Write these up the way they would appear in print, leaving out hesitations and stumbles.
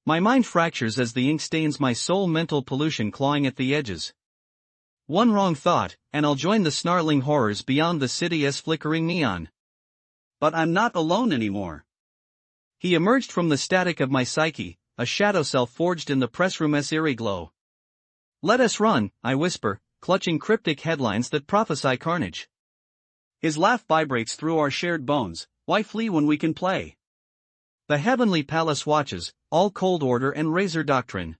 My mind fractures as the ink stains my soul, mental pollution clawing at the edges. One wrong thought, and I'll join the snarling horrors beyond the city's flickering neon. But I'm not alone anymore. He emerged from the static of my psyche, a shadow self forged in the press room's eerie glow. Let us run, I whisper, clutching cryptic headlines that prophesy carnage. His laugh vibrates through our shared bones. Why flee when we can play? The heavenly palace watches, all cold order and razor doctrine.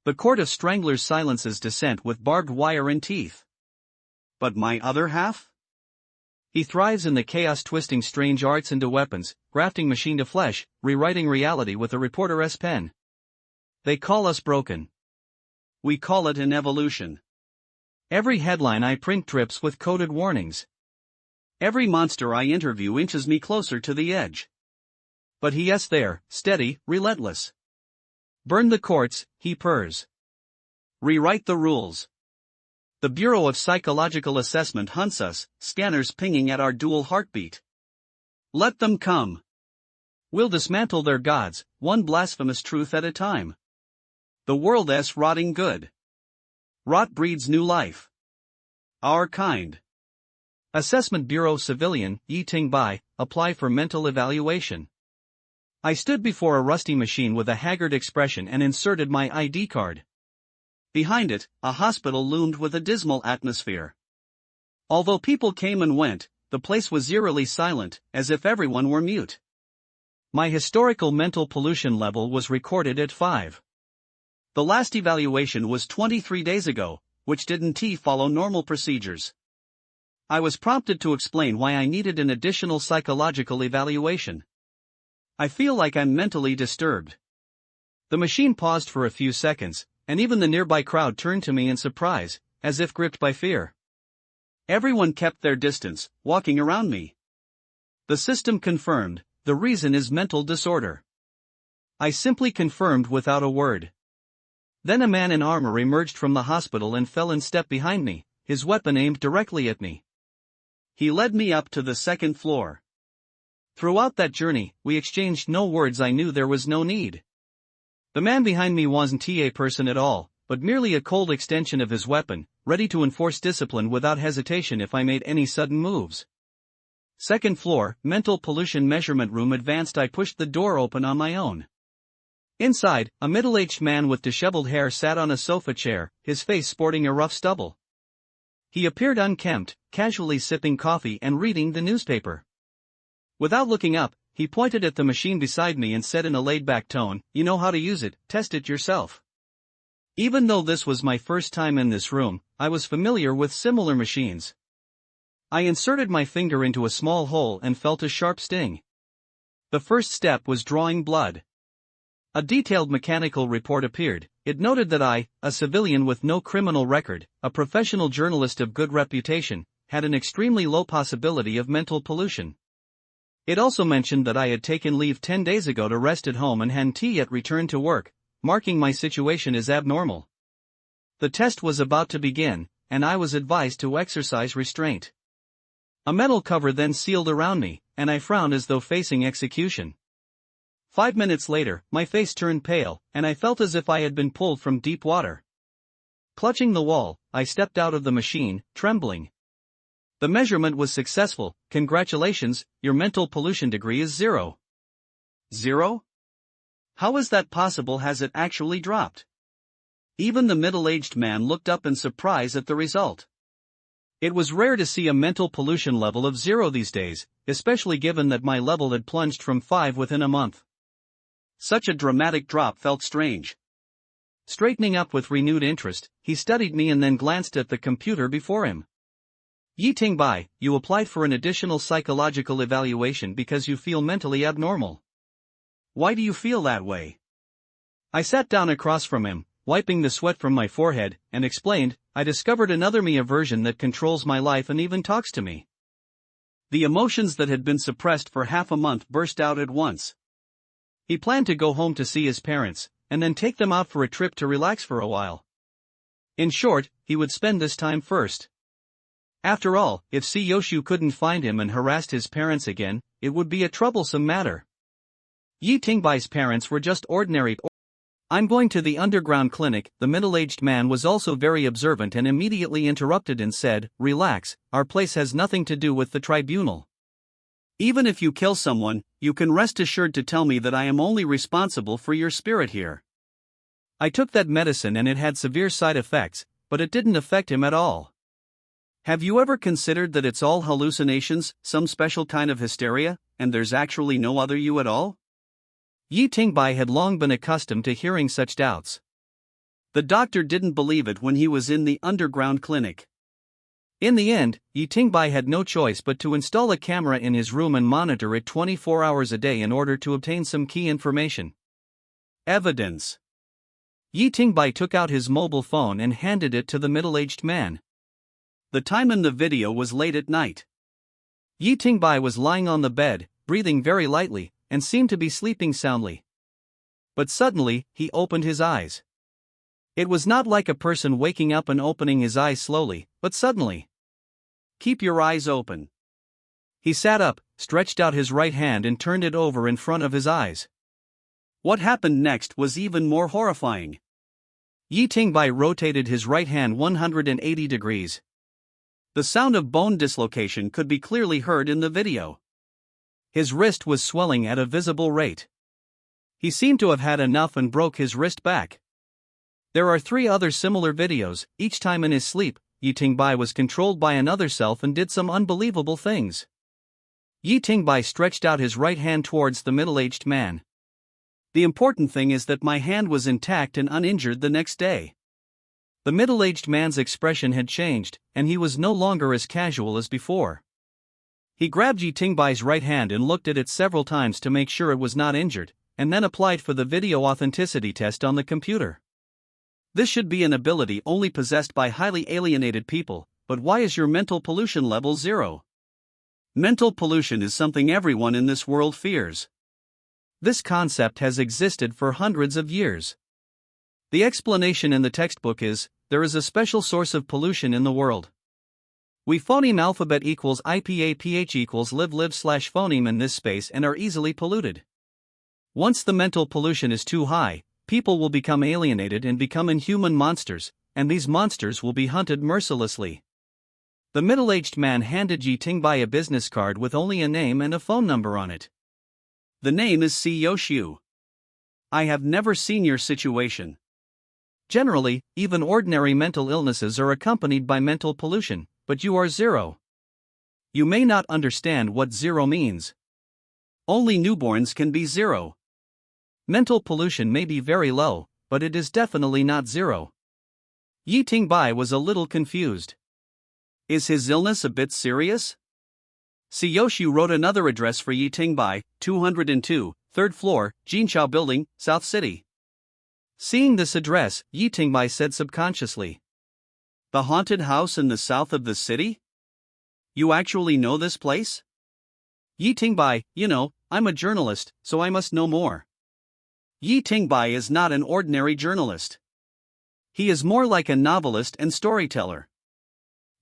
The court of stranglers silences dissent with barbed wire and teeth. But my other half? He thrives in the chaos, twisting strange arts into weapons, grafting machine to flesh, rewriting reality with a reporter's pen. They call us broken. We call it an evolution. Every headline I print drips with coded warnings. Every monster I interview inches me closer to the edge. But he is there, steady, relentless. Burn the courts, he purrs. Rewrite the rules. The Bureau of Psychological Assessment hunts us, scanners pinging at our dual heartbeat. Let them come. We'll dismantle their gods, one blasphemous truth at a time. The world's rotting good. Rot breeds new life. Our kind. Assessment Bureau Civilian, Yi Ting Bai, apply for mental evaluation. I stood before a rusty machine with a haggard expression and inserted my ID card. Behind it, a hospital loomed with a dismal atmosphere. Although people came and went, the place was eerily silent, as if everyone were mute. My historical mental pollution level was recorded at 5. The last evaluation was 23 days ago, which didn't follow normal procedures. I was prompted to explain why I needed an additional psychological evaluation. I feel like I'm mentally disturbed. The machine paused for a few seconds, and even the nearby crowd turned to me in surprise, as if gripped by fear. Everyone kept their distance, walking around me. The system confirmed, the reason is mental disorder. I simply confirmed without a word. Then a man in armor emerged from the hospital and fell in step behind me, his weapon aimed directly at me. He led me up to the second floor. Throughout that journey, we exchanged no words. I knew there was no need. The man behind me wasn't a person at all, but merely a cold extension of his weapon, ready to enforce discipline without hesitation if I made any sudden moves. Second floor, mental pollution measurement room advanced. I pushed the door open on my own. Inside, a middle-aged man with disheveled hair sat on a sofa chair, his face sporting a rough stubble. He appeared unkempt, casually sipping coffee and reading the newspaper. Without looking up, he pointed at the machine beside me and said in a laid-back tone, "You know how to use it, test it yourself." Even though this was my first time in this room, I was familiar with similar machines. I inserted my finger into a small hole and felt a sharp sting. The first step was drawing blood. A detailed mechanical report appeared. It noted that I, a civilian with no criminal record, a professional journalist of good reputation, had an extremely low possibility of mental pollution. It also mentioned that I had taken leave 10 days ago to rest at home and hadn't yet returned to work, marking my situation as abnormal. The test was about to begin, and I was advised to exercise restraint. A metal cover then sealed around me, and I frowned as though facing execution. 5 minutes later, my face turned pale, and I felt as if I had been pulled from deep water. Clutching the wall, I stepped out of the machine, trembling. The measurement was successful. Congratulations, your mental pollution degree is 0. 0? How is that possible? Has it actually dropped? Even the middle-aged man looked up in surprise at the result. It was rare to see a mental pollution level of 0 these days, especially given that my level had plunged from 5 within a month. Such a dramatic drop felt strange. Straightening up with renewed interest, he studied me and then glanced at the computer before him. Yi Ting Bai, you applied for an additional psychological evaluation because you feel mentally abnormal. Why do you feel that way? I sat down across from him, wiping the sweat from my forehead, and explained, I discovered another me, a version that controls my life and even talks to me. The emotions that had been suppressed for half a month burst out at once. He planned to go home to see his parents, and then take them out for a trip to relax for a while. In short, he would spend this time first. After all, if Yoshu couldn't find him and harassed his parents again, it would be a troublesome matter. Yi Tingbai's parents were just ordinary I'm going to the underground clinic. The middle-aged man was also very observant and immediately interrupted and said, "Relax, our place has nothing to do with the tribunal. Even if you kill someone, you can rest assured to tell me that I am only responsible for your spirit here." I took that medicine and it had severe side effects, but it didn't affect him at all. Have you ever considered that it's all hallucinations, some special kind of hysteria, and there's actually no other you at all? Yi Tingbai had long been accustomed to hearing such doubts. The doctor didn't believe it when he was in the underground clinic. In the end, Yi Tingbai had no choice but to install a camera in his room and monitor it 24 hours a day in order to obtain some key information. Evidence. Yi Tingbai took out his mobile phone and handed it to the middle-aged man. The time in the video was late at night. Yi Tingbai was lying on the bed, breathing very lightly, and seemed to be sleeping soundly. But suddenly, he opened his eyes. It was not like a person waking up and opening his eyes slowly, but suddenly. "Keep your eyes open." He sat up, stretched out his right hand and turned it over in front of his eyes. What happened next was even more horrifying. Yi Tingbai rotated his right hand 180 degrees. The sound of bone dislocation could be clearly heard in the video. His wrist was swelling at a visible rate. He seemed to have had enough and broke his wrist back. There are 3 other similar videos. Each time in his sleep, Yi Tingbai was controlled by another self and did some unbelievable things. Yi Tingbai stretched out his right hand towards the middle-aged man. "The important thing is that my hand was intact and uninjured the next day." The middle-aged man's expression had changed, and he was no longer as casual as before. He grabbed Yi Tingbai's right hand and looked at it several times to make sure it was not injured, and then applied for the video authenticity test on the computer. This should be an ability only possessed by highly alienated people, but why is your mental pollution level 0? Mental pollution is something everyone in this world fears. This concept has existed for hundreds of years. The explanation in the textbook is, there is a special source of pollution in the world. We phoneme alphabet equals IPA equals live/phoneme in this space and are easily polluted. Once the mental pollution is too high, people will become alienated and become inhuman monsters, and these monsters will be hunted mercilessly. The middle-aged man handed Yi Tingbai a business card with only a name and a phone number on it. "The name is Si Yoshu. I have never seen your situation. Generally, even ordinary mental illnesses are accompanied by mental pollution, but you are 0. You may not understand what 0 means. Only newborns can be 0. Mental pollution may be very low, but it is definitely not 0. Yi Tingbai was a little confused. Is his illness a bit serious? Si Yoshu wrote another address for Yi Tingbai, 202, 3rd floor, Jinchao Building, South City. Seeing this address, Yi Tingbai said subconsciously, "The haunted house in the south of the city? You actually know this place?" Yi Tingbai, I'm a journalist, so I must know more. Yi Tingbai is not an ordinary journalist. He is more like a novelist and storyteller.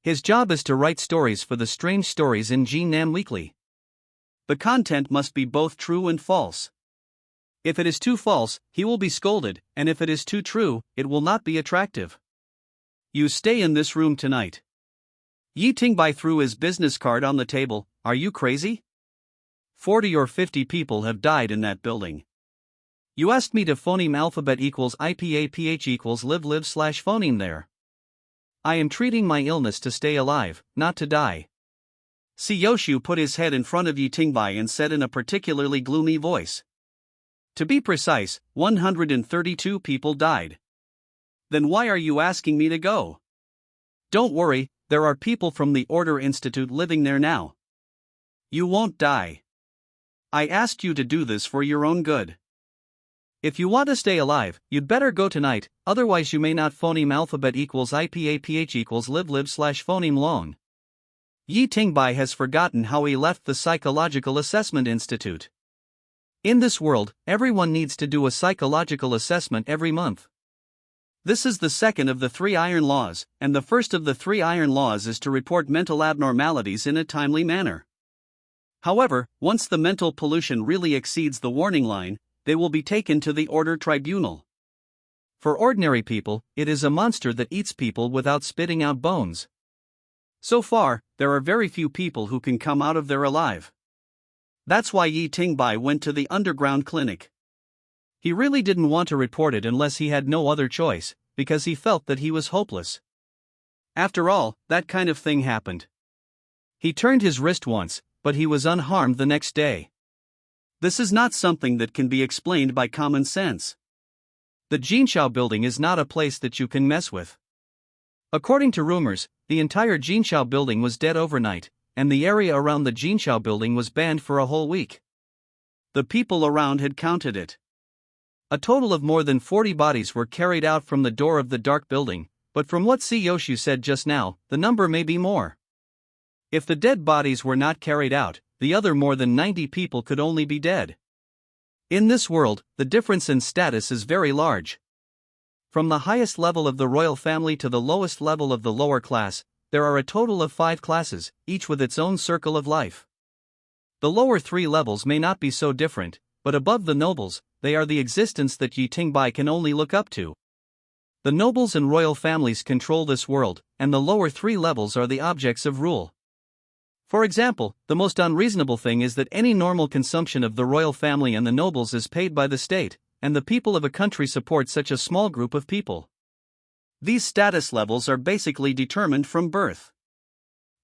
His job is to write stories for the strange stories in Jinnam Weekly. The content must be both true and false. If it is too false, he will be scolded, and if it is too true, it will not be attractive. You stay in this room tonight. Yi Tingbai threw his business card on the table. Are you crazy? 40 or 50 people have died in that building. You asked me to phoneme alphabet equals IPA equals live/phoneme there. I am treating my illness to stay alive, not to die. Si Yoshu put his head in front of Yi Tingbai and said in a particularly gloomy voice. To be precise, 132 people died. Then why are you asking me to go? Don't worry, there are people from the Order Institute living there now. You won't die. I asked you to do this for your own good. If you want to stay alive, you'd better go tonight, otherwise you may not phoneme alphabet equals IPA equals live/phoneme long. Yi Tingbai has forgotten how he left the Psychological Assessment Institute. In this world, everyone needs to do a psychological assessment every month. This is the second of the 3 iron laws, and the first of the 3 iron laws is to report mental abnormalities in a timely manner. However, once the mental pollution really exceeds the warning line, they will be taken to the order tribunal. For ordinary people, it is a monster that eats people without spitting out bones. So far, there are very few people who can come out of there alive. That's why Yi Tingbai went to the underground clinic. He really didn't want to report it unless he had no other choice, because he felt that he was hopeless. After all, that kind of thing happened. He turned his wrist once, but he was unharmed the next day. This is not something that can be explained by common sense. The Jinxiao building is not a place that you can mess with. According to rumors, the entire Jinxiao building was dead overnight, and the area around the Jinxiao building was banned for a whole week. The people around had counted it. A total of more than 40 bodies were carried out from the door of the dark building, but from what Si Yoshu said just now, the number may be more. If the dead bodies were not carried out, the other more than 90 people could only be dead. In this world, the difference in status is very large. From the highest level of the royal family to the lowest level of the lower class, there are a total of 5 classes, each with its own circle of life. The lower 3 levels may not be so different, but above the nobles, they are the existence that Yi Tingbai can only look up to. The nobles and royal families control this world, and the lower 3 levels are the objects of rule. For example, the most unreasonable thing is that any normal consumption of the royal family and the nobles is paid by the state, and the people of a country support such a small group of people. These status levels are basically determined from birth.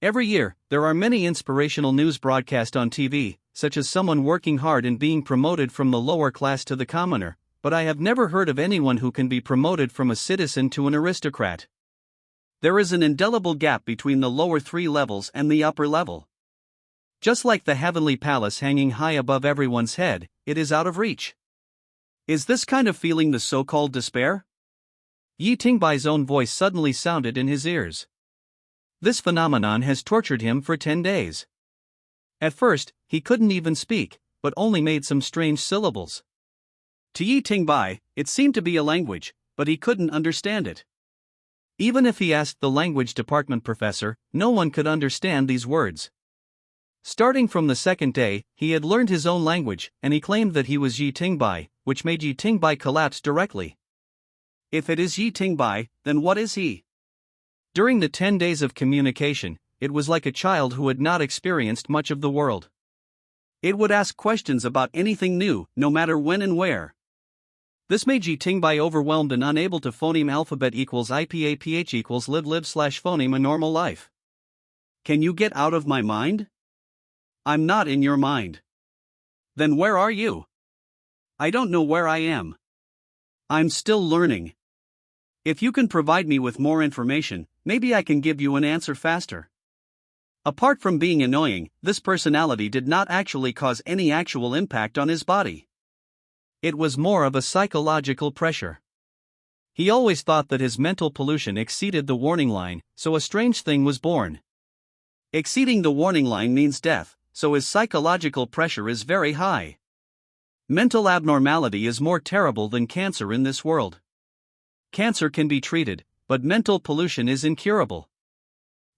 Every year, there are many inspirational news broadcast on TV, such as someone working hard and being promoted from the lower class to the commoner, but I have never heard of anyone who can be promoted from a citizen to an aristocrat. There is an indelible gap between the lower 3 levels and the upper level. Just like the heavenly palace hanging high above everyone's head, it is out of reach. Is this kind of feeling the so-called despair? Yi Tingbai's own voice suddenly sounded in his ears. This phenomenon has tortured him for 10 days. At first, he couldn't even speak, but only made some strange syllables. To Yi Tingbai, it seemed to be a language, but he couldn't understand it. Even if he asked the language department professor, no one could understand these words. Starting from the second day, he had learned his own language, and he claimed that he was Yi Tingbai, which made Yi Tingbai collapse directly. If it is Yi Tingbai, then what is he? During the 10 days of communication, it was like a child who had not experienced much of the world. It would ask questions about anything new, no matter when and where. This made Yi Tingbai overwhelmed and unable to phoneme alphabet equals IPAPH equals live/phoneme a normal life. Can you get out of my mind? I'm not in your mind. Then where are you? I don't know where I am. I'm still learning. If you can provide me with more information, maybe I can give you an answer faster. Apart from being annoying, this personality did not actually cause any actual impact on his body. It was more of a psychological pressure. He always thought that his mental pollution exceeded the warning line, so a strange thing was born. Exceeding the warning line means death, so his psychological pressure is very high. Mental abnormality is more terrible than cancer in this world. Cancer can be treated, but mental pollution is incurable.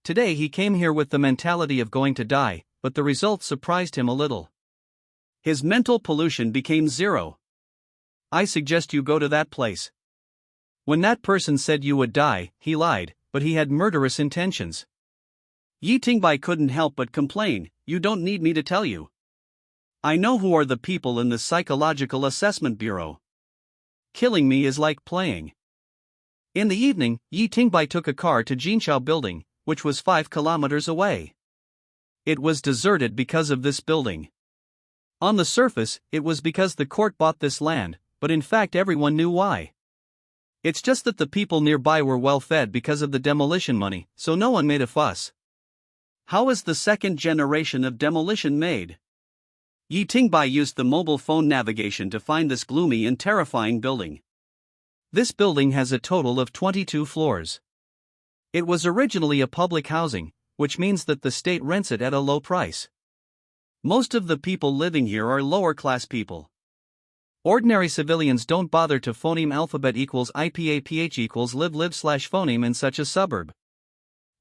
Today he came here with the mentality of going to die, but the results surprised him a little. His mental pollution became 0. I suggest you go to that place. When that person said you would die, he lied, but he had murderous intentions. Yi Tingbai couldn't help but complain, you don't need me to tell you. I know who are the people in the Psychological Assessment Bureau. Killing me is like playing. In the evening, Yi Tingbai took a car to Jinxiao building, which was 5 kilometers away. It was deserted because of this building. On the surface, it was because the court bought this land, but in fact everyone knew why. It's just that the people nearby were well fed because of the demolition money, so no one made a fuss. How is the second generation of demolition made? Yi Tingbai used the mobile phone navigation to find this gloomy and terrifying building. This building has a total of 22 floors. It was originally a public housing, which means that the state rents it at a low price. Most of the people living here are lower class people. Ordinary civilians don't bother to phoneme alphabet equals IPAPH equals live/phoneme in such a suburb.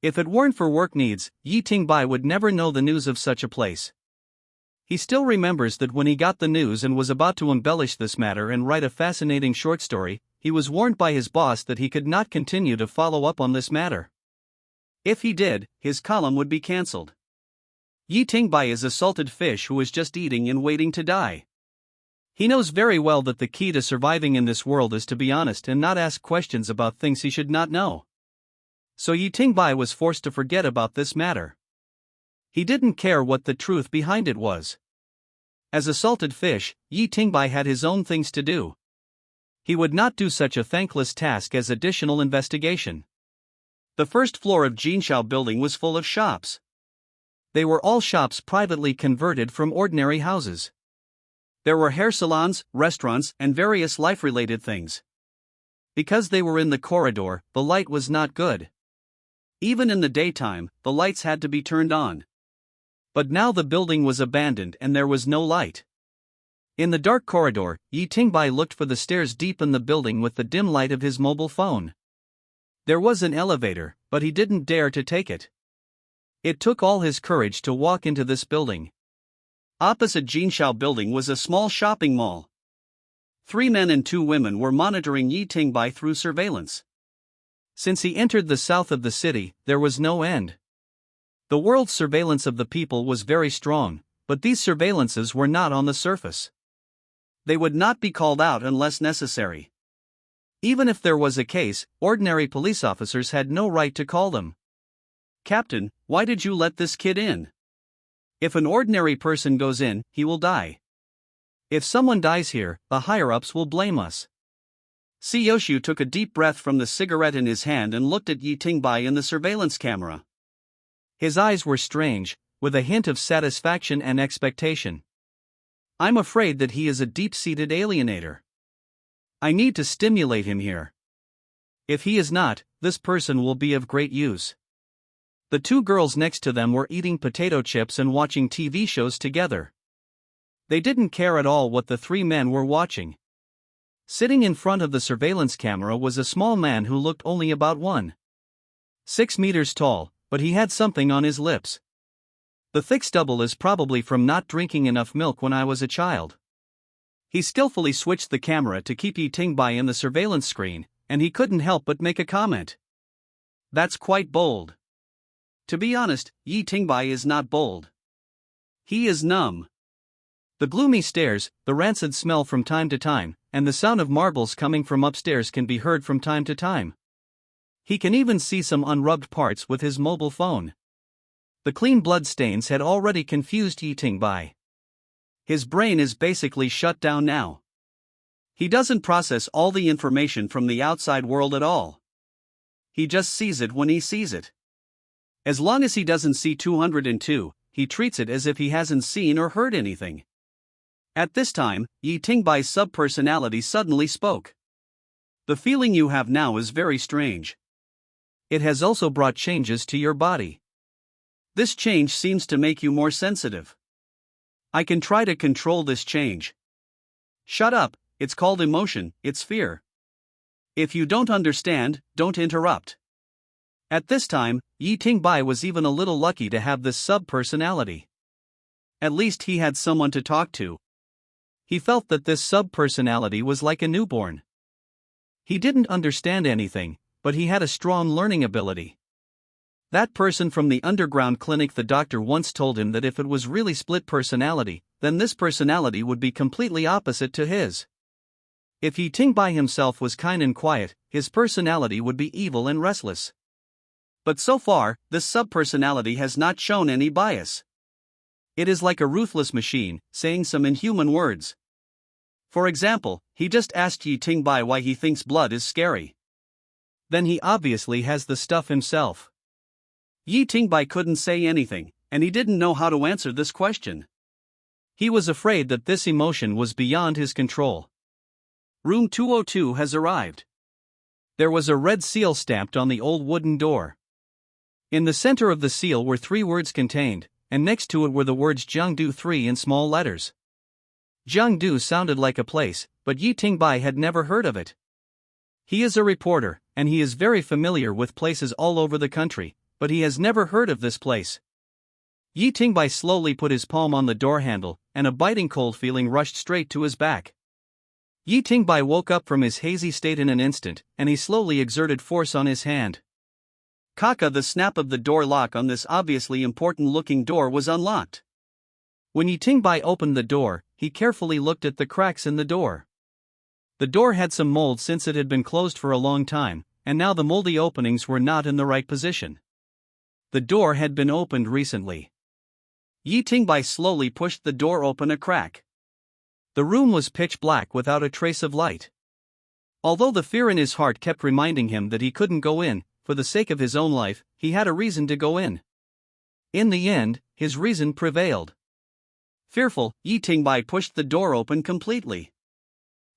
If it weren't for work needs, Yi Tingbai would never know the news of such a place. He still remembers that when he got the news and was about to embellish this matter and write a fascinating short story, he was warned by his boss that he could not continue to follow up on this matter. If he did, his column would be cancelled. Yi Tingbai is a salted fish who is just eating and waiting to die. He knows very well that the key to surviving in this world is to be honest and not ask questions about things he should not know. So Yi Tingbai was forced to forget about this matter. He didn't care what the truth behind it was. As a salted fish, Yi Tingbai had his own things to do. He would not do such a thankless task as additional investigation. The first floor of Jinshao building was full of shops. They were all shops privately converted from ordinary houses. There were hair salons, restaurants, and various life-related things. Because they were in the corridor, the light was not good. Even in the daytime, the lights had to be turned on. But now the building was abandoned and there was no light. In the dark corridor, Yi Tingbai looked for the stairs deep in the building with the dim light of his mobile phone. There was an elevator, but he didn't dare to take it. It took all his courage to walk into this building. Opposite Jinshao building was a small shopping mall. 3 men and 2 women were monitoring Yi Tingbai through surveillance. Since he entered the south of the city, there was no end. The world's surveillance of the people was very strong, but these surveillances were not on the surface. They would not be called out unless necessary. Even if there was a case, ordinary police officers had no right to call them. "Captain, why did you let this kid in? If an ordinary person goes in, he will die. If someone dies here, the higher-ups will blame us." Siyoshu took a deep breath from the cigarette in his hand and looked at Yi Tingbai in the surveillance camera. His eyes were strange, with a hint of satisfaction and expectation. "I'm afraid that he is a deep-seated alienator. I need to stimulate him here. If he is not, this person will be of great use." The 2 girls next to them were eating potato chips and watching TV shows together. They didn't care at all what the 3 men were watching. Sitting in front of the surveillance camera was a small man who looked only about 1.6 meters tall, but he had something on his lips. The thick stubble is probably from not drinking enough milk when I was a child. He skillfully switched the camera to keep Yi Tingbai in the surveillance screen, and he couldn't help but make a comment. "That's quite bold." To be honest, Yi Tingbai is not bold. He is numb. The gloomy stares, the rancid smell from time to time, and the sound of marbles coming from upstairs can be heard from time to time. He can even see some unrubbed parts with his mobile phone. The clean blood stains had already confused Yi Tingbai. His brain is basically shut down now. He doesn't process all the information from the outside world at all. He just sees it when he sees it. As long as he doesn't see 202, he treats it as if he hasn't seen or heard anything. At this time, Yi Tingbai's subpersonality suddenly spoke. "The feeling you have now is very strange. It has also brought changes to your body. This change seems to make you more sensitive. I can try to control this change." "Shut up, it's called emotion, it's fear. If you don't understand, don't interrupt." At this time, Yi Tingbai was even a little lucky to have this sub-personality. At least he had someone to talk to. He felt that this sub-personality was like a newborn. He didn't understand anything, but he had a strong learning ability. That person from the underground clinic, the doctor once told him that if it was really split personality, then this personality would be completely opposite to his. If Yi Tingbai himself was kind and quiet, his personality would be evil and restless. But so far, this subpersonality has not shown any bias. It is like a ruthless machine, saying some inhuman words. For example, he just asked Yi Tingbai why he thinks blood is scary. Then he obviously has the stuff himself. Yi Tingbai couldn't say anything, and he didn't know how to answer this question. He was afraid that this emotion was beyond his control. Room 202 has arrived. There was a red seal stamped on the old wooden door. In the center of the seal were 3 words contained, and next to it were the words Jiangdu 3 in small letters. Jiangdu sounded like a place, but Yi Tingbai had never heard of it. He is a reporter, and he is very familiar with places all over the country, but he has never heard of this place. Yi Tingbai slowly put his palm on the door handle, and a biting cold feeling rushed straight to his back. Yi Tingbai woke up from his hazy state in an instant, and he slowly exerted force on his hand. Kaka, the snap of the door lock on this obviously important-looking door was unlocked. When Yi Tingbai opened the door, he carefully looked at the cracks in the door. The door had some mold since it had been closed for a long time, and now the moldy openings were not in the right position. The door had been opened recently. Yi Tingbai slowly pushed the door open a crack. The room was pitch black without a trace of light. Although the fear in his heart kept reminding him that he couldn't go in, for the sake of his own life, he had a reason to go in. In the end, his reason prevailed. Fearful, Yi Tingbai pushed the door open completely.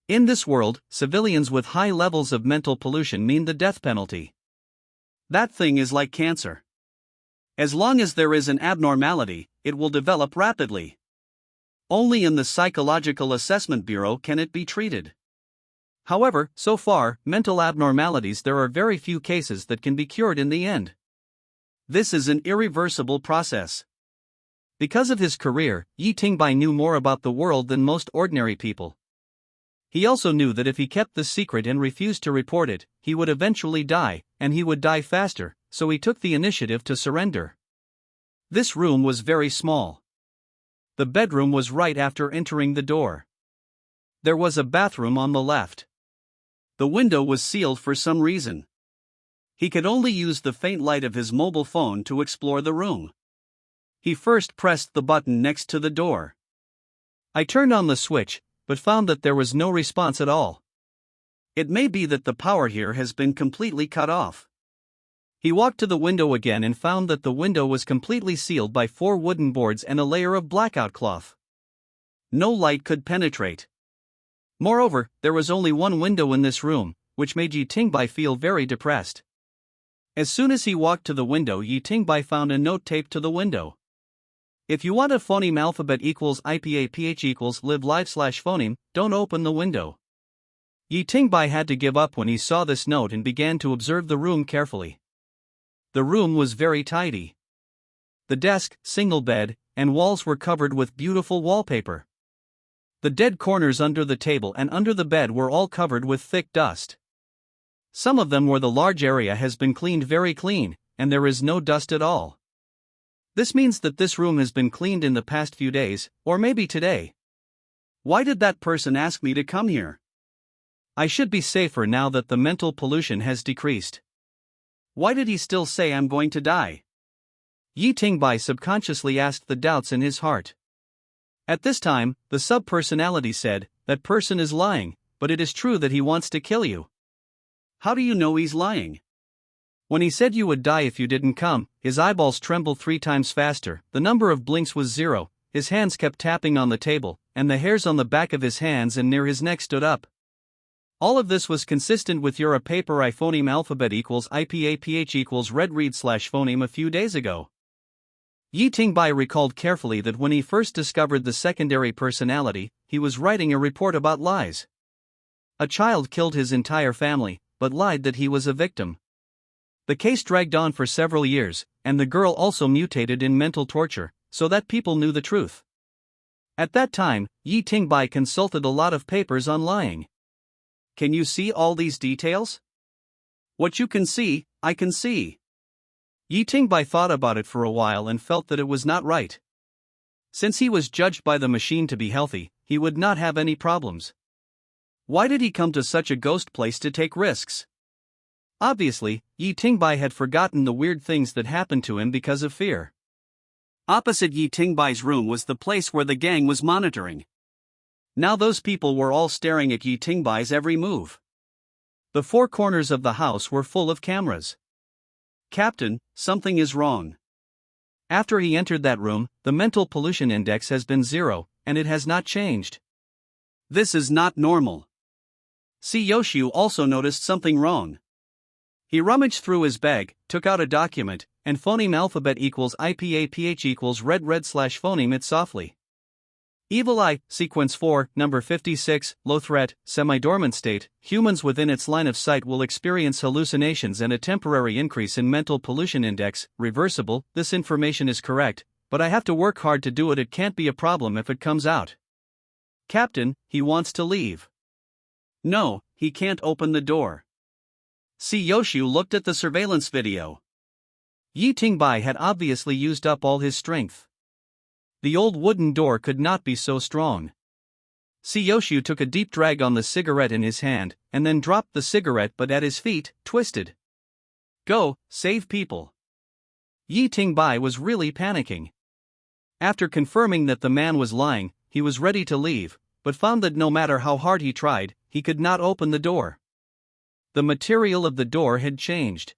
In this world, civilians with high levels of mental pollution mean the death penalty. That thing is like cancer. As long as there is an abnormality, it will develop rapidly. Only in the Psychological Assessment Bureau can it be treated. However, so far, mental abnormalities, there are very few cases that can be cured in the end. This is an irreversible process. Because of his career, Yi Tingbai knew more about the world than most ordinary people. He also knew that if he kept the secret and refused to report it, he would eventually die, and he would die faster, so he took the initiative to surrender. This room was very small. The bedroom was right after entering the door. There was a bathroom on the left. The window was sealed for some reason. He could only use the faint light of his mobile phone to explore the room. He first pressed the button next to the door. I turned on the switch, but found that there was no response at all. It may be that the power here has been completely cut off. He walked to the window again and found that the window was completely sealed by 4 wooden boards and a layer of blackout cloth. No light could penetrate. Moreover, there was only one window in this room, which made Yi Tingbai feel very depressed. As soon as he walked to the window, Yi Tingbai found a note taped to the window. If you want a phoneme alphabet equals IPA PH equals live live / phoneme, don't open the window. Yi Tingbai had to give up when he saw this note and began to observe the room carefully. The room was very tidy. The desk, single bed, and walls were covered with beautiful wallpaper. The dead corners under the table and under the bed were all covered with thick dust. Some of them where the large area has been cleaned very clean, and there is no dust at all. This means that this room has been cleaned in the past few days, or maybe today. Why did that person ask me to come here? I should be safer now that the mental pollution has decreased. Why did he still say I'm going to die? Yi Tingbai subconsciously asked the doubts in his heart. At this time, the sub-personality said, that person is lying, but it is true that he wants to kill you. How do you know he's lying? When he said you would die if you didn't come, his eyeballs trembled 3 times faster, the number of blinks was 0, his hands kept tapping on the table, and the hairs on the back of his hands and near his neck stood up. All of this was consistent with your paper I phoneme alphabet equals IPA PH equals red read / phoneme a few days ago. Yi Tingbai recalled carefully that when he first discovered the secondary personality, he was writing a report about lies. A child killed his entire family, but lied that he was a victim. The case dragged on for several years, and the girl also mutated in mental torture, so that people knew the truth. At that time, Yi Tingbai consulted a lot of papers on lying. Can you see all these details? What you can see, I can see. Yi Tingbai thought about it for a while and felt that it was not right. Since he was judged by the machine to be healthy, he would not have any problems. Why did he come to such a ghost place to take risks? Obviously, Yi Tingbai had forgotten the weird things that happened to him because of fear. Opposite Yi Tingbai's room was the place where the gang was monitoring. Now those people were all staring at Yi Tingbai's every move. The 4 corners of the house were full of cameras. Captain, something is wrong. After he entered that room, the mental pollution index has been 0, and it has not changed. This is not normal. See, Yoshiu also noticed something wrong. He rummaged through his bag, took out a document, and phoneme alphabet equals IPA PH equals red / phoneme it softly. Evil Eye, Sequence 4, Number 56, Low Threat, Semi-Dormant State. Humans within its line of sight will experience hallucinations and a temporary increase in mental pollution index, reversible. This information is correct, but I have to work hard to do it. It can't be a problem if it comes out. Captain, he wants to leave. No, he can't open the door. Yoshu looked at the surveillance video. Yi Tingbai had obviously used up all his strength. The old wooden door could not be so strong. Yoshu took a deep drag on the cigarette in his hand, and then dropped the cigarette but at his feet, twisted. Go, save people. Yi Tingbai was really panicking. After confirming that the man was lying, he was ready to leave, but found that no matter how hard he tried, he could not open the door. The material of the door had changed.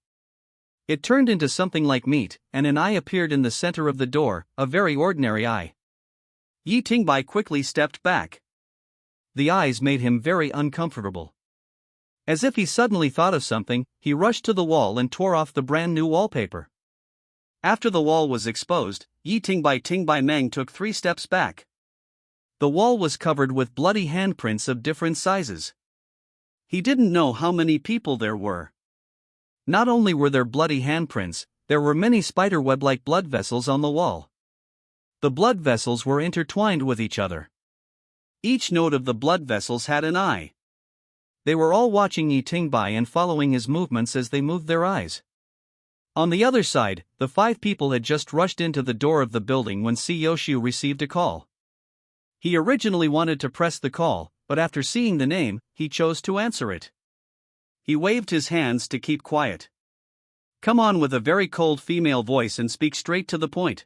It turned into something like meat, and an eye appeared in the center of the door, a very ordinary eye. Yi Tingbai quickly stepped back. The eyes made him very uncomfortable. As if he suddenly thought of something, he rushed to the wall and tore off the brand new wallpaper. After the wall was exposed, Yi Tingbai Meng took 3 steps back. The wall was covered with bloody handprints of different sizes. He didn't know how many people there were. Not only were there bloody handprints, there were many spiderweb-like blood vessels on the wall. The blood vessels were intertwined with each other. Each node of the blood vessels had an eye. They were all watching Yi Tingbai and following his movements as they moved their eyes. On the other side, the 5 people had just rushed into the door of the building when Yoshu received a call. He originally wanted to press the call, but after seeing the name, he chose to answer it. He waved his hands to keep quiet. Come on with a very cold female voice and speak straight to the point.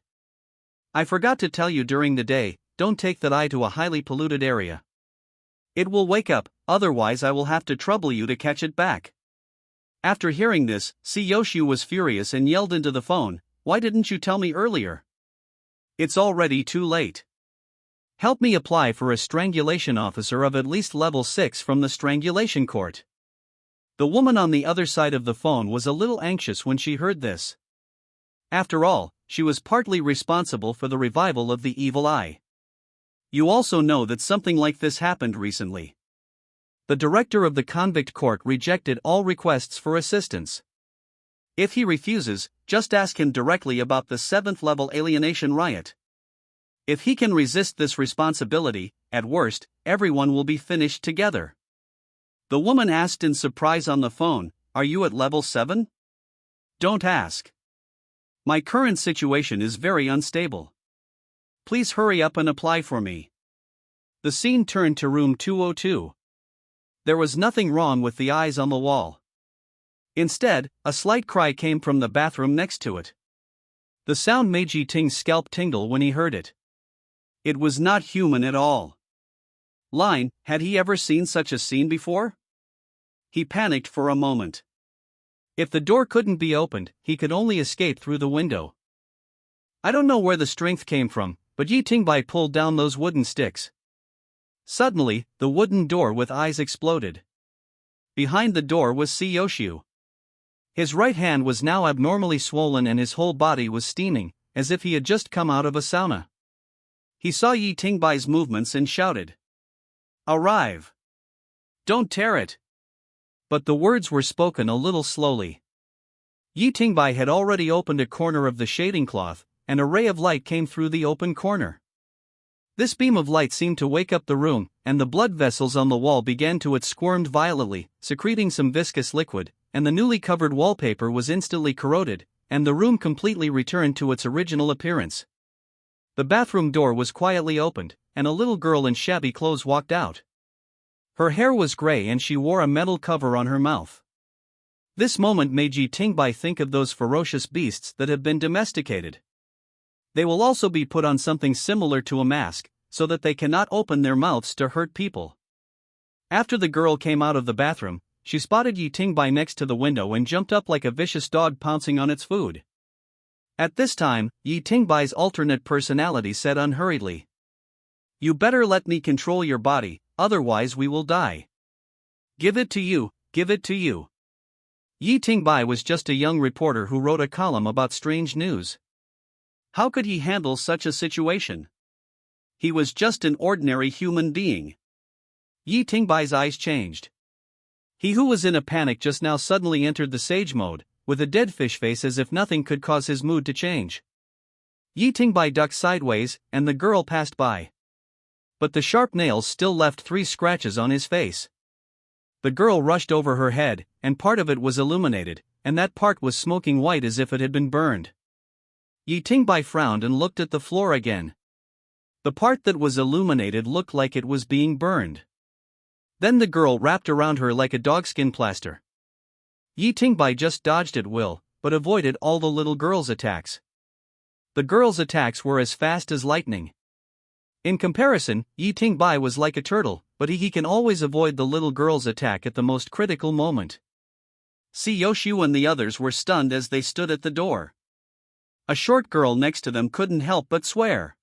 I forgot to tell you during the day, don't take that eye to a highly polluted area. It will wake up, otherwise I will have to trouble you to catch it back. After hearing this, Yoshu was furious and yelled into the phone, why didn't you tell me earlier? It's already too late. Help me apply for a strangulation officer of at least level 6 from the strangulation court. The woman on the other side of the phone was a little anxious when she heard this. After all, she was partly responsible for the revival of the evil eye. You also know that something like this happened recently. The director of the convict court rejected all requests for assistance. If he refuses, just ask him directly about the 7th level alienation riot. If he can resist this responsibility, at worst, everyone will be finished together. The woman asked in surprise on the phone, are you at level 7? Don't ask. My current situation is very unstable. Please hurry up and apply for me. The scene turned to room 202. There was nothing wrong with the eyes on the wall. Instead, a slight cry came from the bathroom next to it. The sound made Yi Ting's scalp tingle when he heard it. It was not human at all. Line, had he ever seen such a scene before? He panicked for a moment. If the door couldn't be opened, he could only escape through the window. I don't know where the strength came from, but Yi Tingbai pulled down those wooden sticks. Suddenly, the wooden door with eyes exploded. Behind the door was Yoshu. His right hand was now abnormally swollen and his whole body was steaming, as if he had just come out of a sauna. He saw Yi Tingbai's movements and shouted, "Arrive! Don't tear it!" But the words were spoken a little slowly. Yi Tingbai had already opened a corner of the shading cloth, and a ray of light came through the open corner. This beam of light seemed to wake up the room, and the blood vessels on the wall began to squirm violently, secreting some viscous liquid, and the newly covered wallpaper was instantly corroded, and the room completely returned to its original appearance. The bathroom door was quietly opened, and a little girl in shabby clothes walked out. Her hair was gray and she wore a metal cover on her mouth. This moment made Yi Tingbai think of those ferocious beasts that have been domesticated. They will also be put on something similar to a mask, so that they cannot open their mouths to hurt people. After the girl came out of the bathroom, she spotted Yi Tingbai next to the window and jumped up like a vicious dog pouncing on its food. At this time, Yi Tingbai's alternate personality said unhurriedly, "You better let me control your body, otherwise we will die. Give it to you, give it to you." Yi Tingbai was just a young reporter who wrote a column about strange news. How could he handle such a situation? He was just an ordinary human being. Yi Tingbai's eyes changed. He who was in a panic just now suddenly entered the sage mode, with a dead fish face as if nothing could cause his mood to change. Yi Tingbai ducked sideways, and the girl passed by. But the sharp nails still left 3 scratches on his face. The girl rushed over her head, and part of it was illuminated, and that part was smoking white as if it had been burned. Yi Tingbai frowned and looked at the floor again. The part that was illuminated looked like it was being burned. Then the girl wrapped around her like a dogskin plaster. Yi Tingbai just dodged at will, but avoided all the little girl's attacks. The girl's attacks were as fast as lightning. In comparison, Yi Tingbai was like a turtle, but he can always avoid the little girl's attack at the most critical moment. Siyoshu and the others were stunned as they stood at the door. A short girl next to them couldn't help but swear.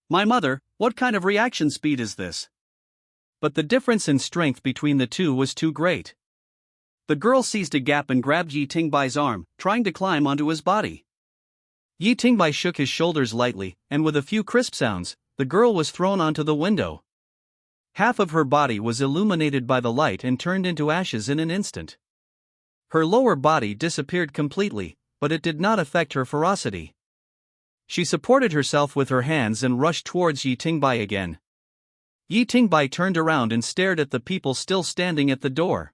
"My mother, what kind of reaction speed is this?" But the difference in strength between the two was too great. The girl seized a gap and grabbed Yi Tingbai's arm, trying to climb onto his body. Yi Tingbai shook his shoulders lightly, and with a few crisp sounds, the girl was thrown onto the window. Half of her body was illuminated by the light and turned into ashes in an instant. Her lower body disappeared completely, but it did not affect her ferocity. She supported herself with her hands and rushed towards Yi Tingbai again. Yi Tingbai turned around and stared at the people still standing at the door.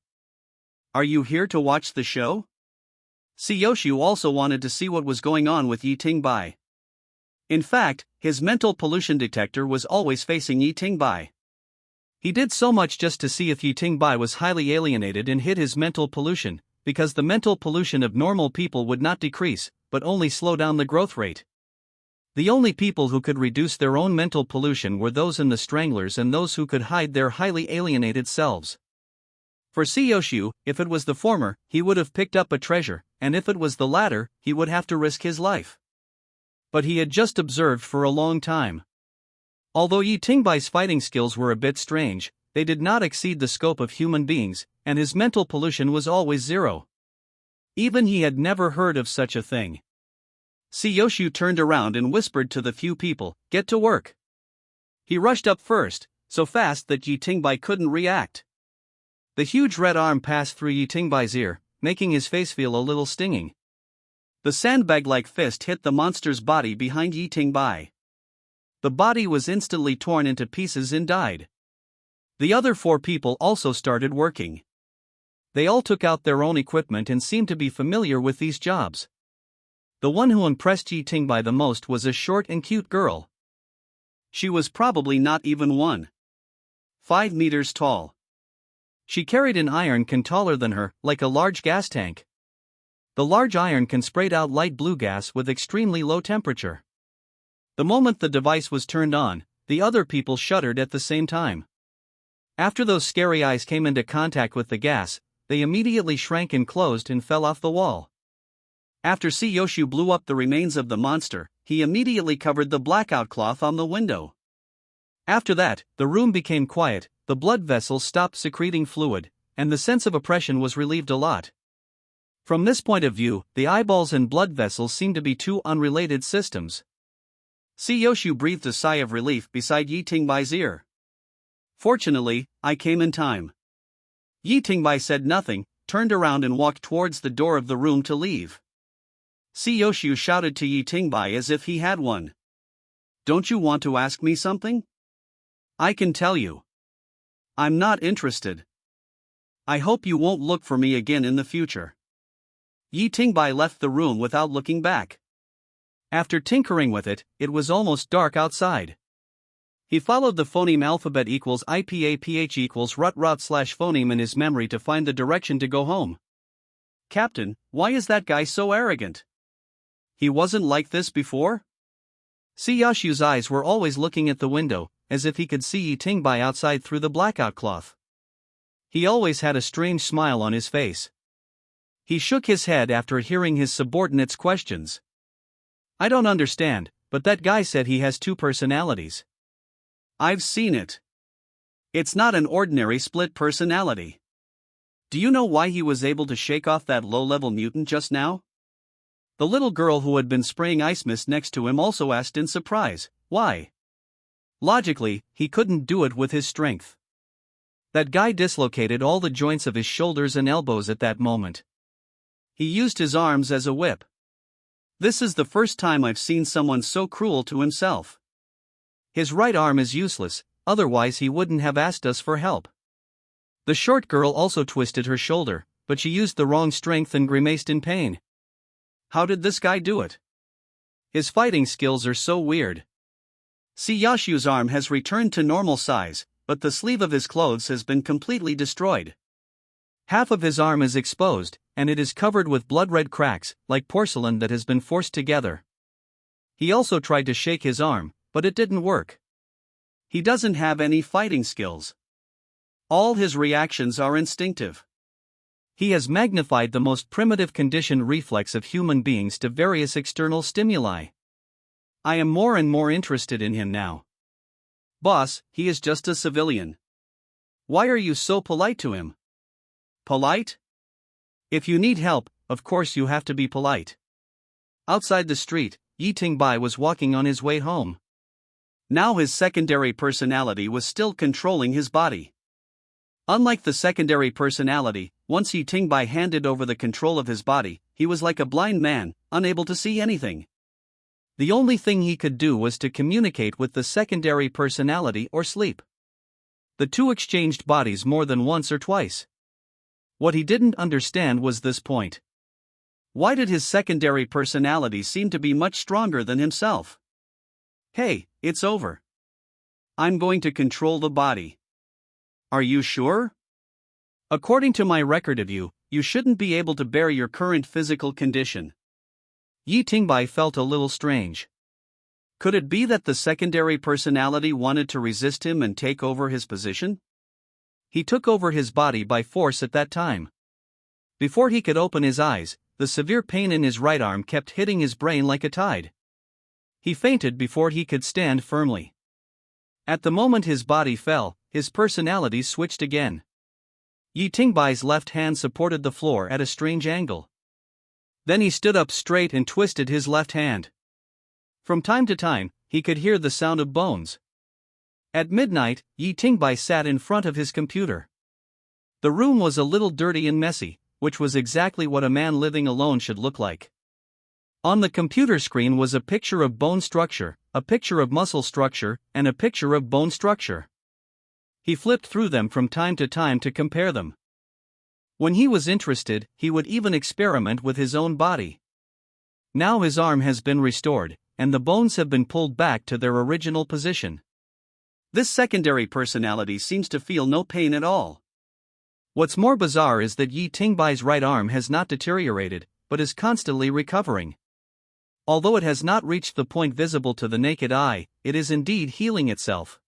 "Are you here to watch the show?" Siyoshu also wanted to see what was going on with Yi Tingbai. In fact, his mental pollution detector was always facing Yi Tingbai. He did so much just to see if Yi Tingbai was highly alienated and hid his mental pollution, because the mental pollution of normal people would not decrease, but only slow down the growth rate. The only people who could reduce their own mental pollution were those in the stranglers and those who could hide their highly alienated selves. For Siyoshu, if it was the former, he would have picked up a treasure, and if it was the latter, he would have to risk his life. But he had just observed for a long time. Although Yi Tingbai's fighting skills were a bit strange, they did not exceed the scope of human beings, and his mental pollution was always zero. Even he had never heard of such a thing. Siyoshu turned around and whispered to the few people, "Get to work." He rushed up first, so fast that Yi Tingbai couldn't react. The huge red arm passed through Yi Tingbai's ear, making his face feel a little stinging. The sandbag-like fist hit the monster's body behind Yi Tingbai. The body was instantly torn into pieces and died. The other 4 people also started working. They all took out their own equipment and seemed to be familiar with these jobs. The one who impressed Yi Tingbai the most was a short and cute girl. She was probably not even 1.5 meters tall. She carried an iron can taller than her, like a large gas tank. The large iron can sprayed out light blue gas with extremely low temperature. The moment the device was turned on, the other people shuddered at the same time. After those scary eyes came into contact with the gas, they immediately shrank and closed and fell off the wall. After Siyoshu blew up the remains of the monster, he immediately covered the blackout cloth on the window. After that, the room became quiet, the blood vessels stopped secreting fluid, and the sense of oppression was relieved a lot. From this point of view, the eyeballs and blood vessels seemed to be 2 unrelated systems. Siyoshu breathed a sigh of relief beside Yi Tingbai's ear. "Fortunately, I came in time." Yi Tingbai said nothing, turned around and walked towards the door of the room to leave. Siyoshu shouted to Yi Tingbai as if he had one. "Don't you want to ask me something?" "I can tell you. I'm not interested. I hope you won't look for me again in the future." Yi Tingbai left the room without looking back. After tinkering with it, it was almost dark outside. He followed the phoneme alphabet equals IPAPH equals rut/phoneme in his memory to find the direction to go home. "Captain, why is that guy so arrogant? He wasn't like this before?" Siyoshu's eyes were always looking at the window, as if he could see Yi Tingbai outside through the blackout cloth. He always had a strange smile on his face. He shook his head after hearing his subordinate's questions. "I don't understand, but that guy said he has 2 personalities." "I've seen it. It's not an ordinary split personality. Do you know why he was able to shake off that low-level mutant just now?" The little girl who had been spraying ice mist next to him also asked in surprise, "Why?" Logically, he couldn't do it with his strength. That guy dislocated all the joints of his shoulders and elbows at that moment. He used his arms as a whip. This is the first time I've seen someone so cruel to himself. His right arm is useless, otherwise he wouldn't have asked us for help. The short girl also twisted her shoulder, but she used the wrong strength and grimaced in pain. How did this guy do it? His fighting skills are so weird. See, Yashu's arm has returned to normal size, but the sleeve of his clothes has been completely destroyed. Half of his arm is exposed, and it is covered with blood-red cracks, like porcelain that has been forced together. He also tried to shake his arm, but it didn't work. He doesn't have any fighting skills. All his reactions are instinctive. He has magnified the most primitive conditioned reflex of human beings to various external stimuli. I am more and more interested in him now. Boss, he is just a civilian. Why are you so polite to him? Polite? If you need help, of course you have to be polite. Outside the street, Yi Tingbai was walking on his way home. Now his secondary personality was still controlling his body. Unlike the secondary personality, once Yi Tingbai handed over the control of his body, he was like a blind man, unable to see anything. The only thing he could do was to communicate with the secondary personality or sleep. The two exchanged bodies more than once or twice. What he didn't understand was this point. Why did his secondary personality seem to be much stronger than himself? Hey, it's over. I'm going to control the body. Are you sure? According to my record of you, you shouldn't be able to bear your current physical condition. Yi Tingbai felt a little strange. Could it be that the secondary personality wanted to resist him and take over his position? He took over his body by force at that time. Before he could open his eyes, the severe pain in his right arm kept hitting his brain like a tide. He fainted before he could stand firmly. At the moment his body fell, his personality switched again. Yi Tingbai's left hand supported the floor at a strange angle. Then he stood up straight and twisted his left hand. From time to time, he could hear the sound of bones. At midnight, Yi Tingbai sat in front of his computer. The room was a little dirty and messy, which was exactly what a man living alone should look like. On the computer screen was a picture of bone structure, a picture of muscle structure, and a picture of bone structure. He flipped through them from time to compare them. When he was interested, he would even experiment with his own body. Now his arm has been restored, and the bones have been pulled back to their original position. This secondary personality seems to feel no pain at all. What's more bizarre is that Yi Tingbai's right arm has not deteriorated, but is constantly recovering. Although it has not reached the point visible to the naked eye, it is indeed healing itself.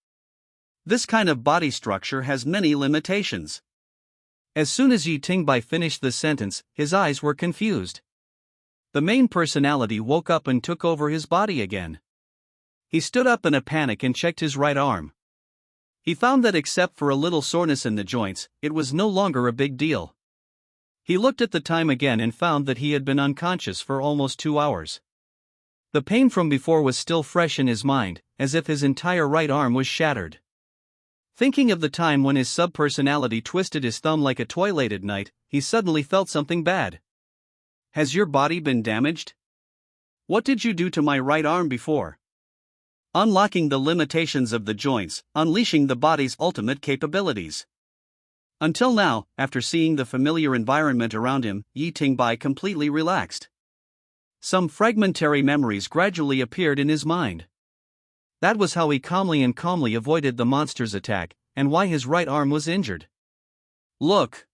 This kind of body structure has many limitations. As soon as Yi Tingbai finished this sentence, his eyes were confused. The main personality woke up and took over his body again. He stood up in a panic and checked his right arm. He found that except for a little soreness in the joints, it was no longer a big deal. He looked at the time again and found that he had been unconscious for almost 2 hours. The pain from before was still fresh in his mind, as if his entire right arm was shattered. Thinking of the time when his sub-personality twisted his thumb like a toy late at night, he suddenly felt something bad. Has your body been damaged? What did you do to my right arm before? Unlocking the limitations of the joints, unleashing the body's ultimate capabilities. Until now, after seeing the familiar environment around him, Yi Tingbai completely relaxed. Some fragmentary memories gradually appeared in his mind. That was how he calmly avoided the monster's attack, and why his right arm was injured. Look!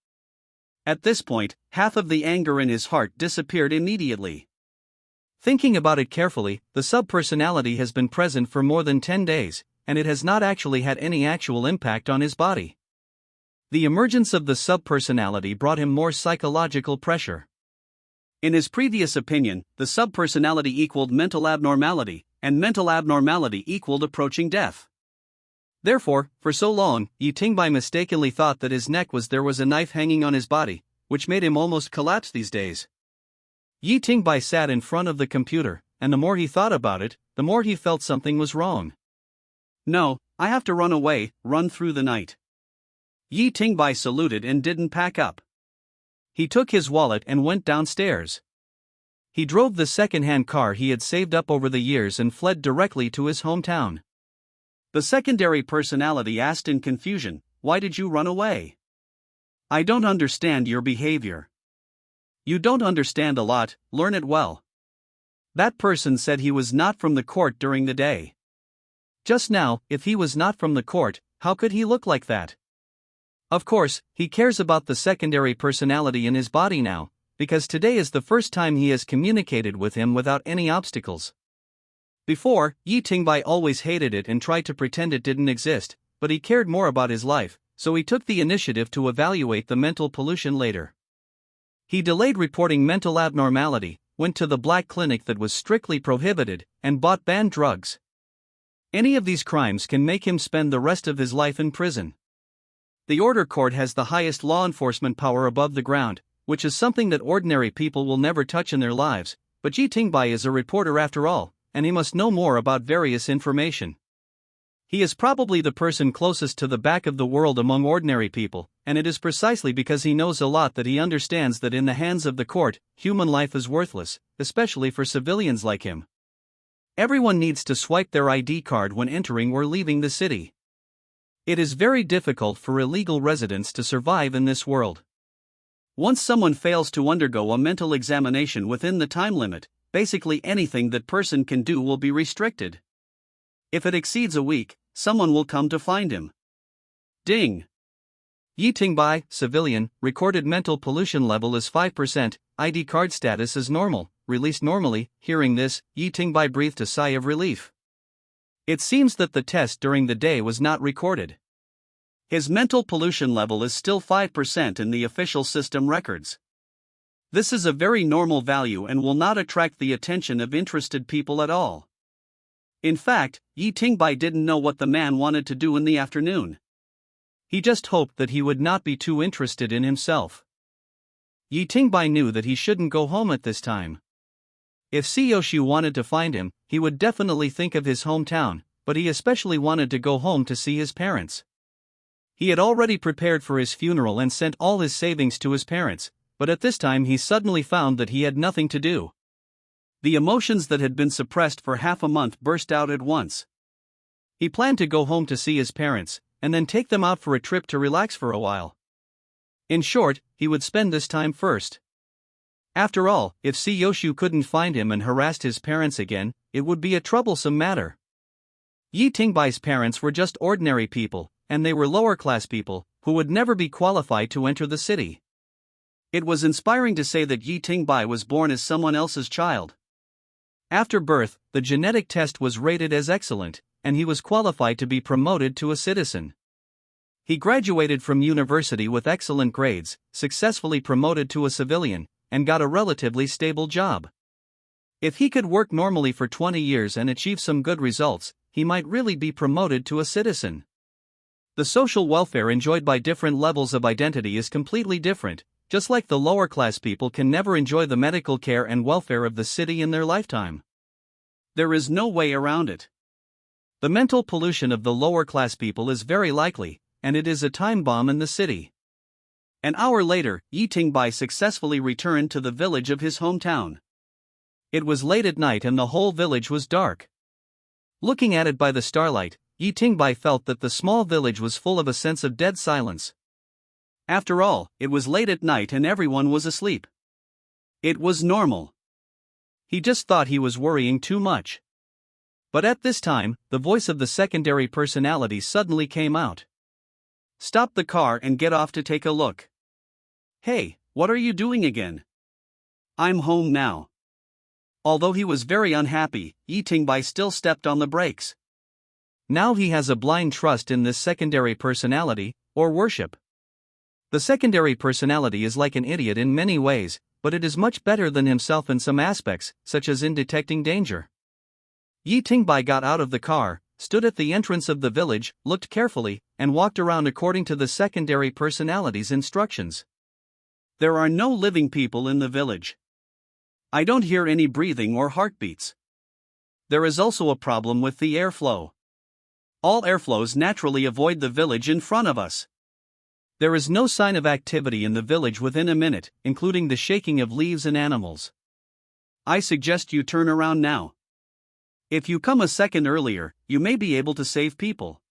At this point, half of the anger in his heart disappeared immediately. Thinking about it carefully, the sub-personality has been present for more than 10 days, and it has not actually had any actual impact on his body. The emergence of the sub-personality brought him more psychological pressure. In his previous opinion, the sub-personality equaled mental abnormality, and mental abnormality equaled approaching death. Therefore, for so long, Yi Tingbai mistakenly thought that his neck was a knife hanging on his body, which made him almost collapse these days. Yi Tingbai sat in front of the computer, and the more he thought about it, the more he felt something was wrong. No, I have to run away, run through the night. Yi Tingbai saluted and didn't pack up. He took his wallet and went downstairs. He drove the second-hand car he had saved up over the years and fled directly to his hometown. The secondary personality asked in confusion, "Why did you run away?" I don't understand your behavior. You don't understand a lot, learn it well. That person said he was not from the court during the day. Just now, if he was not from the court, how could he look like that? Of course, he cares about the secondary personality in his body now, because today is the first time he has communicated with him without any obstacles. Before, Yi Tingbai always hated it and tried to pretend it didn't exist, but he cared more about his life, so he took the initiative to evaluate the mental pollution later. He delayed reporting mental abnormality, went to the black clinic that was strictly prohibited, and bought banned drugs. Any of these crimes can make him spend the rest of his life in prison. The order court has the highest law enforcement power above the ground, which is something that ordinary people will never touch in their lives, but Yi Tingbai is a reporter after all, and he must know more about various information. He is probably the person closest to the back of the world among ordinary people, and it is precisely because he knows a lot that he understands that in the hands of the court, human life is worthless, especially for civilians like him. Everyone needs to swipe their ID card when entering or leaving the city. It is very difficult for illegal residents to survive in this world. Once someone fails to undergo a mental examination within the time limit, basically anything that person can do will be restricted. If it exceeds a week, someone will come to find him. Ding! Yi Tingbai, civilian, recorded mental pollution level is 5%, ID card status is normal, released normally. Hearing this, Yi Tingbai breathed a sigh of relief. It seems that the test during the day was not recorded. His mental pollution level is still 5% in the official system records. This is a very normal value and will not attract the attention of interested people at all. In fact, Yi Tingbai didn't know what the man wanted to do in the afternoon. He just hoped that he would not be too interested in himself. Yi Tingbai knew that he shouldn't go home at this time. If Siyoshu wanted to find him, he would definitely think of his hometown, but he especially wanted to go home to see his parents. He had already prepared for his funeral and sent all his savings to his parents, but at this time he suddenly found that he had nothing to do. The emotions that had been suppressed for half a month burst out at once. He planned to go home to see his parents, and then take them out for a trip to relax for a while. In short, he would spend this time first. After all, if Siyoshu couldn't find him and harassed his parents again, it would be a troublesome matter. Yi Tingbai's parents were just ordinary people, and they were lower-class people, who would never be qualified to enter the city. It was inspiring to say that Yi Tingbai was born as someone else's child. After birth, the genetic test was rated as excellent, and he was qualified to be promoted to a citizen. He graduated from university with excellent grades, successfully promoted to a civilian, and got a relatively stable job. If he could work normally for 20 years and achieve some good results, he might really be promoted to a citizen. The social welfare enjoyed by different levels of identity is completely different, just like the lower class people can never enjoy the medical care and welfare of the city in their lifetime. There is no way around it. The mental pollution of the lower class people is very likely, and it is a time bomb in the city. An hour later, Yi Tingbai successfully returned to the village of his hometown. It was late at night and the whole village was dark. Looking at it by the starlight, Yi Tingbai felt that the small village was full of a sense of dead silence. After all, it was late at night and everyone was asleep. It was normal. He just thought he was worrying too much. But at this time, the voice of the secondary personality suddenly came out. Stop the car and get off to take a look. Hey, what are you doing again? I'm home now. Although he was very unhappy, Yi Tingbai still stepped on the brakes. Now he has a blind trust in this secondary personality, or worship. The secondary personality is like an idiot in many ways, but it is much better than himself in some aspects, such as in detecting danger. Yi Tingbai got out of the car, stood at the entrance of the village, looked carefully, and walked around according to the secondary personality's instructions. There are no living people in the village. I don't hear any breathing or heartbeats. There is also a problem with the airflow. All airflows naturally avoid the village in front of us. There is no sign of activity in the village within a minute, including the shaking of leaves and animals. I suggest you turn around now. If you come a second earlier, you may be able to save people.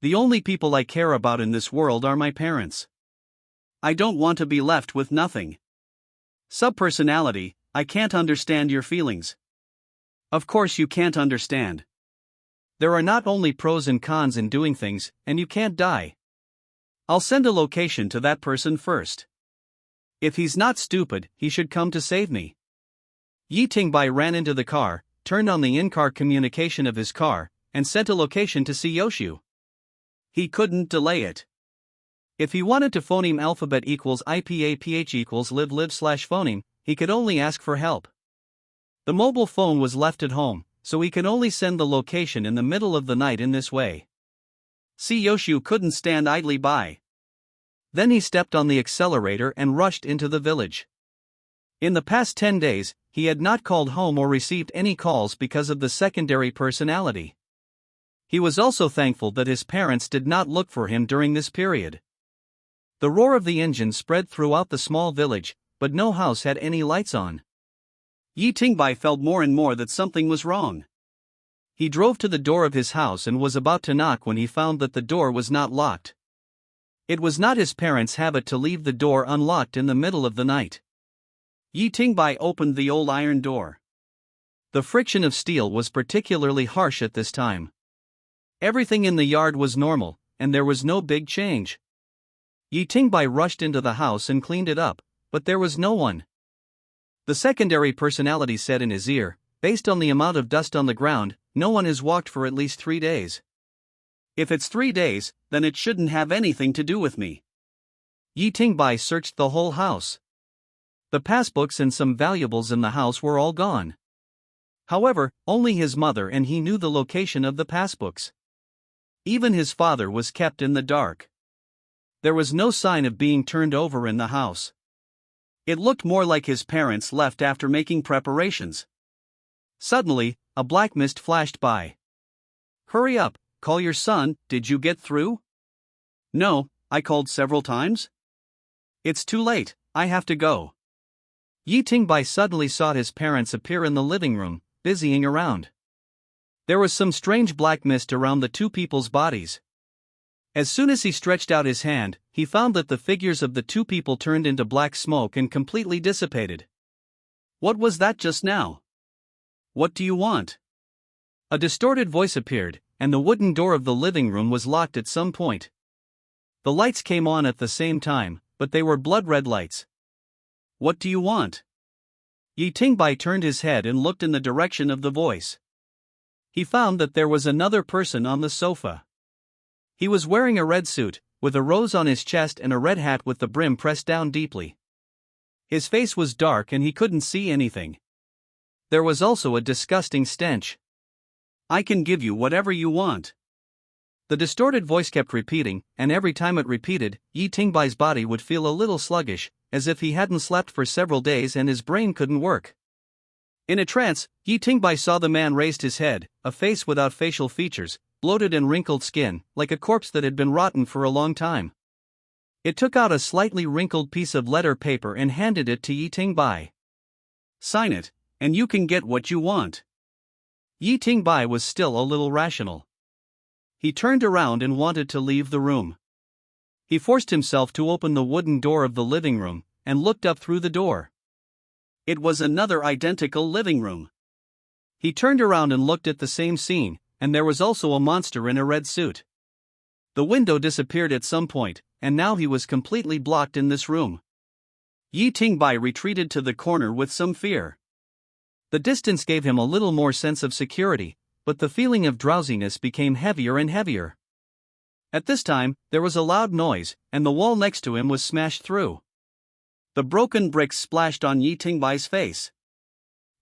The only people I care about in this world are my parents. I don't want to be left with nothing. Subpersonality, I can't understand your feelings. Of course you can't understand. There are not only pros and cons in doing things, and you can't die. I'll send a location to that person first. If he's not stupid, he should come to save me. Yi Tingbai ran into the car, turned on the in-car communication of his car, and sent a location to see Yoshu. He couldn't delay it. If he wanted to phoneme alphabet equals IPAPH equals live/phoneme, he could only ask for help. The mobile phone was left at home, so he could only send the location in the middle of the night in this way. Yoshu couldn't stand idly by. Then he stepped on the accelerator and rushed into the village. In the past 10 days, he had not called home or received any calls because of the secondary personality. He was also thankful that his parents did not look for him during this period. The roar of the engine spread throughout the small village, but no house had any lights on. Yi Tingbai felt more and more that something was wrong. He drove to the door of his house and was about to knock when he found that the door was not locked. It was not his parents' habit to leave the door unlocked in the middle of the night. Yi Tingbai opened the old iron door. The friction of steel was particularly harsh at this time. Everything in the yard was normal, and there was no big change. Yi Tingbai rushed into the house and cleaned it up, but there was no one. The secondary personality said in his ear, "Based on the amount of dust on the ground, no one has walked for at least 3 days. If it's 3 days, then it shouldn't have anything to do with me." Yi Tingbai searched the whole house. The passbooks and some valuables in the house were all gone. However, only his mother and he knew the location of the passbooks. Even his father was kept in the dark. There was no sign of being turned over in the house. It looked more like his parents left after making preparations. Suddenly, a black mist flashed by. "Hurry up, call your son, did you get through?" "No, I called several times." "It's too late, I have to go." Yi Tingbai suddenly saw his parents appear in the living room, busying around. There was some strange black mist around the two people's bodies. As soon as he stretched out his hand, he found that the figures of the two people turned into black smoke and completely dissipated. "What was that just now? What do you want?" A distorted voice appeared, and the wooden door of the living room was locked at some point. The lights came on at the same time, but they were blood-red lights. "What do you want?" Yi Tingbai turned his head and looked in the direction of the voice. He found that there was another person on the sofa. He was wearing a red suit, with a rose on his chest and a red hat with the brim pressed down deeply. His face was dark and he couldn't see anything. There was also a disgusting stench. "I can give you whatever you want." The distorted voice kept repeating, and every time it repeated, Yi Tingbai's body would feel a little sluggish, as if he hadn't slept for several days and his brain couldn't work. In a trance, Yi Tingbai saw the man raised his head, a face without facial features, bloated and wrinkled skin, like a corpse that had been rotten for a long time. It took out a slightly wrinkled piece of letter paper and handed it to Yi Tingbai. "Sign it, and you can get what you want." Yi Tingbai was still a little rational. He turned around and wanted to leave the room. He forced himself to open the wooden door of the living room, and looked up through the door. It was another identical living room. He turned around and looked at the same scene, and there was also a monster in a red suit. The window disappeared at some point, and now he was completely blocked in this room. Yi Tingbai retreated to the corner with some fear. The distance gave him a little more sense of security, but the feeling of drowsiness became heavier and heavier. At this time, there was a loud noise, and the wall next to him was smashed through. The broken bricks splashed on Yi Tingbai's face.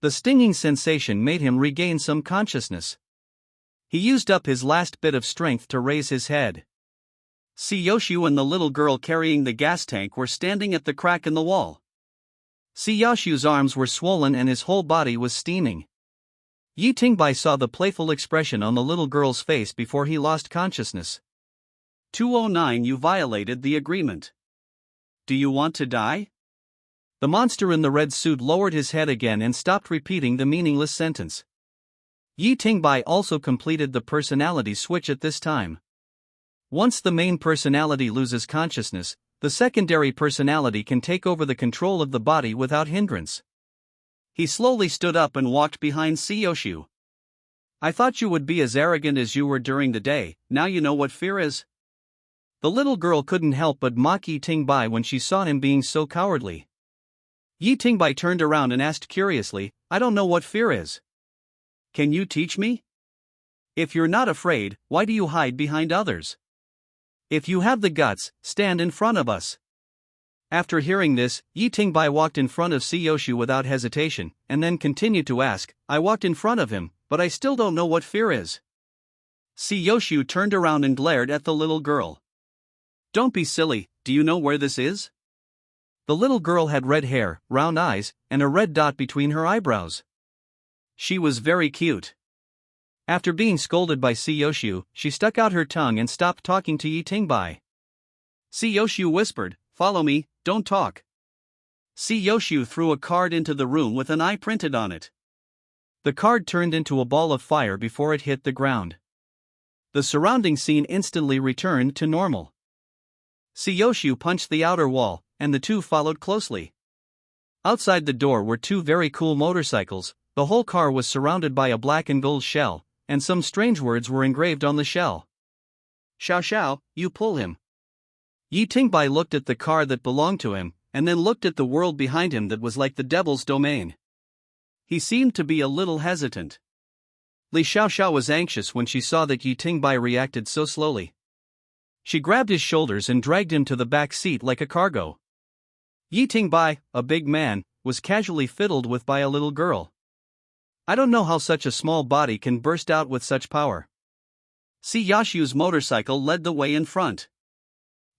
The stinging sensation made him regain some consciousness. He used up his last bit of strength to raise his head. Yoshu and the little girl carrying the gas tank were standing at the crack in the wall. Yoshu's arms were swollen and his whole body was steaming. Yi Tingbai saw the playful expression on the little girl's face before he lost consciousness. 209 You violated the agreement. Do you want to die? The monster in the red suit lowered his head again and stopped repeating the meaningless sentence. Yi Tingbai also completed the personality switch at this time. Once the main personality loses consciousness, the secondary personality can take over the control of the body without hindrance. He slowly stood up and walked behind Siyoshu. I thought you would be as arrogant as you were during the day, now you know what fear is? The little girl couldn't help but mock Yi Tingbai when she saw him being so cowardly. Yi Tingbai turned around and asked curiously, I don't know what fear is. Can you teach me? If you're not afraid, why do you hide behind others? If you have the guts, stand in front of us. After hearing this, Yi Tingbai walked in front of Siyoshu without hesitation, and then continued to ask, I walked in front of him, but I still don't know what fear is. Siyoshu turned around and glared at the little girl. Don't be silly, do you know where this is? The little girl had red hair, round eyes, and a red dot between her eyebrows. She was very cute. After being scolded by Siyoshu, she stuck out her tongue and stopped talking to Yi Tingbai. Siyoshu whispered, Follow me, don't talk. Siyoshu threw a card into the room with an eye printed on it. The card turned into a ball of fire before it hit the ground. The surrounding scene instantly returned to normal. Siyoshu punched the outer wall, and the two followed closely. Outside the door were two very cool motorcycles. The whole car was surrounded by a black and gold shell, and some strange words were engraved on the shell. Xiao Xiao, you pull him. Yi Tingbai looked at the car that belonged to him, and then looked at the world behind him that was like the devil's domain. He seemed to be a little hesitant. Li Xiaoxiao was anxious when she saw that Yi Tingbai reacted so slowly. She grabbed his shoulders and dragged him to the back seat like a cargo. Yi Tingbai, a big man, was casually fiddled with by a little girl. I don't know how such a small body can burst out with such power. Siyoshu's motorcycle led the way in front.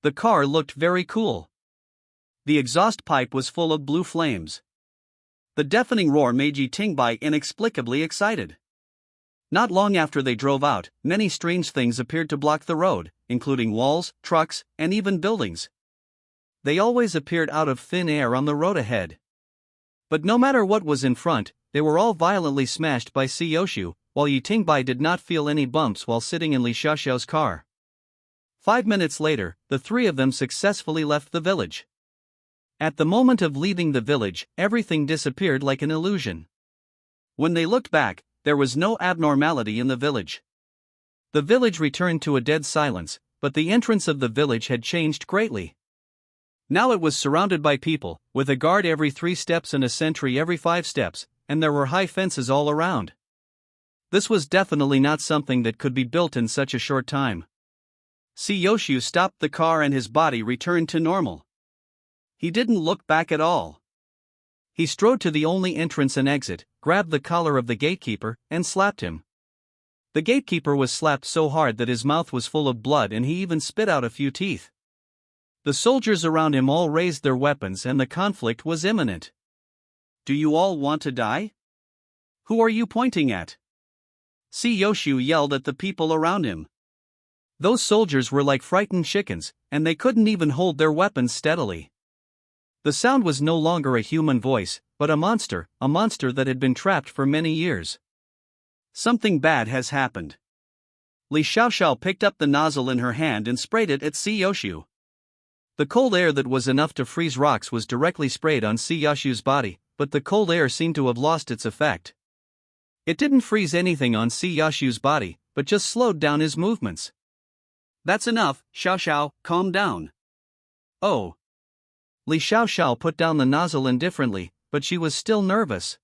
The car looked very cool. The exhaust pipe was full of blue flames. The deafening roar made Yi Tingbai inexplicably excited. Not long after they drove out, many strange things appeared to block the road, including walls, trucks, and even buildings. They always appeared out of thin air on the road ahead. But no matter what was in front, they were all violently smashed by Siyoshu, while Yi Tingbai did not feel any bumps while sitting in Li Xiaoxiao's car. 5 minutes later, the three of them successfully left the village. At the moment of leaving the village, everything disappeared like an illusion. When they looked back, there was no abnormality in the village. The village returned to a dead silence, but the entrance of the village had changed greatly. Now it was surrounded by people, with a guard every 3 steps and a sentry every 5 steps, and there were high fences all around. This was definitely not something that could be built in such a short time. Siyoshu stopped the car and his body returned to normal. He didn't look back at all. He strode to the only entrance and exit, grabbed the collar of the gatekeeper, and slapped him. The gatekeeper was slapped so hard that his mouth was full of blood and he even spit out a few teeth. The soldiers around him all raised their weapons and the conflict was imminent. Do you all want to die? Who are you pointing at? Siyoshu yelled at the people around him. Those soldiers were like frightened chickens, and they couldn't even hold their weapons steadily. The sound was no longer a human voice, but a monster that had been trapped for many years. Something bad has happened. Li Xiaoxiao picked up the nozzle in her hand and sprayed it at Siyoshu. The cold air that was enough to freeze rocks was directly sprayed on Siyoshu's body, but the cold air seemed to have lost its effect. It didn't freeze anything on Siyoshu's body, but just slowed down his movements. That's enough, Xiaoxiao, calm down. Oh. Li Xiaoxiao put down the nozzle indifferently, but she was still nervous.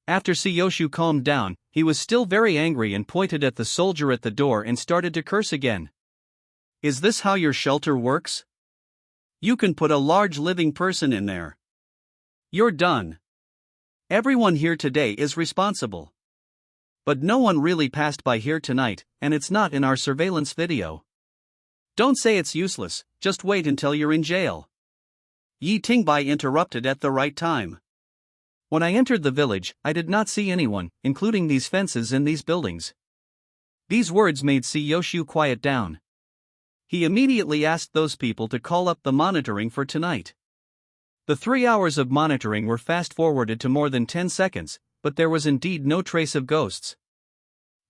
After Siyoshu calmed down, he was still very angry and pointed at the soldier at the door and started to curse again. Is this how your shelter works? You can put a large living person in there. You're done. Everyone here today is responsible. But no one really passed by here tonight, and it's not in our surveillance video. Don't say it's useless, just wait until you're in jail. Yi Tingbai interrupted at the right time. When I entered the village, I did not see anyone, including these fences and these buildings. These words made Siyoshu quiet down. He immediately asked those people to call up the monitoring for tonight. The 3 hours of monitoring were fast-forwarded to more than 10 seconds, but there was indeed no trace of ghosts.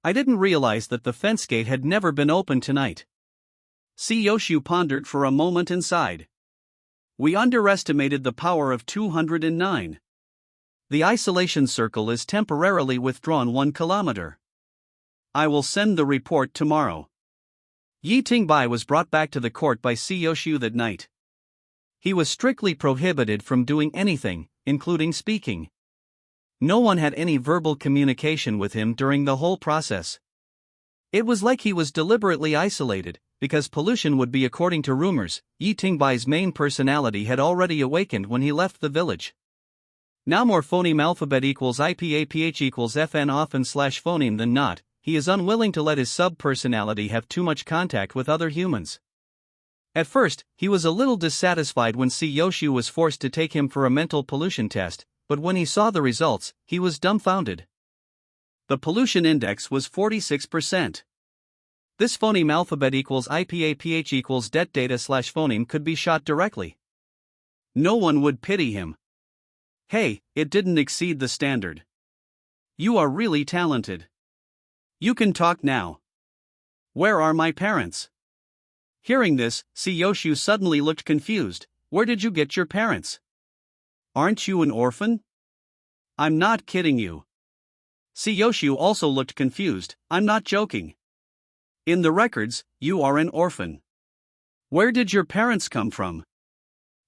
I didn't realize that the fence gate had never been opened tonight. Siyoshu pondered for a moment inside. We underestimated the power of 209. The isolation circle is temporarily withdrawn 1 kilometer. I will send the report tomorrow. Yi Tingbai was brought back to the court by Siyoshu that night. He was strictly prohibited from doing anything, including speaking. No one had any verbal communication with him during the whole process. It was like he was deliberately isolated, because pollution would be according to rumors. Yi Tingbai's main personality had already awakened when he left the village. Now more phoneme alphabet equals IPAPH equals FN often / phoneme than not, he is unwilling to let his sub-personality have too much contact with other humans. At first, he was a little dissatisfied when Siyoshu was forced to take him for a mental pollution test, but when he saw the results, he was dumbfounded. The pollution index was 46%. This phoneme alphabet equals IPAPH equals det data / phoneme could be shot directly. No one would pity him. Hey, it didn't exceed the standard. You are really talented. You can talk now. Where are my parents? Hearing this, Siyoshu suddenly looked confused. Where did you get your parents? Aren't you an orphan? I'm not kidding you. Siyoshu also looked confused. I'm not joking. In the records, you are an orphan. Where did your parents come from?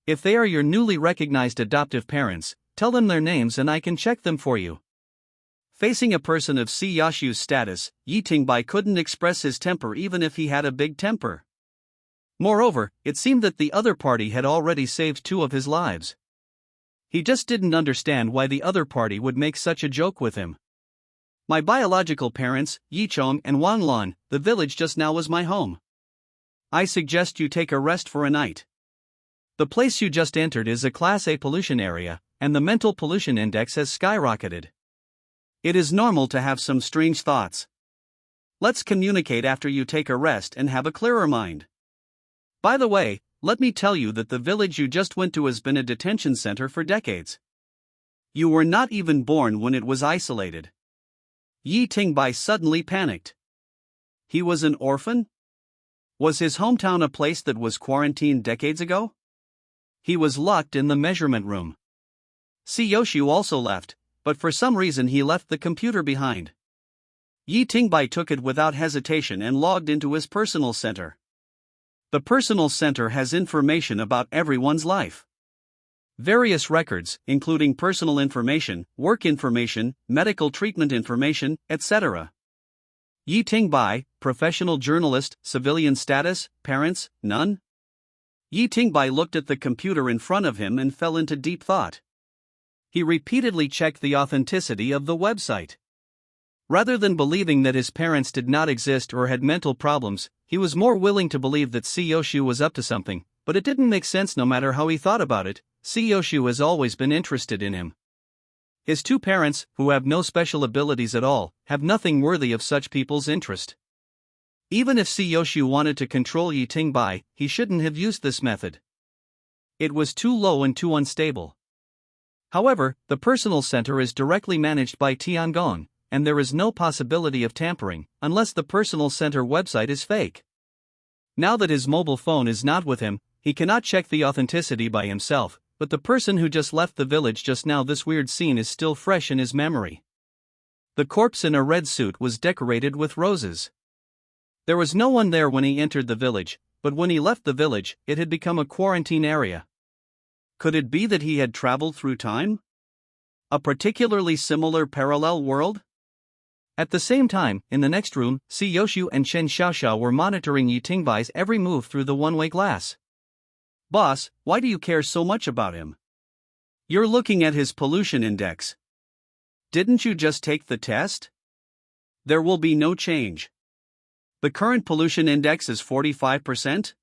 If they are your newly recognized adoptive parents, tell them their names and I can check them for you. Facing a person of Siyoshu's status, Yi Tingbai couldn't express his temper even if he had a big temper. Moreover, it seemed that the other party had already saved 2 of his lives. He just didn't understand why the other party would make such a joke with him. My biological parents, Yi Chong and Wan Lan, the village just now was my home. I suggest you take a rest for a night. The place you just entered is a Class A pollution area, and the mental pollution index has skyrocketed. It is normal to have some strange thoughts. Let's communicate after you take a rest and have a clearer mind. By the way, let me tell you that the village you just went to has been a detention center for decades. You were not even born when it was isolated. Yi Tingbai suddenly panicked. He was an orphan? Was his hometown a place that was quarantined decades ago? He was locked in the measurement room. Siyoshu also left, but for some reason he left the computer behind. Yi Tingbai took it without hesitation and logged into his personal center. The personal center has information about everyone's life. Various records, including personal information, work information, medical treatment information, etc. Yi Tingbai, professional journalist, civilian status, parents, none? Yi Tingbai looked at the computer in front of him and fell into deep thought. He repeatedly checked the authenticity of the website. Rather than believing that his parents did not exist or had mental problems, he was more willing to believe that Siyoshu was up to something, but it didn't make sense no matter how he thought about it. Siyoshu has always been interested in him. His 2 parents, who have no special abilities at all, have nothing worthy of such people's interest. Even if Siyoshu wanted to control Yi Tingbai, he shouldn't have used this method. It was too low and too unstable. However, the personal center is directly managed by Tiangong, and there is no possibility of tampering, unless the personal center website is fake. Now that his mobile phone is not with him, he cannot check the authenticity by himself, but the person who just left the village just now, this weird scene is still fresh in his memory. The corpse in a red suit was decorated with roses. There was no one there when he entered the village, but when he left the village, it had become a quarantine area. Could it be that he had traveled through time? A particularly similar parallel world? At the same time, in the next room, Siyoshu and Chen Xiaoxiao were monitoring Yi Tingbai's every move through the one-way glass. Boss, why do you care so much about him? You're looking at his pollution index. Didn't you just take the test? There will be no change. The current pollution index is 45%.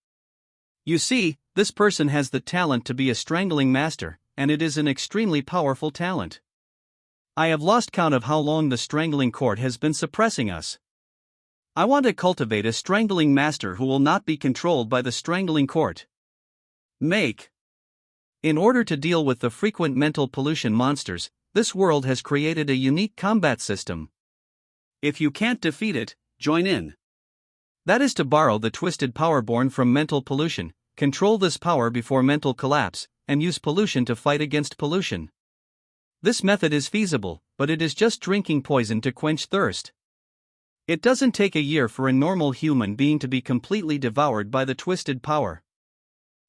You see, this person has the talent to be a strangling master, and it is an extremely powerful talent. I have lost count of how long the strangling court has been suppressing us. I want to cultivate a strangling master who will not be controlled by the strangling court. In order to deal with the frequent mental pollution monsters, this world has created a unique combat system. If you can't defeat it, join in. That is to borrow the twisted power born from mental pollution, control this power before mental collapse, and use pollution to fight against pollution. This method is feasible, but it is just drinking poison to quench thirst. It doesn't take a year for a normal human being to be completely devoured by the twisted power.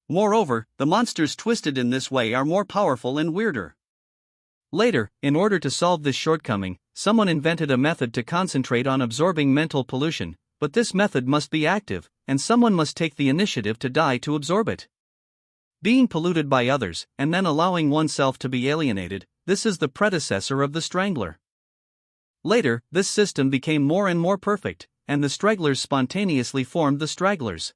Moreover, the monsters twisted in this way are more powerful and weirder. Later, in order to solve this shortcoming, someone invented a method to concentrate on absorbing mental pollution, but this method must be active, and someone must take the initiative to die to absorb it. Being polluted by others, and then allowing oneself to be alienated, this is the predecessor of the strangler. Later, this system became more and more perfect, and the stragglers spontaneously formed the stragglers.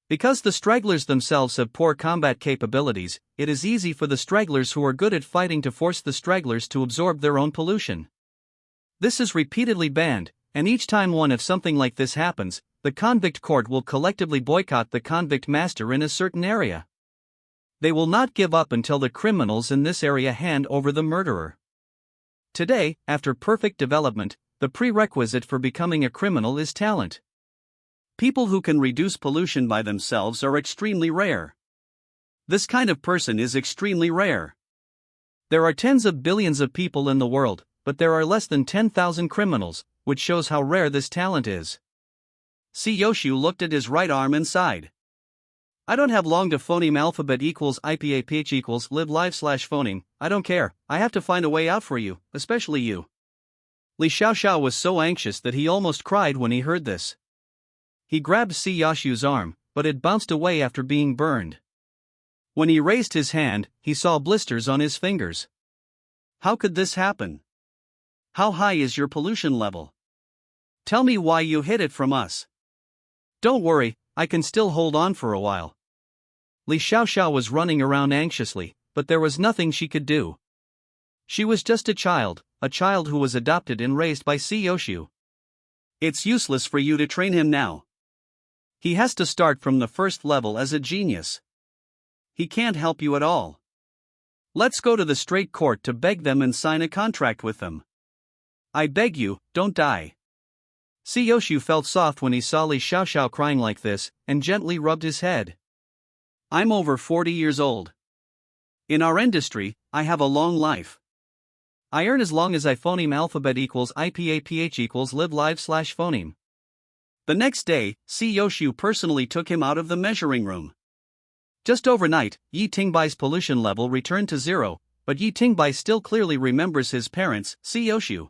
Because the stragglers themselves have poor combat capabilities, it is easy for the stragglers who are good at fighting to force the stragglers to absorb their own pollution. This is repeatedly banned, and each time if something like this happens, the convict court will collectively boycott the convict master in a certain area. They will not give up until the criminals in this area hand over the murderer. Today, after perfect development, the prerequisite for becoming a criminal is talent. People who can reduce pollution by themselves are extremely rare. This kind of person is extremely rare. There are tens of billions of people in the world, but there are less than 10,000 criminals, which shows how rare this talent is. Yoshu looked at his right arm and sighed. I don't have long to phoneme alphabet equals IPAPH equals live live / phoneme, I don't care, I have to find a way out for you, especially you. Li Xiaoxiao was so anxious that he almost cried when he heard this. He grabbed Yoshu's arm, but it bounced away after being burned. When he raised his hand, he saw blisters on his fingers. How could this happen? How high is your pollution level? Tell me why you hid it from us. Don't worry, I can still hold on for a while. Li Xiaoxiao was running around anxiously, but there was nothing she could do. She was just a child who was adopted and raised by Yoshu. It's useless for you to train him now. He has to start from the first level as a genius. He can't help you at all. Let's go to the straight court to beg them and sign a contract with them. I beg you, don't die. Yoshu felt soft when he saw Li Xiaoxiao crying like this, and gently rubbed his head. I'm over 40 years old. In our industry, I have a long life. I earn as long as I phoneme alphabet equals IPAPH equals live live / phoneme. The next day, Yoshu personally took him out of the measuring room. Just overnight, Yi Tingbai's pollution level returned to 0, but Yi Tingbai still clearly remembers his parents, Yoshu.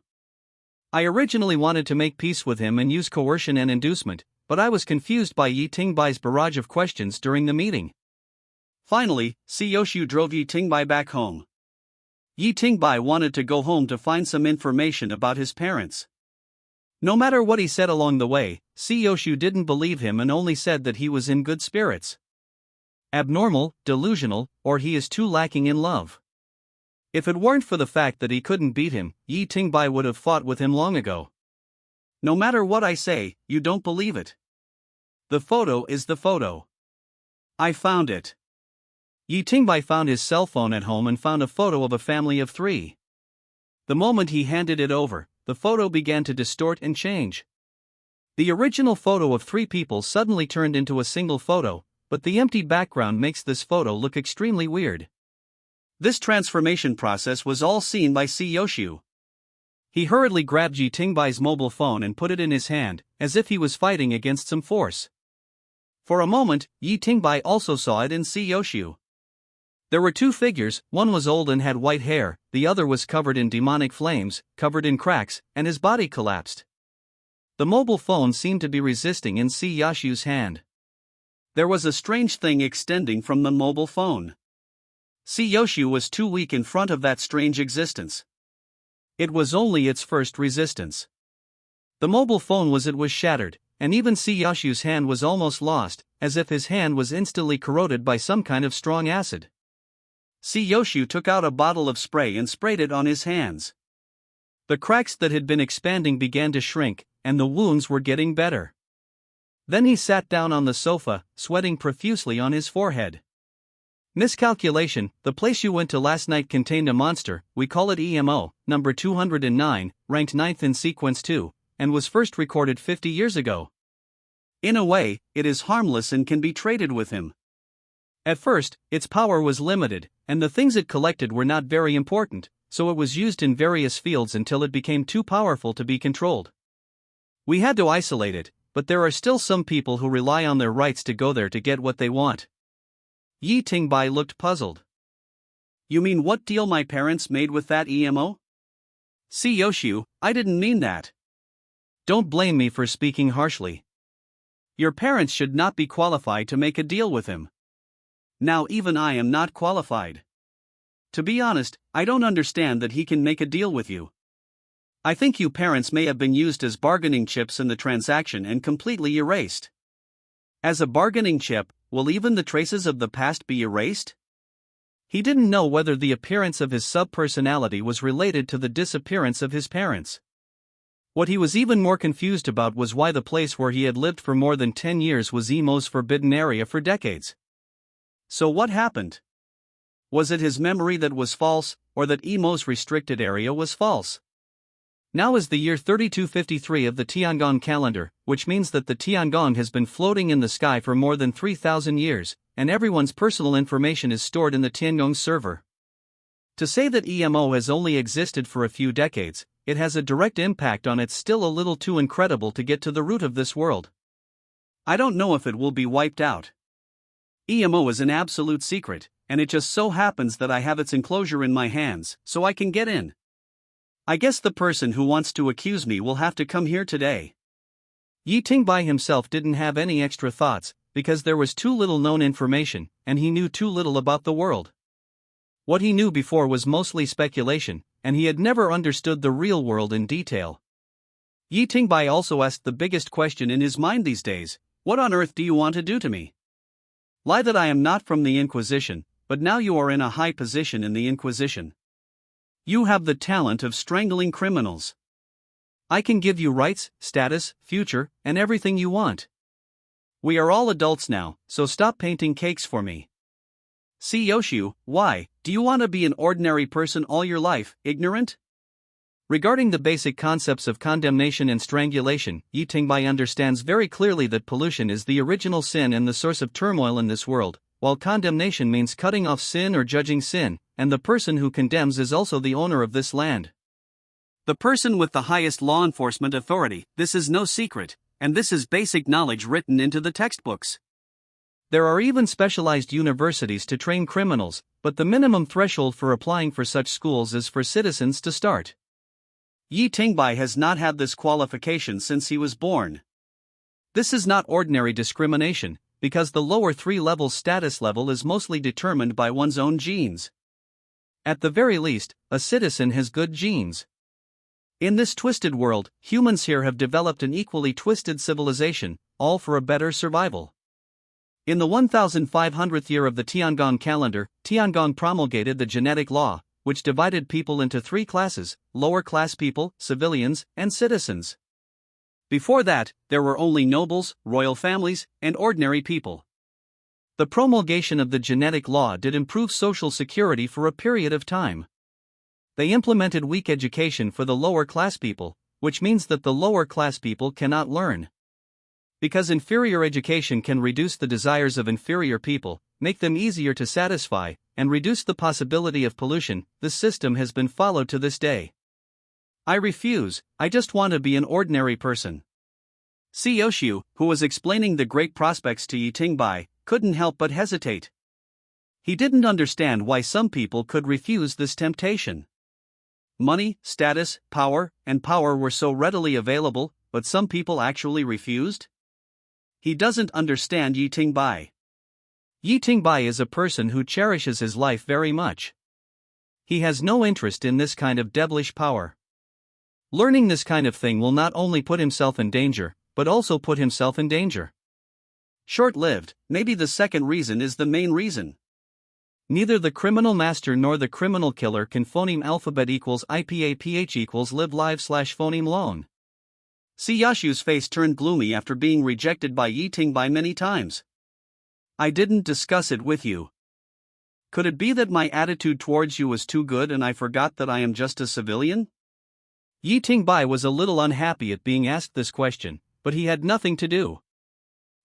I originally wanted to make peace with him and use coercion and inducement, but I was confused by Yi Tingbai's barrage of questions during the meeting. Finally, Yoshu drove Yi Tingbai back home. Yi Tingbai wanted to go home to find some information about his parents. No matter what he said along the way, Yoshu didn't believe him and only said that he was in good spirits. Abnormal, delusional, or he is too lacking in love. If it weren't for the fact that he couldn't beat him, Yi Tingbai would have fought with him long ago. No matter what I say, you don't believe it. The photo is the photo. I found it. Yi Tingbai found his cell phone at home and found a photo of a family of 3. The moment he handed it over, the photo began to distort and change. The original photo of 3 people suddenly turned into a single photo, but the empty background makes this photo look extremely weird. This transformation process was all seen by Yoshu. He hurriedly grabbed Yi Tingbai's mobile phone and put it in his hand, as if he was fighting against some force. For a moment, Yi Tingbai also saw it in Yoshu. There were 2 figures, one was old and had white hair, the other was covered in demonic flames, covered in cracks, and his body collapsed. The mobile phone seemed to be resisting in Yoshu's hand. There was a strange thing extending from the mobile phone. Yoshu was too weak in front of that strange existence. It was only its first resistance. The mobile phone was shattered, and even Yoshu's hand was almost lost, as if his hand was instantly corroded by some kind of strong acid. Yoshu took out a bottle of spray and sprayed it on his hands. The cracks that had been expanding began to shrink, and the wounds were getting better. Then he sat down on the sofa, sweating profusely on his forehead. Miscalculation, the place you went to last night contained a monster, we call it EMO, number 209, ranked 9th in sequence 2, and was first recorded 50 years ago. In a way, it is harmless and can be traded with him. At first, its power was limited, and the things it collected were not very important, so it was used in various fields until it became too powerful to be controlled. We had to isolate it, but there are still some people who rely on their rights to go there to get what they want. Yi Tingbai looked puzzled. You mean what deal my parents made with that EMO? See Yoshu, I didn't mean that. Don't blame me for speaking harshly. Your parents should not be qualified to make a deal with him. Now even I am not qualified. To be honest, I don't understand that he can make a deal with you. I think you parents may have been used as bargaining chips in the transaction and completely erased. As a bargaining chip, will even the traces of the past be erased? He didn't know whether the appearance of his sub-personality was related to the disappearance of his parents. What he was even more confused about was why the place where he had lived for more than 10 years was Emo's forbidden area for decades. So what happened? Was it his memory that was false, or that Emo's restricted area was false? Now is the year 3253 of the Tiangong calendar, which means that the Tiangong has been floating in the sky for more than 3,000 years, and everyone's personal information is stored in the Tiangong server. To say that EMO has only existed for a few decades, it has a direct impact on it's still a little too incredible to get to the root of this world. I don't know if it will be wiped out. EMO is an absolute secret, and it just so happens that I have its enclosure in my hands, so I can get in. I guess the person who wants to accuse me will have to come here today. Yi Tingbai himself didn't have any extra thoughts, because there was too little known information, and he knew too little about the world. What he knew before was mostly speculation, and he had never understood the real world in detail. Yi Tingbai also asked the biggest question in his mind these days: what on earth do you want to do to me? Lie that I am not from the Inquisition, but now you are in a high position in the Inquisition. You have the talent of strangling criminals. I can give you rights, status, future, and everything you want. We are all adults now, so stop painting cakes for me. See Yoshu, why, do you want to be an ordinary person all your life, ignorant? Regarding the basic concepts of condemnation and strangulation, Yi Tingbai understands very clearly that pollution is the original sin and the source of turmoil in this world, while condemnation means cutting off sin or judging sin, and the person who condemns is also the owner of this land. The person with the highest law enforcement authority, this is no secret, and this is basic knowledge written into the textbooks. There are even specialized universities to train criminals, but the minimum threshold for applying for such schools is for citizens to start. Yi Tingbai has not had this qualification since he was born. This is not ordinary discrimination, because the lower 3 levels status level is mostly determined by one's own genes. At the very least, a citizen has good genes. In this twisted world, humans here have developed an equally twisted civilization, all for a better survival. In the 1500th year of the Tiangong calendar, Tiangong promulgated the genetic law, which divided people into 3 classes: lower class people, civilians, and citizens. Before that, there were only nobles, royal families, and ordinary people. The promulgation of the genetic law did improve social security for a period of time. They implemented weak education for the lower class people, which means that the lower class people cannot learn. Because inferior education can reduce the desires of inferior people, make them easier to satisfy, and reduce the possibility of pollution, this system has been followed to this day. I refuse, I just want to be an ordinary person. See Yoshu, who was explaining the great prospects to Yi Tingbai, couldn't help but hesitate. He didn't understand why some people could refuse this temptation. Money, status, power were so readily available, but some people actually refused? He doesn't understand Yi Tingbai. Yi Tingbai is a person who cherishes his life very much. He has no interest in this kind of devilish power. Learning this kind of thing will not only put himself in danger, but also put himself in danger. Short-lived, maybe the second reason is the main reason. Neither the criminal master nor the criminal killer can phoneme alphabet equals IPAPH equals live live / phoneme loan. See Yoshu's face turned gloomy after being rejected by Yi Tingbai many times. I didn't discuss it with you. Could it be that my attitude towards you was too good and I forgot that I am just a civilian? Yi Tingbai was a little unhappy at being asked this question, but he had nothing to do.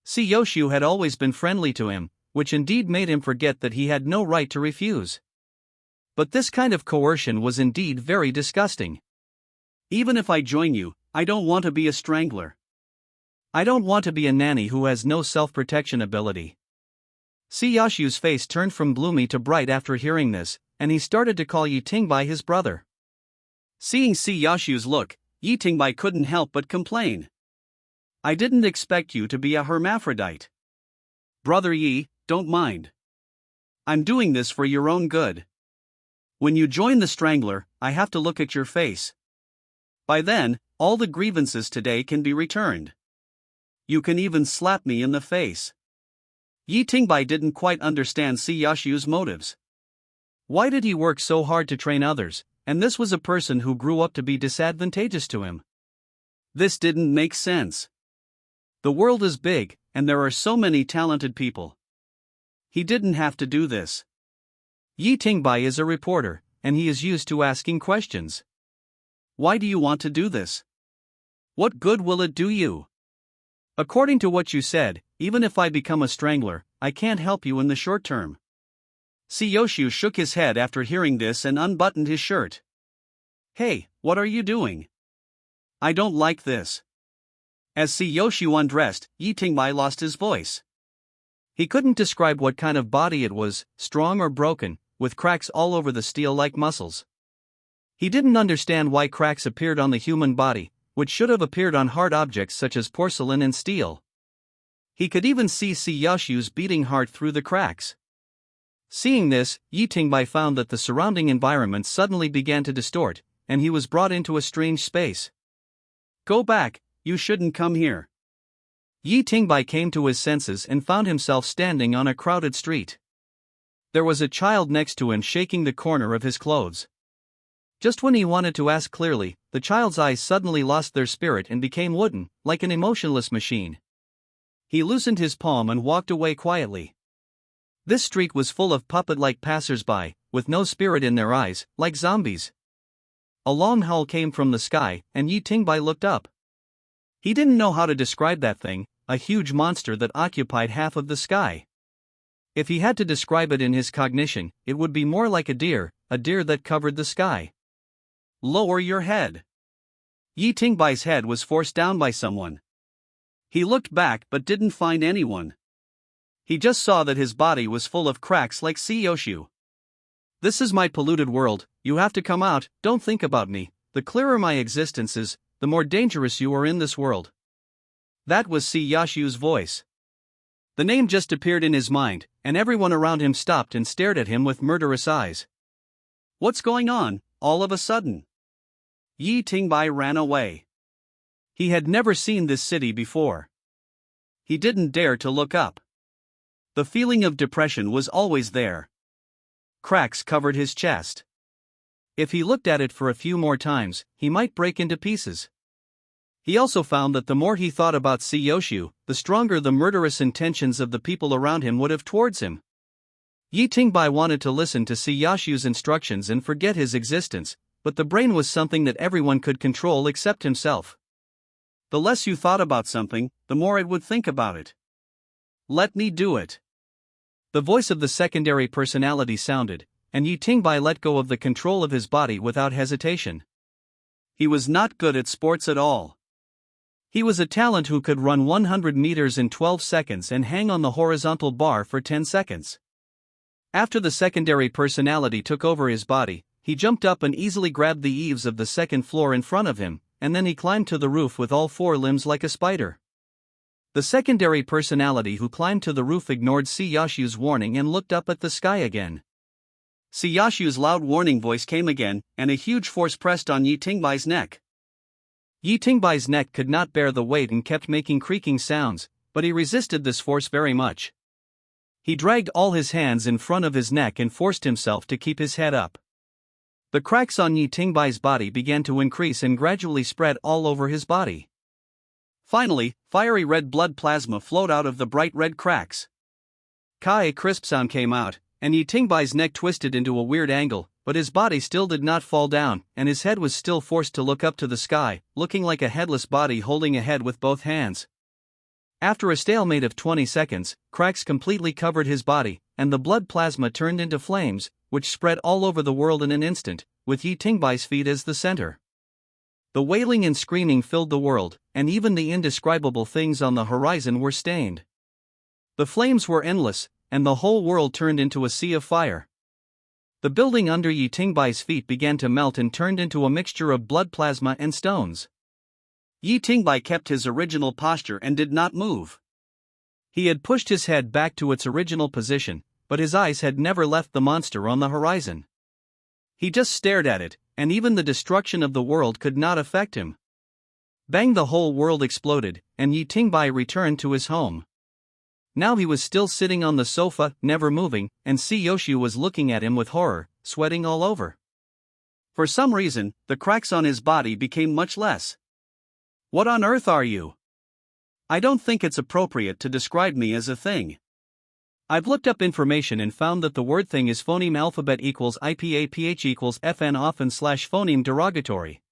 See Yoshu had always been friendly to him, which indeed made him forget that he had no right to refuse. But this kind of coercion was indeed very disgusting. Even if I join you, I don't want to be a strangler. I don't want to be a nanny who has no self-protection ability. Siyashu's face turned from gloomy to bright after hearing this, and he started to call Yi Tingbai his brother. Seeing Siyashu's look, Yi Tingbai couldn't help but complain. I didn't expect you to be a hermaphrodite. Brother Yi, don't mind. I'm doing this for your own good. When you join the Strangler, I have to look at your face. By then, all the grievances today can be returned. You can even slap me in the face. Yi Tingbai didn't quite understand Siyashu's motives. Why did he work so hard to train others, and this was a person who grew up to be disadvantageous to him? This didn't make sense. The world is big, and there are so many talented people. He didn't have to do this. Yi Tingbai is a reporter, and he is used to asking questions. Why do you want to do this? What good will it do you? According to what you said, even if I become a strangler, I can't help you in the short term. Siyashu shook his head after hearing this and unbuttoned his shirt. Hey, what are you doing? I don't like this. As Siyashu undressed, Yi Tingbai lost his voice. He couldn't describe what kind of body it was, strong or broken, with cracks all over the steel-like muscles. He didn't understand why cracks appeared on the human body, which should have appeared on hard objects such as porcelain and steel. He could even see Siyashu's beating heart through the cracks. Seeing this, Yi Tingbai found that the surrounding environment suddenly began to distort, and he was brought into a strange space. Go back, you shouldn't come here. Yi Tingbai came to his senses and found himself standing on a crowded street. There was a child next to him shaking the corner of his clothes. Just when he wanted to ask clearly, the child's eyes suddenly lost their spirit and became wooden, like an emotionless machine. He loosened his palm and walked away quietly. This street was full of puppet-like passers-by, with no spirit in their eyes, like zombies. A long howl came from the sky, and Yi Tingbai looked up. He didn't know how to describe that thing, a huge monster that occupied half of the sky. If he had to describe it in his cognition, it would be more like a deer that covered the sky. Lower your head. Yi Tingbai's head was forced down by someone. He looked back but didn't find anyone. He just saw that his body was full of cracks like Siyashu. This is my polluted world, you have to come out, don't think about me, the clearer my existence is, the more dangerous you are in this world. That was Siyashu's voice. The name just appeared in his mind, and everyone around him stopped and stared at him with murderous eyes. What's going on, all of a sudden? Yi Tingbai ran away. He had never seen this city before. He didn't dare to look up. The feeling of depression was always there. Cracks covered his chest. If he looked at it for a few more times, he might break into pieces. He also found that the more he thought about Siyashu, the stronger the murderous intentions of the people around him would have towards him. Yi Tingbai wanted to listen to Siyashu's instructions and forget his existence, but the brain was something that everyone could control except himself. The less you thought about something, the more it would think about it. Let me do it. The voice of the secondary personality sounded, and Yi Tingbai let go of the control of his body without hesitation. He was not good at sports at all. He was a talent who could run 100 meters in 12 seconds and hang on the horizontal bar for 10 seconds. After the secondary personality took over his body, he jumped up and easily grabbed the eaves of the second floor in front of him, and then he climbed to the roof with all four limbs like a spider. The secondary personality who climbed to the roof ignored Siyashu's warning and looked up at the sky again. Siyashu's loud warning voice came again, and a huge force pressed on Yi Tingbai's neck. Yi Tingbai's neck could not bear the weight and kept making creaking sounds, but he resisted this force very much. He dragged all his hands in front of his neck and forced himself to keep his head up. The cracks on Yi Tingbai's body began to increase and gradually spread all over his body. Finally, fiery red blood plasma flowed out of the bright red cracks. A crisp sound came out, and Yi Tingbai's neck twisted into a weird angle, but his body still did not fall down, and his head was still forced to look up to the sky, looking like a headless body holding a head with both hands. After a stalemate of 20 seconds, cracks completely covered his body, and the blood plasma turned into flames, which spread all over the world in an instant, with Yi Tingbai's feet as the center. The wailing and screaming filled the world, and even the indescribable things on the horizon were stained. The flames were endless, and the whole world turned into a sea of fire. The building under Yi Tingbai's feet began to melt and turned into a mixture of blood plasma and stones. Yi Tingbai kept his original posture and did not move. He had pushed his head back to its original position, but his eyes had never left the monster on the horizon. He just stared at it, and even the destruction of the world could not affect him. Bang! The whole world exploded, and Yi Tingbai returned to his home. Now he was still sitting on the sofa, never moving, and Yoshio was looking at him with horror, sweating all over. For some reason, the cracks on his body became much less. What on earth are you? I don't think it's appropriate to describe me as a thing. I've looked up information and found that the word thing is phoneme alphabet equals IPAPH equals FN often / phoneme derogatory.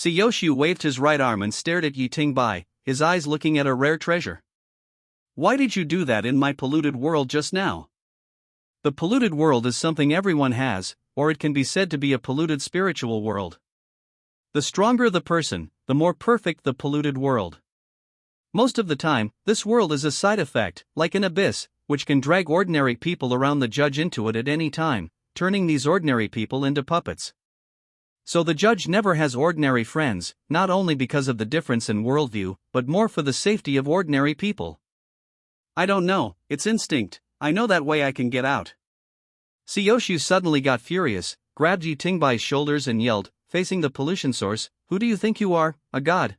Yoshio waved his right arm and stared at Yi Tingbai, his eyes looking at a rare treasure. Why did you do that in my polluted world just now? The polluted world is something everyone has, or it can be said to be a polluted spiritual world. The stronger the person, the more perfect the polluted world. Most of the time, this world is a side effect, like an abyss, which can drag ordinary people around the judge into it at any time, turning these ordinary people into puppets. So the judge never has ordinary friends, not only because of the difference in worldview, but more for the safety of ordinary people. I don't know, it's instinct, I know that way I can get out. Yoshio suddenly got furious, grabbed Yi Tingbai's shoulders and yelled, facing the pollution source, "Who do you think you are, a god?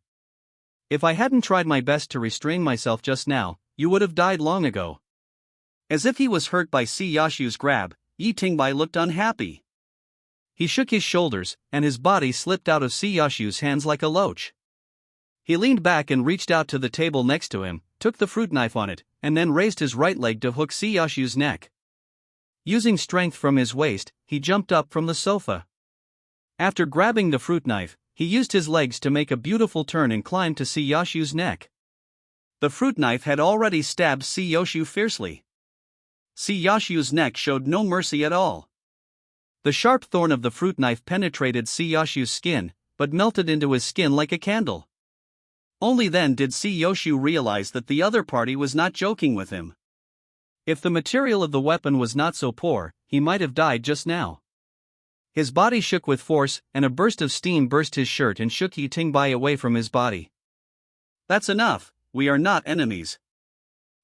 If I hadn't tried my best to restrain myself just now, you would have died long ago." As if he was hurt by Yoshio's grab, Yi Tingbai looked unhappy. He shook his shoulders, and his body slipped out of Yoshio's hands like a loach. He leaned back and reached out to the table next to him, took the fruit knife on it, and then raised his right leg to hook Yoshio's neck. Using strength from his waist, he jumped up from the sofa. After grabbing the fruit knife, he used his legs to make a beautiful turn and climbed to Yoshio's neck. The fruit knife had already stabbed Yoshio fiercely. Yoshio's neck showed no mercy at all. The sharp thorn of the fruit knife penetrated Yoshio's skin, but melted into his skin like a candle. Only then did Yoshio realize that the other party was not joking with him. If the material of the weapon was not so poor, he might have died just now. His body shook with force, and a burst of steam burst his shirt and shook Yi Tingbai away from his body. That's enough, we are not enemies.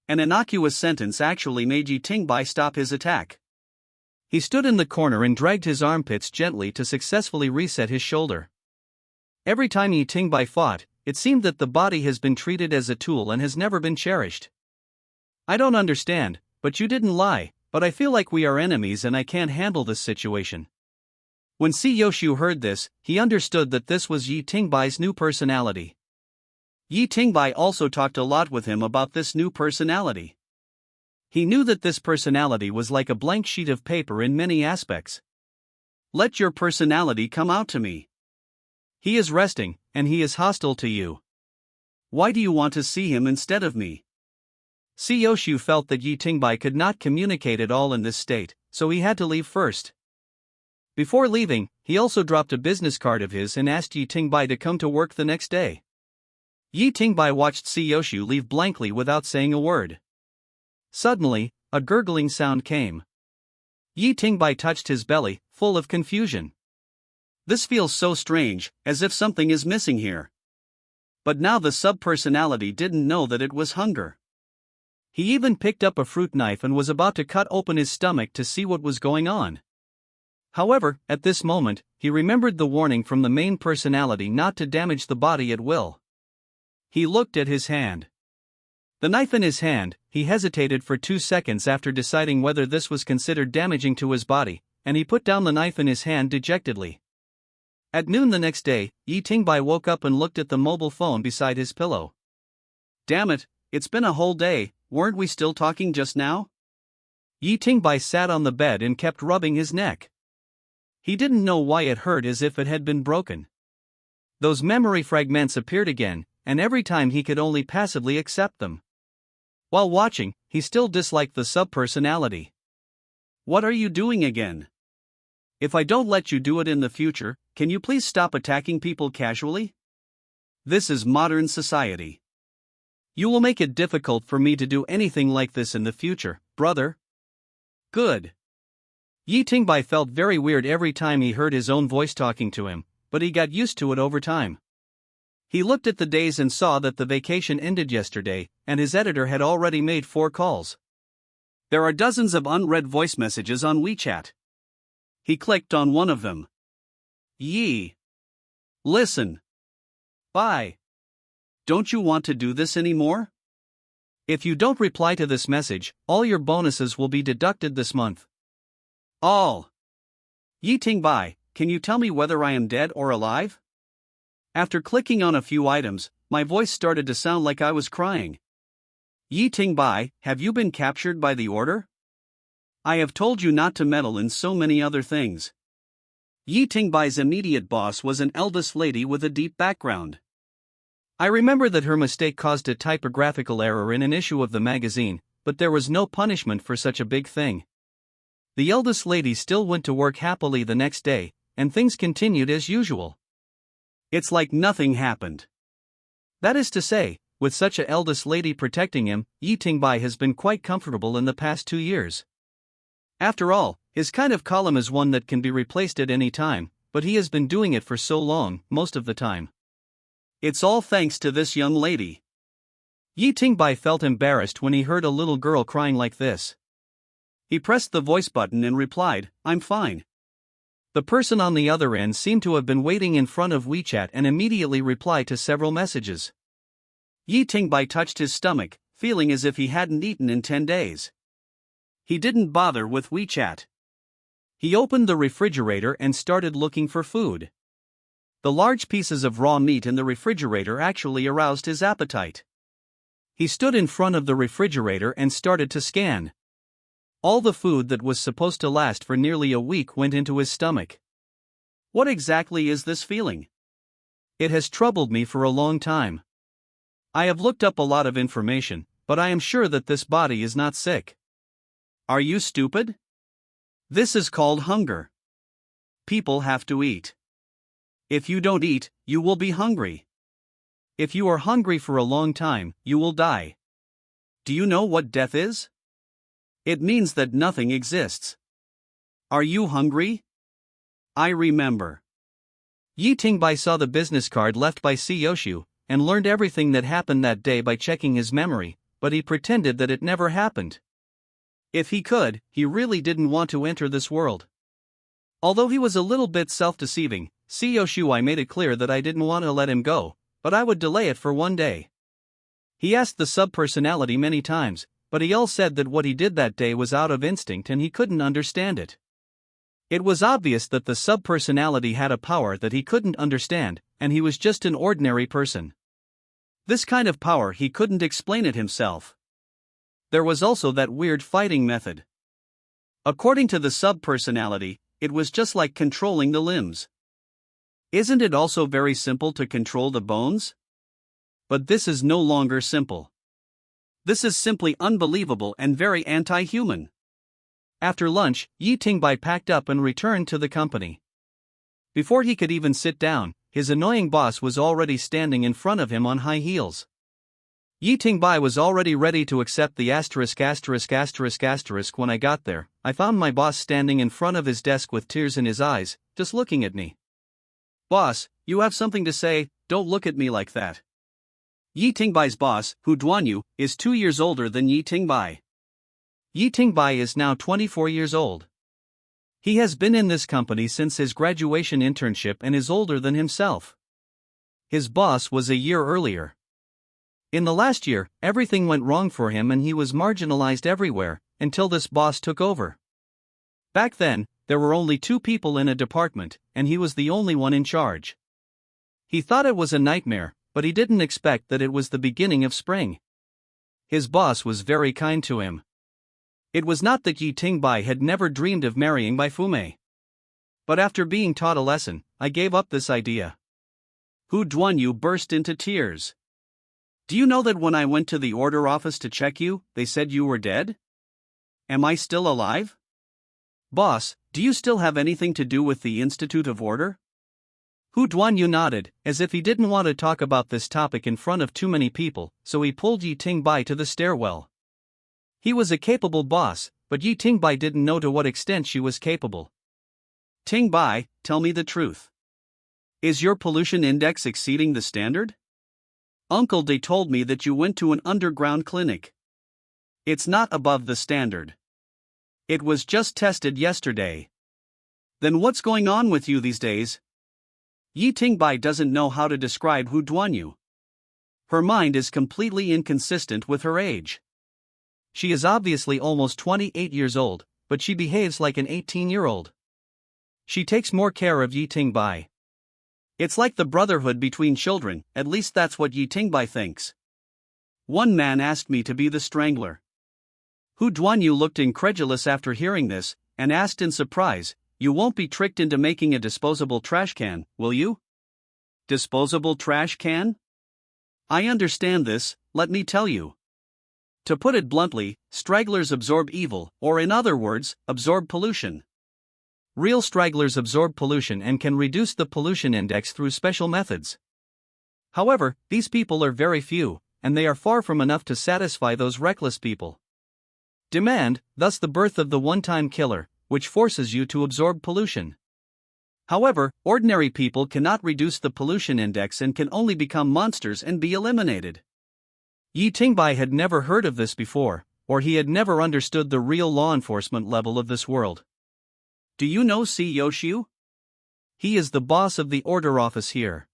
An innocuous sentence actually made Yi Tingbai stop his attack. He stood in the corner and dragged his armpits gently to successfully reset his shoulder. Every time Yi Tingbai fought, it seemed that the body has been treated as a tool and has never been cherished. I don't understand, but you didn't lie, but I feel like we are enemies and I can't handle this situation. When Yoshio heard this, he understood that this was Yi Tingbai's new personality. Yi Tingbai also talked a lot with him about this new personality. He knew that this personality was like a blank sheet of paper in many aspects. Let your personality come out to me. He is resting, and he is hostile to you. Why do you want to see him instead of me? Yoshio felt that Yi Tingbai could not communicate at all in this state, so he had to leave first. Before leaving, he also dropped a business card of his and asked Yi Tingbai to come to work the next day. Yi Tingbai watched Yoshio leave blankly without saying a word. Suddenly, a gurgling sound came. Yi Tingbai touched his belly, full of confusion. This feels so strange, as if something is missing here. But now the sub-personality didn't know that it was hunger. He even picked up a fruit knife and was about to cut open his stomach to see what was going on. However, at this moment, he remembered the warning from the main personality not to damage the body at will. He looked at his hand. The knife in his hand, he hesitated for 2 seconds after deciding whether this was considered damaging to his body, and he put down the knife in his hand dejectedly. At noon the next day, Yi Tingbai woke up and looked at the mobile phone beside his pillow. Damn it, it's been a whole day, weren't we still talking just now? Yi Tingbai sat on the bed and kept rubbing his neck. He didn't know why it hurt as if it had been broken. Those memory fragments appeared again, and every time he could only passively accept them. While watching, he still disliked the subpersonality. What are you doing again? If I don't let you do it in the future, can you please stop attacking people casually? This is modern society. You will make it difficult for me to do anything like this in the future, brother. Good. Yi Tingbai felt very weird every time he heard his own voice talking to him, but he got used to it over time. He looked at the days and saw that the vacation ended yesterday, and his editor had already made 4 calls. There are dozens of unread voice messages on WeChat. He clicked on one of them. Yi. Listen. Bye. Don't you want to do this anymore? If you don't reply to this message, all your bonuses will be deducted this month. All. Yi Tingbai, can you tell me whether I am dead or alive? After clicking on a few items, my voice started to sound like I was crying. Yi Tingbai, have you been captured by the order? I have told you not to meddle in so many other things. Yi Tingbai's immediate boss was an eldest lady with a deep background. I remember that her mistake caused a typographical error in an issue of the magazine, but there was no punishment for such a big thing. The eldest lady still went to work happily the next day, and things continued as usual. It's like nothing happened. That is to say, with such a eldest lady protecting him, Yi Tingbai has been quite comfortable in the past 2 years. After all, his kind of column is one that can be replaced at any time, but he has been doing it for so long, most of the time. It's all thanks to this young lady. Yi Tingbai felt embarrassed when he heard a little girl crying like this. He pressed the voice button and replied, I'm fine. The person on the other end seemed to have been waiting in front of WeChat and immediately replied to several messages. Yi Tingbai touched his stomach, feeling as if he hadn't eaten in 10 days. He didn't bother with WeChat. He opened the refrigerator and started looking for food. The large pieces of raw meat in the refrigerator actually aroused his appetite. He stood in front of the refrigerator and started to scan. All the food that was supposed to last for nearly a week went into his stomach. What exactly is this feeling? It has troubled me for a long time. I have looked up a lot of information, but I am sure that this body is not sick. Are you stupid? This is called hunger. People have to eat. If you don't eat, you will be hungry. If you are hungry for a long time, you will die. Do you know what death is? It means that nothing exists. Are you hungry? I remember. Yi Tingbai saw the business card left by Si Yoshu, and learned everything that happened that day by checking his memory, but he pretended that it never happened. If he could, he really didn't want to enter this world. Although he was a little bit self-deceiving, Si Yoshu made it clear that I didn't want to let him go, but I would delay it for 1 day. He asked the sub-personality many times, but he all said that what he did that day was out of instinct and he couldn't understand it. It was obvious that the sub-personality had a power that he couldn't understand, and he was just an ordinary person. This kind of power he couldn't explain it himself. There was also that weird fighting method. According to the sub-personality, it was just like controlling the limbs. Isn't it also very simple to control the bones? But this is no longer simple. This is simply unbelievable and very anti-human. After lunch, Yi Tingbai packed up and returned to the company. Before he could even sit down, his annoying boss was already standing in front of him on high heels. Yi Tingbai was already ready to accept the ***** when I got there. I found my boss standing in front of his desk with tears in his eyes, just looking at me. Boss, you have something to say, don't look at me like that. Yi Tingbai's boss, Hu Duanyu, is 2 years older than Yi Tingbai. Yi Tingbai is now 24 years old. He has been in this company since his graduation internship and is older than himself. His boss was a year earlier. In the last year, everything went wrong for him and he was marginalized everywhere, until this boss took over. Back then, there were only 2 people in a department, and he was the only one in charge. He thought it was a nightmare, but he didn't expect that it was the beginning of spring. His boss was very kind to him. It was not that Yi Tingbai had never dreamed of marrying Bai Fume. But after being taught a lesson, I gave up this idea. Hu Duanyu burst into tears. Do you know that when I went to the order office to check you, they said you were dead? Am I still alive? Boss, do you still have anything to do with the Institute of Order? Hu Duanyu nodded, as if he didn't want to talk about this topic in front of too many people, so he pulled Yi Tingbai to the stairwell. He was a capable boss, but Yi Tingbai didn't know to what extent she was capable. Tingbai, tell me the truth. Is your pollution index exceeding the standard? Uncle De told me that you went to an underground clinic. It's not above the standard. It was just tested yesterday. Then what's going on with you these days? Yi Tingbai doesn't know how to describe Hu Duanyu. Her mind is completely inconsistent with her age. She is obviously almost 28 years old, but she behaves like an 18-year-old. She takes more care of Yi Tingbai. It's like the brotherhood between children, at least that's what Yi Tingbai thinks. One man asked me to be the strangler. Hu Duanyu looked incredulous after hearing this, and asked in surprise, "You won't be tricked into making a disposable trash can, will you?" Disposable trash can? I understand this, let me tell you. To put it bluntly, stragglers absorb evil, or in other words, absorb pollution. Real stragglers absorb pollution and can reduce the pollution index through special methods. However, these people are very few, and they are far from enough to satisfy those reckless people. Demand, thus the birth of the one-time killer, which forces you to absorb pollution. However, ordinary people cannot reduce the pollution index and can only become monsters and be eliminated. Yi Tingbai had never heard of this before, or he had never understood the real law enforcement level of this world. Do you know Si Yoshiu? He is the boss of the order office here.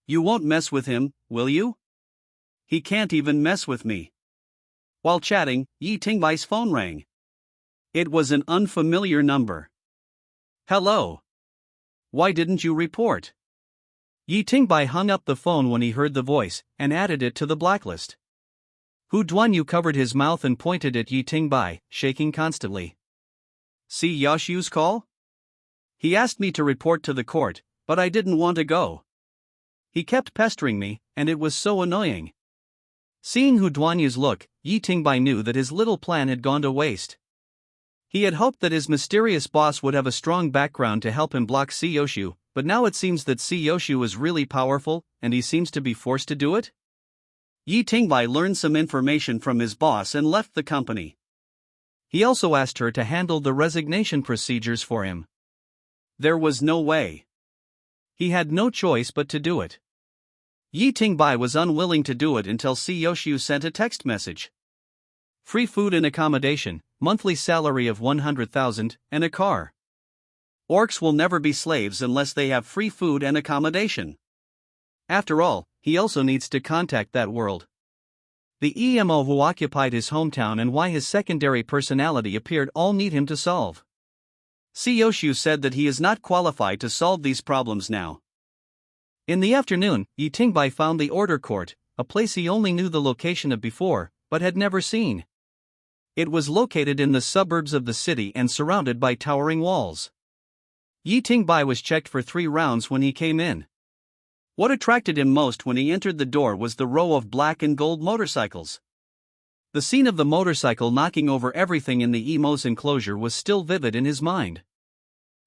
You won't mess with him, will you? He can't even mess with me. While chatting, Yi Tingbai's phone rang. It was an unfamiliar number. Hello. Why didn't you report? Yi Tingbai hung up the phone when he heard the voice, and added it to the blacklist. Hu Duanyu covered his mouth and pointed at Yi Tingbai, shaking constantly. See Yoshiu's call? He asked me to report to the court, but I didn't want to go. He kept pestering me, and it was so annoying. Seeing Hu Duanyu's look, Yi Tingbai knew that his little plan had gone to waste. He had hoped that his mysterious boss would have a strong background to help him block Si Yoshiu, but now it seems that Si Yoshiu is really powerful, and he seems to be forced to do it? Yi Tingbai learned some information from his boss and left the company. He also asked her to handle the resignation procedures for him. There was no way. He had no choice but to do it. Yi Tingbai was unwilling to do it until Si Yoshiu sent a text message. Free food and accommodation, monthly salary of 100,000, and a car. Orcs will never be slaves unless they have free food and accommodation. After all, he also needs to contact that world. The EMO who occupied his hometown and why his secondary personality appeared all need him to solve. Si Yoshiu said that he is not qualified to solve these problems now. In the afternoon, Yi Tingbai found the order court, a place he only knew the location of before, but had never seen. It was located in the suburbs of the city and surrounded by towering walls. Yi Tingbai was checked for 3 rounds when he came in. What attracted him most when he entered the door was the row of black and gold motorcycles. The scene of the motorcycle knocking over everything in the EMO's enclosure was still vivid in his mind.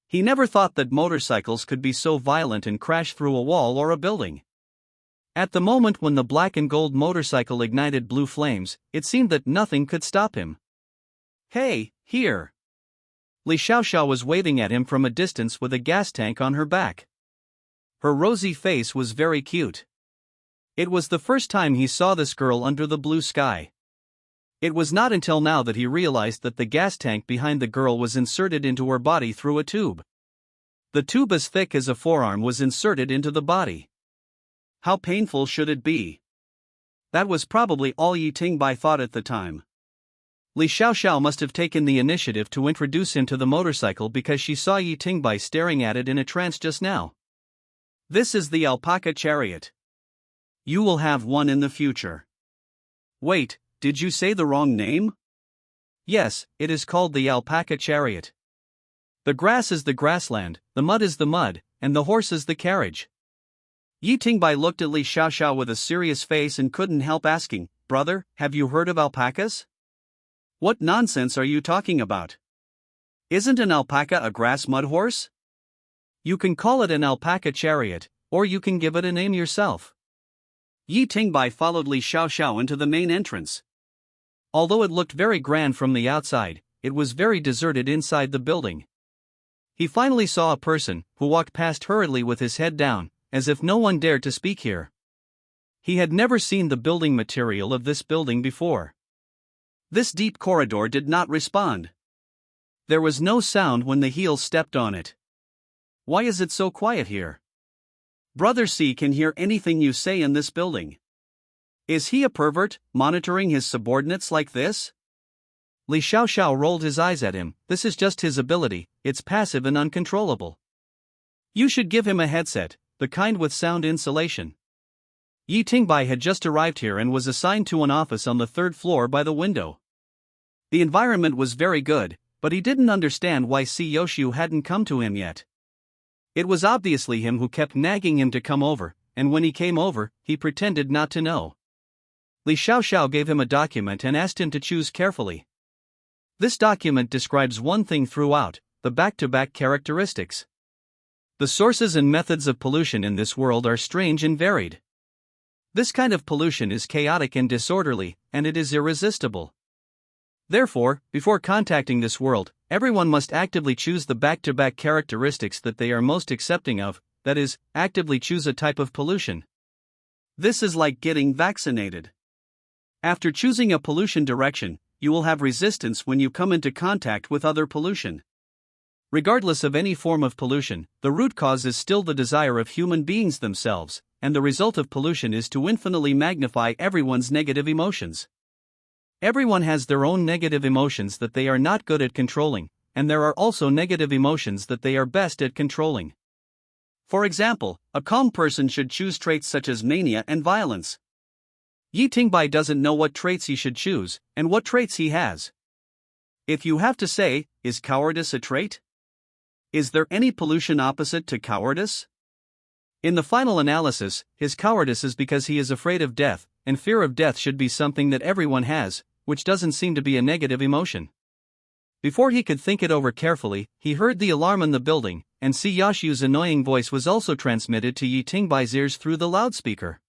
He never thought that motorcycles could be so violent and crash through a wall or a building. At the moment when the black and gold motorcycle ignited blue flames, it seemed that nothing could stop him. Hey, here! Li Xiaoxiao was waving at him from a distance with a gas tank on her back. Her rosy face was very cute. It was the first time he saw this girl under the blue sky. It was not until now that he realized that the gas tank behind the girl was inserted into her body through a tube. The tube as thick as a forearm was inserted into the body. How painful should it be? That was probably all Yi Tingbai thought at the time. Li Xiaoxiao must have taken the initiative to introduce him to the motorcycle because she saw Yi Tingbai staring at it in a trance just now. This is the alpaca chariot. You will have one in the future. Wait, did you say the wrong name? Yes, it is called the alpaca chariot. The grass is the grassland, the mud is the mud, and the horse is the carriage. Yi Tingbai looked at Li Xiaoxiao with a serious face and couldn't help asking, "Brother, have you heard of alpacas?" "What nonsense are you talking about? Isn't an alpaca a grass mud horse?" "You can call it an alpaca chariot, or you can give it a name yourself." Yi Tingbai followed Li Xiaoxiao into the main entrance. Although it looked very grand from the outside, it was very deserted inside the building. He finally saw a person, who walked past hurriedly with his head down, as if no one dared to speak here. He had never seen the building material of this building before. This deep corridor did not respond. There was no sound when the heels stepped on it. "Why is it so quiet here? Brother C can hear anything you say in this building. Is he a pervert, monitoring his subordinates like this?" Li Xiaoxiao rolled his eyes at him. "This is just his ability, it's passive and uncontrollable. You should give him a headset, the kind with sound insulation." Yi Tingbai had just arrived here and was assigned to an office on the third floor by the window. The environment was very good, but he didn't understand why Si Yoshiu hadn't come to him yet. It was obviously him who kept nagging him to come over, and when he came over, he pretended not to know. Li Xiaoxiao gave him a document and asked him to choose carefully. This document describes one thing throughout: the back-to-back characteristics. The sources and methods of pollution in this world are strange and varied. This kind of pollution is chaotic and disorderly, and it is irresistible. Therefore, before contacting this world, everyone must actively choose the back-to-back characteristics that they are most accepting of, that is, actively choose a type of pollution. This is like getting vaccinated. After choosing a pollution direction, you will have resistance when you come into contact with other pollution. Regardless of any form of pollution, the root cause is still the desire of human beings themselves, and the result of pollution is to infinitely magnify everyone's negative emotions. Everyone has their own negative emotions that they are not good at controlling, and there are also negative emotions that they are best at controlling. For example, a calm person should choose traits such as mania and violence. Yi Tingbai doesn't know what traits he should choose, and what traits he has. If you have to say, is cowardice a trait? Is there any pollution opposite to cowardice? In the final analysis, his cowardice is because he is afraid of death, and fear of death should be something that everyone has, which doesn't seem to be a negative emotion. Before he could think it over carefully, he heard the alarm in the building, and Si Yoshiu's annoying voice was also transmitted to Yi Tingbai's ears through the loudspeaker.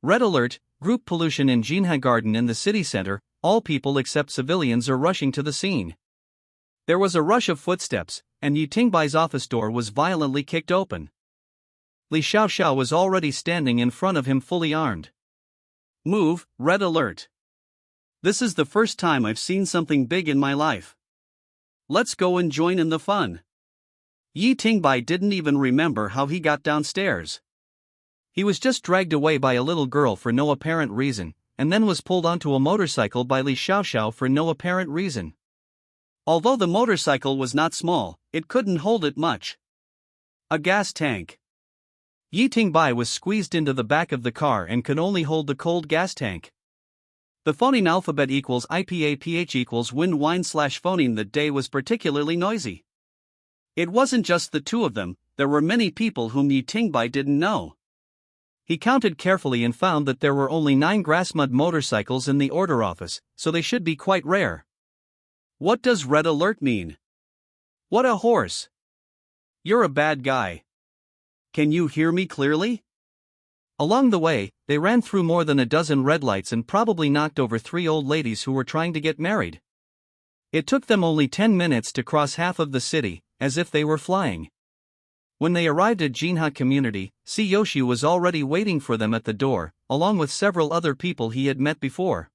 Red alert, group pollution in Jinha Garden in the city center, all people except civilians are rushing to the scene. There was a rush of footsteps, and Yi Tingbai's office door was violently kicked open. Li Xiaoxiao was already standing in front of him fully armed. "Move, red alert. This is the first time I've seen something big in my life. Let's go and join in the fun." Yi Tingbai didn't even remember how he got downstairs. He was just dragged away by a little girl for no apparent reason, and then was pulled onto a motorcycle by Li Xiaoxiao for no apparent reason. Although the motorcycle was not small, it couldn't hold it much. A gas tank. Yi Tingbai was squeezed into the back of the car and could only hold the cold gas tank. The phoneme alphabet equals IPAPH equals wind wine/phoneme that day was particularly noisy. It wasn't just the two of them, there were many people whom Yi Tingbai didn't know. He counted carefully and found that there were only 9 grassmud motorcycles in the order office, so they should be quite rare. What does red alert mean? What a horse! You're a bad guy. Can you hear me clearly? Along the way, they ran through more than a dozen red lights and probably knocked over 3 old ladies who were trying to get married. It took them only 10 minutes to cross half of the city, as if they were flying. When they arrived at Jinha Community, Si Yoshiu was already waiting for them at the door, along with several other people he had met before.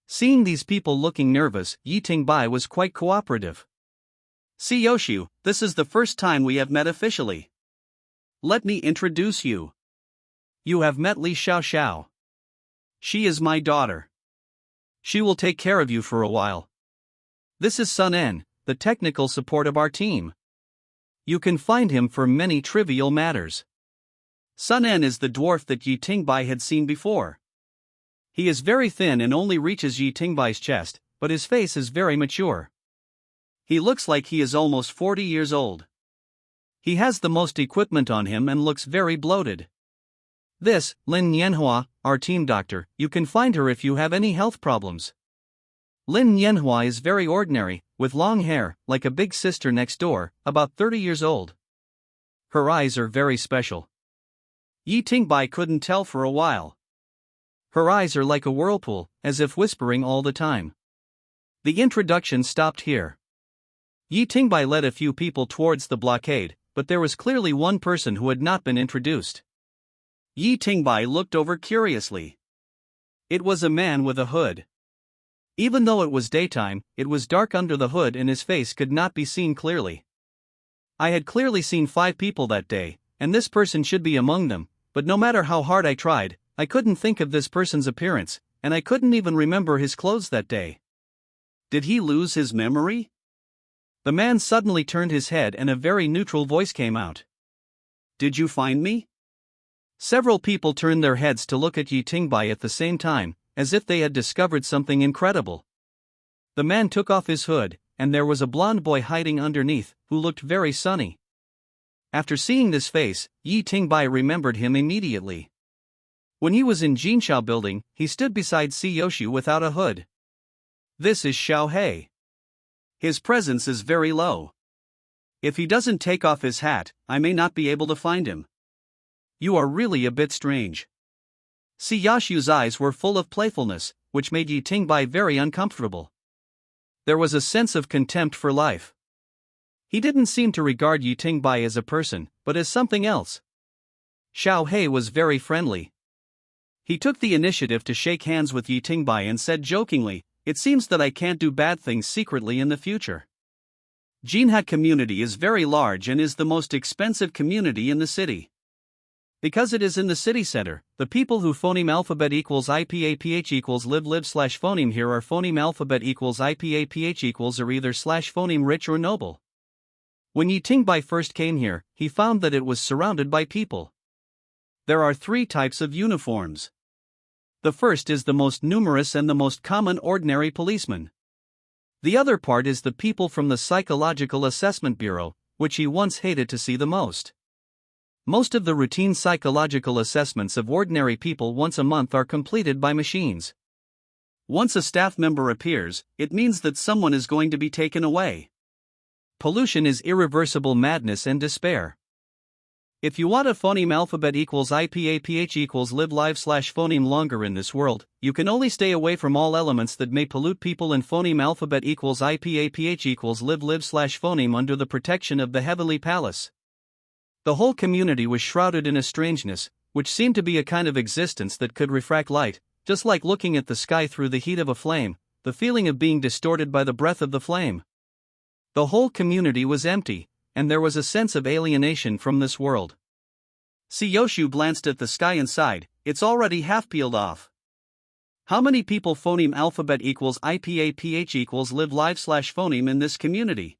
Seeing these people looking nervous, Yi Tingbai was quite cooperative. "Si Yoshiu, this is the first time we have met officially. Let me introduce you. You have met Li Xiaoxiao. She is my daughter. She will take care of you for a while. This is Sun En, the technical support of our team. You can find him for many trivial matters." Sun En is the dwarf that Yi Tingbai had seen before. He is very thin and only reaches Yi Tingbai's chest, but his face is very mature. He looks like he is almost 40 years old. He has the most equipment on him and looks very bloated. This, Lin Yanhua, our team doctor, you can find her if you have any health problems. Lin Yanhua is very ordinary, with long hair, like a big sister next door, about 30 years old. Her eyes are very special. Yi Tingbai couldn't tell for a while. Her eyes are like a whirlpool, as if whispering all the time. The introduction stopped here. Yi Tingbai led a few people towards the blockade, but there was clearly one person who had not been introduced. Yi Tingbai looked over curiously. It was a man with a hood. Even though it was daytime, it was dark under the hood and his face could not be seen clearly. I had clearly seen 5 people that day, and this person should be among them, but no matter how hard I tried, I couldn't think of this person's appearance, and I couldn't even remember his clothes that day. Did he lose his memory? The man suddenly turned his head and a very neutral voice came out. Did you find me? Several people turned their heads to look at Yi Tingbai at the same time, as if they had discovered something incredible. The man took off his hood, and there was a blond boy hiding underneath, who looked very sunny. After seeing this face, Yi Tingbai remembered him immediately. When he was in Jinshao building, he stood beside Si Yoshu without a hood. This is Xiao He. His presence is very low. If he doesn't take off his hat, I may not be able to find him. You are really a bit strange. Si Yoshu's eyes were full of playfulness, which made Yi Tingbai very uncomfortable. There was a sense of contempt for life. He didn't seem to regard Yi Tingbai as a person, but as something else. Xiao He was very friendly. He took the initiative to shake hands with Yi Tingbai and said jokingly, "It seems that I can't do bad things secretly in the future." Jinha community is very large and is the most expensive community in the city. Because it is in the city center, the people who phoneme alphabet equals IPAPH equals live/phoneme here are phoneme alphabet equals IPAPH equals are either /phoneme rich or noble. When Yi Tingbai first came here, he found that it was surrounded by people. There are 3 types of uniforms. The first is the most numerous and the most common ordinary policeman. The other part is the people from the Psychological Assessment Bureau, which he once hated to see the most. Most of the routine psychological assessments of ordinary people once a month are completed by machines. Once a staff member appears, it means that someone is going to be taken away. Pollution is irreversible madness and despair. If you want a phoneme alphabet equals IPAPH equals live live/phoneme longer in this world, you can only stay away from all elements that may pollute people, and phoneme alphabet equals IPAPH equals live live/phoneme under the protection of the Heavenly Palace. The whole community was shrouded in a strangeness, which seemed to be a kind of existence that could refract light, just like looking at the sky through the heat of a flame, the feeling of being distorted by the breath of the flame. The whole community was empty, and there was a sense of alienation from this world. Si Yoshu glanced at the sky and sighed, "It's already half peeled off." How many people phoneme alphabet equals IPAPH equals live live/phoneme in this community?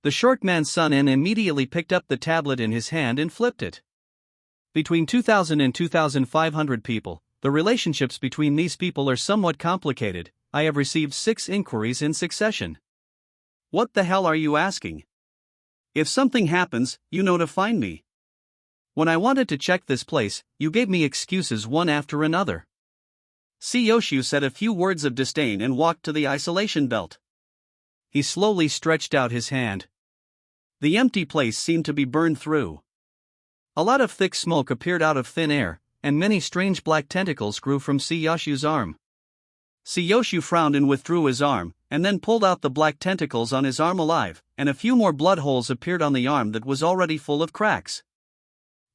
The short man Sun En immediately picked up the tablet in his hand and flipped it. Between 2,000 and 2,500 people, the relationships between these people are somewhat complicated. I have received 6 inquiries in succession. What the hell are you asking? If something happens, you know to find me. When I wanted to check this place, you gave me excuses one after another. Si Yoshu said a few words of disdain and walked to the isolation belt. He slowly stretched out his hand. The empty place seemed to be burned through. A lot of thick smoke appeared out of thin air, and many strange black tentacles grew from Si Yoshu's arm. Si Yoshu frowned and withdrew his arm, and then pulled out the black tentacles on his arm alive, and a few more blood holes appeared on the arm that was already full of cracks.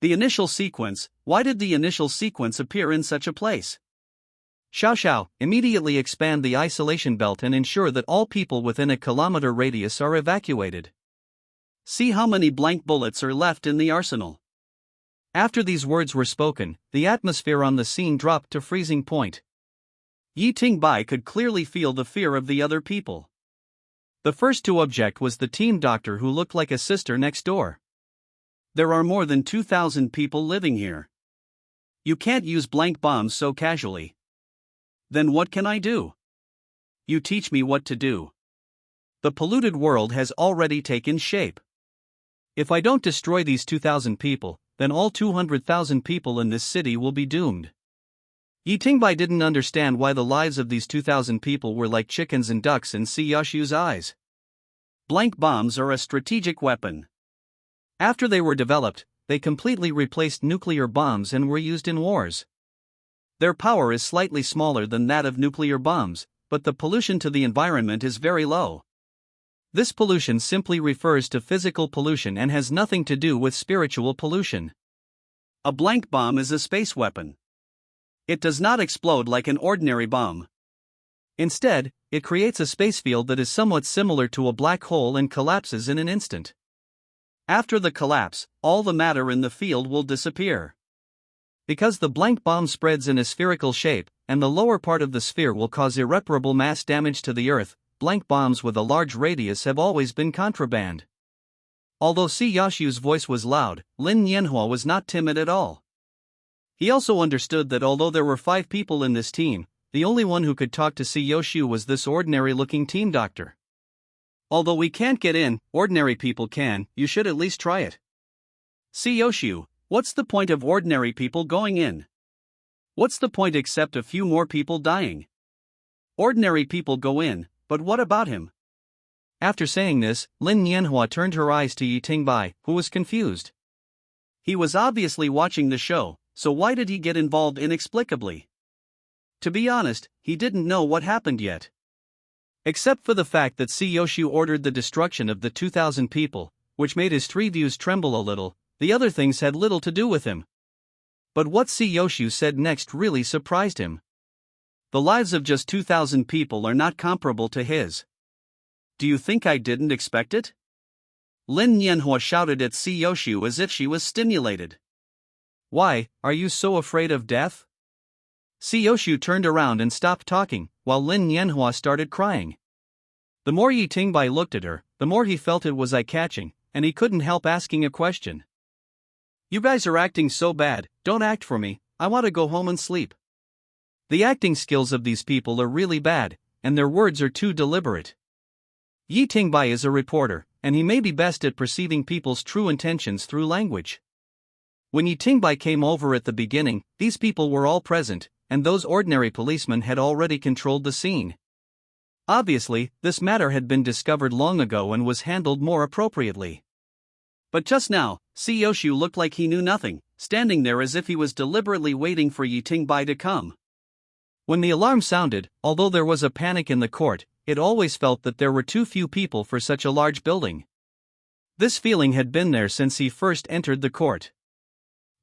The initial sequence, why did the initial sequence appear in such a place? Xiao Xiao, immediately expand the isolation belt and ensure that all people within a kilometer radius are evacuated. See how many blank bullets are left in the arsenal. After these words were spoken, the atmosphere on the scene dropped to freezing point. Yi Tingbai could clearly feel the fear of the other people. The first to object was the team doctor, who looked like a sister next door. There are more than 2,000 people living here. You can't use blank bombs so casually. Then what can I do? You teach me what to do. The polluted world has already taken shape. If I don't destroy these 2,000 people, then all 200,000 people in this city will be doomed. Yi Tingbai didn't understand why the lives of these 2,000 people were like chickens and ducks in Si Yoshu's eyes. Blank bombs are a strategic weapon. After they were developed, they completely replaced nuclear bombs and were used in wars. Their power is slightly smaller than that of nuclear bombs, but the pollution to the environment is very low. This pollution simply refers to physical pollution and has nothing to do with spiritual pollution. A blank bomb is a space weapon. It does not explode like an ordinary bomb. Instead, it creates a space field that is somewhat similar to a black hole and collapses in an instant. After the collapse, all the matter in the field will disappear. Because the blank bomb spreads in a spherical shape, and the lower part of the sphere will cause irreparable mass damage to the Earth, blank bombs with a large radius have always been contraband. Although Si Yoshu's voice was loud, Lin Yanhua was not timid at all. He also understood that although there were 5 people in this team, the only one who could talk to Si Yoshu was this ordinary-looking team doctor. Although we can't get in, ordinary people can, you should at least try it. Si Yoshu, what's the point of ordinary people going in? What's the point except a few more people dying? Ordinary people go in, but what about him? After saying this, Lin Yanhua turned her eyes to Yi Tingbai, who was confused. He was obviously watching the show, so why did he get involved inexplicably? To be honest, he didn't know what happened yet. Except for the fact that Si Yoshu ordered the destruction of the 2,000 people, which made his 3 views tremble a little, the other things had little to do with him. But what Si Yoshu said next really surprised him. The lives of just 2,000 people are not comparable to his. Do you think I didn't expect it? Lin Yanhua shouted at Si Yoshu as if she was stimulated. Why, are you so afraid of death? Si Yoshu turned around and stopped talking, while Lin Yanhua started crying. The more Yi Tingbai looked at her, the more he felt it was eye-catching, and he couldn't help asking a question. You guys are acting so bad, don't act for me, I want to go home and sleep. The acting skills of these people are really bad, and their words are too deliberate. Yi Tingbai is a reporter, and he may be best at perceiving people's true intentions through language. When Yi Tingbai came over at the beginning, these people were all present, and those ordinary policemen had already controlled the scene. Obviously, this matter had been discovered long ago and was handled more appropriately. But just now, Si Yoshu looked like he knew nothing, standing there as if he was deliberately waiting for Yi Tingbai to come. When the alarm sounded, although there was a panic in the court, it always felt that there were too few people for such a large building. This feeling had been there since he first entered the court.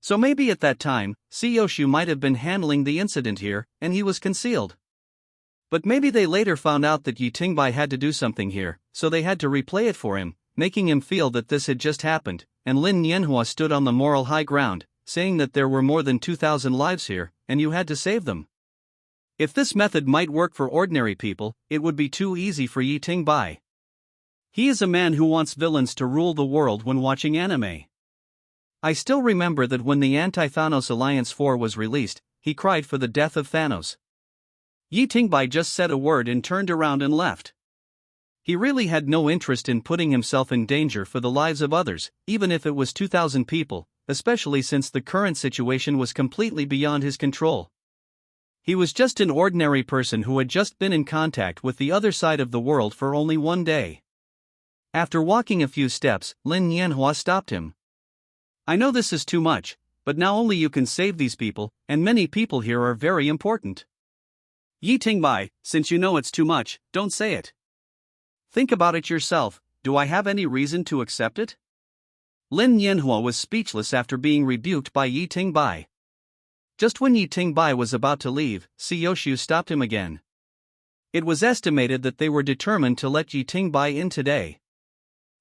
So maybe at that time, Si Yoshu might have been handling the incident here, and he was concealed. But maybe they later found out that Yi Tingbai had to do something here, so they had to replay it for him, making him feel that this had just happened, and Lin Yanhua stood on the moral high ground, saying that there were more than 2,000 lives here, and you had to save them. If this method might work for ordinary people, it would be too easy for Yi Tingbai. He is a man who wants villains to rule the world when watching anime. I still remember that when the Anti-Thanos Alliance 4 was released, he cried for the death of Thanos. Yi Tingbai just said a word and turned around and left. He really had no interest in putting himself in danger for the lives of others, even if it was 2,000 people, especially since the current situation was completely beyond his control. He was just an ordinary person who had just been in contact with the other side of the world for only 1 day. After walking a few steps, Lin Yanhua stopped him. I know this is too much, but now only you can save these people, and many people here are very important. Yi Tingbai, since you know it's too much, don't say it. Think about it yourself, do I have any reason to accept it? Lin Yanhua was speechless after being rebuked by Yi Tingbai. Just when Yi Tingbai was about to leave, Si Yoshu stopped him again. It was estimated that they were determined to let Yi Tingbai in today.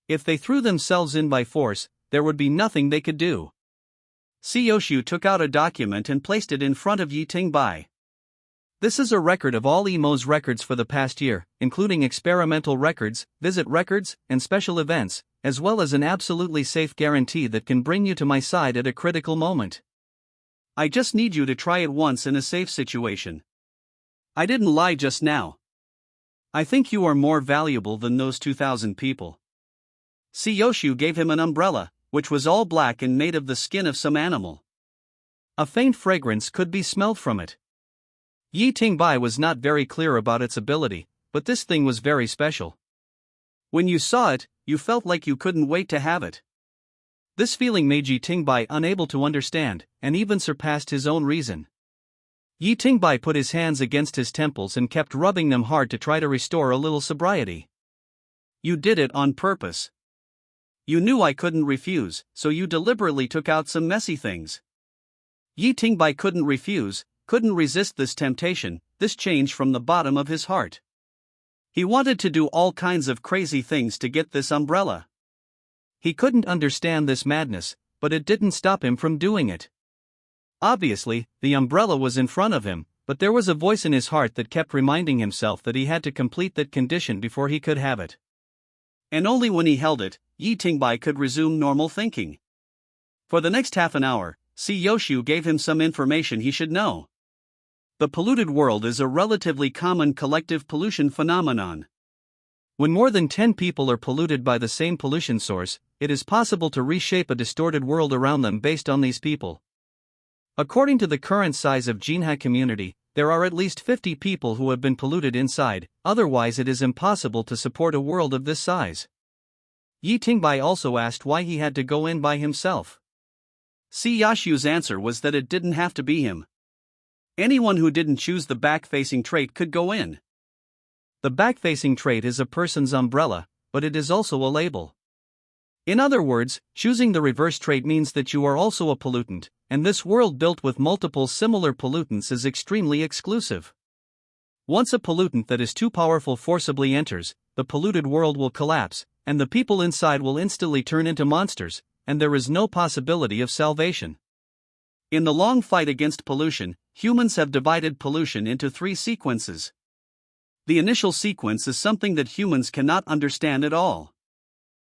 If they threw themselves in by force, there would be nothing they could do. Si Yoshu took out a document and placed it in front of Yi Tingbai. This is a record of all Emo's records for the past year, including experimental records, visit records, and special events, as well as an absolutely safe guarantee that can bring you to my side at a critical moment. I just need you to try it once in a safe situation. I didn't lie just now. I think you are more valuable than those 2,000 people. Si Yoshu gave him an umbrella, which was all black and made of the skin of some animal. A faint fragrance could be smelled from it. Yi Tingbai was not very clear about its ability, but this thing was very special. When you saw it, you felt like you couldn't wait to have it. This feeling made Yi Tingbai unable to understand, and even surpassed his own reason. Yi Tingbai put his hands against his temples and kept rubbing them hard to try to restore a little sobriety. You did it on purpose. You knew I couldn't refuse, so you deliberately took out some messy things. Yi Tingbai couldn't refuse, couldn't resist this temptation, this change from the bottom of his heart. He wanted to do all kinds of crazy things to get this umbrella. He couldn't understand this madness, but it didn't stop him from doing it. Obviously, the umbrella was in front of him, but there was a voice in his heart that kept reminding himself that he had to complete that condition before he could have it. And only when he held it, Yi Tingbai could resume normal thinking. For the next half an hour, Si Yoshu gave him some information he should know. The polluted world is a relatively common collective pollution phenomenon. When more than 10 people are polluted by the same pollution source, it is possible to reshape a distorted world around them based on these people. According to the current size of Jinha community, there are at least 50 people who have been polluted inside, otherwise it is impossible to support a world of this size. Yi Tingbai also asked why he had to go in by himself. Si Yoshu's answer was that it didn't have to be him. Anyone who didn't choose the back-facing trait could go in. The back-facing trait is a person's umbrella, but it is also a label. In other words, choosing the reverse trait means that you are also a pollutant, and this world built with multiple similar pollutants is extremely exclusive. Once a pollutant that is too powerful forcibly enters, the polluted world will collapse, and the people inside will instantly turn into monsters, and there is no possibility of salvation. In the long fight against pollution, humans have divided pollution into 3 sequences. The initial sequence is something that humans cannot understand at all.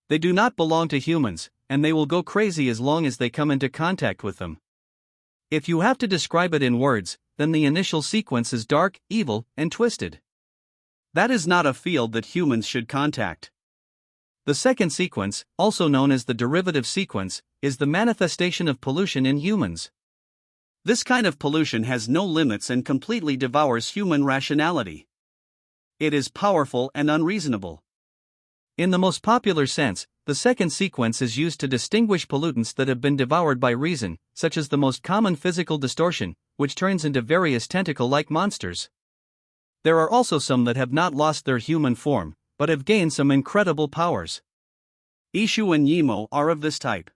They do not belong to humans, and they will go crazy as long as they come into contact with them. If you have to describe it in words, then the initial sequence is dark, evil, and twisted. That is not a field that humans should contact. The second sequence, also known as the derivative sequence, is the manifestation of pollution in humans. This kind of pollution has no limits and completely devours human rationality. It is powerful and unreasonable. In the most popular sense, the second sequence is used to distinguish pollutants that have been devoured by reason, such as the most common physical distortion, which turns into various tentacle-like monsters. There are also some that have not lost their human form, but have gained some incredible powers. Ishu and Yimo are of this type.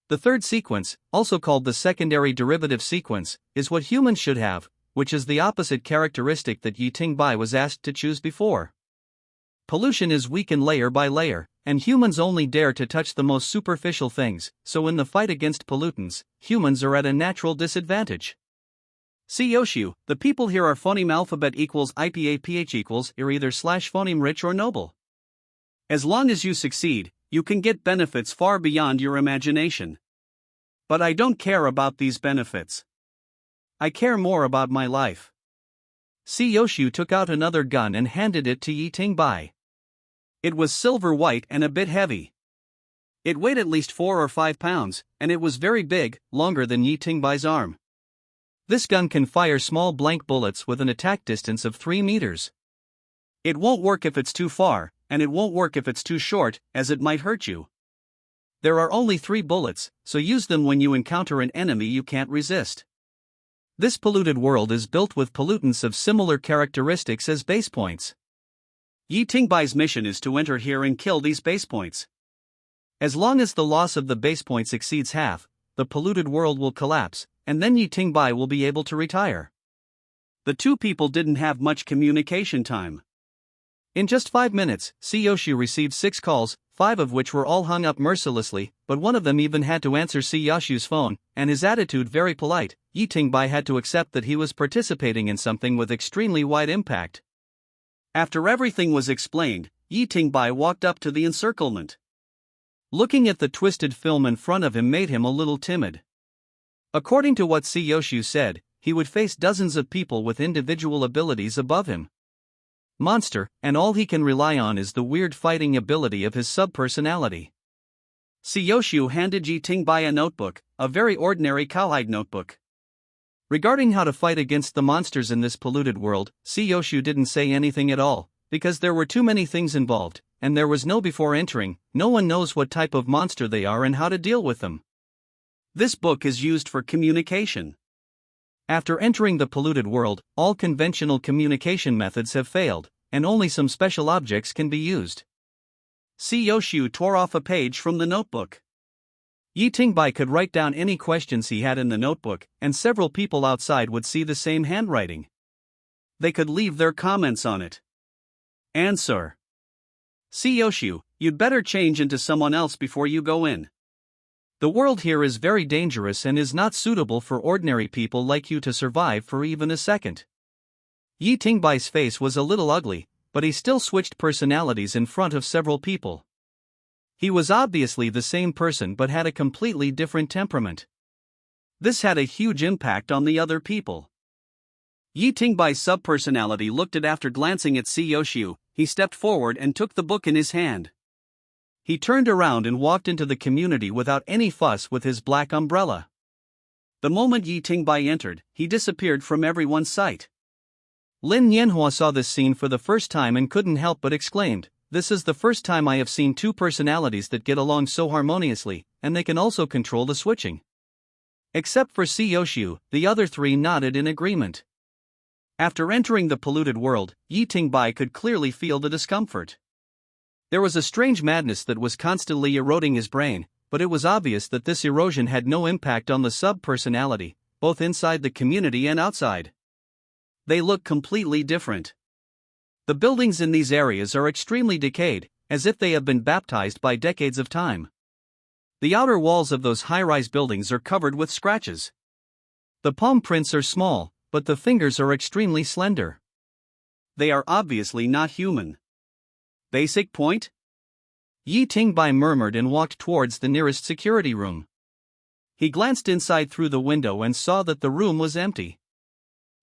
The third sequence, also called the secondary derivative sequence, is what humans should have, which is the opposite characteristic that Yi Tingbai was asked to choose before. Pollution is weakened layer by layer, and humans only dare to touch the most superficial things, so in the fight against pollutants, humans are at a natural disadvantage. Si Yoshu, the people here are phoneme alphabet equals IPA PH equals are either slash phoneme rich or noble. As long as you succeed, you can get benefits far beyond your imagination. But I don't care about these benefits. I care more about my life. Si Yoshu took out another gun and handed it to Yi Tingbai. It was silver white and a bit heavy. It weighed at least 4 or 5 pounds, and it was very big, longer than Yi Tingbai's arm. This gun can fire small blank bullets with an attack distance of 3 meters. It won't work if it's too far, and it won't work if it's too short, as it might hurt you. There are only 3 bullets, so use them when you encounter an enemy you can't resist. This polluted world is built with pollutants of similar characteristics as base points. Yi Tingbai's mission is to enter here and kill these base points. As long as the loss of the base points exceeds half, the polluted world will collapse, and then Yi Tingbai will be able to retire. The 2 people didn't have much communication time. In just 5 minutes, Si Yoshu received 6 calls, 5 of which were all hung up mercilessly, but one of them even had to answer Si Yoshu's phone, and his attitude very polite. Yi Tingbai had to accept that he was participating in something with extremely wide impact. After everything was explained, Yi Tingbai walked up to the encirclement. Looking at the twisted film in front of him made him a little timid. According to what Si Yoshu said, he would face dozens of people with individual abilities above him. Monster, and all he can rely on is the weird fighting ability of his subpersonality. Siyoshu handed Yi Tingbai a notebook, a very ordinary cowhide notebook. Regarding how to fight against the monsters in this polluted world, Siyoshu didn't say anything at all, because there were too many things involved, and there was no before entering, no one knows what type of monster they are and how to deal with them. This book is used for communication. After entering the polluted world, all conventional communication methods have failed, and only some special objects can be used. Siyoshu tore off a page from the notebook. Yi Tingbai could write down any questions he had in the notebook, and several people outside would see the same handwriting. They could leave their comments on it. Answer. Siyoshu, you'd better change into someone else before you go in. The world here is very dangerous and is not suitable for ordinary people like you to survive for even a second. Yi Tingbai's face was a little ugly, but he still switched personalities in front of several people. He was obviously the same person but had a completely different temperament. This had a huge impact on the other people. Yi Tingbai's subpersonality looked at after glancing at Siyoshu, he stepped forward and took the book in his hand. He turned around and walked into the community without any fuss with his black umbrella. The moment Yi Tingbai entered, he disappeared from everyone's sight. Lin Yanhua saw this scene for the first time and couldn't help but exclaimed, "This is the first time I have seen two personalities that get along so harmoniously, and they can also control the switching." Except for Siyoshu, the other three nodded in agreement. After entering the polluted world, Yi Tingbai could clearly feel the discomfort. There was a strange madness that was constantly eroding his brain, but it was obvious that this erosion had no impact on the sub-personality, both inside the community and outside. They look completely different. The buildings in these areas are extremely decayed, as if they have been baptized by decades of time. The outer walls of those high-rise buildings are covered with scratches. The palm prints are small, but the fingers are extremely slender. They are obviously not human. Basic point? Yi Tingbai murmured and walked towards the nearest security room. He glanced inside through the window and saw that the room was empty.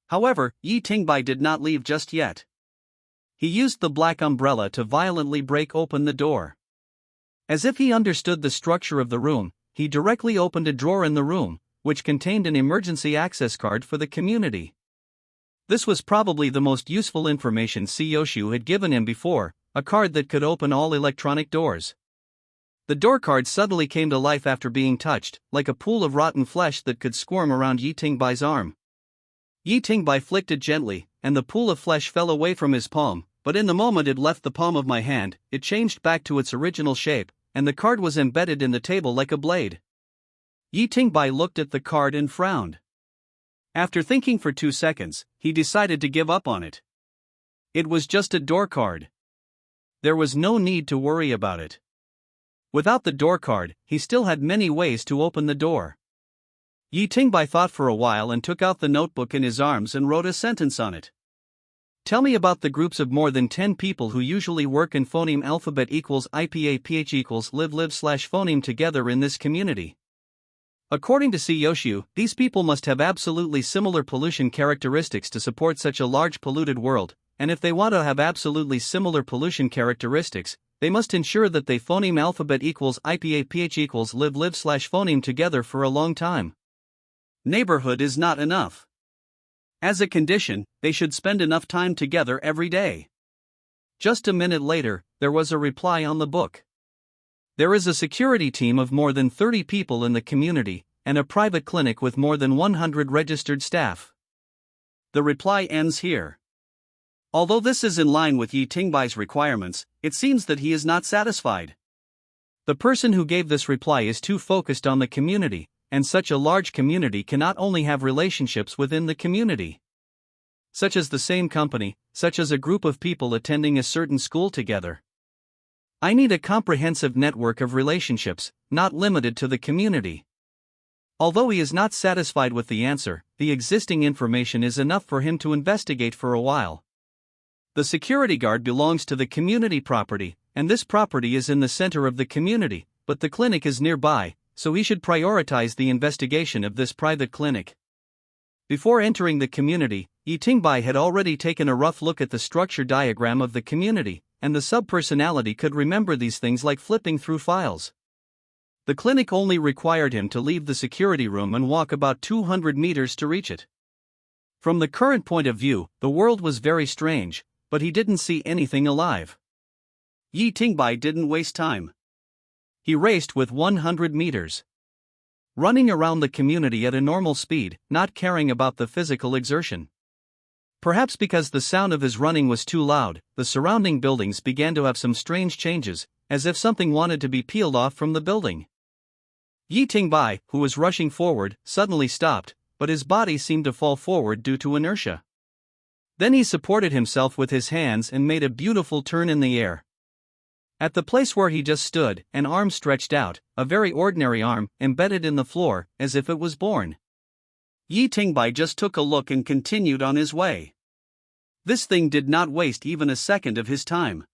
However, Yi Tingbai did not leave just yet. He used the black umbrella to violently break open the door. As if he understood the structure of the room, he directly opened a drawer in the room, which contained an emergency access card for the community. This was probably the most useful information Siyoshu had given him before, a card that could open all electronic doors. The door card suddenly came to life after being touched, like a pool of rotten flesh that could squirm around Yi Tingbai's arm. Yi Tingbai flicked it gently, and the pool of flesh fell away from his palm, but in the moment it left the palm of my hand, it changed back to its original shape, and the card was embedded in the table like a blade. Yi Tingbai looked at the card and frowned. After thinking for 2 seconds, he decided to give up on it. It was just a door card. There was no need to worry about it. Without the door card, he still had many ways to open the door. Yi Tingbai thought for a while and took out the notebook in his arms and wrote a sentence on it. Tell me about the groups of more than 10 people who usually work in phoneme alphabet equals IPA PH equals live/phoneme together in this community. According to Siyoshu, these people must have absolutely similar pollution characteristics to support such a large polluted world, and if they want to have absolutely similar pollution characteristics, they must ensure that they phoneme alphabet equals IPA PH equals live/phoneme together for a long time. Neighborhood is not enough. As a condition, they should spend enough time together every day. Just a minute later, there was a reply on the book. There is a security team of more than 30 people in the community, and a private clinic with more than 100 registered staff. The reply ends here. Although this is in line with Yi Tingbai's requirements, it seems that he is not satisfied. The person who gave this reply is too focused on the community, and such a large community cannot only have relationships within the community, such as the same company, such as a group of people attending a certain school together. I need a comprehensive network of relationships, not limited to the community. Although he is not satisfied with the answer, the existing information is enough for him to investigate for a while. The security guard belongs to the community property, and this property is in the center of the community, but the clinic is nearby, so he should prioritize the investigation of this private clinic. Before entering the community, Yi Tingbai had already taken a rough look at the structure diagram of the community, and the subpersonality could remember these things like flipping through files. The clinic only required him to leave the security room and walk about 200 meters to reach it. From the current point of view, the world was very strange, but he didn't see anything alive. Yi Tingbai didn't waste time. He raced with 100 meters. Running around the community at a normal speed, not caring about the physical exertion. Perhaps because the sound of his running was too loud, the surrounding buildings began to have some strange changes, as if something wanted to be peeled off from the building. Yi Tingbai, who was rushing forward, suddenly stopped, but his body seemed to fall forward due to inertia. Then he supported himself with his hands and made a beautiful turn in the air. At the place where he just stood, an arm stretched out, a very ordinary arm, embedded in the floor, as if it was born. Yi Tingbai just took a look and continued on his way. This thing did not waste even a second of his time.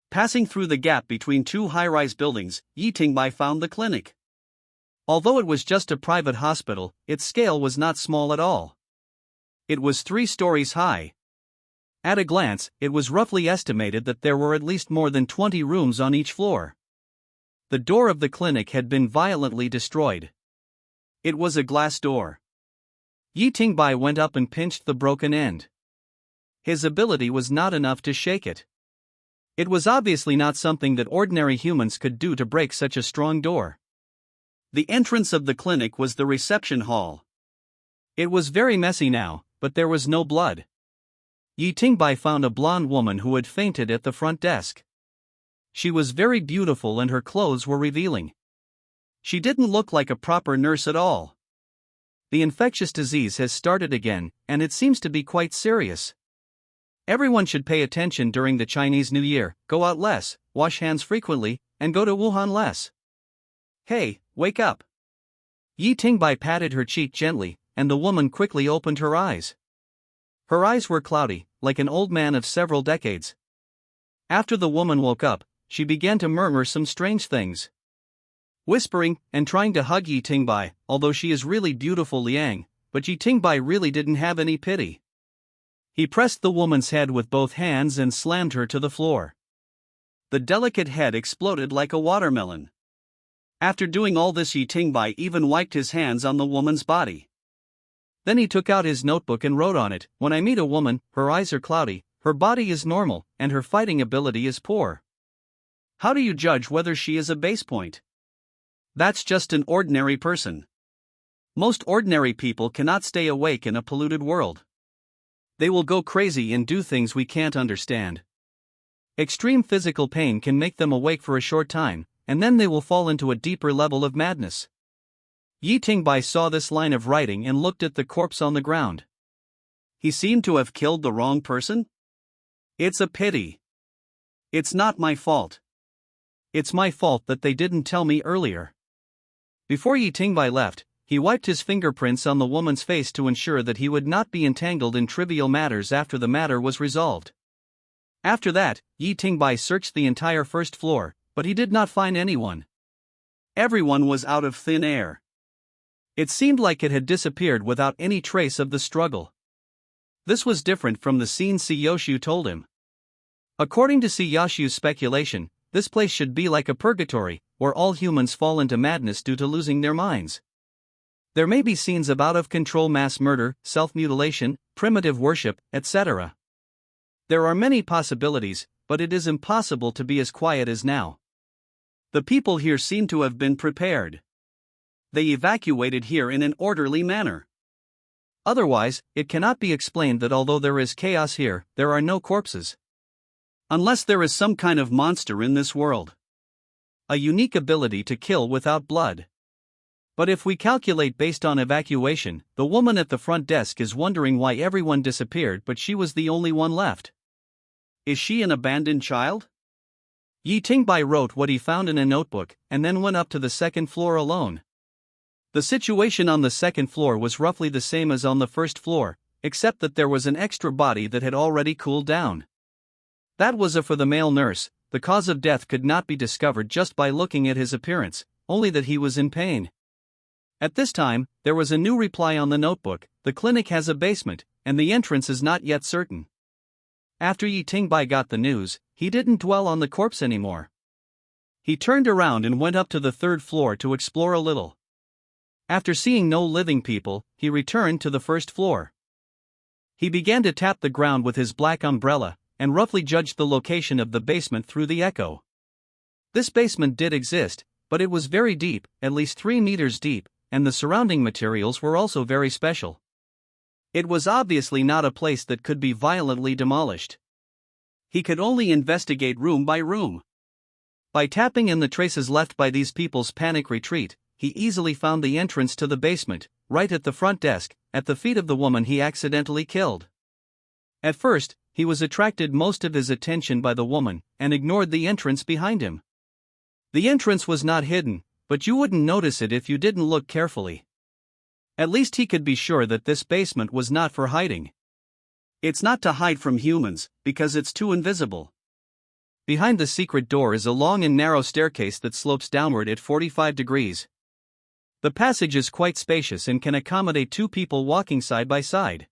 Passing through the gap between two high-rise buildings, Yi Tingbai found the clinic. Although it was just a private hospital, its scale was not small at all. It was 3 stories high. At a glance, it was roughly estimated that there were at least more than 20 rooms on each floor. The door of the clinic had been violently destroyed. It was a glass door. Yi Tingbai went up and pinched the broken end. His ability was not enough to shake it. It was obviously not something that ordinary humans could do to break such a strong door. The entrance of the clinic was the reception hall. It was very messy now, but there was no blood. Yi Tingbai found a blonde woman who had fainted at the front desk. She was very beautiful and her clothes were revealing. She didn't look like a proper nurse at all. The infectious disease has started again, and it seems to be quite serious. Everyone should pay attention during the Chinese New Year, go out less, wash hands frequently, and go to Wuhan less. Hey, wake up! Yi Tingbai patted her cheek gently, and the woman quickly opened her eyes. Her eyes were cloudy, like an old man of several decades. After the woman woke up, she began to murmur some strange things. Whispering, and trying to hug Yi Tingbai, although she is really beautiful Liang, but Yi Tingbai really didn't have any pity. He pressed the woman's head with both hands and slammed her to the floor. The delicate head exploded like a watermelon. After doing all this, Yi Tingbai even wiped his hands on the woman's body. Then he took out his notebook and wrote on it, "When I meet a woman, her eyes are cloudy, her body is normal, and her fighting ability is poor. How do you judge whether she is a base point? That's just an ordinary person. Most ordinary people cannot stay awake in a polluted world. They will go crazy and do things we can't understand. Extreme physical pain can make them awake for a short time, and then they will fall into a deeper level of madness." Yi Tingbai saw this line of writing and looked at the corpse on the ground. He seemed to have killed the wrong person? It's a pity. It's not my fault. It's my fault that they didn't tell me earlier. Before Yi Tingbai left, he wiped his fingerprints on the woman's face to ensure that he would not be entangled in trivial matters after the matter was resolved. After that, Yi Tingbai searched the entire first floor, but he did not find anyone. Everyone was out of thin air. It seemed like it had disappeared without any trace of the struggle. This was different from the scene Siyoshu told him. According to Siyoshu's speculation, this place should be like a purgatory, where all humans fall into madness due to losing their minds. There may be scenes of out-of-control mass murder, self-mutilation, primitive worship, etc. There are many possibilities, but it is impossible to be as quiet as now. The people here seem to have been prepared. They evacuated here in an orderly manner. Otherwise, it cannot be explained that although there is chaos here, there are no corpses. Unless there is some kind of monster in this world. A unique ability to kill without blood. But if we calculate based on evacuation, the woman at the front desk is wondering why everyone disappeared but she was the only one left. Is she an abandoned child? Yi Tingbai wrote what he found in a notebook, and then went up to the second floor alone. The situation on the second floor was roughly the same as on the first floor, except that there was an extra body that had already cooled down. That was for the male nurse. The cause of death could not be discovered just by looking at his appearance, only that he was in pain. At this time, there was a new reply on the notebook: the clinic has a basement, and the entrance is not yet certain. After Yi Tingbai got the news, he didn't dwell on the corpse anymore. He turned around and went up to the third floor to explore a little. After seeing no living people, he returned to the first floor. He began to tap the ground with his black umbrella, and roughly judged the location of the basement through the echo. This basement did exist, but it was very deep, at least 3 meters deep, and the surrounding materials were also very special. It was obviously not a place that could be violently demolished. He could only investigate room by room. By tapping in the traces left by these people's panic retreat, he easily found the entrance to the basement, right at the front desk, at the feet of the woman he accidentally killed. At first, he was attracted most of his attention by the woman, and ignored the entrance behind him. The entrance was not hidden, but you wouldn't notice it if you didn't look carefully. At least he could be sure that this basement was not for hiding. It's not to hide from humans, because it's too invisible. Behind the secret door is a long and narrow staircase that slopes downward at 45 degrees. The passage is quite spacious and can accommodate 2 people walking side by side.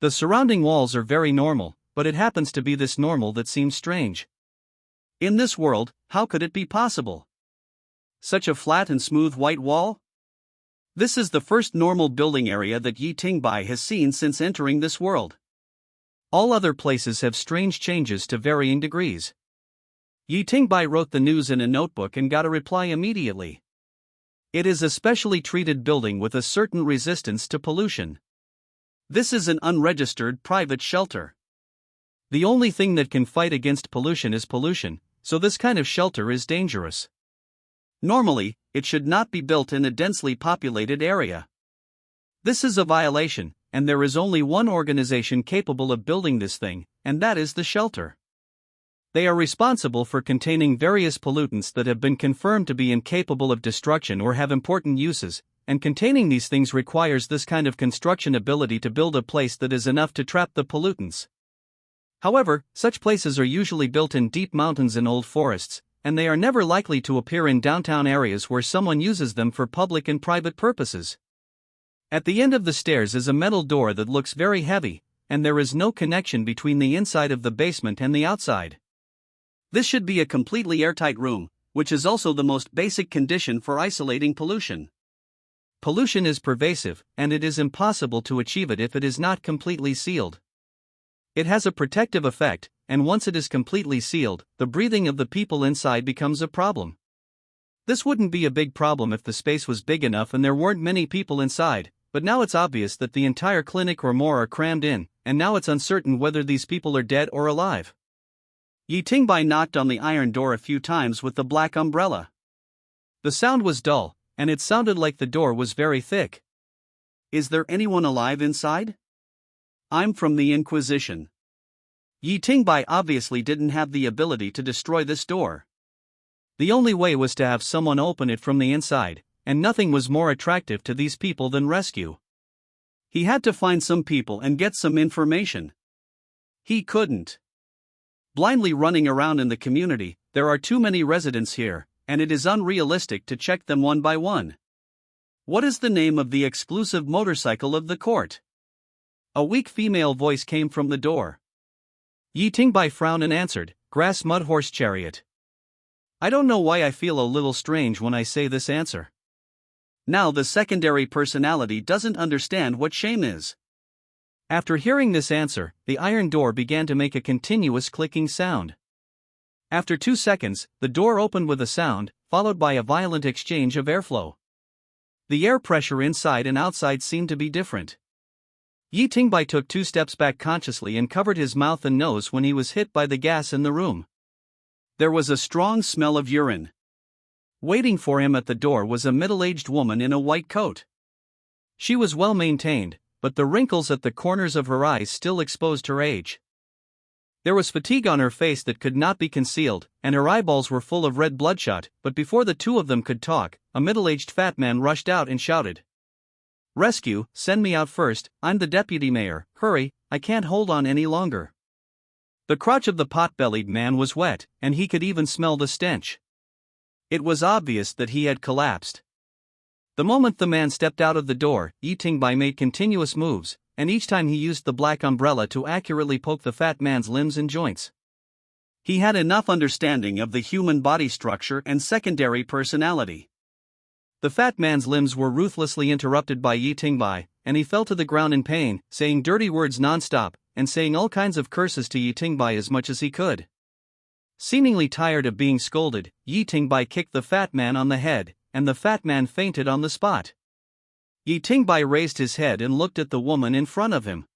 The surrounding walls are very normal, but it happens to be this normal that seems strange. In this world, how could it be possible? Such a flat and smooth white wall? This is the first normal building area that Yi Tingbai has seen since entering this world. All other places have strange changes to varying degrees. Yi Tingbai wrote the news in a notebook and got a reply immediately. It is a specially treated building with a certain resistance to pollution. This is an unregistered private shelter. The only thing that can fight against pollution is pollution, so this kind of shelter is dangerous. Normally, it should not be built in a densely populated area. This is a violation, and there is only one organization capable of building this thing, and that is the shelter. They are responsible for containing various pollutants that have been confirmed to be incapable of destruction or have important uses, and containing these things requires this kind of construction ability to build a place that is enough to trap the pollutants. However, such places are usually built in deep mountains and old forests, and they are never likely to appear in downtown areas where someone uses them for public and private purposes. At the end of the stairs is a metal door that looks very heavy, and there is no connection between the inside of the basement and the outside. This should be a completely airtight room, which is also the most basic condition for isolating pollution. Pollution is pervasive, and it is impossible to achieve it if it is not completely sealed. It has a protective effect, and once it is completely sealed, the breathing of the people inside becomes a problem. This wouldn't be a big problem if the space was big enough and there weren't many people inside, but now it's obvious that the entire clinic or more are crammed in, and now it's uncertain whether these people are dead or alive. Yi Tingbai knocked on the iron door a few times with the black umbrella. The sound was dull, and it sounded like the door was very thick. Is there anyone alive inside? I'm from the Inquisition. Yi Tingbai obviously didn't have the ability to destroy this door. The only way was to have someone open it from the inside, and nothing was more attractive to these people than rescue. He had to find some people and get some information. He couldn't. Blindly running around in the community, there are too many residents here, and it is unrealistic to check them one by one. What is the name of the exclusive motorcycle of the court? A weak female voice came from the door. Yi Tingbai frowned and answered, Grass Mud Horse Chariot. I don't know why I feel a little strange when I say this answer. Now the secondary personality doesn't understand what shame is. After hearing this answer, the iron door began to make a continuous clicking sound. After 2 seconds, the door opened with a sound, followed by a violent exchange of airflow. The air pressure inside and outside seemed to be different. Yi Tingbai took 2 steps back consciously and covered his mouth and nose when he was hit by the gas in the room. There was a strong smell of urine. Waiting for him at the door was a middle-aged woman in a white coat. She was well maintained, but the wrinkles at the corners of her eyes still exposed her age. There was fatigue on her face that could not be concealed, and her eyeballs were full of red bloodshot, but before the two of them could talk, a middle-aged fat man rushed out and shouted. Rescue, send me out first, I'm the deputy mayor, hurry, I can't hold on any longer. The crotch of the pot-bellied man was wet, and he could even smell the stench. It was obvious that he had collapsed. The moment the man stepped out of the door, Yi Tingbai made continuous moves, and each time he used the black umbrella to accurately poke the fat man's limbs and joints. He had enough understanding of the human body structure and secondary personality. The fat man's limbs were ruthlessly interrupted by Yi Tingbai, and he fell to the ground in pain, saying dirty words non-stop, and saying all kinds of curses to Yi Tingbai as much as he could. Seemingly tired of being scolded, Yi Tingbai kicked the fat man on the head, and the fat man fainted on the spot. Yi Tingbai raised his head and looked at the woman in front of him.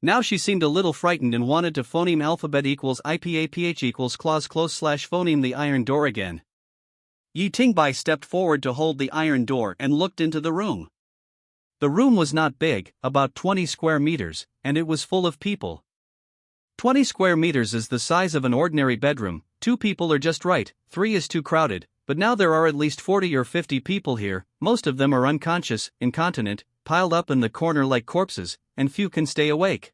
Now she seemed a little frightened and wanted to phoneme alphabet equals IPAPH equals clause close slash phoneme the iron door again. Yi Tingbai stepped forward to hold the iron door and looked into the room. The room was not big, about 20 square meters, and it was full of people. 20 square meters is the size of an ordinary bedroom, 2 people are just right, 3 is too crowded, but now there are at least 40 or 50 people here, most of them are unconscious, incontinent, piled up in the corner like corpses, and few can stay awake.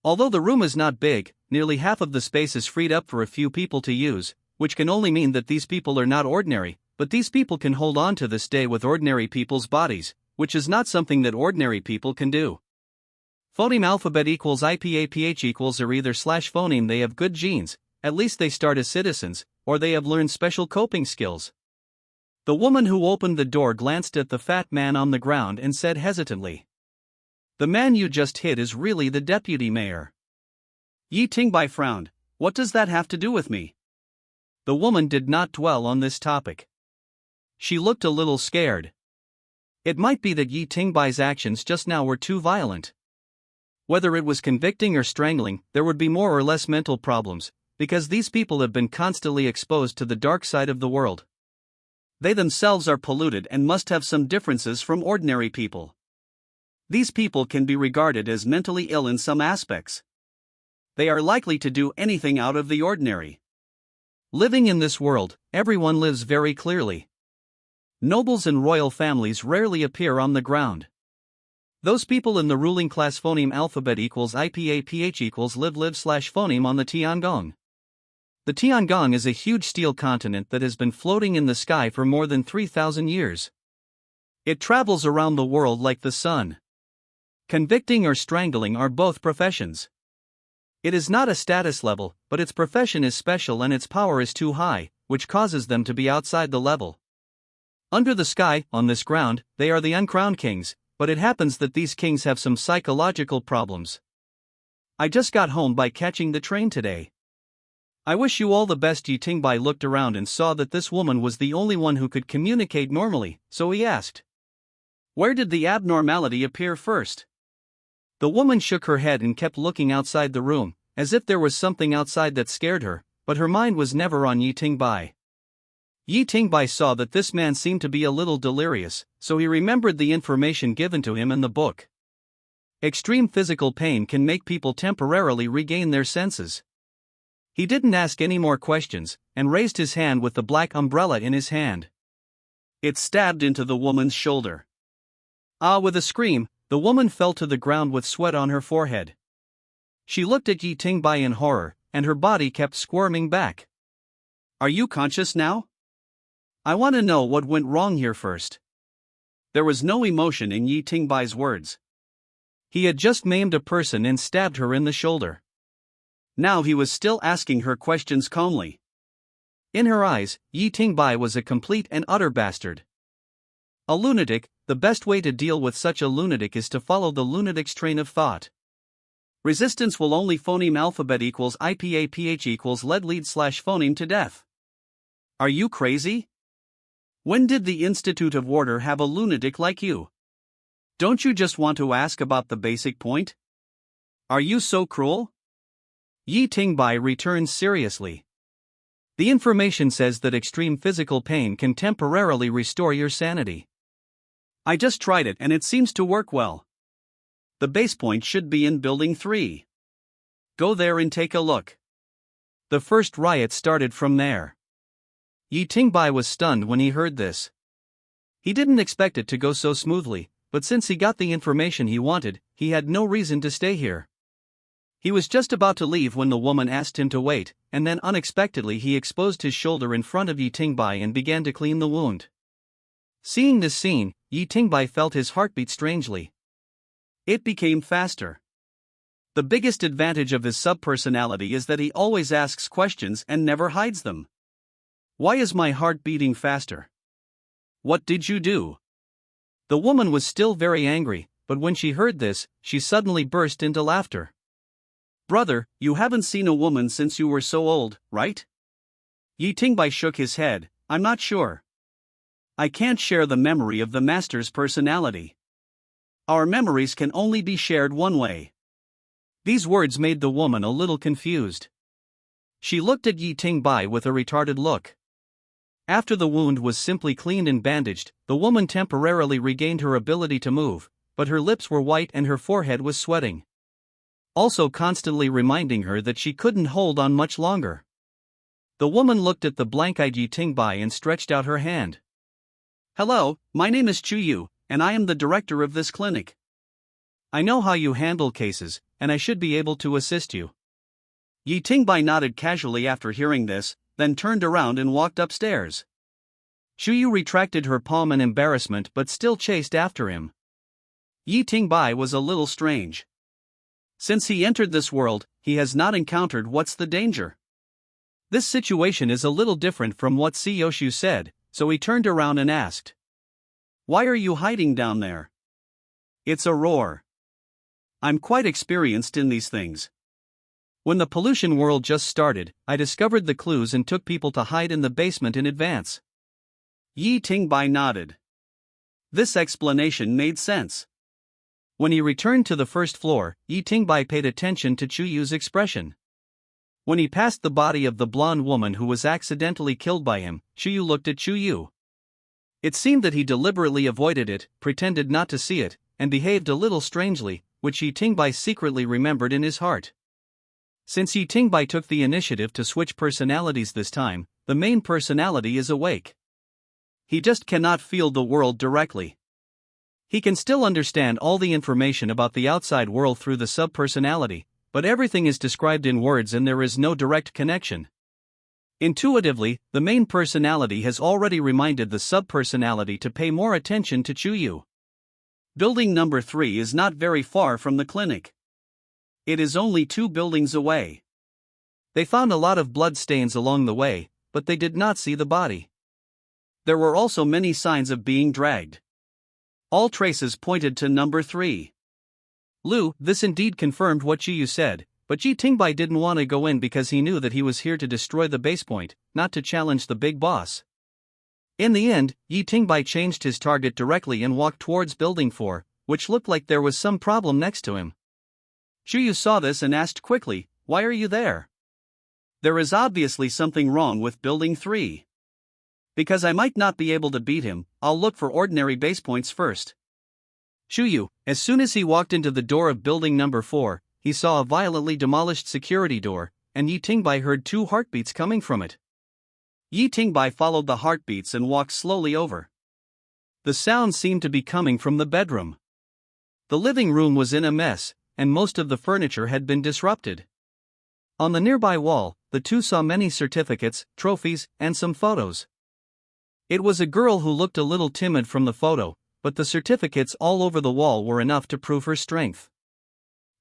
Although the room is not big, nearly half of the space is freed up for a few people to use, which can only mean that these people are not ordinary, but these people can hold on to this day with ordinary people's bodies, which is not something that ordinary people can do. Phoneme alphabet equals IPAPH equals or either slash phoneme they have good genes, at least they start as citizens, or they have learned special coping skills. The woman who opened the door glanced at the fat man on the ground and said hesitantly, "The man you just hit is really the deputy mayor." Yi Tingbai frowned. "What does that have to do with me?" The woman did not dwell on this topic. She looked a little scared. It might be that Yi Tingbai's actions just now were too violent. Whether it was convicting or strangling, there would be more or less mental problems, because these people have been constantly exposed to the dark side of the world. They themselves are polluted and must have some differences from ordinary people. These people can be regarded as mentally ill in some aspects. They are likely to do anything out of the ordinary. Living in this world, everyone lives very clearly. Nobles and royal families rarely appear on the ground. Those people in the ruling class phoneme alphabet equals IPAPH equals live slash phoneme on the Tiangong. The Tiangong is a huge steel continent that has been floating in the sky for more than 3,000 years. It travels around the world like the sun. Convicting or strangling are both professions. It is not a status level, but its profession is special and its power is too high, which causes them to be outside the level. Under the sky, on this ground, they are the uncrowned kings, but it happens that these kings have some psychological problems. I just got home by catching the train today. I wish you all the best. Yi Tingbai looked around and saw that this woman was the only one who could communicate normally, so he asked, "Where did the abnormality appear first?" The woman shook her head and kept looking outside the room, as if there was something outside that scared her, but her mind was never on Yi Tingbai. Yi Tingbai saw that this man seemed to be a little delirious, so he remembered the information given to him in the book. Extreme physical pain can make people temporarily regain their senses. He didn't ask any more questions, and raised his hand with the black umbrella in his hand. It stabbed into the woman's shoulder. With a scream, the woman fell to the ground with sweat on her forehead. She looked at Yi Tingbai in horror, and her body kept squirming back. "Are you conscious now? I want to know what went wrong here first." There was no emotion in Yi Tingbai's words. He had just maimed a person and stabbed her in the shoulder. Now he was still asking her questions calmly. In her eyes, Yi Tingbai was a complete and utter bastard. A lunatic. The best way to deal with such a lunatic is to follow the lunatic's train of thought. Resistance will only phoneme alphabet equals IPAPH equals lead slash phoneme to death. Are you crazy? When did the Institute of Order have a lunatic like you? Don't you just want to ask about the basic point? Are you so cruel? Yi Tingbai returned seriously. The information says that extreme physical pain can temporarily restore your sanity. I just tried it and it seems to work well. The base point should be in Building 3. Go there and take a look. The first riot started from there. Yi Tingbai was stunned when he heard this. He didn't expect it to go so smoothly, but since he got the information he wanted, he had no reason to stay here. He was just about to leave when the woman asked him to wait, and then unexpectedly he exposed his shoulder in front of Yi Tingbai and began to clean the wound. Seeing this scene, Yi Tingbai felt his heartbeat strangely. It became faster. The biggest advantage of his subpersonality is that he always asks questions and never hides them. Why is my heart beating faster? What did you do? The woman was still very angry, but when she heard this, she suddenly burst into laughter. Brother, you haven't seen a woman since you were so old, right? Yi Tingbai shook his head. I'm not sure. I can't share the memory of the master's personality. Our memories can only be shared one way. These words made the woman a little confused. She looked at Yi Tingbai with a retarded look. After the wound was simply cleaned and bandaged, the woman temporarily regained her ability to move, but her lips were white and her forehead was sweating, also constantly reminding her that she couldn't hold on much longer. The woman looked at the blank-eyed Yi Tingbai and stretched out her hand. Hello, my name is Chu Yu, and I am the director of this clinic. I know how you handle cases, and I should be able to assist you. Yi Tingbai nodded casually after hearing this, then turned around and walked upstairs. Chu Yu retracted her palm in embarrassment but still chased after him. Yi Tingbai was a little strange. Since he entered this world, he has not encountered what's the danger. This situation is a little different from what Siyoshu said, so he turned around and asked. Why are you hiding down there? It's a roar. I'm quite experienced in these things. When the pollution world just started, I discovered the clues and took people to hide in the basement in advance. Yi Tingbai nodded. This explanation made sense. When he returned to the first floor, Yi Tingbai paid attention to Chu Yu's expression. When he passed the body of the blonde woman who was accidentally killed by him, Chu Yu looked at Chu Yu. It seemed that he deliberately avoided it, pretended not to see it, and behaved a little strangely, which Yi Tingbai secretly remembered in his heart. Since Yi Tingbai took the initiative to switch personalities this time, the main personality is awake. He just cannot feel the world directly. He can still understand all the information about the outside world through the subpersonality, but everything is described in words and there is no direct connection. Intuitively, the main personality has already reminded the subpersonality to pay more attention to Chu Yu. Building number 3 is not very far from the clinic. It is only 2 buildings away. They found a lot of blood stains along the way, but they did not see the body. There were also many signs of being dragged. All traces pointed to number 3. This indeed confirmed what Ji Yu said, but Yi Tingbai didn't want to go in because he knew that he was here to destroy the base point, not to challenge the big boss. In the end, Yi Tingbai changed his target directly and walked towards building 4, which looked like there was some problem next to him. Chu Yu saw this and asked quickly, "Why are you there?" "There is obviously something wrong with building 3. Because I might not be able to beat him, I'll look for ordinary base points first." Chu Yu, as soon as he walked into the door of building number 4, he saw a violently demolished security door, and Yi Tingbai heard 2 heartbeats coming from it. Yi Tingbai followed the heartbeats and walked slowly over. The sound seemed to be coming from the bedroom. The living room was in a mess, and most of the furniture had been disrupted. On the nearby wall, the two saw many certificates, trophies, and some photos. It was a girl who looked a little timid from the photo, but the certificates all over the wall were enough to prove her strength.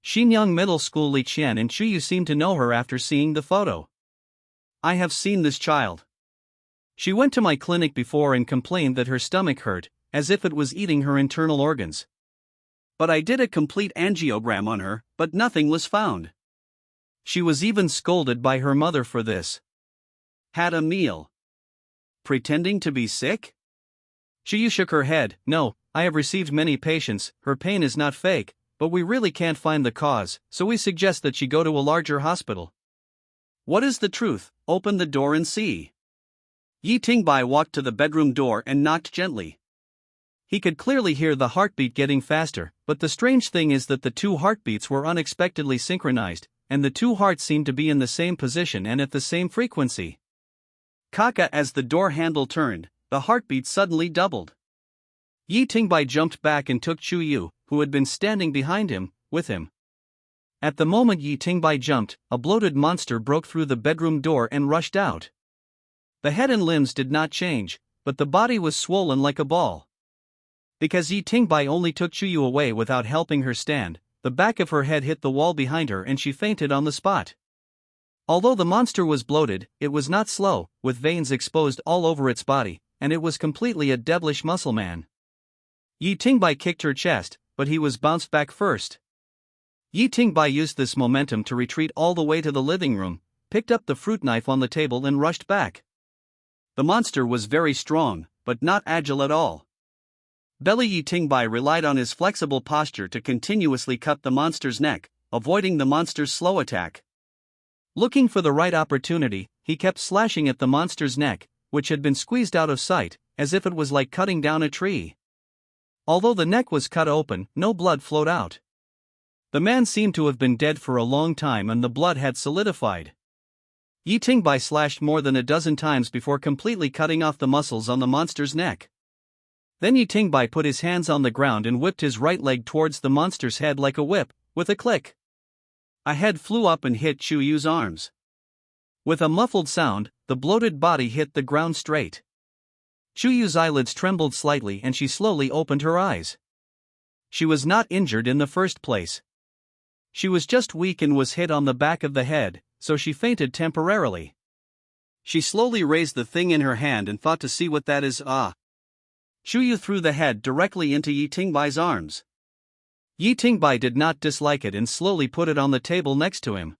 Xinyang Middle School Li Qian and Chu Yu seemed to know her after seeing the photo. "I have seen this child. She went to my clinic before and complained that her stomach hurt, as if it was eating her internal organs. But I did a complete angiogram on her, but nothing was found. She was even scolded by her mother for this. Had a meal. Pretending to be sick?" Chu Yu shook her head. "No, I have received many patients, her pain is not fake, but we really can't find the cause, so we suggest that she go to a larger hospital." "What is the truth? Open the door and see." Yi Tingbai walked to the bedroom door and knocked gently. He could clearly hear the heartbeat getting faster, but the strange thing is that the 2 heartbeats were unexpectedly synchronized, and the 2 hearts seemed to be in the same position and at the same frequency. Kaka, as the door handle turned, the heartbeat suddenly doubled. Yi Tingbai jumped back and took Chu Yu, who had been standing behind him, with him. At the moment Yi Tingbai jumped, a bloated monster broke through the bedroom door and rushed out. The head and limbs did not change, but the body was swollen like a ball. Because Yi Tingbai only took Chu Yu away without helping her stand, the back of her head hit the wall behind her and she fainted on the spot. Although the monster was bloated, it was not slow, with veins exposed all over its body, and it was completely a devilish muscle man. Yi Tingbai kicked her chest, but he was bounced back first. Yi Tingbai used this momentum to retreat all the way to the living room, picked up the fruit knife on the table and rushed back. The monster was very strong, but not agile at all. Belly Yi Tingbai relied on his flexible posture to continuously cut the monster's neck, avoiding the monster's slow attack. Looking for the right opportunity, he kept slashing at the monster's neck, which had been squeezed out of sight, as if it was like cutting down a tree. Although the neck was cut open, no blood flowed out. The man seemed to have been dead for a long time and the blood had solidified. Yi Tingbai slashed more than a dozen times before completely cutting off the muscles on the monster's neck. Then Yi Tingbai put his hands on the ground and whipped his right leg towards the monster's head like a whip, with a click. A head flew up and hit Chu Yu's arms. With a muffled sound, the bloated body hit the ground straight. Chu Yu's eyelids trembled slightly and she slowly opened her eyes. She was not injured in the first place. She was just weak and was hit on the back of the head, so she fainted temporarily. She slowly raised the thing in her hand and thought to see what that is. Chu Yu threw the head directly into Yi Tingbai's arms. Yi Tingbai did not dislike it and slowly put it on the table next to him.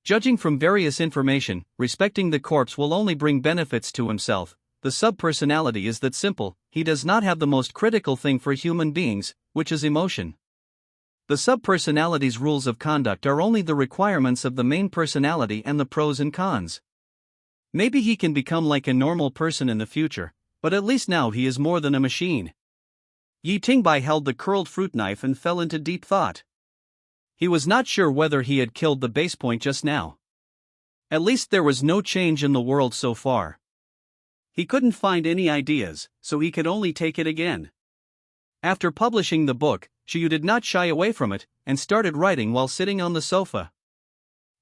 Judging from various information, respecting the corpse will only bring benefits to himself. The sub-personality is that simple, he does not have the most critical thing for human beings, which is emotion. The sub-personality's rules of conduct are only the requirements of the main personality and the pros and cons. Maybe he can become like a normal person in the future, but at least now he is more than a machine. Yi Tingbai held the curled fruit knife and fell into deep thought. He was not sure whether he had killed the base point just now. At least there was no change in the world so far. He couldn't find any ideas, so he could only take it again. After publishing the book, Xiu did not shy away from it, and started writing while sitting on the sofa.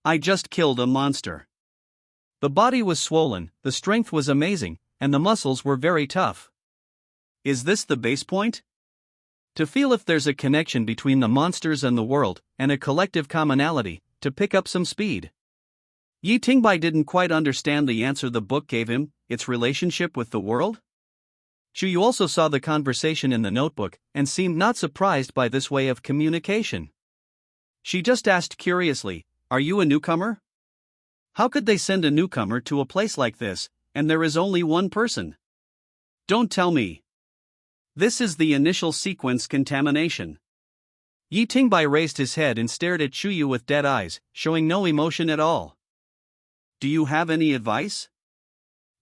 I just killed a monster. The body was swollen, the strength was amazing, and the muscles were very tough. Is this the base point? To feel if there's a connection between the monsters and the world, and a collective commonality, to pick up some speed. Yi Tingbai didn't quite understand the answer the book gave him, its relationship with the world? Xiu also saw the conversation in the notebook, and seemed not surprised by this way of communication. She just asked curiously, "Are you a newcomer?" How could they send a newcomer to a place like this, and there is only one person? Don't tell me. This is the initial sequence contamination. Yi Tingbai raised his head and stared at Xiu with dead eyes, showing no emotion at all. Do you have any advice?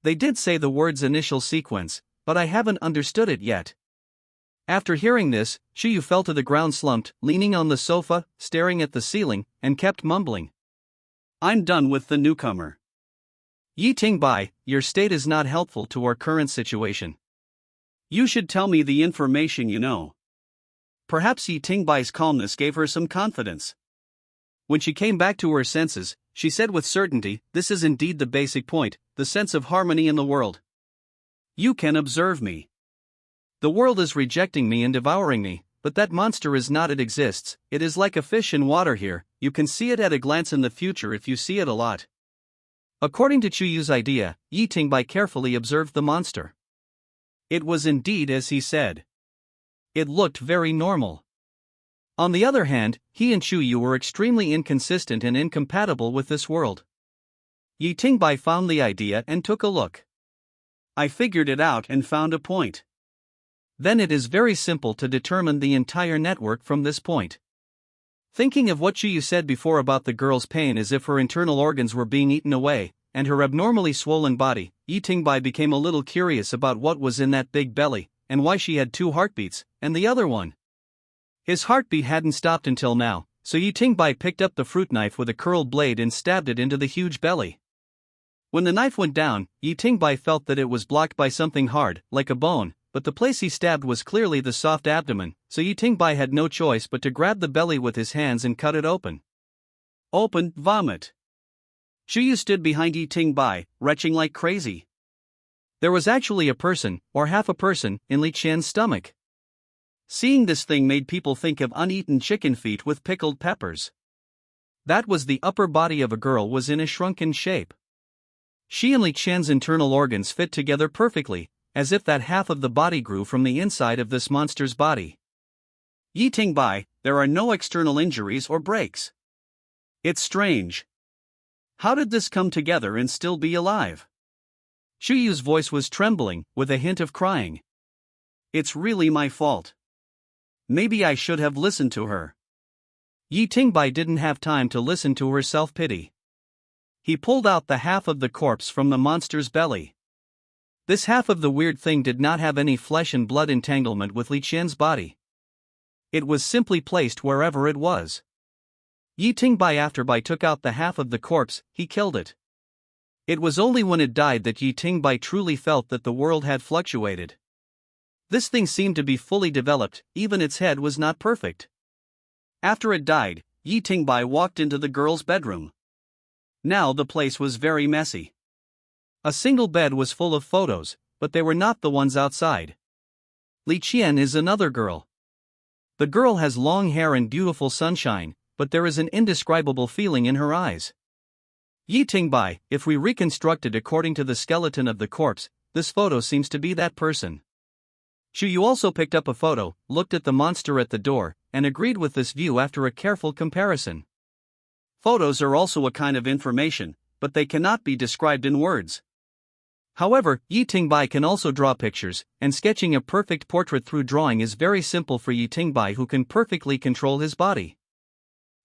They did say the words initial sequence, but I haven't understood it yet. After hearing this, Xiu fell to the ground slumped, leaning on the sofa, staring at the ceiling, and kept mumbling. I'm done with the newcomer. Yi Tingbai, your state is not helpful to our current situation. You should tell me the information you know. Perhaps Yi Tingbai's calmness gave her some confidence. When she came back to her senses, she said with certainty, this is indeed the basic point, the sense of harmony in the world. You can observe me. The world is rejecting me and devouring me, but that monster is not. It exists, it is like a fish in water here, you can see it at a glance in the future if you see it a lot. According to Chu Yu's idea, Yi Tingbai carefully observed the monster. It was indeed as he said. It looked very normal. On the other hand, he and Chu Yu were extremely inconsistent and incompatible with this world. Yi Tingbai found the idea and took a look. I figured it out and found a point. Then it is very simple to determine the entire network from this point. Thinking of what Chu Yu said before about the girl's pain as if her internal organs were being eaten away, and her abnormally swollen body, Yi Tingbai became a little curious about what was in that big belly, and why she had two heartbeats, and the other one. His heartbeat hadn't stopped until now, so Yi Tingbai picked up the fruit knife with a curled blade and stabbed it into the huge belly. When the knife went down, Yi Tingbai felt that it was blocked by something hard, like a bone, but the place he stabbed was clearly the soft abdomen, so Yi Tingbai had no choice but to grab the belly with his hands and cut it open. Open, vomit. Xiu stood behind Yi Tingbai, retching like crazy. There was actually a person, or half a person, in Li Qian's stomach. Seeing this thing made people think of uneaten chicken feet with pickled peppers. That was the upper body of a girl was in a shrunken shape. She and Li Qian's internal organs fit together perfectly, as if that half of the body grew from the inside of this monster's body. Yi Tingbai, there are no external injuries or breaks. It's strange. How did this come together and still be alive? Shu Yu's voice was trembling, with a hint of crying. It's really my fault. Maybe I should have listened to her. Yi Tingbai didn't have time to listen to her self-pity. He pulled out the half of the corpse from the monster's belly. This half of the weird thing did not have any flesh and blood entanglement with Li Qian's body. It was simply placed wherever it was. Yi Tingbai took out the half of the corpse, he killed it. It was only when it died that Yi Tingbai truly felt that the world had fluctuated. This thing seemed to be fully developed, even its head was not perfect. After it died, Yi Tingbai walked into the girl's bedroom. Now the place was very messy. A single bed was full of photos, but they were not the ones outside. Li Qian is another girl. The girl has long hair and beautiful sunshine, but there is an indescribable feeling in her eyes. Yi Tingbai, if we reconstruct it according to the skeleton of the corpse, this photo seems to be that person. Shu Yu also picked up a photo, looked at the monster at the door, and agreed with this view after a careful comparison. Photos are also a kind of information, but they cannot be described in words. However, Yi Tingbai can also draw pictures, and sketching a perfect portrait through drawing is very simple for Yi Tingbai, who can perfectly control his body.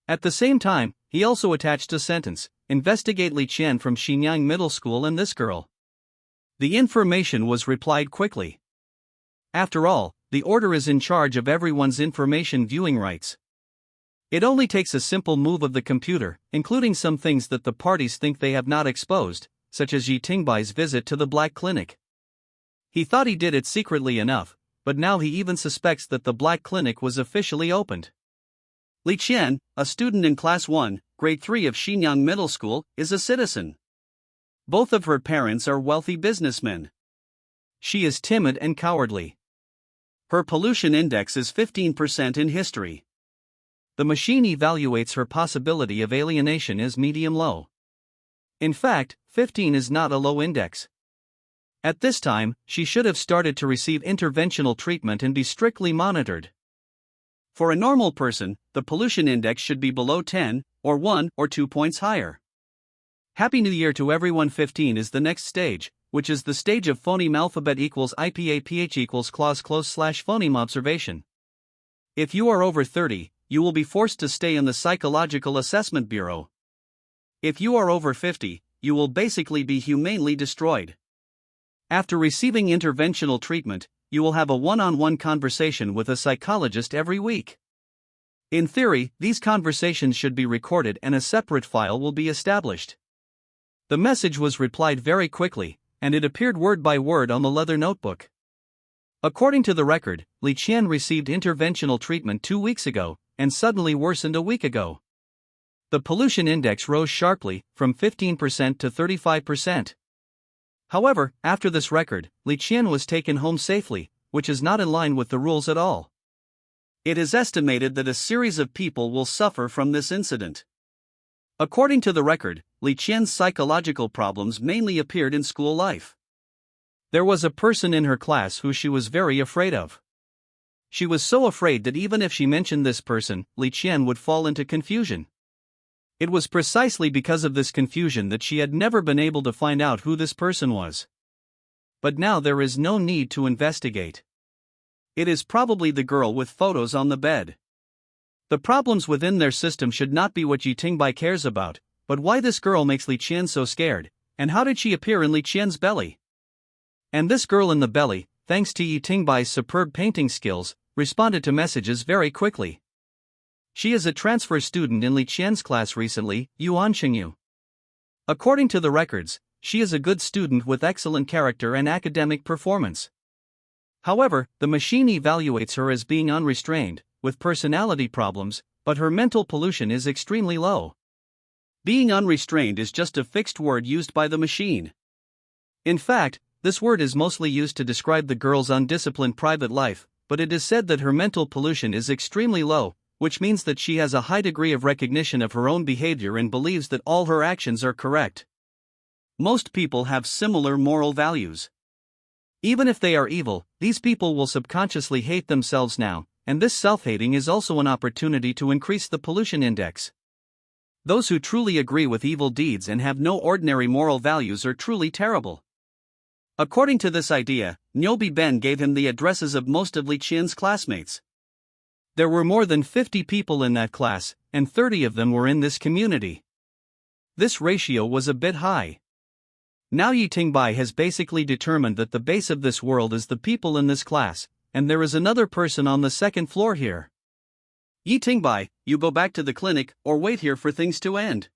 At the same time, he also attached a sentence, investigate Li Qian from Xinyang Middle School and this girl. The information was replied quickly. After all, the order is in charge of everyone's information viewing rights. It only takes a simple move of the computer, including some things that the parties think they have not exposed, such as Yi Tingbai's visit to the Black Clinic. He thought he did it secretly enough, but now he even suspects that the Black Clinic was officially opened. Li Qian, a student in Class 1, Grade 3 of Xinyang Middle School, is a citizen. Both of her parents are wealthy businessmen. She is timid and cowardly. Her pollution index is 15% in history. The machine evaluates her possibility of alienation as medium-low. In fact, 15 is not a low index. At this time, she should have started to receive interventional treatment and be strictly monitored. For a normal person, the pollution index should be below 10, or 1 or 2 points higher. Happy New Year to everyone. 15 is the next stage, which is the stage of phoneme alphabet equals IPA-PH equals clause close / phoneme observation. If you are over 30, you will be forced to stay in the Psychological Assessment Bureau. If you are over 50, you will basically be humanely destroyed. After receiving interventional treatment, you will have a one-on-one conversation with a psychologist every week. In theory, these conversations should be recorded and a separate file will be established. The message was replied very quickly, and it appeared word by word on the leather notebook. According to the record, Li Qian received interventional treatment 2 weeks ago, and suddenly worsened a week ago. The pollution index rose sharply, from 15% to 35%. However, after this record, Li Qian was taken home safely, which is not in line with the rules at all. It is estimated that a series of people will suffer from this incident. According to the record, Li Qian's psychological problems mainly appeared in school life. There was a person in her class who she was very afraid of. She was so afraid that even if she mentioned this person, Li Qian would fall into confusion. It was precisely because of this confusion that she had never been able to find out who this person was. But now there is no need to investigate. It is probably the girl with photos on the bed. The problems within their system should not be what Yi Tingbai cares about, but why this girl makes Li Qian so scared, and how did she appear in Li Qian's belly? And this girl in the belly, thanks to Yi Tingbai's superb painting skills, responded to messages very quickly. She is a transfer student in Li Qian's class recently, Yuan Qingyu. According to the records, she is a good student with excellent character and academic performance. However, the machine evaluates her as being unrestrained, with personality problems, but her mental pollution is extremely low. Being unrestrained is just a fixed word used by the machine. In fact, this word is mostly used to describe the girl's undisciplined private life, but it is said that her mental pollution is extremely low, which means that she has a high degree of recognition of her own behavior and believes that all her actions are correct. Most people have similar moral values. Even if they are evil, these people will subconsciously hate themselves now, and this self-hating is also an opportunity to increase the pollution index. Those who truly agree with evil deeds and have no ordinary moral values are truly terrible. According to this idea, Nyobi Ben gave him the addresses of most of Li Qian's classmates. There were more than 50 people in that class, and 30 of them were in this community. This ratio was a bit high. Now Yi Tingbai has basically determined that the base of this world is the people in this class, and there is another person on the second floor here. Yi Tingbai, you go back to the clinic or wait here for things to end.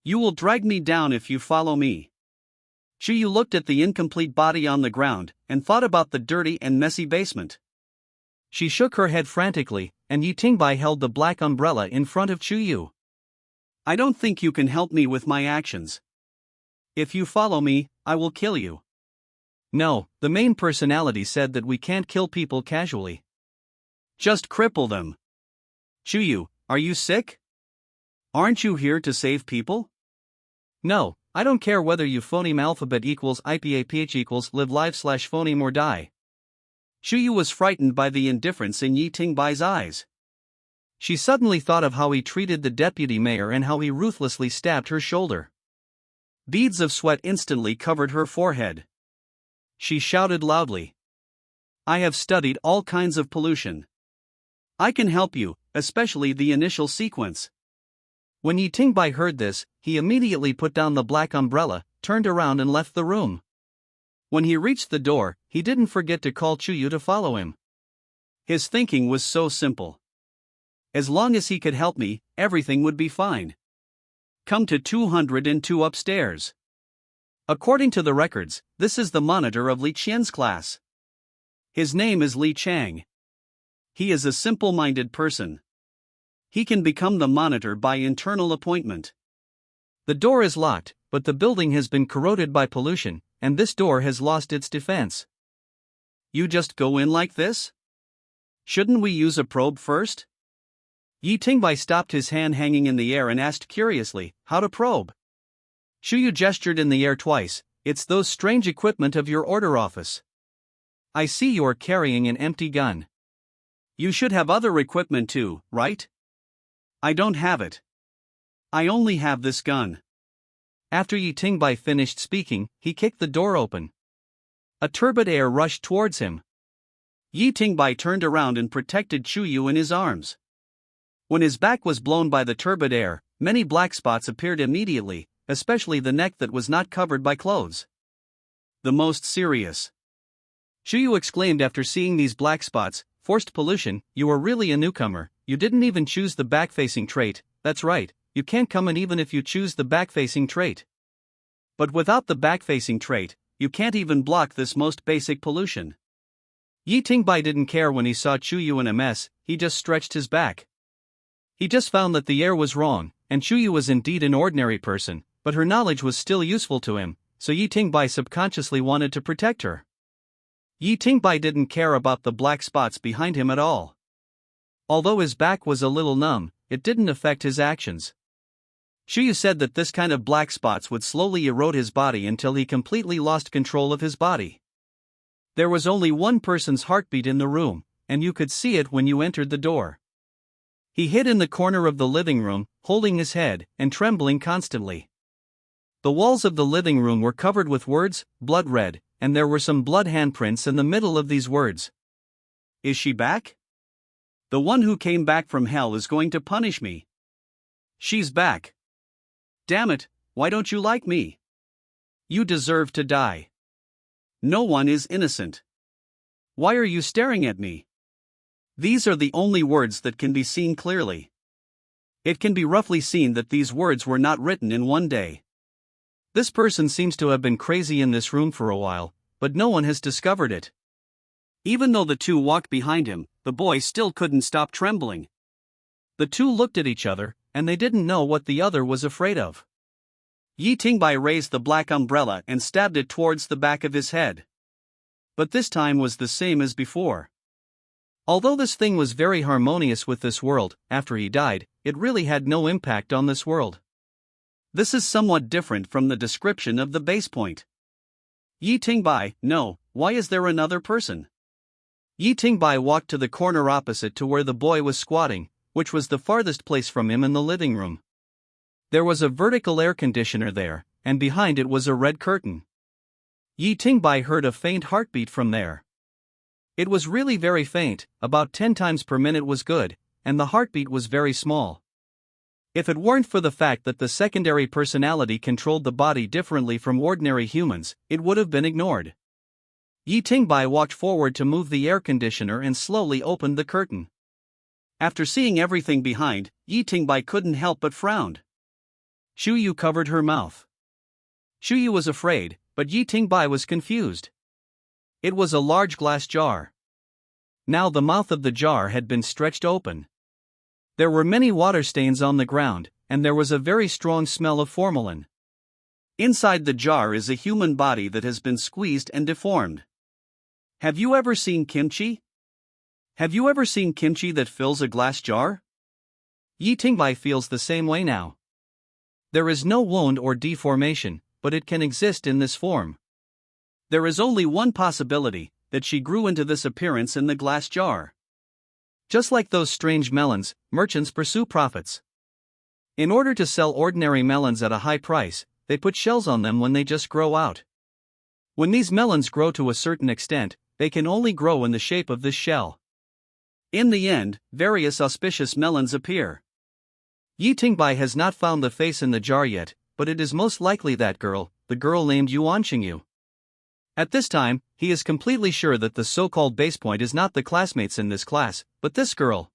You will drag me down if you follow me. Chuyu looked at the incomplete body on the ground and thought about the dirty and messy basement. She shook her head frantically, and Yi Tingbai held the black umbrella in front of Chuyu. I don't think you can help me with my actions. If you follow me, I will kill you. No, the main personality said that we can't kill people casually. Just cripple them. Chuyu, are you sick? Aren't you here to save people? No, I don't care whether you phoneme alphabet equals IPAPH equals live live/phoneme or die. Chuyu was frightened by the indifference in Yi Tingbai's eyes. She suddenly thought of how he treated the deputy mayor and how he ruthlessly stabbed her shoulder. Beads of sweat instantly covered her forehead. She shouted loudly. I have studied all kinds of pollution. I can help you, especially the initial sequence. When Yi Tingbai heard this, he immediately put down the black umbrella, turned around and left the room. When he reached the door, he didn't forget to call Chuyu to follow him. His thinking was so simple. As long as he could help me, everything would be fine. Come to 202 upstairs. According to the records, this is the monitor of Li Qian's class. His name is Li Chang. He is a simple-minded person. He can become the monitor by internal appointment. The door is locked, but the building has been corroded by pollution, and this door has lost its defense. You just go in like this? Shouldn't we use a probe first? Yi Tingbai stopped his hand hanging in the air and asked curiously, how to probe? Chuyu gestured in the air twice. It's those strange equipment of your order office. I see you're carrying an empty gun. You should have other equipment too, right? I don't have it. I only have this gun. After Yi Tingbai finished speaking, he kicked the door open. A turbid air rushed towards him. Yi Tingbai turned around and protected Chuyu in his arms. When his back was blown by the turbid air, many black spots appeared immediately, especially the neck that was not covered by clothes. The most serious. Chuyu exclaimed after seeing these black spots, forced pollution, you are really a newcomer, you didn't even choose the back-facing trait, that's right, you can't come in even if you choose the back-facing trait. But without the back-facing trait, you can't even block this most basic pollution. Yi Tingbai didn't care when he saw Chuyu in a mess, he just stretched his back. He just found that the air was wrong, and Chuyu was indeed an ordinary person, but her knowledge was still useful to him, so Yi Tingbai subconsciously wanted to protect her. Yi Tingbai didn't care about the black spots behind him at all. Although his back was a little numb, it didn't affect his actions. Chuyu said that this kind of black spots would slowly erode his body until he completely lost control of his body. There was only one person's heartbeat in the room, and you could see it when you entered the door. He hid in the corner of the living room, holding his head and trembling constantly. The walls of the living room were covered with words, blood red, and there were some blood handprints in the middle of these words. Is she back? The one who came back from hell is going to punish me. She's back. Damn it, why don't you like me? You deserve to die. No one is innocent. Why are you staring at me? These are the only words that can be seen clearly. It can be roughly seen that these words were not written in one day. This person seems to have been crazy in this room for a while, but no one has discovered it. Even though the two walked behind him, the boy still couldn't stop trembling. The two looked at each other, and they didn't know what the other was afraid of. Yi Tingbai raised the black umbrella and stabbed it towards the back of his head. But this time was the same as before. Although this thing was very harmonious with this world, after he died, it really had no impact on this world. This is somewhat different from the description of the base point. Yi Tingbai, no, why is there another person? Yi Tingbai walked to the corner opposite to where the boy was squatting, which was the farthest place from him in the living room. There was a vertical air conditioner there, and behind it was a red curtain. Yi Tingbai heard a faint heartbeat from there. It was really very faint, about 10 times per minute was good, and the heartbeat was very small. If it weren't for the fact that the secondary personality controlled the body differently from ordinary humans, it would have been ignored. Yi Tingbai walked forward to move the air conditioner and slowly opened the curtain. After seeing everything behind, Yi Tingbai couldn't help but frown. Shu Yu covered her mouth. Shu Yu was afraid, but Yi Tingbai was confused. It was a large glass jar. Now the mouth of the jar had been stretched open. There were many water stains on the ground, and there was a very strong smell of formalin. Inside the jar is a human body that has been squeezed and deformed. Have you ever seen kimchi? Have you ever seen kimchi that fills a glass jar? Yi Tingbai feels the same way now. There is no wound or deformation, but it can exist in this form. There is only one possibility, that she grew into this appearance in the glass jar. Just like those strange melons, merchants pursue profits. In order to sell ordinary melons at a high price, they put shells on them when they just grow out. When these melons grow to a certain extent, they can only grow in the shape of this shell. In the end, various auspicious melons appear. Yi Tingbai has not found the face in the jar yet, but it is most likely that girl, the girl named Yuan Qingyu. At this time, he is completely sure that the so-called base point is not the classmates in this class, but this girl.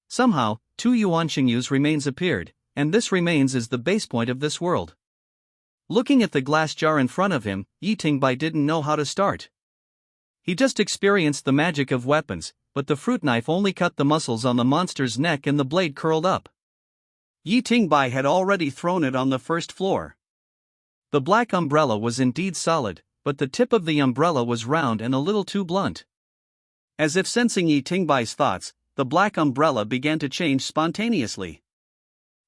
Somehow, 2 Yuan Qingyu's remains appeared, and this remains is the base point of this world. Looking at the glass jar in front of him, Yi Tingbai didn't know how to start. He just experienced the magic of weapons, but the fruit knife only cut the muscles on the monster's neck and the blade curled up. Yi Tingbai had already thrown it on the first floor. The black umbrella was indeed solid, but the tip of the umbrella was round and a little too blunt. As if sensing Yi Tingbai's thoughts, the black umbrella began to change spontaneously.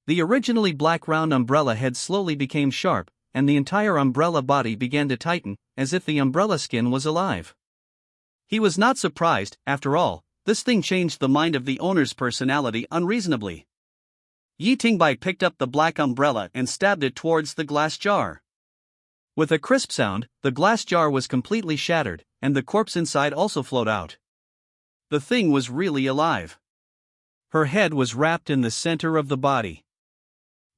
The originally black round umbrella head slowly became sharp, and the entire umbrella body began to tighten, as if the umbrella skin was alive. He was not surprised, after all, this thing changed the mind of the owner's personality unreasonably. Yi Tingbai picked up the black umbrella and stabbed it towards the glass jar. With a crisp sound, the glass jar was completely shattered, and the corpse inside also flowed out. The thing was really alive. Her head was wrapped in the center of the body.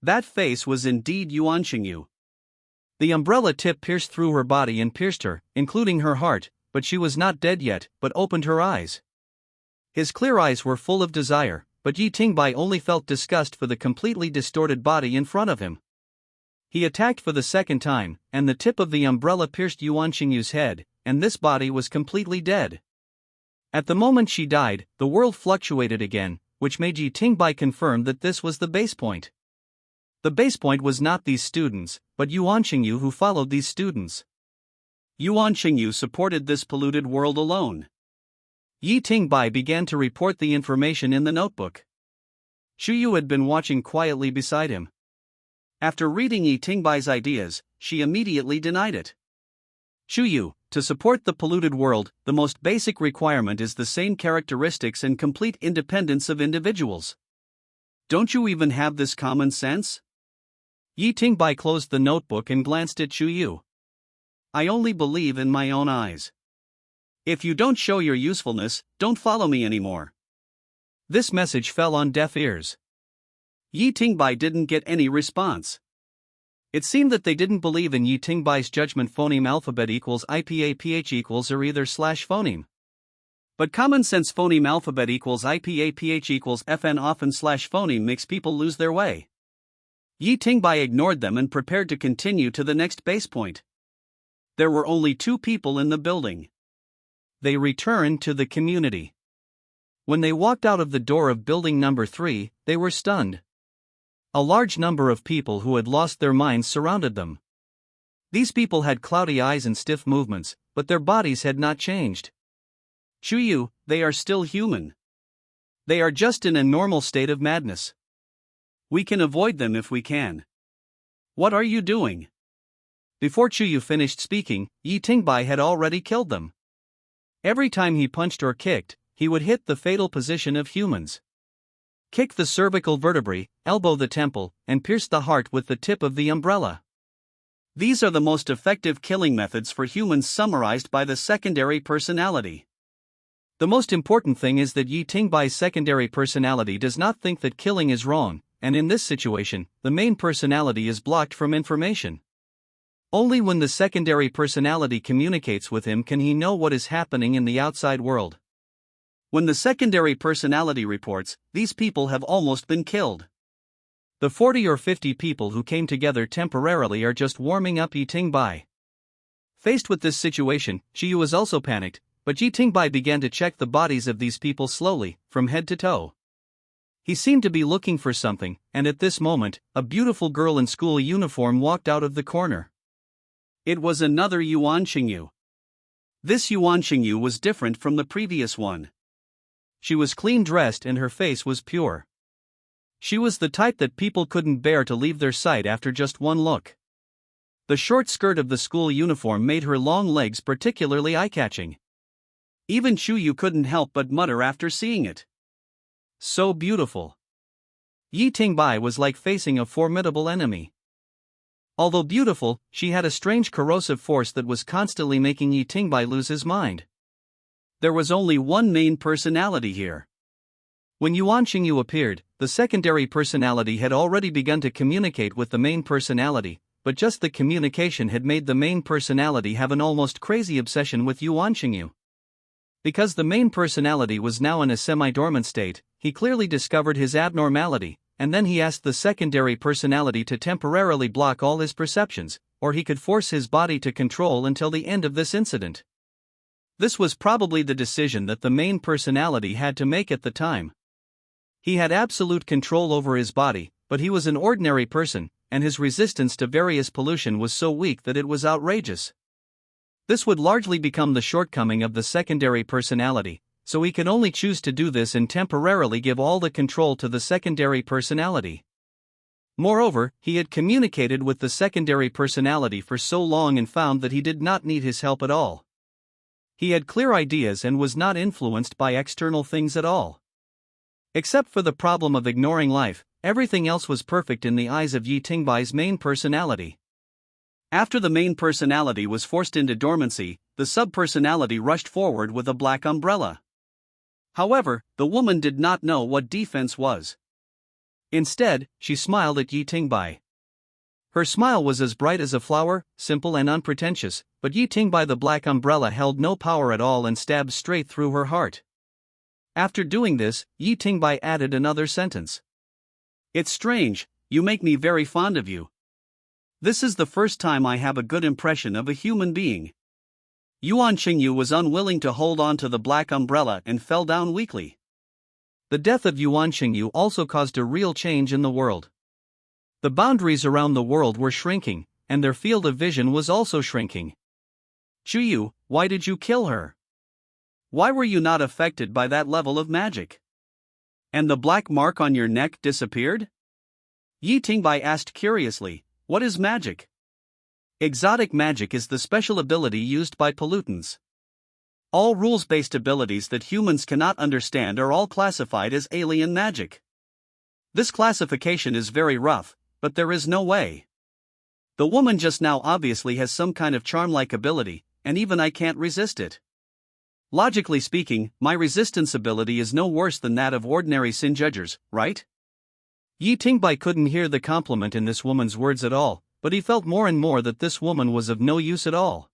That face was indeed Yuan Qingyu. The umbrella tip pierced through her body and pierced her, including her heart, but she was not dead yet, but opened her eyes. His clear eyes were full of desire, but Yi Tingbai only felt disgust for the completely distorted body in front of him. He attacked for the second time, and the tip of the umbrella pierced Yuan Qingyu's head, and this body was completely dead. At the moment she died, the world fluctuated again, which made Yi Tingbai confirm that this was the base point. The base point was not these students, but Yuan Qingyu who followed these students. Yuan Qingyu supported this polluted world alone. Yi Tingbai began to report the information in the notebook. Shu Yu had been watching quietly beside him. After reading Yi Tingbai's ideas, she immediately denied it. Shu Yu, to support the polluted world, the most basic requirement is the same characteristics and complete independence of individuals. Don't you even have this common sense? Yi Tingbai closed the notebook and glanced at Shu Yu. I only believe in my own eyes. If you don't show your usefulness, don't follow me anymore. This message fell on deaf ears. Yi Tingbai didn't get any response. It seemed that they didn't believe in Yi Tingbai's judgment phoneme alphabet equals IPA PH equals or either slash phoneme. But common sense phoneme alphabet equals IPA PH equals FN often slash phoneme makes people lose their way. Yi Tingbai ignored them and prepared to continue to the next base point. There were only 2 people in the building. They returned to the community. When they walked out of the door of building number 3, they were stunned. A large number of people who had lost their minds surrounded them. These people had cloudy eyes and stiff movements, but their bodies had not changed. Chuyu, they are still human. They are just in a normal state of madness. We can avoid them if we can. What are you doing? Before Chuyu finished speaking, Yi Tingbai had already killed them. Every time he punched or kicked, he would hit the fatal position of humans. Kick the cervical vertebrae, elbow the temple, and pierce the heart with the tip of the umbrella. These are the most effective killing methods for humans summarized by the secondary personality. The most important thing is that Yi Tingbai's secondary personality does not think that killing is wrong, and in this situation, the main personality is blocked from information. Only when the secondary personality communicates with him can he know what is happening in the outside world. When the secondary personality reports, these people have almost been killed. The 40 or 50 people who came together temporarily are just warming up Yi Tingbai. Faced with this situation, Chuyu was also panicked, but Yi Tingbai began to check the bodies of these people slowly, from head to toe. He seemed to be looking for something, and at this moment, a beautiful girl in school uniform walked out of the corner. It was another Yuan Xingyu. This Yuan Xingyu was different from the previous one. She was clean dressed and her face was pure. She was the type that people couldn't bear to leave their sight after just one look. The short skirt of the school uniform made her long legs particularly eye-catching. Even Chuyu couldn't help but mutter after seeing it. So beautiful. Yi Tingbai was like facing a formidable enemy. Although beautiful, she had a strange corrosive force that was constantly making Yi Tingbai lose his mind. There was only one main personality here. When Yuan Xingyu appeared, the secondary personality had already begun to communicate with the main personality, but just the communication had made the main personality have an almost crazy obsession with Yuan Xingyu. Because the main personality was now in a semi-dormant state, he clearly discovered his abnormality, and then he asked the secondary personality to temporarily block all his perceptions, or he could force his body to control until the end of this incident. This was probably the decision that the main personality had to make at the time. He had absolute control over his body, but he was an ordinary person, and his resistance to various pollution was so weak that it was outrageous. This would largely become the shortcoming of the secondary personality, so he could only choose to do this and temporarily give all the control to the secondary personality. Moreover, he had communicated with the secondary personality for so long and found that he did not need his help at all. He had clear ideas and was not influenced by external things at all. Except for the problem of ignoring life, everything else was perfect in the eyes of Yi Tingbai's main personality. After the main personality was forced into dormancy, the sub-personality rushed forward with a black umbrella. However, the woman did not know what defense was. Instead, she smiled at Yi Tingbai. Her smile was as bright as a flower, simple and unpretentious, but Yi Tingbai the black umbrella held no power at all and stabbed straight through her heart. After doing this, Yi Tingbai added another sentence. It's strange, you make me very fond of you. This is the first time I have a good impression of a human being. Yuan Xingyu was unwilling to hold on to the black umbrella and fell down weakly. The death of Yuan Xingyu also caused a real change in the world. The boundaries around the world were shrinking, and their field of vision was also shrinking. Chuyu, why did you kill her? Why were you not affected by that level of magic? And the black mark on your neck disappeared? Yi Tingbai asked curiously, what is magic? Exotic magic is the special ability used by pollutants. All rules-based abilities that humans cannot understand are all classified as alien magic. This classification is very rough, but there is no way. The woman just now obviously has some kind of charm-like ability, and even I can't resist it. Logically speaking, my resistance ability is no worse than that of ordinary Sinjudgers, right? Yi Tingbai couldn't hear the compliment in this woman's words at all, but he felt more and more that this woman was of no use at all.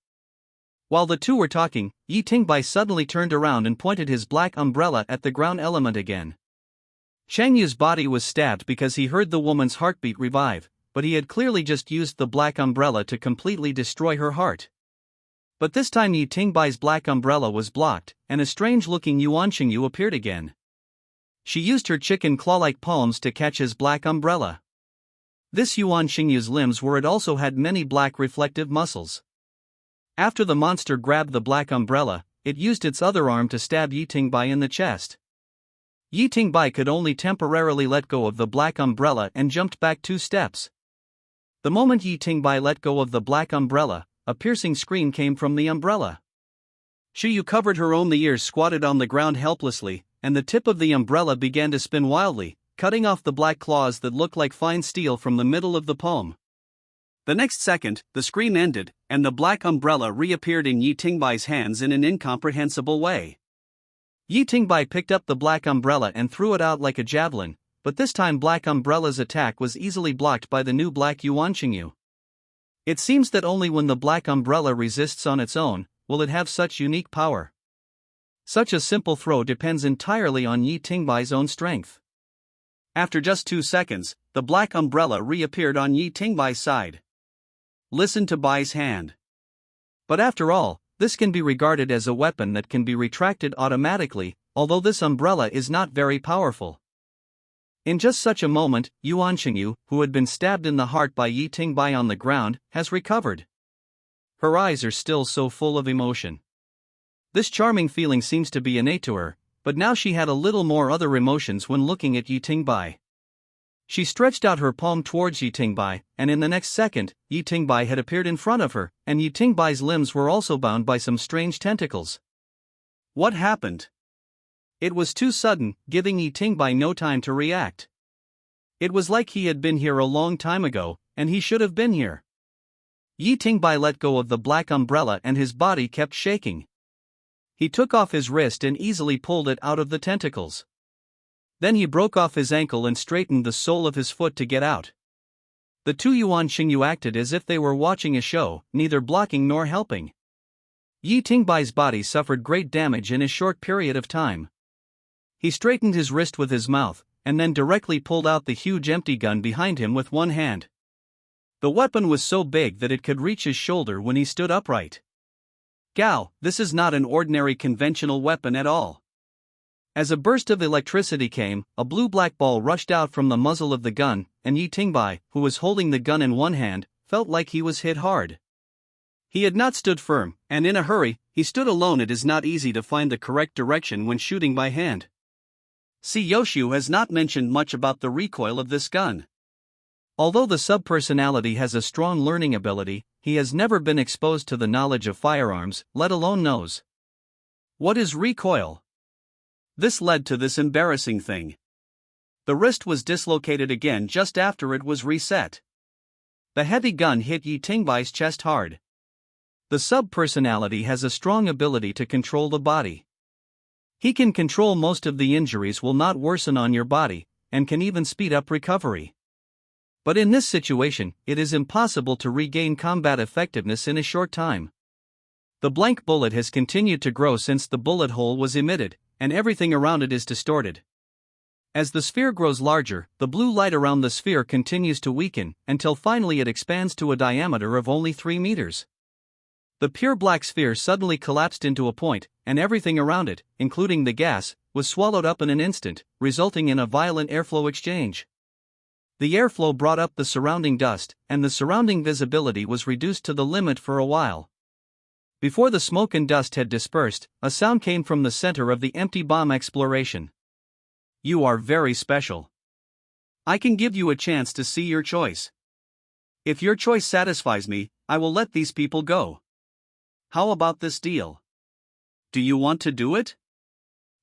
While the two were talking, Yi Tingbai suddenly turned around and pointed his black umbrella at the ground element again. Cheng Yu's body was stabbed because he heard the woman's heartbeat revive, but he had clearly just used the black umbrella to completely destroy her heart. But this time Yi Tingbai's black umbrella was blocked, and a strange-looking Yuan Xingyu appeared again. She used her chicken claw-like palms to catch his black umbrella. This Yuan Xingyu's limbs were it also had many black reflective muscles. After the monster grabbed the black umbrella, it used its other arm to stab Yi Tingbai in the chest. Yi Tingbai could only temporarily let go of the black umbrella and jumped back 2 steps. The moment Yi Tingbai let go of the black umbrella, a piercing scream came from the umbrella. Shuyu covered her only ears, squatted on the ground helplessly, and the tip of the umbrella began to spin wildly, cutting off the black claws that looked like fine steel from the middle of the palm. The next second, the scream ended, and the black umbrella reappeared in Yi Tingbai's hands in an incomprehensible way. Yi Tingbai picked up the black umbrella and threw it out like a javelin, but this time Black Umbrella's attack was easily blocked by the new black Yuan Qingyu. It seems that only when the black umbrella resists on its own, will it have such unique power. Such a simple throw depends entirely on Yi Tingbai's own strength. After just 2 seconds, the black umbrella reappeared on Yi Tingbai's side. Listen to Bai's hand. But after all, this can be regarded as a weapon that can be retracted automatically, although this umbrella is not very powerful. In just such a moment, Yuan Qingyu, who had been stabbed in the heart by Yi Tingbai on the ground, has recovered. Her eyes are still so full of emotion. This charming feeling seems to be innate to her, but now she had a little more other emotions when looking at Yi Tingbai. She stretched out her palm towards Yi Tingbai, and in the next second, Yi Tingbai had appeared in front of her, and Yi Tingbai's limbs were also bound by some strange tentacles. What happened? It was too sudden, giving Yi Tingbai no time to react. It was like he had been here a long time ago, and he should have been here. Yi Tingbai let go of the black umbrella and his body kept shaking. He took off his wrist and easily pulled it out of the tentacles. Then he broke off his ankle and straightened the sole of his foot to get out. The 2 Yuan Qingyu acted as if they were watching a show, neither blocking nor helping. Yi Tingbai's body suffered great damage in a short period of time. He straightened his wrist with his mouth, and then directly pulled out the huge empty gun behind him with one hand. The weapon was so big that it could reach his shoulder when he stood upright. Gao, this is not an ordinary conventional weapon at all. As a burst of electricity came, a blue-black ball rushed out from the muzzle of the gun, and Yi Tingbai, who was holding the gun in one hand, felt like he was hit hard. He had not stood firm, and in a hurry, he stood alone. It is not easy to find the correct direction when shooting by hand. See, Yoshu has not mentioned much about the recoil of this gun. Although the sub-personality has a strong learning ability, he has never been exposed to the knowledge of firearms, let alone knows. What is recoil? This led to this embarrassing thing. The wrist was dislocated again just after it was reset. The heavy gun hit Yi Tingbai's chest hard. The sub-personality has a strong ability to control the body. He can control most of the injuries will not worsen on your body, and can even speed up recovery. But in this situation, it is impossible to regain combat effectiveness in a short time. The blank bullet has continued to grow since the bullet hole was emitted, and everything around it is distorted. As the sphere grows larger, the blue light around the sphere continues to weaken, until finally it expands to a diameter of only 3 meters. The pure black sphere suddenly collapsed into a point, and everything around it, including the gas, was swallowed up in an instant, resulting in a violent airflow exchange. The airflow brought up the surrounding dust, and the surrounding visibility was reduced to the limit for a while. Before the smoke and dust had dispersed, a sound came from the center of the empty bomb exploration. You are very special. I can give you a chance to see your choice. If your choice satisfies me, I will let these people go. How about this deal? Do you want to do it?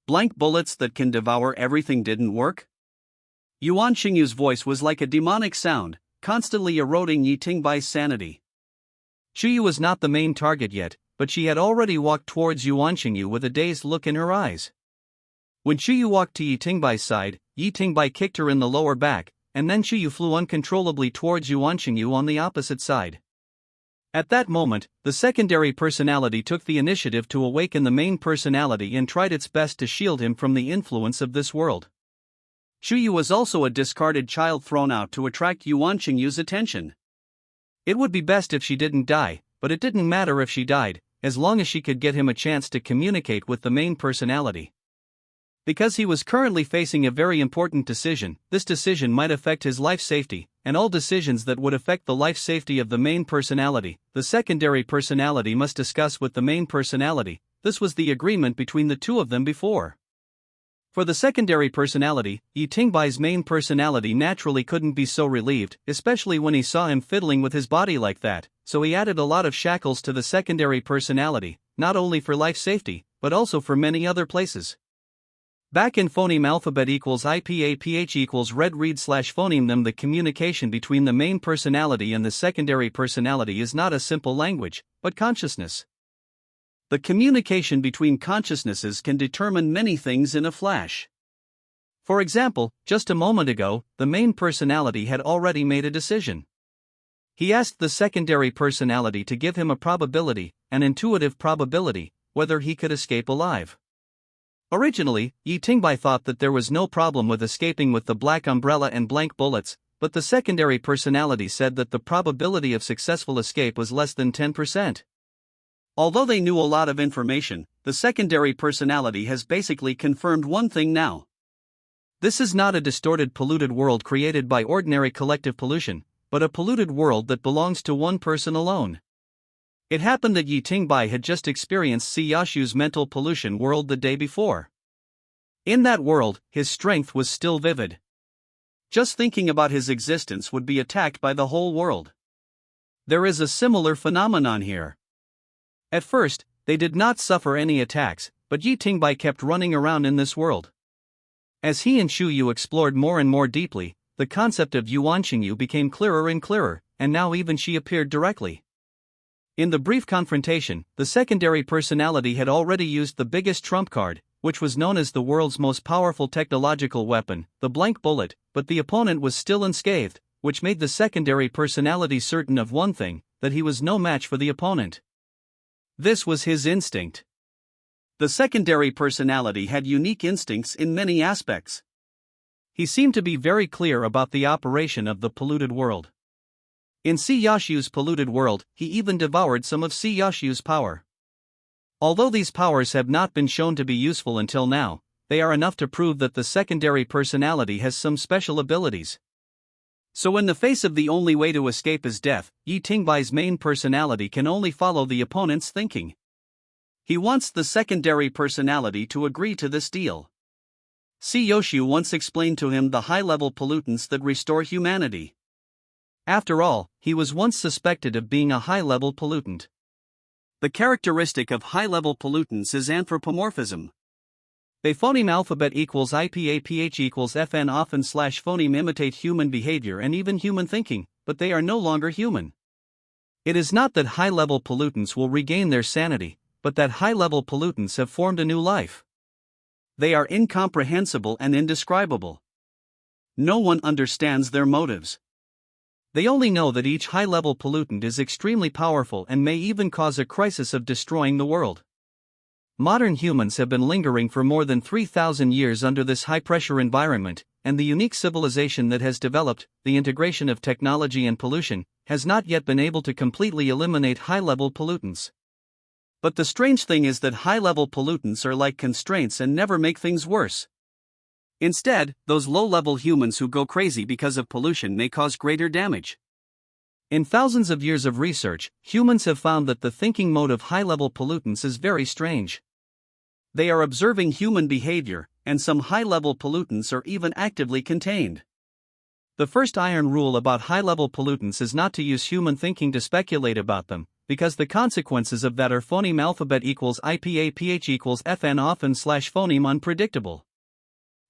Blank bullets that can devour everything didn't work? Yuan Qingyu's voice was like a demonic sound, constantly eroding Yi Tingbai's sanity. Shuyu was not the main target yet, but she had already walked towards Yuan Qingyu with a dazed look in her eyes. When Shuyu walked to Yi Tingbai's side, Yi Tingbai kicked her in the lower back, and then Shuyu flew uncontrollably towards Yuan Qingyu on the opposite side. At that moment, the secondary personality took the initiative to awaken the main personality and tried its best to shield him from the influence of this world. Shuyu was also a discarded child thrown out to attract Yuan Qingyu's attention. It would be best if she didn't die, but it didn't matter if she died, as long as she could get him a chance to communicate with the main personality. Because he was currently facing a very important decision, this decision might affect his life safety, and all decisions that would affect the life safety of the main personality, the secondary personality must discuss with the main personality, this was the agreement between the two of them before. For the secondary personality, Yi Tingbai's main personality naturally couldn't be so relieved, especially when he saw him fiddling with his body like that, so he added a lot of shackles to the secondary personality, not only for life safety, but also for many other places. Back in phoneme alphabet equals IPAPH equals red read slash phoneme them, the communication between the main personality and the secondary personality is not a simple language, but consciousness. The communication between consciousnesses can determine many things in a flash. For example, just a moment ago, the main personality had already made a decision. He asked the secondary personality to give him a probability, an intuitive probability, whether he could escape alive. Originally, Yi Tingbai thought that there was no problem with escaping with the black umbrella and blank bullets, but the secondary personality said that the probability of successful escape was less than 10%. Although they knew a lot of information, the secondary personality has basically confirmed one thing now. This is not a distorted, polluted world created by ordinary collective pollution, but a polluted world that belongs to one person alone. It happened that Yi Tingbai had just experienced Siyashu's mental pollution world the day before. In that world, his strength was still vivid. Just thinking about his existence would be attacked by the whole world. There is a similar phenomenon here. At first, they did not suffer any attacks, but Yi Tingbai kept running around in this world. As he and Shu Yu explored more and more deeply, the concept of Yuan Xingyu became clearer and clearer, and now even she appeared directly. In the brief confrontation, the secondary personality had already used the biggest trump card, which was known as the world's most powerful technological weapon, the blank bullet, but the opponent was still unscathed, which made the secondary personality certain of one thing, that he was no match for the opponent. This was his instinct. The secondary personality had unique instincts in many aspects. He seemed to be very clear about the operation of the polluted world. In Siyashu's polluted world, he even devoured some of Siyashu's power. Although these powers have not been shown to be useful until now, they are enough to prove that the secondary personality has some special abilities. So in the face of the only way to escape is death, Yi Tingbai's main personality can only follow the opponent's thinking. He wants the secondary personality to agree to this deal. Siyoshu once explained to him the high-level pollutants that restore humanity. After all, he was once suspected of being a high-level pollutant. The characteristic of high-level pollutants is anthropomorphism. They phoneme alphabet equals IPAPH equals FN often slash phoneme imitate human behavior and even human thinking, but they are no longer human. It is not that high-level pollutants will regain their sanity, but that high-level pollutants have formed a new life. They are incomprehensible and indescribable. No one understands their motives. They only know that each high-level pollutant is extremely powerful and may even cause a crisis of destroying the world. Modern humans have been lingering for more than 3,000 years under this high-pressure environment, and the unique civilization that has developed, the integration of technology and pollution, has not yet been able to completely eliminate high-level pollutants. But the strange thing is that high-level pollutants are like constraints and never make things worse. Instead, those low-level humans who go crazy because of pollution may cause greater damage. In thousands of years of research, humans have found that the thinking mode of high-level pollutants is very strange. They are observing human behavior, and some high-level pollutants are even actively contained. The first iron rule about high-level pollutants is not to use human thinking to speculate about them, because the consequences of that are phoneme alphabet equals IPAPH equals FN often slash phoneme unpredictable.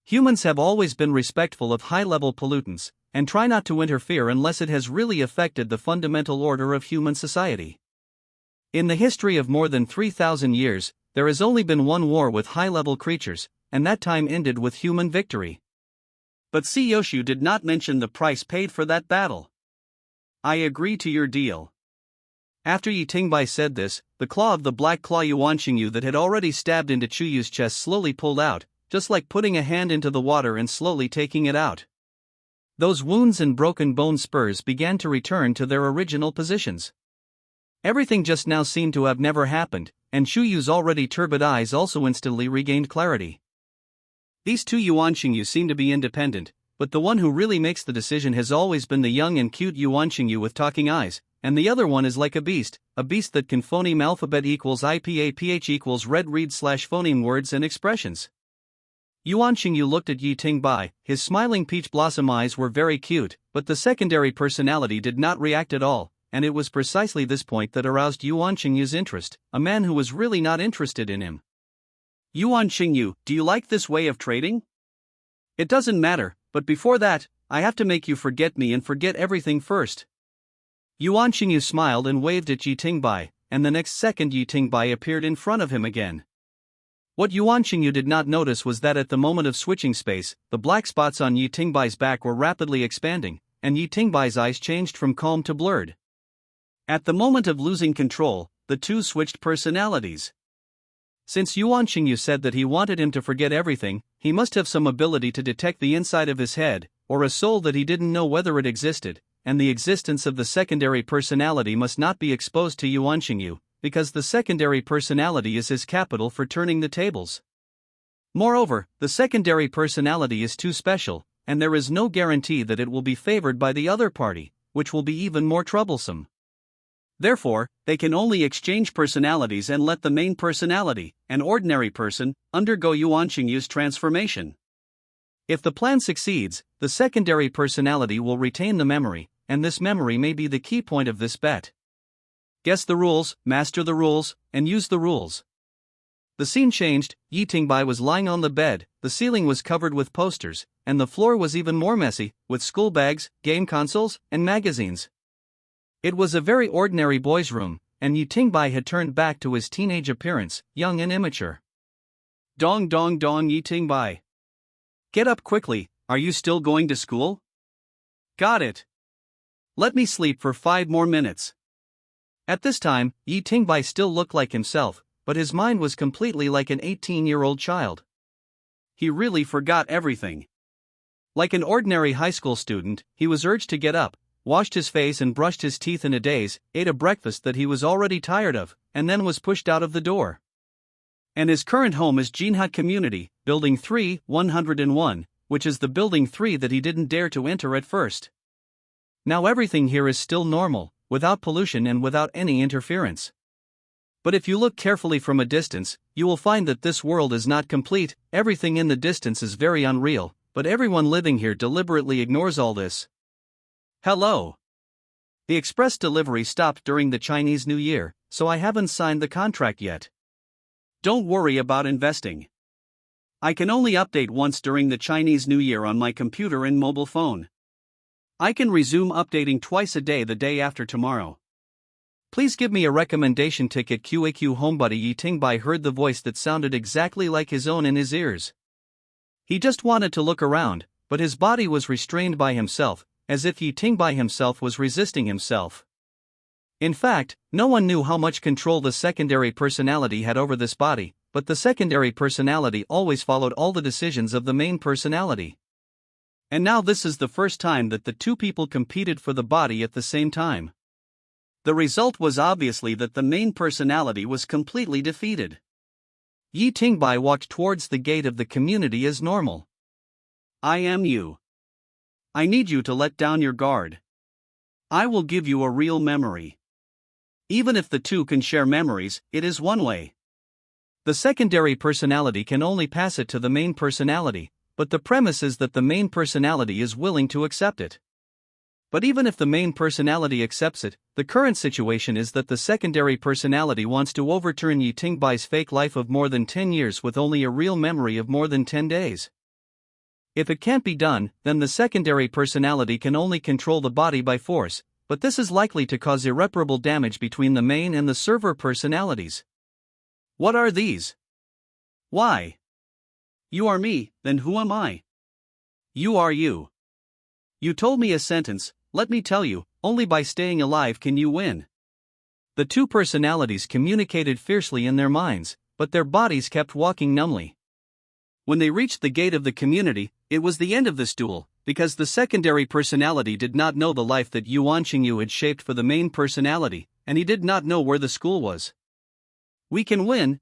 Humans have always been respectful of high-level pollutants, and try not to interfere unless it has really affected the fundamental order of human society. In the history of more than 3,000 years, there has only been one war with high-level creatures, and that time ended with human victory. But Siyoshu did not mention the price paid for that battle. I agree to your deal. After Yi Tingbai said this, the claw of the black claw Yuan Xingyu that had already stabbed into Chuyu's chest slowly pulled out, just like putting a hand into the water and slowly taking it out. Those wounds and broken bone spurs began to return to their original positions. Everything just now seemed to have never happened, and Chuyu's already turbid eyes also instantly regained clarity. These two Yuan Xingyu seem to be independent, but the one who really makes the decision has always been the young and cute Yuan Xingyu with talking eyes, and the other one is like a beast that can phoneme alphabet equals IPAPH equals red read slash phoneme words and expressions. Yuan Xingyu looked at Yi Tingbai, his smiling peach blossom eyes were very cute, but the secondary personality did not react at all, and it was precisely this point that aroused Yuan Xingyu's interest, a man who was really not interested in him. Yuan Xingyu, do you like this way of trading? It doesn't matter, but before that, I have to make you forget me and forget everything first. Yuan Xingyu smiled and waved at Yi Tingbai, and the next second Yi Tingbai appeared in front of him again. What Yuan Xingyu did not notice was that at the moment of switching space, the black spots on Yi Tingbai's back were rapidly expanding, and Yi Tingbai's eyes changed from calm to blurred. At the moment of losing control, the two switched personalities. Since Yuan Xingyu said that he wanted him to forget everything, he must have some ability to detect the inside of his head, or a soul that he didn't know whether it existed, and the existence of the secondary personality must not be exposed to Yuan Xingyu, because the secondary personality is his capital for turning the tables. Moreover, the secondary personality is too special, and there is no guarantee that it will be favored by the other party, which will be even more troublesome. Therefore, they can only exchange personalities and let the main personality, an ordinary person, undergo Yuan Xingyu's transformation. If the plan succeeds, the secondary personality will retain the memory, and this memory may be the key point of this bet. Guess the rules, master the rules, and use the rules. The scene changed. Yi Tingbai was lying on the bed, the ceiling was covered with posters, and the floor was even more messy, with school bags, game consoles, and magazines. It was a very ordinary boy's room, and Yi Tingbai had turned back to his teenage appearance, young and immature. Dong dong dong Yi Tingbai. Get up quickly, are you still going to school? Got it. Let me sleep for 5 more minutes. At this time, Yi Tingbai still looked like himself, but his mind was completely like an 18-year-old child. He really forgot everything. Like an ordinary high school student, he was urged to get up, washed his face and brushed his teeth in a daze, ate a breakfast that he was already tired of, and then was pushed out of the door. And his current home is Jinha Community, Building 3, 101, which is the Building 3 that he didn't dare to enter at first. Now everything here is still normal, without pollution and without any interference. But if you look carefully from a distance, you will find that this world is not complete. Everything in the distance is very unreal, but everyone living here deliberately ignores all this. Hello. The express delivery stopped during the Chinese New Year, so I haven't signed the contract yet. Don't worry about investing. I can only update once during the Chinese New Year on my computer and mobile phone. I can resume updating twice a day the day after tomorrow. Please give me a recommendation ticket. QAQ homebuddy. Yi Tingbai heard the voice that sounded exactly like his own in his ears. He just wanted to look around, but his body was restrained by himself, as if Yi Tingbai himself was resisting himself. In fact, no one knew how much control the secondary personality had over this body, but the secondary personality always followed all the decisions of the main personality. And now this is the first time that the two people competed for the body at the same time. The result was obviously that the main personality was completely defeated. Yi Tingbai walked towards the gate of the community as normal. I am you. I need you to let down your guard. I will give you a real memory. Even if the two can share memories, it is one way. The secondary personality can only pass it to the main personality, but the premise is that the main personality is willing to accept it. But even if the main personality accepts it, the current situation is that the secondary personality wants to overturn Yi Tingbai's fake life of more than 10 years with only a real memory of more than 10 days. If it can't be done, then the secondary personality can only control the body by force, but this is likely to cause irreparable damage between the main and the server personalities. What are these? Why? You are me, then who am I? You are you. You told me a sentence, let me tell you, only by staying alive can you win. The two personalities communicated fiercely in their minds, but their bodies kept walking numbly. When they reached the gate of the community, it was the end of this duel, because the secondary personality did not know the life that Yuan Xingyu had shaped for the main personality, and he did not know where the school was. We can win,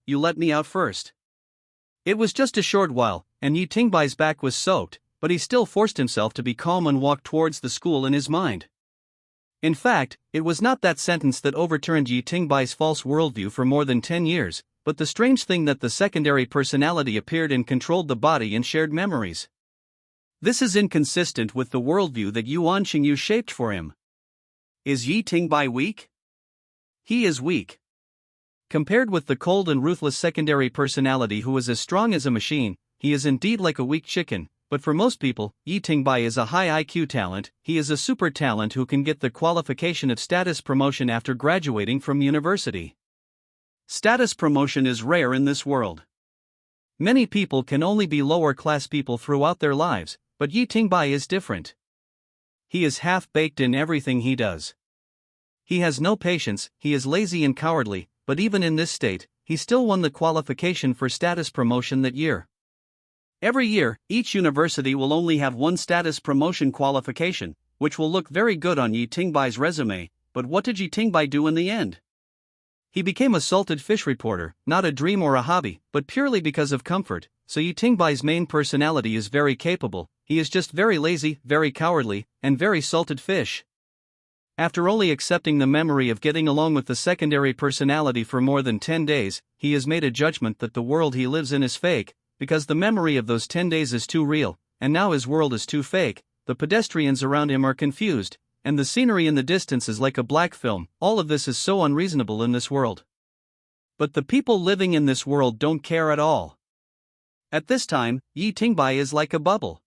you let me out first. It was just a short while, and Yi Tingbai's back was soaked, but he still forced himself to be calm and walked towards the school in his mind. In fact, it was not that sentence that overturned Yi Tingbai's false worldview for more than 10 years, but the strange thing that the secondary personality appeared and controlled the body and shared memories. This is inconsistent with the worldview that Yuan Xingyu shaped for him. Is Yi Tingbai weak? He is weak. Compared with the cold and ruthless secondary personality who is as strong as a machine, he is indeed like a weak chicken, but for most people, Yi Tingbai is a high IQ talent. He is a super talent who can get the qualification of status promotion after graduating from university. Status promotion is rare in this world. Many people can only be lower class people throughout their lives, but Yi Tingbai is different. He is half-baked in everything he does. He has no patience, he is lazy and cowardly, but even in this state, he still won the qualification for status promotion that year. Every year, each university will only have one status promotion qualification, which will look very good on Yi Tingbai's resume, but what did Yi Tingbai do in the end? He became a salted fish reporter, not a dream or a hobby, but purely because of comfort. So Yi Tingbai's main personality is very capable, he is just very lazy, very cowardly, and very salted fish. After only accepting the memory of getting along with the secondary personality for more than 10 days, he has made a judgment that the world he lives in is fake, because the memory of those 10 days is too real, and now his world is too fake. The pedestrians around him are confused, and the scenery in the distance is like a black film. All of this is so unreasonable in this world. But the people living in this world don't care at all. At this time, Yi Tingbai is like a bubble.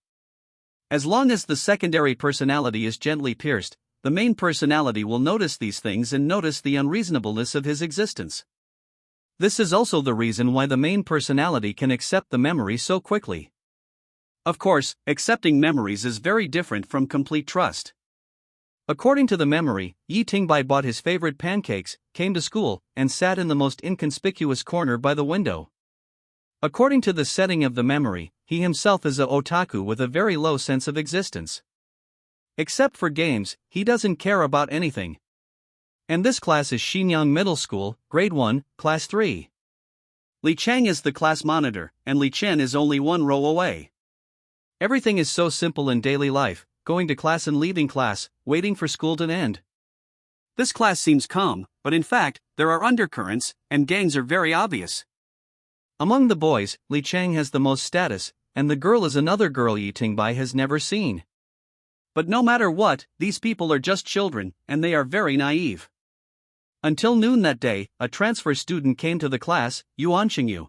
As long as the secondary personality is gently pierced, the main personality will notice these things and notice the unreasonableness of his existence. This is also the reason why the main personality can accept the memory so quickly. Of course, accepting memories is very different from complete trust. According to the memory, Yi Tingbai bought his favorite pancakes, came to school, and sat in the most inconspicuous corner by the window. According to the setting of the memory, he himself is a otaku with a very low sense of existence. Except for games, he doesn't care about anything. And this class is Xinyang Middle School, Grade 1, Class 3. Li Chang is the class monitor, and Li Chen is only one row away. Everything is so simple in daily life, going to class and leaving class, waiting for school to end. This class seems calm, but in fact, there are undercurrents, and gangs are very obvious. Among the boys, Li Chang has the most status, and the girl is another girl Yi Tingbai has never seen. But no matter what, these people are just children, and they are very naive. Until noon that day, a transfer student came to the class, Yuan Xingyu.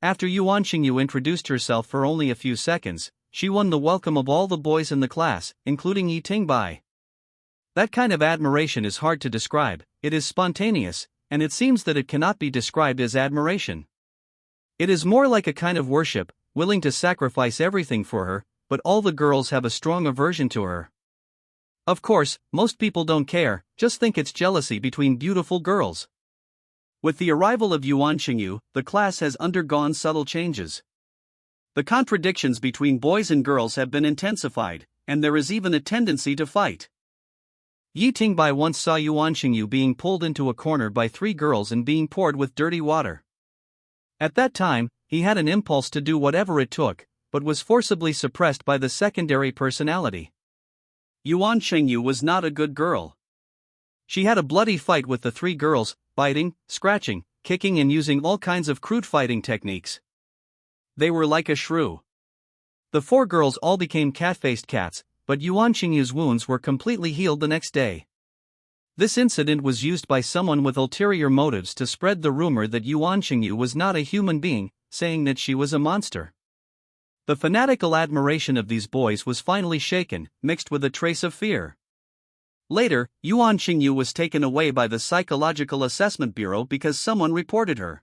After Yuan Xingyu introduced herself for only a few seconds, she won the welcome of all the boys in the class, including Yi Tingbai. That kind of admiration is hard to describe, it is spontaneous, and it seems that it cannot be described as admiration. It is more like a kind of worship, willing to sacrifice everything for her, but all the girls have a strong aversion to her. Of course, most people don't care, just think it's jealousy between beautiful girls. With the arrival of Yuan Xingyu, the class has undergone subtle changes. The contradictions between boys and girls have been intensified, and there is even a tendency to fight. Yi Tingbai once saw Yuan Xingyu being pulled into a corner by 3 girls and being poured with dirty water. At that time, he had an impulse to do whatever it took, but was forcibly suppressed by the secondary personality. Yuan Xingyu was not a good girl. She had a bloody fight with the 3 girls, biting, scratching, kicking and using all kinds of crude fighting techniques. They were like a shrew. The 4 girls all became cat-faced cats, but Yuan Xingyu's wounds were completely healed the next day. This incident was used by someone with ulterior motives to spread the rumor that Yuan Xingyu was not a human being, saying that she was a monster. The fanatical admiration of these boys was finally shaken, mixed with a trace of fear. Later, Yuan Xingyu was taken away by the Psychological Assessment Bureau because someone reported her.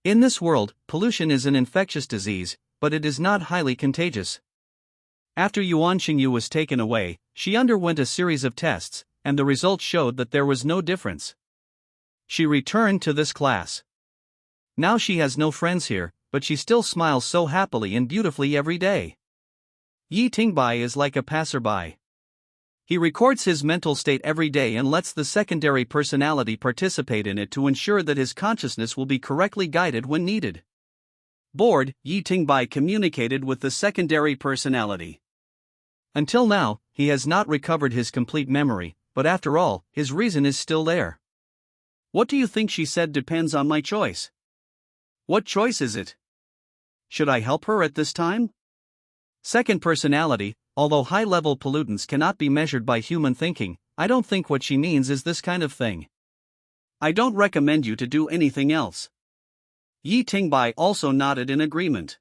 In this world, pollution is an infectious disease, but it is not highly contagious. After Yuan Xingyu was taken away, she underwent a series of tests, and the results showed that there was no difference. She returned to this class. Now she has no friends here, but she still smiles so happily and beautifully every day. Yi Tingbai is like a passerby. He records his mental state every day and lets the secondary personality participate in it to ensure that his consciousness will be correctly guided when needed. Bored, Yi Tingbai communicated with the secondary personality. Until now, he has not recovered his complete memory, but after all, his reason is still there. What do you think she said depends on my choice? What choice is it? Should I help her at this time? Second personality, although high-level pollutants cannot be measured by human thinking, I don't think what she means is this kind of thing. I don't recommend you to do anything else. Yi Tingbai also nodded in agreement.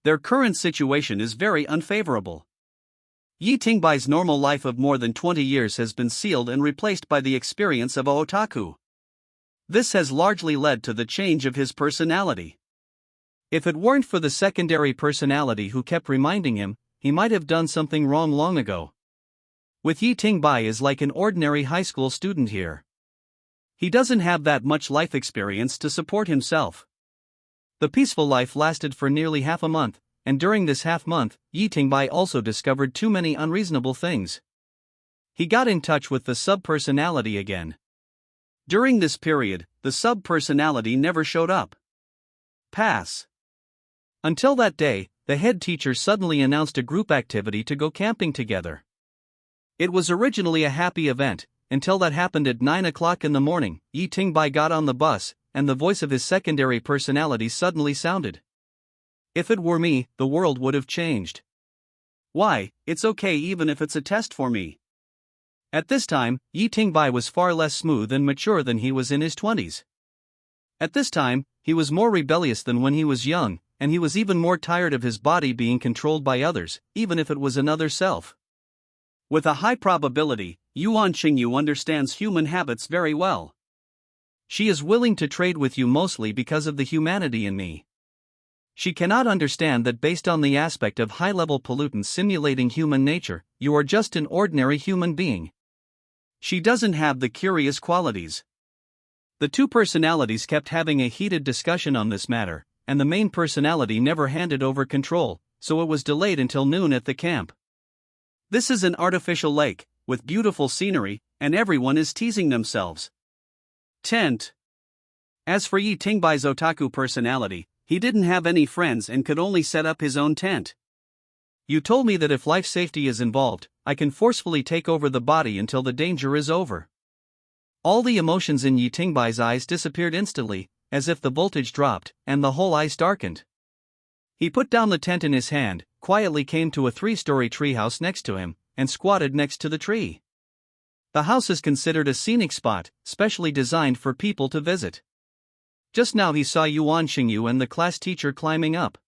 Their current situation is very unfavorable. Yi Tingbai's normal life of more than 20 years has been sealed and replaced by the experience of a otaku. This has largely led to the change of his personality. If it weren't for the secondary personality who kept reminding him, he might have done something wrong long ago. With Yi Tingbai is like an ordinary high school student here. He doesn't have that much life experience to support himself. The peaceful life lasted for nearly half a month, and during this half month, Yi Tingbai also discovered too many unreasonable things. He got in touch with the sub-personality again. During this period, the sub-personality never showed up. Pass. Until that day, the head teacher suddenly announced a group activity to go camping together. It was originally a happy event, until that happened at 9 o'clock in the morning. Yi Tingbai got on the bus, and the voice of his secondary personality suddenly sounded. If it were me, the world would have changed. Why, it's okay even if it's a test for me. At this time, Yi Tingbai was far less smooth and mature than he was in his 20s. At this time, he was more rebellious than when he was young, and he was even more tired of his body being controlled by others, even if it was another self. With a high probability, Yuan Qingyu understands human habits very well. She is willing to trade with you mostly because of the humanity in me. She cannot understand that based on the aspect of high-level pollutants simulating human nature, you are just an ordinary human being. She doesn't have the curious qualities. The two personalities kept having a heated discussion on this matter, and the main personality never handed over control, so it was delayed until noon at the camp. This is an artificial lake, with beautiful scenery, and everyone is teasing themselves. Tent. As for Yi Tingbai's otaku personality, he didn't have any friends and could only set up his own tent. You told me that if life safety is involved, I can forcefully take over the body until the danger is over. All the emotions in Yi Tingbai's eyes disappeared instantly, as if the voltage dropped, and the whole ice darkened. He put down the tent in his hand, quietly came to a 3-story treehouse next to him, and squatted next to the tree. The house is considered a scenic spot, specially designed for people to visit. Just now he saw Yuan Qingyu and the class teacher climbing up.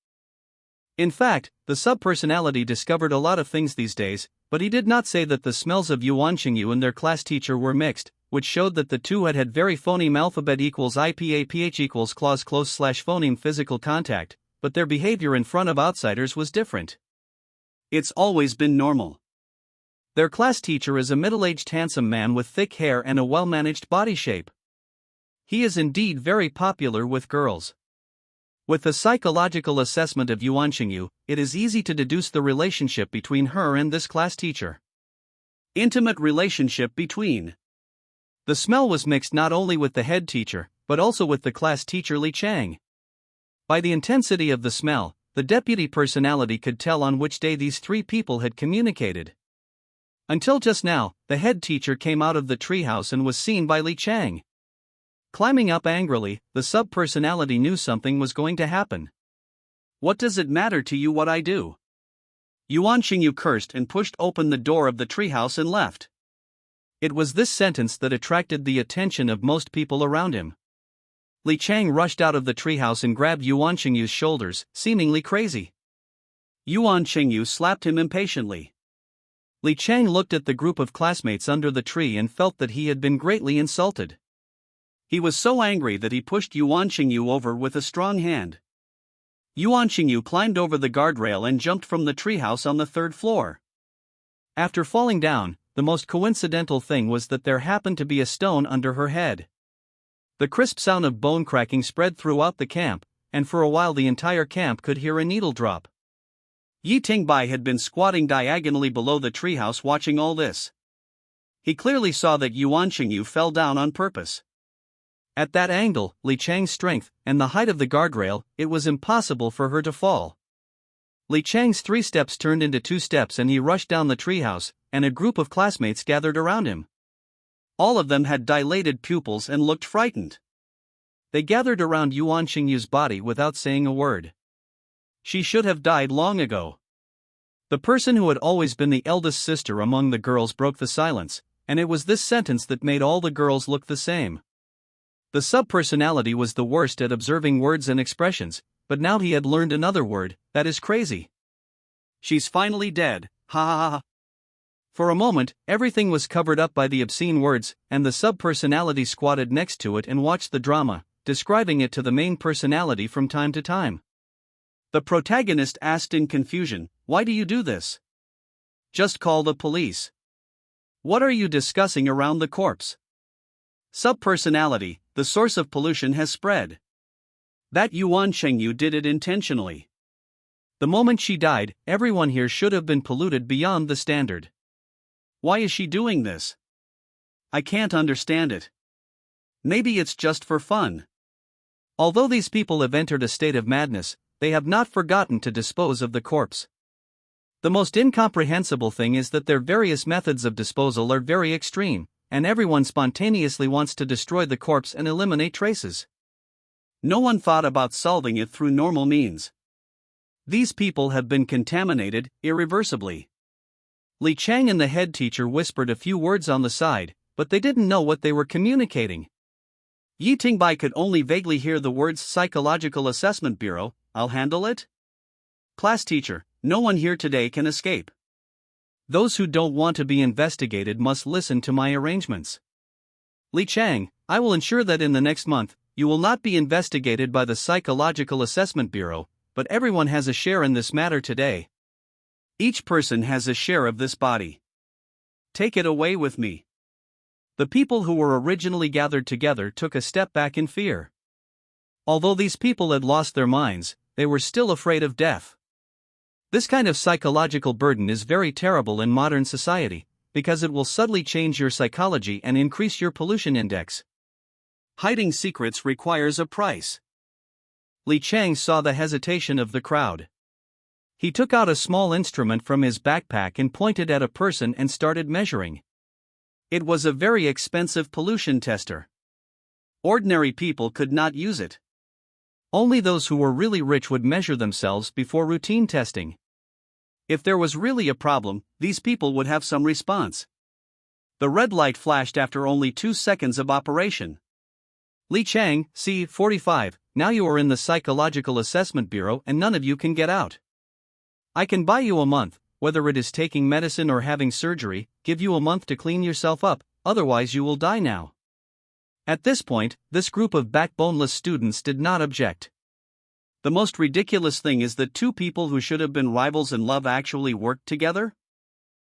In fact, the sub-personality discovered a lot of things these days, but he did not say that the smells of Yuan Qingyu and their class teacher were mixed, which showed that the two had had very phoneme alphabet equals IPA PH equals clause close slash phoneme physical contact, but their behavior in front of outsiders was different. It's always been normal. Their class teacher is a middle-aged handsome man with thick hair and a well-managed body shape. He is indeed very popular with girls. With the psychological assessment of Yuan Qingyu, it is easy to deduce the relationship between her and this class teacher. Intimate relationship between. The smell was mixed not only with the head teacher, but also with the class teacher Li Chang. By the intensity of the smell, the deputy personality could tell on which day these three people had communicated. Until just now, the head teacher came out of the treehouse and was seen by Li Chang. Climbing up angrily, the sub-personality knew something was going to happen. What does it matter to you what I do? Yuan Qingyu cursed and pushed open the door of the treehouse and left. It was this sentence that attracted the attention of most people around him. Li Chang rushed out of the treehouse and grabbed Yuan Qingyu's shoulders, seemingly crazy. Yuan Qingyu slapped him impatiently. Li Chang looked at the group of classmates under the tree and felt that he had been greatly insulted. He was so angry that he pushed Yuan Qingyu over with a strong hand. Yuan Qingyu climbed over the guardrail and jumped from the treehouse on the 3rd floor. After falling down, the most coincidental thing was that there happened to be a stone under her head. The crisp sound of bone cracking spread throughout the camp, and for a while the entire camp could hear a needle drop. Yi Tingbai had been squatting diagonally below the treehouse watching all this. He clearly saw that Yuan Qingyu fell down on purpose. At that angle, Li Chang's strength, and the height of the guardrail, it was impossible for her to fall. Li Chang's 3 steps turned into 2 steps and he rushed down the treehouse, and a group of classmates gathered around him. All of them had dilated pupils and looked frightened. They gathered around Yuan Xingyu's body without saying a word. She should have died long ago. The person who had always been the eldest sister among the girls broke the silence, and it was this sentence that made all the girls look the same. The subpersonality was the worst at observing words and expressions, but now he had learned another word, that is crazy. She's finally dead, ha ha ha. For a moment, everything was covered up by the obscene words, and the subpersonality squatted next to it and watched the drama, describing it to the main personality from time to time. The protagonist asked in confusion, "Why do you do this? Just call the police. What are you discussing around the corpse?" Subpersonality, the source of pollution has spread. That Yuan Shengyu did it intentionally. The moment she died, everyone here should have been polluted beyond the standard. Why is she doing this? I can't understand it. Maybe it's just for fun. Although these people have entered a state of madness, they have not forgotten to dispose of the corpse. The most incomprehensible thing is that their various methods of disposal are very extreme, and everyone spontaneously wants to destroy the corpse and eliminate traces. No one thought about solving it through normal means. These people have been contaminated irreversibly. Li Chang and the head teacher whispered a few words on the side, but they didn't know what they were communicating. Yi Tingbai could only vaguely hear the words Psychological Assessment Bureau, I'll handle it? Class teacher, no one here today can escape. Those who don't want to be investigated must listen to my arrangements. Li Chang, I will ensure that in the next month, you will not be investigated by the Psychological Assessment Bureau, but everyone has a share in this matter today. Each person has a share of this body. Take it away with me. The people who were originally gathered together took a step back in fear. Although these people had lost their minds, they were still afraid of death. This kind of psychological burden is very terrible in modern society, because it will subtly change your psychology and increase your pollution index. Hiding secrets requires a price. Li Chang saw the hesitation of the crowd. He took out a small instrument from his backpack and pointed at a person and started measuring. It was a very expensive pollution tester. Ordinary people could not use it. Only those who were really rich would measure themselves before routine testing. If there was really a problem, these people would have some response. The red light flashed after only 2 seconds of operation. Li Chang, C45, now you are in the Psychological Assessment Bureau and none of you can get out. I can buy you a month, whether it is taking medicine or having surgery, give you a month to clean yourself up, otherwise you will die now. At this point, this group of backboneless students did not object. The most ridiculous thing is that 2 people who should have been rivals in love actually worked together?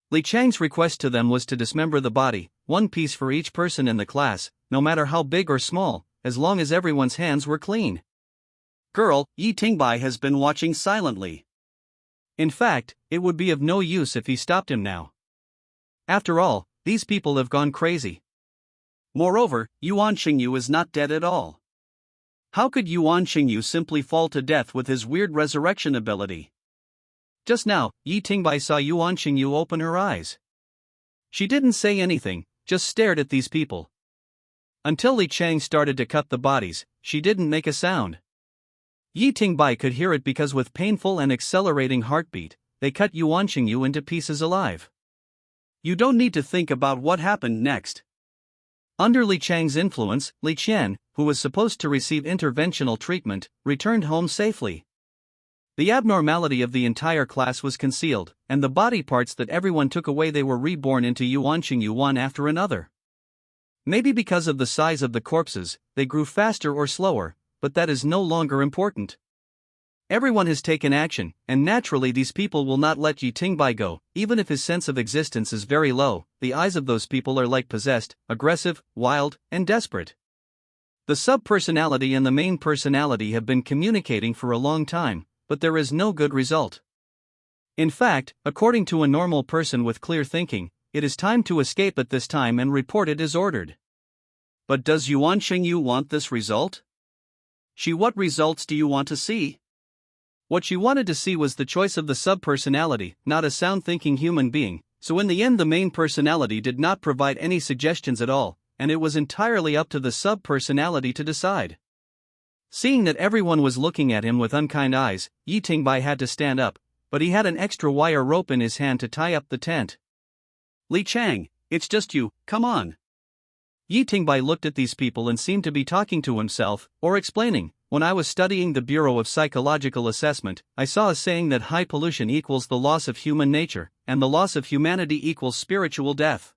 Li Chang's request to them was to dismember the body, 1 piece for each person in the class, no matter how big or small, as long as everyone's hands were clean. Girl, Yi Tingbai has been watching silently. In fact, it would be of no use if he stopped him now. After all, these people have gone crazy. Moreover, Yuan Xingyu is not dead at all. How could Yuan Xingyu simply fall to death with his weird resurrection ability? Just now, Yi Tingbai saw Yuan Xingyu open her eyes. She didn't say anything, just stared at these people. Until Li Chang started to cut the bodies, she didn't make a sound. Yi Tingbai could hear it because with painful and accelerating heartbeat, they cut Yuan Xingyu into pieces alive. You don't need to think about what happened next. Under Li Chang's influence, Li Qian, who was supposed to receive interventional treatment, returned home safely. The abnormality of the entire class was concealed, and the body parts that everyone took away they were reborn into Yuan Xingyu one after another. Maybe because of the size of the corpses, they grew faster or slower, but that is no longer important. Everyone has taken action, and naturally these people will not let Yi Tingbai go, even if his sense of existence is very low. The eyes of those people are like possessed, aggressive, wild, and desperate. The sub-personality and the main personality have been communicating for a long time, but there is no good result. In fact, according to a normal person with clear thinking, it is time to escape at this time and report it as ordered. But does Yuan Xingyu want this result? What results do you want to see? What she wanted to see was the choice of the sub-personality, not a sound-thinking human being, so in the end the main personality did not provide any suggestions at all, and it was entirely up to the sub-personality to decide. Seeing that everyone was looking at him with unkind eyes, Yi Tingbai had to stand up, but he had an extra wire rope in his hand to tie up the tent. Li Chang, it's just you, come on. Yi Tingbai looked at these people and seemed to be talking to himself, or explaining. When I was studying the Bureau of Psychological Assessment, I saw a saying that high pollution equals the loss of human nature, and the loss of humanity equals spiritual death.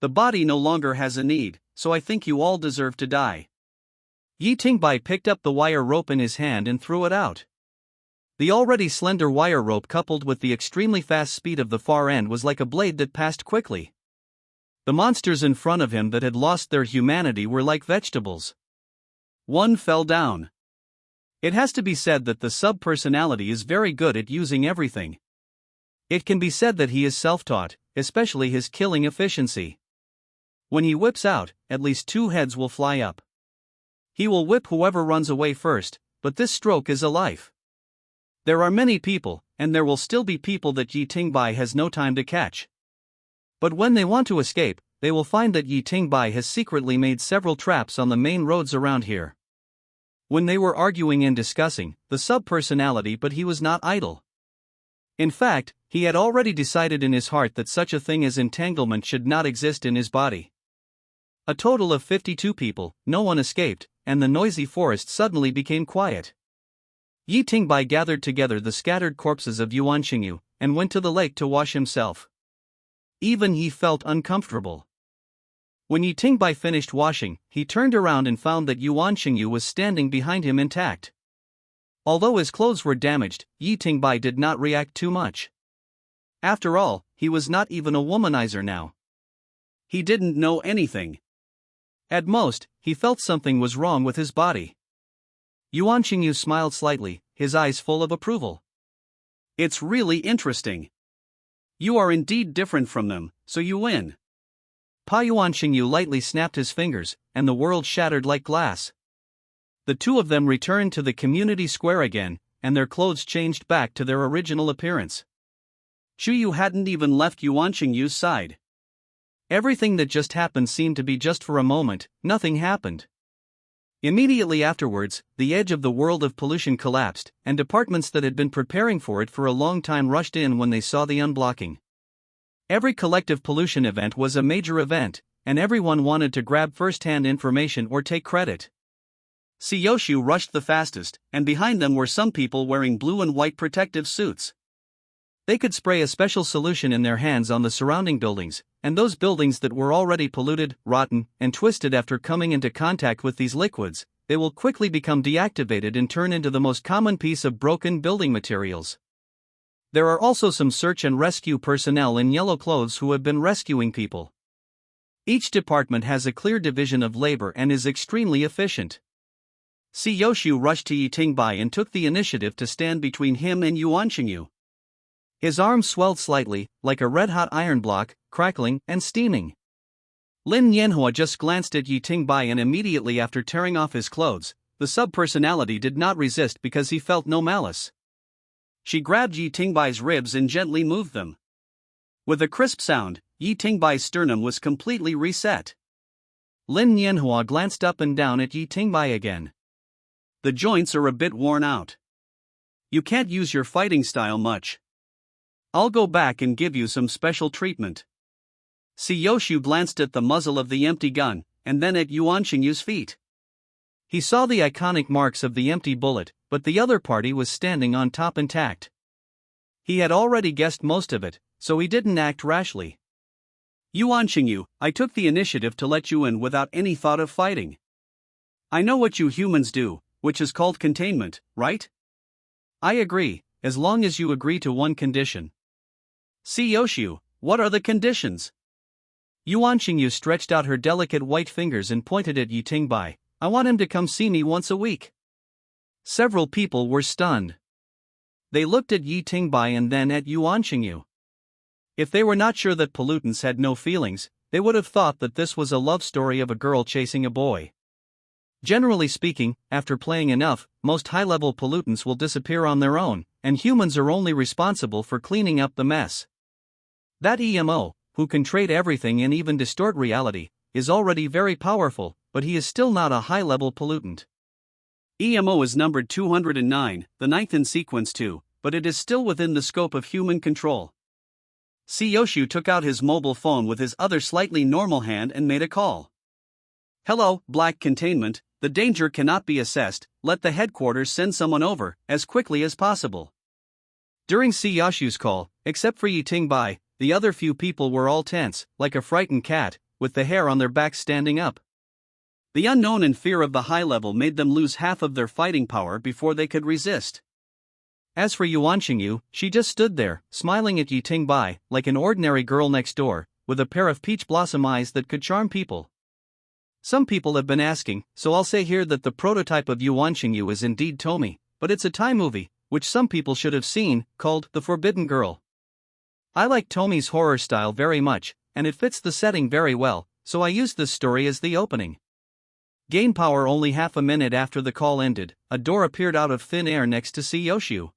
The body no longer has a need, so I think you all deserve to die. Yi Tingbai picked up the wire rope in his hand and threw it out. The already slender wire rope coupled with the extremely fast speed of the far end was like a blade that passed quickly. The monsters in front of him that had lost their humanity were like vegetables. One fell down. It has to be said that the sub-personality is very good at using everything. It can be said that he is self-taught, especially his killing efficiency. When he whips out, at least 2 heads will fly up. He will whip whoever runs away first, but this stroke is a life. There are many people, and there will still be people that Yi Tingbai has no time to catch. But when they want to escape, they will find that Yi Tingbai has secretly made several traps on the main roads around here. When they were arguing and discussing the sub-personality, but he was not idle. In fact, he had already decided in his heart that such a thing as entanglement should not exist in his body. A total of 52 people, no one escaped, and the noisy forest suddenly became quiet. Yi Tingbai gathered together the scattered corpses of Yuan Xingyu, and went to the lake to wash himself. Even he felt uncomfortable. When Yi Tingbai finished washing, he turned around and found that Yuan Xingyu was standing behind him intact. Although his clothes were damaged, Yi Tingbai did not react too much. After all, he was not even a womanizer now. He didn't know anything. At most, he felt something was wrong with his body. Yuan Xingyu smiled slightly, his eyes full of approval. It's really interesting. You are indeed different from them, so you win. Yuan Xingyu lightly snapped his fingers, and the world shattered like glass. The two of them returned to the community square again, and their clothes changed back to their original appearance. Shu Yu hadn't even left Yuan Xingyu's side. Everything that just happened seemed to be just for a moment, nothing happened. Immediately afterwards, the edge of the world of pollution collapsed, and departments that had been preparing for it for a long time rushed in when they saw the unblocking. Every collective pollution event was a major event, and everyone wanted to grab first-hand information or take credit. Siyoshu rushed the fastest, and behind them were some people wearing blue and white protective suits. They could spray a special solution in their hands on the surrounding buildings, and those buildings that were already polluted, rotten, and twisted after coming into contact with these liquids, they will quickly become deactivated and turn into the most common piece of broken building materials. There are also some search and rescue personnel in yellow clothes who have been rescuing people. Each department has a clear division of labor and is extremely efficient. Siyoshu rushed to Yi Tingbai and took the initiative to stand between him and Yuan Xingyu. His arms swelled slightly, like a red-hot iron block, crackling and steaming. Lin Yanhua just glanced at Yi Tingbai, and immediately after tearing off his clothes, the sub-personality did not resist because he felt no malice. She grabbed Yi Tingbai's ribs and gently moved them. With a crisp sound, Yi Tingbai's sternum was completely reset. Lin Yanhua glanced up and down at Yi Tingbai again. The joints are a bit worn out. You can't use your fighting style much. I'll go back and give you some special treatment. Siyoshu glanced at the muzzle of the empty gun, and then at Yuan Xingyu's feet. He saw the iconic marks of the empty bullet, but the other party was standing on top intact. He had already guessed most of it, so he didn't act rashly. Yuan Xingyu, I took the initiative to let you in without any thought of fighting. I know what you humans do, which is called containment, right? I agree, as long as you agree to one condition. Siyoshu, what are the conditions? Yuan Xingyu stretched out her delicate white fingers and pointed at Yi Tingbai. I want him to come see me once a week. Several people were stunned. They looked at Yi Tingbai and then at Yuan Xingyu. If they were not sure that pollutants had no feelings, they would have thought that this was a love story of a girl chasing a boy. Generally speaking, after playing enough, most high-level pollutants will disappear on their own, and humans are only responsible for cleaning up the mess. That EMO, who can trade everything and even distort reality, is already very powerful, but he is still not a high-level pollutant. EMO is numbered 209, the ninth in sequence too, but it is still within the scope of human control. Siyoshu took out his mobile phone with his other slightly normal hand and made a call. Hello, Black Containment, the danger cannot be assessed, let the headquarters send someone over, as quickly as possible. During Siyoshu's call, except for Yitingbai, the other few people were all tense, like a frightened cat, with the hair on their backs standing up. The unknown and fear of the high level made them lose half of their fighting power before they could resist. As for Yuan Xingyu, she just stood there, smiling at Yitingbai, like an ordinary girl next door, with a pair of peach blossom eyes that could charm people. Some people have been asking, so I'll say here that the prototype of Yuan Xingyu is indeed Tomi, but it's a Thai movie, which some people should have seen, called The Forbidden Girl. I like Tomi's horror style very much, and it fits the setting very well, so I used this story as the opening. Gain power only half a minute after the call ended, a door appeared out of thin air next to Siyoshu.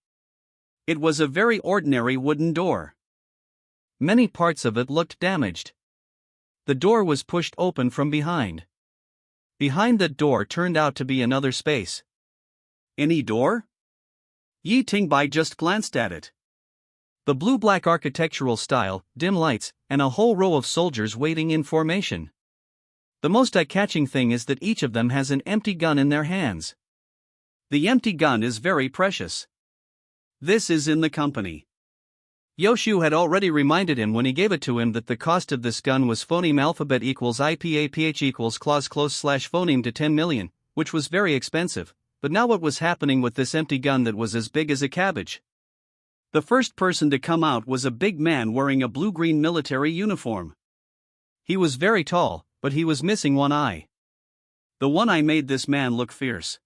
It was a very ordinary wooden door. Many parts of it looked damaged. The door was pushed open from behind. Behind that door turned out to be another space. Any door? Yitingbai just glanced at it. The blue-black architectural style, dim lights, and a whole row of soldiers waiting in formation. The most eye-catching thing is that each of them has an empty gun in their hands. The empty gun is very precious. This is in the company. Yoshu had already reminded him when he gave it to him that the cost of this gun was phoneme alphabet equals IPAPH equals clause close slash phoneme to 10 million, which was very expensive, but now what was happening with this empty gun that was as big as a cabbage? The first person to come out was a big man wearing a blue-green military uniform. He was very tall, but he was missing one eye. The one eye made this man look fierce.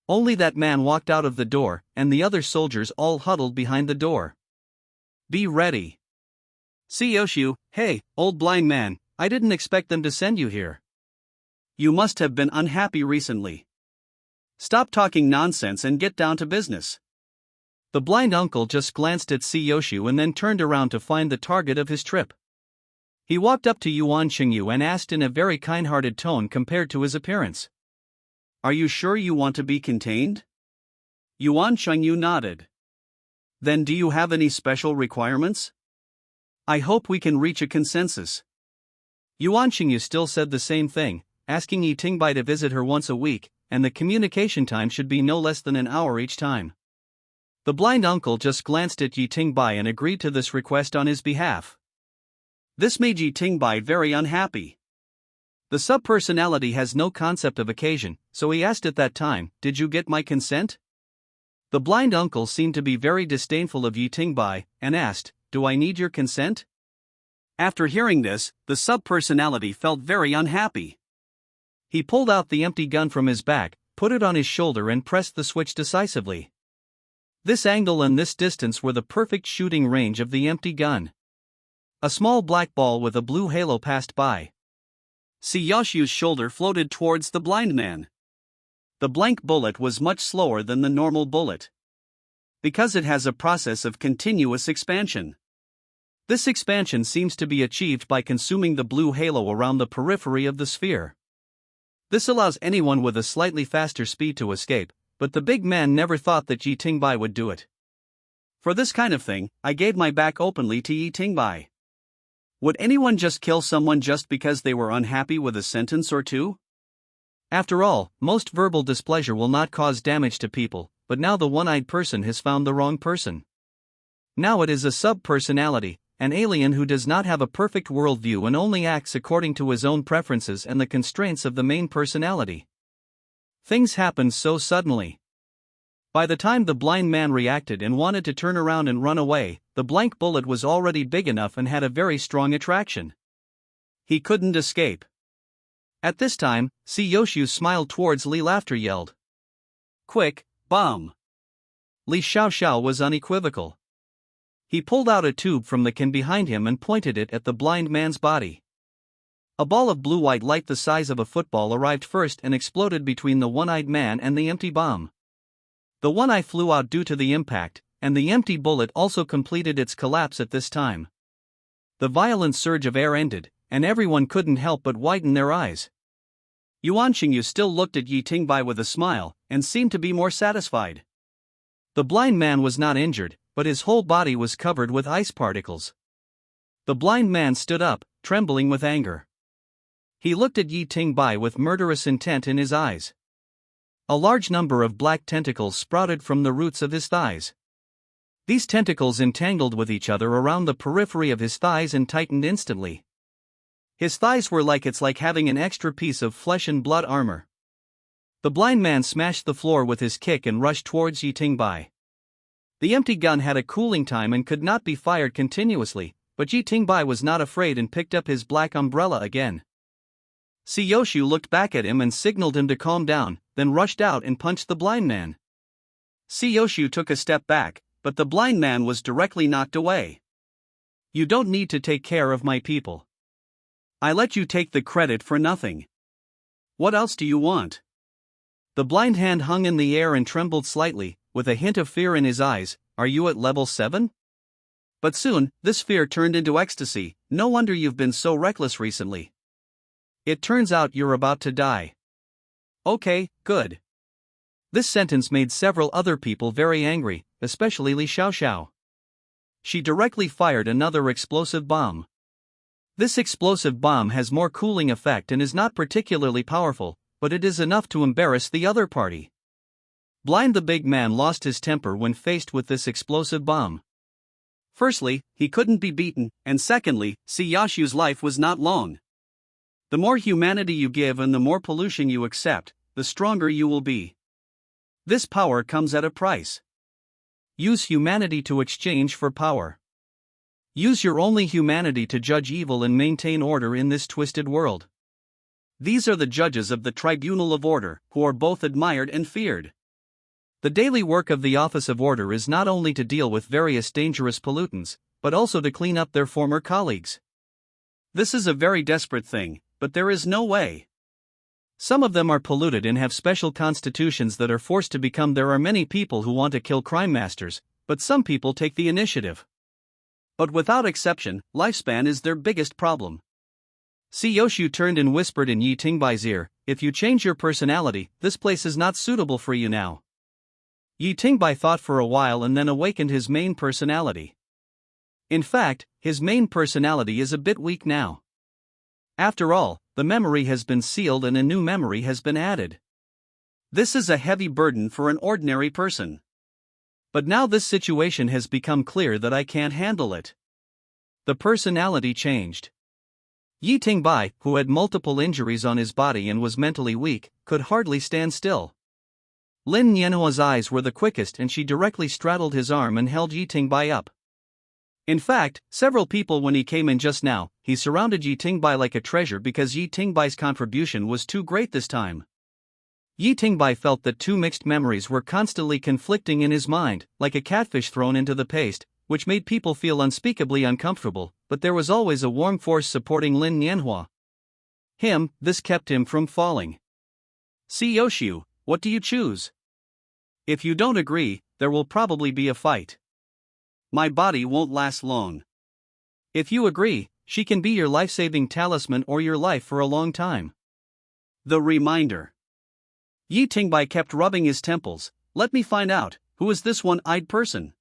Only that man walked out of the door, and the other soldiers all huddled behind the door. Be ready. Siyoshu, hey, old blind man, I didn't expect them to send you here. You must have been unhappy recently. Stop talking nonsense and get down to business. The blind uncle just glanced at Siyoshu and then turned around to find the target of his trip. He walked up to Yuan Xingyu and asked in a very kind-hearted tone compared to his appearance. Are you sure you want to be contained? Yuan Xingyu nodded. Then do you have any special requirements? I hope we can reach a consensus. Yuan Xingyu still said the same thing, asking Yitingbai to visit her once a week, and the communication time should be no less than an hour each time. The blind uncle just glanced at Yitingbai and agreed to this request on his behalf. This made Yitingbai very unhappy. The sub-personality has no concept of occasion, so he asked at that time, did you get my consent? The blind uncle seemed to be very disdainful of Yitingbai, and asked, do I need your consent? After hearing this, the sub-personality felt very unhappy. He pulled out the empty gun from his back, put it on his shoulder and pressed the switch decisively. This angle and this distance were the perfect shooting range of the empty gun. A small black ball with a blue halo passed by. Siyoshu's shoulder floated towards the blind man. The blank bullet was much slower than the normal bullet, because it has a process of continuous expansion. This expansion seems to be achieved by consuming the blue halo around the periphery of the sphere. This allows anyone with a slightly faster speed to escape, but the big man never thought that Yitingbai would do it. For this kind of thing, I gave my back openly to Yitingbai. Would anyone just kill someone just because they were unhappy with a sentence or two? After all, most verbal displeasure will not cause damage to people, but now the one-eyed person has found the wrong person. Now it is a sub-personality, an alien who does not have a perfect worldview and only acts according to his own preferences and the constraints of the main personality. Things happened so suddenly. By the time the blind man reacted and wanted to turn around and run away, the blank bullet was already big enough and had a very strong attraction. He couldn't escape. At this time, Siyoshu smiled towards Li. Laughter yelled. Quick, bomb! Li Xiaoxiao was unequivocal. He pulled out a tube from the can behind him and pointed it at the blind man's body. A ball of blue-white light the size of a football arrived first and exploded between the one-eyed man and the empty bomb. The one eye flew out due to the impact, and the empty bullet also completed its collapse at this time. The violent surge of air ended, and everyone couldn't help but widen their eyes. Yuan Xingyu still looked at Yi Tingbai with a smile, and seemed to be more satisfied. The blind man was not injured, but his whole body was covered with ice particles. The blind man stood up, trembling with anger. He looked at Yi Tingbai with murderous intent in his eyes. A large number of black tentacles sprouted from the roots of his thighs. These tentacles entangled with each other around the periphery of his thighs and tightened instantly. His thighs were like having an extra piece of flesh and blood armor. The blind man smashed the floor with his kick and rushed towards Yi Tingbai. The empty gun had a cooling time and could not be fired continuously, but Yi Tingbai was not afraid and picked up his black umbrella again. Siyoshu looked back at him and signaled him to calm down, then rushed out and punched the blind man. Siyoshu took a step back, but the blind man was directly knocked away. "You don't need to take care of my people. I let you take the credit for nothing. What else do you want?" The blind hand hung in the air and trembled slightly, with a hint of fear in his eyes. "Are you at level 7? But soon, this fear turned into ecstasy. "No wonder you've been so reckless recently. It turns out you're about to die." "Okay, good." This sentence made several other people very angry, especially Li Xiaoxiao. She directly fired another explosive bomb. This explosive bomb has more cooling effect and is not particularly powerful, but it is enough to embarrass the other party. Blind the big man lost his temper when faced with this explosive bomb. Firstly, he couldn't be beaten, and secondly, Siyoshu's life was not long. The more humanity you give and the more pollution you accept, the stronger you will be. This power comes at a price. Use humanity to exchange for power. Use your only humanity to judge evil and maintain order in this twisted world. These are the judges of the Tribunal of Order, who are both admired and feared. The daily work of the Office of Order is not only to deal with various dangerous pollutants, but also to clean up their former colleagues. This is a very desperate thing, but there is no way. Some of them are polluted and have special constitutions that are forced to become. There are many people who want to kill crime masters, but some people take the initiative. But without exception, lifespan is their biggest problem. Siyoshu turned and whispered in Yi Tingbai's ear, "If you change your personality, this place is not suitable for you now." Yi Tingbai thought for a while and then awakened his main personality. In fact, his main personality is a bit weak now. After all, the memory has been sealed and a new memory has been added. This is a heavy burden for an ordinary person. But now this situation has become clear that I can't handle it. The personality changed. Yi Tingbai, who had multiple injuries on his body and was mentally weak, could hardly stand still. Lin Nianhua's eyes were the quickest and she directly straddled his arm and held Yi Tingbai up. In fact, several people when he came in just now, he surrounded Yi Tingbai like a treasure because Yi Tingbai's contribution was too great this time. Yi Tingbai felt that two mixed memories were constantly conflicting in his mind, like a catfish thrown into the paste, which made people feel unspeakably uncomfortable, but there was always a warm force supporting Lin Nianhua. This kept him from falling. "Siyoshu, what do you choose? If you don't agree, there will probably be a fight. My body won't last long. If you agree, she can be your life-saving talisman or your life for a long time." The reminder. Yi Tingbai kept rubbing his temples. "Let me find out, who is this one-eyed person?"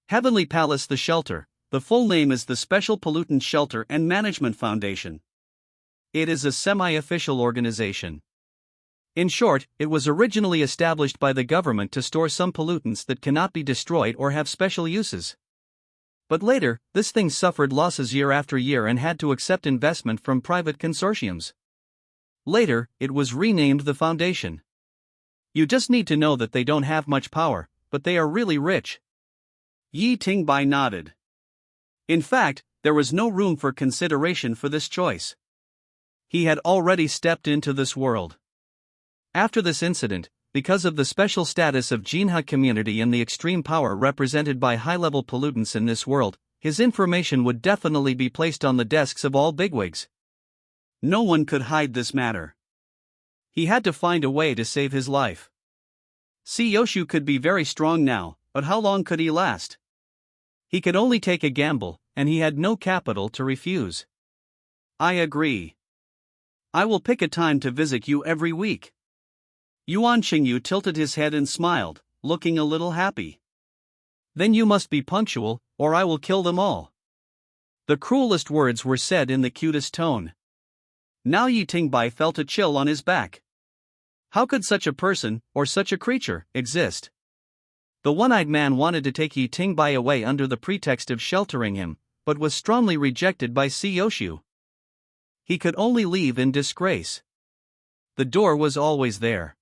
Heavenly Palace the Shelter, the full name is the Special Pollutant Shelter and Management Foundation. It is a semi-official organization. In short, it was originally established by the government to store some pollutants that cannot be destroyed or have special uses. But later, this thing suffered losses year after year and had to accept investment from private consortiums. Later, it was renamed the Foundation. You just need to know that they don't have much power, but they are really rich. Yi Tingbai nodded. In fact, there was no room for consideration for this choice. He had already stepped into this world. After this incident, because of the special status of Jinha community and the extreme power represented by high-level pollutants in this world, his information would definitely be placed on the desks of all bigwigs. No one could hide this matter. He had to find a way to save his life. Siyoshu could be very strong now, but how long could he last? He could only take a gamble, and he had no capital to refuse. I agree. I will pick a time to visit you every week. Yuan Qingyu tilted his head and smiled, looking a little happy. Then you must be punctual, or I will kill them all. The cruelest words were said in the cutest tone. Now Yi Tingbai felt a chill on his back. How could such a person, or such a creature, exist? The one-eyed man wanted to take Yi Tingbai away under the pretext of sheltering him, but was strongly rejected by Siyoshu. He could only leave in disgrace. The door was always there.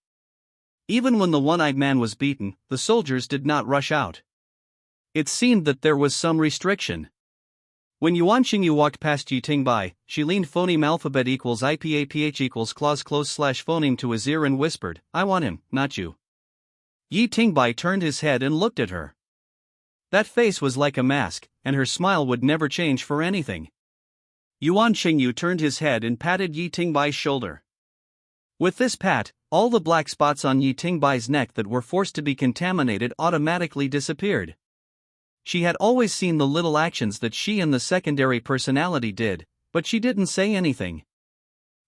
Even when the one-eyed man was beaten, the soldiers did not rush out. It seemed that there was some restriction. When Yuan Qingyu walked past Yi Tingbai, she leaned phoneme alphabet equals IPAPH equals clause close slash phoneme to his ear and whispered, I want him, not you. Yi Tingbai turned his head and looked at her. That face was like a mask, and her smile would never change for anything. Yuan Qingyu turned his head and patted Yi Tingbai's shoulder. With this pat, all the black spots on Yi Tingbai's neck that were forced to be contaminated automatically disappeared. She had always seen the little actions that she and the secondary personality did, but she didn't say anything.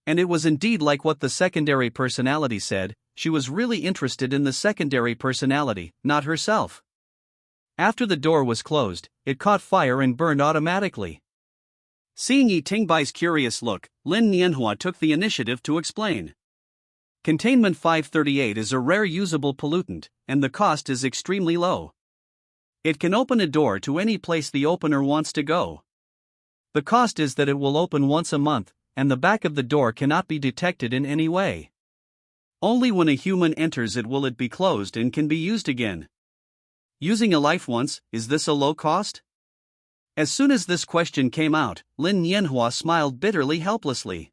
And it was indeed like what the secondary personality said, she was really interested in the secondary personality, not herself. After the door was closed, it caught fire and burned automatically. Seeing Yi Tingbai's curious look, Lin Nianhua took the initiative to explain. Containment 538 is a rare usable pollutant, and the cost is extremely low. It can open a door to any place the opener wants to go. The cost is that it will open once a month, and the back of the door cannot be detected in any way. Only when a human enters it will it be closed and can be used again. Using a life once, is this a low cost? As soon as this question came out, Lin Nianhua smiled bitterly helplessly.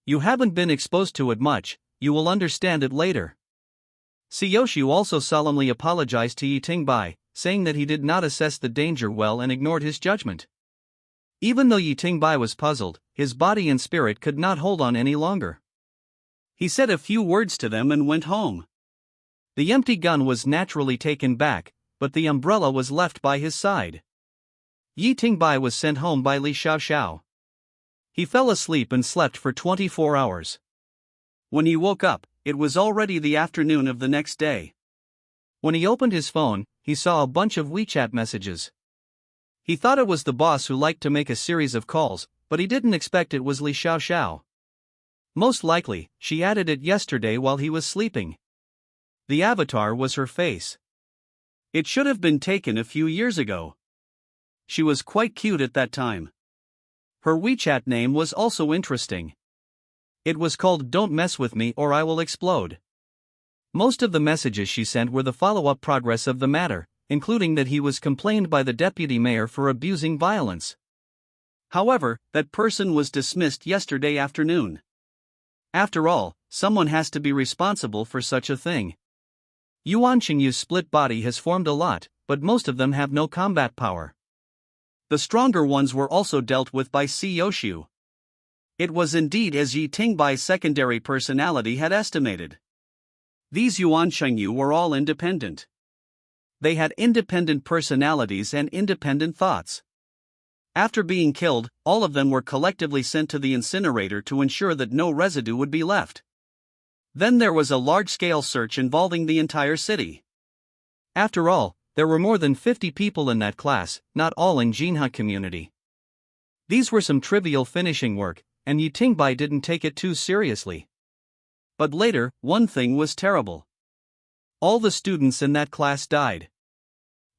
You haven't been exposed to it much, you will understand it later. Siyoshu also solemnly apologized to Yi Tingbai, saying that he did not assess the danger well and ignored his judgment. Even though Yi Tingbai was puzzled, his body and spirit could not hold on any longer. He said a few words to them and went home. The empty gun was naturally taken back, but the umbrella was left by his side. Yi Tingbai was sent home by Li Xiaoxiao. He fell asleep and slept for 24 hours. When he woke up, it was already the afternoon of the next day. When he opened his phone, he saw a bunch of WeChat messages. He thought it was the boss who liked to make a series of calls, but he didn't expect it was Li Xiaoxiao. Most likely, she added it yesterday while he was sleeping. The avatar was her face. It should have been taken a few years ago. She was quite cute at that time. Her WeChat name was also interesting. It was called Don't Mess With Me or I Will Explode. Most of the messages she sent were the follow-up progress of the matter, including that he was complained by the deputy mayor for abusing violence. However, that person was dismissed yesterday afternoon. After all, someone has to be responsible for such a thing. Yuan Qingyu's split body has formed a lot, but most of them have no combat power. The stronger ones were also dealt with by Siyoshu. It was indeed as Yi Tingbai's secondary personality had estimated. These Yuan Qingyu were all independent. They had independent personalities and independent thoughts. After being killed, all of them were collectively sent to the incinerator to ensure that no residue would be left. Then there was a large-scale search involving the entire city. After all, there were more than 50 people in that class, not all in Jinha community. These were some trivial finishing work, and Yi Tingbai didn't take it too seriously. But later, one thing was terrible. All the students in that class died.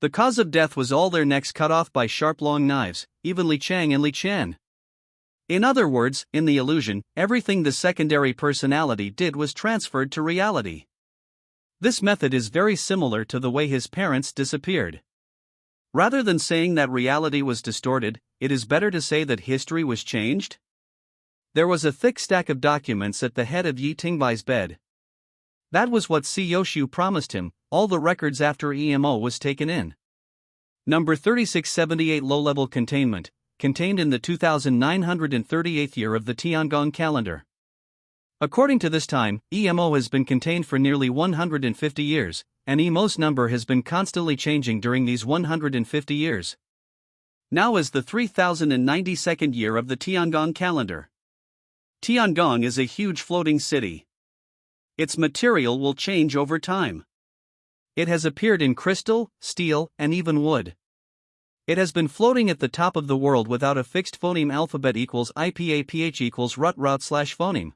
The cause of death was all their necks cut off by sharp long knives, even Li Chang and Li Chen. In other words, in the illusion, everything the secondary personality did was transferred to reality. This method is very similar to the way his parents disappeared. Rather than saying that reality was distorted, it is better to say that history was changed. There was a thick stack of documents at the head of Yi Tingbai's bed. That was what Siyoshu promised him, all the records after EMO was taken in. Number 3678 Low-Level Containment. contained in the 2938th year of the Tiangong calendar. According to this time, EMO has been contained for nearly 150 years, and EMO's number has been constantly changing during these 150 years. Now is the 3092nd year of the Tiangong calendar. Tiangong is a huge floating city. Its material will change over time. It has appeared in crystal, steel, and even wood. It has been floating at the top of the world without a fixed phoneme alphabet equals IPAPH equals rut/phoneme.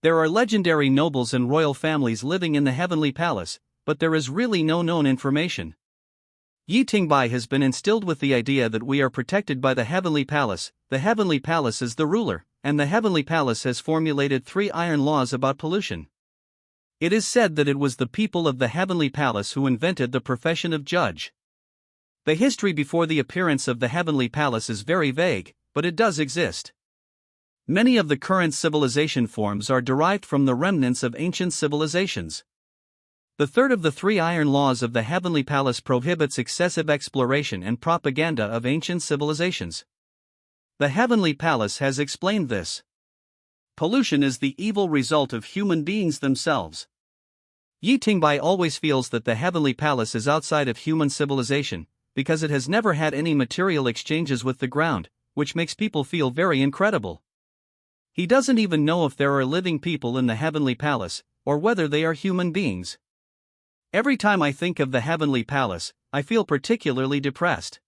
There are legendary nobles and royal families living in the heavenly palace, but there is really no known information. Yi Tingbai has been instilled with the idea that we are protected by the heavenly palace. The heavenly palace is the ruler, and the heavenly palace has formulated 3 iron laws about pollution. It is said that it was the people of the heavenly palace who invented the profession of judge. The history before the appearance of the heavenly palace is very vague, but it does exist. Many of the current civilization forms are derived from the remnants of ancient civilizations. The third of the 3 iron laws of the heavenly palace prohibits excessive exploration and propaganda of ancient civilizations. The heavenly palace has explained this. Pollution is the evil result of human beings themselves. Yi Tingbai always feels that the heavenly palace is outside of human civilization, because it has never had any material exchanges with the ground, which makes people feel very incredible. He doesn't even know if there are living people in the heavenly palace, or whether they are human beings. Every time I think of the heavenly palace, I feel particularly depressed.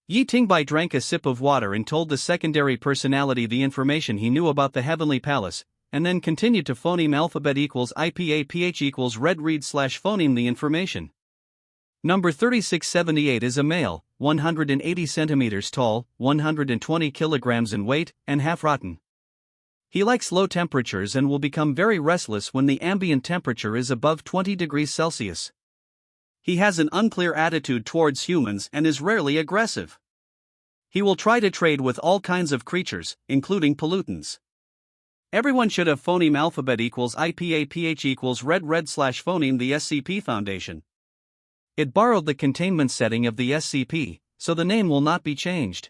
Yi Tingbai drank a sip of water and told the secondary personality the information he knew about the heavenly palace, and then continued to phoneme alphabet equals IPAPH equals red read/phoneme the information. Number 3678 is a male, 180 centimeters tall, 120 kilograms in weight, and half rotten. He likes low temperatures and will become very restless when the ambient temperature is above 20 degrees Celsius. He has an unclear attitude towards humans and is rarely aggressive. He will try to trade with all kinds of creatures, including pollutants. Everyone should have phoneme alphabet equals IPAPH equals red/phoneme the SCP Foundation. It borrowed the containment setting of the SCP, so the name will not be changed.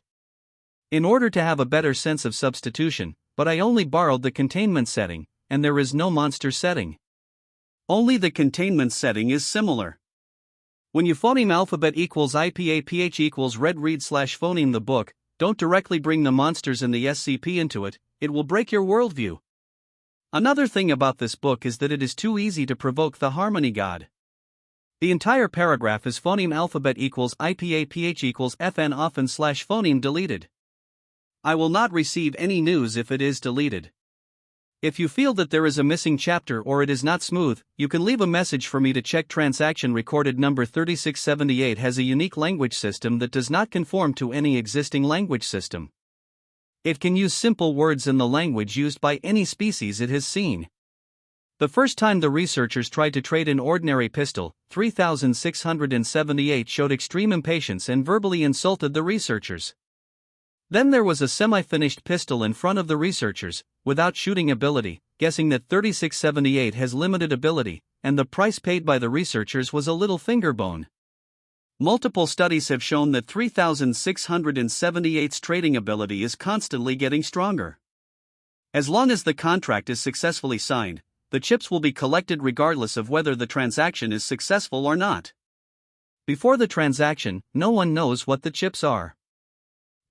In order to have a better sense of substitution, but I only borrowed the containment setting, and there is no monster setting. Only the containment setting is similar. When you phoneme alphabet equals IPAPH equals red read/phoneme the book, don't directly bring the monsters in the SCP into it, it will break your worldview. Another thing about this book is that it is too easy to provoke the harmony god. The entire paragraph is phoneme alphabet equals IPAPH equals FN often/phoneme deleted. I will not receive any news if it is deleted. If you feel that there is a missing chapter or it is not smooth, you can leave a message for me to check. Transaction recorded number 3678 has a unique language system that does not conform to any existing language system. It can use simple words in the language used by any species it has seen. The first time the researchers tried to trade an ordinary pistol, 3678 showed extreme impatience and verbally insulted the researchers. Then there was a semi-finished pistol in front of the researchers, without shooting ability, guessing that 3678 has limited ability, and the price paid by the researchers was a little finger bone. Multiple studies have shown that 3678's trading ability is constantly getting stronger. As long as the contract is successfully signed, the chips will be collected regardless of whether the transaction is successful or not. Before the transaction, no one knows what the chips are.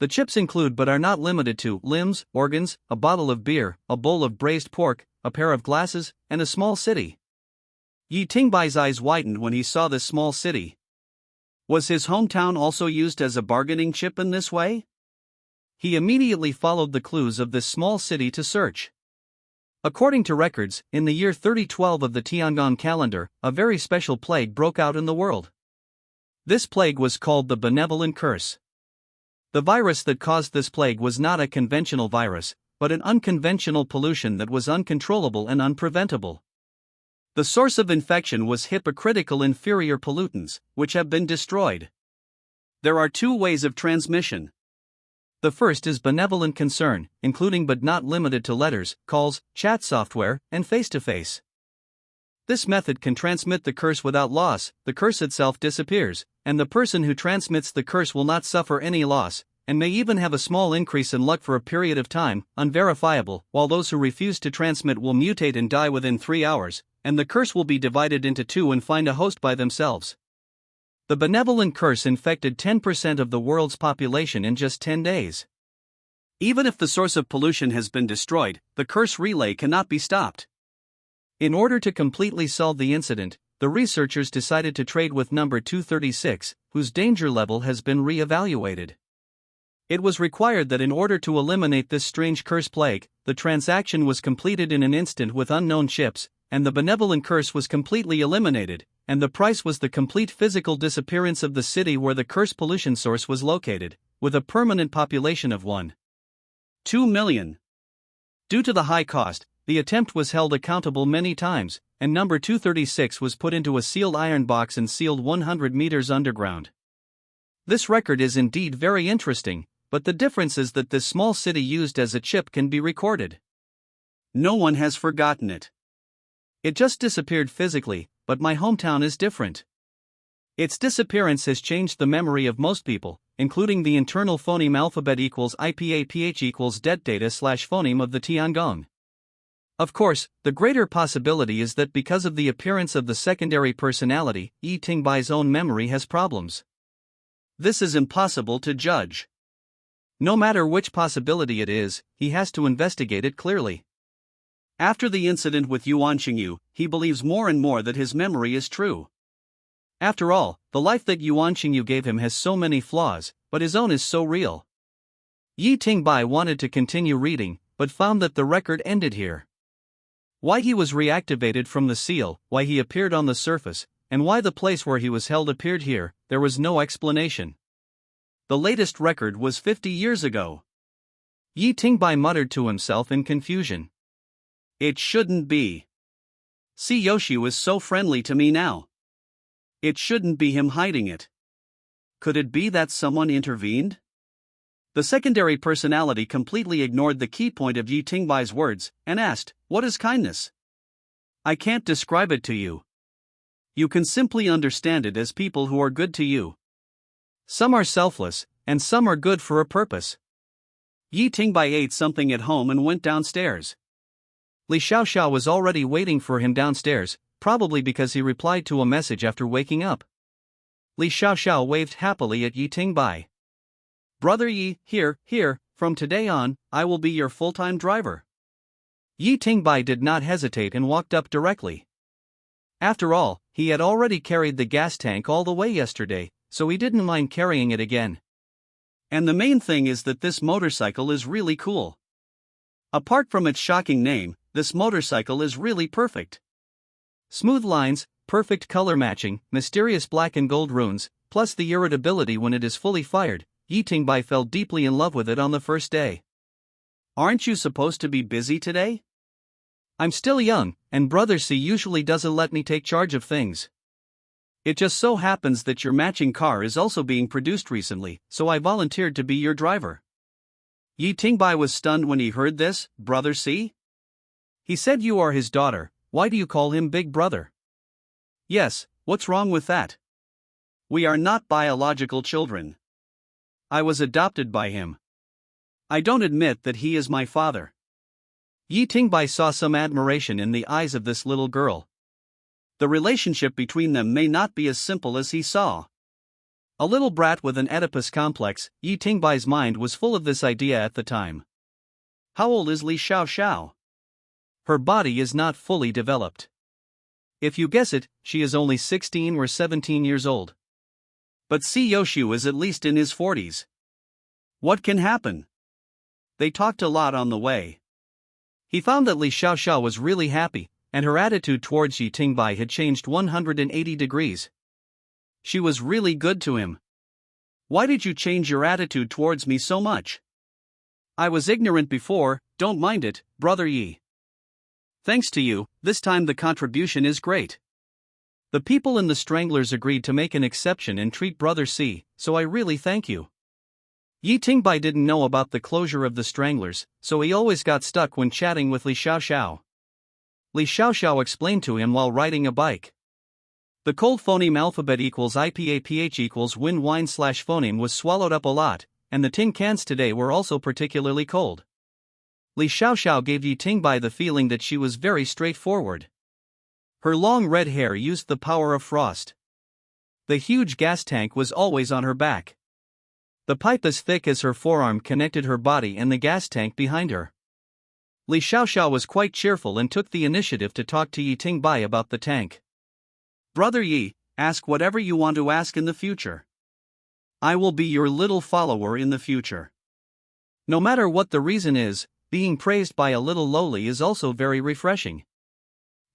The chips include but are not limited to limbs, organs, a bottle of beer, a bowl of braised pork, a pair of glasses, and a small city. Yi Tingbai's eyes widened when he saw this small city. Was his hometown also used as a bargaining chip in this way? He immediately followed the clues of this small city to search. According to records, in the year 3012 of the Tiangong calendar, a very special plague broke out in the world. This plague was called the benevolent curse. The virus that caused this plague was not a conventional virus, but an unconventional pollution that was uncontrollable and unpreventable. The source of infection was hypocritical inferior pollutants, which have been destroyed. There are 2 ways of transmission. The first is benevolent concern, including but not limited to letters, calls, chat software, and face-to-face. This method can transmit the curse without loss, the curse itself disappears, and the person who transmits the curse will not suffer any loss, and may even have a small increase in luck for a period of time, unverifiable, while those who refuse to transmit will mutate and die within 3 hours, and the curse will be divided into two and find a host by themselves. The benevolent curse infected 10% of the world's population in just 10 days. Even if the source of pollution has been destroyed, the curse relay cannot be stopped. In order to completely solve the incident, the researchers decided to trade with number 236, whose danger level has been re-evaluated. It was required that in order to eliminate this strange curse plague, the transaction was completed in an instant with unknown chips, and the benevolent curse was completely eliminated, and the price was the complete physical disappearance of the city where the curse pollution source was located, with a permanent population of 1.2 million. Due to the high cost, the attempt was held accountable many times, and number 236 was put into a sealed iron box and sealed 100 meters underground. This record is indeed very interesting, but the difference is that this small city used as a chip can be recorded. No one has forgotten it. It just disappeared physically, but my hometown is different. Its disappearance has changed the memory of most people, including the internal phoneme alphabet equals IPAPH equals det data slash phoneme of the Tiangong. Of course, the greater possibility is that because of the appearance of the secondary personality, Yi Tingbai's own memory has problems. This is impossible to judge. No matter which possibility it is, he has to investigate it clearly. After the incident with Yuan Qingyu, he believes more and more that his memory is true. After all, the life that Yuan Qingyu gave him has so many flaws, but his own is so real. Yi Tingbai wanted to continue reading, but found that the record ended here. Why he was reactivated from the seal, why he appeared on the surface, and why the place where he was held appeared here, there was no explanation. The latest record was 50 years ago. Yi Tingbai muttered to himself in confusion. It shouldn't be. See, Yoshiu is so friendly to me now. It shouldn't be him hiding it. Could it be that someone intervened? The secondary personality completely ignored the key point of Yi Tingbai's words, and asked, "What is kindness?" I can't describe it to you. You can simply understand it as people who are good to you. Some are selfless, and some are good for a purpose. Yi Tingbai ate something at home and went downstairs. Li Xiaoxiao was already waiting for him downstairs, probably because he replied to a message after waking up. Li Xiaoxiao waved happily at Yi Tingbai. Brother Yi, here, from today on, I will be your full-time driver. Yi Tingbai did not hesitate and walked up directly. After all, he had already carried the gas tank all the way yesterday, so he didn't mind carrying it again. And the main thing is that this motorcycle is really cool. Apart from its shocking name, this motorcycle is really perfect. Smooth lines, perfect color matching, mysterious black and gold runes, plus the irritability when it is fully fired, Yi Tingbai fell deeply in love with it on the first day. Aren't you supposed to be busy today? I'm still young, and Brother C usually doesn't let me take charge of things. It just so happens that your matching car is also being produced recently, so I volunteered to be your driver. Yi Tingbai was stunned when he heard this. Brother C? He said you are his daughter, why do you call him Big Brother? Yes, what's wrong with that? We are not biological children. I was adopted by him. I don't admit that he is my father. Yi Tingbai saw some admiration in the eyes of this little girl. The relationship between them may not be as simple as he saw. A little brat with an Oedipus complex, Yi Tingbai's mind was full of this idea at the time. How old is Li Xiaoxiao? Her body is not fully developed. If you guess it, she is only 16 or 17 years old. But see, Yoshiu is at least in his 40s. What can happen? They talked a lot on the way. He found that Li Xiaoxiao was really happy, and her attitude towards Yi Tingbai had changed 180 degrees. She was really good to him. Why did you change your attitude towards me so much? I was ignorant before, don't mind it, Brother Yi. Thanks to you, this time the contribution is great. The people in the Stranglers agreed to make an exception and treat Brother C, so I really thank you. Yi Tingbai didn't know about the closure of the Stranglers, so he always got stuck when chatting with Li Xiaoxiao. Li Xiaoxiao explained to him while riding a bike. The cold phoneme alphabet equals IPAPH equals win wine slash phoneme was swallowed up a lot, and the tin cans today were also particularly cold. Li Xiaoxiao gave Yi Tingbai the feeling that she was very straightforward. Her long red hair used the power of frost. The huge gas tank was always on her back. The pipe as thick as her forearm connected her body and the gas tank behind her. Li Xiaoxiao was quite cheerful and took the initiative to talk to Yi Tingbai about the tank. "Brother Yi, ask whatever you want to ask in the future. I will be your little follower in the future. No matter what the reason is, being praised by a little lowly is also very refreshing.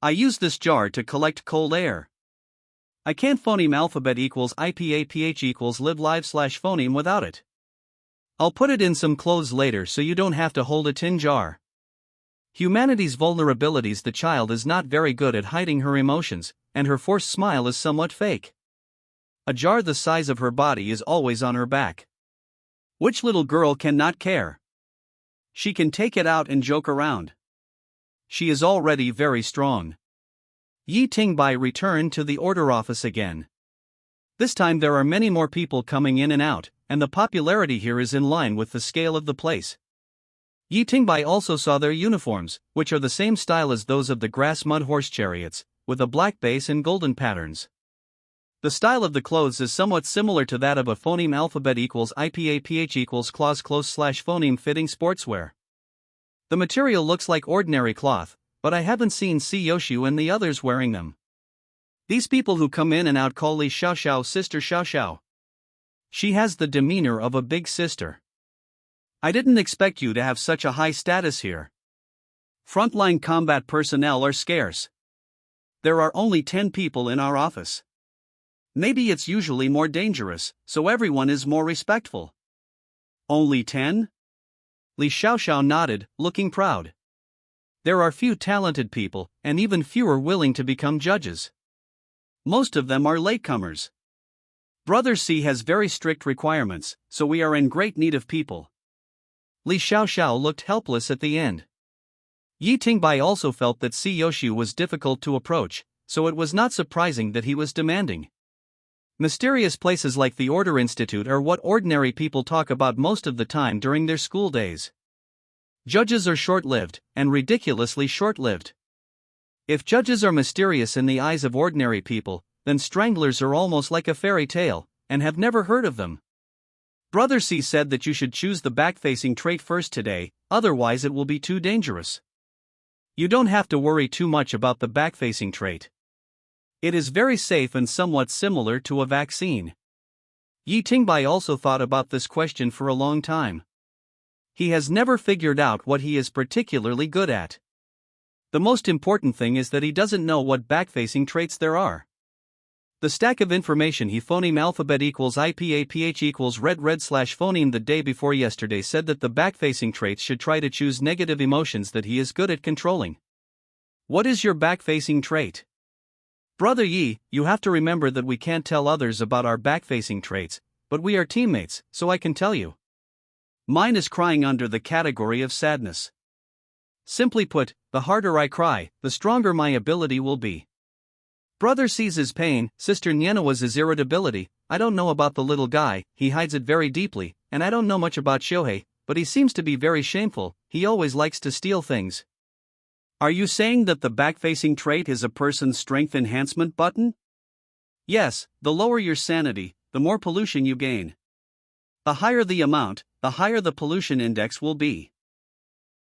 I use this jar to collect cold air. I can't phoneme alphabet equals IPAPH equals live live slash phoneme without it. I'll put it in some clothes later so you don't have to hold a tin jar." Humanity's vulnerabilities. The child is not very good at hiding her emotions, and her forced smile is somewhat fake. A jar the size of her body is always on her back. Which little girl cannot care? She can take it out and joke around. She is already very strong. Yi Tingbai returned to the order office again. This time there are many more people coming in and out, and the popularity here is in line with the scale of the place. Yi Tingbai also saw their uniforms, which are the same style as those of the grass mud horse chariots, with a black base and golden patterns. The style of the clothes is somewhat similar to that of a phoneme alphabet equals IPAPH equals clause close slash phoneme fitting sportswear. The material looks like ordinary cloth, but I haven't seen Si Yoshu and the others wearing them. These people who come in and out call Li Xiaoxiao Sister Xiaoxiao. She has the demeanor of a big sister. I didn't expect you to have such a high status here. Frontline combat personnel are scarce. There are only 10 people in our office. Maybe it's usually more dangerous, so everyone is more respectful. Only 10? Li Xiaoxiao nodded, looking proud. There are few talented people, and even fewer willing to become judges. Most of them are latecomers. Brother C has very strict requirements, so we are in great need of people. Li Xiaoxiao looked helpless at the end. Yi Tingbai also felt that Si Yoshu was difficult to approach, so it was not surprising that he was demanding. Mysterious places like the Order Institute are what ordinary people talk about most of the time during their school days. Judges are short-lived, and ridiculously short-lived. If judges are mysterious in the eyes of ordinary people, then stranglers are almost like a fairy tale, and have never heard of them. Brother C said that you should choose the back-facing trait first today, otherwise it will be too dangerous. You don't have to worry too much about the back-facing trait. It is very safe and somewhat similar to a vaccine. Yi Tingbai also thought about this question for a long time. He has never figured out what he is particularly good at. The most important thing is that he doesn't know what back-facing traits there are. The stack of information he phoneme alphabet equals IPAPH equals red slash phoneme the day before yesterday said that the back-facing traits should try to choose negative emotions that he is good at controlling. What is your back-facing trait? Brother Yi, you have to remember that we can't tell others about our back-facing traits, but we are teammates, so I can tell you. Mine is crying under the category of sadness. Simply put, the harder I cry, the stronger my ability will be. Brother sees his pain, Sister Nienawa's his irritability. I don't know about the little guy, he hides it very deeply, and I don't know much about Shohei, but he seems to be very shameful, he always likes to steal things. Are you saying that the back-facing trait is a person's strength enhancement button? Yes, the lower your sanity, the more pollution you gain. The higher the amount, the higher the pollution index will be.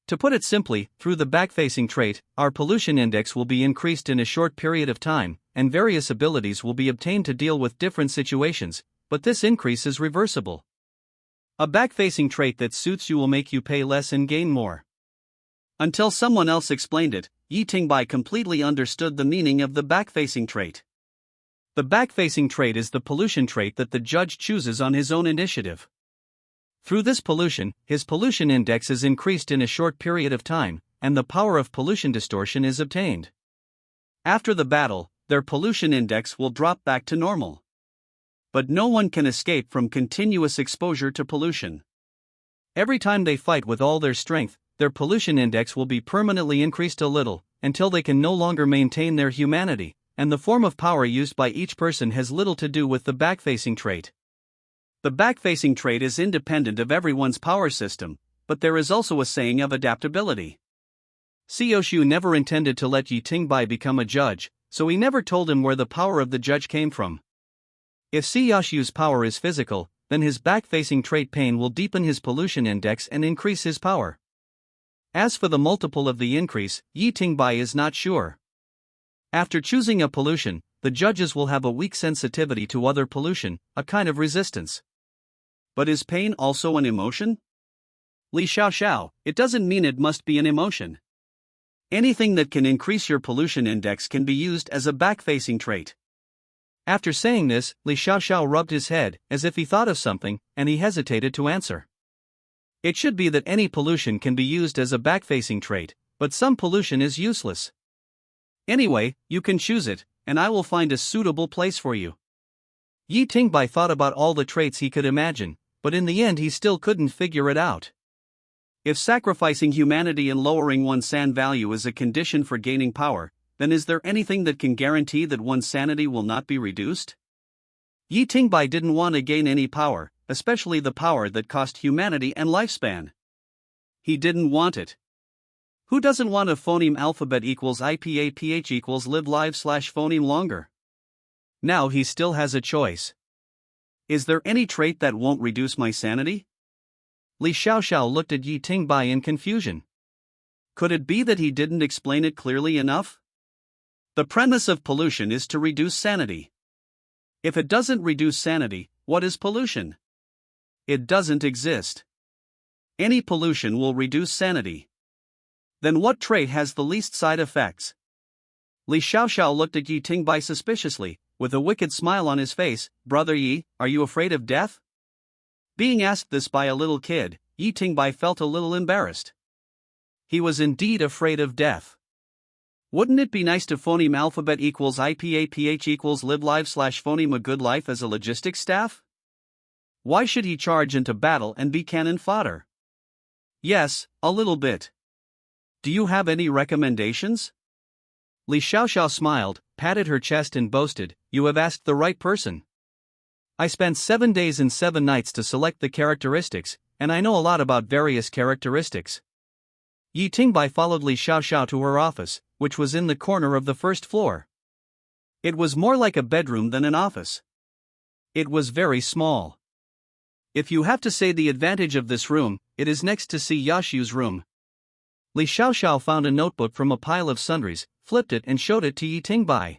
To put it simply, through the back-facing trait, our pollution index will be increased in a short period of time, and various abilities will be obtained to deal with different situations, but this increase is reversible. A back-facing trait that suits you will make you pay less and gain more. Until someone else explained it, Yi Tingbai completely understood the meaning of the back-facing trait. The back-facing trait is the pollution trait that the judge chooses on his own initiative. Through this pollution, his pollution index is increased in a short period of time, and the power of pollution distortion is obtained. After the battle, their pollution index will drop back to normal. But no one can escape from continuous exposure to pollution. Every time they fight with all their strength, their pollution index will be permanently increased a little, until they can no longer maintain their humanity, and the form of power used by each person has little to do with the back-facing trait. The back-facing trait is independent of everyone's power system, but there is also a saying of adaptability. Seoshu never intended to let Yi Tingbai become a judge, so he never told him where the power of the judge came from. If Seoshu's power is physical, then his back-facing trait pain will deepen his pollution index and increase his power. As for the multiple of the increase, Yi Tingbai is not sure. After choosing a pollution, the judges will have a weak sensitivity to other pollution, a kind of resistance. But is pain also an emotion? Li Xiaoxiao, it doesn't mean it must be an emotion. Anything that can increase your pollution index can be used as a back-facing trait. After saying this, Li Xiaoxiao rubbed his head, as if he thought of something, and he hesitated to answer. It should be that any pollution can be used as a back-facing trait, but some pollution is useless. Anyway, you can choose it, and I will find a suitable place for you. Yi Tingbai thought about all the traits he could imagine, but in the end he still couldn't figure it out. If sacrificing humanity and lowering one's san value is a condition for gaining power, then is there anything that can guarantee that one's sanity will not be reduced? Yi Tingbai didn't want to gain any power, especially the power that cost humanity and lifespan. He didn't want it. Who doesn't want a phoneme alphabet equals IPAPH equals live live slash phoneme longer? Now he still has a choice. Is there any trait that won't reduce my sanity? Li Xiaoxiao looked at Yi Tingbai in confusion. Could it be that he didn't explain it clearly enough? The premise of pollution is to reduce sanity. If it doesn't reduce sanity, what is pollution? It doesn't exist. Any pollution will reduce sanity. Then what trait has the least side effects? Li Xiaoxiao looked at Yi Tingbai suspiciously, with a wicked smile on his face. Brother Yi, are you afraid of death? Being asked this by a little kid, Yi Tingbai felt a little embarrassed. He was indeed afraid of death. Wouldn't it be nice to phoneme alphabet equals IPAPH equals live live slash phoneme a good life as a logistics staff? Why should he charge into battle and be cannon fodder? Yes, a little bit. Do you have any recommendations? Li Xiaoxiao smiled, patted her chest and boasted, you have asked the right person. I spent 7 days and 7 nights to select the characteristics, and I know a lot about various characteristics. Yi Tingbai followed Li Xiaoxiao to her office, which was in the corner of the first floor. It was more like a bedroom than an office. It was very small. If you have to say the advantage of this room, it is next to Seoshu's room. Li Xiaoxiao found a notebook from a pile of sundries, flipped it and showed it to Yi Tingbai.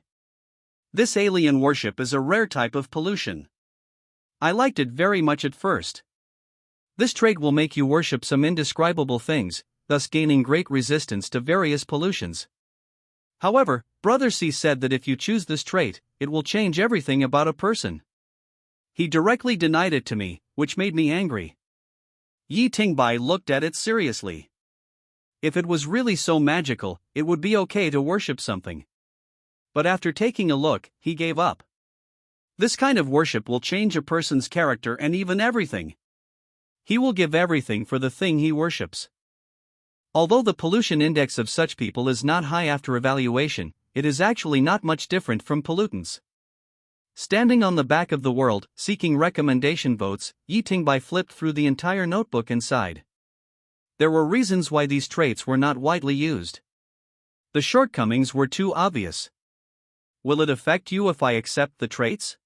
This alien worship is a rare type of pollution. I liked it very much at first. This trait will make you worship some indescribable things, thus gaining great resistance to various pollutions. However, Brother C said that if you choose this trait, it will change everything about a person. He directly denied it to me, which made me angry. Yi Tingbai looked at it seriously. If it was really so magical, it would be okay to worship something. But after taking a look, he gave up. This kind of worship will change a person's character and even everything. He will give everything for the thing he worships. Although the pollution index of such people is not high after evaluation, it is actually not much different from pollutants. Standing on the back of the world, seeking recommendation votes, Yi Tingbai flipped through the entire notebook and sighed. There were reasons why these traits were not widely used. The shortcomings were too obvious. Will it affect you if I accept the traits?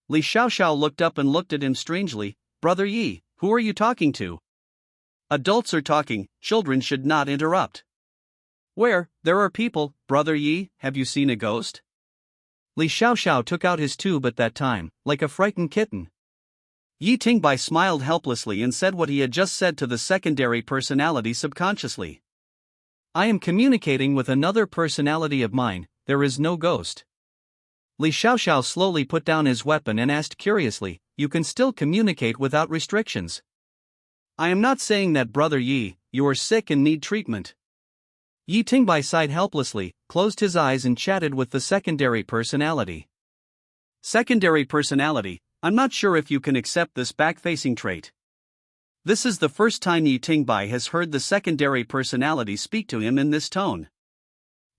Li Xiaoxiao looked up and looked at him strangely. Brother Yi, who are you talking to? Adults are talking, children should not interrupt. Where, there are people, Brother Yi, have you seen a ghost? Li Xiaoxiao took out his tube at that time, like a frightened kitten. Yi Tingbai smiled helplessly and said what he had just said to the secondary personality subconsciously. I am communicating with another personality of mine, there is no ghost. Li Xiaoxiao slowly put down his weapon and asked curiously, you can still communicate without restrictions? I am not saying that, Brother Yi, you are sick and need treatment. Yi Tingbai sighed helplessly, closed his eyes and chatted with the secondary personality. Secondary personality, I'm not sure if you can accept this back-facing trait. This is the first time Yi Tingbai has heard the secondary personality speak to him in this tone.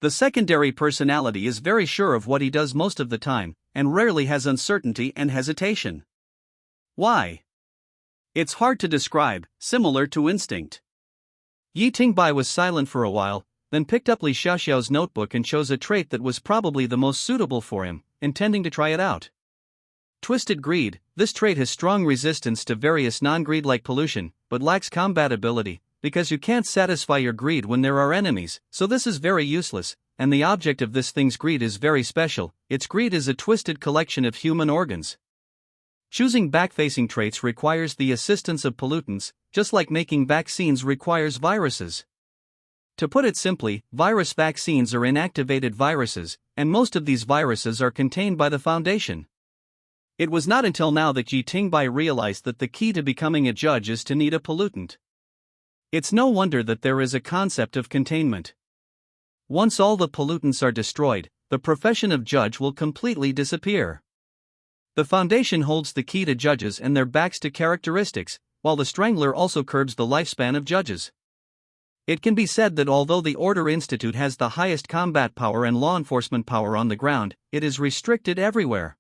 The secondary personality is very sure of what he does most of the time, and rarely has uncertainty and hesitation. Why? It's hard to describe, similar to instinct. Yi Tingbai was silent for a while, then picked up Li Xiaoxiao's notebook and chose a trait that was probably the most suitable for him, intending to try it out. Twisted greed. This trait has strong resistance to various non-greed-like pollution, but lacks combat ability, because you can't satisfy your greed when there are enemies, so this is very useless, and the object of this thing's greed is very special. Its greed is a twisted collection of human organs. Choosing back-facing traits requires the assistance of pollutants, just like making vaccines requires viruses. To put it simply, virus vaccines are inactivated viruses, and most of these viruses are contained by the Foundation. It was not until now that Yi Tingbai realized that the key to becoming a judge is to need a pollutant. It's no wonder that there is a concept of containment. Once all the pollutants are destroyed, the profession of judge will completely disappear. The Foundation holds the key to judges and their backs to characteristics, while the Strangler also curbs the lifespan of judges. It can be said that although the Order Institute has the highest combat power and law enforcement power on the ground, it is restricted everywhere.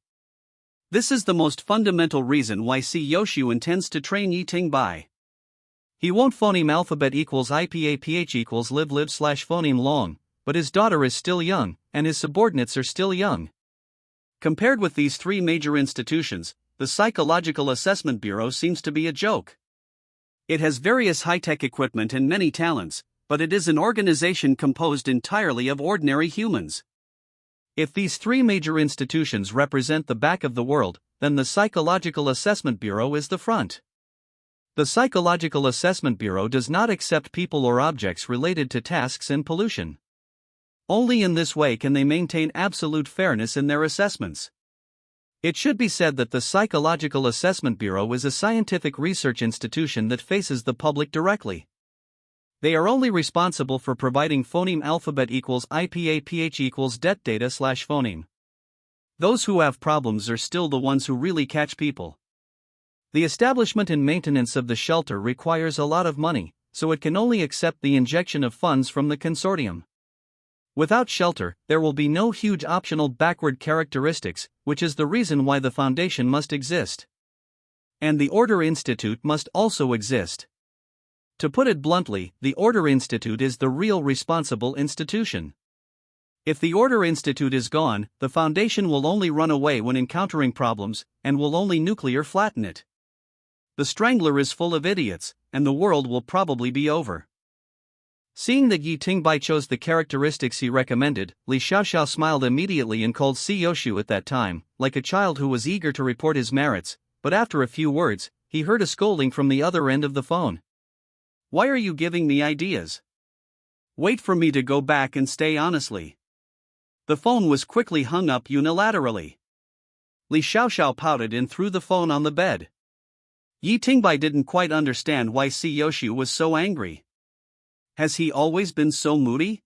This is the most fundamental reason why Si Yoshu intends to train Yi Tingbai. He won't phoneme alphabet equals IPAPH equals live/phoneme long, but his daughter is still young, and his subordinates are still young. Compared with these three major institutions, the Psychological Assessment Bureau seems to be a joke. It has various high-tech equipment and many talents, but it is an organization composed entirely of ordinary humans. If these three major institutions represent the back of the world, then the Psychological Assessment Bureau is the front. The Psychological Assessment Bureau does not accept people or objects related to tasks and pollution. Only in this way can they maintain absolute fairness in their assessments. It should be said that the Psychological Assessment Bureau is a scientific research institution that faces the public directly. They are only responsible for providing phoneme alphabet equals IPAPH equals det data/phoneme. Those who have problems are still the ones who really catch people. The establishment and maintenance of the shelter requires a lot of money, so it can only accept the injection of funds from the consortium. Without shelter, there will be no huge optional backward characteristics, which is the reason why the Foundation must exist. And the Order Institute must also exist. To put it bluntly, the Order Institute is the real responsible institution. If the Order Institute is gone, the Foundation will only run away when encountering problems, and will only nuclear flatten it. The Strangler is full of idiots, and the world will probably be over. Seeing that Yi Tingbai chose the characteristics he recommended, Li Xiaoxiao smiled immediately and called Si Yoshu at that time, like a child who was eager to report his merits, but after a few words, he heard a scolding from the other end of the phone. Why are you giving me ideas? Wait for me to go back and stay honestly. The phone was quickly hung up unilaterally. Li Xiaoxiao pouted and threw the phone on the bed. Yi Tingbai didn't quite understand why Si Yoshu was so angry. Has he always been so moody?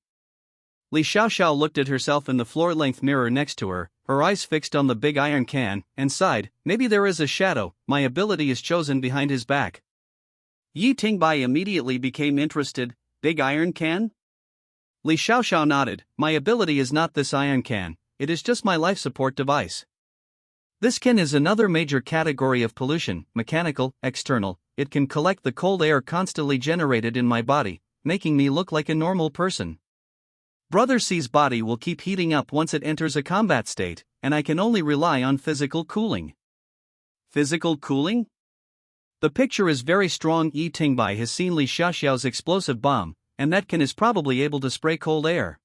Li Xiaoxiao looked at herself in the floor-length mirror next to her, her eyes fixed on the big iron can, and sighed, maybe there is a shadow, my ability is chosen behind his back. Yi Tingbai immediately became interested, big iron can? Li Xiaoxiao nodded, my ability is not this iron can, it is just my life support device. This can is another major category of pollution, mechanical, external, it can collect the cold air constantly generated in my body, making me look like a normal person. Brother C's body will keep heating up once it enters a combat state, and I can only rely on physical cooling. Physical cooling? The picture is very strong. Yi Tingbai has seen Li Xiaoxiao's explosive bomb, and that can is probably able to spray cold air.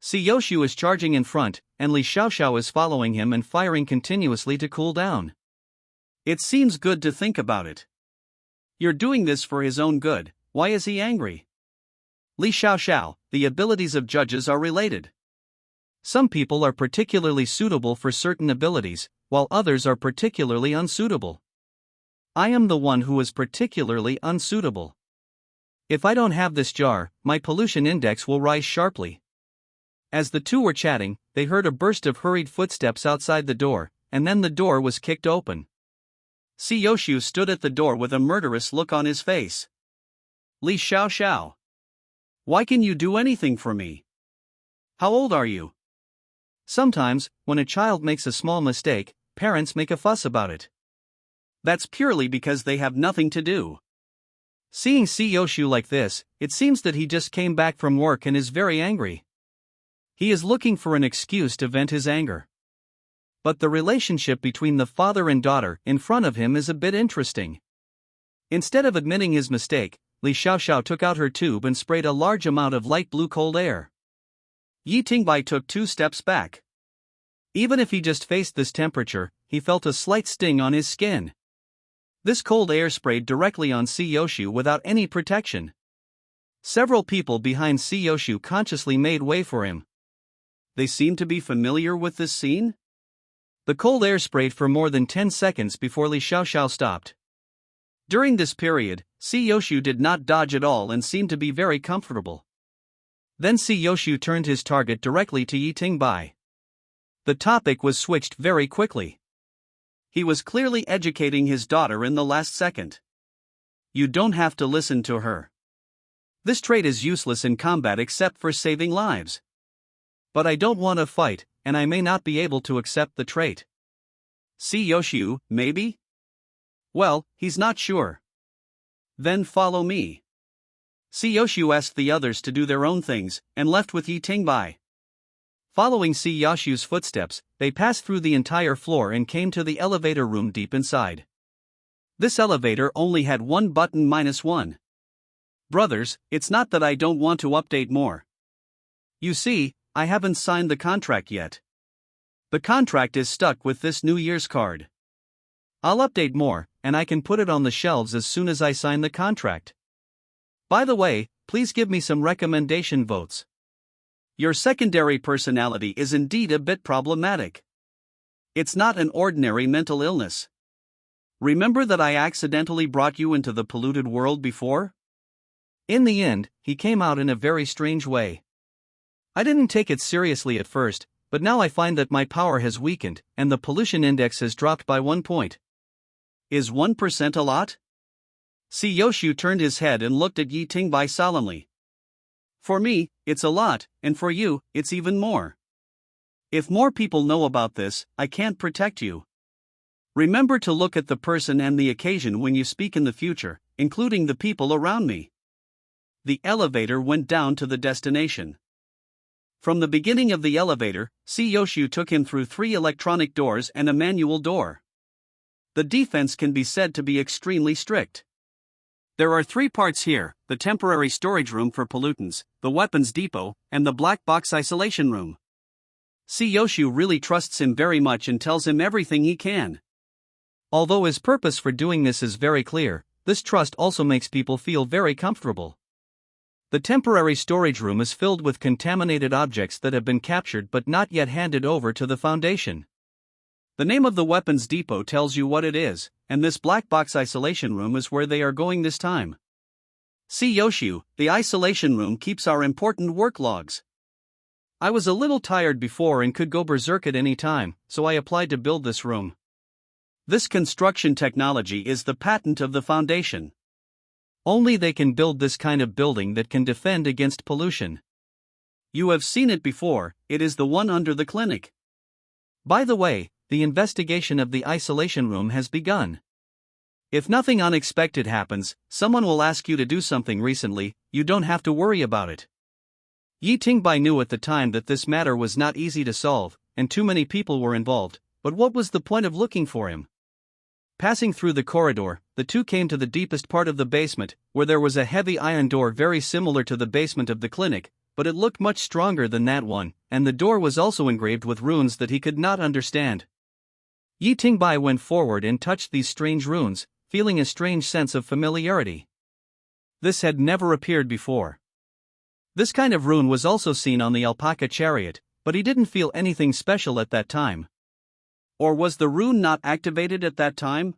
Si Yoshu is charging in front, and Li Xiaoxiao is following him and firing continuously to cool down. It seems good to think about it. You're doing this for his own good, why is he angry? Li Xiaoxiao, the abilities of judges are related. Some people are particularly suitable for certain abilities, while others are particularly unsuitable. I am the one who is particularly unsuitable. If I don't have this jar, my pollution index will rise sharply. As the two were chatting, they heard a burst of hurried footsteps outside the door, and then the door was kicked open. Si Yoshu stood at the door with a murderous look on his face. Li Xiaoxiao. Why can you do anything for me? How old are you? Sometimes, when a child makes a small mistake, parents make a fuss about it. That's purely because they have nothing to do. Seeing Siyoshu like this, it seems that he just came back from work and is very angry. He is looking for an excuse to vent his anger. But the relationship between the father and daughter in front of him is a bit interesting. Instead of admitting his mistake, Li Xiaoxiao took out her tube and sprayed a large amount of light blue cold air. Yi Tingbai took 2 steps back. Even if he just faced this temperature, he felt a slight sting on his skin. This cold air sprayed directly on Siyoshu without any protection. Several people behind Siyoshu consciously made way for him. They seem to be familiar with this scene? The cold air sprayed for more than 10 seconds before Li Xiaoxiao stopped. During this period, Siyoshu did not dodge at all and seemed to be very comfortable. Then Siyoshu turned his target directly to Yi Tingbai. The topic was switched very quickly. He was clearly educating his daughter in the last second. You don't have to listen to her. This trait is useless in combat except for saving lives. But I don't want to fight, and I may not be able to accept the trait. Siyoshu, maybe? Well, he's not sure. Then follow me. Siyoshu asked the others to do their own things, and left with Yi Tingbai. Following Siyoshu's footsteps, they passed through the entire floor and came to the elevator room deep inside. This elevator only had one button -1. Brothers, it's not that I don't want to update more. You see, I haven't signed the contract yet. The contract is stuck with this New Year's card. I'll update more, and I can put it on the shelves as soon as I sign the contract. By the way, please give me some recommendation votes. Your secondary personality is indeed a bit problematic. It's not an ordinary mental illness. Remember that I accidentally brought you into the polluted world before? In the end, he came out in a very strange way. I didn't take it seriously at first, but now I find that my power has weakened, and the pollution index has dropped by 1 point. Is 1% a lot? Siyoshu turned his head and looked at Yi Tingbai solemnly. For me, it's a lot, and for you, it's even more. If more people know about this, I can't protect you. Remember to look at the person and the occasion when you speak in the future, including the people around me. The elevator went down to the destination. From the beginning of the elevator, Siyoshu took him through 3 electronic doors and a manual door. The defense can be said to be extremely strict. There are 3 parts here: the temporary storage room for pollutants, the weapons depot, and the black box isolation room. Siyoshu really trusts him very much and tells him everything he can. Although his purpose for doing this is very clear, this trust also makes people feel very comfortable. The temporary storage room is filled with contaminated objects that have been captured but not yet handed over to the Foundation. The name of the weapons depot tells you what it is, and this black box isolation room is where they are going this time. Siyoshu, the isolation room keeps our important work logs. I was a little tired before and could go berserk at any time, so I applied to build this room. This construction technology is the patent of the Foundation. Only they can build this kind of building that can defend against pollution. You have seen it before, it is the one under the clinic. By the way, the investigation of the isolation room has begun. If nothing unexpected happens, someone will ask you to do something recently, you don't have to worry about it. Yi Tingbai knew at the time that this matter was not easy to solve, and too many people were involved, but what was the point of looking for him? Passing through the corridor, the two came to the deepest part of the basement, where there was a heavy iron door very similar to the basement of the clinic, but it looked much stronger than that one, and the door was also engraved with runes that he could not understand. Yi Tingbai went forward and touched these strange runes, feeling a strange sense of familiarity. This had never appeared before. This kind of rune was also seen on the alpaca chariot, but he didn't feel anything special at that time. Or was the rune not activated at that time?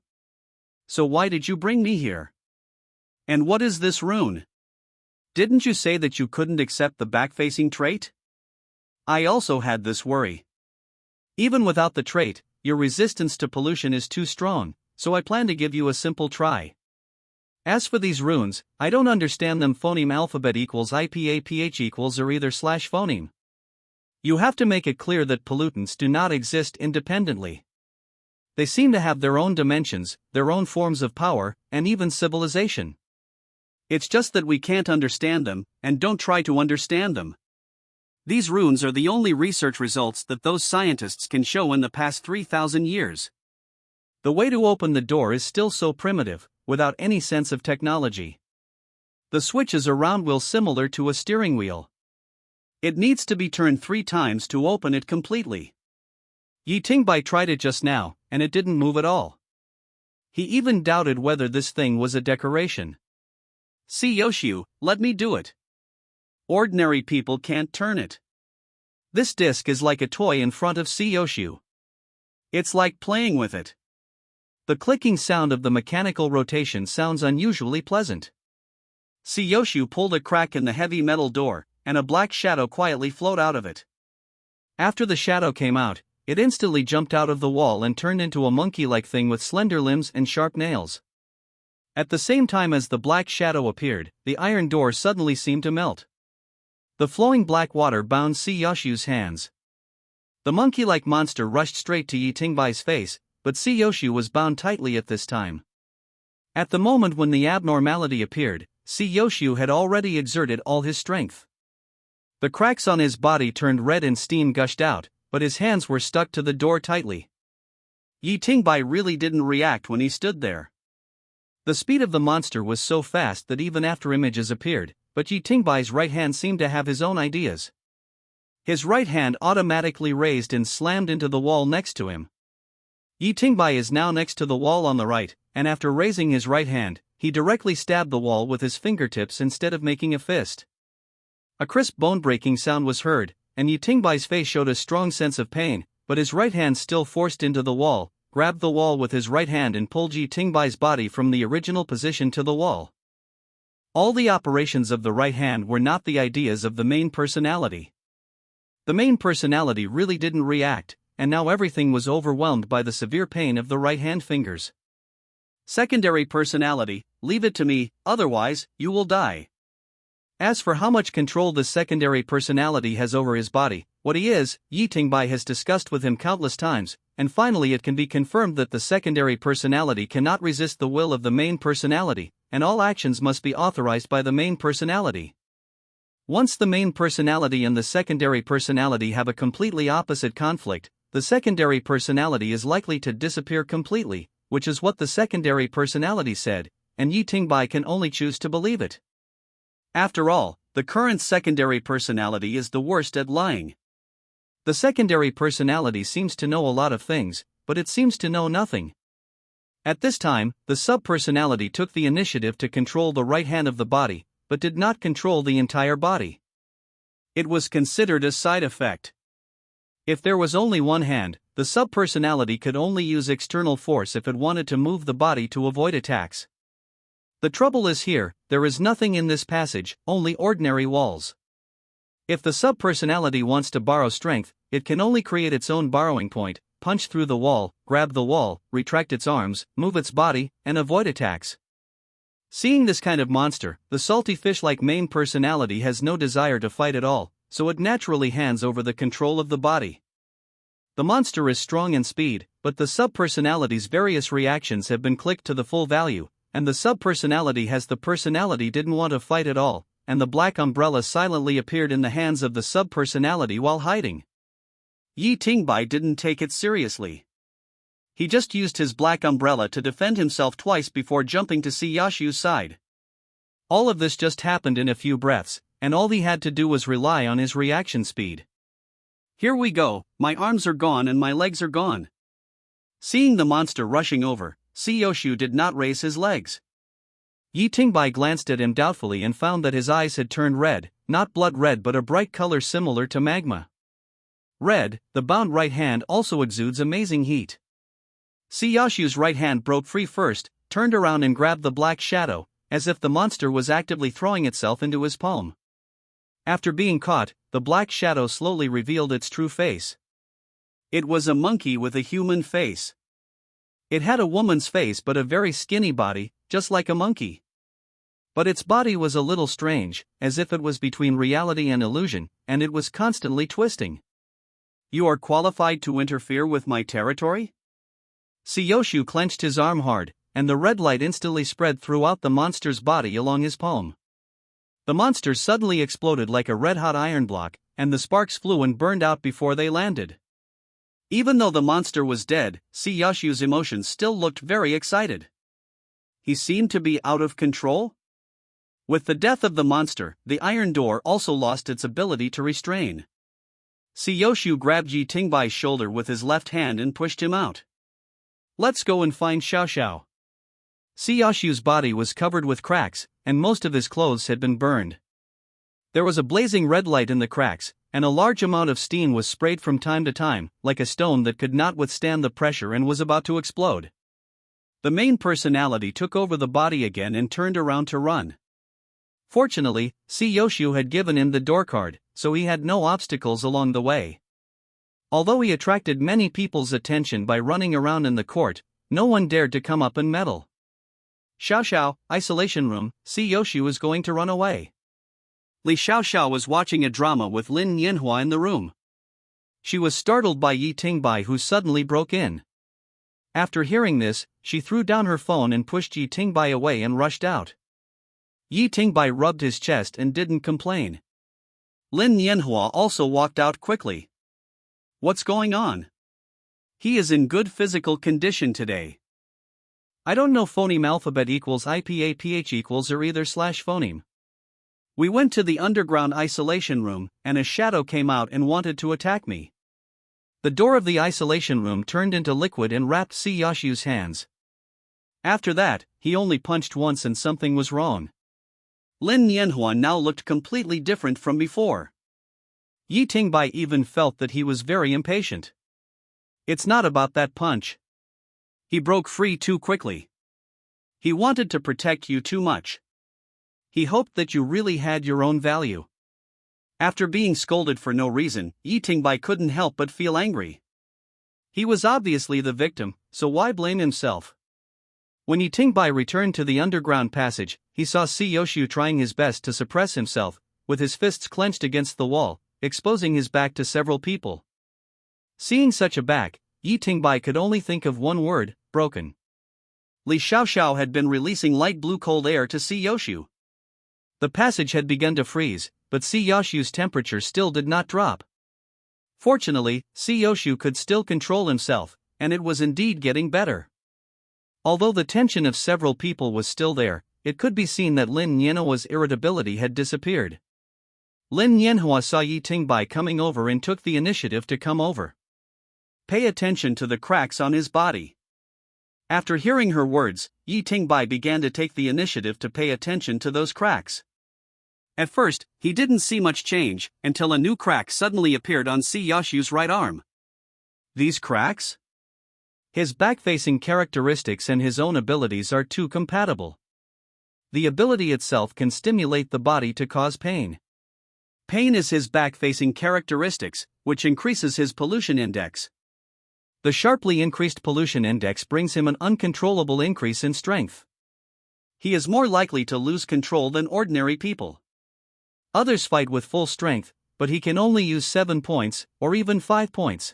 So why did you bring me here? And what is this rune? Didn't you say that you couldn't accept the back-facing trait? I also had this worry. Even without the trait, your resistance to pollution is too strong, so I plan to give you a simple try. As for these runes, I don't understand them. Phoneme alphabet equals IPAPH equals or either / phoneme. You have to make it clear that pollutants do not exist independently. They seem to have their own dimensions, their own forms of power, and even civilization. It's just that we can't understand them, and don't try to understand them. These runes are the only research results that those scientists can show in the past 3,000 years. The way to open the door is still so primitive, without any sense of technology. The switch is a round wheel similar to a steering wheel. It needs to be turned 3 times to open it completely. Yi Tingbai tried it just now, and it didn't move at all. He even doubted whether this thing was a decoration. See Yoshiu, let me do it. Ordinary people can't turn it. This disc is like a toy in front of Yoshiu. It's like playing with it. The clicking sound of the mechanical rotation sounds unusually pleasant. Yoshiu pulled a crack in the heavy metal door, and a black shadow quietly flowed out of it. After the shadow came out, it instantly jumped out of the wall and turned into a monkey-like thing with slender limbs and sharp nails. At the same time as the black shadow appeared, the iron door suddenly seemed to melt. The flowing black water bound Yoshiu's hands. The monkey-like monster rushed straight to Yi Tingbai's face, but Yoshiu was bound tightly at this time. At the moment when the abnormality appeared, Yoshiu had already exerted all his strength. The cracks on his body turned red and steam gushed out, but his hands were stuck to the door tightly. Yi Tingbai really didn't react when he stood there. The speed of the monster was so fast that even after images appeared, but Yi Tingbai's right hand seemed to have his own ideas. His right hand automatically raised and slammed into the wall next to him. Yi Tingbai is now next to the wall on the right, and after raising his right hand, he directly stabbed the wall with his fingertips instead of making a fist. A crisp bone-breaking sound was heard, and Yi Tingbai's face showed a strong sense of pain, but his right hand still forced into the wall, grabbed the wall with his right hand and pulled Yi Tingbai's body from the original position to the wall. All the operations of the right hand were not the ideas of the main personality. The main personality really didn't react, and now everything was overwhelmed by the severe pain of the right hand fingers. Secondary personality, leave it to me, otherwise, you will die. As for how much control the secondary personality has over his body, what he is, Yi Tingbai has discussed with him countless times, and finally it can be confirmed that the secondary personality cannot resist the will of the main personality, and all actions must be authorized by the main personality. Once the main personality and the secondary personality have a completely opposite conflict, the secondary personality is likely to disappear completely, which is what the secondary personality said, and Yi Tingbai can only choose to believe it. After all, the current secondary personality is the worst at lying. The secondary personality seems to know a lot of things, but it seems to know nothing. At this time, the sub-personality took the initiative to control the right hand of the body, but did not control the entire body. It was considered a side effect. If there was only one hand, the sub-personality could only use external force if it wanted to move the body to avoid attacks. The trouble is here, there is nothing in this passage, only ordinary walls. If the sub-personality wants to borrow strength, it can only create its own borrowing point, punch through the wall, grab the wall, retract its arms, move its body, and avoid attacks. Seeing this kind of monster, the salty fish-like main personality has no desire to fight at all, so it naturally hands over the control of the body. The monster is strong in speed, but the sub-personality's various reactions have been clicked to the full value, and the sub-personality has the personality didn't want to fight at all, and the black umbrella silently appeared in the hands of the sub-personality while hiding. Yi Tingbai didn't take it seriously. He just used his black umbrella to defend himself twice before jumping to Yoshiu's side. All of this just happened in a few breaths, and all he had to do was rely on his reaction speed. Here we go, my arms are gone and my legs are gone. Seeing the monster rushing over, Yoshiu did not raise his legs. Yi Tingbai glanced at him doubtfully and found that his eyes had turned red, not blood red but a bright color similar to magma. Red, the bound right hand also exudes amazing heat. Yoshiu's right hand broke free first, turned around and grabbed the black shadow, as if the monster was actively throwing itself into his palm. After being caught, the black shadow slowly revealed its true face. It was a monkey with a human face. It had a woman's face but a very skinny body, just like a monkey. But its body was a little strange, as if it was between reality and illusion, and it was constantly twisting. You are qualified to interfere with my territory? Siyoshu clenched his arm hard, and the red light instantly spread throughout the monster's body along his palm. The monster suddenly exploded like a red-hot iron block, and the sparks flew and burned out before they landed. Even though the monster was dead, Siyoshu's emotions still looked very excited. He seemed to be out of control? With the death of the monster, the iron door also lost its ability to restrain. Siyoshu grabbed Yi Tingbai's shoulder with his left hand and pushed him out. "Let's go and find Xiao Xiao." Siyoshu's body was covered with cracks, and most of his clothes had been burned. There was a blazing red light in the cracks, and a large amount of steam was sprayed from time to time, like a stone that could not withstand the pressure and was about to explode. The main personality took over the body again and turned around to run. Fortunately, Siyoshu had given him the door card, so he had no obstacles along the way. Although he attracted many people's attention by running around in the court, no one dared to come up and meddle. "Xiao Xiao, isolation room, Siyoshu is going to run away." Li Xiaoxiao was watching a drama with Lin Yanhua in the room. She was startled by Yi Tingbai, who suddenly broke in. After hearing this, she threw down her phone and pushed Yi Tingbai away and rushed out. Yi Tingbai rubbed his chest and didn't complain. Lin Yanhua also walked out quickly. "What's going on? He is in good physical condition today." "I don't know, phoneme alphabet equals IPAPH equals or either slash phoneme. We went to the underground isolation room, and a shadow came out and wanted to attack me." The door of the isolation room turned into liquid and wrapped Siyoshu's hands. After that, he only punched once and something was wrong. Lin Yanhua now looked completely different from before. Yi Tingbai even felt that he was very impatient. "It's not about that punch. He broke free too quickly. He wanted to protect you too much. He hoped that you really had your own value." After being scolded for no reason, Yi Tingbai couldn't help but feel angry. He was obviously the victim, so why blame himself? When Yi Tingbai returned to the underground passage, he saw Siyoshu trying his best to suppress himself, with his fists clenched against the wall, exposing his back to several people. Seeing such a back, Yi Tingbai could only think of one word: broken. Li Xiaoxiao had been releasing light blue cold air to Siyoshu. The passage had begun to freeze, but Siyoshu's temperature still did not drop. Fortunately, Siyoshu could still control himself, and it was indeed getting better. Although the tension of several people was still there, it could be seen that Lin Yanhua's irritability had disappeared. Lin Yanhua saw Yi Tingbai coming over and took the initiative to come over. "Pay attention to the cracks on his body." After hearing her words, Yi Tingbai began to take the initiative to pay attention to those cracks. At first, he didn't see much change, until a new crack suddenly appeared on Siyoshu's right arm. These cracks? His back-facing characteristics and his own abilities are too compatible. The ability itself can stimulate the body to cause pain. Pain is his back-facing characteristics, which increases his pollution index. The sharply increased pollution index brings him an uncontrollable increase in strength. He is more likely to lose control than ordinary people. Others fight with full strength, but he can only use 7 points, or even 5 points.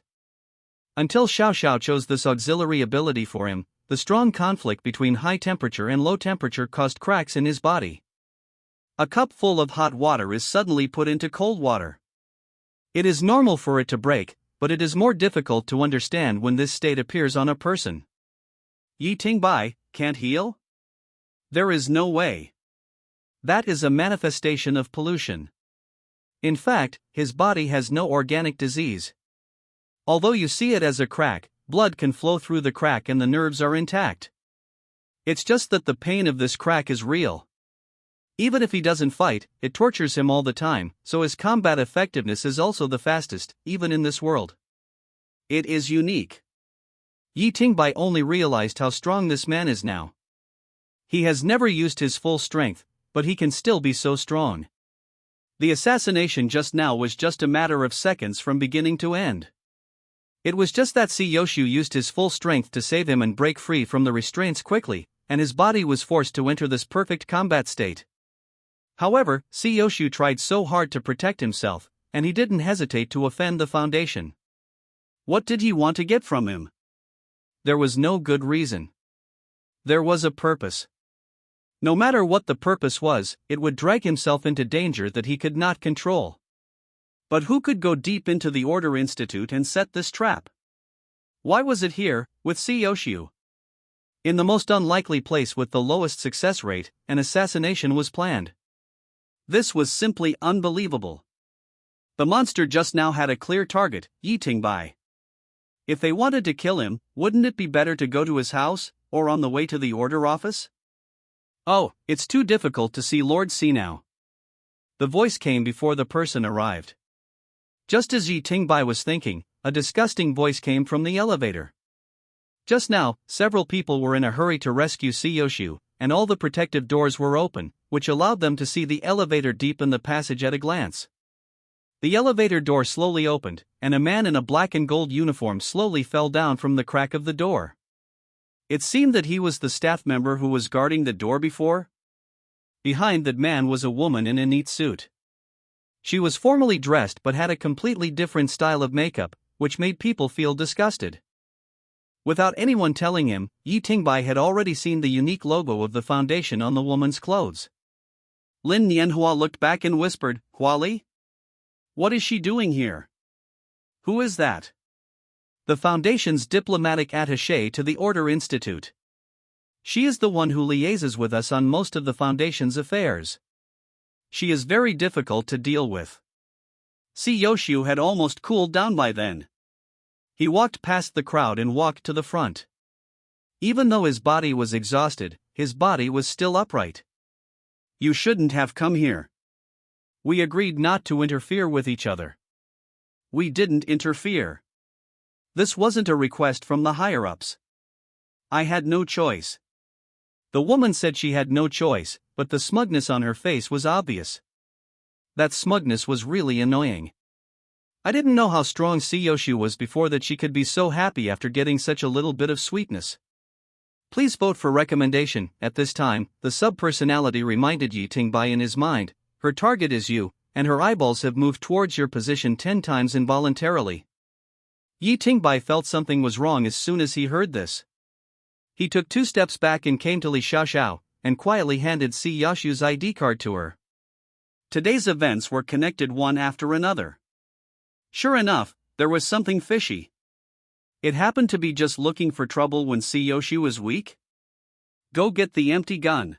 Until Xiao Xiao chose this auxiliary ability for him, the strong conflict between high temperature and low temperature caused cracks in his body. A cup full of hot water is suddenly put into cold water. It is normal for it to break, but it is more difficult to understand when this state appears on a person. Yi Tingbai can't heal? There is no way. That is a manifestation of pollution. In fact, his body has no organic disease. Although you see it as a crack, blood can flow through the crack and the nerves are intact. It's just that the pain of this crack is real. Even if he doesn't fight, it tortures him all the time, so his combat effectiveness is also the fastest, even in this world. It is unique. Yi Tingbai only realized how strong this man is now. He has never used his full strength, but he can still be so strong. The assassination just now was just a matter of seconds from beginning to end. It was just that Siyoshu used his full strength to save him and break free from the restraints quickly, and his body was forced to enter this perfect combat state. However, Siyoshu tried so hard to protect himself, and he didn't hesitate to offend the Foundation. What did he want to get from him? There was no good reason. There was a purpose. No matter what the purpose was, it would drag himself into danger that he could not control. But who could go deep into the Order Institute and set this trap? Why was it here, with Yoshio? In the most unlikely place with the lowest success rate, an assassination was planned. This was simply unbelievable. The monster just now had a clear target, Yi Tingbai. If they wanted to kill him, wouldn't it be better to go to his house, or on the way to the order office? Oh, it's too difficult to see Lord C now. The voice came before the person arrived. Just as Yi Tingbai was thinking, a disgusting voice came from the elevator. Just now, several people were in a hurry to rescue Yoshio, and all the protective doors were open, which allowed them to see the elevator deep in the passage at a glance. The elevator door slowly opened, and a man in a black and gold uniform slowly fell down from the crack of the door. It seemed that he was the staff member who was guarding the door before. Behind that man was a woman in a neat suit. She was formally dressed but had a completely different style of makeup, which made people feel disgusted. Without anyone telling him, Yi Tingbai had already seen the unique logo of the foundation on the woman's clothes. Lin Nianhua looked back and whispered, "Huali? What is she doing here? Who is that?" The Foundation's diplomatic attaché to the Order Institute. She is the one who liaises with us on most of the Foundation's affairs. She is very difficult to deal with. Yoshio had almost cooled down by then. He walked past the crowd and walked to the front. Even though his body was exhausted, his body was still upright. "You shouldn't have come here. We agreed not to interfere with each other." "We didn't interfere. This wasn't a request from the higher-ups. I had no choice." The woman said she had no choice, but the smugness on her face was obvious. That smugness was really annoying. I didn't know how strong Yoshio was before that she could be so happy after getting such a little bit of sweetness. Please vote for recommendation. At this time, the sub-personality reminded Yi Tingbai in his mind, her target is you, and her eyeballs have moved towards your position 10 times involuntarily. Yi Tingbai felt something was wrong as soon as he heard this. He took 2 steps back and came to Li Xiaoxiao, and quietly handed Yoshio's ID card to her. Today's events were connected one after another. Sure enough, there was something fishy. It happened to be just looking for trouble when Yoshio was weak? Go get the empty gun.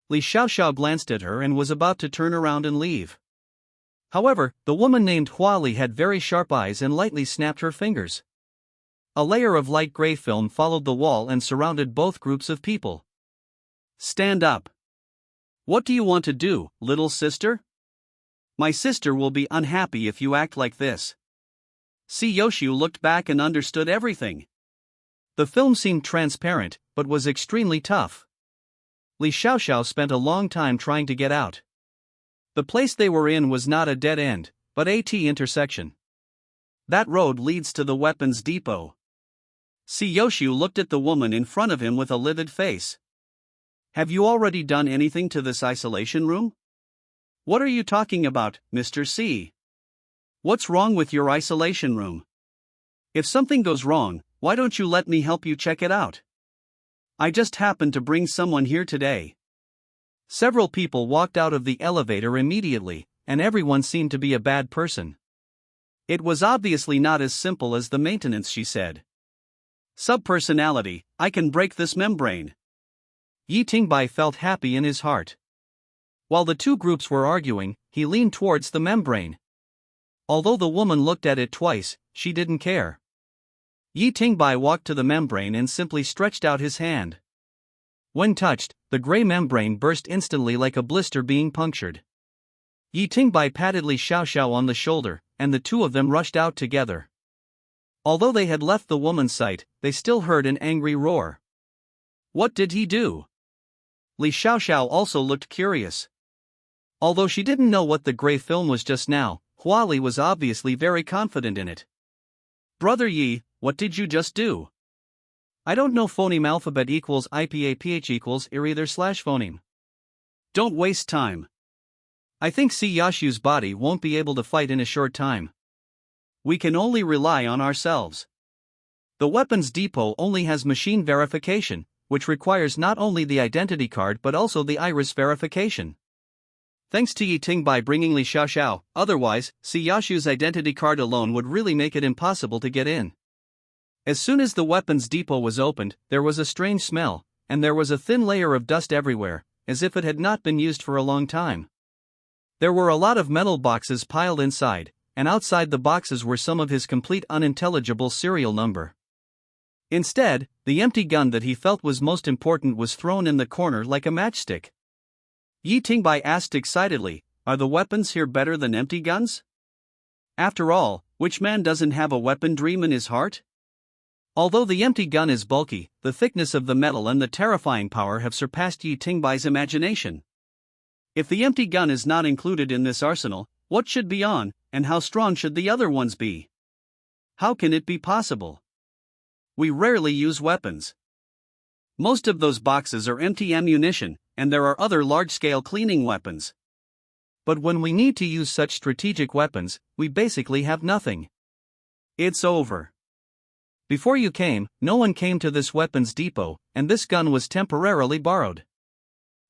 Li Xiaoxiao glanced at her and was about to turn around and leave. However, the woman named Huali had very sharp eyes and lightly snapped her fingers. A layer of light gray film followed the wall and surrounded both groups of people. "Stand up. What do you want to do, little sister? My sister will be unhappy if you act like this." Yoshio looked back and understood everything. The film seemed transparent, but was extremely tough. Li Xiaoxiao spent a long time trying to get out. The place they were in was not a dead end, but a T-intersection. That road leads to the weapons depot. Yoshio looked at the woman in front of him with a livid face. "Have you already done anything to this isolation room?" "What are you talking about, Mr. C? What's wrong with your isolation room? If something goes wrong, why don't you let me help you check it out? I just happened to bring someone here today." Several people walked out of the elevator immediately, and everyone seemed to be a bad person. It was obviously not as simple as the maintenance, she said. "Subpersonality, I can break this membrane." Yi Tingbai felt happy in his heart. While the two groups were arguing, he leaned towards the membrane. Although the woman looked at it twice, she didn't care. Yi Tingbai walked to the membrane and simply stretched out his hand. When touched, the gray membrane burst instantly like a blister being punctured. Yi Tingbai patted Li Xiaoxiao on the shoulder, and the two of them rushed out together. Although they had left the woman's sight, they still heard an angry roar. What did he do? Li Xiaoxiao also looked curious. Although she didn't know what the gray film was just now, Huali was obviously very confident in it. "Brother Yi, what did you just do?" "I don't know. Phoneme alphabet equals IPAPH equals either/phoneme. Don't waste time. I think Yoshio's body won't be able to fight in a short time. We can only rely on ourselves. The weapons depot only has machine verification, which requires not only the identity card but also the iris verification. Thanks to Yi Tingbai bringing Li Xiaoxiao, otherwise, Siyashu's identity card alone would really make it impossible to get in. As soon as the weapons depot was opened, there was a strange smell, and there was a thin layer of dust everywhere, as if it had not been used for a long time. There were a lot of metal boxes piled inside, and outside the boxes were some of his complete unintelligible serial number. Instead, the empty gun that he felt was most important was thrown in the corner like a matchstick. Yi Tingbai asked excitedly, "Are the weapons here better than empty guns?" After all, which man doesn't have a weapon dream in his heart? Although the empty gun is bulky, the thickness of the metal and the terrifying power have surpassed Yi Tingbai's imagination. If the empty gun is not included in this arsenal, what should be on, and how strong should the other ones be? How can it be possible? We rarely use weapons. Most of those boxes are empty ammunition, and there are other large-scale cleaning weapons. But when we need to use such strategic weapons, we basically have nothing. It's over. Before you came, no one came to this weapons depot, and this gun was temporarily borrowed.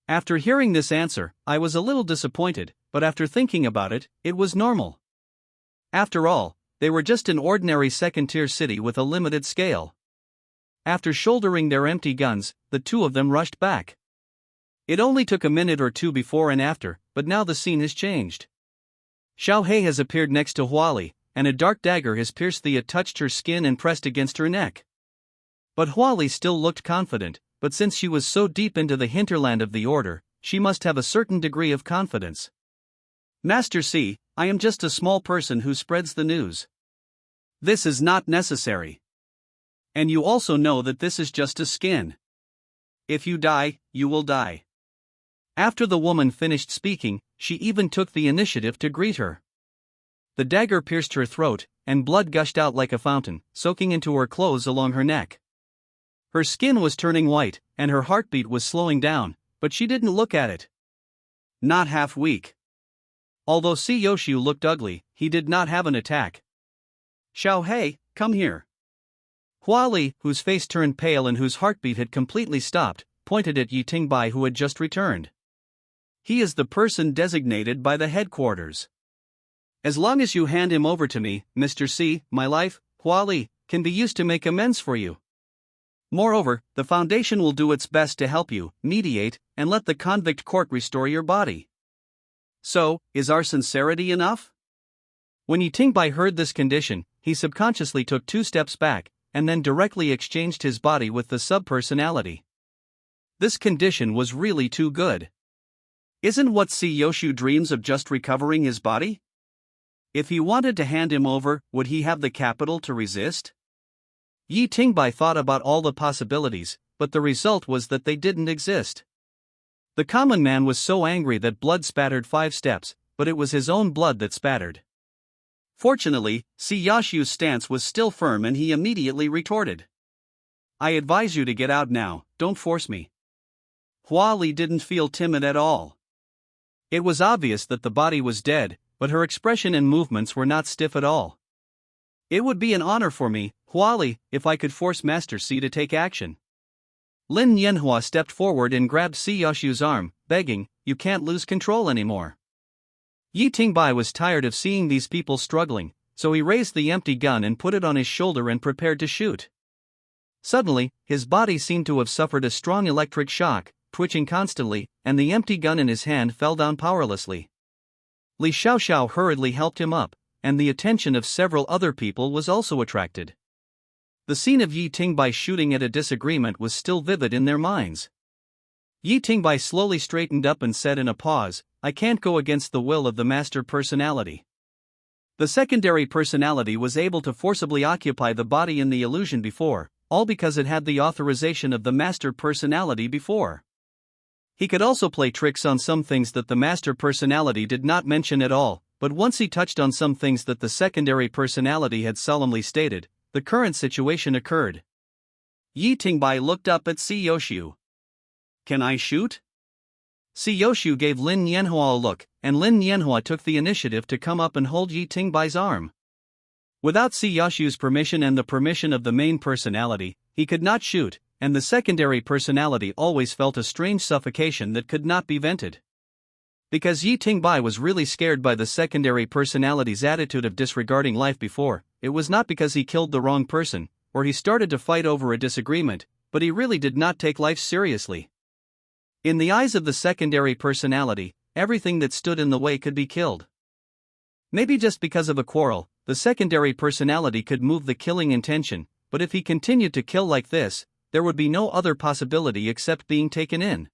After hearing this answer, I was a little disappointed, but after thinking about it, it was normal. After all, they were just an ordinary second-tier city with a limited scale. After shouldering their empty guns, the two of them rushed back. It only took a minute or two before and after, but now the scene has changed. Xiao Hei has appeared next to Huali, and a dark dagger has pierced touched her skin and pressed against her neck. But Huali still looked confident, but since she was so deep into the hinterland of the order, she must have a certain degree of confidence. "Master C, I am just a small person who spreads the news. This is not necessary. And you also know that this is just a skin. If you die, you will die." After the woman finished speaking, she even took the initiative to greet her. The dagger pierced her throat, and blood gushed out like a fountain, soaking into her clothes along her neck. Her skin was turning white, and her heartbeat was slowing down, but she didn't look at it. Not half weak. Although Si Yoshu looked ugly, he did not have an attack. "Xiao Hei, come here." Huali, whose face turned pale and whose heartbeat had completely stopped, pointed at Yi Tingbai who had just returned. "He is the person designated by the headquarters. As long as you hand him over to me, Mr. C, my life, Huali, can be used to make amends for you. Moreover, the Foundation will do its best to help you, mediate, and let the convict court restore your body." So, is our sincerity enough? When Yi Tingbai heard this condition, he subconsciously took 2 steps back, and then directly exchanged his body with the sub-personality. This condition was really too good. Isn't what Si Yoshu dreams of just recovering his body? If he wanted to hand him over, would he have the capital to resist? Yi Tingbai thought about all the possibilities, but the result was that they didn't exist. The common man was so angry that blood spattered 5 steps, but it was his own blood that spattered. Fortunately, Si Yoshu's stance was still firm and he immediately retorted. "I advise you to get out now, don't force me." Huali didn't feel timid at all. It was obvious that the body was dead, but her expression and movements were not stiff at all. "It would be an honor for me, Huali, if I could force Master C to take action." Lin Yanhua stepped forward and grabbed Si Yoshu's arm, begging, "You can't lose control anymore." Yi Tingbai was tired of seeing these people struggling, so he raised the empty gun and put it on his shoulder and prepared to shoot. Suddenly, his body seemed to have suffered a strong electric shock, twitching constantly, and the empty gun in his hand fell down powerlessly. Li Xiaoxiao hurriedly helped him up, and the attention of several other people was also attracted. The scene of Yi Tingbai shooting at a disagreement was still vivid in their minds. Yi Tingbai slowly straightened up and said in a pause, "I can't go against the will of the master personality." The secondary personality was able to forcibly occupy the body in the illusion before, all because it had the authorization of the master personality before. He could also play tricks on some things that the master personality did not mention at all, but once he touched on some things that the secondary personality had solemnly stated, the current situation occurred. Yi Tingbai looked up at Si Yoshu. "Can I shoot?" Si Yoshu gave Lin Yanhua a look, and Lin Yanhua took the initiative to come up and hold Yi Tingbai's arm. Without Siyoshu's permission and the permission of the main personality, he could not shoot, and the secondary personality always felt a strange suffocation that could not be vented. Because Yi Tingbai was really scared by the secondary personality's attitude of disregarding life before, it was not because he killed the wrong person, or he started to fight over a disagreement, but he really did not take life seriously. In the eyes of the secondary personality, everything that stood in the way could be killed. Maybe just because of a quarrel, the secondary personality could move the killing intention, but if he continued to kill like this, there would be no other possibility except being taken in.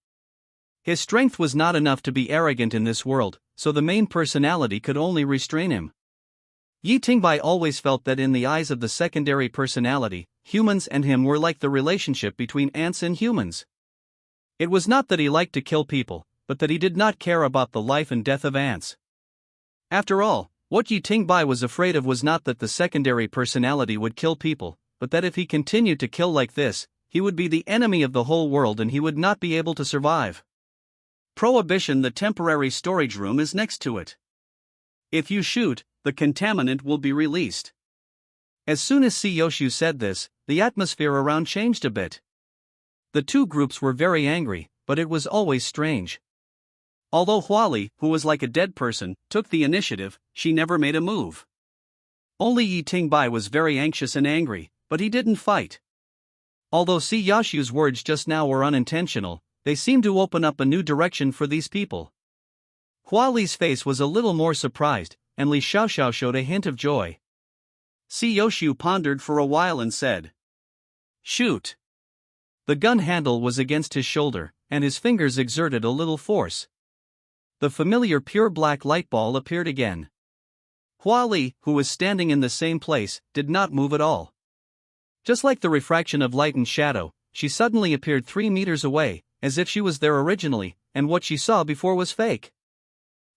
His strength was not enough to be arrogant in this world, so the main personality could only restrain him. Yi Tingbai always felt that in the eyes of the secondary personality, humans and him were like the relationship between ants and humans. It was not that he liked to kill people, but that he did not care about the life and death of ants. After all, what Yi Tingbai was afraid of was not that the secondary personality would kill people, but that if he continued to kill like this, he would be the enemy of the whole world and he would not be able to survive. Prohibition. The temporary storage room is next to it. If you shoot, the contaminant will be released. As soon as Siyoshu said this, the atmosphere around changed a bit. The two groups were very angry, but it was always strange. Although Huali, who was like a dead person, took the initiative, she never made a move. Only Yi Tingbai was very anxious and angry, but he didn't fight. Although Siyoshu's words just now were unintentional, they seemed to open up a new direction for these people. Huali's face was a little more surprised, and Li Xiaoxiao showed a hint of joy. Siyoshu pondered for a while and said, "Shoot." The gun handle was against his shoulder, and his fingers exerted a little force. The familiar pure black light ball appeared again. Huali, who was standing in the same place, did not move at all. Just like the refraction of light and shadow, she suddenly appeared 3 meters away, as if she was there originally, and what she saw before was fake.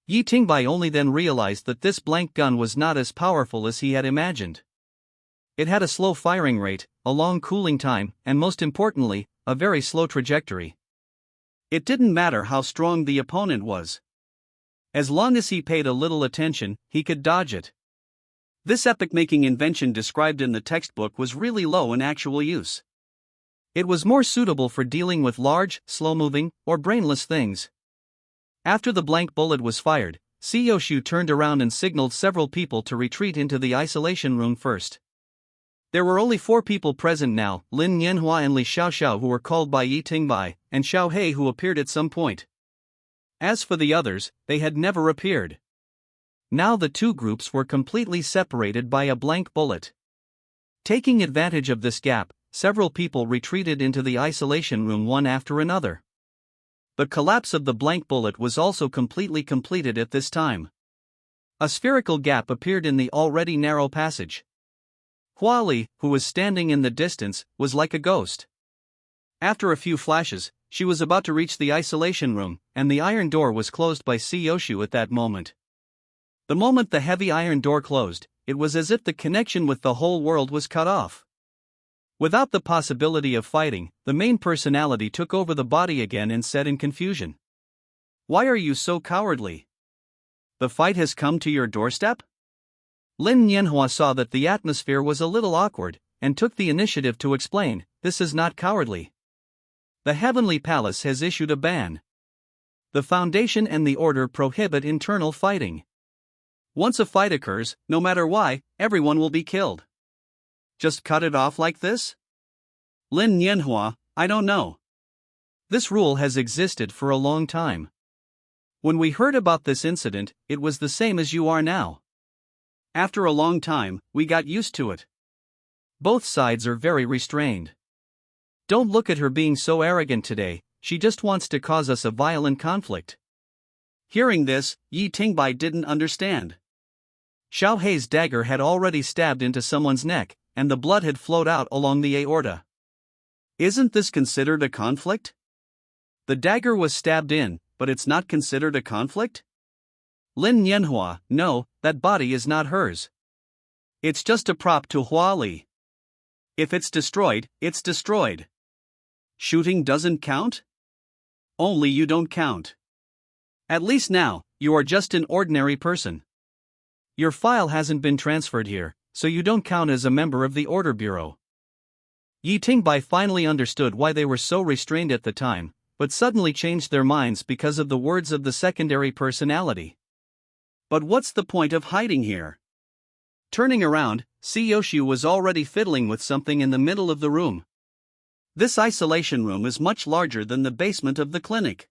Yi Tingbai only then realized that this blank gun was not as powerful as he had imagined. It had a slow firing rate, a long cooling time, and most importantly, a very slow trajectory. It didn't matter how strong the opponent was. As long as he paid a little attention, he could dodge it. This epoch-making invention described in the textbook was really low in actual use. It was more suitable for dealing with large, slow-moving, or brainless things. After the blank bullet was fired, Siyoshu turned around and signaled several people to retreat into the isolation room first. There were only 4 people present now, Lin Yanhua and Li Xiaoxiao, who were called by Yi Tingbai, and Xiao He, who appeared at some point. As for the others, they had never appeared. Now the two groups were completely separated by a blank bullet. Taking advantage of this gap, several people retreated into the isolation room one after another. The collapse of the blank bullet was also completely completed at this time. A spherical gap appeared in the already narrow passage. Huali, who was standing in the distance, was like a ghost. After a few flashes, she was about to reach the isolation room, and the iron door was closed by Siyoshu at that moment. The moment the heavy iron door closed, it was as if the connection with the whole world was cut off. Without the possibility of fighting, the main personality took over the body again and said in confusion, "Why are you so cowardly? The fight has come to your doorstep?" Lin Yanhua saw that the atmosphere was a little awkward, and took the initiative to explain, "This is not cowardly. The Heavenly Palace has issued a ban. The Foundation and the Order prohibit internal fighting. Once a fight occurs, no matter why, everyone will be killed. Just cut it off like this?" Lin Yanhua, "I don't know. This rule has existed for a long time. When we heard about this incident, it was the same as you are now. After a long time, we got used to it. Both sides are very restrained. Don't look at her being so arrogant today, she just wants to cause us a violent conflict." Hearing this, Yi Tingbai didn't understand. Xiao Hei's dagger had already stabbed into someone's neck, and the blood had flowed out along the aorta. Isn't this considered a conflict? The dagger was stabbed in, but it's not considered a conflict? Lin Yanhua, no, that body is not hers. It's just a prop to Huali. If it's destroyed, it's destroyed. Shooting doesn't count? Only you don't count. At least now, you are just an ordinary person. Your file hasn't been transferred here, so you don't count as a member of the Order Bureau. Yi Tingbai finally understood why they were so restrained at the time, but suddenly changed their minds because of the words of the secondary personality. But what's the point of hiding here? Turning around, Siyoshu was already fiddling with something in the middle of the room. This isolation room is much larger than the basement of the clinic.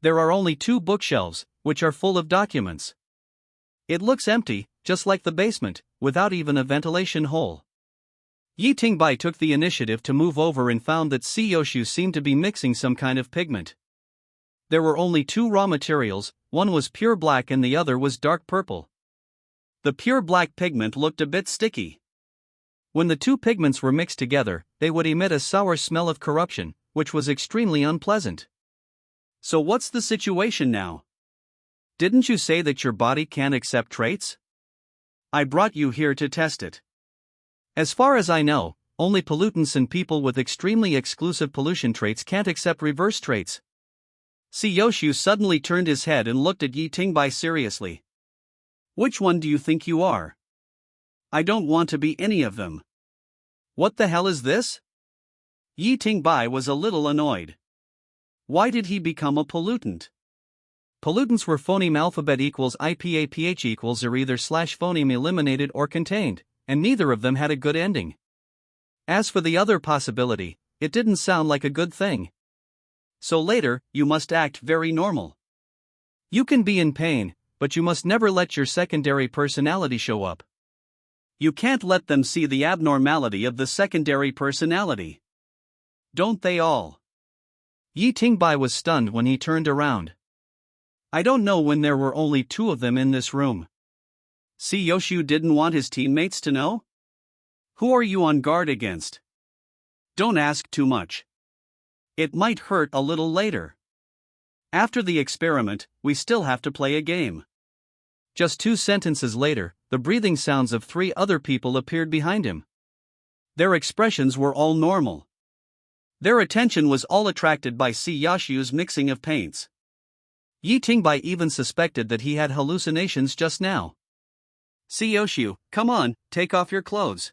There are only 2 bookshelves, which are full of documents. It looks empty, just like the basement, without even a ventilation hole. Yi Tingbai took the initiative to move over and found that Siyoshu seemed to be mixing some kind of pigment. There were only 2 raw materials, one was pure black and the other was dark purple. The pure black pigment looked a bit sticky. When the 2 pigments were mixed together, they would emit a sour smell of corruption, which was extremely unpleasant. So what's the situation now? Didn't you say that your body can't accept traits? I brought you here to test it. As far as I know, only pollutants and people with extremely exclusive pollution traits can't accept reverse traits. Siyoshu suddenly turned his head and looked at Yi Tingbai seriously. Which one do you think you are? I don't want to be any of them. What the hell is this? Yi Tingbai was a little annoyed. Why did he become a pollutant? Pollutants were phoneme alphabet equals IPAPH equals or either slash phoneme eliminated or contained, and neither of them had a good ending. As for the other possibility, it didn't sound like a good thing. So later, you must act very normal. You can be in pain, but you must never let your secondary personality show up. You can't let them see the abnormality of the secondary personality. Don't they all? Yi Tingbai was stunned when he turned around. I don't know when there were only 2 of them in this room. Siyoshu didn't want his teammates to know? Who are you on guard against? Don't ask too much. It might hurt a little later. After the experiment, we still have to play a game. Just 2 sentences later, the breathing sounds of 3 other people appeared behind him. Their expressions were all normal. Their attention was all attracted by Siyoshu's mixing of paints. Yi Tingbai even suspected that he had hallucinations just now. Siyoshu, come on, take off your clothes.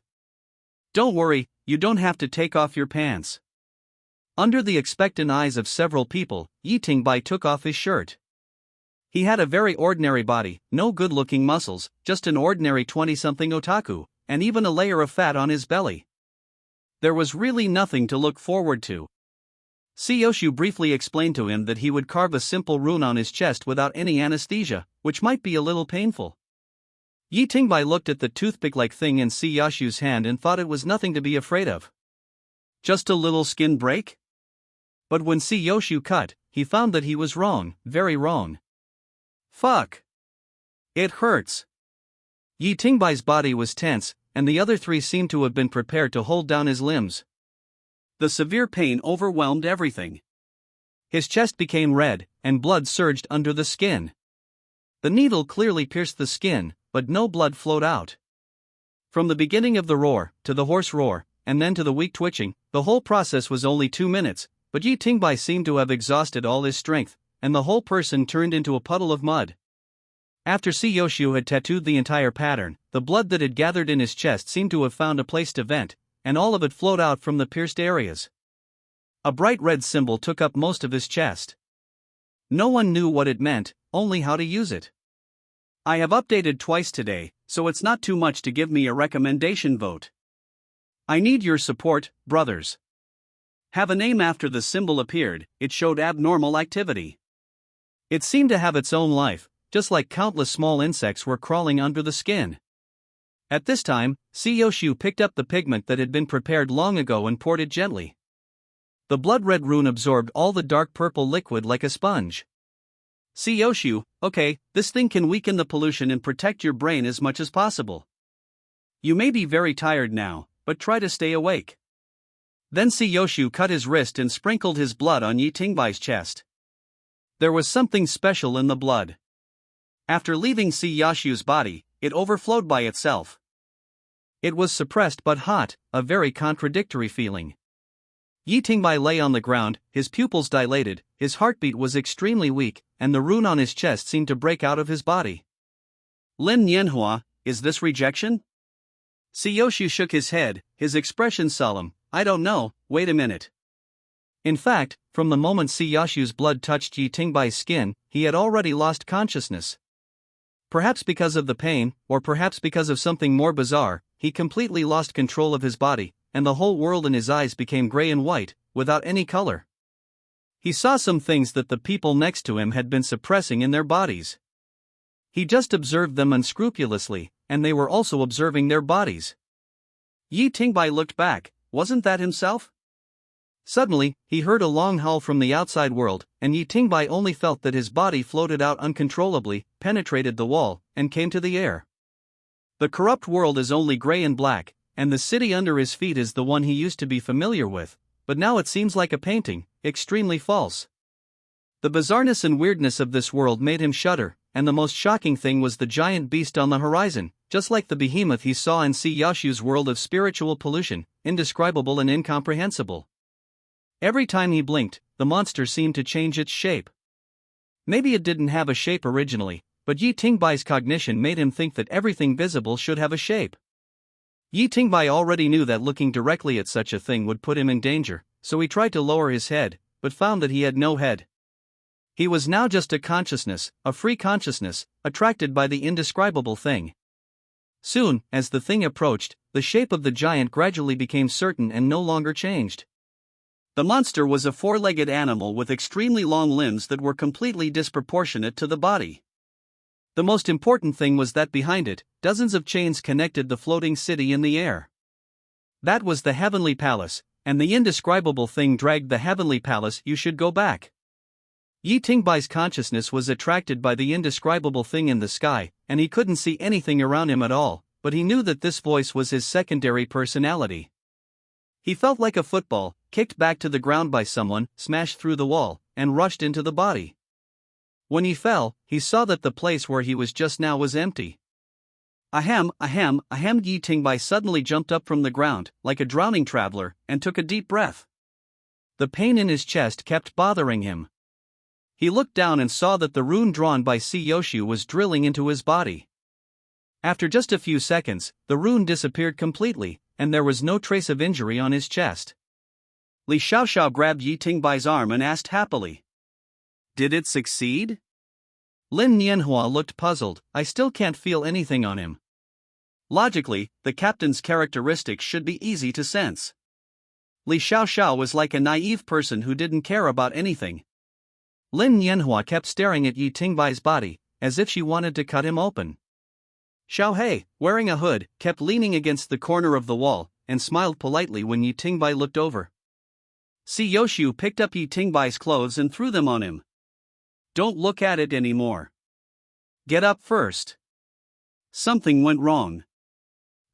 Don't worry, you don't have to take off your pants. Under the expectant eyes of several people, Yi Tingbai took off his shirt. He had a very ordinary body, no good-looking muscles, just an ordinary 20-something otaku, and even a layer of fat on his belly. There was really nothing to look forward to. Siyoshu briefly explained to him that he would carve a simple rune on his chest without any anesthesia, which might be a little painful. Yi Tingbai looked at the toothpick-like thing in Siyoshu's hand and thought it was nothing to be afraid of. Just a little skin break? But when Siyoshu cut, he found that he was wrong, very wrong. Fuck. It hurts. Yi Tingbai's body was tense, and the other 3 seemed to have been prepared to hold down his limbs. The severe pain overwhelmed everything. His chest became red, and blood surged under the skin. The needle clearly pierced the skin, but no blood flowed out. From the beginning of the roar, to the hoarse roar, and then to the weak twitching, the whole process was only 2 minutes, but Yi Tingbai seemed to have exhausted all his strength, and the whole person turned into a puddle of mud. After Siyoshu had tattooed the entire pattern, the blood that had gathered in his chest seemed to have found a place to vent, and all of it flowed out from the pierced areas. A bright red symbol took up most of his chest. No one knew what it meant, only how to use it. I have updated twice today, so it's not too much to give me a recommendation vote. I need your support, brothers. Have a name after the symbol appeared, it showed abnormal activity. It seemed to have its own life, just like countless small insects were crawling under the skin. At this time, Siyoshu picked up the pigment that had been prepared long ago and poured it gently. The blood-red rune absorbed all the dark purple liquid like a sponge. Siyoshu, okay, this thing can weaken the pollution and protect your brain as much as possible. You may be very tired now, but try to stay awake. Then Siyoshu cut his wrist and sprinkled his blood on Yi Tingbai's chest. There was something special in the blood. After leaving Siyoshu's body, it overflowed by itself. It was suppressed but hot, a very contradictory feeling. Yi Tingbai lay on the ground, his pupils dilated, his heartbeat was extremely weak, and the rune on his chest seemed to break out of his body. Lin Nianhua, is this rejection? Siyoshu shook his head, his expression solemn. I don't know, wait a minute. In fact, from the moment Siyoshu's blood touched Yi Tingbai's skin, he had already lost consciousness. Perhaps because of the pain, or perhaps because of something more bizarre, he completely lost control of his body, and the whole world in his eyes became gray and white, without any color. He saw some things that the people next to him had been suppressing in their bodies. He just observed them unscrupulously, and they were also observing their bodies. Yi Tingbai looked back. Wasn't that himself? Suddenly, he heard a long howl from the outside world, and Yi Tingbai only felt that his body floated out uncontrollably, penetrated the wall, and came to the air. The corrupt world is only gray and black, and the city under his feet is the one he used to be familiar with, but now it seems like a painting, extremely false. The bizarreness and weirdness of this world made him shudder, and the most shocking thing was the giant beast on the horizon, just like the behemoth he saw in Siyoshu's world of spiritual pollution, indescribable and incomprehensible. Every time he blinked, the monster seemed to change its shape. Maybe it didn't have a shape originally, but Yi Tingbai's cognition made him think that everything visible should have a shape. Yi Tingbai already knew that looking directly at such a thing would put him in danger, so he tried to lower his head, but found that he had no head. He was now just a consciousness, a free consciousness, attracted by the indescribable thing. Soon, as the thing approached, the shape of the giant gradually became certain and no longer changed. The monster was a four-legged animal with extremely long limbs that were completely disproportionate to the body. The most important thing was that behind it, dozens of chains connected the floating city in the air. That was the heavenly palace, and the indescribable thing dragged the heavenly palace. You should go back. Yi Tingbai's consciousness was attracted by the indescribable thing in the sky, and he couldn't see anything around him at all, but he knew that this voice was his secondary personality. He felt like a football, kicked back to the ground by someone, smashed through the wall, and rushed into the body. When he fell, he saw that the place where he was just now was empty. Ahem, Yi Tingbai suddenly jumped up from the ground, like a drowning traveler, and took a deep breath. The pain in his chest kept bothering him. He looked down and saw that the rune drawn by Siyoshu was drilling into his body. After just a few seconds, the rune disappeared completely, and there was no trace of injury on his chest. Li Xiaoxiao grabbed Yi Tingbai's arm and asked happily, "Did it succeed?" Lin Nianhua looked puzzled. I still can't feel anything on him. Logically, the captain's characteristics should be easy to sense. Li Xiaoxiao was like a naive person who didn't care about anything. Lin Nianhua kept staring at Yi Tingbai's body, as if she wanted to cut him open. Xiao Hei, wearing a hood, kept leaning against the corner of the wall, and smiled politely when Yi Tingbai looked over. Siyoshu picked up Yi Tingbai's clothes and threw them on him. Don't look at it anymore. Get up first. Something went wrong.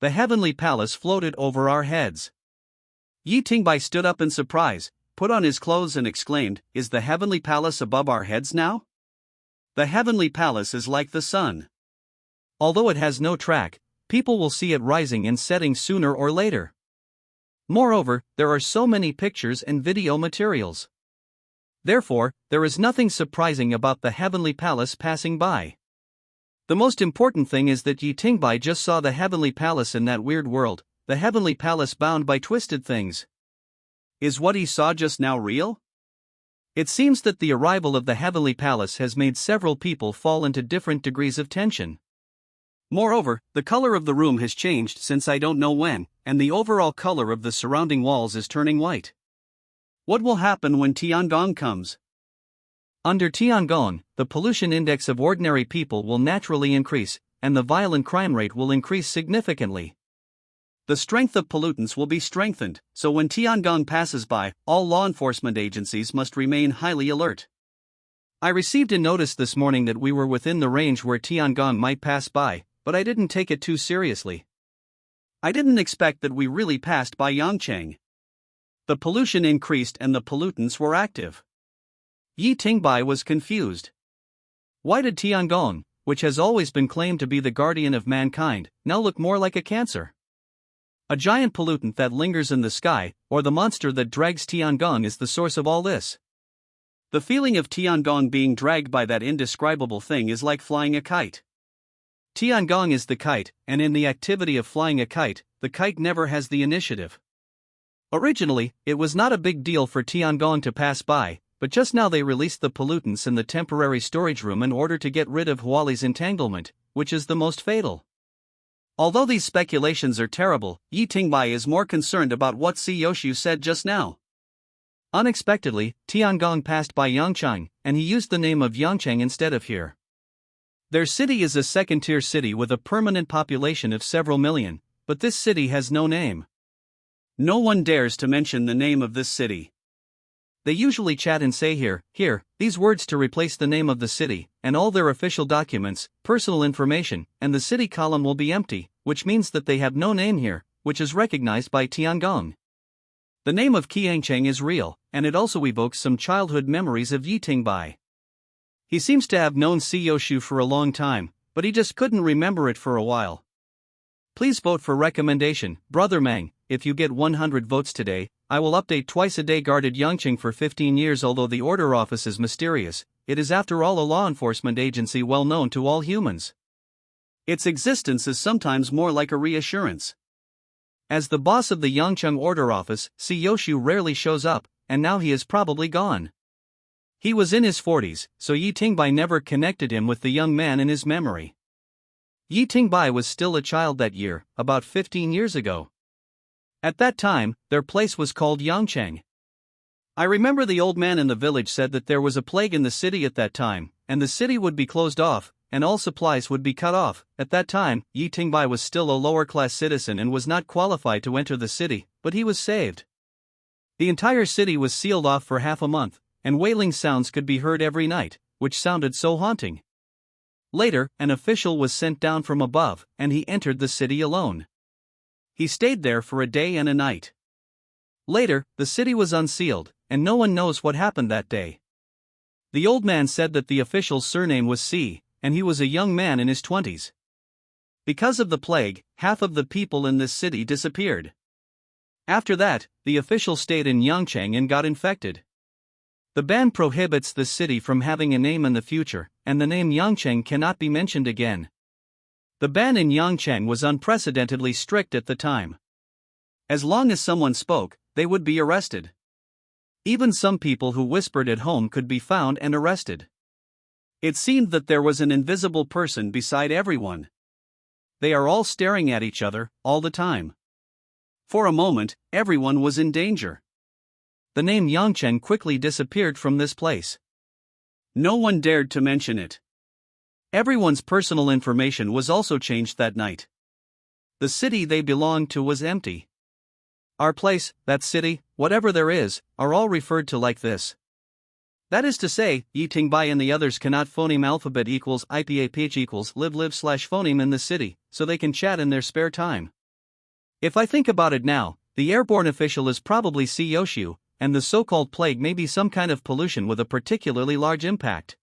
The heavenly palace floated over our heads. Yi Tingbai stood up in surprise, put on his clothes and exclaimed, "Is the heavenly palace above our heads now?" The heavenly palace is like the sun. Although it has no track, people will see it rising and setting sooner or later. Moreover, there are so many pictures and video materials. Therefore, there is nothing surprising about the heavenly palace passing by. The most important thing is that Yi Tingbai just saw the heavenly palace in that weird world, the heavenly palace bound by twisted things. Is what he saw just now real? It seems that the arrival of the heavenly palace has made several people fall into different degrees of tension. Moreover, the color of the room has changed since I don't know when, and the overall color of the surrounding walls is turning white. What will happen when Tiangong comes? Under Tiangong, the pollution index of ordinary people will naturally increase, and the violent crime rate will increase significantly. The strength of pollutants will be strengthened, so when Tiangong passes by, all law enforcement agencies must remain highly alert. I received a notice this morning that we were within the range where Tiangong might pass by, but I didn't take it too seriously. I didn't expect that we really passed by Yangcheng. The pollution increased and the pollutants were active. Yi Tingbai was confused. Why did Tiangong, which has always been claimed to be the guardian of mankind, now look more like a cancer? A giant pollutant that lingers in the sky, or the monster that drags Tiangong is the source of all this. The feeling of Tiangong being dragged by that indescribable thing is like flying a kite. Tiangong is the kite, and in the activity of flying a kite, the kite never has the initiative. Originally, it was not a big deal for Tiangong to pass by, but just now they released the pollutants in the temporary storage room in order to get rid of Huali's entanglement, which is the most fatal. Although these speculations are terrible, Yi Tingbai is more concerned about what Si Yoshu said just now. Unexpectedly, Tiangong passed by Yangchang, and he used the name of Yangchang instead of here. Their city is a second-tier city with a permanent population of several million, but this city has no name. No one dares to mention the name of this city. They usually chat and say here, these words to replace the name of the city, and all their official documents, personal information, and the city column will be empty, which means that they have no name here, which is recognized by Tiangong. The name of Qiangcheng is real, and it also evokes some childhood memories of Yi Tingbai. He seems to have known Si Yoshu for a long time, but he just couldn't remember it for a while. Please vote for recommendation, Brother Mang. If you get 100 votes today, I will update twice a day guarded Yangcheng for 15 years. Although the order office is mysterious, it is after all a law enforcement agency well known to all humans. Its existence is sometimes more like a reassurance. As the boss of the Yangcheng order office, Si Yoshu rarely shows up, and now he is probably gone. He was in his 40s, so Yi Tingbai never connected him with the young man in his memory. Yi Tingbai was still a child that year, about 15 years ago. At that time, their place was called Yangcheng. I remember the old man in the village said that there was a plague in the city at that time, and the city would be closed off, and all supplies would be cut off. At that time, Yi Tingbai was still a lower-class citizen and was not qualified to enter the city, but he was saved. The entire city was sealed off for half a month, and wailing sounds could be heard every night, which sounded so haunting. Later, an official was sent down from above, and he entered the city alone. He stayed there for a day and a night. Later, the city was unsealed, and no one knows what happened that day. The old man said that the official's surname was Si, and he was a young man in his 20s. Because of the plague, half of the people in this city disappeared. After that, the official stayed in Yangcheng and got infected. The ban prohibits the city from having a name in the future, and the name Yangcheng cannot be mentioned again. The ban in Yangcheng was unprecedentedly strict at the time. As long as someone spoke, they would be arrested. Even some people who whispered at home could be found and arrested. It seemed that there was an invisible person beside everyone. They are all staring at each other, all the time. For a moment, everyone was in danger. The name Yangcheng quickly disappeared from this place. No one dared to mention it. Everyone's personal information was also changed that night. The city they belonged to was empty. Our place, that city, whatever there is, are all referred to like this. That is to say, Yi Tingbai and the others cannot phoneme alphabet equals IPAPH equals live/phoneme in the city, so they can chat in their spare time. If I think about it now, the airborne official is probably Si Yoshu, and the so-called plague may be some kind of pollution with a particularly large impact.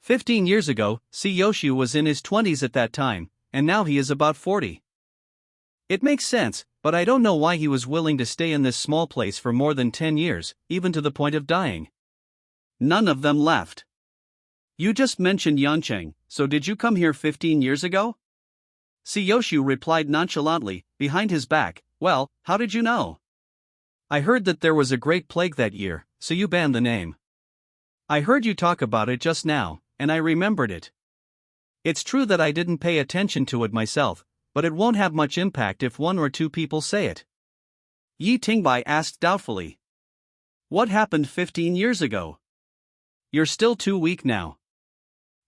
15 years ago, Si Yoshu was in his 20s at that time, and now he is about 40. It makes sense, but I don't know why he was willing to stay in this small place for more than 10 years, even to the point of dying. None of them left. You just mentioned Yangcheng, so did you come here 15 years ago? Si Yoshu replied nonchalantly, behind his back, well, how did you know? I heard that there was a great plague that year, so you banned the name. I heard you talk about it just now, and I remembered it. It's true that I didn't pay attention to it myself, but it won't have much impact if one or two people say it. Yi Tingbai asked doubtfully. What happened 15 years ago? You're still too weak now.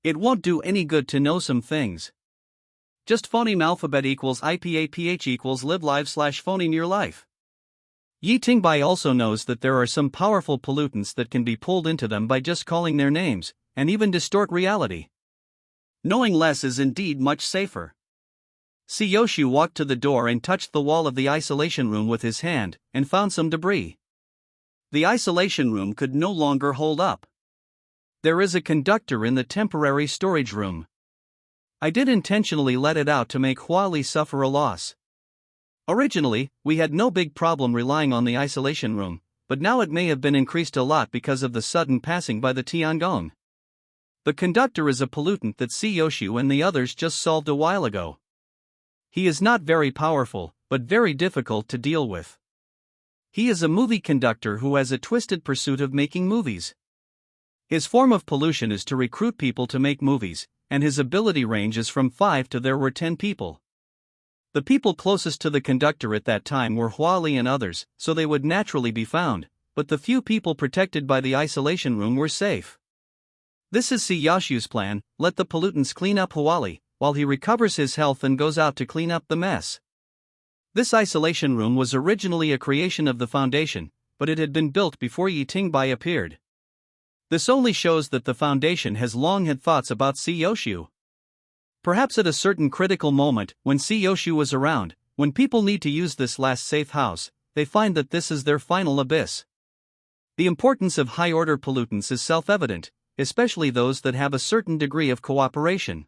It won't do any good to know some things. Just phoneme alphabet equals IPAPH equals live live/phoneme your life. Yi Tingbai also knows that there are some powerful pollutants that can be pulled into them by just calling their names, and even distort reality. Knowing less is indeed much safer. Si Yoshu walked to the door and touched the wall of the isolation room with his hand, and found some debris. The isolation room could no longer hold up. There is a conductor in the temporary storage room. I did intentionally let it out to make Huali suffer a loss. Originally, we had no big problem relying on the isolation room, but now it may have been increased a lot because of the sudden passing by the Tiangong. The conductor is a pollutant that Siyoshu and the others just solved a while ago. He is not very powerful, but very difficult to deal with. He is a movie conductor who has a twisted pursuit of making movies. His form of pollution is to recruit people to make movies, and his ability range is from 5 to there were 10 people. The people closest to the conductor at that time were Huali and others, so they would naturally be found, but the few people protected by the isolation room were safe. This is Siyoshu's plan: let the pollutants clean up Huali, while he recovers his health and goes out to clean up the mess. This isolation room was originally a creation of the Foundation, but it had been built before Yi Tingbai appeared. This only shows that the Foundation has long had thoughts about Siyoshu. Perhaps at a certain critical moment, when Siyoshu was around, when people need to use this last safe house, they find that this is their final abyss. The importance of high-order pollutants is self-evident, especially those that have a certain degree of cooperation.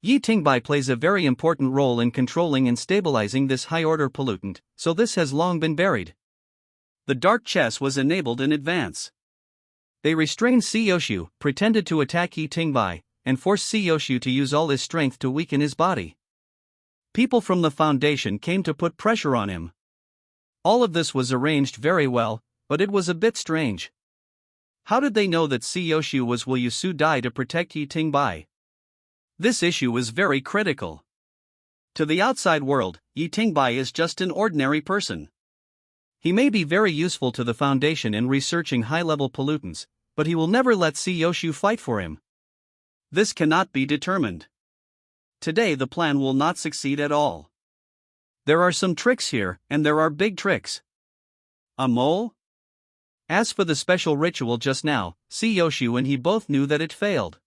Yi Tingbai plays a very important role in controlling and stabilizing this high-order pollutant, so this has long been buried. The dark chess was enabled in advance. They restrained Siyoshu, pretended to attack Yi Tingbai, and forced Siyoshu to use all his strength to weaken his body. People from the Foundation came to put pressure on him. All of this was arranged very well, but it was a bit strange. How did they know that Siyoshu will Yusu die to protect Yi Tingbai? This issue is very critical. To the outside world, Yi Tingbai is just an ordinary person. He may be very useful to the Foundation in researching high-level pollutants, but he will never let Siyoshu fight for him. This cannot be determined. Today the plan will not succeed at all. There are some tricks here, and there are big tricks. A mole? As for the special ritual just now, Siyoshu and he both knew that it failed.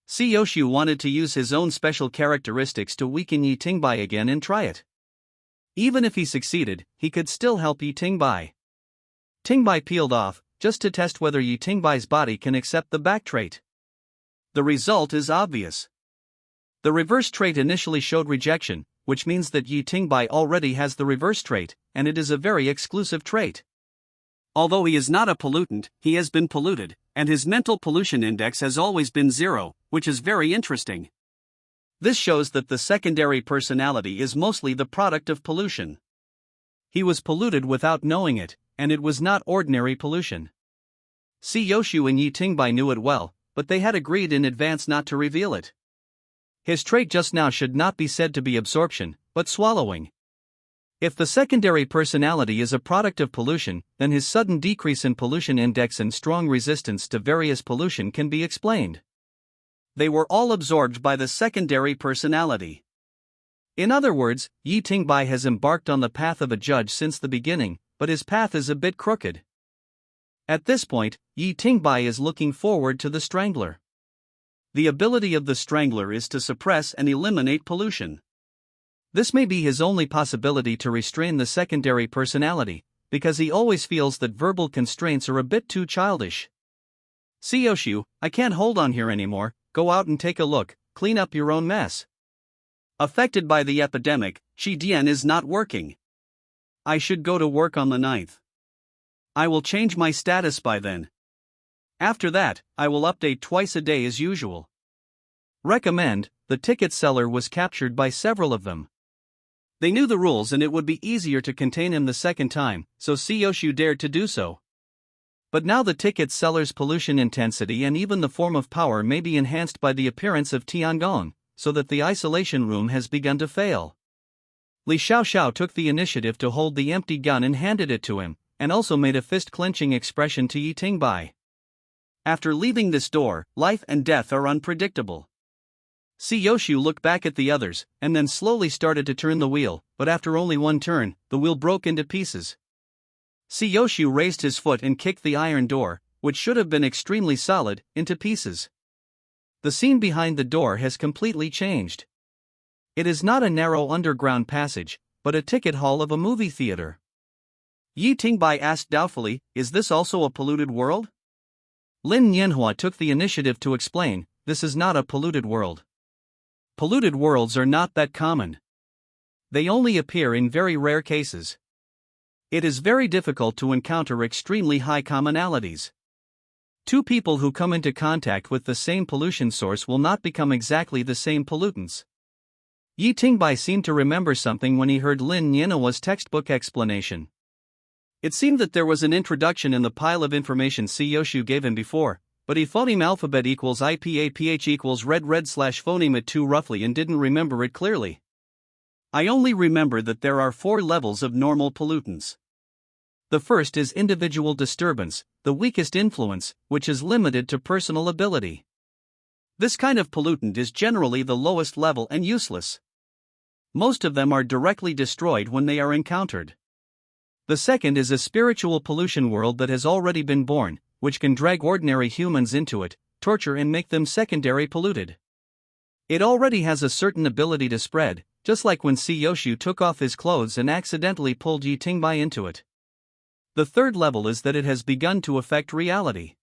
Siyoshu wanted to use his own special characteristics to weaken Yi Tingbai again and try it. Even if he succeeded, he could still help Yi Tingbai. Tingbai peeled off, just to test whether Yi Tingbai's body can accept the back trait. The result is obvious. The reverse trait initially showed rejection, which means that Yi Tingbai already has the reverse trait, and it is a very exclusive trait. Although he is not a pollutant, he has been polluted, and his mental pollution index has always been 0, which is very interesting. This shows that the secondary personality is mostly the product of pollution. He was polluted without knowing it, and it was not ordinary pollution. Siyoshu and Yi Tingbai knew it well, but they had agreed in advance not to reveal it. His trait just now should not be said to be absorption, but swallowing. If the secondary personality is a product of pollution, then his sudden decrease in pollution index and strong resistance to various pollution can be explained. They were all absorbed by the secondary personality. In other words, Yi Tingbai has embarked on the path of a judge since the beginning, but his path is a bit crooked. At this point, Yi Tingbai is looking forward to the Strangler. The ability of the Strangler is to suppress and eliminate pollution. This may be his only possibility to restrain the secondary personality, because he always feels that verbal constraints are a bit too childish. Siyoshu, I can't hold on here anymore, go out and take a look, clean up your own mess. Affected by the epidemic, Shi Dian is not working. I should go to work on the 9th. I will change my status by then. After that, I will update twice a day as usual. Recommend, the ticket seller was captured by several of them. They knew the rules and it would be easier to contain him the second time, so Siyoshu dared to do so. But now the ticket seller's pollution intensity and even the form of power may be enhanced by the appearance of Tiangong, so that the isolation room has begun to fail. Li Xiaoxiao took the initiative to hold the empty gun and handed it to him, and also made a fist-clenching expression to Yi Tingbai. After leaving this door, life and death are unpredictable. Siyoshu looked back at the others, and then slowly started to turn the wheel, but after only one turn, the wheel broke into pieces. Siyoshu raised his foot and kicked the iron door, which should have been extremely solid, into pieces. The scene behind the door has completely changed. It is not a narrow underground passage, but a ticket hall of a movie theater. Yi Tingbai asked doubtfully, is this also a polluted world? Lin Yanhua took the initiative to explain, this is not a polluted world. Polluted worlds are not that common. They only appear in very rare cases. It is very difficult to encounter extremely high commonalities. Two people who come into contact with the same pollution source will not become exactly the same pollutants. Yi Tingbai seemed to remember something when he heard Lin Yinawa's textbook explanation. It seemed that there was an introduction in the pile of information Yoshu gave him before, but he phoneme alphabet equals IPAPH equals red phoneme it too roughly and didn't remember it clearly. I only remember that there are 4 levels of normal pollutants. The first is individual disturbance, the weakest influence, which is limited to personal ability. This kind of pollutant is generally the lowest level and useless. Most of them are directly destroyed when they are encountered. The second is a spiritual pollution world that has already been born, which can drag ordinary humans into it, torture and make them secondary polluted. It already has a certain ability to spread, just like when Yoshu took off his clothes and accidentally pulled Yi Tingbai into it. The third level is that it has begun to affect reality.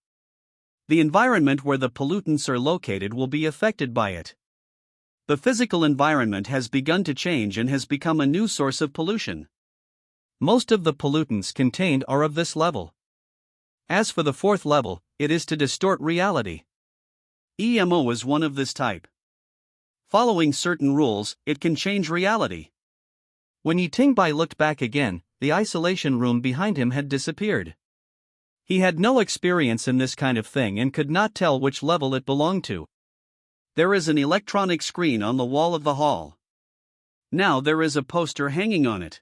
The environment where the pollutants are located will be affected by it. The physical environment has begun to change and has become a new source of pollution. Most of the pollutants contained are of this level. As for the fourth level, it is to distort reality. EMO is one of this type. Following certain rules, it can change reality. When Yi Tingbai looked back again, the isolation room behind him had disappeared. He had no experience in this kind of thing and could not tell which level it belonged to. There is an electronic screen on the wall of the hall. Now there is a poster hanging on it.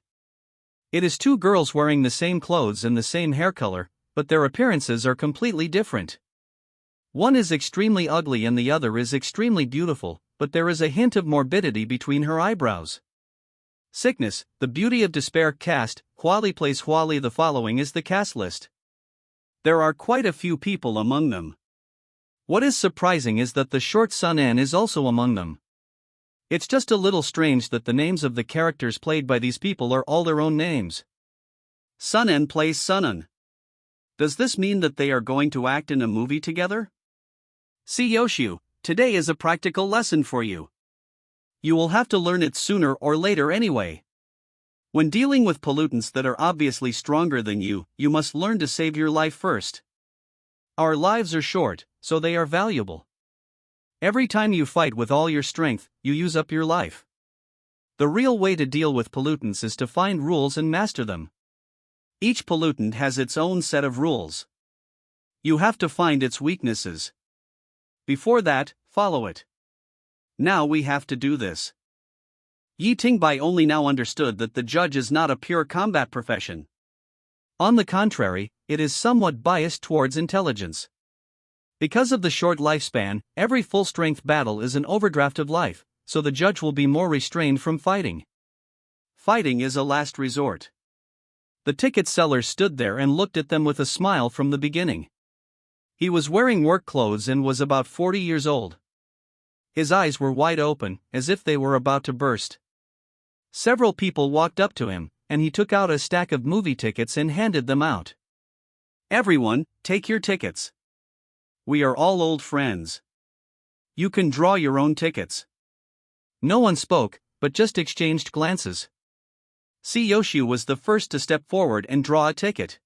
It is 2 girls wearing the same clothes and the same hair color, but their appearances are completely different. One is extremely ugly and the other is extremely beautiful, but there is a hint of morbidity between her eyebrows. Sickness, the beauty of despair cast, Huali plays Huali. The following is the cast list. There are quite a few people among them. What is surprising is that the short Sun N is also among them. It's just a little strange that the names of the characters played by these people are all their own names. Sun N plays Sunan. Does this mean that they are going to act in a movie together? Yoshu, today is a practical lesson for you. You will have to learn it sooner or later anyway. When dealing with pollutants that are obviously stronger than you, you must learn to save your life first. Our lives are short, so they are valuable. Every time you fight with all your strength, you use up your life. The real way to deal with pollutants is to find rules and master them. Each pollutant has its own set of rules. You have to find its weaknesses. Before that, follow it. Now we have to do this. Yi Tingbai only now understood that the judge is not a pure combat profession. On the contrary, it is somewhat biased towards intelligence. Because of the short lifespan, every full-strength battle is an overdraft of life, so the judge will be more restrained from fighting. Fighting is a last resort. The ticket seller stood there and looked at them with a smile from the beginning. He was wearing work clothes and was about 40 years old. His eyes were wide open, as if they were about to burst. Several people walked up to him, and he took out a stack of movie tickets and handed them out. Everyone, take your tickets. We are all old friends. You can draw your own tickets. No one spoke, but just exchanged glances. Yoshu was the first to step forward and draw a ticket.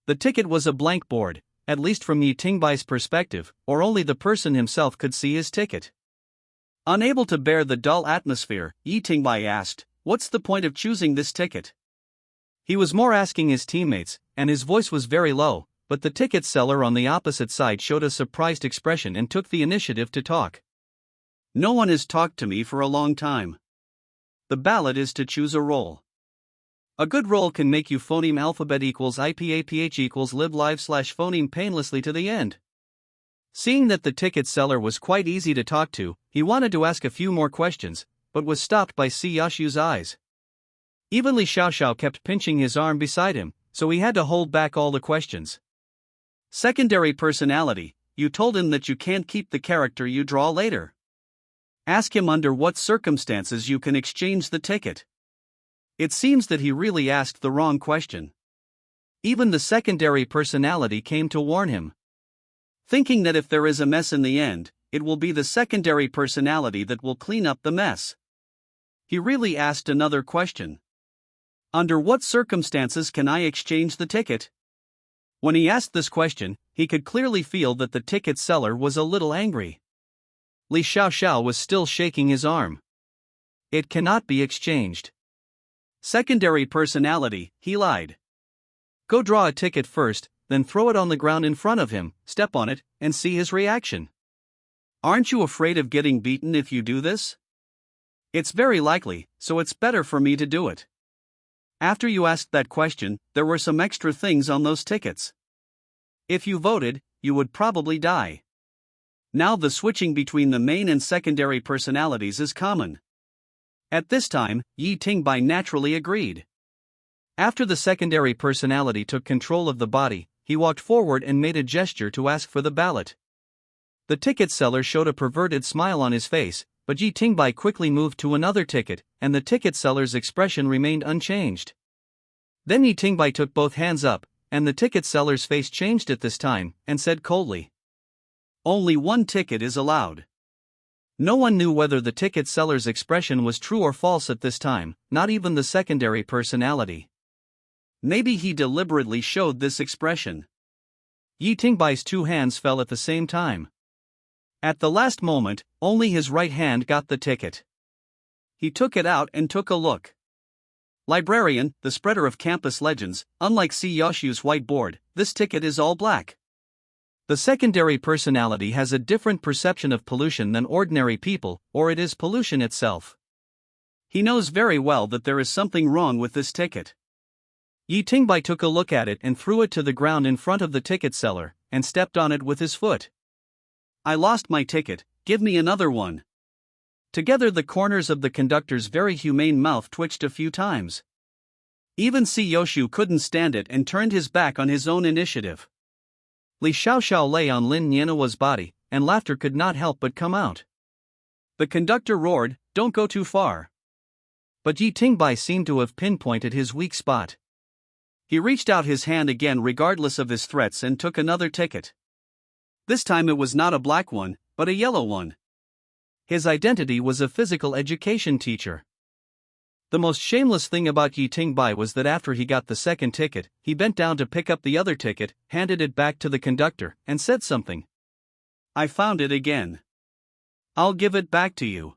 The ticket was a blank board, at least from Yi Tingbai's perspective, or only the person himself could see his ticket. Unable to bear the dull atmosphere, Yi Tingbai asked, "What's the point of choosing this ticket?" He was more asking his teammates, and his voice was very low, but the ticket seller on the opposite side showed a surprised expression and took the initiative to talk. No one has talked to me for a long time. The ballot is to choose a role. A good role can make you phoneme alphabet equals IPAPH equals live live slash phoneme painlessly to the end. Seeing that the ticket seller was quite easy to talk to, he wanted to ask a few more questions, but was stopped by Yoshu's eyes. Even Li Xiaoxiao kept pinching his arm beside him, so he had to hold back all the questions. Secondary personality, you told him that you can't keep the character you draw later. Ask him under what circumstances you can exchange the ticket. It seems that he really asked the wrong question. Even the secondary personality came to warn him. Thinking that if there is a mess in the end, it will be the secondary personality that will clean up the mess. He really asked another question. Under what circumstances can I exchange the ticket? When he asked this question, he could clearly feel that the ticket seller was a little angry. Li Xiaoxiao was still shaking his arm. It cannot be exchanged. Secondary personality, he lied. Go draw a ticket first, then throw it on the ground in front of him, step on it, and see his reaction. Aren't you afraid of getting beaten if you do this? It's very likely, so it's better for me to do it. After you asked that question, there were some extra things on those tickets. If you voted, you would probably die. Now the switching between the main and secondary personalities is common. At this time, Yi Tingbai naturally agreed. After the secondary personality took control of the body, he walked forward and made a gesture to ask for the ballot. The ticket seller showed a perverted smile on his face, but Yi Tingbai quickly moved to another ticket, and the ticket seller's expression remained unchanged. Then Yi Tingbai took both hands up, and the ticket seller's face changed at this time, and said coldly, "Only one ticket is allowed." No one knew whether the ticket seller's expression was true or false at this time, not even the secondary personality. Maybe he deliberately showed this expression. Yi Tingbai's two hands fell at the same time. At the last moment, only his right hand got the ticket. He took it out and took a look. Librarian, the spreader of campus legends, unlike Si Yoshu's whiteboard, this ticket is all black. The secondary personality has a different perception of pollution than ordinary people, or it is pollution itself. He knows very well that there is something wrong with this ticket. Yi Tingbai took a look at it and threw it to the ground in front of the ticket seller, and stepped on it with his foot. "I lost my ticket, give me another one." Together the corners of the conductor's very humane mouth twitched a few times. Even Si Yoshu couldn't stand it and turned his back on his own initiative. Li Xiaoxiao lay on Lin Nianhua's body, and laughter could not help but come out. The conductor roared, "Don't go too far." But Yi Tingbai seemed to have pinpointed his weak spot. He reached out his hand again regardless of his threats and took another ticket. This time it was not a black one, but a yellow one. His identity was a physical education teacher. The most shameless thing about Yi Tingbai was that after he got the second ticket, he bent down to pick up the other ticket, handed it back to the conductor, and said something. "I found it again. I'll give it back to you."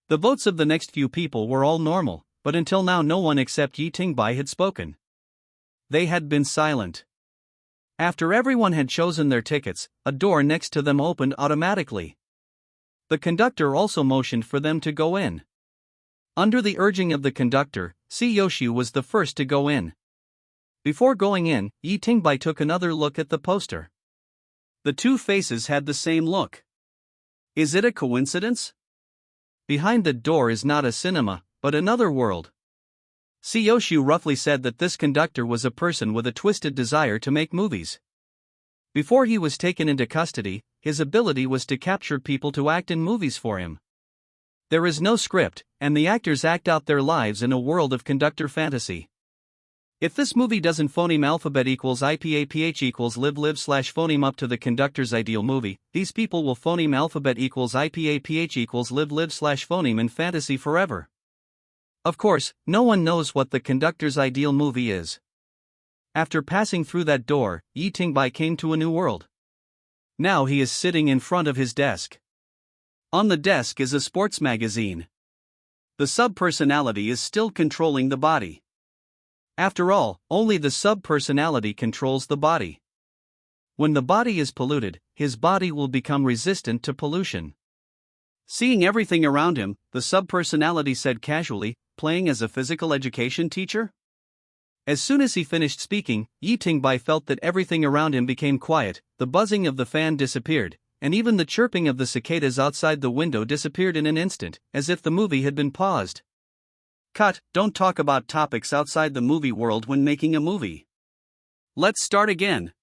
The votes of the next few people were all normal, but until now no one except Yi Tingbai had spoken. They had been silent. After everyone had chosen their tickets, a door next to them opened automatically. The conductor also motioned for them to go in. Under the urging of the conductor, Si Yoshu was the first to go in. Before going in, Yi Tingbai took another look at the poster. The two faces had the same look. Is it a coincidence? Behind the door is not a cinema, but another world. Si Yoshu roughly said that this conductor was a person with a twisted desire to make movies. Before he was taken into custody, his ability was to capture people to act in movies for him. There is no script, and the actors act out their lives in a world of conductor fantasy. If this movie doesn't phoneme alphabet equals IPAPH equals live/phoneme up to the conductor's ideal movie, these people will phoneme alphabet equals IPAPH equals live/phoneme in fantasy forever. Of course, no one knows what the conductor's ideal movie is. After passing through that door, Yi Tingbai came to a new world. Now he is sitting in front of his desk. On the desk is a sports magazine. The sub-personality is still controlling the body. After all, only the sub-personality controls the body. When the body is polluted, his body will become resistant to pollution. Seeing everything around him, the sub-personality said casually, "Playing as a physical education teacher?" As soon as he finished speaking, Yi Tingbai felt that everything around him became quiet, the buzzing of the fan disappeared, and even the chirping of the cicadas outside the window disappeared in an instant, as if the movie had been paused. Cut, don't talk about topics outside the movie world when making a movie. Let's start again.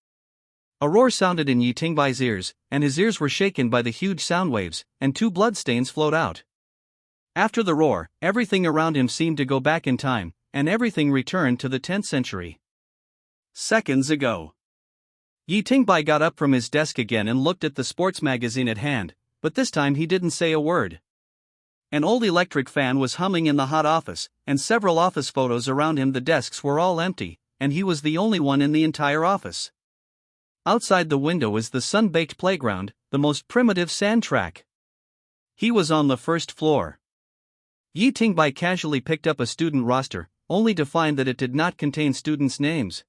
A roar sounded in Yi Tingbai's ears, and his ears were shaken by the huge sound waves, and two bloodstains flowed out. After the roar, everything around him seemed to go back in time, and everything returned to the 10th century. Seconds ago. Yi Tingbai got up from his desk again and looked at the sports magazine at hand, but this time he didn't say a word. An old electric fan was humming in the hot office, and several office photos around him. The desks were all empty, and he was the only one in the entire office. Outside the window is the sun-baked playground, the most primitive sand track. He was on the first floor. Yi Tingbai casually picked up a student roster, only to find that it did not contain students' names.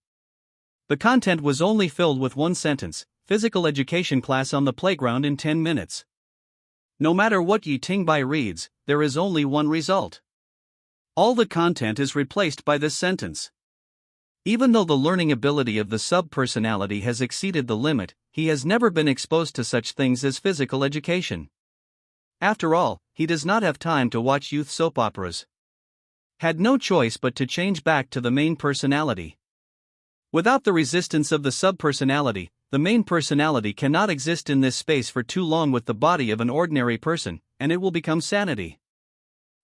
The content was only filled with one sentence: physical education class on the playground in 10 minutes. No matter what Yi Tingbai reads, there is only one result. All the content is replaced by this sentence. Even though the learning ability of the sub-personality has exceeded the limit, he has never been exposed to such things as physical education. After all, he does not have time to watch youth soap operas. Had no choice but to change back to the main personality. Without the resistance of the sub-personality, the main personality cannot exist in this space for too long with the body of an ordinary person, and it will become sanity.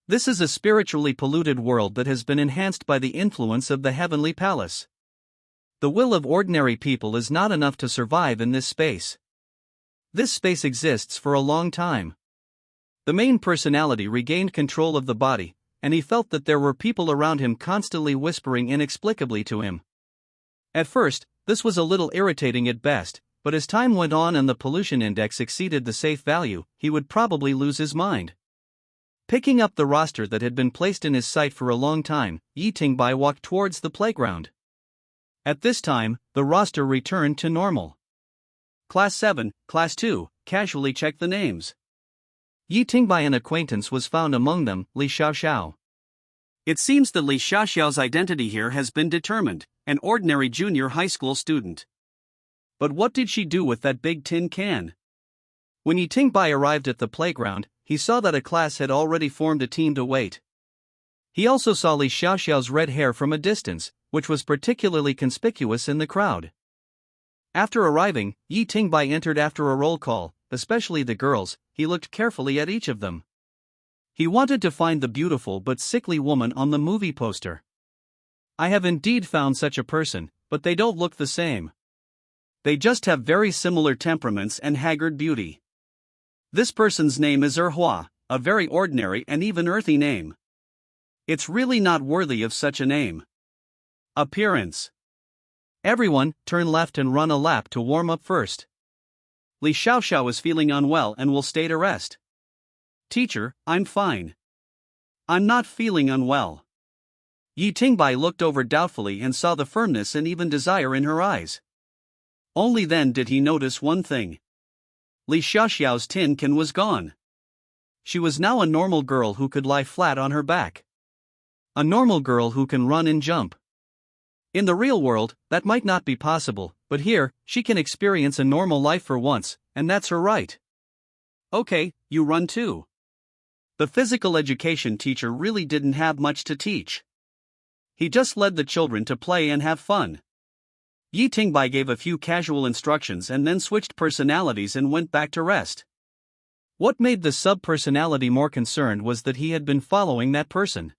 This is a spiritually polluted world that has been enhanced by the influence of the heavenly palace. The will of ordinary people is not enough to survive in this space. This space exists for a long time. The main personality regained control of the body, and he felt that there were people around him constantly whispering inexplicably to him. At first, this was a little irritating at best, but as time went on and the pollution index exceeded the safe value, he would probably lose his mind. Picking up the roster that had been placed in his sight for a long time, Yi Tingbai walked towards the playground. At this time, the roster returned to normal. Class 7, Class 2, casually checked the names. Yi Tingbai, an acquaintance, was found among them, Li Xiaoxiao. It seems that Li Xiaoxiao's identity here has been determined, an ordinary junior high school student. But what did she do with that big tin can? When Yi Tingbai arrived at the playground, he saw that a class had already formed a team to wait. He also saw Li Xiaoxiao's red hair from a distance, which was particularly conspicuous in the crowd. After arriving, Yi Tingbai entered after a roll call. Especially the girls, he looked carefully at each of them. He wanted to find the beautiful but sickly woman on the movie poster. I have indeed found such a person, but they don't look the same. They just have very similar temperaments and haggard beauty. This person's name is Erhua, a very ordinary and even earthy name. It's really not worthy of such a name. Appearance. Everyone, turn left and run a lap to warm up first. Li Xiaoxiao is feeling unwell and will stay to rest. Teacher, I'm fine. I'm not feeling unwell. Yi Tingbai looked over doubtfully and saw the firmness and even desire in her eyes. Only then did he notice one thing. Li Xiaoxiao's tin can was gone. She was now a normal girl who could lie flat on her back. A normal girl who can run and jump. In the real world, that might not be possible, but here, she can experience a normal life for once, and that's her right. Okay, you run too. The physical education teacher really didn't have much to teach. He just led the children to play and have fun. Yi Tingbai gave a few casual instructions and then switched personalities and went back to rest. What made the sub-personality more concerned was that he had been following that person.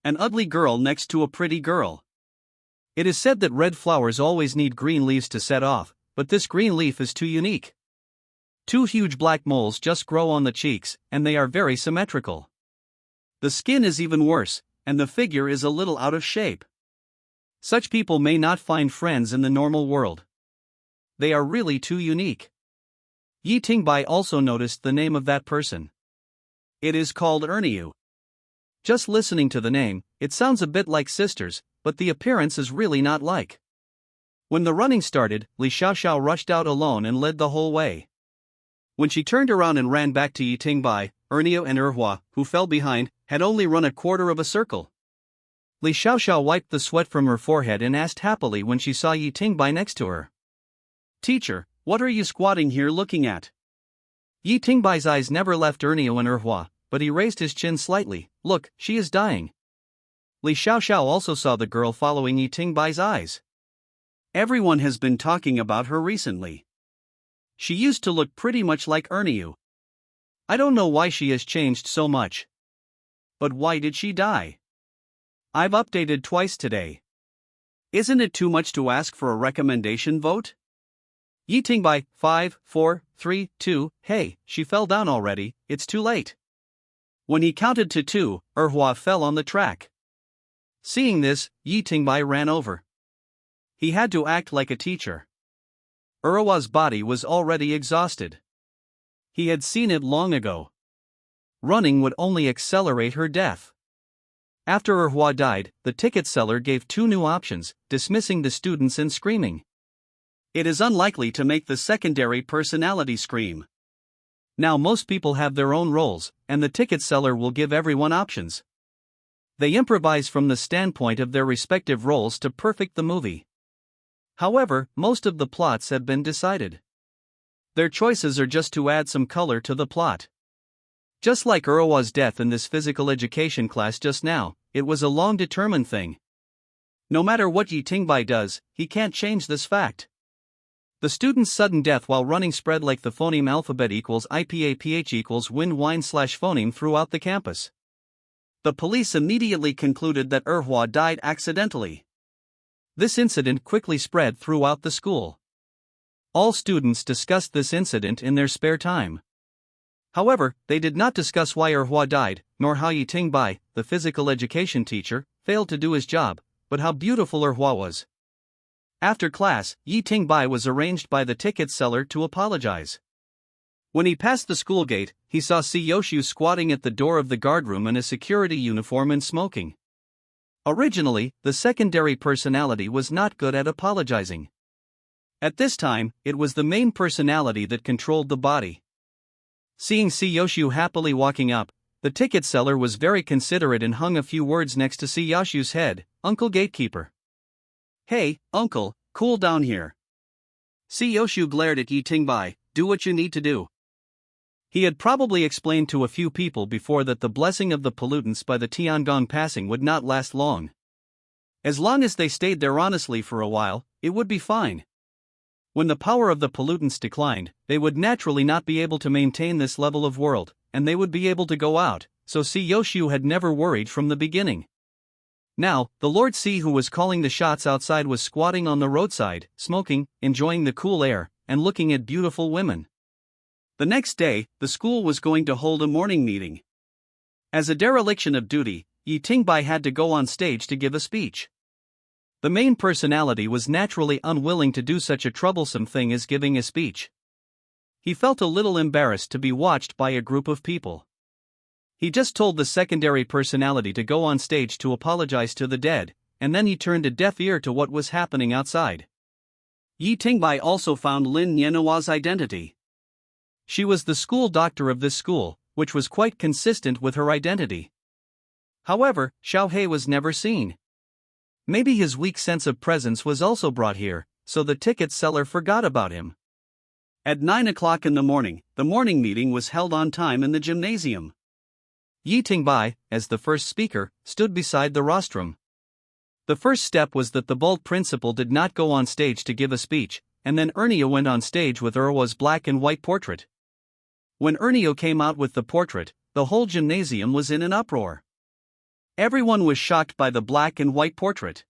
An ugly girl next to a pretty girl. It is said that red flowers always need green leaves to set off, but this green leaf is too unique. Two huge black moles just grow on the cheeks, and they are very symmetrical. The skin is even worse, and the figure is a little out of shape. Such people may not find friends in the normal world. They are really too unique. Yi Tingbai also noticed the name of that person. It is called Erniu. Just listening to the name, it sounds a bit like sisters, but the appearance is really not like. When the running started, Li Xiaoxiao rushed out alone and led the whole way. When she turned around and ran back to Yi Tingbai, Erniu and Erhua, who fell behind, had only run a quarter of a circle. Li Xiaoxiao wiped the sweat from her forehead and asked happily when she saw Yi Tingbai next to her. Teacher, what are you squatting here looking at? Yi Tingbai's eyes never left Erniu and Erhua, but he raised his chin slightly. Look, she is dying. Li Xiaoxiao also saw the girl following Yi Tingbai's eyes. Everyone has been talking about her recently. She used to look pretty much like Erniu. I don't know why she has changed so much. But why did she die? I've updated twice today. Isn't it too much to ask for a recommendation vote? Yi Tingbai, 5, 4, 3, 2, hey, she fell down already, it's too late. When he counted to 2, Erhua fell on the track. Seeing this, Yi Tingbai ran over. He had to act like a teacher. Urawa's body was already exhausted. He had seen it long ago. Running would only accelerate her death. After Urawa died, the ticket seller gave two new options, dismissing the students and screaming. It is unlikely to make the secondary personality scream. Now most people have their own roles, and the ticket seller will give everyone options. They improvise from the standpoint of their respective roles to perfect the movie. However, most of the plots have been decided. Their choices are just to add some color to the plot. Just like Urawa's death in this physical education class just now, it was a long-determined thing. No matter what Yi Tingbai does, he can't change this fact. The student's sudden death while running spread like the phoneme alphabet equals IPAPH equals wind wine / phoneme throughout the campus. The police immediately concluded that Urawa died accidentally. This incident quickly spread throughout the school. All students discussed this incident in their spare time. However, they did not discuss why Urawa died, nor how Yi Tingbai, the physical education teacher, failed to do his job, but how beautiful Urawa was. After class, Yi Tingbai was arranged by the ticket seller to apologize. When he passed the school gate, he saw Yoshu squatting at the door of the guardroom in a security uniform and smoking. Originally, the secondary personality was not good at apologizing. At this time, it was the main personality that controlled the body. Seeing Yoshu happily walking up, the ticket seller was very considerate and hung a few words next to Yoshu's head, "Uncle Gatekeeper." "Hey, uncle, cool down here." Yoshu glared at Yi Tingbai, "Do what you need to do." He had probably explained to a few people before that the blessing of the pollutants by the Tiangong passing would not last long. As long as they stayed there honestly for a while, it would be fine. When the power of the pollutants declined, they would naturally not be able to maintain this level of world, and they would be able to go out, so Yoshu had never worried from the beginning. Now, the Lord C who was calling the shots outside was squatting on the roadside, smoking, enjoying the cool air, and looking at beautiful women. The next day, the school was going to hold a morning meeting. As a dereliction of duty, Yi Tingbai had to go on stage to give a speech. The main personality was naturally unwilling to do such a troublesome thing as giving a speech. He felt a little embarrassed to be watched by a group of people. He just told the secondary personality to go on stage to apologize to the dead, and then he turned a deaf ear to what was happening outside. Yi Tingbai also found Lin Nianhua's identity. She was the school doctor of this school, which was quite consistent with her identity. However, Xiao He was never seen. Maybe his weak sense of presence was also brought here, so the ticket seller forgot about him. At 9 o'clock in the morning meeting was held on time in the gymnasium. Yi Tingbai, as the first speaker, stood beside the rostrum. The first step was that the bald principal did not go on stage to give a speech, and then Ernio went on stage with Urawa's black and white portrait. When Ernio came out with the portrait, the whole gymnasium was in an uproar. Everyone was shocked by the black and white portrait.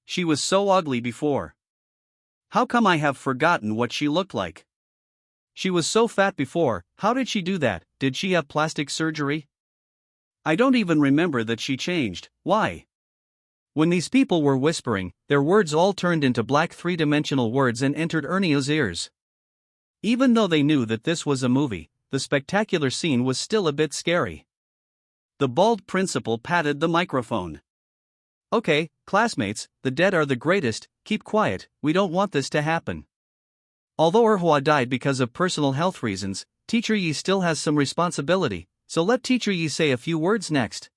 She was so ugly before. How come I have forgotten what she looked like? She was so fat before, how did she do that? Did she have plastic surgery? I don't even remember that she changed, why? When these people were whispering, their words all turned into black three-dimensional words and entered Ernio's ears. Even though they knew that this was a movie, the spectacular scene was still a bit scary. The bald principal patted the microphone. "Okay, classmates, the dead are the greatest, keep quiet, we don't want this to happen." Although Urawa died because of personal health reasons, Teacher Yi still has some responsibility, so let Teacher Yi say a few words next.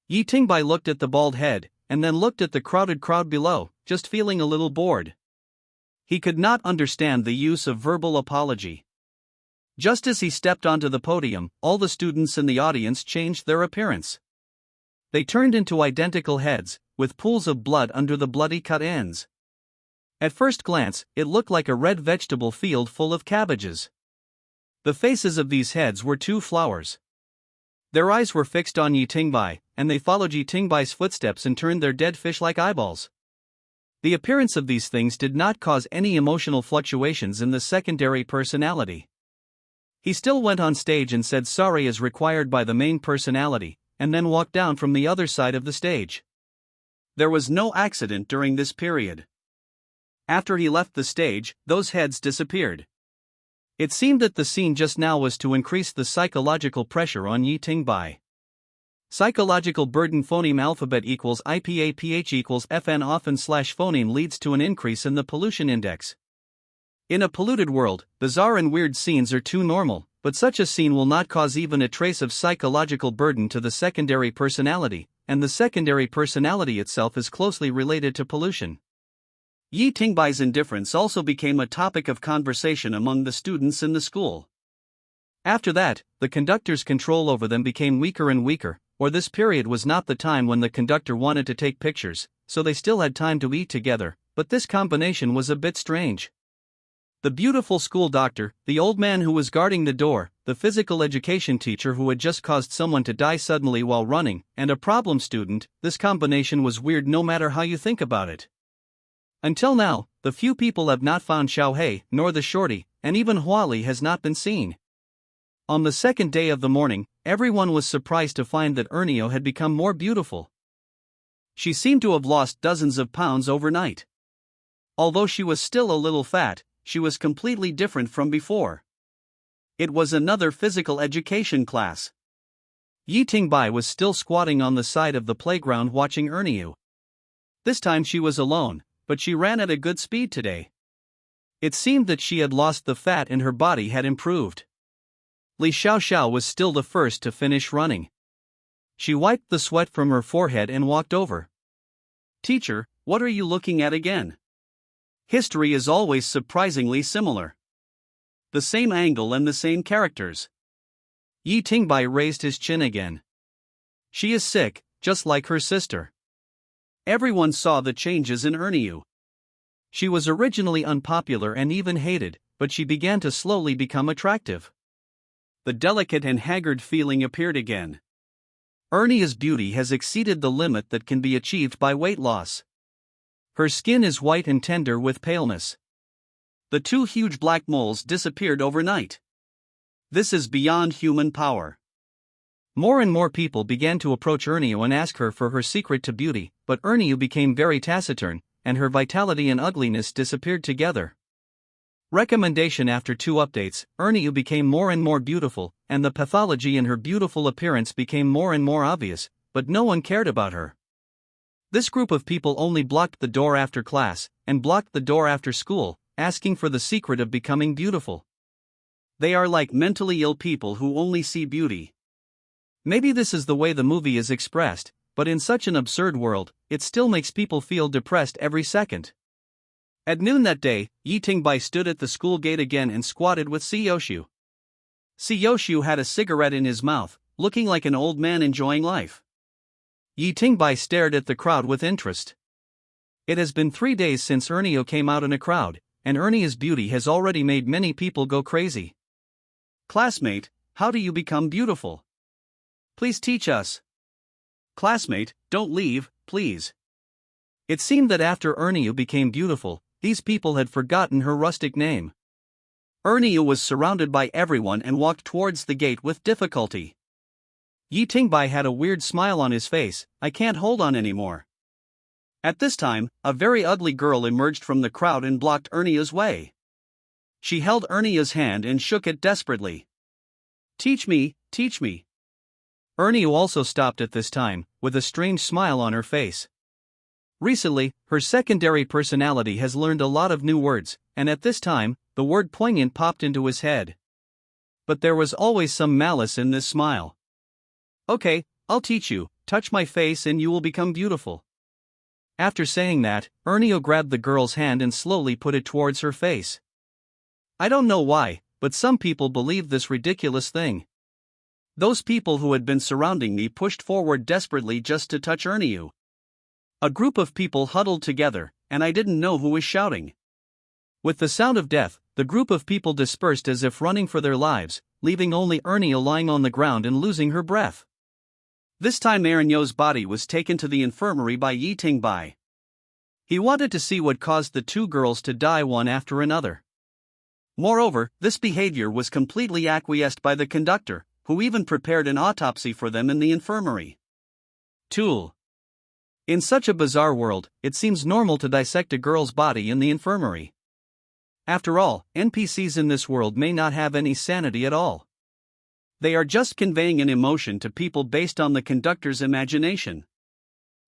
Yi Tingbai looked at the bald head, and then looked at the crowded crowd below, just feeling a little bored. He could not understand the use of verbal apology. Just as he stepped onto the podium, all the students in the audience changed their appearance. They turned into identical heads, with pools of blood under the bloody cut ends. At first glance, it looked like a red vegetable field full of cabbages. The faces of these heads were two flowers. Their eyes were fixed on Yi Tingbai, and they followed Yi Tingbai's footsteps and turned their dead fish-like eyeballs. The appearance of these things did not cause any emotional fluctuations in the secondary personality. He still went on stage and said sorry as required by the main personality, and then walked down from the other side of the stage. There was no accident during this period. After he left the stage, those heads disappeared. It seemed that the scene just now was to increase the psychological pressure on Yi Tingbai. Psychological burden phoneme alphabet equals IPAPH equals FN often slash phoneme leads to an increase in the pollution index. In a polluted world, bizarre and weird scenes are too normal, but such a scene will not cause even a trace of psychological burden to the secondary personality, and the secondary personality itself is closely related to pollution. Yi Tingbai's indifference also became a topic of conversation among the students in the school. After that, the conductor's control over them became weaker and weaker, or this period was not the time when the conductor wanted to take pictures, so they still had time to eat together, but this combination was a bit strange. The beautiful school doctor, the old man who was guarding the door, the physical education teacher who had just caused someone to die suddenly while running, and a problem student, this combination was weird no matter how you think about it. Until now, the few people have not found Xiaohei, nor the shorty, and even Huali has not been seen. On the second day of the morning, everyone was surprised to find that Ernio had become more beautiful. She seemed to have lost dozens of pounds overnight. Although she was still a little fat, she was completely different from before. It was another physical education class. Yi Tingbai was still squatting on the side of the playground watching Ernio. This time she was alone, but she ran at a good speed today. It seemed that she had lost the fat and her body had improved. Li Xiaoxiao was still the first to finish running. She wiped the sweat from her forehead and walked over. "Teacher, what are you looking at again?" History is always surprisingly similar. The same angle and the same characters. Yi Tingbai raised his chin again. She is sick, just like her sister. Everyone saw the changes in Ernio. She was originally unpopular and even hated, but she began to slowly become attractive. The delicate and haggard feeling appeared again. Ernio's beauty has exceeded the limit that can be achieved by weight loss. Her skin is white and tender with paleness. The two huge black moles disappeared overnight. This is beyond human power. More and more people began to approach Ernio and ask her for her secret to beauty, but Ernio became very taciturn, and her vitality and ugliness disappeared together. Recommendation: after 2 updates, Ernio became more and more beautiful, and the pathology in her beautiful appearance became more and more obvious, but no one cared about her. This group of people only blocked the door after class, and blocked the door after school, asking for the secret of becoming beautiful. They are like mentally ill people who only see beauty. Maybe this is the way the movie is expressed, but in such an absurd world, it still makes people feel depressed every second. At noon that day, Yi Tingbai stood at the school gate again and squatted with Siyoshu. Siyoshu had a cigarette in his mouth, looking like an old man enjoying life. Yi Tingbai stared at the crowd with interest. It has been 3 days since Ernio came out in a crowd, and Ernio's beauty has already made many people go crazy. "Classmate, how do you become beautiful? Please teach us." "Classmate, don't leave, please." It seemed that after Ernio became beautiful, these people had forgotten her rustic name. Ernio was surrounded by everyone and walked towards the gate with difficulty. Yi Tingbai had a weird smile on his face. "I can't hold on anymore." At this time, a very ugly girl emerged from the crowd and blocked Ernio's way. She held Ernio's hand and shook it desperately. "Teach me, teach me." Ernio also stopped at this time, with a strange smile on her face. Recently, her secondary personality has learned a lot of new words, and at this time, the word poignant popped into his head. But there was always some malice in this smile. "Okay, I'll teach you, touch my face and you will become beautiful." After saying that, Ernio grabbed the girl's hand and slowly put it towards her face. I don't know why, but some people believe this ridiculous thing. Those people who had been surrounding me pushed forward desperately just to touch Ernio. A group of people huddled together, and I didn't know who was shouting. With the sound of death, the group of people dispersed as if running for their lives, leaving only Ernio lying on the ground and losing her breath. This time Ernio's body was taken to the infirmary by Yi Tingbai. He wanted to see what caused the 2 girls to die one after another. Moreover, this behavior was completely acquiesced by the conductor, who even prepared an autopsy for them in the infirmary. Tool. In such a bizarre world, it seems normal to dissect a girl's body in the infirmary. After all, NPCs in this world may not have any sanity at all. They are just conveying an emotion to people based on the conductor's imagination.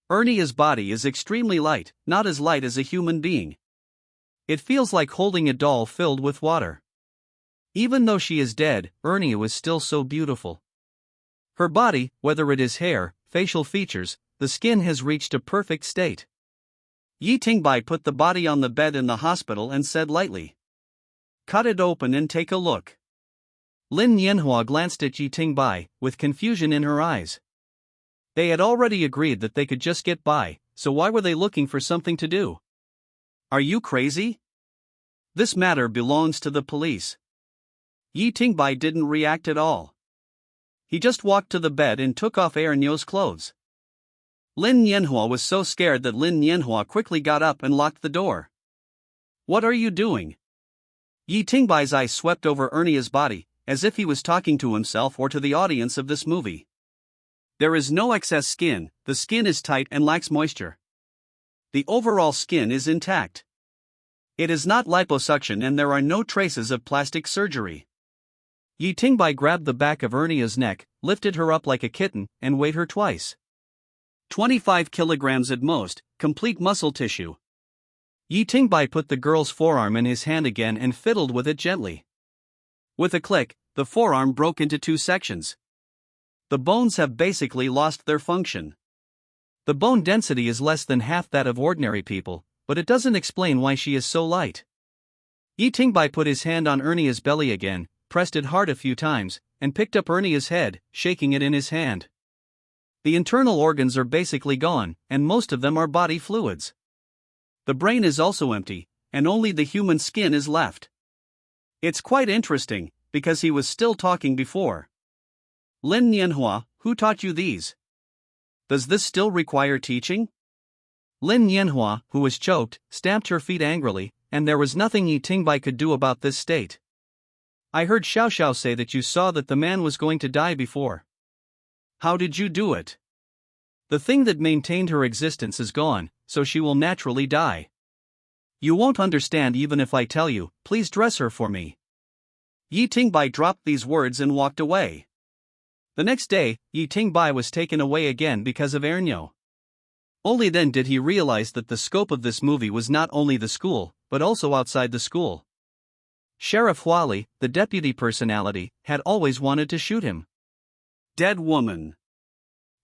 Ernia's body is extremely light, not as light as a human being. It feels like holding a doll filled with water. Even though she is dead, Ernia was still so beautiful. Her body, whether it is hair, facial features, the skin has reached a perfect state. Yi Tingbai put the body on the bed in the hospital and said lightly, "Cut it open and take a look." Lin Yanhua glanced at Yi Tingbai, with confusion in her eyes. They had already agreed that they could just get by, so why were they looking for something to do? Are you crazy? This matter belongs to the police. Yi Tingbai didn't react at all. He just walked to the bed and took off Ernio's clothes. Lin Yanhua was so scared that Lin Yanhua quickly got up and locked the door. "What are you doing?" Yi Tingbai's eyes swept over Ernia's body, as if he was talking to himself or to the audience of this movie. There is no excess skin, the skin is tight and lacks moisture. The overall skin is intact. It is not liposuction and there are no traces of plastic surgery. Yi Tingbai grabbed the back of Ernia's neck, lifted her up like a kitten, and weighed her twice. 25 kilograms at most, complete muscle tissue. Yi Tingbai put the girl's forearm in his hand again and fiddled with it gently. With a click, the forearm broke into 2 sections. The bones have basically lost their function. The bone density is less than half that of ordinary people, but it doesn't explain why she is so light. Yi Tingbai put his hand on Ernia's belly again, pressed it hard a few times, and picked up Ernia's head, shaking it in his hand. The internal organs are basically gone, and most of them are body fluids. The brain is also empty, and only the human skin is left. It's quite interesting, because he was still talking before. Lin Yanhua, who taught you these? Does this still require teaching? Lin Yanhua, who was choked, stamped her feet angrily, and there was nothing Yi Tingbai could do about this state. I heard Xiao Xiao say that you saw that the man was going to die before. How did you do it? The thing that maintained her existence is gone, so she will naturally die. You won't understand even if I tell you, please dress her for me. Yi Tingbai dropped these words and walked away. The next day, Yi Tingbai was taken away again because of Ernio. Only then did he realize that the scope of this movie was not only the school, but also outside the school. Sheriff Huali, the deputy personality, had always wanted to shoot him. Dead woman.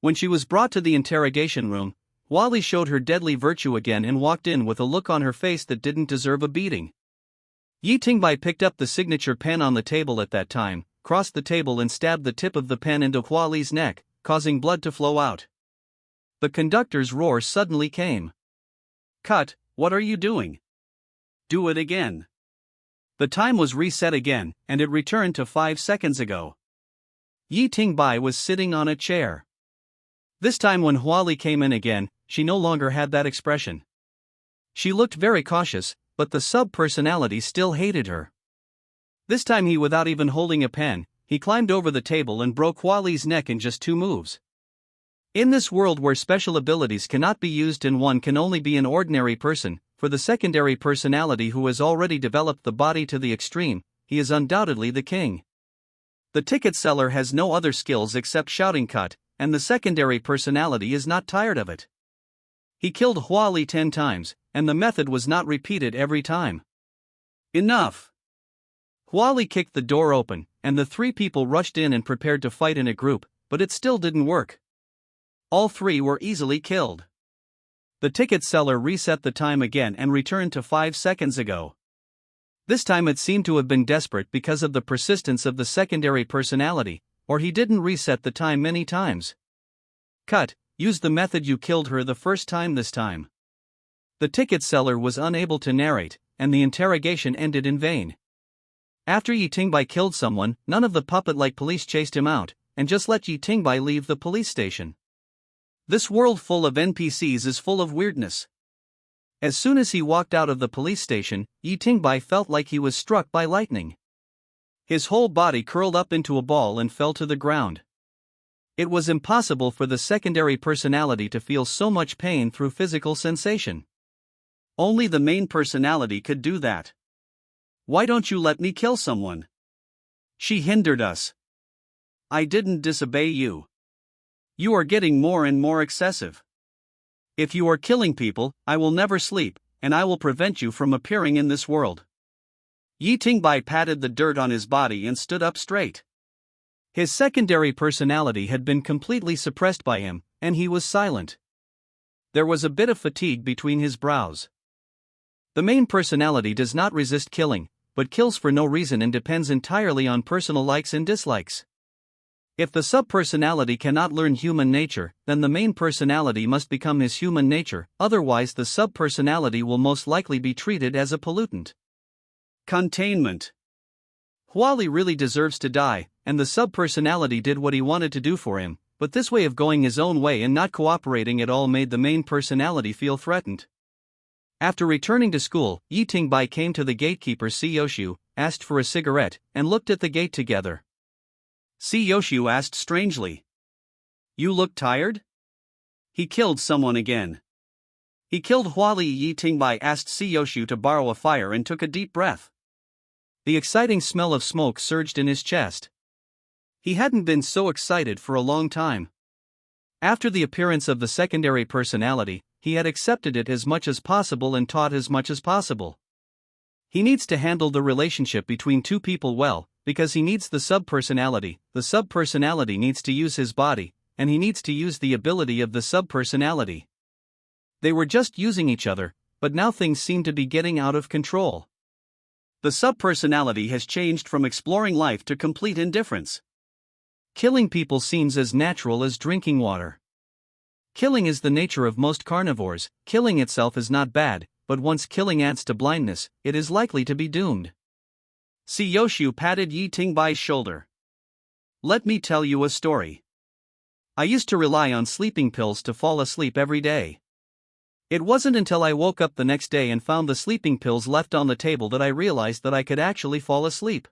When she was brought to the interrogation room, Huali showed her deadly virtue again and walked in with a look on her face that didn't deserve a beating. Yi Tingbai picked up the signature pen on the table at that time, crossed the table and stabbed the tip of the pen into Huali's neck, causing blood to flow out. The conductor's roar suddenly came. Cut, what are you doing? Do it again. The time was reset again, and it returned to 5 seconds ago. Yi Tingbai was sitting on a chair. This time when Huali came in again, she no longer had that expression. She looked very cautious, but the sub-personality still hated her. This time without even holding a pen, he climbed over the table and broke Huali's neck in just 2 moves. In this world where special abilities cannot be used and one can only be an ordinary person, for the secondary personality who has already developed the body to the extreme, he is undoubtedly the king. The ticket seller has no other skills except shouting cut, and the secondary personality is not tired of it. He killed Huali 10 times, and the method was not repeated every time. Enough! Huali kicked the door open, and the 3 people rushed in and prepared to fight in a group, but it still didn't work. All 3 were easily killed. The ticket seller reset the time again and returned to 5 seconds ago. This time it seemed to have been desperate because of the persistence of the secondary personality, or he didn't reset the time many times. Cut, use the method you killed her the first time this time. The ticket seller was unable to narrate, and the interrogation ended in vain. After Yi Tingbai killed someone, none of the puppet-like police chased him out, and just let Yi Tingbai leave the police station. This world full of NPCs is full of weirdness. As soon as he walked out of the police station, Yi Tingbai felt like he was struck by lightning. His whole body curled up into a ball and fell to the ground. It was impossible for the secondary personality to feel so much pain through physical sensation. Only the main personality could do that. Why don't you let me kill someone? She hindered us. I didn't disobey you. You are getting more and more excessive. If you are killing people, I will never sleep, and I will prevent you from appearing in this world. Yi Tingbai patted the dirt on his body and stood up straight. His secondary personality had been completely suppressed by him, and he was silent. There was a bit of fatigue between his brows. The main personality does not resist killing, but kills for no reason and depends entirely on personal likes and dislikes. If the subpersonality cannot learn human nature, then the main personality must become his human nature, otherwise the subpersonality will most likely be treated as a pollutant. Containment. Huali really deserves to die, and the subpersonality did what he wanted to do for him, but this way of going his own way and not cooperating at all made the main personality feel threatened. After returning to school, Yi Tingbai came to the gatekeeper Si Yoshu, asked for a cigarette, and looked at the gate together. Si Yoshu asked strangely. You look tired? He killed someone again. He killed Huali. Yi Tingbai asked Si Yoshu to borrow a fire and took a deep breath. The exciting smell of smoke surged in his chest. He hadn't been so excited for a long time. After the appearance of the secondary personality, he had accepted it as much as possible and taught as much as possible. He needs to handle the relationship between two people well, because he needs the subpersonality needs to use his body, and he needs to use the ability of the subpersonality. They were just using each other, but now things seem to be getting out of control. The subpersonality has changed from exploring life to complete indifference. Killing people seems as natural as drinking water. Killing is the nature of most carnivores. Killing itself is not bad, but once killing adds to blindness, it is likely to be doomed. Si Yoshu patted Yi Tingbai's shoulder. Let me tell you a story. I used to rely on sleeping pills to fall asleep every day. It wasn't until I woke up the next day and found the sleeping pills left on the table that I realized that I could actually fall asleep.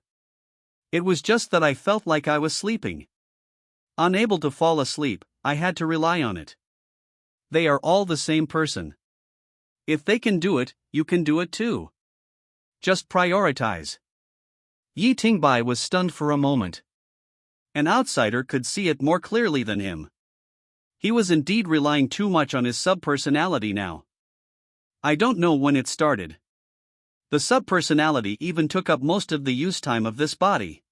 It was just that I felt like I was sleeping. Unable to fall asleep, I had to rely on it. They are all the same person. If they can do it, you can do it too. Just prioritize. Yi Tingbai was stunned for a moment. An outsider could see it more clearly than him. He was indeed relying too much on his subpersonality now. I don't know when it started. The subpersonality even took up most of the use time of this body.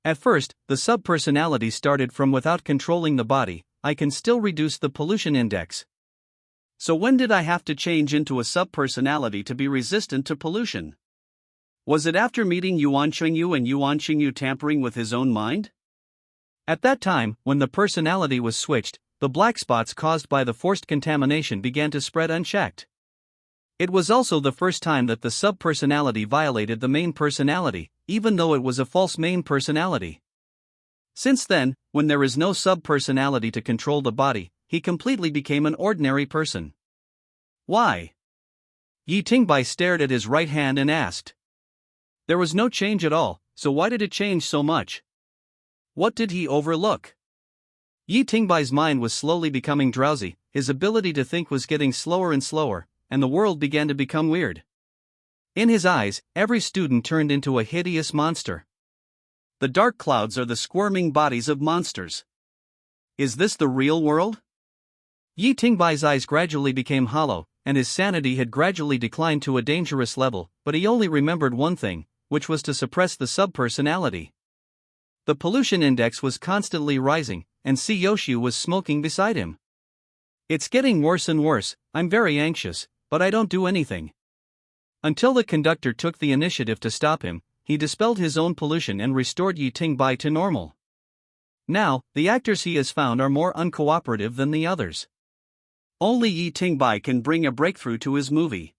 At first, the subpersonality started from without controlling the body. I can still reduce the pollution index. So when did I have to change into a subpersonality to be resistant to pollution? Was it after meeting Yuan Qingyu and Yuan Qingyu tampering with his own mind? At that time, when the personality was switched, the black spots caused by the forced contamination began to spread unchecked. It was also the first time that the subpersonality violated the main personality, even though it was a false main personality. Since then, when there is no subpersonality to control the body, he completely became an ordinary person. Why? Yi Tingbai stared at his right hand and asked. There was no change at all, so why did it change so much? What did he overlook? Yi Tingbai's mind was slowly becoming drowsy, his ability to think was getting slower and slower, and the world began to become weird. In his eyes, every student turned into a hideous monster. The dark clouds are the squirming bodies of monsters. Is this the real world? Yi Tingbai's eyes gradually became hollow, and his sanity had gradually declined to a dangerous level, but he only remembered one thing, which was to suppress the subpersonality. The pollution index was constantly rising, and Si Yoshu was smoking beside him. It's getting worse and worse, I'm very anxious, but I don't do anything. Until the conductor took the initiative to stop him, he dispelled his own pollution and restored Yi Tingbai to normal. Now, the actors he has found are more uncooperative than the others. Only Yi Tingbai can bring a breakthrough to his movie.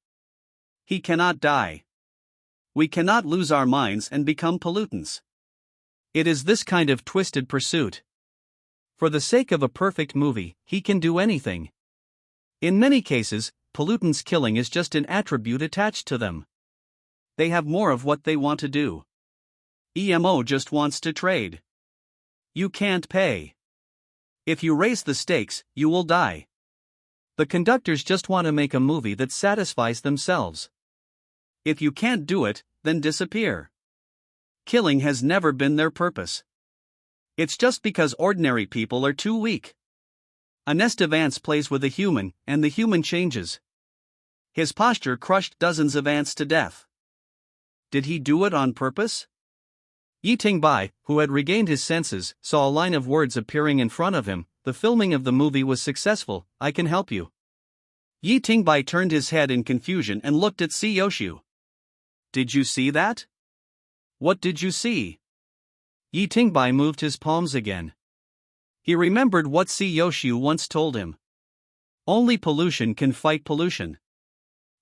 He cannot die. We cannot lose our minds and become pollutants. It is this kind of twisted pursuit. For the sake of a perfect movie, he can do anything. In many cases, pollutants killing is just an attribute attached to them. They have more of what they want to do. EMO just wants to trade. You can't pay. If you raise the stakes, you will die. The conductors just want to make a movie that satisfies themselves. If you can't do it, then disappear. Killing has never been their purpose. It's just because ordinary people are too weak. A nest of ants plays with a human, and the human changes. His posture crushed dozens of ants to death. Did he do it on purpose? Yi Ting-bai, who had regained his senses, saw a line of words appearing in front of him. The filming of the movie was successful, I can help you. Yi Ting-bai turned his head in confusion and looked at Si Yoshu. Did you see that? What did you see? Yi Ting-bai moved his palms again. He remembered what Si Yoshu once told him. Only pollution can fight pollution.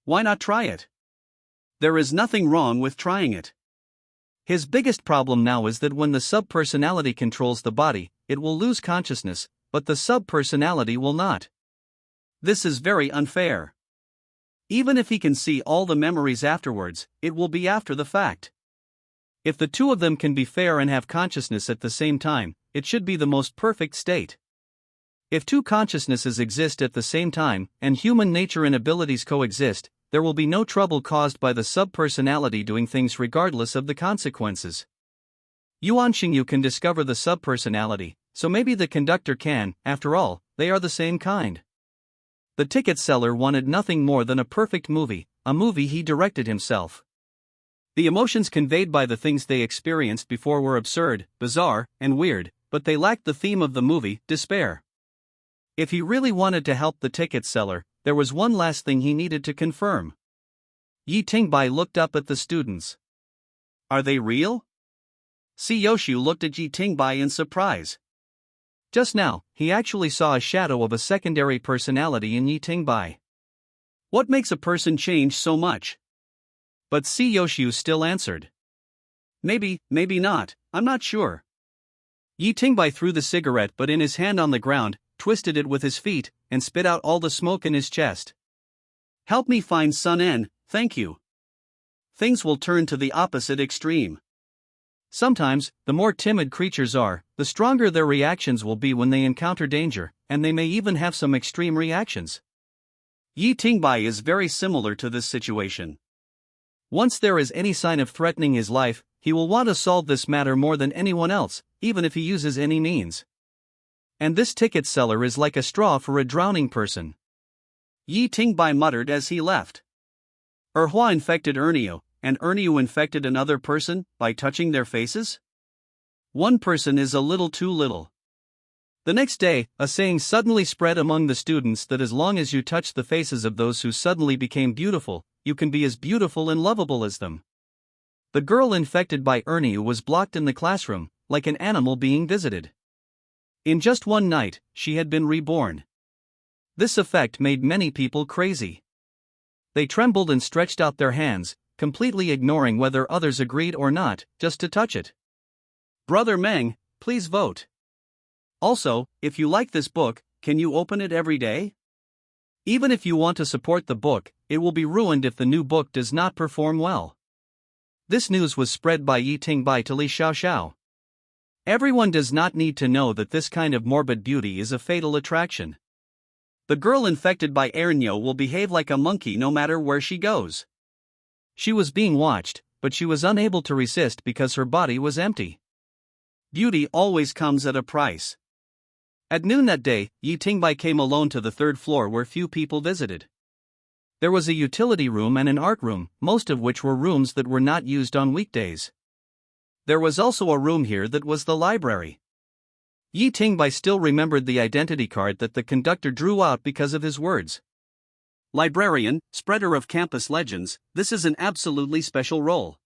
Why not try it? There is nothing wrong with trying it. His biggest problem now is that when the sub-personality controls the body, it will lose consciousness, but the sub-personality will not. This is very unfair. Even if he can see all the memories afterwards, it will be after the fact. If the two of them can be fair and have consciousness at the same time, it should be the most perfect state. If two consciousnesses exist at the same time, and human nature and abilities coexist, there will be no trouble caused by the sub-personality doing things regardless of the consequences. Yuan Xingyu can discover the sub-personality, so maybe the conductor can. After all, they are the same kind. The ticket seller wanted nothing more than a perfect movie, a movie he directed himself. The emotions conveyed by the things they experienced before were absurd, bizarre, and weird, but they lacked the theme of the movie, despair. If he really wanted to help the ticket seller, there was one last thing he needed to confirm. Yi Ting-bai looked up at the students. Are they real? Si Yoshu looked at Yi Ting-bai in surprise. Just now, he actually saw a shadow of a secondary personality in Yi Ting-bai. What makes a person change so much? But Si Yoshu still answered. Maybe not, I'm not sure. Yi Ting-bai threw the cigarette butt in his hand on the ground, twisted it with his feet, and spit out all the smoke in his chest. Help me find Sun En, thank you. Things will turn to the opposite extreme. Sometimes, the more timid creatures are, the stronger their reactions will be when they encounter danger, and they may even have some extreme reactions. Yi Ting-bai is very similar to this situation. Once there is any sign of threatening his life, he will want to solve this matter more than anyone else, even if he uses any means. And this ticket seller is like a straw for a drowning person. Yi Ting-bai muttered as he left. Erhua infected Ernio, and Ernio infected another person by touching their faces? One person is a little too little. The next day, a saying suddenly spread among the students that as long as you touch the faces of those who suddenly became beautiful, you can be as beautiful and lovable as them. The girl infected by Ernio was blocked in the classroom, like an animal being visited. In just one night, she had been reborn. This effect made many people crazy. They trembled and stretched out their hands, completely ignoring whether others agreed or not, just to touch it. Brother Meng, please vote. Also, if you like this book, can you open it every day? Even if you want to support the book, it will be ruined if the new book does not perform well. This news was spread by Yi Ting-bai to Li Xiaoxiao. Everyone does not need to know that this kind of morbid beauty is a fatal attraction. The girl infected by Ernio will behave like a monkey no matter where she goes. She was being watched, but she was unable to resist because her body was empty. Beauty always comes at a price. At noon that day, Yi Ting-bai came alone to the third floor where few people visited. There was a utility room and an art room, most of which were rooms that were not used on weekdays. There was also a room here that was the library. Yi Ting-bai still remembered the identity card that the conductor drew out because of his words. Librarian, spreader of campus legends, this is an absolutely special role.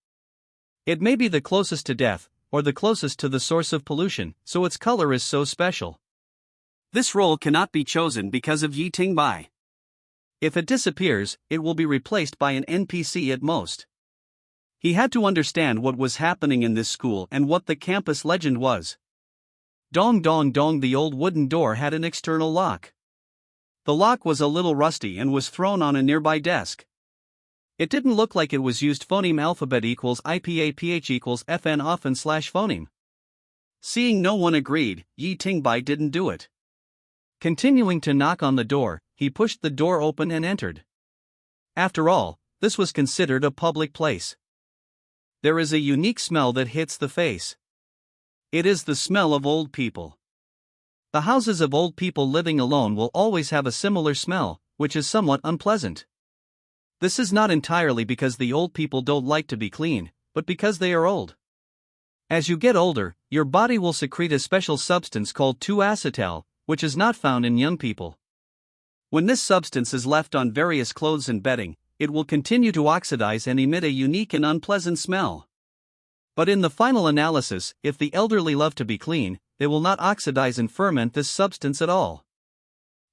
It may be the closest to death, or the closest to the source of pollution, so its color is so special. This role cannot be chosen because of Yi Ting-bai. If it disappears, it will be replaced by an NPC at most. He had to understand what was happening in this school and what the campus legend was. Dong dong dong, the old wooden door had an external lock. The lock was a little rusty and was thrown on a nearby desk. It didn't look like it was used. Phoneme alphabet equals IPAPH equals FN often / phoneme. Seeing no one agreed, Yi Ting-bai didn't do it. Continuing to knock on the door, he pushed the door open and entered. After all, this was considered a public place. There is a unique smell that hits the face. It is the smell of old people. The houses of old people living alone will always have a similar smell, which is somewhat unpleasant. This is not entirely because the old people don't like to be clean, but because they are old. As you get older, your body will secrete a special substance called 2-acetal, which is not found in young people. When this substance is left on various clothes and bedding, it will continue to oxidize and emit a unique and unpleasant smell. But in the final analysis, if the elderly love to be clean, they will not oxidize and ferment this substance at all.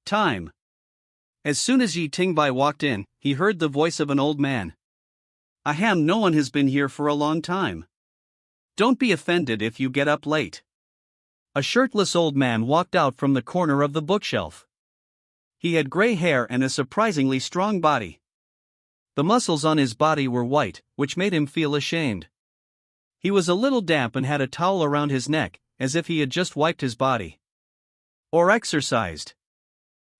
Time. As soon as Yi Tingbai walked in, he heard the voice of an old man. Ahem, no one has been here for a long time. Don't be offended if you get up late. A shirtless old man walked out from the corner of the bookshelf. He had gray hair and a surprisingly strong body. The muscles on his body were white, which made him feel ashamed. He was a little damp and had a towel around his neck, as if he had just wiped his body. Or exercised.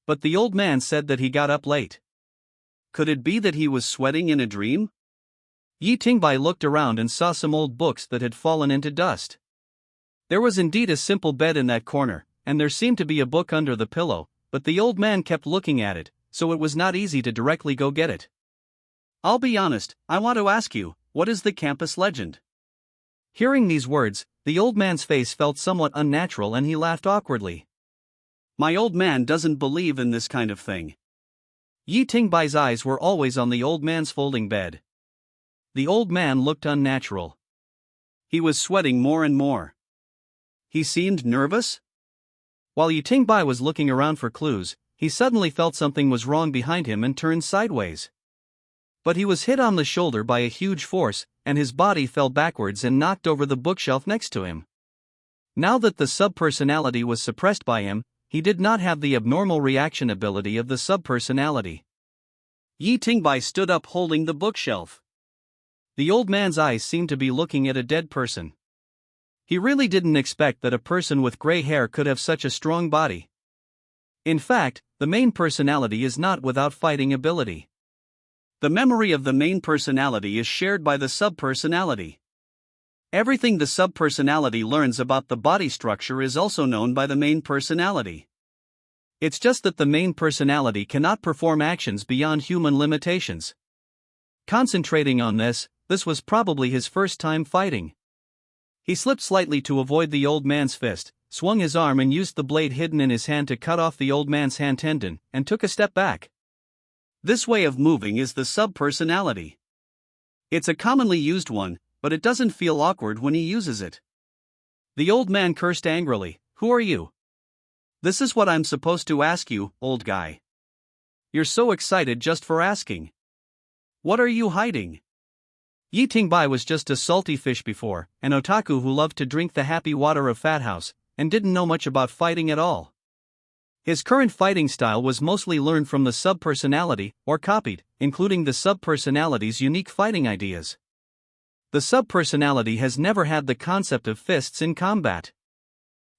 But the old man said that he got up late. Could it be that he was sweating in a dream? Yi Tingbai looked around and saw some old books that had fallen into dust. There was indeed a simple bed in that corner, and there seemed to be a book under the pillow, but the old man kept looking at it, so it was not easy to directly go get it. I'll be honest, I want to ask you, what is the campus legend? Hearing these words, the old man's face felt somewhat unnatural and he laughed awkwardly. My old man doesn't believe in this kind of thing. Yi Tingbai's eyes were always on the old man's folding bed. The old man looked unnatural. He was sweating more and more. He seemed nervous. While Yi Tingbai was looking around for clues, he suddenly felt something was wrong behind him and turned sideways. But he was hit on the shoulder by a huge force, and his body fell backwards and knocked over the bookshelf next to him. Now that the subpersonality was suppressed by him, he did not have the abnormal reaction ability of the subpersonality. Yi Tingbai stood up holding the bookshelf. The old man's eyes seemed to be looking at a dead person. He really didn't expect that a person with gray hair could have such a strong body. In fact, the main personality is not without fighting ability. The memory of the main personality is shared by the subpersonality. Everything the subpersonality learns about the body structure is also known by the main personality. It's just that the main personality cannot perform actions beyond human limitations. Concentrating on this was probably his first time fighting. He slipped slightly to avoid the old man's fist, swung his arm and used the blade hidden in his hand to cut off the old man's hand tendon, and took a step back. This way of moving is the subpersonality. It's a commonly used one, but it doesn't feel awkward when he uses it. The old man cursed angrily, "Who are you? This is what I'm supposed to ask you, old guy. You're so excited just for asking. What are you hiding?" Yi Tingbai was just a salty fish before, an otaku who loved to drink the happy water of Fat House, and didn't know much about fighting at all. His current fighting style was mostly learned from the subpersonality, or copied, including the subpersonality's unique fighting ideas. The subpersonality has never had the concept of fists in combat.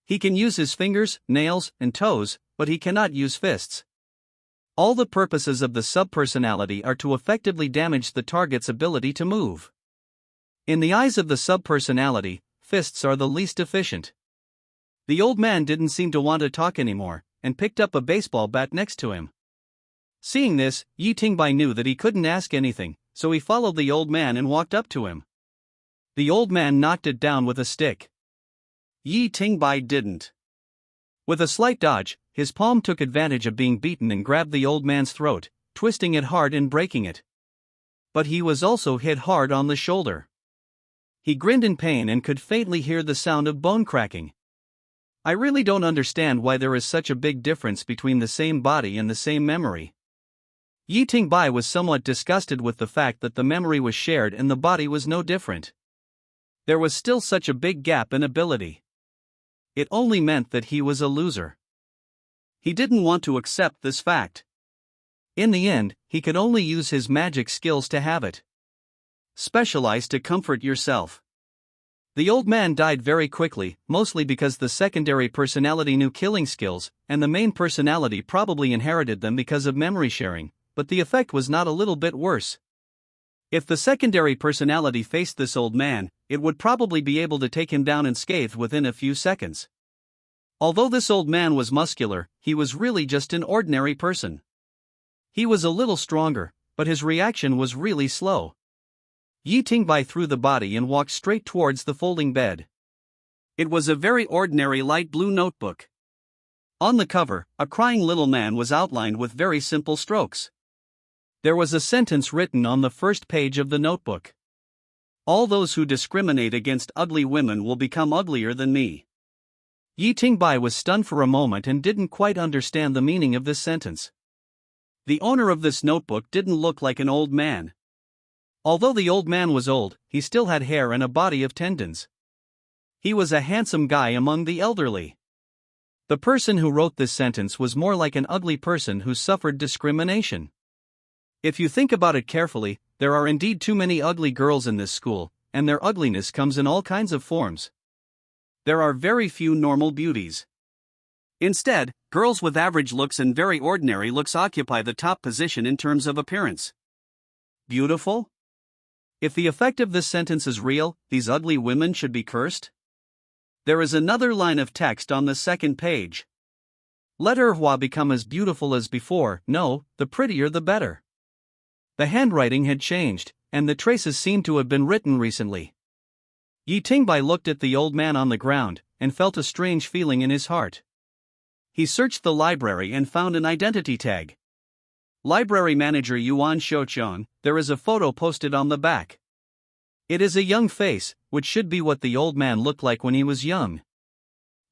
He can use his fingers, nails, and toes, but he cannot use fists. All the purposes of the subpersonality are to effectively damage the target's ability to move. In the eyes of the subpersonality, fists are the least efficient. The old man didn't seem to want to talk anymore, and picked up a baseball bat next to him. Seeing this, Yi Tingbai knew that he couldn't ask anything, so he followed the old man and walked up to him. The old man knocked it down with a stick. Yi Tingbai didn't. With a slight dodge, his palm took advantage of being beaten and grabbed the old man's throat, twisting it hard and breaking it. But he was also hit hard on the shoulder. He grinned in pain and could faintly hear the sound of bone cracking. I really don't understand why there is such a big difference between the same body and the same memory. Yi Tingbai was somewhat disgusted with the fact that the memory was shared and the body was no different. There was still such a big gap in ability. It only meant that he was a loser. He didn't want to accept this fact. In the end, he could only use his magic skills to have it. Specialize to comfort yourself. The old man died very quickly, mostly because the secondary personality knew killing skills, and the main personality probably inherited them because of memory sharing, but the effect was not a little bit worse. If the secondary personality faced this old man, it would probably be able to take him down unscathed within a few seconds. Although this old man was muscular, he was really just an ordinary person. He was a little stronger, but his reaction was really slow. Yi Tingbai threw the body and walked straight towards the folding bed. It was a very ordinary light blue notebook. On the cover, a crying little man was outlined with very simple strokes. There was a sentence written on the first page of the notebook. All those who discriminate against ugly women will become uglier than me. Yi Tingbai was stunned for a moment and didn't quite understand the meaning of this sentence. The owner of this notebook didn't look like an old man. Although the old man was old, he still had hair and a body of tendons. He was a handsome guy among the elderly. The person who wrote this sentence was more like an ugly person who suffered discrimination. If you think about it carefully, there are indeed too many ugly girls in this school, and their ugliness comes in all kinds of forms. There are very few normal beauties. Instead, girls with average looks and very ordinary looks occupy the top position in terms of appearance. Beautiful? If the effect of this sentence is real, these ugly women should be cursed. There is another line of text on the second page. Let Erhua become as beautiful as before, no, the prettier the better. The handwriting had changed, and the traces seemed to have been written recently. Yi Tingbai looked at the old man on the ground, and felt a strange feeling in his heart. He searched the library and found an identity tag. Library manager Yuan Shouchon, there is a photo posted on the back. It is a young face, which should be what the old man looked like when he was young.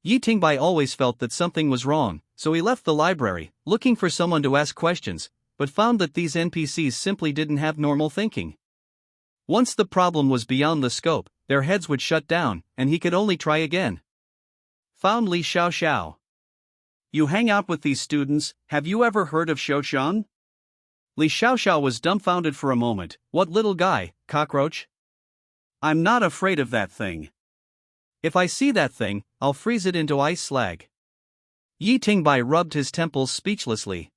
Yi Tingbai always felt that something was wrong, so he left the library, looking for someone to ask questions, but found that these NPCs simply didn't have normal thinking. Once the problem was beyond the scope, their heads would shut down, and he could only try again. Found Li Xiaoxiao. You hang out with these students, have you ever heard of Shouchon? Li Xiaoxiao was dumbfounded for a moment. What little guy, cockroach? I'm not afraid of that thing. If I see that thing, I'll freeze it into ice slag. Yi Tingbai rubbed his temples speechlessly.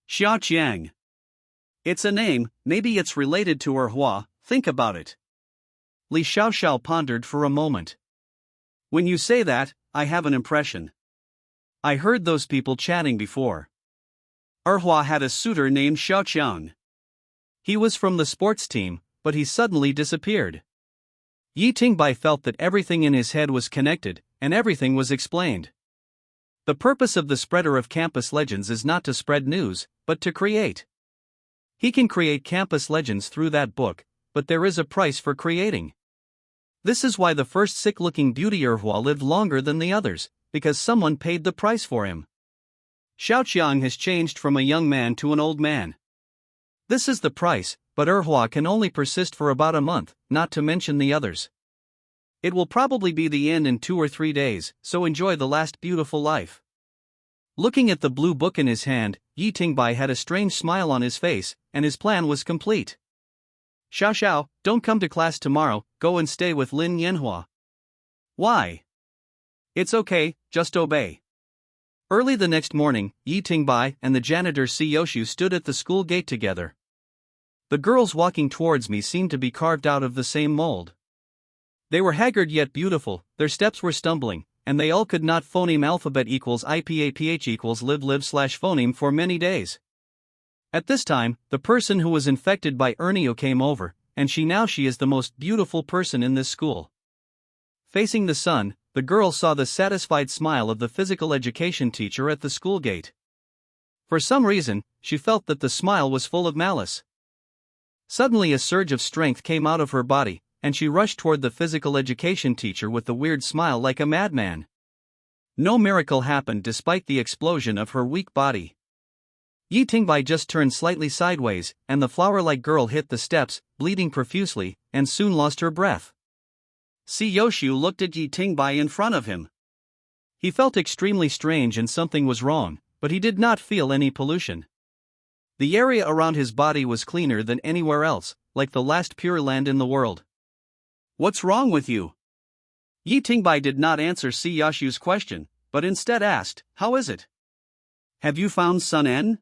Xiaoqiang. It's a name, maybe it's related to Erhua, think about it. Li Xiaoxiao pondered for a moment. When you say that, I have an impression. I heard those people chatting before. Erhua had a suitor named Xiaoqiang. He was from the sports team, but he suddenly disappeared. Yi Tingbai felt that everything in his head was connected, and everything was explained. The purpose of the spreader of campus legends is not to spread news, but to create. He can create campus legends through that book, but there is a price for creating. This is why the first sick-looking beauty Erhua lived longer than the others, because someone paid the price for him. Xiaoqiang has changed from a young man to an old man. This is the price, but Erhua can only persist for about a month, not to mention the others. It will probably be the end in 2 or 3 days, so enjoy the last beautiful life. Looking at the blue book in his hand, Yi Tingbai had a strange smile on his face, and his plan was complete. Xiao, don't come to class tomorrow, go and stay with Lin Yanhua. Why? It's okay, just obey. Early the next morning, Yi Tingbai and the janitor Si Yoshu stood at the school gate together. The girls walking towards me seemed to be carved out of the same mold. They were haggard yet beautiful, their steps were stumbling, and they all could not phoneme alphabet equals IPAPH equals live/phoneme for many days. At this time, the person who was infected by Ernio came over, and she is the most beautiful person in this school. Facing the sun, the girl saw the satisfied smile of the physical education teacher at the school gate. For some reason, she felt that the smile was full of malice. Suddenly a surge of strength came out of her body, and she rushed toward the physical education teacher with the weird smile like a madman. No miracle happened despite the explosion of her weak body. Yi Tingbai just turned slightly sideways, and the flower-like girl hit the steps, bleeding profusely, and soon lost her breath. Si Yoshu looked at Yi Tingbai in front of him. He felt extremely strange and something was wrong, but he did not feel any pollution. The area around his body was cleaner than anywhere else, like the last pure land in the world. What's wrong with you? Yi Tingbai did not answer Si Yashu's question, but instead asked, "How is it? Have you found Sun En?"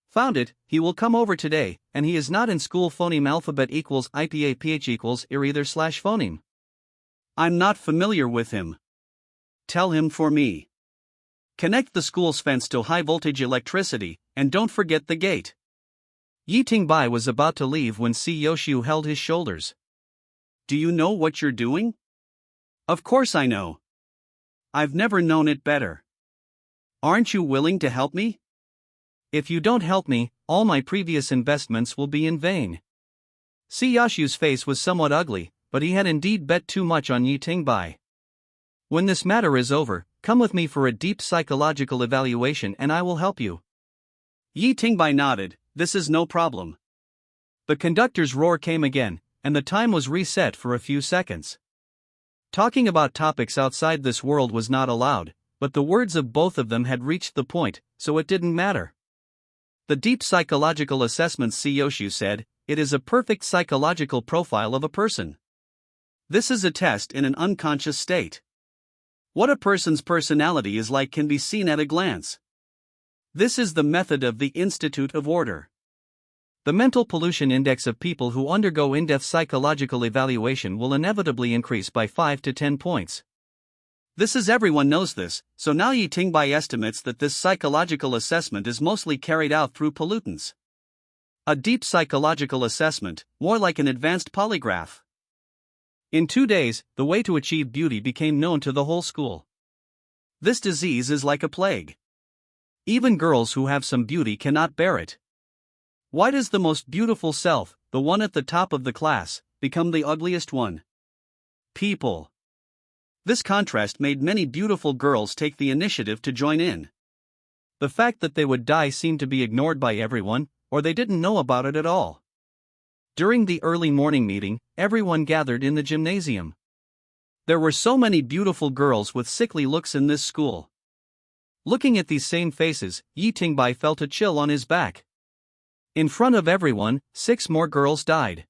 Found it, he will come over today, and he is not in school. Phoneme alphabet equals IPA PH equals IR either slash phoneme. I'm not familiar with him. Tell him for me. Connect the school's fence to high voltage electricity, and don't forget the gate. Yi Tingbai was about to leave when Si Yoshu held his shoulders. Do you know what you're doing? Of course I know. I've never known it better. Aren't you willing to help me? If you don't help me, all my previous investments will be in vain. Si Yashu's face was somewhat ugly, but he had indeed bet too much on Yi Tingbai. When this matter is over, come with me for a deep psychological evaluation and I will help you. Yi Tingbai nodded. This is no problem. The conductor's roar came again, and the time was reset for a few seconds. Talking about topics outside this world was not allowed, but the words of both of them had reached the point, so it didn't matter. The deep psychological assessment, Si Yoshu said, it is a perfect psychological profile of a person. This is a test in an unconscious state. What a person's personality is like can be seen at a glance. This is the method of the Institute of Order. The mental pollution index of people who undergo in-depth psychological evaluation will inevitably increase by 5 to 10 points. This is everyone knows this, so now Yi Tingbai estimates that this psychological assessment is mostly carried out through pollutants. A deep psychological assessment, more like an advanced polygraph. In 2 days, the way to achieve beauty became known to the whole school. This disease is like a plague. Even girls who have some beauty cannot bear it. Why does the most beautiful self, the one at the top of the class, become the ugliest one? People. This contrast made many beautiful girls take the initiative to join in. The fact that they would die seemed to be ignored by everyone, or they didn't know about it at all. During the early morning meeting, everyone gathered in the gymnasium. There were so many beautiful girls with sickly looks in this school. Looking at these same faces, Yi Tingbai felt a chill on his back. In front of everyone, 6 more girls died.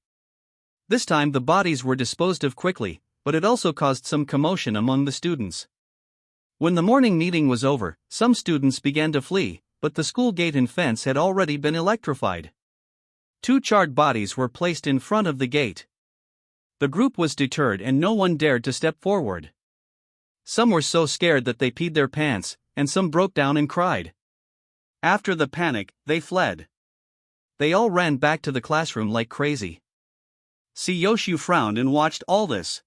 This time the bodies were disposed of quickly, but it also caused some commotion among the students. When the morning meeting was over, some students began to flee, but the school gate and fence had already been electrified. 2 charred bodies were placed in front of the gate. The group was deterred and no one dared to step forward. Some were so scared that they peed their pants, and some broke down and cried. After the panic, they fled. They all ran back to the classroom like crazy. Si Yoshu frowned and watched all this.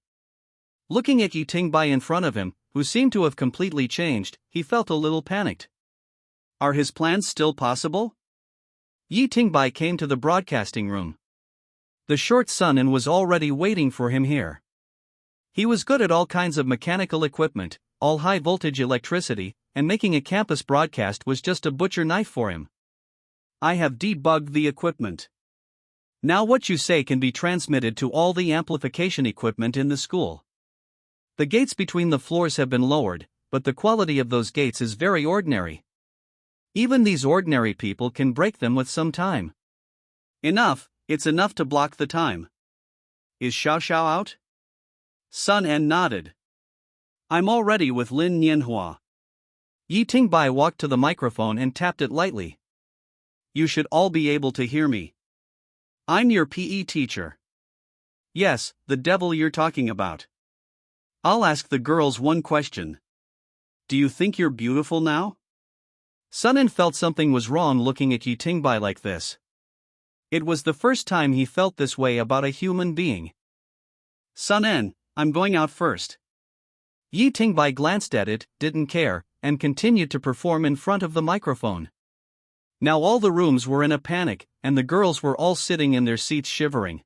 Looking at Yi Tingbai in front of him, who seemed to have completely changed, he felt a little panicked. Are his plans still possible? Yi Tingbai came to the broadcasting room. The short Sun was already waiting for him here. He was good at all kinds of mechanical equipment, all high-voltage electricity, and making a campus broadcast was just a butcher knife for him. I have debugged the equipment. Now what you say can be transmitted to all the amplification equipment in the school. The gates between the floors have been lowered, but the quality of those gates is very ordinary. Even these ordinary people can break them with some time. Enough, it's enough to block the time. Is Xiao Xiao out? Sun En nodded. I'm already with Lin Nianhua. Yi Tingbai walked to the microphone and tapped it lightly. You should all be able to hear me. I'm your PE teacher. Yes, the devil you're talking about. I'll ask the girls one question. Do you think you're beautiful now? Sun En felt something was wrong looking at Yi Tingbai like this. It was the first time he felt this way about a human being. Sun En, I'm going out first. Yi Tingbai glanced at it, didn't care, and continued to perform in front of the microphone. Now all the rooms were in a panic, and the girls were all sitting in their seats shivering.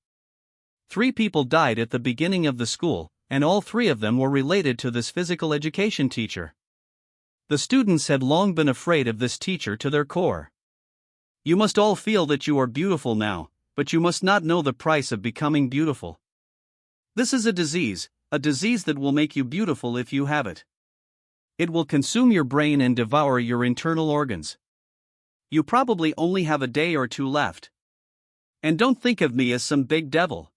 3 people died at the beginning of the school, and all 3 of them were related to this physical education teacher. The students had long been afraid of this teacher to their core. You must all feel that you are beautiful now, but you must not know the price of becoming beautiful. This is a disease that will make you beautiful if you have it. It will consume your brain and devour your internal organs. You probably only have a day or 2 left. And don't think of me as some big devil.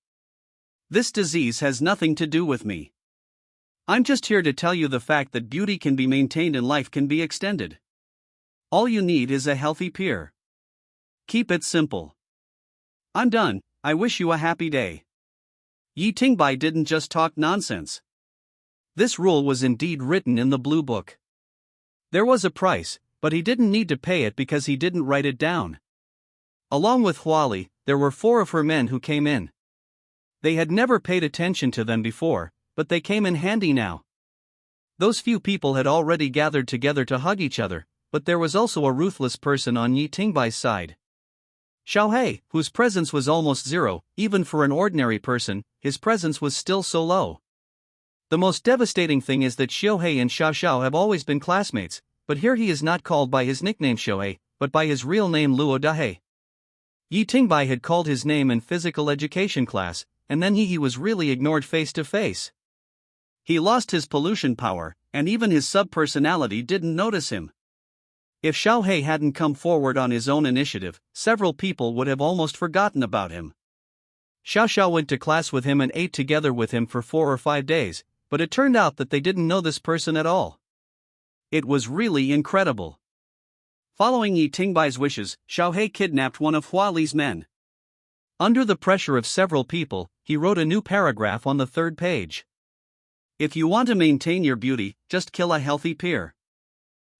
This disease has nothing to do with me. I'm just here to tell you the fact that beauty can be maintained and life can be extended. All you need is a healthy peer. Keep it simple. I'm done, I wish you a happy day. Yi Tingbai didn't just talk nonsense. This rule was indeed written in the blue book. There was a price, but he didn't need to pay it because he didn't write it down. Along with Huali, there were 4 of her men who came in. They had never paid attention to them before, but they came in handy now. Those few people had already gathered together to hug each other, but there was also a ruthless person on Yi Tingbai's side. Xiaohei, whose presence was almost zero, even for an ordinary person, his presence was still so low. The most devastating thing is that Xiaohei and Xiao Xiao have always been classmates, but here he is not called by his nickname Xiaohei, but by his real name Luo Dahei. Yi Tingbai had called his name in physical education class, and then he was really ignored face to face. He lost his pollution power, and even his sub-personality didn't notice him. If Xiaohei hadn't come forward on his own initiative, several people would have almost forgotten about him. Xiao Xiao went to class with him and ate together with him for 4 or 5 days, but it turned out that they didn't know this person at all. It was really incredible. Following Yi Tingbai's wishes, Xiaohei kidnapped one of Huali's men. Under the pressure of several people, he wrote a new paragraph on the 3rd page. If you want to maintain your beauty, just kill a healthy peer.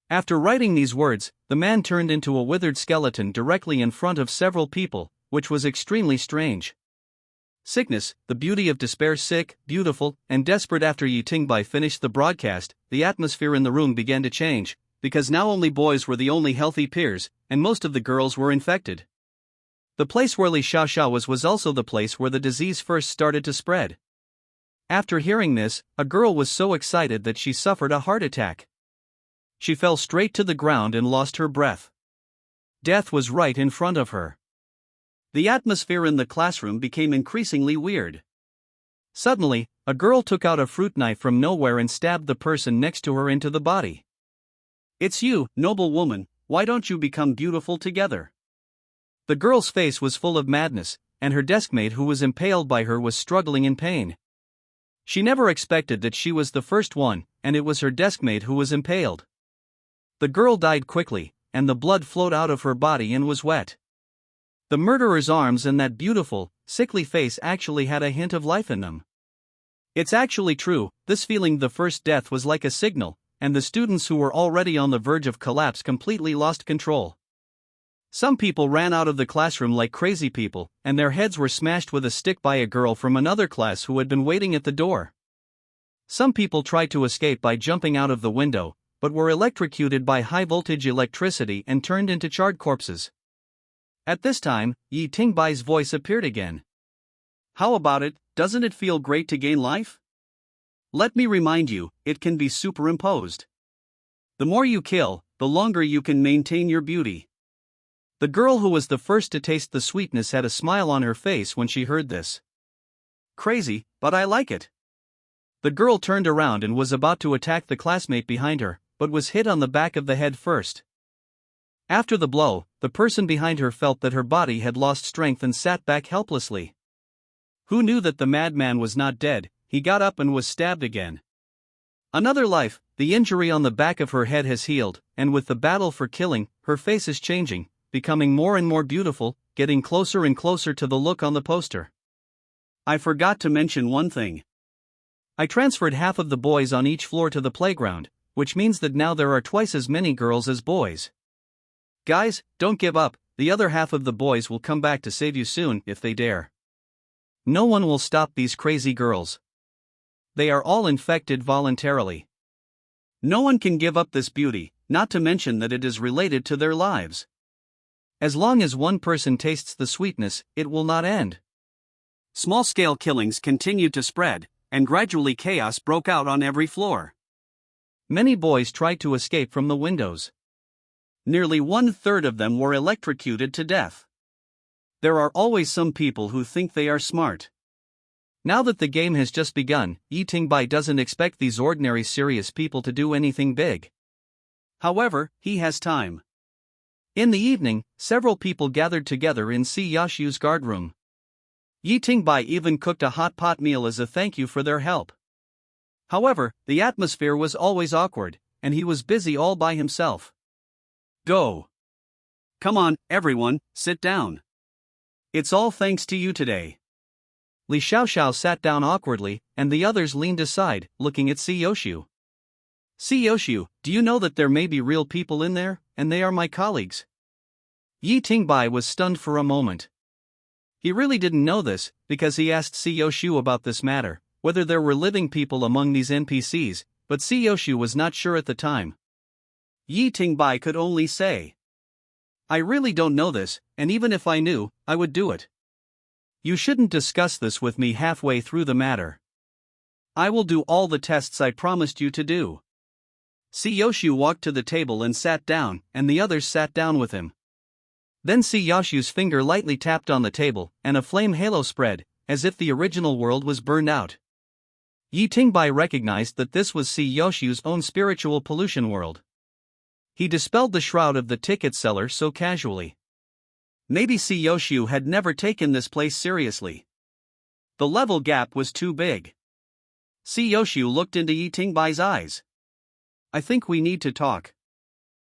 After writing these words, the man turned into a withered skeleton directly in front of several people, which was extremely strange. Sickness, the beauty of despair. Sick, beautiful, and desperate. After Yi Tingbai finished the broadcast, the atmosphere in the room began to change, because now only boys were the only healthy peers, and most of the girls were infected. The place where Li Xiaoxiao was also the place where the disease first started to spread. After hearing this, a girl was so excited that she suffered a heart attack. She fell straight to the ground and lost her breath. Death was right in front of her. The atmosphere in the classroom became increasingly weird. Suddenly, a girl took out a fruit knife from nowhere and stabbed the person next to her into the body. It's you, noble woman, why don't you become beautiful together? The girl's face was full of madness, and her deskmate who was impaled by her was struggling in pain. She never expected that she was the first one, and it was her deskmate who was impaled. The girl died quickly, and the blood flowed out of her body and was wet. The murderer's arms and that beautiful, sickly face actually had a hint of life in them. It's actually true, this feeling the first death was like a signal, and the students who were already on the verge of collapse completely lost control. Some people ran out of the classroom like crazy people, and their heads were smashed with a stick by a girl from another class who had been waiting at the door. Some people tried to escape by jumping out of the window, but were electrocuted by high-voltage electricity and turned into charred corpses. At this time, Yi Tingbai's voice appeared again. How about it, doesn't it feel great to gain life? Let me remind you, it can be superimposed. The more you kill, the longer you can maintain your beauty. The girl who was the first to taste the sweetness had a smile on her face when she heard this. Crazy, but I like it. The girl turned around and was about to attack the classmate behind her, but was hit on the back of the head first. After the blow, the person behind her felt that her body had lost strength and sat back helplessly. Who knew that the madman was not dead? He got up and was stabbed again. Another life, the injury on the back of her head has healed, and with the battle for killing, her face is changing, becoming more and more beautiful, getting closer and closer to the look on the poster. I forgot to mention one thing. I transferred half of the boys on each floor to the playground, which means that now there are twice as many girls as boys. Guys, don't give up, the other half of the boys will come back to save you soon if they dare. No one will stop these crazy girls. They are all infected voluntarily. No one can give up this beauty, not to mention that it is related to their lives. As long as one person tastes the sweetness, it will not end. Small-scale killings continued to spread, and gradually chaos broke out on every floor. Many boys tried to escape from the windows. Nearly 1/3 of them were electrocuted to death. There are always some people who think they are smart. Now that the game has just begun, Yi Tingbai doesn't expect these ordinary serious people to do anything big. However, he has time. In the evening, several people gathered together in Si Yashu's guardroom. Yi Tingbai even cooked a hot pot meal as a thank you for their help. However, the atmosphere was always awkward, and he was busy all by himself. Go. Come on, everyone, sit down. It's all thanks to you today. Li Xiaoxiao sat down awkwardly, and the others leaned aside, looking at Siyoshu. Siyoshu, do you know that there may be real people in there, and they are my colleagues? Yi Tingbai was stunned for a moment. He really didn't know this, because he asked Siyoshu about this matter, whether there were living people among these NPCs, but Siyoshu was not sure at the time. Yi Tingbai could only say, I really don't know this, and even if I knew, I would do it. You shouldn't discuss this with me halfway through the matter. I will do all the tests I promised you to do. Siyoshu walked to the table and sat down, and the others sat down with him. Then Siyoshu's finger lightly tapped on the table, and a flame halo spread, as if the original world was burned out. Yi Tingbai recognized that this was Siyoshu's own spiritual pollution world. He dispelled the shroud of the ticket seller so casually. Maybe Siyoshu had never taken this place seriously. The level gap was too big. Siyoshu looked into Yi Tingbai's eyes. I think we need to talk.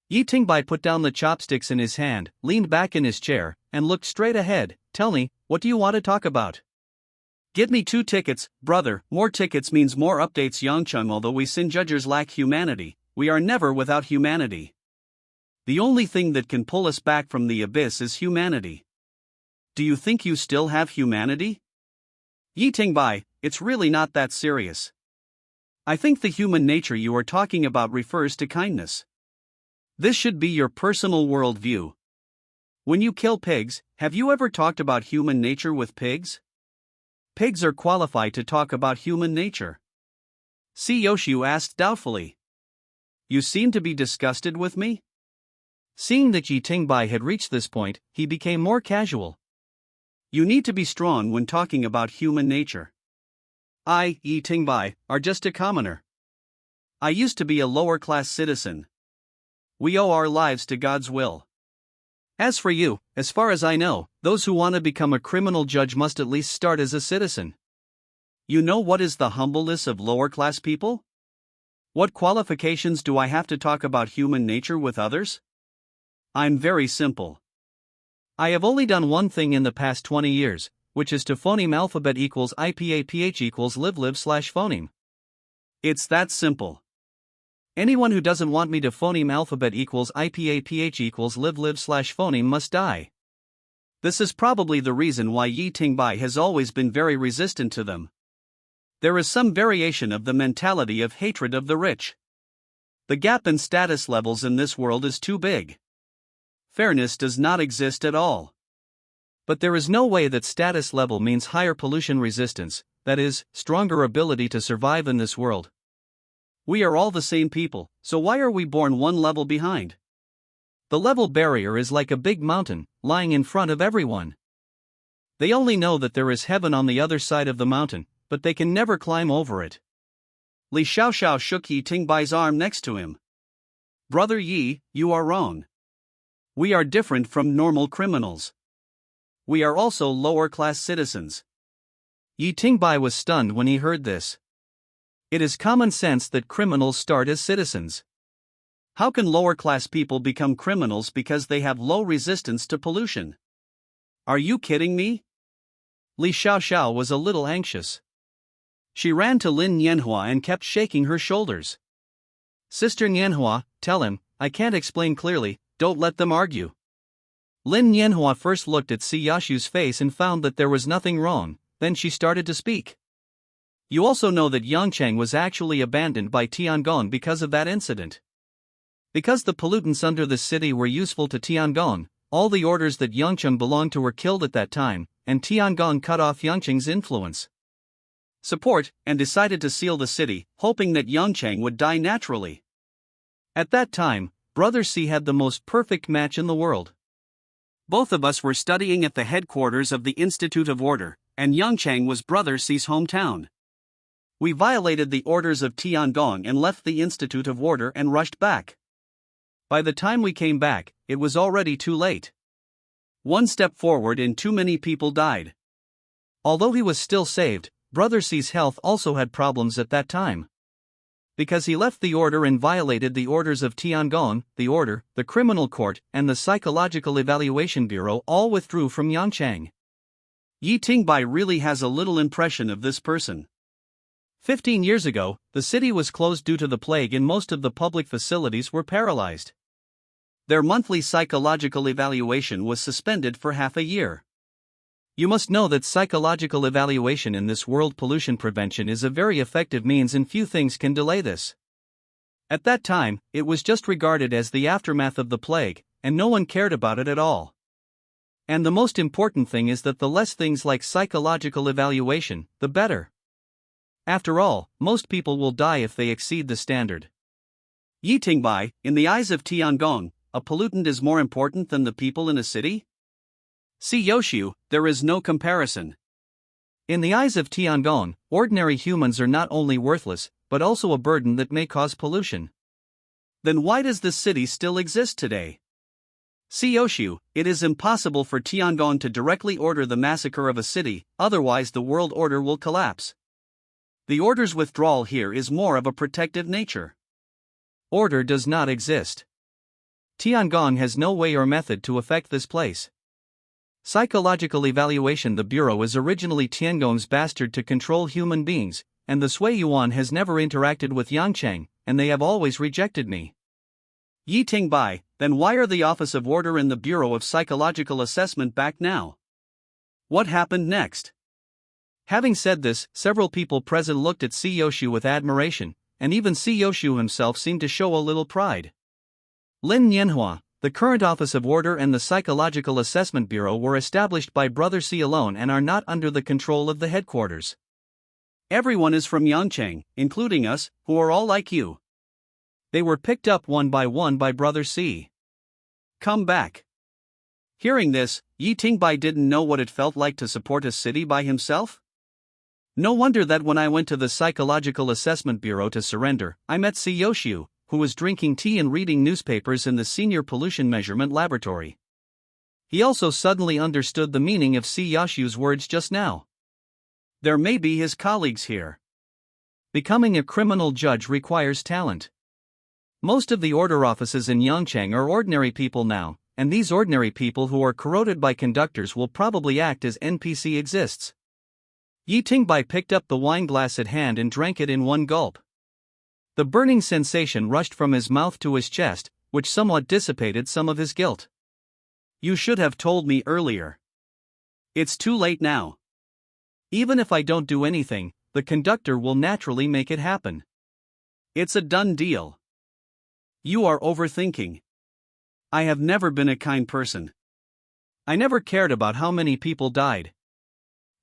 Yi Tingbai put down the chopsticks in his hand, leaned back in his chair, and looked straight ahead. Tell me, what do you want to talk about? Get me 2 tickets, brother. More tickets means more updates. Yangcheng. Although we Sinjudgers lack humanity, we are never without humanity. The only thing that can pull us back from the abyss is humanity. Do you think you still have humanity? Yi Tingbai, it's really not that serious. I think the human nature you are talking about refers to kindness. This should be your personal worldview. When you kill pigs, have you ever talked about human nature with pigs? Pigs are qualified to talk about human nature. Siyoshu asked doubtfully. You seem to be disgusted with me? Seeing that Yi Tingbai had reached this point, he became more casual. You need to be strong when talking about human nature. I, Yi Tingbai, are just a commoner. I used to be a lower-class citizen. We owe our lives to God's will. As for you, as far as I know, those who want to become a criminal judge must at least start as a citizen. You know what is the humbleness of lower-class people? What qualifications do I have to talk about human nature with others? I'm very simple. I have only done one thing in the past 20 years, which is to phoneme alphabet equals IPAPH equals live/phoneme. It's that simple. Anyone who doesn't want me to phoneme alphabet equals IPAPH equals live/phoneme must die. This is probably the reason why Yi Tingbai has always been very resistant to them. There is some variation of the mentality of hatred of the rich. The gap in status levels in this world is too big. Fairness does not exist at all. But there is no way that status level means higher pollution resistance, that is, stronger ability to survive in this world. We are all the same people, so why are we born one level behind? The level barrier is like a big mountain, lying in front of everyone. They only know that there is heaven on the other side of the mountain, but they can never climb over it. Li Xiaoxiao shook Yi Tingbai's arm next to him. Brother Yi, you are wrong. We are different from normal criminals. We are also lower-class citizens. Yi Tingbai was stunned when he heard this. It is common sense that criminals start as citizens. How can lower-class people become criminals because they have low resistance to pollution? Are you kidding me? Li Xiaoxiao was a little anxious. She ran to Lin Nianhua and kept shaking her shoulders. Sister Nianhua, tell him, I can't explain clearly, don't let them argue. Lin Nianhua first looked at Siyoshu's face and found that there was nothing wrong, then she started to speak. You also know that Yangcheng was actually abandoned by Tiangong because of that incident. Because the pollutants under the city were useful to Tiangong, all the orders that Yangcheng belonged to were killed at that time, and Tiangong cut off Yangcheng's influence. Support, and decided to seal the city, hoping that Yangcheng would die naturally. At that time, Brother C had the most perfect match in the world. Both of us were studying at the headquarters of the Institute of Order, and Yangcheng was Brother C's hometown. We violated the orders of Tiangong and left the Institute of Order and rushed back. By the time we came back, it was already too late. One step forward and too many people died. Although he was still saved, Brother C's health also had problems at that time. Because he left the order and violated the orders of Tiangong, the order, the criminal court, and the psychological evaluation bureau all withdrew from Yangchang. Yi Tingbai really has a little impression of this person. 15 years ago, the city was closed due to the plague and most of the public facilities were paralyzed. Their monthly psychological evaluation was suspended for half a year. You must know that psychological evaluation in this world pollution prevention is a very effective means and few things can delay this. At that time, it was just regarded as the aftermath of the plague, and no one cared about it at all. And the most important thing is that the less things like psychological evaluation, the better. After all, most people will die if they exceed the standard. Yi Tingbai, in the eyes of Tiangong, a pollutant is more important than the people in a city? See Yoshu, there is no comparison. In the eyes of Tiangong, ordinary humans are not only worthless, but also a burden that may cause pollution. Then why does this city still exist today? See Yoshu, it is impossible for Tiangong to directly order the massacre of a city, otherwise the world order will collapse. The order's withdrawal here is more of a protective nature. Order does not exist. Tiangong has no way or method to affect this place. Psychological evaluation. The bureau is originally Tiangong's bastard to control human beings, and the Sui Yuan has never interacted with Yangchang, and they have always rejected me. Yi Tingbai, then why are the Office of Order and the Bureau of Psychological Assessment back now? What happened next? Having said this, several people present looked at Yoshu with admiration, and even Yoshu himself seemed to show a little pride. Lin Nianhua, the current Office of Order and the Psychological Assessment Bureau were established by Brother C alone and are not under the control of the headquarters. Everyone is from Yangchang, including us, who are all like you. They were picked up one by Brother C. Come back. Hearing this, Yi Tingbai didn't know what it felt like to support a city by himself. No wonder that when I went to the Psychological Assessment Bureau to surrender, I met Yoshu, who was drinking tea and reading newspapers in the Senior Pollution Measurement Laboratory. He also suddenly understood the meaning of Yoshu's words just now. There may be his colleagues here. Becoming a criminal judge requires talent. Most of the order offices in Yangchang are ordinary people now, and these ordinary people who are corroded by conductors will probably act as NPC exists. Yi Tingbai picked up the wine glass at hand and drank it in one gulp. The burning sensation rushed from his mouth to his chest, which somewhat dissipated some of his guilt. You should have told me earlier. It's too late now. Even if I don't do anything, the conductor will naturally make it happen. It's a done deal. You are overthinking. I have never been a kind person. I never cared about how many people died.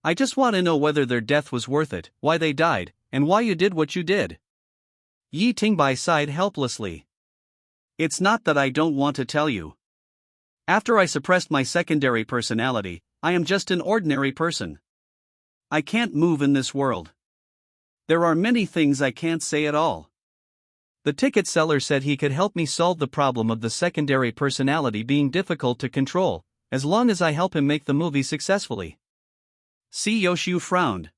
I just want to know whether their death was worth it, why they died, and why you did what you did. Yi Tingbai sighed helplessly. It's not that I don't want to tell you. After I suppressed my secondary personality, I am just an ordinary person. I can't move in this world. There are many things I can't say at all. The ticket seller said he could help me solve the problem of the secondary personality being difficult to control, as long as I help him make the movie successfully. Yoshu frowned.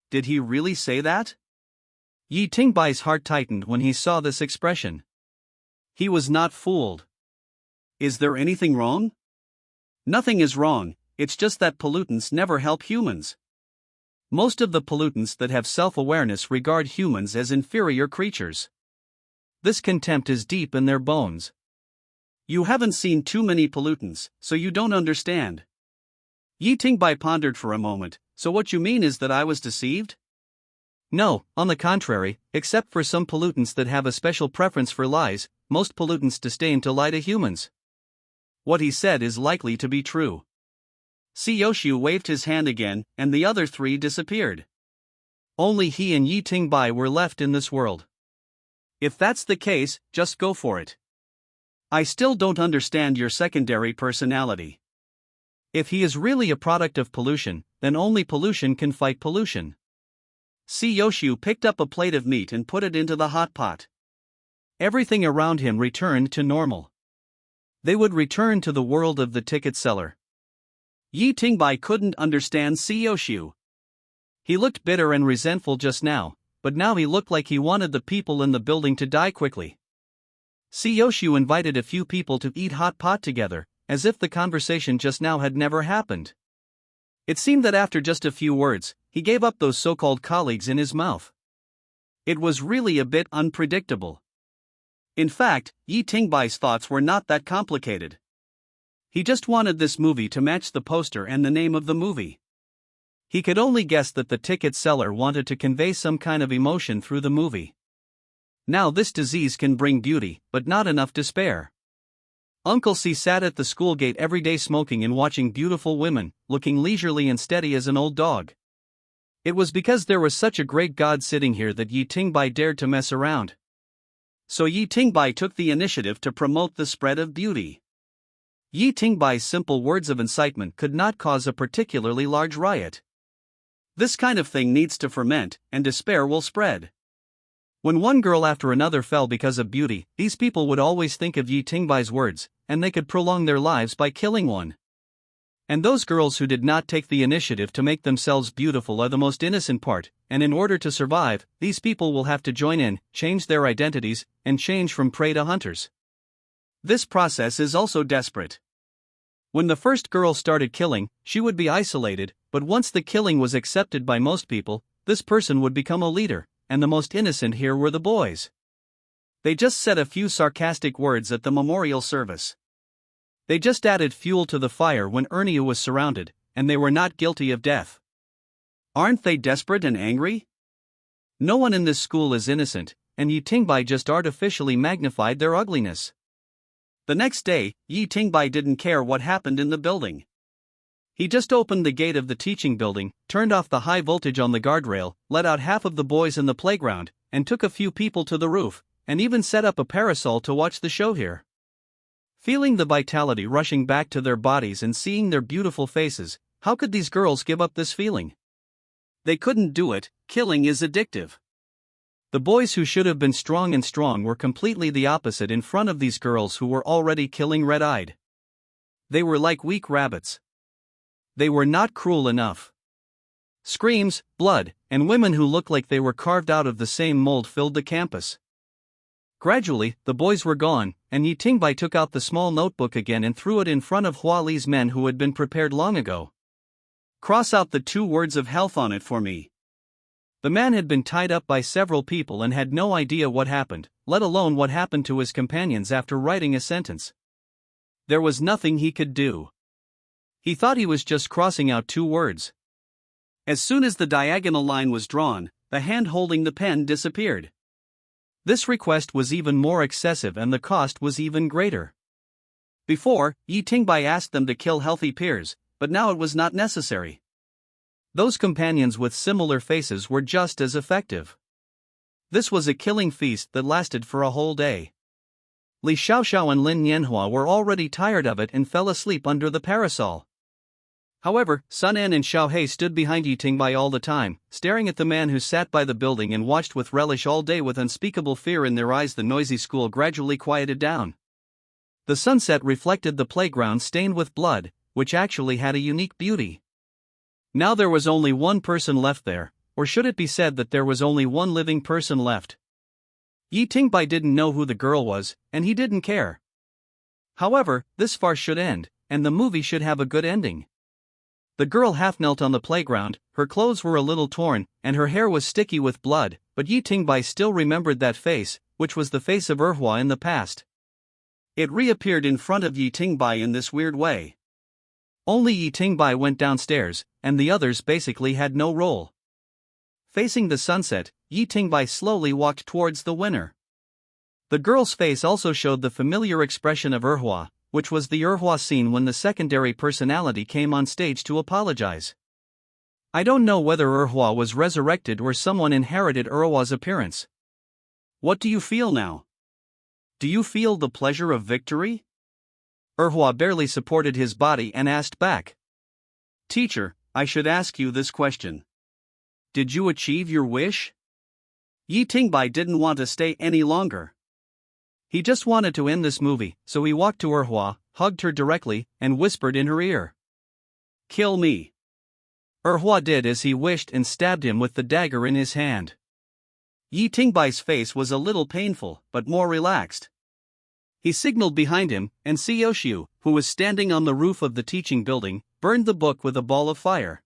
Did he really say that? Yi Tingbai's heart tightened when he saw this expression. He was not fooled. Is there anything wrong? Nothing is wrong, it's just that pollutants never help humans. Most of the pollutants that have self-awareness regard humans as inferior creatures. This contempt is deep in their bones. You haven't seen too many pollutants, so you don't understand. Yi Tingbai pondered for a moment. So what you mean is that I was deceived? No, on the contrary, except for some pollutants that have a special preference for lies, most pollutants disdain to lie to humans. What he said is likely to be true. Yoshu waved his hand again, and the other three disappeared. Only he and Yi Tingbai were left in this world. If that's the case, just go for it. I still don't understand your secondary personality. If he is really a product of pollution, then only pollution can fight pollution. Yoshu picked up a plate of meat and put it into the hot pot. Everything around him returned to normal. They would return to the world of the ticket seller. Yi Tingbai couldn't understand Yoshu. He looked bitter and resentful just now, but now he looked like he wanted the people in the building to die quickly. Yoshu invited a few people to eat hot pot together, as if the conversation just now had never happened. It seemed that after just a few words, he gave up those so-called colleagues in his mouth. It was really a bit unpredictable. In fact, Yi Tingbai's thoughts were not that complicated. He just wanted this movie to match the poster and the name of the movie. He could only guess that the ticket seller wanted to convey some kind of emotion through the movie. Now this disease can bring beauty, but not enough despair. Uncle C sat at the school gate every day smoking and watching beautiful women, looking leisurely and steady as an old dog. It was because there was such a great god sitting here that Yi Tingbai dared to mess around. So Yi Tingbai took the initiative to promote the spread of beauty. Yi Tingbai's simple words of incitement could not cause a particularly large riot. This kind of thing needs to ferment, and despair will spread. When one girl after another fell because of beauty, these people would always think of Yi Tingbai's words, and they could prolong their lives by killing one. And those girls who did not take the initiative to make themselves beautiful are the most innocent part, and in order to survive, these people will have to join in, change their identities, and change from prey to hunters. This process is also desperate. When the first girl started killing, she would be isolated, but once the killing was accepted by most people, this person would become a leader, and the most innocent here were the boys. They just said a few sarcastic words at the memorial service. They just added fuel to the fire when Ernia was surrounded, and they were not guilty of death. Aren't they desperate and angry? No one in this school is innocent, and Yi Tingbai just artificially magnified their ugliness. The next day, Yi Tingbai didn't care what happened in the building. He just opened the gate of the teaching building, turned off the high voltage on the guardrail, let out half of the boys in the playground, and took a few people to the roof, and even set up a parasol to watch the show here. Feeling the vitality rushing back to their bodies and seeing their beautiful faces, how could these girls give up this feeling? They couldn't do it. Killing is addictive. The boys who should have been strong were completely the opposite in front of these girls who were already killing red-eyed. They were like weak rabbits. They were not cruel enough. Screams, blood, and women who looked like they were carved out of the same mold filled the campus. Gradually, the boys were gone, and Yi Tingbai took out the small notebook again and threw it in front of Hua Li's men who had been prepared long ago. Cross out the 2 words of health on it for me. The man had been tied up by several people and had no idea what happened, let alone what happened to his companions after writing a sentence. There was nothing he could do. He thought he was just crossing out 2 words. As soon as the diagonal line was drawn, the hand holding the pen disappeared. This request was even more excessive and the cost was even greater. Before, Yi Tingbai asked them to kill healthy peers, but now it was not necessary. Those companions with similar faces were just as effective. This was a killing feast that lasted for a whole day. Li Xiaoxiao and Lin Nianhua were already tired of it and fell asleep under the parasol. However, Sun En and Xiao He stood behind Yi Tingbai all the time, staring at the man who sat by the building and watched with relish all day with unspeakable fear in their eyes. The noisy school gradually quieted down. The sunset reflected the playground stained with blood, which actually had a unique beauty. Now there was only one person left there, or should it be said that there was only one living person left. Yi Tingbai didn't know who the girl was, and he didn't care. However, this farce should end, and the movie should have a good ending. The girl half knelt on the playground, her clothes were a little torn, and her hair was sticky with blood, but Yi Tingbai still remembered that face, which was the face of Erhua in the past. It reappeared in front of Yi Tingbai in this weird way. Only Yi Tingbai went downstairs, and the others basically had no role. Facing the sunset, Yi Tingbai slowly walked towards the winner. The girl's face also showed the familiar expression of Erhua, which was the Erhua scene when the secondary personality came on stage to apologize. I don't know whether Erhua was resurrected or someone inherited Erhua's appearance. What do you feel now? Do you feel the pleasure of victory? Erhua barely supported his body and asked back. Teacher, I should ask you this question. Did you achieve your wish? Yi Tingbai didn't want to stay any longer. He just wanted to end this movie, so he walked to Erhua, hugged her directly, and whispered in her ear. Kill me. Erhua did as he wished and stabbed him with the dagger in his hand. Yi Tingbai's face was a little painful, but more relaxed. He signaled behind him, and Xiaoxiu, who was standing on the roof of the teaching building, burned the book with a ball of fire.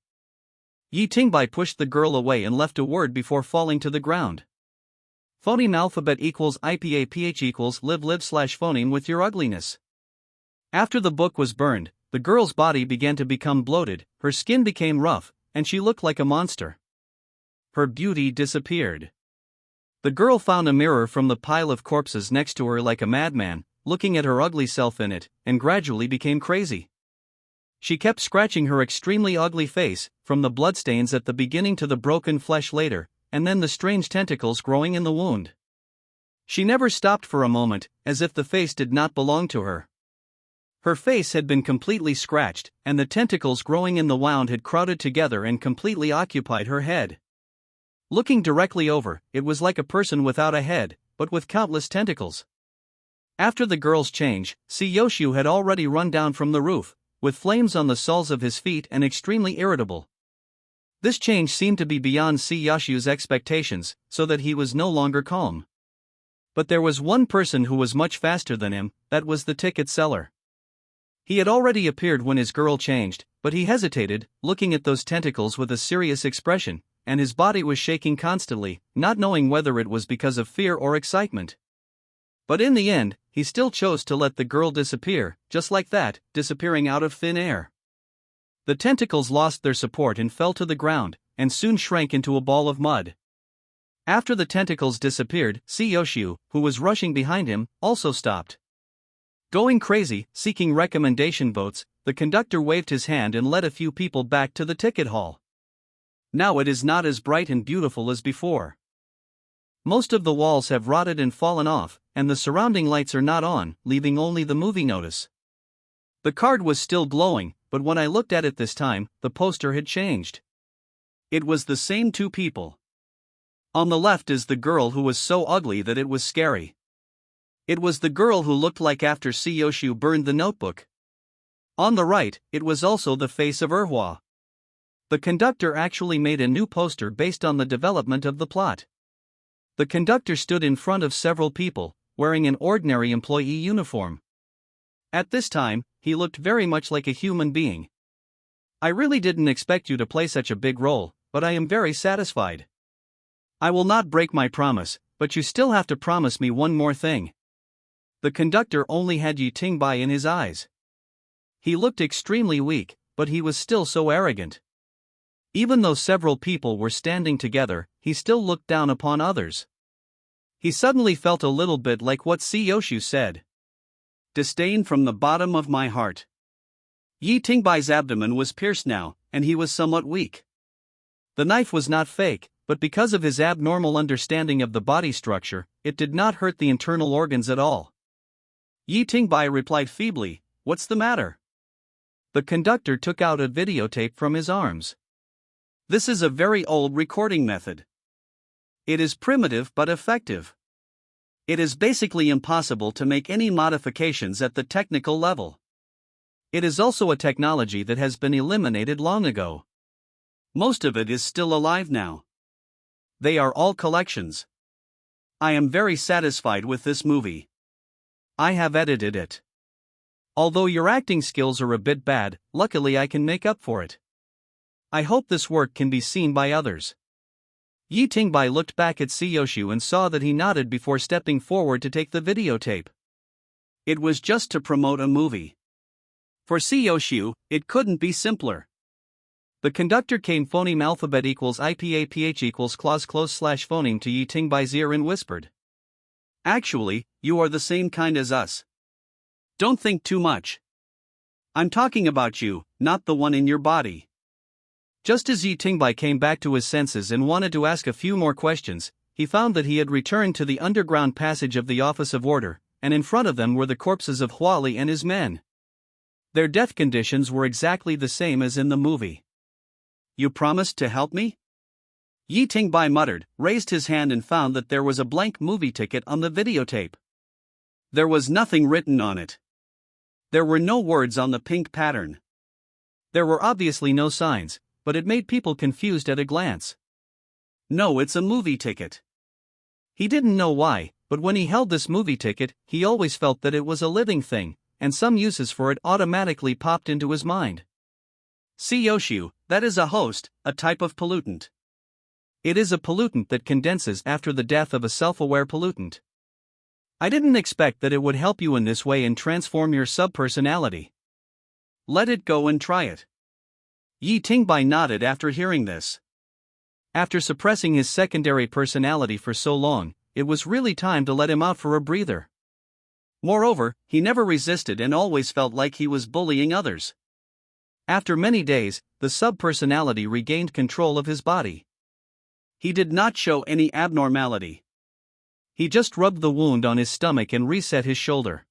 Yi Tingbai pushed the girl away and left a word before falling to the ground. Phoneme alphabet equals IPAPH equals live/phoneme with your ugliness. After the book was burned, the girl's body began to become bloated, her skin became rough, and she looked like a monster. Her beauty disappeared. The girl found a mirror from the pile of corpses next to her like a madman, looking at her ugly self in it, and gradually became crazy. She kept scratching her extremely ugly face, from the bloodstains at the beginning to the broken flesh later, and then the strange tentacles growing in the wound. She never stopped for a moment, as if the face did not belong to her. Her face had been completely scratched, and the tentacles growing in the wound had crowded together and completely occupied her head. Looking directly over, it was like a person without a head, but with countless tentacles. After the girl's change, Xiaoxiu had already run down from the roof, with flames on the soles of his feet and extremely irritable. This change seemed to be beyond Xiaoxiu's expectations, so that he was no longer calm. But there was one person who was much faster than him, that was the ticket seller. He had already appeared when his girl changed, but he hesitated, looking at those tentacles with a serious expression, and his body was shaking constantly, not knowing whether it was because of fear or excitement. But in the end, he still chose to let the girl disappear, just like that, disappearing out of thin air. The tentacles lost their support and fell to the ground, and soon shrank into a ball of mud. After the tentacles disappeared, Xiaoxiu, who was rushing behind him, also stopped. Going crazy, seeking recommendation votes, the conductor waved his hand and led a few people back to the ticket hall. Now it is not as bright and beautiful as before. Most of the walls have rotted and fallen off, and the surrounding lights are not on, leaving only the movie notice. The card was still glowing, but when I looked at it this time, the poster had changed. It was the same two people. On the left is the girl who was so ugly that it was scary. It was the girl who looked like after Xiaoxiu burned the notebook. On the right, it was also the face of Erhua. The conductor actually made a new poster based on the development of the plot. The conductor stood in front of several people, wearing an ordinary employee uniform. At this time, he looked very much like a human being. I really didn't expect you to play such a big role, but I am very satisfied. I will not break my promise, but you still have to promise me one more thing. The conductor only had Yi Tingbai in his eyes. He looked extremely weak, but he was still so arrogant. Even though several people were standing together, he still looked down upon others. He suddenly felt a little bit like what Xiaoxiu said. Disdain from the bottom of my heart. Yi Tingbai's abdomen was pierced now, and he was somewhat weak. The knife was not fake, but because of his abnormal understanding of the body structure, it did not hurt the internal organs at all. Yi Tingbai replied feebly, "What's the matter?" The conductor took out a videotape from his arms. This is a very old recording method. It is primitive but effective. It is basically impossible to make any modifications at the technical level. It is also a technology that has been eliminated long ago. Most of it is still alive now. They are all collections. I am very satisfied with this movie. I have edited it. Although your acting skills are a bit bad, luckily I can make up for it. I hope this work can be seen by others. Yi Tingbai looked back at Xiaoxiu and saw that he nodded before stepping forward to take the videotape. It was just to promote a movie. For Xiaoxiu, it couldn't be simpler. The conductor came phoneme alphabet equals IPAPH equals clause close slash phoneme to Yi Tingbai's ear and whispered. Actually, you are the same kind as us. Don't think too much. I'm talking about you, not the one in your body. Just as Yi Tingbai came back to his senses and wanted to ask a few more questions, he found that he had returned to the underground passage of the Office of Order, and in front of them were the corpses of Huali and his men. Their death conditions were exactly the same as in the movie. You promised to help me? Yi Tingbai muttered, raised his hand and found that there was a blank movie ticket on the videotape. There was nothing written on it. There were no words on the pink pattern. There were obviously no signs, but it made people confused at a glance. No, it's a movie ticket. He didn't know why, but when he held this movie ticket, he always felt that it was a living thing, and some uses for it automatically popped into his mind. CO2, that is a host, a type of pollutant. It is a pollutant that condenses after the death of a self-aware pollutant. I didn't expect that it would help you in this way and transform your subpersonality. Let it go and try it. Yi Tingbai nodded after hearing this. After suppressing his secondary personality for so long, it was really time to let him out for a breather. Moreover, he never resisted and always felt like he was bullying others. After many days, the subpersonality regained control of his body. He did not show any abnormality. He just rubbed the wound on his stomach and reset his shoulder.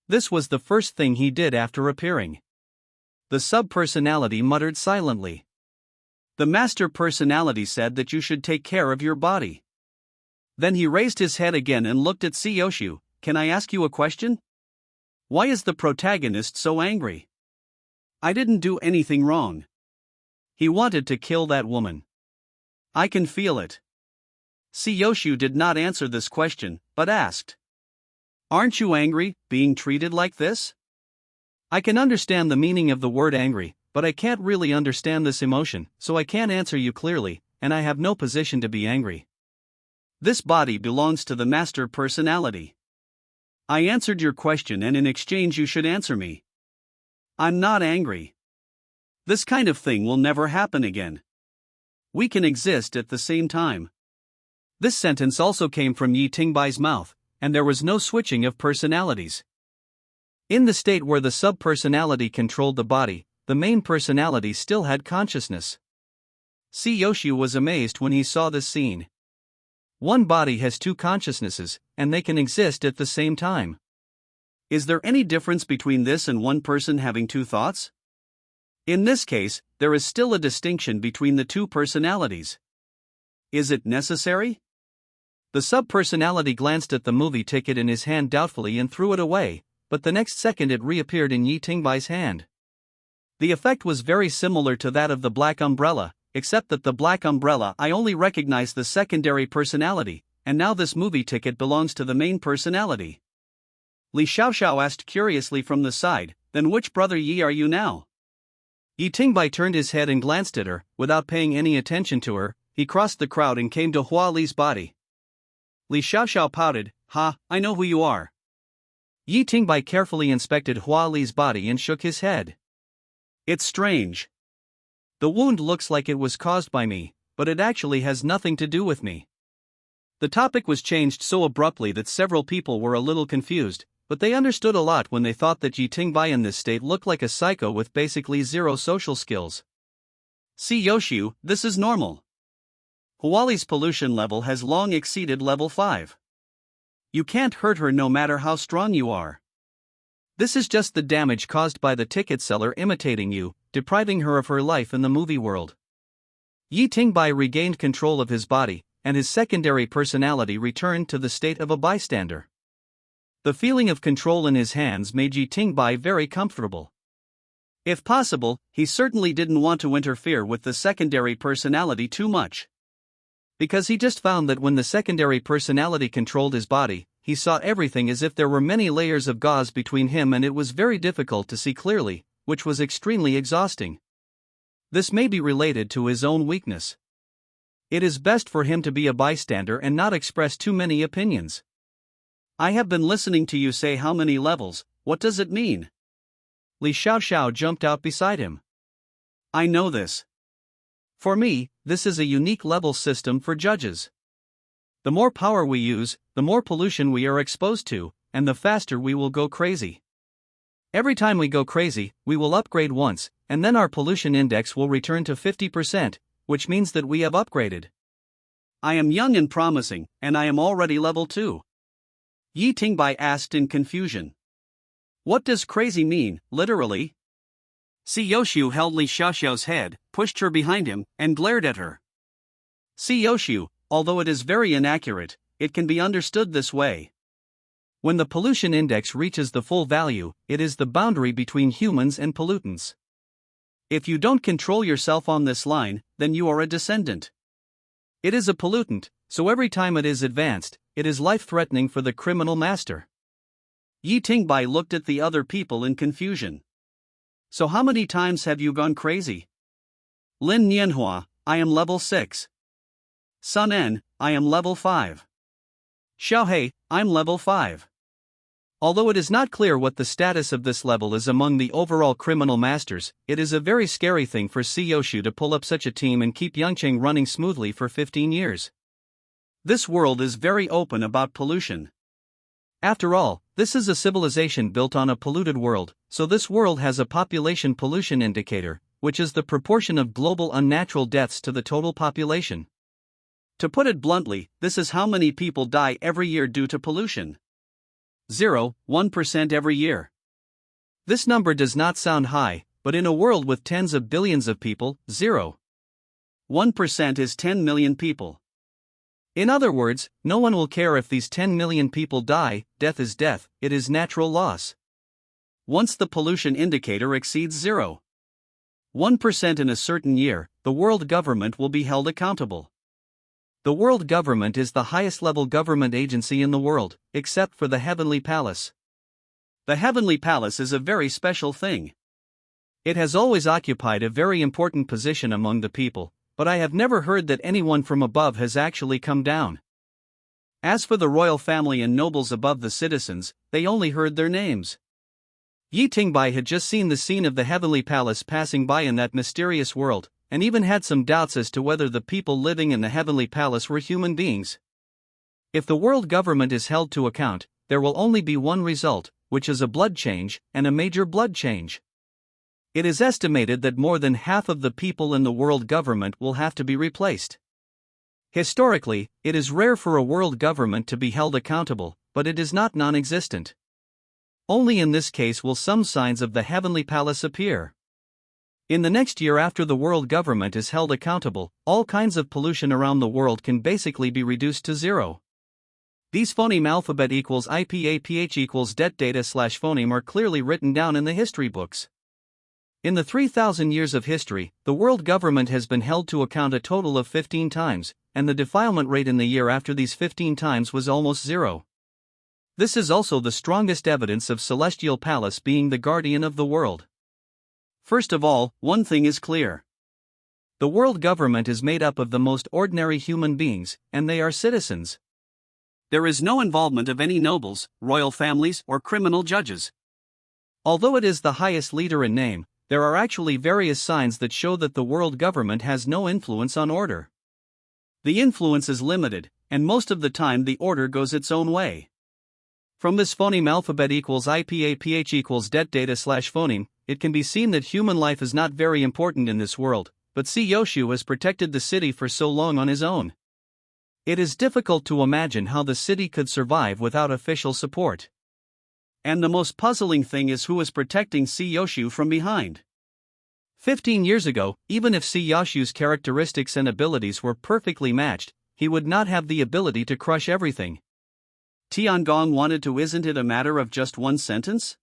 This was the first thing he did after appearing. The subpersonality muttered silently. The master personality said that you should take care of your body. Then he raised his head again and looked at Seiyoshu. Can I ask you a question? Why is the protagonist so angry? I didn't do anything wrong. He wanted to kill that woman. I can feel it. Seiyoshu did not answer this question, but asked. Aren't you angry, being treated like this? I can understand the meaning of the word angry, but I can't really understand this emotion, so I can't answer you clearly, and I have no position to be angry. This body belongs to the master personality. I answered your question and in exchange you should answer me. I'm not angry. This kind of thing will never happen again. We can exist at the same time. This sentence also came from Yi Tingbai's mouth, and there was no switching of personalities. In the state where the subpersonality controlled the body, the main personality still had consciousness. Seiyoshu was amazed when he saw this scene. One body has two consciousnesses, and they can exist at the same time. Is there any difference between this and one person having two thoughts? In this case, there is still a distinction between the two personalities. Is it necessary? The subpersonality glanced at the movie ticket in his hand doubtfully and threw it away, but the next second it reappeared in Yi Tingbai's hand. The effect was very similar to that of the black umbrella, except that the black umbrella I only recognized the secondary personality, and now this movie ticket belongs to the main personality. Li Xiaoxiao asked curiously from the side, then which brother Yi are you now? Yi Tingbai turned his head and glanced at her. Without paying any attention to her, he crossed the crowd and came to Hua Li's body. Li Xiaoxiao pouted, Ha, I know who you are. Yi Tingbai carefully inspected Hua Li's body and shook his head. It's strange. The wound looks like it was caused by me, but it actually has nothing to do with me. The topic was changed so abruptly that several people were a little confused, but they understood a lot when they thought that Yi Tingbai in this state looked like a psycho with basically zero social skills. Seiyoshu, this is normal. Huali's pollution level has long exceeded level 5. You can't hurt her no matter how strong you are. This is just the damage caused by the ticket seller imitating you, depriving her of her life in the movie world. Yi Tingbai regained control of his body, and his secondary personality returned to the state of a bystander. The feeling of control in his hands made Yi Tingbai very comfortable. If possible, he certainly didn't want to interfere with the secondary personality too much. Because he just found that when the secondary personality controlled his body, he saw everything as if there were many layers of gauze between him and it was very difficult to see clearly, which was extremely exhausting. This may be related to his own weakness. It is best for him to be a bystander and not express too many opinions. I have been listening to you say how many levels, what does it mean? Li Xiaoxiao jumped out beside him. I know this. For me, this is a unique level system for judges. The more power we use, the more pollution we are exposed to, and the faster we will go crazy. Every time we go crazy, we will upgrade once, and then our pollution index will return to 50%, which means that we have upgraded. I am young and promising, and I am already level 2. Yi Tingbai asked in confusion. What does crazy mean, literally? Seiyoshu held Li Xiaoxiao's head, pushed her behind him, and glared at her. Seiyoshu, although it is very inaccurate, it can be understood this way. When the pollution index reaches the full value, it is the boundary between humans and pollutants. If you don't control yourself on this line, then you are a descendant. It is a pollutant, so every time it is advanced, it is life-threatening for the criminal master. Yi Tingbai looked at the other people in confusion. So how many times have you gone crazy? Lin Nianhua, I am level 6. Sun En, I am level 5. Xiaohei, I'm level 5. Although it is not clear what the status of this level is among the overall criminal masters, it is a very scary thing for Siyoshu to pull up such a team and keep Yangcheng running smoothly for 15 years. This world is very open about pollution. After all, this is a civilization built on a polluted world, so this world has a population pollution indicator, which is the proportion of global unnatural deaths to the total population. To put it bluntly, this is how many people die every year due to pollution. 0.1% every year. This number does not sound high, but in a world with tens of billions of people, 0.1% is 10 million people. In other words, no one will care if these 10 million people die. Death is death, it is natural loss. Once the pollution indicator exceeds 0.1% in a certain year, the world government will be held accountable. The world government is the highest level government agency in the world, except for the Heavenly Palace. The Heavenly Palace is a very special thing. It has always occupied a very important position among the people, but I have never heard that anyone from above has actually come down. As for the royal family and nobles above the citizens, they only heard their names. Yi Tingbai had just seen the scene of the Heavenly Palace passing by in that mysterious world, and even had some doubts as to whether the people living in the Heavenly Palace were human beings. If the world government is held to account, there will only be one result, which is a blood change, and a major blood change. It is estimated that more than half of the people in the world government will have to be replaced. Historically, it is rare for a world government to be held accountable, but it is not non-existent. Only in this case will some signs of the Heavenly Palace appear. In the next year after the world government is held accountable, all kinds of pollution around the world can basically be reduced to 0. These phoneme alphabet equals IPAPH equals det data slash phoneme are clearly written down in the history books. In the 3,000 years of history, the world government has been held to account a total of 15 times, and the defilement rate in the year after these 15 times was almost 0. This is also the strongest evidence of Celestial Palace being the guardian of the world. First of all, one thing is clear. The world government is made up of the most ordinary human beings, and they are citizens. There is no involvement of any nobles, royal families, or criminal judges. Although it is the highest leader in name, there are actually various signs that show that the world government has no influence on order. The influence is limited, and most of the time the order goes its own way. From this phoneme alphabet equals IPAPH equals det data slash phoneme, it can be seen that human life is not very important in this world, but Siyoshu has protected the city for so long on his own. It is difficult to imagine how the city could survive without official support. And the most puzzling thing is who is protecting Siyoshu from behind. 15 years ago, even if Siyoshu's characteristics and abilities were perfectly matched, he would not have the ability to crush everything. Tiangong wanted to. Isn't it a matter of just one sentence?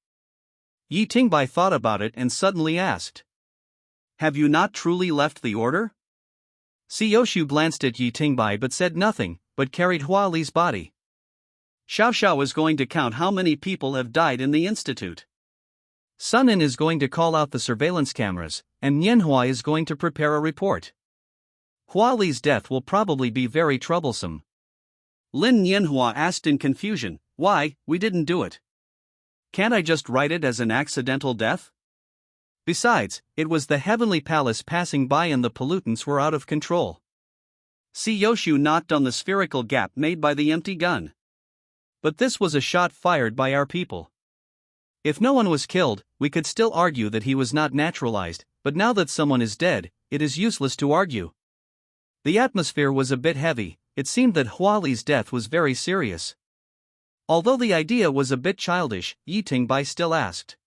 Yi Tingbai thought about it and suddenly asked. Have you not truly left the order? Siyoshu glanced at Yi Tingbai but said nothing, but carried Hua Li's body. Xiao Xiao is going to count how many people have died in the institute. Sun En is going to call out the surveillance cameras, and Nianhua is going to prepare a report. Hua Li's death will probably be very troublesome. Lin Nianhua asked in confusion, why, we didn't do it. Can't I just write it as an accidental death? Besides, it was the Heavenly Palace passing by and the pollutants were out of control. Siyoshu knocked on the spherical gap made by the empty gun. But this was a shot fired by our people. If no one was killed, we could still argue that he was not naturalized, but now that someone is dead, it is useless to argue. The atmosphere was a bit heavy. It seemed that Hua Li's death was very serious. Although the idea was a bit childish, Yi Tingbai still asked.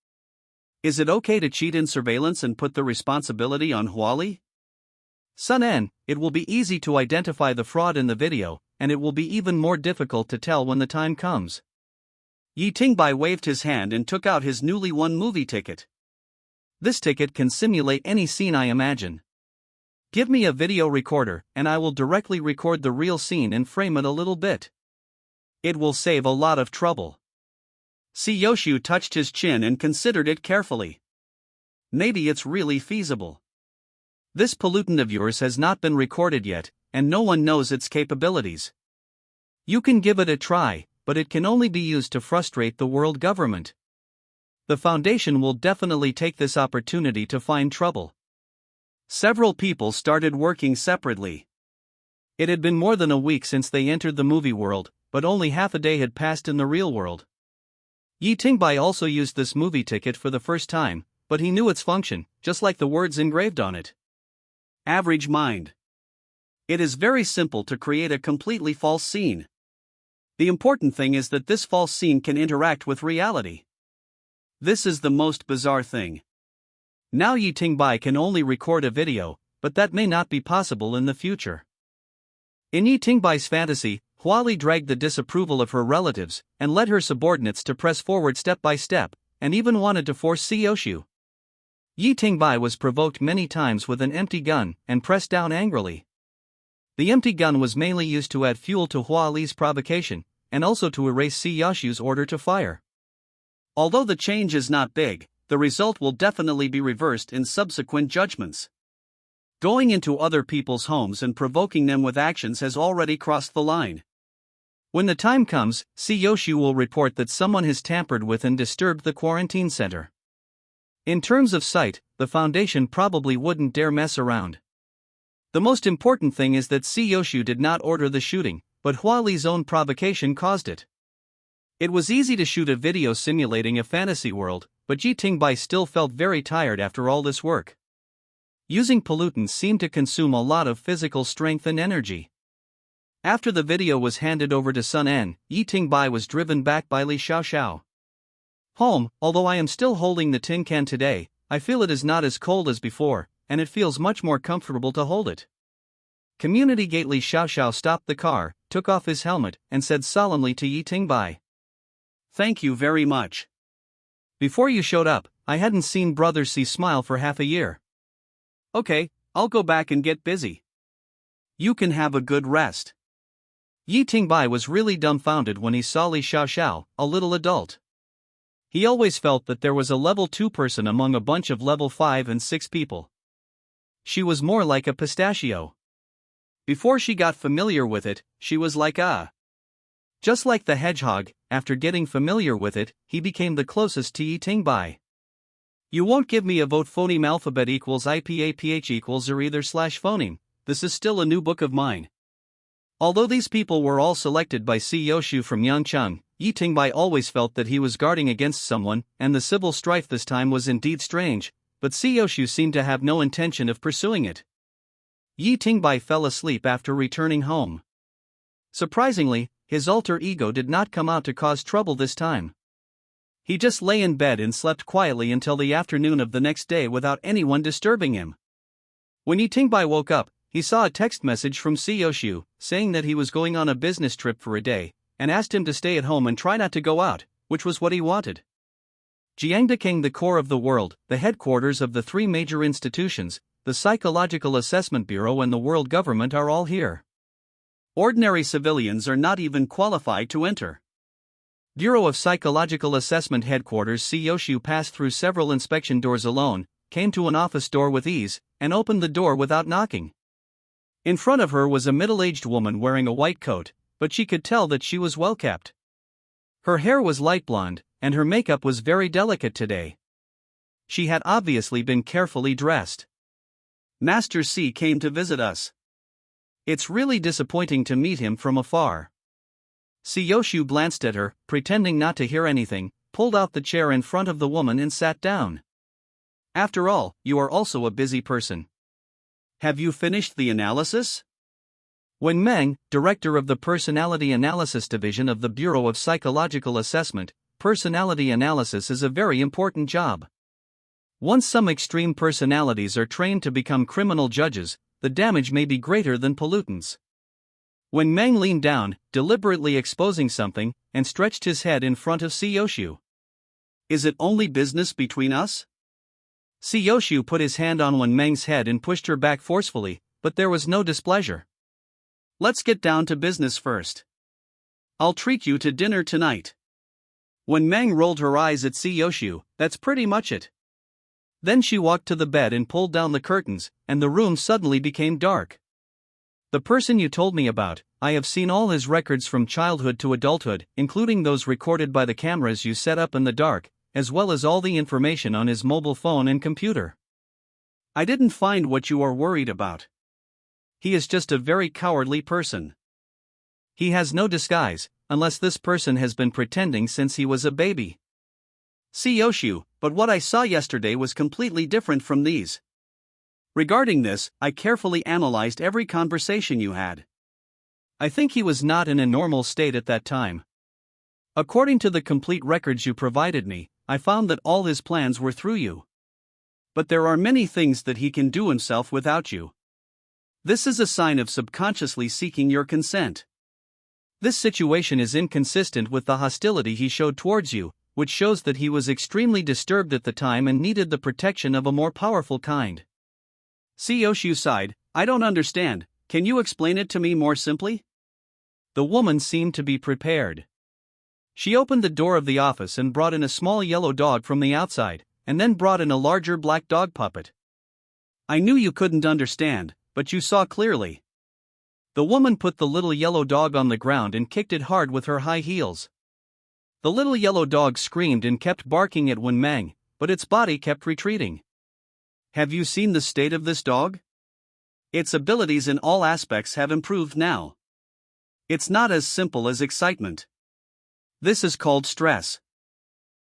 Is it okay to cheat in surveillance and put the responsibility on Hua Li? Sun En, it will be easy to identify the fraud in the video, and it will be even more difficult to tell when the time comes. Yi Tingbai waved his hand and took out his newly won movie ticket. This ticket can simulate any scene I imagine. Give me a video recorder, and I will directly record the real scene and frame it a little bit. It will save a lot of trouble. Siyoshu touched his chin and considered it carefully. Maybe it's really feasible. This pollutant of yours has not been recorded yet, and no one knows its capabilities. You can give it a try, but it can only be used to frustrate the world government. The Foundation will definitely take this opportunity to find trouble. Several people started working separately. It had been more than a week since they entered the movie world, but only half a day had passed in the real world. Yi Tingbai also used this movie ticket for the first time, but he knew its function, just like the words engraved on it. Average mind. It is very simple to create a completely false scene. The important thing is that this false scene can interact with reality. This is the most bizarre thing. Now Yi Tingbai can only record a video, but that may not be possible in the future. In Yi Tingbai's fantasy, Huali dragged the disapproval of her relatives and led her subordinates to press forward step by step, and even wanted to force Siyoshu. Yi Tingbai was provoked many times with an empty gun and pressed down angrily. The empty gun was mainly used to add fuel to Huali's provocation, and also to erase Siyoshu's order to fire. Although the change is not big, the result will definitely be reversed in subsequent judgments. Going into other people's homes and provoking them with actions has already crossed the line. When the time comes, Siyoshu will report that someone has tampered with and disturbed the quarantine center. In terms of sight, the Foundation probably wouldn't dare mess around. The most important thing is that Siyoshu did not order the shooting, but Huali's own provocation caused it. It was easy to shoot a video simulating a fantasy world, but Yi Tingbai still felt very tired after all this work. Using pollutants seemed to consume a lot of physical strength and energy. After the video was handed over to Sun En, Yi Tingbai was driven back by Li Xiaoxiao. Home, although I am still holding the tin can today, I feel it is not as cold as before, and it feels much more comfortable to hold it. Community Gate Li Xiaoxiao stopped the car, took off his helmet, and said solemnly to Yi Tingbai, "Thank you very much. Before you showed up, I hadn't seen Brother C smile for half a year. Okay, I'll go back and get busy. You can have a good rest." Yi Tingbai was really dumbfounded when he saw Li Xiaoxiao, a little adult. He always felt that there was a level 2 person among a bunch of level 5 and 6 people. She was more like a pistachio. Before she got familiar with it, she was like just like the hedgehog, after getting familiar with it, he became the closest to Yi Tingbai. You won't give me a vote phoneme alphabet equals IPAPH equals or either slash phoneme, this is still a new book of mine. Although these people were all selected by Siyoshu from Yangcheng, Yi Tingbai always felt that he was guarding against someone, and the civil strife this time was indeed strange, but Siyoshu seemed to have no intention of pursuing it. Yi Tingbai fell asleep after returning home. Surprisingly, his alter ego did not come out to cause trouble this time. He just lay in bed and slept quietly until the afternoon of the next day without anyone disturbing him. When Yi Tingbai woke up, he saw a text message from Siyoshu, saying that he was going on a business trip for a day, and asked him to stay at home and try not to go out, which was what he wanted. Jiangdaqing, the core of the world, the headquarters of the 3 major institutions, the Psychological Assessment Bureau and the world government are all here. Ordinary civilians are not even qualified to enter. Bureau of Psychological Assessment Headquarters. Siyoshu passed through several inspection doors alone, came to an office door with ease, and opened the door without knocking. In front of her was a middle-aged woman wearing a white coat, but she could tell that she was well kept. Her hair was light blonde, and her makeup was very delicate today. She had obviously been carefully dressed. Master C came to visit us. It's really disappointing to meet him from afar. Siyoshu glanced at her, pretending not to hear anything, pulled out the chair in front of the woman and sat down. After all, you are also a busy person. Have you finished the analysis? When Meng, director of the Personality Analysis Division of the Bureau of Psychological Assessment, personality analysis is a very important job. Once some extreme personalities are trained to become criminal judges, the damage may be greater than pollutants. When Meng leaned down, deliberately exposing something, and stretched his head in front of Siyoshu. Is it only business between us? Yoshu put his hand on Wen Meng's head and pushed her back forcefully, but there was no displeasure. Let's get down to business first. I'll treat you to dinner tonight. Wen Meng rolled her eyes at Yoshu. That's pretty much it. Then she walked to the bed and pulled down the curtains, and the room suddenly became dark. The person you told me about, I have seen all his records from childhood to adulthood, including those recorded by the cameras you set up in the dark, as well as all the information on his mobile phone and computer. I didn't find what you are worried about. He is just a very cowardly person. He has no disguise, unless this person has been pretending since he was a baby. Yoshu, but what I saw yesterday was completely different from these. Regarding this, I carefully analyzed every conversation you had. I think he was not in a normal state at that time. According to the complete records you provided me, I found that all his plans were through you. But there are many things that he can do himself without you. This is a sign of subconsciously seeking your consent. This situation is inconsistent with the hostility he showed towards you, which shows that he was extremely disturbed at the time and needed the protection of a more powerful kind. Yoshu sighed. I don't understand, can you explain it to me more simply? The woman seemed to be prepared. She opened the door of the office and brought in a small yellow dog from the outside, and then brought in a larger black dog puppet. I knew you couldn't understand, but you saw clearly. The woman put the little yellow dog on the ground and kicked it hard with her high heels. The little yellow dog screamed and kept barking at Wen Meng, but its body kept retreating. Have you seen the state of this dog? Its abilities in all aspects have improved now. It's not as simple as excitement. This is called stress.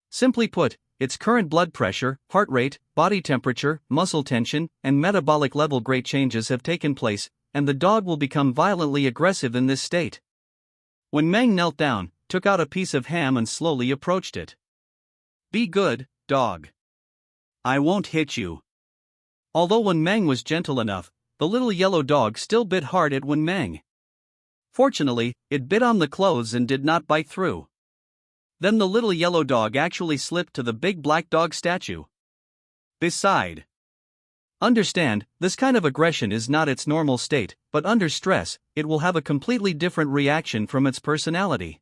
Simply put, its current blood pressure, heart rate, body temperature, muscle tension, and metabolic level great changes have taken place, and the dog will become violently aggressive in this state. Wen Meng knelt down, took out a piece of ham and slowly approached it. Be good, dog. I won't hit you. Although Wen Meng was gentle enough, the little yellow dog still bit hard at Wen Meng. Fortunately, it bit on the clothes and did not bite through. Then the little yellow dog actually slipped to the big black dog statue. Beside. Understand, this kind of aggression is not its normal state, but under stress, it will have a completely different reaction from its personality.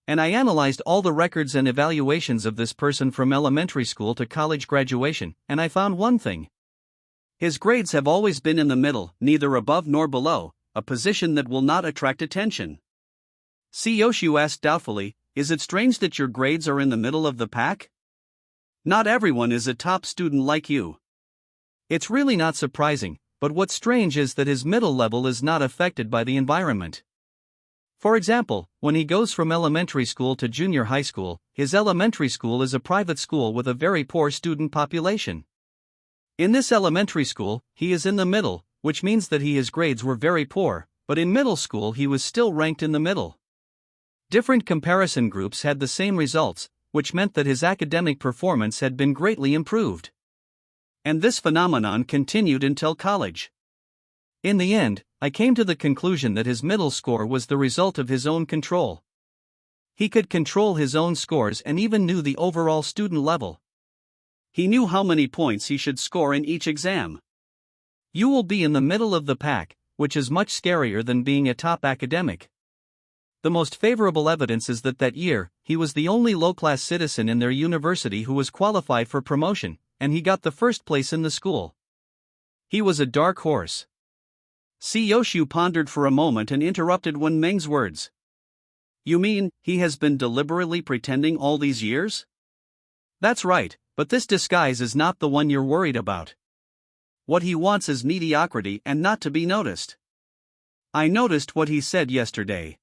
And I analyzed all the records and evaluations of this person from elementary school to college graduation, and I found one thing. His grades have always been in the middle, neither above nor below, a position that will not attract attention. Yoshu asked doubtfully, is it strange that your grades are in the middle of the pack? Not everyone is a top student like you. It's really not surprising, but what's strange is that his middle level is not affected by the environment. For example, when he goes from elementary school to junior high school, his elementary school is a private school with a very poor student population. In this elementary school, he is in the middle, which means that his grades were very poor, but in middle school he was still ranked in the middle. Different comparison groups had the same results, which meant that his academic performance had been greatly improved. And this phenomenon continued until college. In the end, I came to the conclusion that his middle score was the result of his own control. He could control his own scores and even knew the overall student level. He knew how many points he should score in each exam. You will be in the middle of the pack, which is much scarier than being a top academic. The most favorable evidence is that year, he was the only low-class citizen in their university who was qualified for promotion, and he got the first place in the school. He was a dark horse. Yoshu pondered for a moment and interrupted Wen Meng's words. You mean, he has been deliberately pretending all these years? That's right, but this disguise is not the one you're worried about. What he wants is mediocrity and not to be noticed. I noticed what he said yesterday.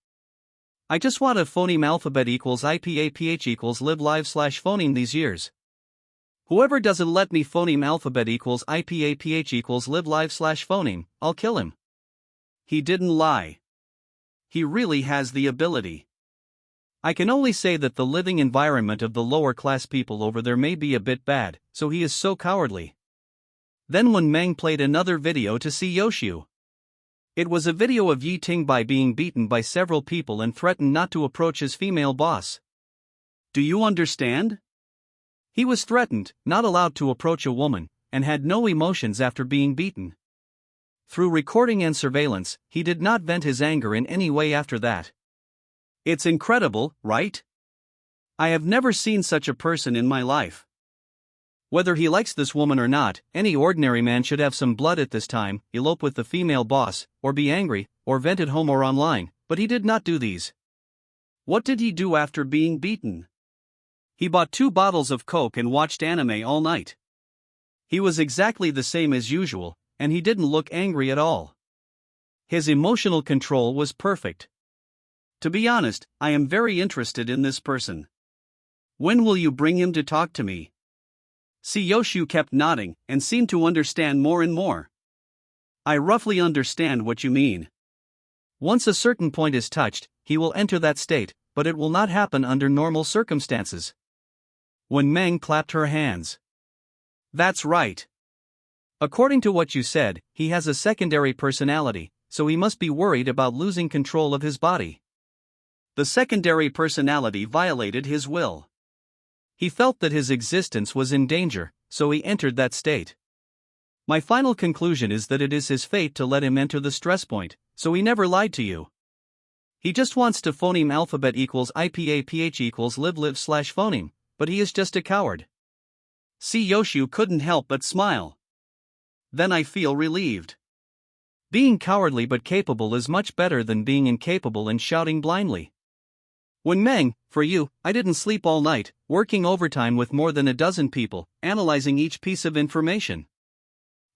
I just want a phoneme alphabet equals IPAPH equals live live / phoneme these years. Whoever doesn't let me phoneme alphabet equals IPAPH equals live live / phoneme, I'll kill him. He didn't lie. He really has the ability. I can only say that the living environment of the lower class people over there may be a bit bad, so he is so cowardly. Then Wen Meng played another video to Yoshu. It was a video of Yi Tingbai being beaten by several people and threatened not to approach his female boss. Do you understand? He was threatened, not allowed to approach a woman, and had no emotions after being beaten. Through recording and surveillance, he did not vent his anger in any way after that. It's incredible, right? I have never seen such a person in my life. Whether he likes this woman or not, any ordinary man should have some blood at this time, elope with the female boss, or be angry, or vent at home or online, but he did not do these. What did he do after being beaten? He bought 2 bottles of Coke and watched anime all night. He was exactly the same as usual, and he didn't look angry at all. His emotional control was perfect. To be honest, I am very interested in this person. When will you bring him to talk to me? Siyoshu kept nodding, and seemed to understand more and more. I roughly understand what you mean. Once a certain point is touched, he will enter that state, but it will not happen under normal circumstances. When Meng clapped her hands. That's right. According to what you said, he has a secondary personality, so he must be worried about losing control of his body. The secondary personality violated his will. He felt that his existence was in danger, so he entered that state. My final conclusion is that it is his fate to let him enter the stress point, so he never lied to you. He just wants to phoneme alphabet equals IPAPH equals live/phoneme, but he is just a coward. Siyoshu couldn't help but smile. Then I feel relieved. Being cowardly but capable is much better than being incapable and shouting blindly. When Meng, for you, I didn't sleep all night, working overtime with more than a dozen people, analyzing each piece of information.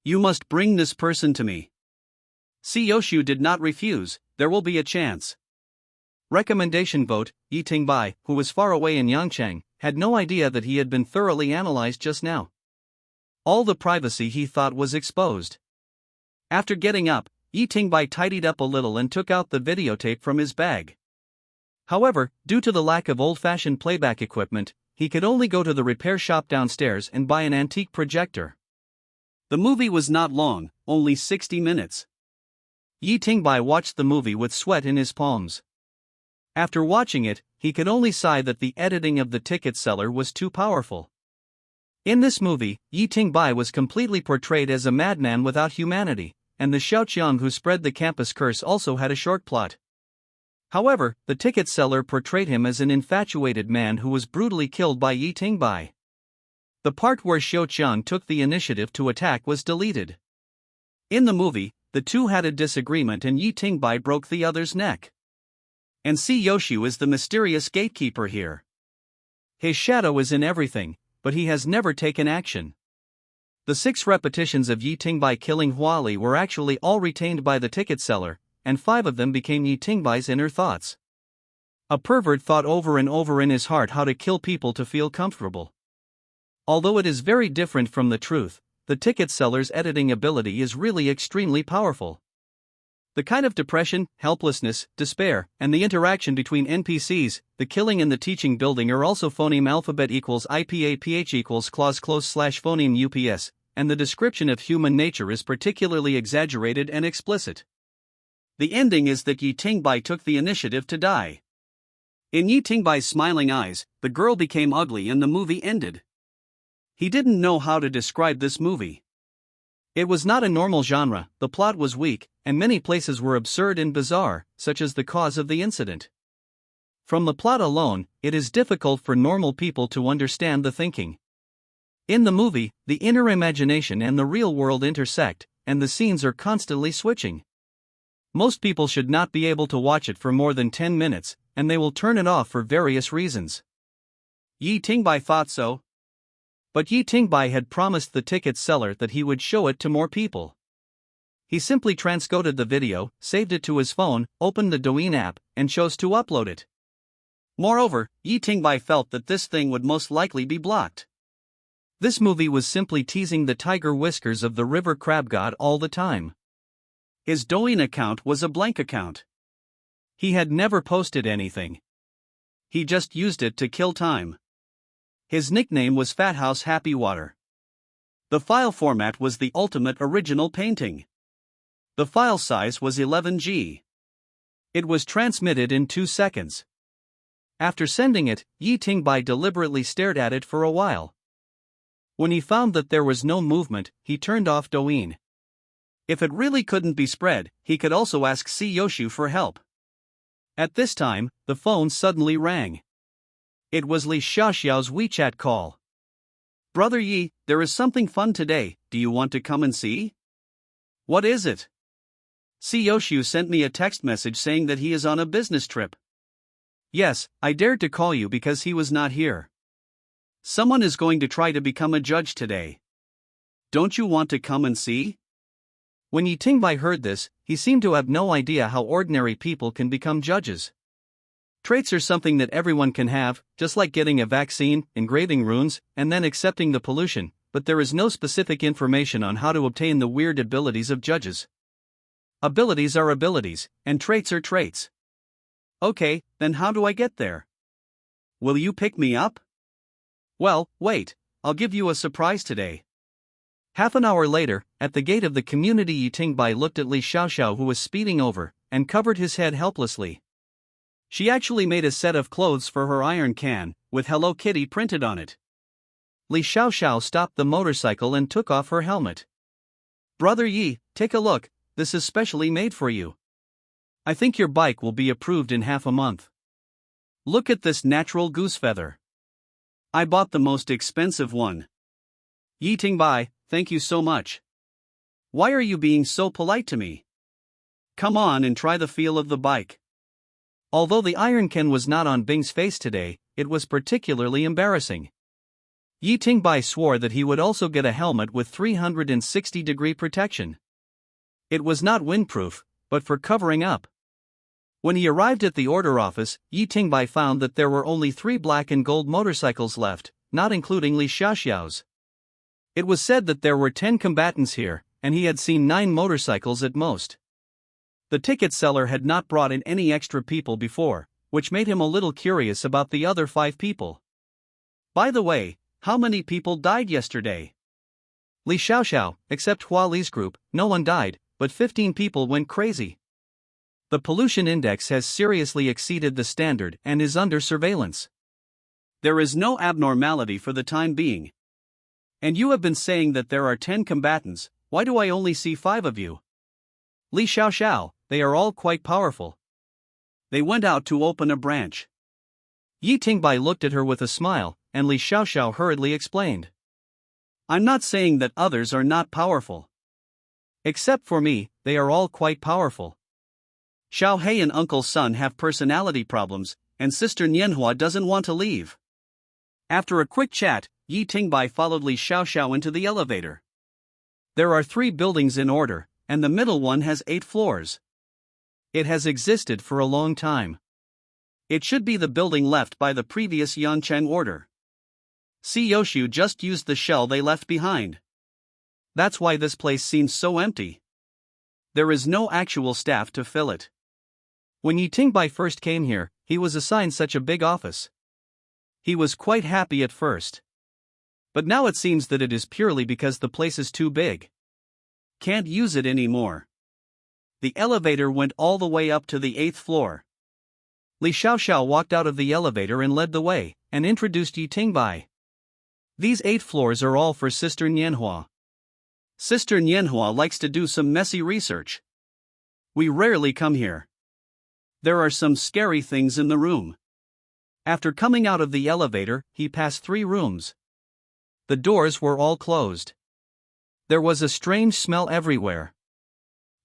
You must bring this person to me. Siyoshu did not refuse, there will be a chance. Recommendation vote, Yi Tingbai, who was far away in Yangchang, had no idea that he had been thoroughly analyzed just now. All the privacy he thought was exposed. After getting up, Yi Tingbai tidied up a little and took out the videotape from his bag. However, due to the lack of old-fashioned playback equipment, he could only go to the repair shop downstairs and buy an antique projector. The movie was not long, only 60 minutes. Yi Tingbai watched the movie with sweat in his palms. After watching it, he could only sigh that the editing of the ticket seller was too powerful. In this movie, Yi Tingbai was completely portrayed as a madman without humanity, and the Xiaoqiang who spread the campus curse also had a short plot. However, the ticket seller portrayed him as an infatuated man who was brutally killed by Yi Tingbai. The part where Xiaoqiang took the initiative to attack was deleted. In the movie, the two had a disagreement and Yi Tingbai broke the other's neck. And Siyoshu is the mysterious gatekeeper here. His shadow is in everything, but he has never taken action. The 6 repetitions of Yi Tingbai killing Huali were actually all retained by the ticket seller, and 5 of them became Yi Tingbai's inner thoughts. A pervert thought over and over in his heart how to kill people to feel comfortable. Although it is very different from the truth, the ticket seller's editing ability is really extremely powerful. The kind of depression, helplessness, despair, and the interaction between NPCs, the killing and the teaching building are also phoneme alphabet equals IPAPH equals clause close/phoneme UPS, and the description of human nature is particularly exaggerated and explicit. The ending is that Yi Tingbai took the initiative to die. In Yi Tingbai's smiling eyes, the girl became ugly and the movie ended. He didn't know how to describe this movie. It was not a normal genre, the plot was weak, and many places were absurd and bizarre, such as the cause of the incident. From the plot alone, it is difficult for normal people to understand the thinking. In the movie, the inner imagination and the real world intersect, and the scenes are constantly switching. Most people should not be able to watch it for more than 10 minutes, and they will turn it off for various reasons. Yi Tingbai thought so. But Yi Tingbai had promised the ticket seller that he would show it to more people. He simply transcoded the video, saved it to his phone, opened the Douyin app, and chose to upload it. Moreover, Yi Tingbai felt that this thing would most likely be blocked. This movie was simply teasing the tiger whiskers of the river crab god all the time. His Douyin account was a blank account. He had never posted anything. He just used it to kill time. His nickname was Fat House Happy Water. The file format was the ultimate original painting. The file size was 11 GB. It was transmitted in 2 seconds. After sending it, Yi Tingbai deliberately stared at it for a while, When he found that there was no movement, he turned off Douyin. If it really couldn't be spread, he could also ask Si Yoshu for help. At this time, the phone suddenly rang. It was Li Xiaoxiao's WeChat call. "Brother Yi, there is something fun today, do you want to come and see?" "What is it?" "Si Yoshu sent me a text message saying that he is on a business trip." "Yes, I dared to call you because he was not here. Someone is going to try to become a judge today. Don't you want to come and see?" When Yi Tingbai heard this, he seemed to have no idea how ordinary people can become judges. Traits are something that everyone can have, just like getting a vaccine, engraving runes, and then accepting the pollution, but there is no specific information on how to obtain the weird abilities of judges. Abilities are abilities, and traits are traits. Okay, then how do I get there? Will you pick me up? Well, wait, I'll give you a surprise today. Half an hour later, at the gate of the community, Yi Tingbai looked at Li Xiaoxiao, who was speeding over, and covered his head helplessly. She actually made a set of clothes for her iron can, with Hello Kitty printed on it. Li Xiaoxiao stopped the motorcycle and took off her helmet. "Brother Yi, take a look, this is specially made for you. I think your bike will be approved in half a month. Look at this natural goose feather. I bought the most expensive one." "Yi Tingbai, thank you so much. Why are you being so polite to me? Come on and try the feel of the bike." Although the iron can was not on Bing's face today, it was particularly embarrassing. Yi Tingbai swore that he would also get a helmet with 360-degree protection. It was not windproof, but for covering up. When he arrived at the order office, Yi Tingbai found that there were only 3 black and gold motorcycles left, not including Li Xiaoxiao's. It was said that there were 10 combatants here, and he had seen 9 motorcycles at most. The ticket seller had not brought in any extra people before, which made him a little curious about the other 5 people. "By the way, how many people died yesterday?" "Li Xiaoxiao, except Hua Li's group, no one died, but 15 people went crazy. The pollution index has seriously exceeded the standard and is under surveillance. There is no abnormality for the time being. And you have been saying that there are 10 combatants, why do I only see 5 of you?" "Li Xiaoxiao, they are all quite powerful. They went out to open a branch." Yi Tingbai looked at her with a smile, and Li Xiaoxiao hurriedly explained. "I'm not saying that others are not powerful. Except for me, they are all quite powerful. Xiao Hei and Uncle Sun have personality problems, and Sister Nianhua doesn't want to leave." After a quick chat, Yi Tingbai followed Li Xiaoxiao into the elevator. There are 3 buildings in order, and the middle one has 8 floors. It has existed for a long time. It should be the building left by the previous Yancheng order. Si Yoshu just used the shell they left behind. That's why this place seems so empty. There is no actual staff to fill it. When Yi Tingbai first came here, he was assigned such a big office. He was quite happy at first. But now it seems that it is purely because the place is too big. Can't use it anymore. The elevator went all the way up to the 8th floor. Li Xiaoxiao walked out of the elevator and led the way, and introduced Yi Tingbai. "These 8 floors are all for Sister Nianhua. Sister Nianhua likes to do some messy research. We rarely come here. There are some scary things in the room." After coming out of the elevator, he passed 3 rooms. The doors were all closed. There was a strange smell everywhere.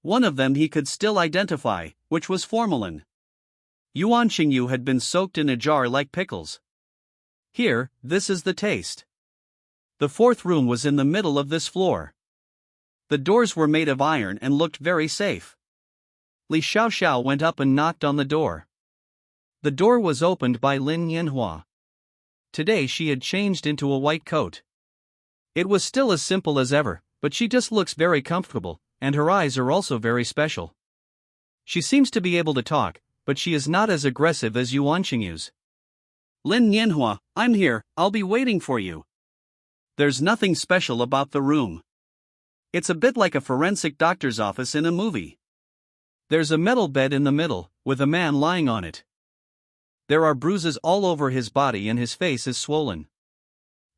One of them he could still identify, which was formalin. Yuan Xingyu had been soaked in a jar like pickles. "Here, this is the taste." The 4th room was in the middle of this floor. The doors were made of iron and looked very safe. Li Xiaoxiao went up and knocked on the door. The door was opened by Lin Yanhua. Today she had changed into a white coat. It was still as simple as ever, but she just looks very comfortable, and her eyes are also very special. She seems to be able to talk, but she is not as aggressive as Yuan Xingyu's. "Lin Nianhua, I'm here, I'll be waiting for you." There's nothing special about the room. It's a bit like a forensic doctor's office in a movie. There's a metal bed in the middle, with a man lying on it. There are bruises all over his body and his face is swollen.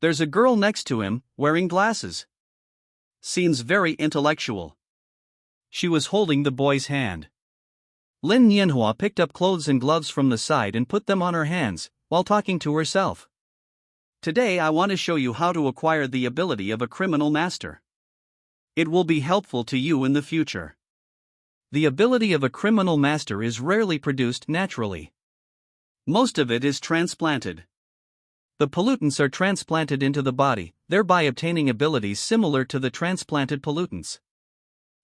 There's a girl next to him, wearing glasses. Seems very intellectual. She was holding the boy's hand. Lin Nianhua picked up clothes and gloves from the side and put them on her hands, while talking to herself. Today I want to show you how to acquire the ability of a criminal master. It will be helpful to you in the future. The ability of a criminal master is rarely produced naturally. Most of it is transplanted. The pollutants are transplanted into the body, thereby obtaining abilities similar to the transplanted pollutants.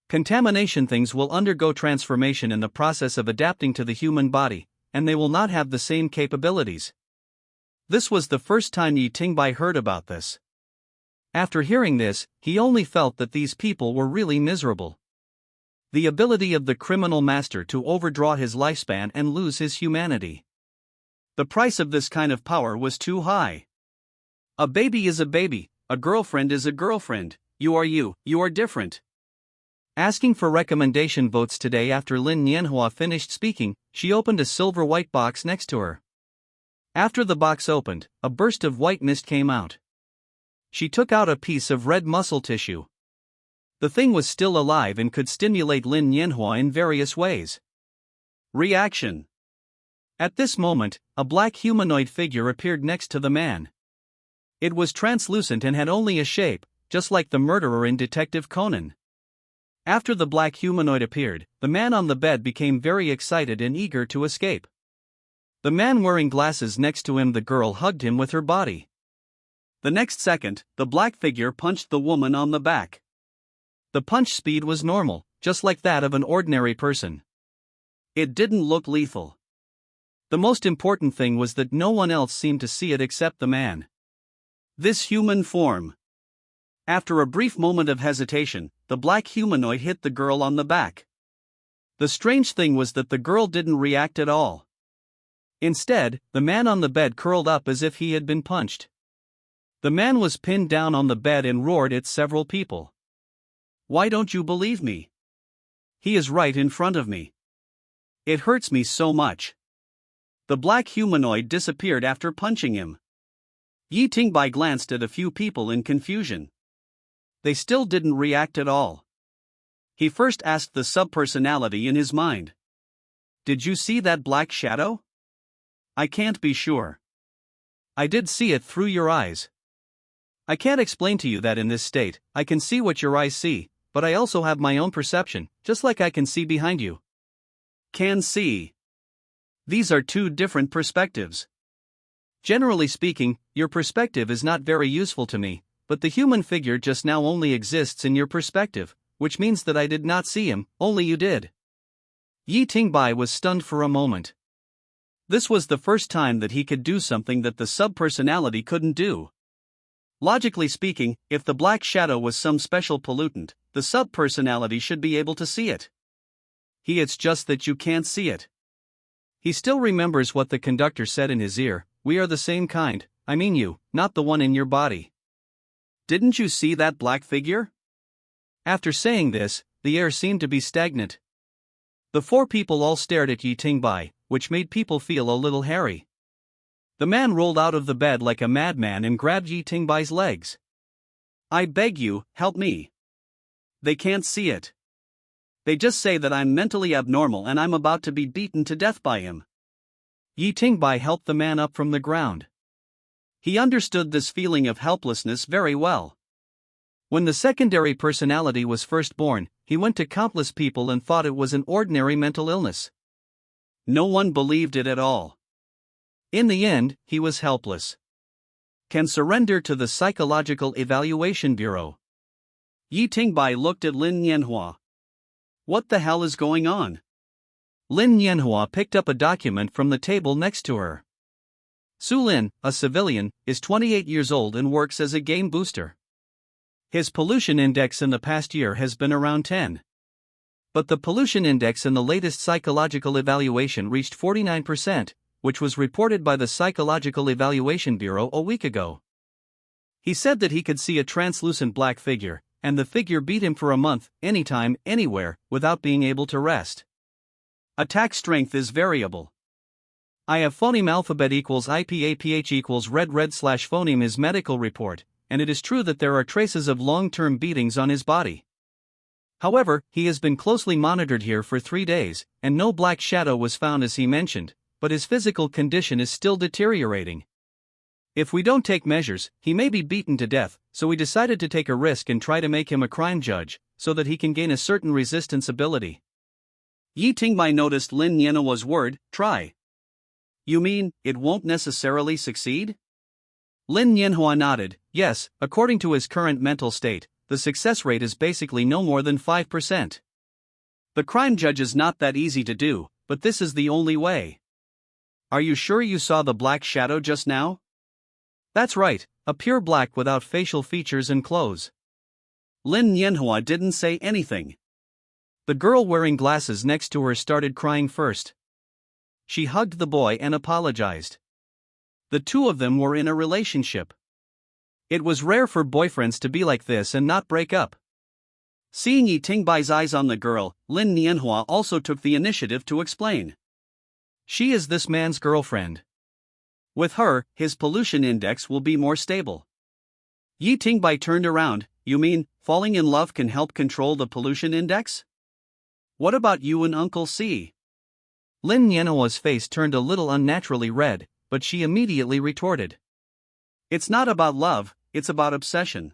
Contamination things will undergo transformation in the process of adapting to the human body, and they will not have the same capabilities. This was the first time Yi Tingbai heard about this. After hearing this, he only felt that these people were really miserable. The ability of the criminal master to overdraw his lifespan and lose his humanity. The price of this kind of power was too high. A baby is a baby, a girlfriend is a girlfriend, you, you are different. Asking for recommendation votes today after Lin Nianhua finished speaking, she opened a silver white box next to her. After the box opened, a burst of white mist came out. She took out a piece of red muscle tissue. The thing was still alive and could stimulate Lin Nianhua in various ways. Reaction. At this moment, a black humanoid figure appeared next to the man. It was translucent and had only a shape, just like the murderer in Detective Conan. After the black humanoid appeared, the man on the bed became very excited and eager to escape. The man wearing glasses next to him, the girl hugged him with her body. The next second, the black figure punched the woman on the back. The punch speed was normal, just like that of an ordinary person. It didn't look lethal. The most important thing was that no one else seemed to see it except the man. This human form. After a brief moment of hesitation, the black humanoid hit the girl on the back. The strange thing was that the girl didn't react at all. Instead, the man on the bed curled up as if he had been punched. The man was pinned down on the bed and roared at several people. Why don't you believe me? He is right in front of me. It hurts me so much. The black humanoid disappeared after punching him. Yi Tingbai glanced at a few people in confusion. They still didn't react at all. He first asked the subpersonality in his mind. Did you see that black shadow? I can't be sure. I did see it through your eyes. I can't explain to you that in this state. I can see what your eyes see, but I also have my own perception, just like I can see behind you. Can see. These are two different perspectives. Generally speaking, your perspective is not very useful to me, but the human figure just now only exists in your perspective, which means that I did not see him, only you did. Yi Tingbai was stunned for a moment. This was the first time that he could do something that the subpersonality couldn't do. Logically speaking, if the black shadow was some special pollutant, the subpersonality should be able to see it. It's just that you can't see it. He still remembers what the conductor said in his ear, we are the same kind, I mean you, not the one in your body. Didn't you see that black figure? After saying this, the air seemed to be stagnant. The four people all stared at Yi Tingbai, which made people feel a little hairy. The man rolled out of the bed like a madman and grabbed Yi Tingbai's legs. I beg you, help me. They can't see it. They just say that I'm mentally abnormal and I'm about to be beaten to death by him. Yi Tingbai helped the man up from the ground. He understood this feeling of helplessness very well. When the secondary personality was first born, he went to countless people and thought it was an ordinary mental illness. No one believed it at all. In the end, he was helpless. Can surrender to the Psychological Evaluation Bureau. Yi Tingbai looked at Lin Nianhua. What the hell is going on? Lin Nianhua picked up a document from the table next to her. Su Lin, a civilian, is 28 years old and works as a game booster. His pollution index in the past year has been around 10. But the pollution index in the latest psychological evaluation reached 49%, which was reported by the Psychological Evaluation Bureau a week ago. He said that he could see a translucent black figure, and the figure beat him for a month, anytime, anywhere, without being able to rest. Attack strength is variable. I have phoneme alphabet equals IPAPH equals red slash phoneme is medical report, and it is true that there are traces of long-term beatings on his body. However, he has been closely monitored here for 3 days, and no black shadow was found as he mentioned, but his physical condition is still deteriorating. If we don't take measures, he may be beaten to death, so we decided to take a risk and try to make him a crime judge, so that he can gain a certain resistance ability. Yi Tingbai noticed Lin Nianhua's word, try. You mean, it won't necessarily succeed? Lin Nianhua nodded, yes, according to his current mental state, the success rate is basically no more than 5%. The crime judge is not that easy to do, but this is the only way. Are you sure you saw the black shadow just now? That's right, a pure black without facial features and clothes. Lin Nianhua didn't say anything. The girl wearing glasses next to her started crying first. She hugged the boy and apologized. The two of them were in a relationship. It was rare for boyfriends to be like this and not break up. Seeing Yi Tingbai's eyes on the girl, Lin Nianhua also took the initiative to explain. She is this man's girlfriend. With her, his pollution index will be more stable. Yi Tingbai turned around, you mean, falling in love can help control the pollution index? What about you and Uncle C? Lin Nianhua's face turned a little unnaturally red, but she immediately retorted. It's not about love, it's about obsession.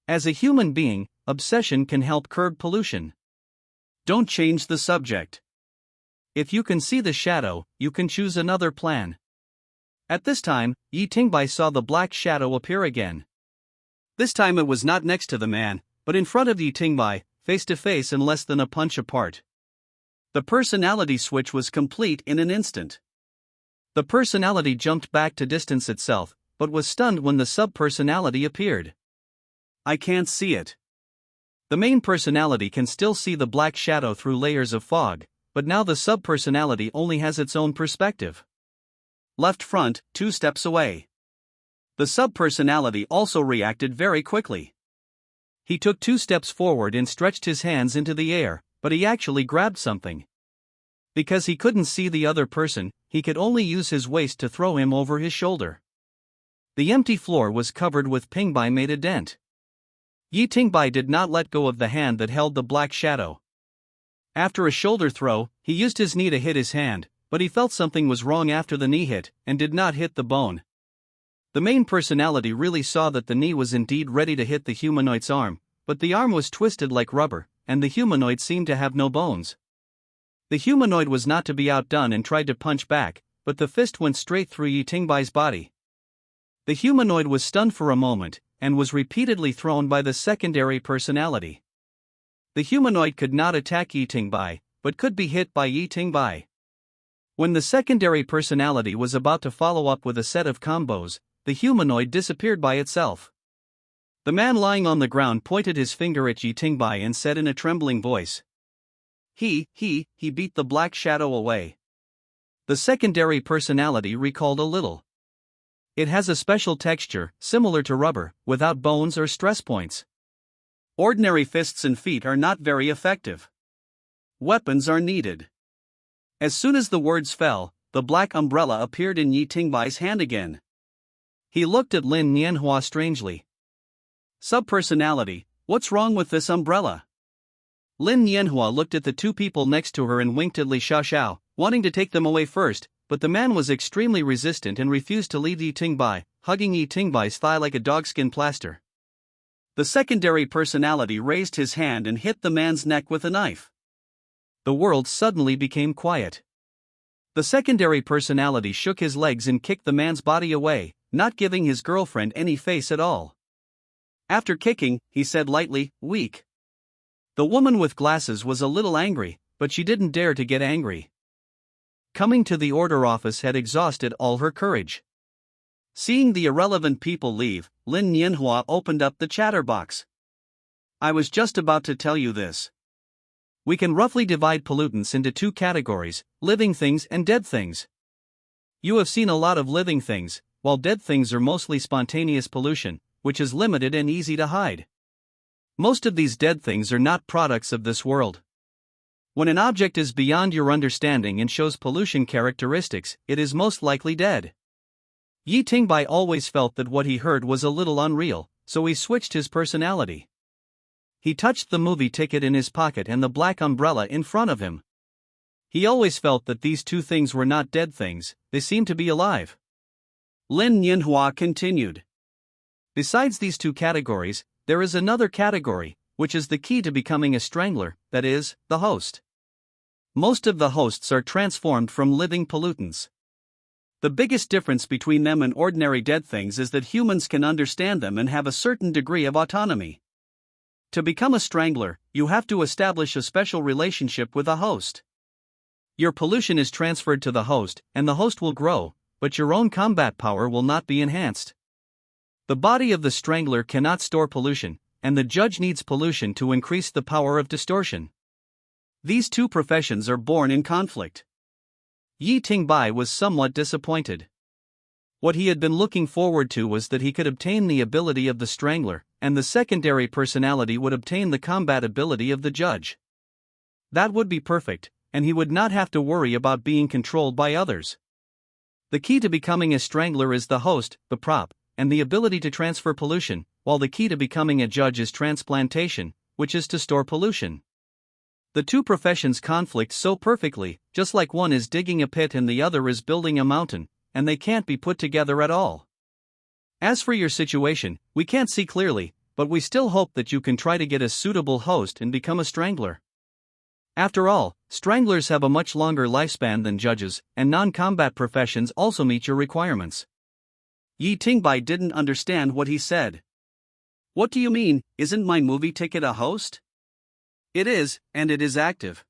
As a human being, obsession can help curb pollution. Don't change the subject. If you can see the shadow, you can choose another plan. At this time, Yi Tingbai saw the black shadow appear again. This time it was not next to the man, but in front of Yi Tingbai, face to face and less than a punch apart. The personality switch was complete in an instant. The personality jumped back to distance itself, but was stunned when the sub-personality appeared. I can't see it. The main personality can still see the black shadow through layers of fog, but now the sub-personality only has its own perspective. Left front, 2 steps away. The sub-personality also reacted very quickly. He took 2 steps forward and stretched his hands into the air, but he actually grabbed something. Because he couldn't see the other person, he could only use his waist to throw him over his shoulder. The empty floor was covered with Pingbai made a dent. Yi Tingbai did not let go of the hand that held the black shadow. After a shoulder throw, he used his knee to hit his hand, but he felt something was wrong after the knee hit, and did not hit the bone. The main personality really saw that the knee was indeed ready to hit the humanoid's arm, but the arm was twisted like rubber, and the humanoid seemed to have no bones. The humanoid was not to be outdone and tried to punch back, but the fist went straight through Yi Tingbai's body. The humanoid was stunned for a moment, and was repeatedly thrown by the secondary personality. The humanoid could not attack Yi Tingbai, but could be hit by Yi Tingbai. When the secondary personality was about to follow up with a set of combos, the humanoid disappeared by itself. The man lying on the ground pointed his finger at Yi Tingbai and said in a trembling voice, He beat the black shadow away. The secondary personality recalled a little. It has a special texture, similar to rubber, without bones or stress points. Ordinary fists and feet are not very effective. Weapons are needed. As soon as the words fell, the black umbrella appeared in Yi Tingbai's hand again. He looked at Lin Nianhua strangely. Subpersonality, what's wrong with this umbrella? Lin Nianhua looked at the 2 people next to her and winked at Li Xiaoxiao, wanting to take them away first, but the man was extremely resistant and refused to leave Yi Tingbai, hugging Yi Tingbai's thigh like a dogskin plaster. The secondary personality raised his hand and hit the man's neck with a knife. The world suddenly became quiet. The secondary personality shook his legs and kicked the man's body away, not giving his girlfriend any face at all. After kicking, he said lightly, weak. The woman with glasses was a little angry, but she didn't dare to get angry. Coming to the order office had exhausted all her courage. Seeing the irrelevant people leave, Lin Nianhua opened up the chatterbox. I was just about to tell you this. We can roughly divide pollutants into 2 categories, living things and dead things. You have seen a lot of living things, while dead things are mostly spontaneous pollution, which is limited and easy to hide. Most of these dead things are not products of this world. When an object is beyond your understanding and shows pollution characteristics, it is most likely dead. Yi Tingbai always felt that what he heard was a little unreal, so he switched his personality. He touched the movie ticket in his pocket and the black umbrella in front of him. He always felt that these two things were not dead things, they seemed to be alive. Lin Nianhua continued. Besides these two categories, there is another category, which is the key to becoming a strangler, that is, the host. Most of the hosts are transformed from living pollutants. The biggest difference between them and ordinary dead things is that humans can understand them and have a certain degree of autonomy. To become a strangler, you have to establish a special relationship with a host. Your pollution is transferred to the host, and the host will grow, but your own combat power will not be enhanced. The body of the strangler cannot store pollution, and the judge needs pollution to increase the power of distortion. These two professions are born in conflict. Yi Tingbai was somewhat disappointed. What he had been looking forward to was that he could obtain the ability of the strangler, and the secondary personality would obtain the combat ability of the judge. That would be perfect, and he would not have to worry about being controlled by others. The key to becoming a strangler is the host, the prop, and the ability to transfer pollution, while the key to becoming a judge is transplantation, which is to store pollution. The two professions conflict so perfectly, just like one is digging a pit and the other is building a mountain, and they can't be put together at all. As for your situation, we can't see clearly, but we still hope that you can try to get a suitable host and become a strangler. After all, stranglers have a much longer lifespan than judges, and non-combat professions also meet your requirements. Yi Tingbai didn't understand what he said. What do you mean, isn't my movie ticket a host? It is, and it is active.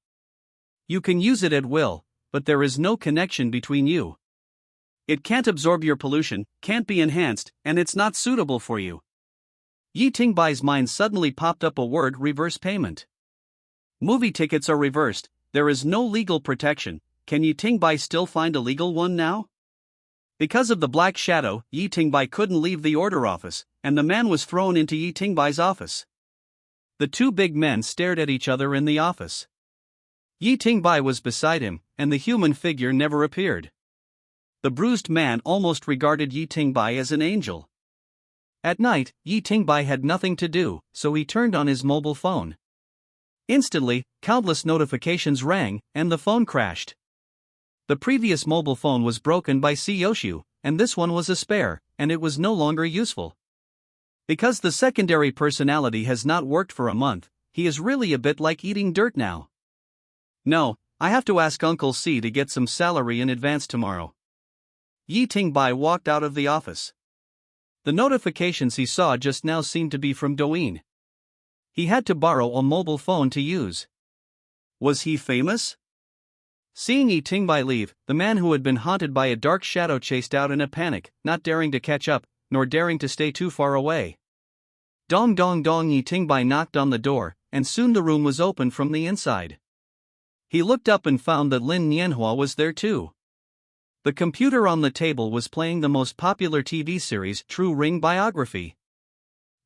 You can use it at will, but there is no connection between you. It can't absorb your pollution, can't be enhanced, and it's not suitable for you. Yi Tingbai's mind suddenly popped up a word: reverse payment. Movie tickets are reversed, there is no legal protection. Can Yi Tingbai still find a legal one now? Because of the black shadow, Yi Tingbai couldn't leave the order office, and the man was thrown into Yi Tingbai's office. The two big men stared at each other in the office. Yi Tingbai was beside him, and the human figure never appeared. The bruised man almost regarded Yi Tingbai as an angel. At night, Yi Tingbai had nothing to do, so he turned on his mobile phone. Instantly, countless notifications rang, and the phone crashed. The previous mobile phone was broken by Yoshu, and this one was a spare, and it was no longer useful. Because the secondary personality has not worked for a month, he is really a bit like eating dirt now. No, I have to ask Uncle C to get some salary in advance tomorrow. Yi Tingbai walked out of the office. The notifications he saw just now seemed to be from Douyin. He had to borrow a mobile phone to use. Was he famous? Seeing Yi Tingbai leave, the man who had been haunted by a dark shadow chased out in a panic, not daring to catch up, nor daring to stay too far away. Dong dong dong. Yi Tingbai knocked on the door, and soon the room was open from the inside. He looked up and found that Lin Nianhua was there too. The computer on the table was playing the most popular TV series, True Ring Biography.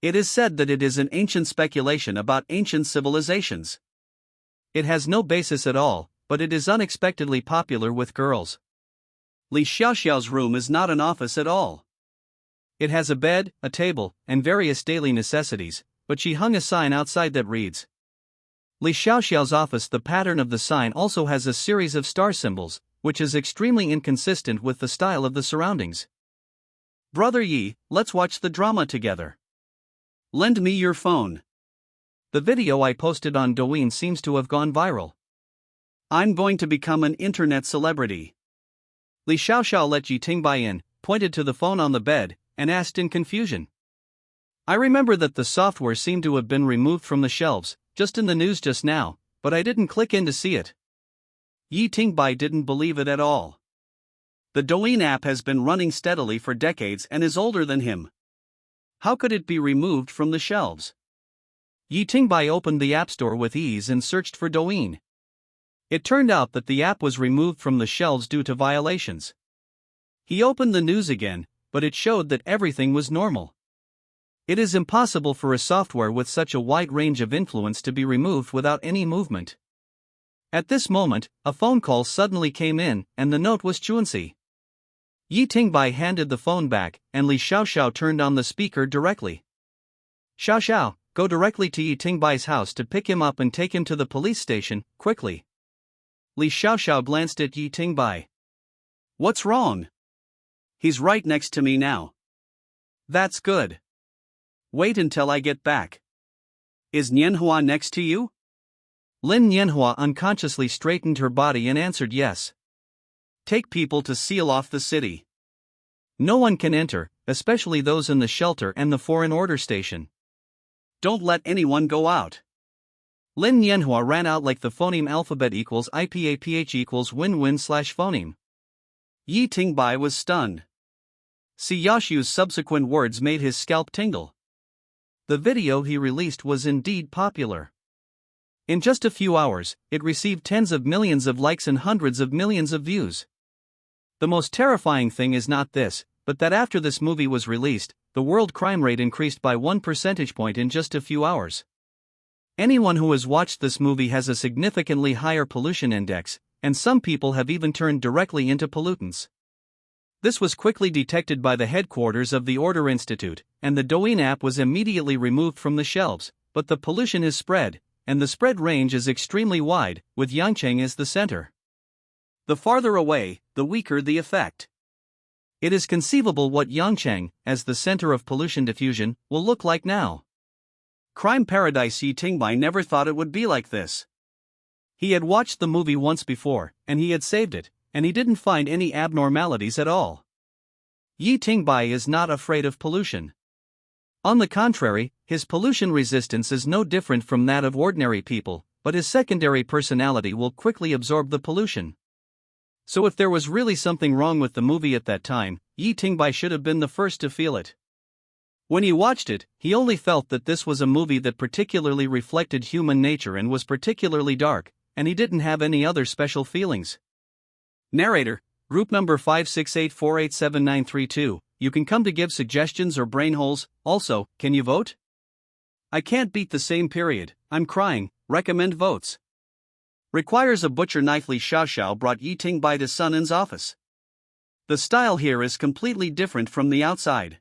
It is said that it is an ancient speculation about ancient civilizations. It has no basis at all, but it is unexpectedly popular with girls. Li Xiaoxiao's room is not an office at all. It has a bed, a table, and various daily necessities, but she hung a sign outside that reads Li Xiaoxiao's office. The pattern of the sign also has a series of star symbols, which is extremely inconsistent with the style of the surroundings. Brother Yi, let's watch the drama together. Lend me your phone. The video I posted on Douyin seems to have gone viral. I'm going to become an internet celebrity. Li Xiaoxiao let Yi Tingbai in, pointed to the phone on the bed, and asked in confusion. I remember that the software seemed to have been removed from the shelves, just in the news just now, but I didn't click in to see it. Yi Tingbai didn't believe it at all. The Douyin app has been running steadily for decades and is older than him. How could it be removed from the shelves? Yi Tingbai opened the App Store with ease and searched for Douyin. It turned out that the app was removed from the shelves due to violations. He opened the news again, but it showed that everything was normal. It is impossible for a software with such a wide range of influence to be removed without any movement. At this moment, a phone call suddenly came in, and the note was Chuanxi. Yi Tingbai handed the phone back, and Li Xiaoxiao turned on the speaker directly. Xiaoxiao, go directly to Yi Tingbai's house to pick him up and take him to the police station, quickly. Li Xiaoxiao glanced at Yi Tingbai. What's wrong? He's right next to me now. That's good. Wait until I get back. Is Nianhua next to you? Lin Nianhua unconsciously straightened her body and answered yes. Take people to seal off the city. No one can enter, especially those in the shelter and the foreign order station. Don't let anyone go out. Lin Nianhua ran out like the phoneme alphabet equals IPAPH equals win-win/phoneme. Yi Tingbai was stunned. Si Yashu's subsequent words made his scalp tingle. The video he released was indeed popular. In just a few hours, it received tens of millions of likes and hundreds of millions of views. The most terrifying thing is not this, but that after this movie was released, the world crime rate increased by 1 percentage point in just a few hours. Anyone who has watched this movie has a significantly higher pollution index, and some people have even turned directly into pollutants. This was quickly detected by the headquarters of the Order Institute, and the Douyin app was immediately removed from the shelves, but the pollution is spread, and the spread range is extremely wide, with Yangcheng as the center. The farther away, the weaker the effect. It is conceivable what Yangcheng, as the center of pollution diffusion, will look like now. Crime paradise Yi Tingbai never thought it would be like this. He had watched the movie once before, and he had saved it, and he didn't find any abnormalities at all. Yi Tingbai is not afraid of pollution. On the contrary, his pollution resistance is no different from that of ordinary people, but his secondary personality will quickly absorb the pollution. So if there was really something wrong with the movie at that time, Yi Tingbai should have been the first to feel it. When he watched it, he only felt that this was a movie that particularly reflected human nature and was particularly dark, and he didn't have any other special feelings. Narrator, group number 568487932, you can come to give suggestions or brain holes. Also, can you vote? I can't beat the same period, I'm crying, recommend votes. Requires a butcher knife. Li Xiaoxiao brought Yi Tingbai to Sun En's office. The style here is completely different from the outside.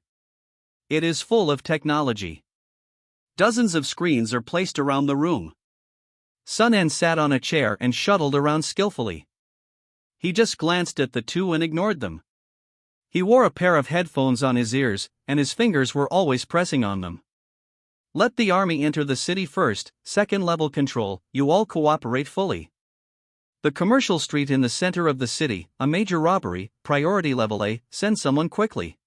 It is full of technology. Dozens of screens are placed around the room. Sun En sat on a chair and shuttled around skillfully. He just glanced at the two and ignored them. He wore a pair of headphones on his ears, and his fingers were always pressing on them. Let the army enter the city first, second-level control, you all cooperate fully. The commercial street in the center of the city, a major robbery, priority level A, send someone quickly.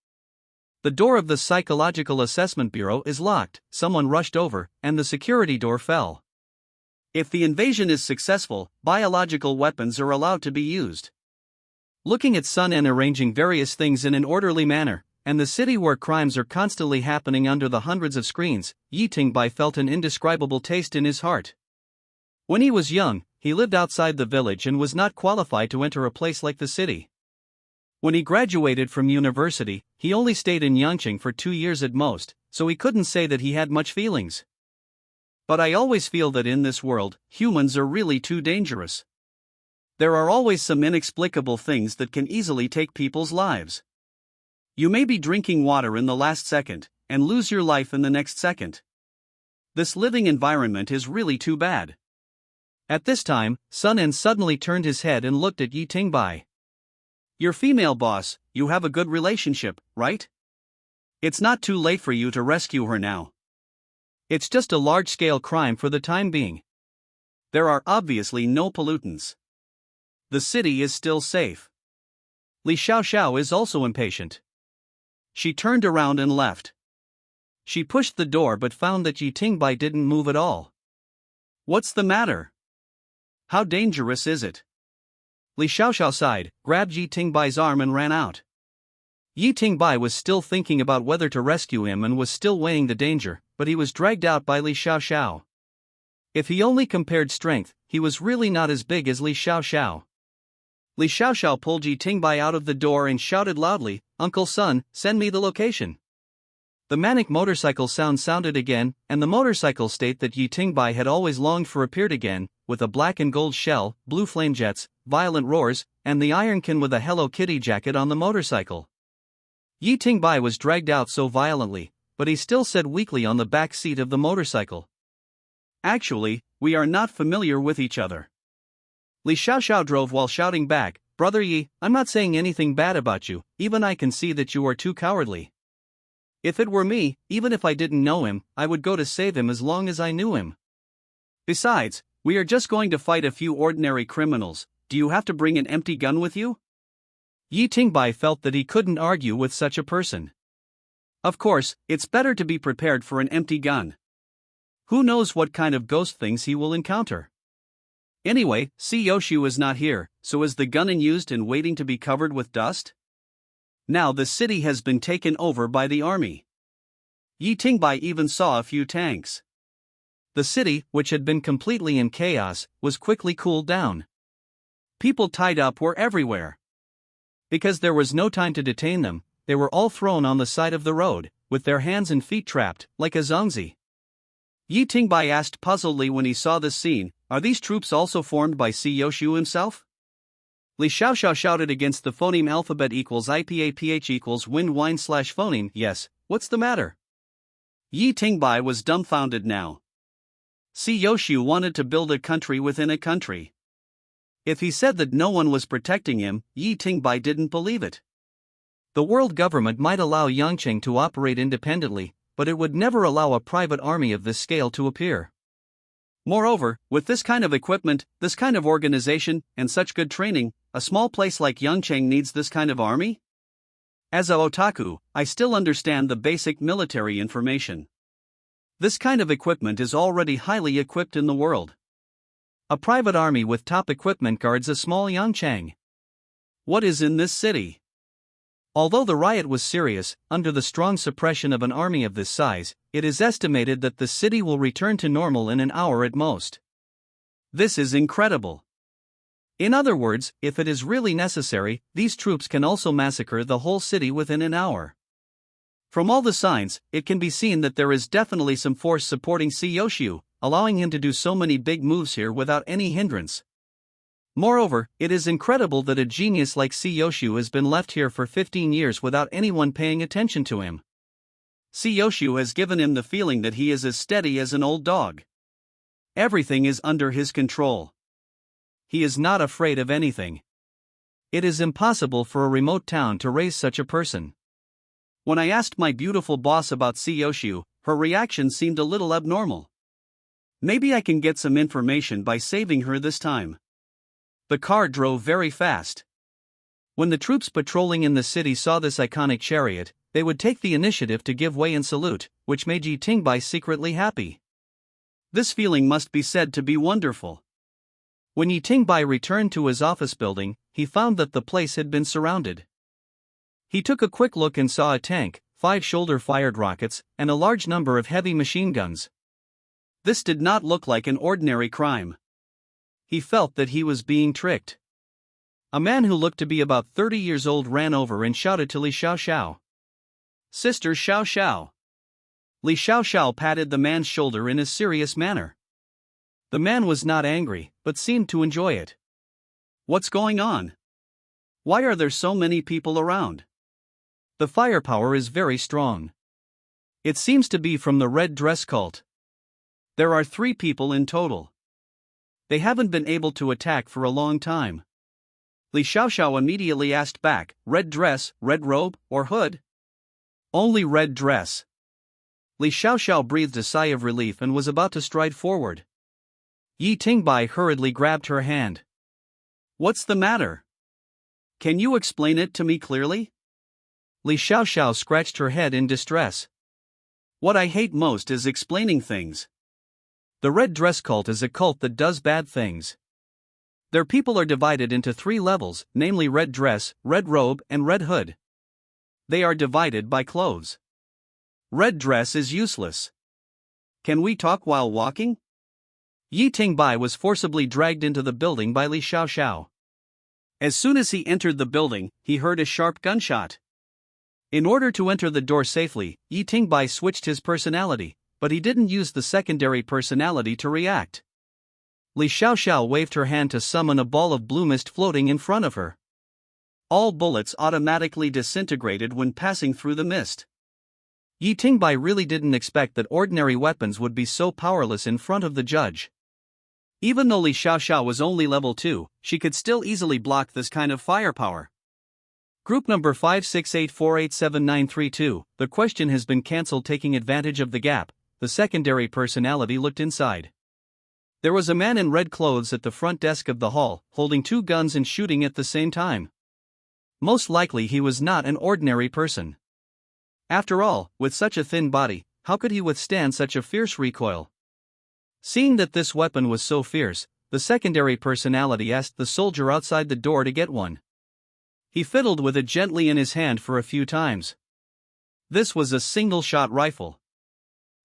The door of the Psychological Assessment Bureau is locked, someone rushed over, and the security door fell. If the invasion is successful, biological weapons are allowed to be used. Looking at Sun En arranging various things in an orderly manner, and the city where crimes are constantly happening under the hundreds of screens, Yi Tingbai felt an indescribable taste in his heart. When he was young, he lived outside the village and was not qualified to enter a place like the city. When he graduated from university, he only stayed in Yangcheng for 2 years at most, so he couldn't say that he had much feelings. But I always feel that in this world, humans are really too dangerous. There are always some inexplicable things that can easily take people's lives. You may be drinking water in the last second, and lose your life in the next second. This living environment is really too bad. At this time, Sun En suddenly turned his head and looked at Yi Tingbai. Your female boss, you have a good relationship, right? It's not too late for you to rescue her now. It's just a large-scale crime for the time being. There are obviously no pollutants. The city is still safe. Li Xiaoxiao is also impatient. She turned around and left. She pushed the door but found that Yi Tingbai didn't move at all. What's the matter? How dangerous is it? Li Xiaoxiao sighed, grabbed Yi Tingbai's arm and ran out. Yi Tingbai was still thinking about whether to rescue him and was still weighing the danger, but he was dragged out by Li Xiaoxiao. If he only compared strength, he was really not as big as Li Xiaoxiao. Li Xiaoxiao pulled Yi Tingbai out of the door and shouted loudly, "Uncle Sun, send me the location." The manic motorcycle sound sounded again, and the motorcycle state that Yi Tingbai had always longed for appeared again, with a black and gold shell, blue flame jets, violent roars, and the Ironkin with a Hello Kitty jacket on the motorcycle. Yi Tingbai was dragged out so violently, but he still said weakly on the back seat of the motorcycle. Actually, we are not familiar with each other. Li Xiaoxiao drove while shouting back, Brother Yi, I'm not saying anything bad about you, even I can see that you are too cowardly. If it were me, even if I didn't know him, I would go to save him as long as I knew him. Besides, we are just going to fight a few ordinary criminals. Do you have to bring an empty gun with you? Yi Tingbai felt that he couldn't argue with such a person. Of course, it's better to be prepared for an empty gun. Who knows what kind of ghost things he will encounter? Anyway, Si Yoshu is not here, so is the gun unused and waiting to be covered with dust? Now the city has been taken over by the army. Yi Tingbai even saw a few tanks. The city, which had been completely in chaos, was quickly cooled down. People tied up were everywhere. Because there was no time to detain them, they were all thrown on the side of the road, with their hands and feet trapped, like a zongzi. Yi Tingbai asked puzzledly when he saw this scene, are these troops also formed by Si Yoshu himself? Li Xiaoxiao shouted against the phoneme alphabet equals IPAPH equals wind wine / phoneme, yes, what's the matter? Yi Tingbai was dumbfounded now. Si Yoshu wanted to build a country within a country. If he said that no one was protecting him, Yi Tingbai didn't believe it. The world government might allow Yangcheng to operate independently, but it would never allow a private army of this scale to appear. Moreover, with this kind of equipment, this kind of organization, and such good training, a small place like Yangcheng needs this kind of army? As a otaku, I still understand the basic military information. This kind of equipment is already highly equipped in the world. A private army with top equipment guards a small Yangcheng. What is in this city? Although the riot was serious, under the strong suppression of an army of this size, it is estimated that the city will return to normal in an hour at most. This is incredible. In other words, if it is really necessary, these troops can also massacre the whole city within an hour. From all the signs, it can be seen that there is definitely some force supporting Si Yoshu, allowing him to do so many big moves here without any hindrance. Moreover, it is incredible that a genius like Si Yoshu has been left here for 15 years without anyone paying attention to him. Si Yoshu has given him the feeling that he is as steady as an old dog. Everything is under his control. He is not afraid of anything. It is impossible for a remote town to raise such a person. When I asked my beautiful boss about Si Yoshu, her reaction seemed a little abnormal. Maybe I can get some information by saving her this time. The car drove very fast. When the troops patrolling in the city saw this iconic chariot, they would take the initiative to give way and salute, which made Yi Tingbai secretly happy. This feeling must be said to be wonderful. When Yi Tingbai returned to his office building, he found that the place had been surrounded. He took a quick look and saw a tank, 5 shoulder-fired rockets, and a large number of heavy machine guns. This did not look like an ordinary crime. He felt that he was being tricked. A man who looked to be about 30 years old ran over and shouted to Li Xiaoxiao. Sister Xiaoxiao. Li Xiaoxiao patted the man's shoulder in a serious manner. The man was not angry, but seemed to enjoy it. What's going on? Why are there so many people around? The firepower is very strong. It seems to be from the red dress cult. There are 3 people in total. They haven't been able to attack for a long time. Li Xiaoxiao immediately asked back, red dress, red robe, or hood? Only red dress. Li Xiaoxiao breathed a sigh of relief and was about to stride forward. Yi Tingbai hurriedly grabbed her hand. What's the matter? Can you explain it to me clearly? Li Xiaoxiao scratched her head in distress. What I hate most is explaining things. The red dress cult is a cult that does bad things. Their people are divided into 3 levels, namely red dress, red robe, and red hood. They are divided by clothes. Red dress is useless. Can we talk while walking? Yi Tingbai was forcibly dragged into the building by Li Xiaoxiao. As soon as he entered the building, he heard a sharp gunshot. In order to enter the door safely, Yi Tingbai switched his personality, but he didn't use the secondary personality to react. Li Xiaoxiao waved her hand to summon a ball of blue mist floating in front of her. All bullets automatically disintegrated when passing through the mist. Yi Tingbai really didn't expect that ordinary weapons would be so powerless in front of the judge. Even though Li Xiaoxiao was only level 2, she could still easily block this kind of firepower. Group number 568487932, the question has been cancelled. Taking advantage of the gap, the secondary personality looked inside. There was a man in red clothes at the front desk of the hall, holding 2 guns and shooting at the same time. Most likely he was not an ordinary person. After all, with such a thin body, how could he withstand such a fierce recoil? Seeing that this weapon was so fierce, the secondary personality asked the soldier outside the door to get one. He fiddled with it gently in his hand for a few times. This was a single-shot rifle.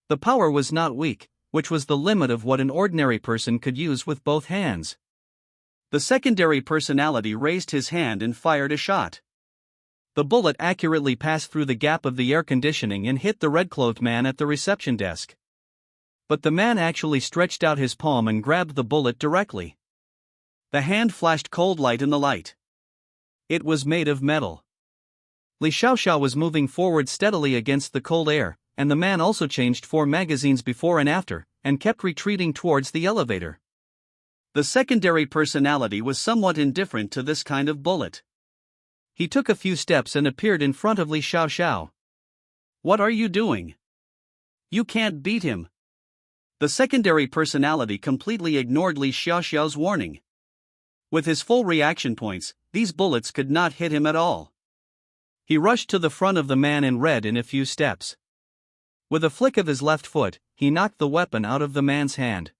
The power was not weak, which was the limit of what an ordinary person could use with both hands. The secondary personality raised his hand and fired a shot. The bullet accurately passed through the gap of the air conditioning and hit the red-clothed man at the reception desk. But the man actually stretched out his palm and grabbed the bullet directly. The hand flashed cold light in the light. It was made of metal. Li Xiaoxiao was moving forward steadily against the cold air, and the man also changed 4 magazines before and after, and kept retreating towards the elevator. The secondary personality was somewhat indifferent to this kind of bullet. He took a few steps and appeared in front of Li Xiaoxiao. "What are you doing? You can't beat him." The secondary personality completely ignored Li Xiaoxiao's warning. With his full reaction points, these bullets could not hit him at all. He rushed to the front of the man in red in a few steps. With a flick of his left foot, he knocked the weapon out of the man's hand.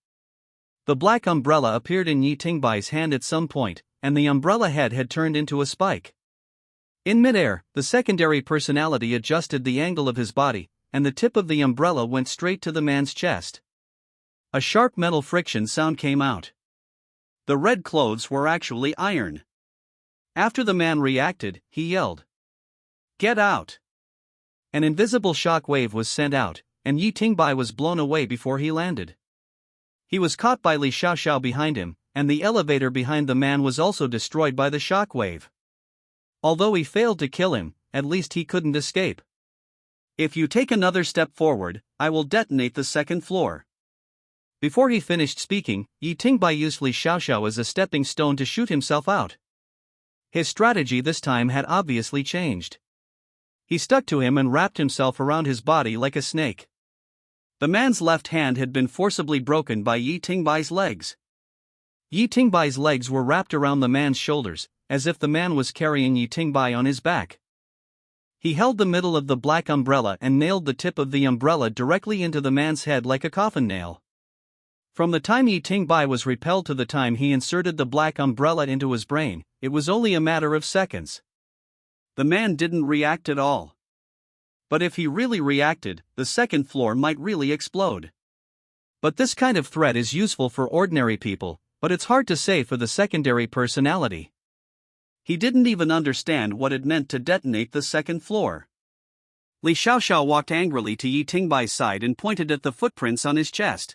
The black umbrella appeared in Yi Tingbai's hand at some point, and the umbrella head had turned into a spike. In midair, the secondary personality adjusted the angle of his body, and the tip of the umbrella went straight to the man's chest. A sharp metal friction sound came out. The red clothes were actually iron. After the man reacted, he yelled, "Get out!" An invisible shock wave was sent out, and Yi Tingbai was blown away before he landed. He was caught by Li Xiaoxiao behind him, and the elevator behind the man was also destroyed by the shock wave. Although he failed to kill him, at least he couldn't escape. "If you take another step forward, I will detonate the second floor." Before he finished speaking, Yi Tingbai used Li Xiaoxiao as a stepping stone to shoot himself out. His strategy this time had obviously changed. He stuck to him and wrapped himself around his body like a snake. The man's left hand had been forcibly broken by Yi Tingbai's legs. Yi Tingbai's legs were wrapped around the man's shoulders, as if the man was carrying Yi Tingbai on his back. He held the middle of the black umbrella and nailed the tip of the umbrella directly into the man's head like a coffin nail. From the time Yi Tingbai was repelled to the time he inserted the black umbrella into his brain, it was only a matter of seconds. The man didn't react at all. But if he really reacted, the second floor might really explode. But this kind of threat is useful for ordinary people, but it's hard to say for the secondary personality. He didn't even understand what it meant to detonate the second floor. Li Xiaoxiao walked angrily to Yi Tingbai's side and pointed at the footprints on his chest.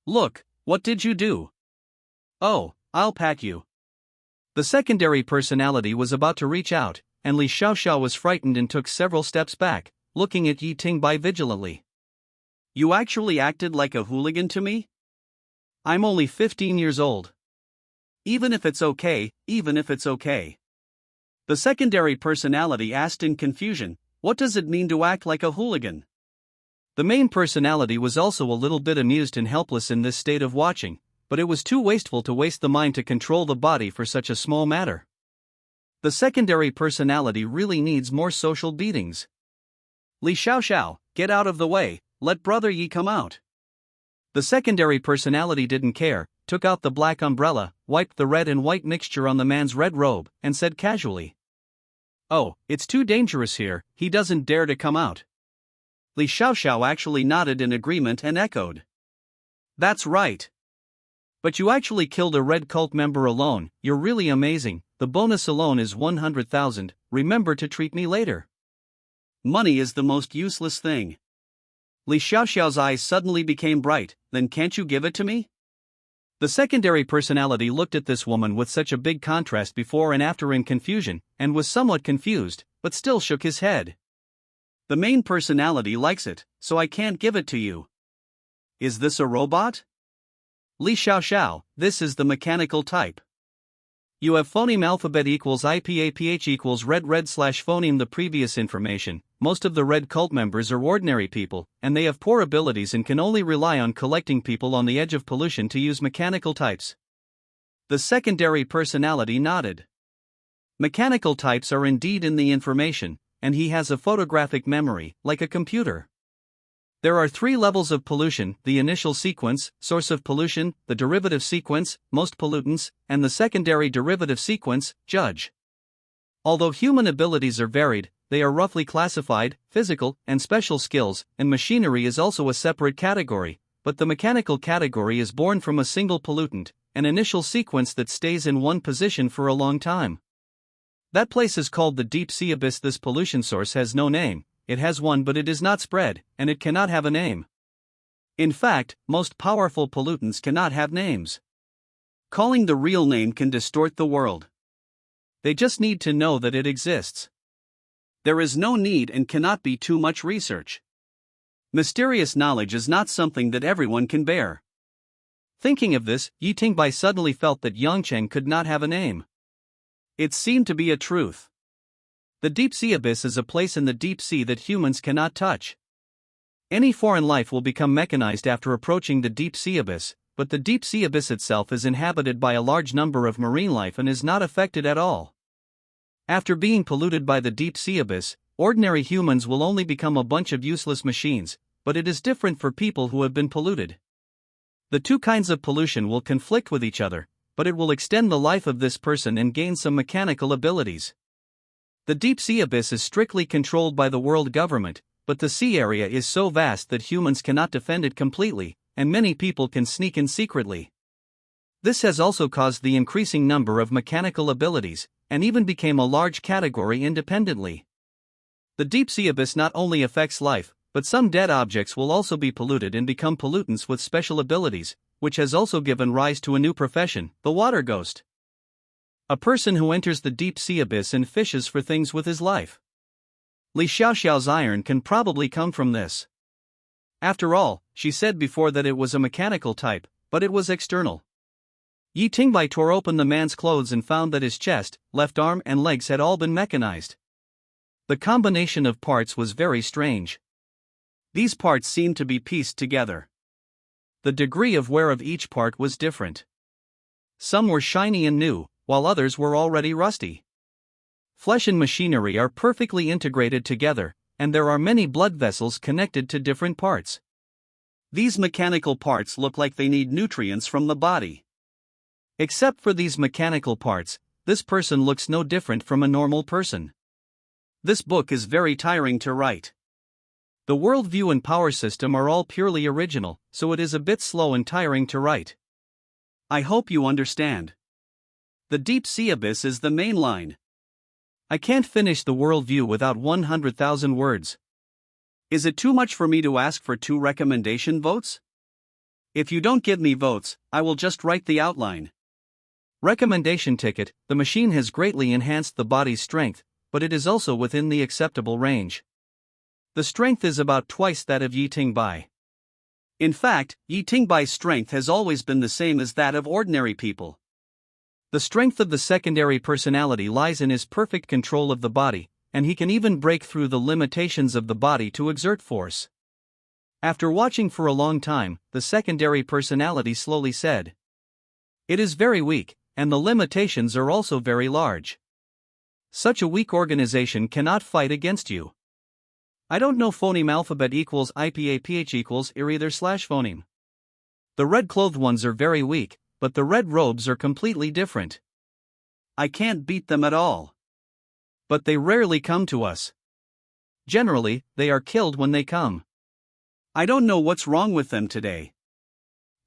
"Look, what did you do?" "Oh, I'll pat you." The secondary personality was about to reach out, and Li Xiaoxiao was frightened and took several steps back, looking at Yi Tingbai vigilantly. "You actually acted like a hooligan to me? I'm only 15 years old. Even if it's okay. The secondary personality asked in confusion, "What does it mean to act like a hooligan?" The main personality was also a little bit amused and helpless in this state of watching, but it was too wasteful to waste the mind to control the body for such a small matter. The secondary personality really needs more social beatings. "Li Xiaoxiao, get out of the way, let Brother Yi come out." The secondary personality didn't care, took out the black umbrella, wiped the red and white mixture on the man's red robe, and said casually, "Oh, it's too dangerous here, he doesn't dare to come out." Li Xiaoxiao actually nodded in agreement and echoed, "That's right." "But you actually killed a red cult member alone, you're really amazing, the bonus alone is 100,000, remember to treat me later." Money is the most useless thing. Li Xiaoxiao's eyes suddenly became bright. "Then can't you give it to me?" The secondary personality looked at this woman with such a big contrast before and after in confusion, and was somewhat confused, but still shook his head. The main personality likes it, so I can't give it to you. Is this a robot? Li Xiaoxiao, this is the mechanical type. You have phoneme alphabet equals IPAPH equals red phoneme. The previous information, most of the red cult members are ordinary people, and they have poor abilities and can only rely on collecting people on the edge of pollution to use mechanical types. The secondary personality nodded. Mechanical types are indeed in the information, and he has a photographic memory, like a computer. There are 3 levels of pollution: the initial sequence, source of pollution, the derivative sequence, most pollutants, and the secondary derivative sequence, judge. Although human abilities are varied, they are roughly classified: physical and special skills, and machinery is also a separate category, but the mechanical category is born from a single pollutant, an initial sequence that stays in one position for a long time. That place is called the deep sea abyss. This pollution source has no name. It has one, but it is not spread, and it cannot have a name. In fact, most powerful pollutants cannot have names. Calling the real name can distort the world. They just need to know that it exists. There is no need and cannot be too much research. Mysterious knowledge is not something that everyone can bear. Thinking of this, Yi Tingbai suddenly felt that Yangcheng could not have a name. It seemed to be a truth. The deep sea abyss is a place in the deep sea that humans cannot touch. Any foreign life will become mechanized after approaching the deep sea abyss, but the deep sea abyss itself is inhabited by a large number of marine life and is not affected at all. After being polluted by the deep sea abyss, ordinary humans will only become a bunch of useless machines, but it is different for people who have been polluted. The 2 kinds of pollution will conflict with each other, but it will extend the life of this person and gain some mechanical abilities. The deep sea abyss is strictly controlled by the world government, but the sea area is so vast that humans cannot defend it completely, and many people can sneak in secretly. This has also caused the increasing number of mechanical abilities, and even became a large category independently. The deep sea abyss not only affects life, but some dead objects will also be polluted and become pollutants with special abilities, which has also given rise to a new profession, the water ghost. A person who enters the deep sea abyss and fishes for things with his life. Li Xiaoxiao's iron can probably come from this. After all, she said before that it was a mechanical type, but it was external. Yi Tingbai tore open the man's clothes and found that his chest, left arm and legs had all been mechanized. The combination of parts was very strange. These parts seemed to be pieced together. The degree of wear of each part was different. Some were shiny and new, while others were already rusty. Flesh and machinery are perfectly integrated together, and there are many blood vessels connected to different parts. These mechanical parts look like they need nutrients from the body. Except for these mechanical parts, this person looks no different from a normal person. This book is very tiring to write. The worldview and power system are all purely original, so it is a bit slow and tiring to write. I hope you understand. The deep sea abyss is the main line. I can't finish the worldview without 100,000 words. Is it too much for me to ask for 2 recommendation votes? If you don't give me votes, I will just write the outline. Recommendation ticket: the machine has greatly enhanced the body's strength, but it is also within the acceptable range. The strength is about twice that of Yi Tingbai. In fact, Yi Tingbai's strength has always been the same as that of ordinary people. The strength of the secondary personality lies in his perfect control of the body, and he can even break through the limitations of the body to exert force. After watching for a long time, the secondary personality slowly said, "It is very weak, and the limitations are also very large. Such a weak organization cannot fight against you. I don't know phoneme alphabet equals IPAPH equals either/phoneme. The red-clothed ones are very weak, but the red robes are completely different. I can't beat them at all. But they rarely come to us. Generally, they are killed when they come. I don't know what's wrong with them today."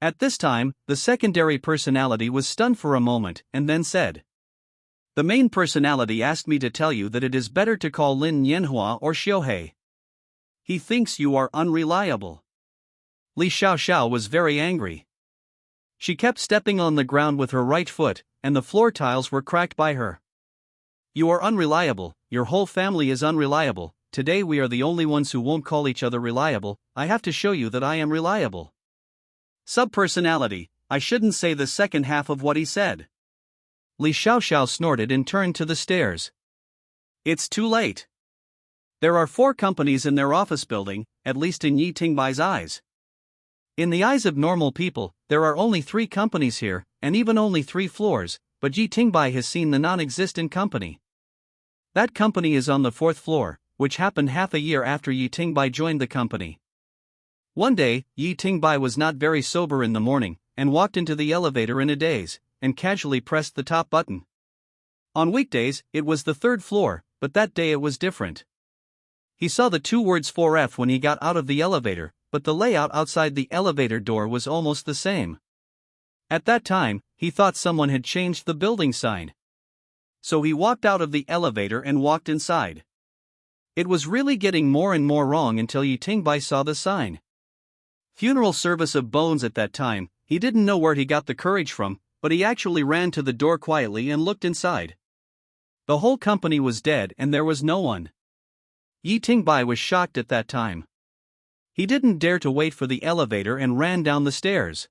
At this time, the secondary personality was stunned for a moment and then said, "The main personality asked me to tell you that it is better to call Lin Yanhua or Xiuhei. He thinks you are unreliable." Li Xiaoxiao was very angry. She kept stepping on the ground with her right foot, and the floor tiles were cracked by her. You are unreliable, your whole family is unreliable, today we are the only ones who won't call each other reliable, I have to show you that I am reliable. Subpersonality, I shouldn't say the second half of what he said. Li Xiaoxiao snorted and turned to the stairs. It's too late. There are 4 companies in their office building, at least in Yi Tingbai's eyes. In the eyes of normal people, there are only 3 companies here, and even only 3 floors, but Yi Tingbai has seen the non-existent company. That company is on the 4th floor, which happened half a year after Yi Tingbai joined the company. One day, Yi Tingbai was not very sober in the morning, and walked into the elevator in a daze, and casually pressed the top button. On weekdays, it was the 3rd floor, but that day it was different. He saw the 2 words 4F when he got out of the elevator, but the layout outside the elevator door was almost the same. At that time, he thought someone had changed the building sign. So he walked out of the elevator and walked inside. It was really getting more and more wrong until Yi Tingbai saw the sign. Funeral service of bones at that time, he didn't know where he got the courage from, but he actually ran to the door quietly and looked inside. The whole company was dead and there was no one. Yi Tingbai was shocked at that time. He didn't dare to wait for the elevator and ran down the stairs.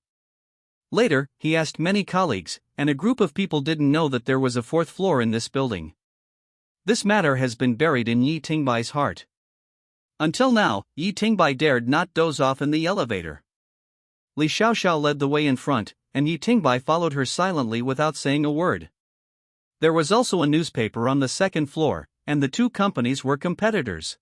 Later, he asked many colleagues, and a group of people didn't know that there was a 4th floor in this building. This matter has been buried in Yi Tingbai's heart. Until now, Yi Tingbai dared not doze off in the elevator. Li Xiaoxiao led the way in front, and Yi Tingbai followed her silently without saying a word. There was also a newspaper on the 2nd floor, and the 2 companies were competitors.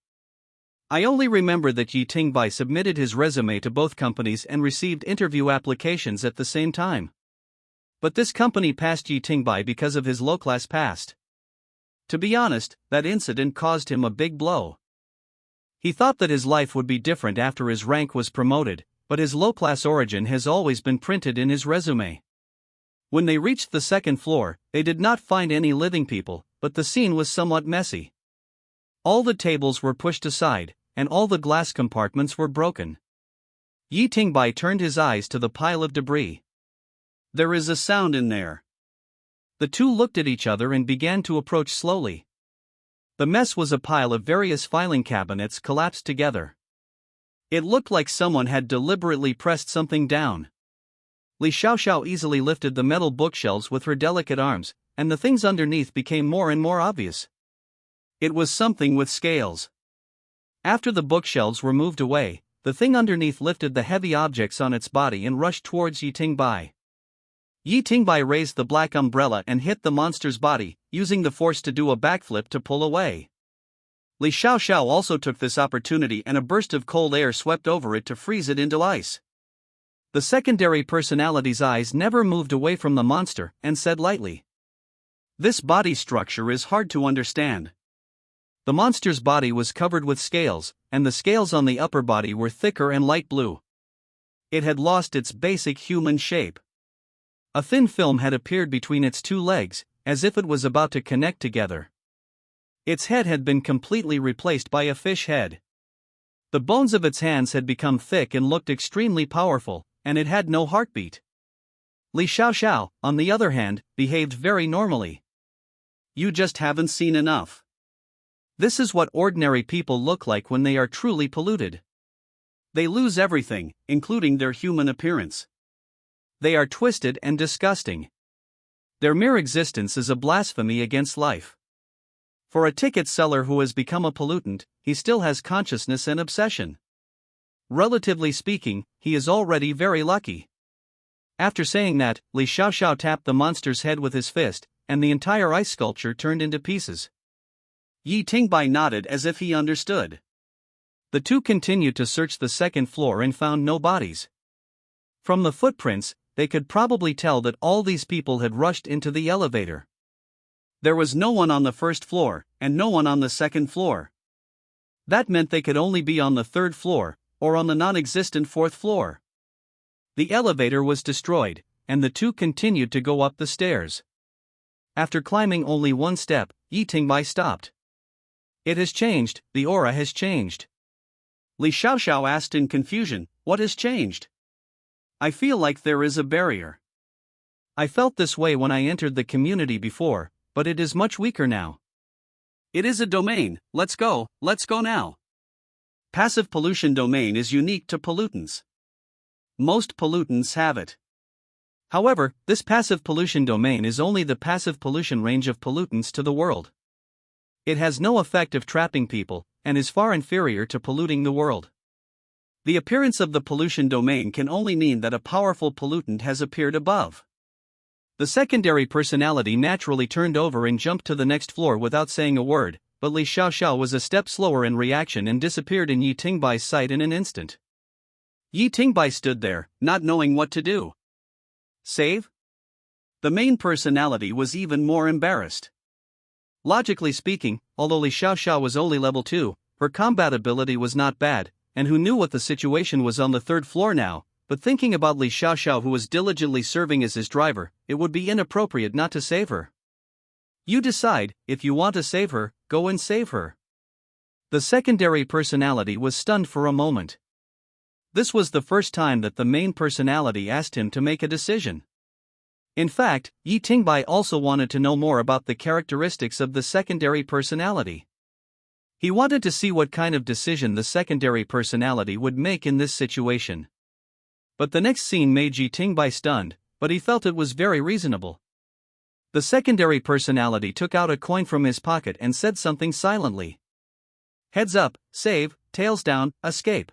I only remember that Yi Tingbai submitted his resume to both companies and received interview applications at the same time. But this company passed Yi Tingbai because of his low-class past. To be honest, that incident caused him a big blow. He thought that his life would be different after his rank was promoted, but his low-class origin has always been printed in his resume. When they reached the 2nd floor, they did not find any living people, but the scene was somewhat messy. All the tables were pushed aside, and all the glass compartments were broken. Yi Tingbai turned his eyes to the pile of debris. There is a sound in there. The 2 looked at each other and began to approach slowly. The mess was a pile of various filing cabinets collapsed together. It looked like someone had deliberately pressed something down. Li Xiaoxiao easily lifted the metal bookshelves with her delicate arms, and the things underneath became more and more obvious. It was something with scales. After the bookshelves were moved away, the thing underneath lifted the heavy objects on its body and rushed towards Yi Tingbai. Yi Tingbai raised the black umbrella and hit the monster's body, using the force to do a backflip to pull away. Li Xiaoxiao also took this opportunity and a burst of cold air swept over it to freeze it into ice. The secondary personality's eyes never moved away from the monster and said lightly, "This body structure is hard to understand." The monster's body was covered with scales, and the scales on the upper body were thicker and light blue. It had lost its basic human shape. A thin film had appeared between its 2 legs, as if it was about to connect together. Its head had been completely replaced by a fish head. The bones of its hands had become thick and looked extremely powerful, and it had no heartbeat. Li Xiaoxiao, on the other hand, behaved very normally. You just haven't seen enough. This is what ordinary people look like when they are truly polluted. They lose everything, including their human appearance. They are twisted and disgusting. Their mere existence is a blasphemy against life. For a ticket seller who has become a pollutant, he still has consciousness and obsession. Relatively speaking, he is already very lucky. After saying that, Li Xiaoxiao tapped the monster's head with his fist, and the entire ice sculpture turned into pieces. Yi Tingbai nodded as if he understood. The 2 continued to search the 2nd floor and found no bodies. From the footprints, they could probably tell that all these people had rushed into the elevator. There was no one on the 1st floor, and no one on the 2nd floor. That meant they could only be on the 3rd floor, or on the non-existent 4th floor. The elevator was destroyed, and the 2 continued to go up the stairs. After climbing only 1 step, Yi Tingbai stopped. It has changed, the aura has changed. Li Xiaoxiao asked in confusion, what has changed? I feel like there is a barrier. I felt this way when I entered the community before, but it is much weaker now. It is a domain, let's go now. Passive pollution domain is unique to pollutants. Most pollutants have it. However, this passive pollution domain is only the passive pollution range of pollutants to the world. It has no effect of trapping people, and is far inferior to polluting the world. The appearance of the pollution domain can only mean that a powerful pollutant has appeared above. The secondary personality naturally turned over and jumped to the next floor without saying a word, but Li Xiaoxiao was a step slower in reaction and disappeared in Yi Tingbai's sight in an instant. Yi Tingbai stood there, not knowing what to do. Save? The main personality was even more embarrassed. Logically speaking, although Li Xiaoxiao was only level 2, her combat ability was not bad, and who knew what the situation was on the third floor now, but thinking about Li Xiaoxiao, who was diligently serving as his driver, it would be inappropriate not to save her. You decide, if you want to save her, go and save her. The secondary personality was stunned for a moment. This was the first time that the main personality asked him to make a decision. In fact, Yi Tingbai also wanted to know more about the characteristics of the secondary personality. He wanted to see what kind of decision the secondary personality would make in this situation. But the next scene made Yi Tingbai stunned, but he felt it was very reasonable. The secondary personality took out a coin from his pocket and said something silently. Heads up, save, tails down, escape.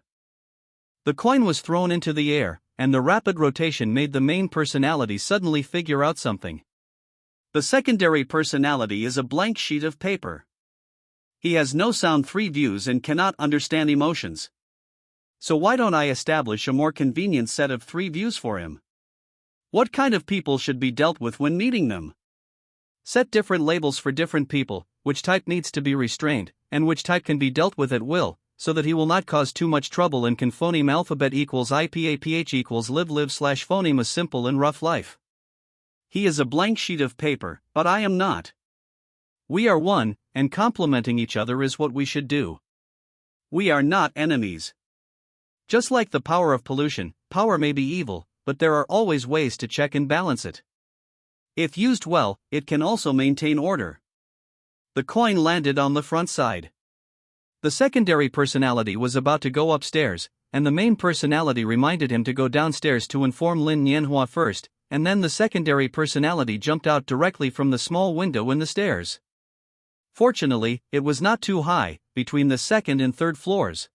The coin was thrown into the air, and the rapid rotation made the main personality suddenly figure out something. The secondary personality is a blank sheet of paper. He has no sound 3 views and cannot understand emotions. So why don't I establish a more convenient set of 3 views for him? What kind of people should be dealt with when meeting them? Set different labels for different people, which type needs to be restrained, and which type can be dealt with at will, so that he will not cause too much trouble and can phoneme alphabet equals IPAPH equals live/phoneme a simple and rough life. He is a blank sheet of paper, but I am not. We are one, and complementing each other is what we should do. We are not enemies. Just like the power of pollution, power may be evil, but there are always ways to check and balance it. If used well, it can also maintain order. The coin landed on the front side. The secondary personality was about to go upstairs, and the main personality reminded him to go downstairs to inform Lin Nianhua first, and then the secondary personality jumped out directly from the small window in the stairs. Fortunately, it was not too high, between the second and third floors.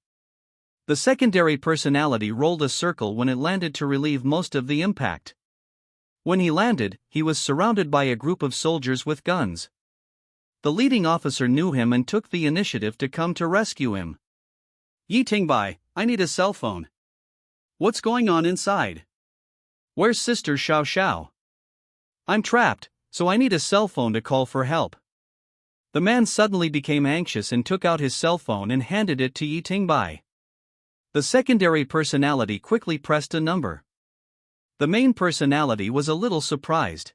The secondary personality rolled a circle when it landed to relieve most of the impact. When he landed, he was surrounded by a group of soldiers with guns. The leading officer knew him and took the initiative to come to rescue him. Yi Tingbai, I need a cell phone. What's going on inside? Where's Sister Xiaoxiao? I'm trapped, so I need a cell phone to call for help. The man suddenly became anxious and took out his cell phone and handed it to Yi Tingbai. The secondary personality quickly pressed a number. The main personality was a little surprised.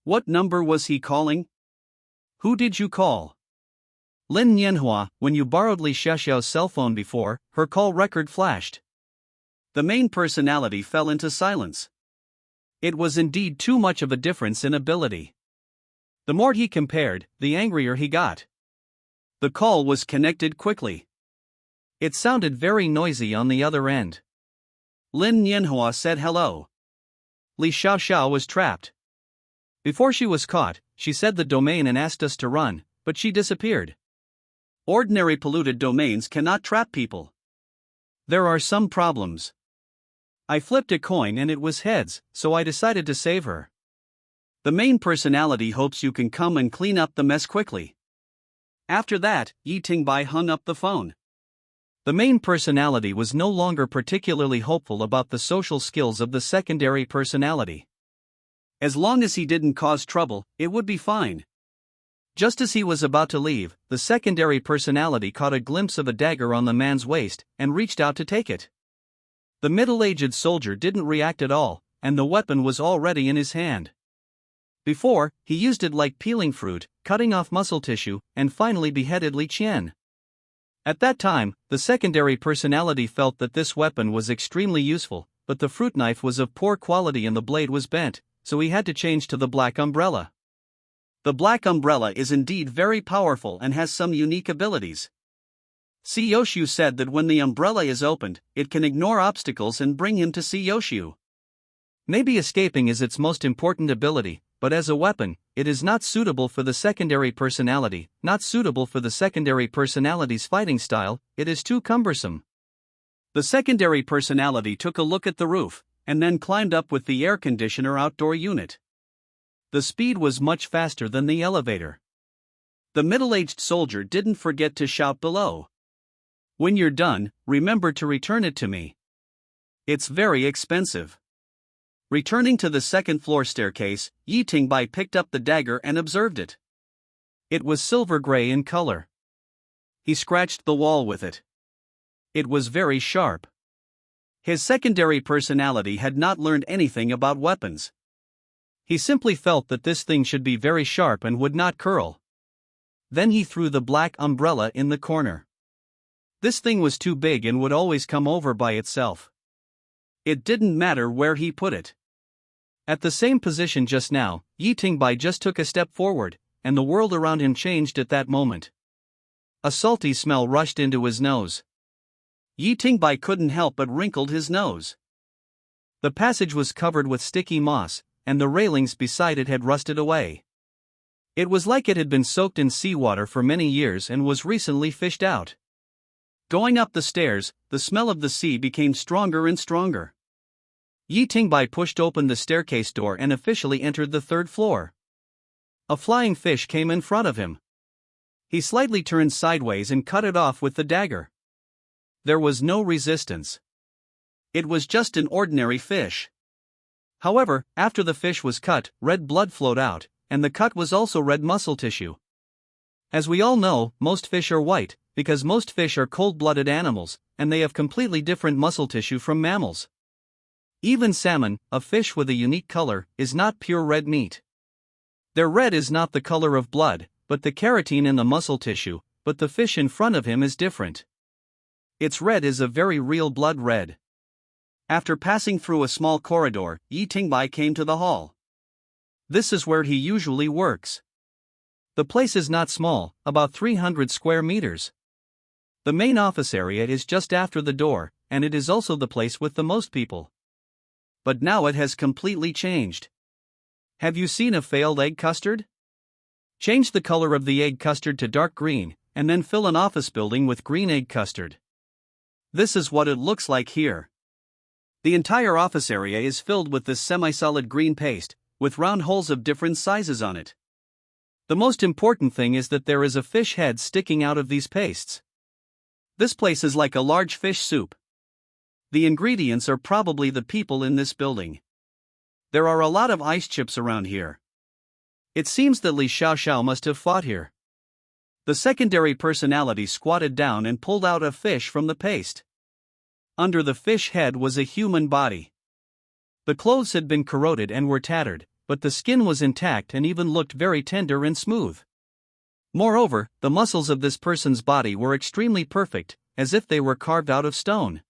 What number was he calling? Who did you call? Lin Nianhua. When you borrowed Li Xiaoxiao's cell phone before, her call record flashed. The main personality fell into silence. It was indeed too much of a difference in ability. The more he compared, the angrier he got. The call was connected quickly. It sounded very noisy on the other end. Lin Nianhua said hello. Li Xiaoxiao was trapped. Before she was caught, she said the domain and asked us to run, but she disappeared. Ordinary polluted domains cannot trap people. There are some problems. I flipped a coin and it was heads, so I decided to save her. The main personality hopes you can come and clean up the mess quickly. After that, Yi Tingbai hung up the phone. The main personality was no longer particularly hopeful about the social skills of the secondary personality. As long as he didn't cause trouble, it would be fine. Just as he was about to leave, the secondary personality caught a glimpse of a dagger on the man's waist and reached out to take it. The middle-aged soldier didn't react at all, and the weapon was already in his hand. Before, he used it like peeling fruit, cutting off muscle tissue, and finally beheaded Li Qian. At that time, the secondary personality felt that this weapon was extremely useful, but the fruit knife was of poor quality and the blade was bent, so he had to change to the black umbrella. The black umbrella is indeed very powerful and has some unique abilities. Yoshu said that when the umbrella is opened, it can ignore obstacles and bring him to Yoshu. Maybe escaping is its most important ability, but as a weapon, it is not suitable for the secondary personality, not suitable for the secondary personality's fighting style, it is too cumbersome. The secondary personality took a look at the roof, and then climbed up with the air conditioner outdoor unit. The speed was much faster than the elevator. The middle-aged soldier didn't forget to shout below. "When you're done, remember to return it to me. It's very expensive." Returning to the second-floor staircase, Yi Tingbai picked up the dagger and observed it. It was silver-gray in color. He scratched the wall with it. It was very sharp. His secondary personality had not learned anything about weapons. He simply felt that this thing should be very sharp and would not curl. Then he threw the black umbrella in the corner. This thing was too big and would always come over by itself. It didn't matter where he put it. At the same position just now, Yi Tingbai just took a step forward, and the world around him changed at that moment. A salty smell rushed into his nose. Yi Tingbai couldn't help but wrinkled his nose. The passage was covered with sticky moss, and the railings beside it had rusted away. It was like it had been soaked in seawater for many years and was recently fished out. Going up the stairs, the smell of the sea became stronger and stronger. Yi Tingbai pushed open the staircase door and officially entered the third floor. A flying fish came in front of him. He slightly turned sideways and cut it off with the dagger. There was no resistance. It was just an ordinary fish. However, after the fish was cut, red blood flowed out, and the cut was also red muscle tissue. As we all know, most fish are white, because most fish are cold-blooded animals, and they have completely different muscle tissue from mammals. Even salmon, a fish with a unique color, is not pure red meat. Their red is not the color of blood, but the keratin in the muscle tissue, but the fish in front of him is different. Its red is a very real blood red. After passing through a small corridor, Yi Tingbai came to the hall. This is where he usually works. The place is not small, about 300 square meters. The main office area is just after the door, and it is also the place with the most people. But now it has completely changed. Have you seen a failed egg custard? Change the color of the egg custard to dark green, and then fill an office building with green egg custard. This is what it looks like here. The entire office area is filled with this semi-solid green paste, with round holes of different sizes on it. The most important thing is that there is a fish head sticking out of these pastes. This place is like a large fish soup. The ingredients are probably the people in this building. There are a lot of ice chips around here. It seems that Li Xiaoxiao must have fought here. The secondary personality squatted down and pulled out a fish from the paste. Under the fish head was a human body. The clothes had been corroded and were tattered, but the skin was intact and even looked very tender and smooth. Moreover, the muscles of this person's body were extremely perfect, as if they were carved out of stone.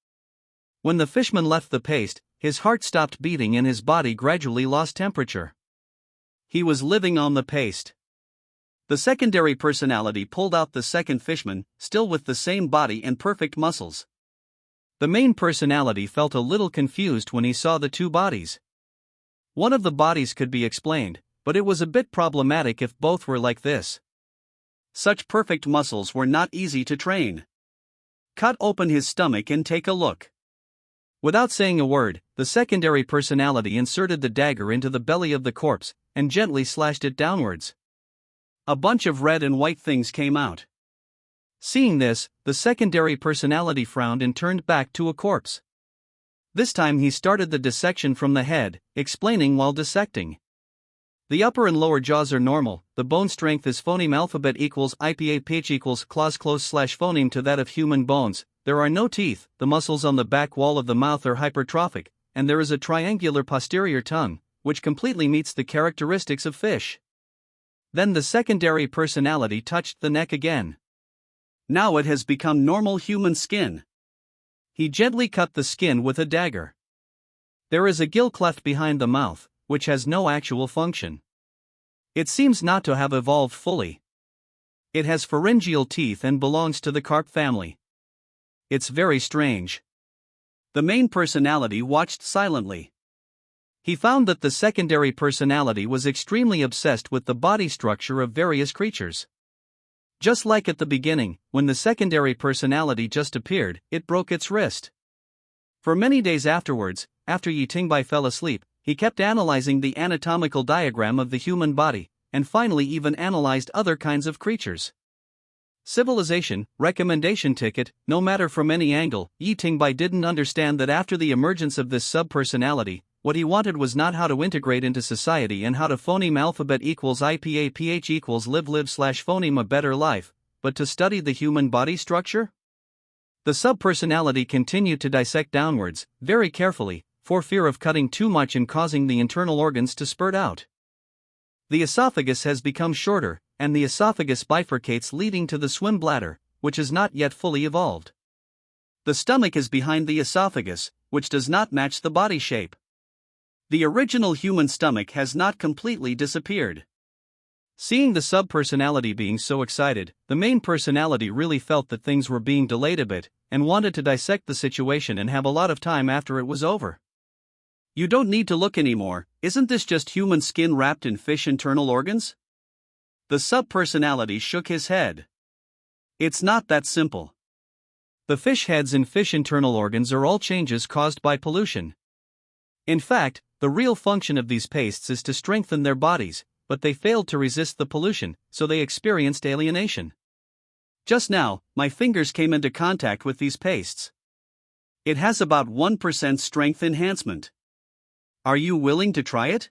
When the fishman left the paste, his heart stopped beating and his body gradually lost temperature. He was living on the paste. The secondary personality pulled out the second fishman, still with the same body and perfect muscles. The main personality felt a little confused when he saw the two bodies. One of the bodies could be explained, but it was a bit problematic if both were like this. Such perfect muscles were not easy to train. Cut open his stomach and take a look. Without saying a word, the secondary personality inserted the dagger into the belly of the corpse, and gently slashed it downwards. A bunch of red and white things came out. Seeing this, the secondary personality frowned and turned back to a corpse. This time he started the dissection from the head, explaining while dissecting. The upper and lower jaws are normal, the bone strength is phoneme alphabet equals IPA pH equals clause close slash phoneme to that of human bones, there are no teeth, the muscles on the back wall of the mouth are hypertrophic, and there is a triangular posterior tongue, which completely meets the characteristics of fish. Then the secondary personality touched the neck again. Now it has become normal human skin. He gently cut the skin with a dagger. There is a gill cleft behind the mouth, which has no actual function. It seems not to have evolved fully. It has pharyngeal teeth and belongs to the carp family. It's very strange. The main personality watched silently. He found that the secondary personality was extremely obsessed with the body structure of various creatures. Just like at the beginning, when the secondary personality just appeared, it broke its wrist. For many days afterwards, after Yi Tingbai fell asleep, he kept analyzing the anatomical diagram of the human body, and finally even analyzed other kinds of creatures. Civilization, recommendation ticket, no matter from any angle. Yi Tingbai didn't understand that after the emergence of this sub-personality, what he wanted was not how to integrate into society and how to phoneme alphabet equals IPA PH equals live/phoneme a better life, but to study the human body structure? The sub-personality continued to dissect downwards, very carefully, for fear of cutting too much and causing the internal organs to spurt out. The esophagus has become shorter, and the esophagus bifurcates, leading to the swim bladder, which is not yet fully evolved. The stomach is behind the esophagus, which does not match the body shape. The original human stomach has not completely disappeared. Seeing the sub-personality being so excited, the main personality really felt that things were being delayed a bit, and wanted to dissect the situation and have a lot of time after it was over. You don't need to look anymore, isn't this just human skin wrapped in fish internal organs? The sub-personality shook his head. It's not that simple. The fish heads and fish internal organs are all changes caused by pollution. In fact, the real function of these pastes is to strengthen their bodies, but they failed to resist the pollution, so they experienced alienation. Just now, my fingers came into contact with these pastes. It has about 1% strength enhancement. Are you willing to try it?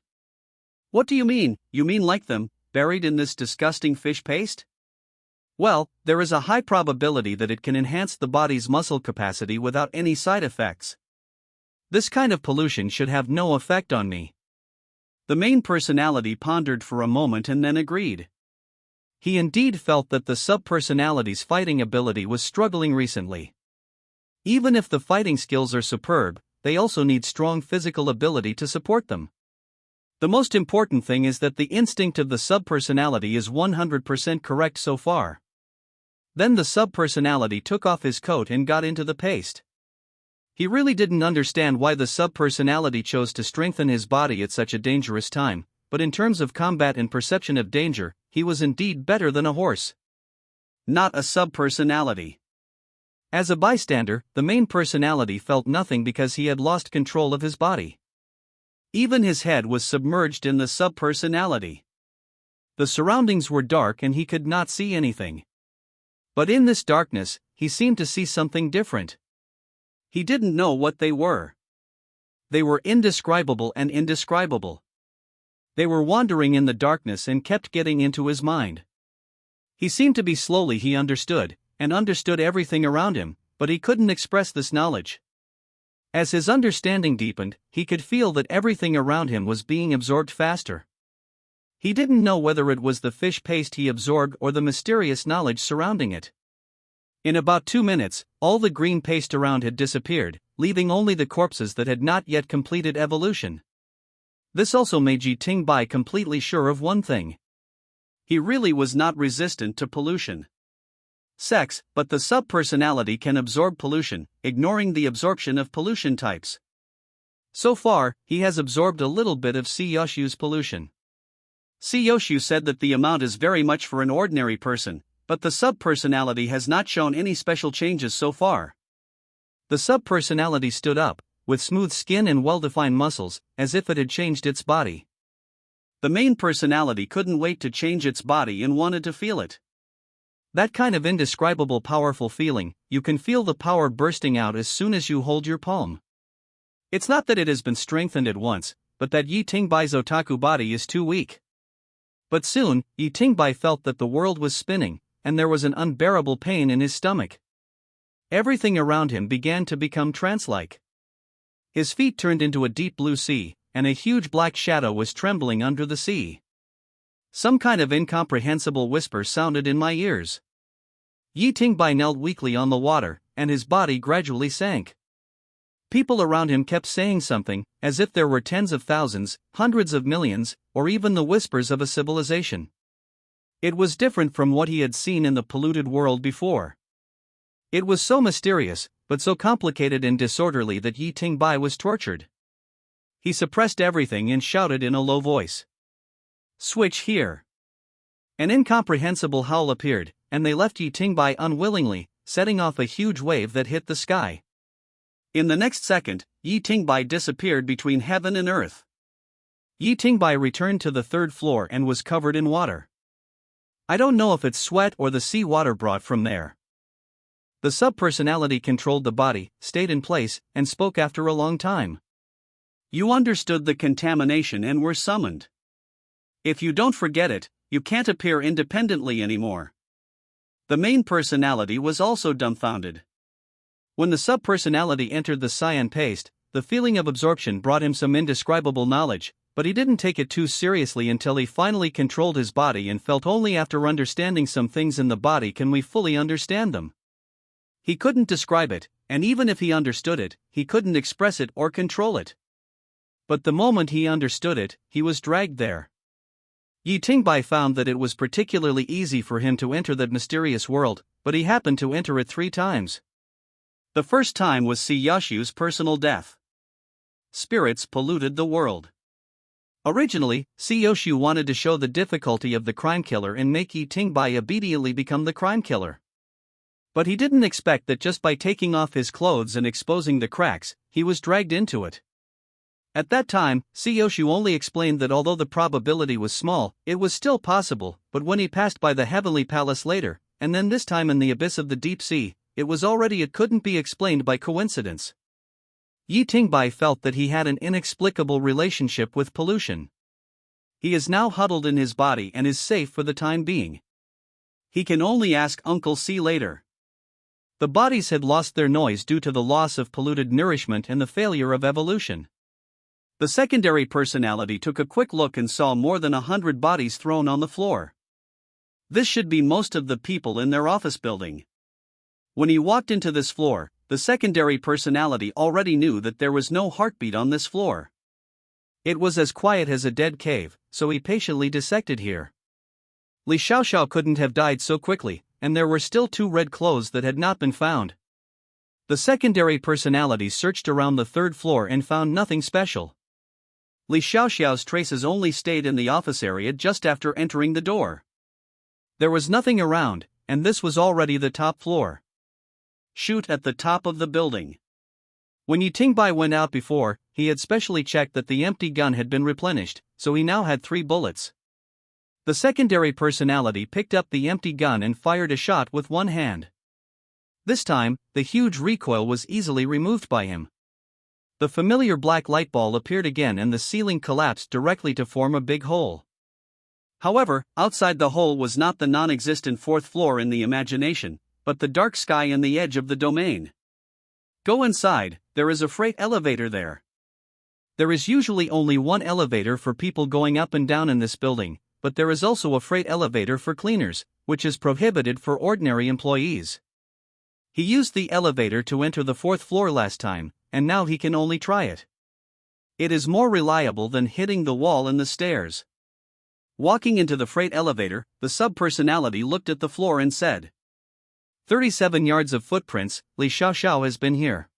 What do you mean? You mean like them, buried in this disgusting fish paste? Well, there is a high probability that it can enhance the body's muscle capacity without any side effects. This kind of pollution should have no effect on me. The main personality pondered for a moment and then agreed. He indeed felt that the sub-personality's fighting ability was struggling recently. Even if the fighting skills are superb, they also need strong physical ability to support them. The most important thing is that the instinct of the sub-personality is 100% correct so far. Then the sub-personality took off his coat and got into the paste. He really didn't understand why the sub-personality chose to strengthen his body at such a dangerous time, but in terms of combat and perception of danger, he was indeed better than a horse. Not a sub-personality. As a bystander, the main personality felt nothing because he had lost control of his body. Even his head was submerged in the sub-personality. The surroundings were dark and he could not see anything. But in this darkness, he seemed to see something different. He didn't know what they were. They were indescribable and indescribable. They were wandering in the darkness and kept getting into his mind. He seemed to be slowly he understood, and understood everything around him, but he couldn't express this knowledge. As his understanding deepened, he could feel that everything around him was being absorbed faster. He didn't know whether it was the fish paste he absorbed or the mysterious knowledge surrounding it. In about 2 minutes, all the green paste around had disappeared, leaving only the corpses that had not yet completed evolution. This also made Yi Tingbai completely sure of one thing. He really was not resistant to pollution. Sex, but the sub-personality can absorb pollution, ignoring the absorption of pollution types. So far, he has absorbed a little bit of Yoshu's pollution. Yoshu said that the amount is very much for an ordinary person, but the sub-personality has not shown any special changes so far. The sub-personality stood up, with smooth skin and well-defined muscles, as if it had changed its body. The main personality couldn't wait to change its body and wanted to feel it. That kind of indescribable powerful feeling, you can feel the power bursting out as soon as you hold your palm. It's not that it has been strengthened at once, but that Yi Tingbai's otaku body is too weak. But soon, Yi Tingbai felt that the world was spinning, and there was an unbearable pain in his stomach. Everything around him began to become trance-like. His feet turned into a deep blue sea, and a huge black shadow was trembling under the sea. Some kind of incomprehensible whisper sounded in my ears. Yi Tingbai knelt weakly on the water, and his body gradually sank. People around him kept saying something, as if there were tens of thousands, hundreds of millions, or even the whispers of a civilization. It was different from what he had seen in the polluted world before. It was so mysterious, but so complicated and disorderly that Yi Tingbai was tortured. He suppressed everything and shouted in a low voice. "Switch here!" An incomprehensible howl appeared, and they left Yi Tingbai unwillingly, setting off a huge wave that hit the sky. In the next second, Yi Tingbai disappeared between heaven and earth. Yi Tingbai returned to the third floor and was covered in water. I don't know if it's sweat or the sea water brought from there. The sub-personality controlled the body, stayed in place, and spoke after a long time. You understood the contamination and were summoned. If you don't forget it, you can't appear independently anymore. The main personality was also dumbfounded. When the sub-personality entered the cyan paste, the feeling of absorption brought him some indescribable knowledge, but he didn't take it too seriously until he finally controlled his body and felt only after understanding some things in the body can we fully understand them. He couldn't describe it, and even if he understood it, he couldn't express it or control it. But the moment he understood it, he was dragged there. Yi Tingbai found that it was particularly easy for him to enter that mysterious world, but he happened to enter it 3 times. The first time was Siyashu's personal death. Spirits polluted the world. Originally, Siyashu wanted to show the difficulty of the crime killer and make Yi Tingbai immediately become the crime killer. But he didn't expect that just by taking off his clothes and exposing the cracks, he was dragged into it. At that time, Siyashu only explained that although the probability was small, it was still possible, but when he passed by the heavenly palace later, and then this time in the abyss of the deep sea, it couldn't be explained by coincidence. Yi Tingbai felt that he had an inexplicable relationship with pollution. He is now huddled in his body and is safe for the time being. He can only ask Uncle C later. The bodies had lost their noise due to the loss of polluted nourishment and the failure of evolution. The secondary personality took a quick look and saw more than 100 bodies thrown on the floor. This should be most of the people in their office building. When he walked into this floor, the secondary personality already knew that there was no heartbeat on this floor. It was as quiet as a dead cave, so he patiently dissected here. Li Xiaoxiao couldn't have died so quickly, and there were still 2 red clothes that had not been found. The secondary personality searched around the 3rd floor and found nothing special. Li Xiaoxiao's traces only stayed in the office area just after entering the door. There was nothing around, and this was already the top floor. Shoot at the top of the building. When Yi Tingbai went out before, he had specially checked that the empty gun had been replenished, so he now had 3 bullets. The secondary personality picked up the empty gun and fired a shot with one hand. This time, the huge recoil was easily removed by him. The familiar black light ball appeared again and the ceiling collapsed directly to form a big hole. However, outside the hole was not the non-existent 4th floor in the imagination, but the dark sky and the edge of the domain. Go inside, there is a freight elevator there. There is usually only one elevator for people going up and down in this building, but there is also a freight elevator for cleaners, which is prohibited for ordinary employees. He used the elevator to enter the 4th floor last time, and now he can only try it. It is more reliable than hitting the wall and the stairs. Walking into the freight elevator, the sub-personality looked at the floor and said, 37 yards of footprints, Li Xiaoxiao has been here.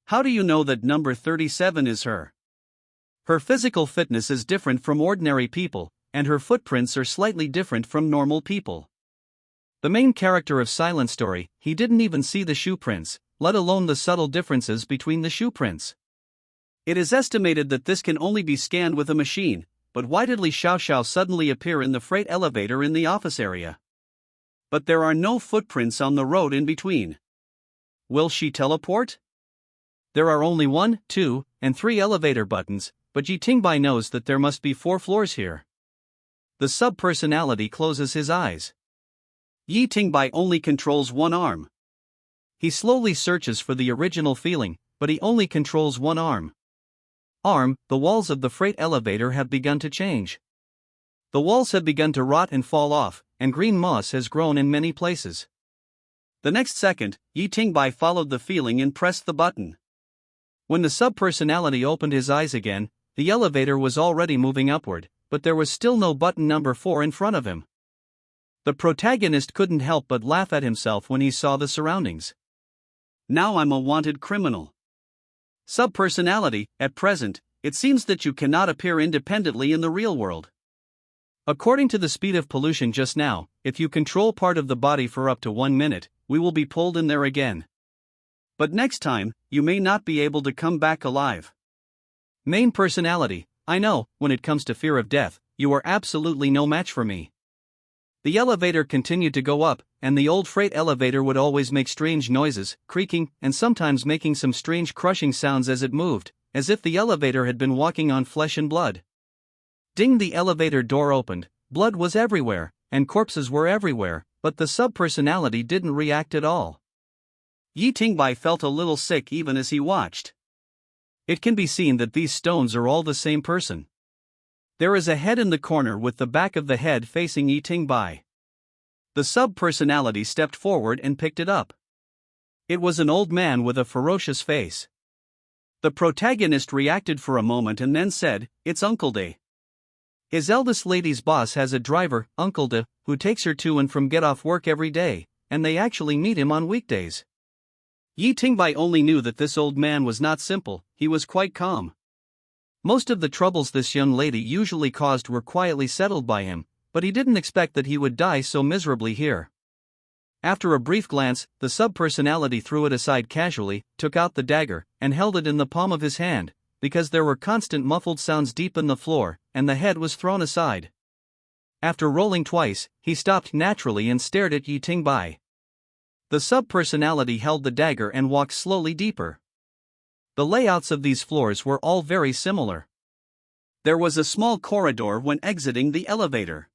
How do you know that number 37 is her? Her physical fitness is different from ordinary people, and her footprints are slightly different from normal people. The main character of Silent Story, he didn't even see the shoe prints, let alone the subtle differences between the shoe prints. It is estimated that this can only be scanned with a machine, but why did Li Xiaoxiao suddenly appear in the freight elevator in the office area? But there are no footprints on the road in between. Will she teleport? There are only 1, 2, and 3 elevator buttons, but Yi Tingbai knows that there must be 4 floors here. The sub-personality closes his eyes. Yi Tingbai only controls one arm. He slowly searches for the original feeling, but he only controls one arm. The walls of the freight elevator have begun to change. The walls have begun to rot and fall off, and green moss has grown in many places. The next second, Yi Tingbai followed the feeling and pressed the button. When the subpersonality opened his eyes again, the elevator was already moving upward, but there was still no button number 4 in front of him. The protagonist couldn't help but laugh at himself when he saw the surroundings. Now I'm a wanted criminal. Subpersonality, at present, it seems that you cannot appear independently in the real world. According to the speed of pollution just now, if you control part of the body for up to 1 minute, we will be pulled in there again. But next time, you may not be able to come back alive. Main personality, I know, when it comes to fear of death, you are absolutely no match for me. The elevator continued to go up, and the old freight elevator would always make strange noises, creaking, and sometimes making some strange crushing sounds as it moved, as if the elevator had been walking on flesh and blood. Ding! The elevator door opened, blood was everywhere, and corpses were everywhere, but the subpersonality didn't react at all. Yi Tingbai felt a little sick even as he watched. It can be seen that these stones are all the same person. There is a head in the corner with the back of the head facing Yi Tingbai. The subpersonality stepped forward and picked it up. It was an old man with a ferocious face. The protagonist reacted for a moment and then said, "It's Uncle De." His eldest lady's boss has a driver, Uncle De, who takes her to and from get off work every day, and they actually meet him on weekdays. Yi Tingbai only knew that this old man was not simple, he was quite calm. Most of the troubles this young lady usually caused were quietly settled by him, but he didn't expect that he would die so miserably here. After a brief glance, the subpersonality threw it aside casually, took out the dagger, and held it in the palm of his hand, because there were constant muffled sounds deep in the floor, and the head was thrown aside. After rolling twice, he stopped naturally and stared at Yi Tingbai. The subpersonality held the dagger and walked slowly deeper. The layouts of these floors were all very similar. There was a small corridor when exiting the elevator.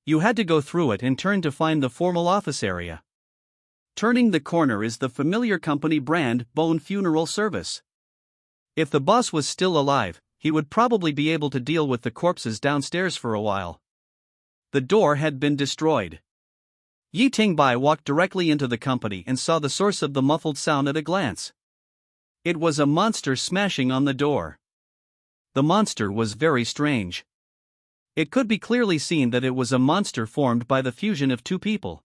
You had to go through it and turn to find the formal office area. Turning the corner is the familiar company brand Bone Funeral Service. If the boss was still alive, he would probably be able to deal with the corpses downstairs for a while. The door had been destroyed. Yi Tingbai walked directly into the company and saw the source of the muffled sound at a glance. It was a monster smashing on the door. The monster was very strange. It could be clearly seen that it was a monster formed by the fusion of two people.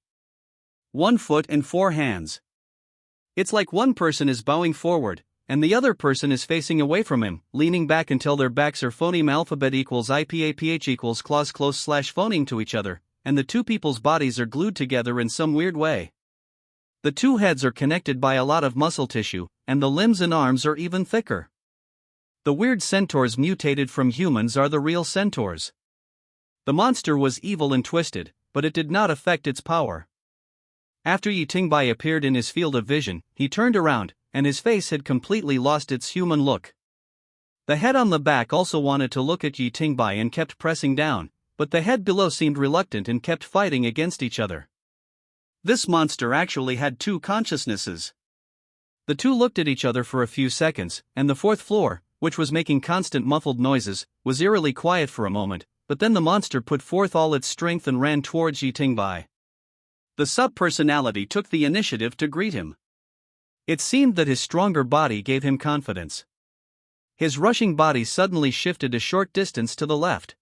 1 foot and 4 hands. It's like one person is bowing forward, and the other person is facing away from him, leaning back until their backs are phoneme alphabet equals IPAPH equals claws close / phoning to each other, and the two people's bodies are glued together in some weird way. The two heads are connected by a lot of muscle tissue, and the limbs and arms are even thicker. The weird centaurs mutated from humans are the real centaurs. The monster was evil and twisted, but it did not affect its power. After Yi Tingbai appeared in his field of vision, he turned around, and his face had completely lost its human look. The head on the back also wanted to look at Yi Tingbai and kept pressing down, but the head below seemed reluctant and kept fighting against each other. This monster actually had 2 consciousnesses. The two looked at each other for a few seconds, and the 4th floor, which was making constant muffled noises, was eerily quiet for a moment, but then the monster put forth all its strength and ran towards Yi Tingbai. The subpersonality took the initiative to greet him. It seemed that his stronger body gave him confidence. His rushing body suddenly shifted a short distance to the left.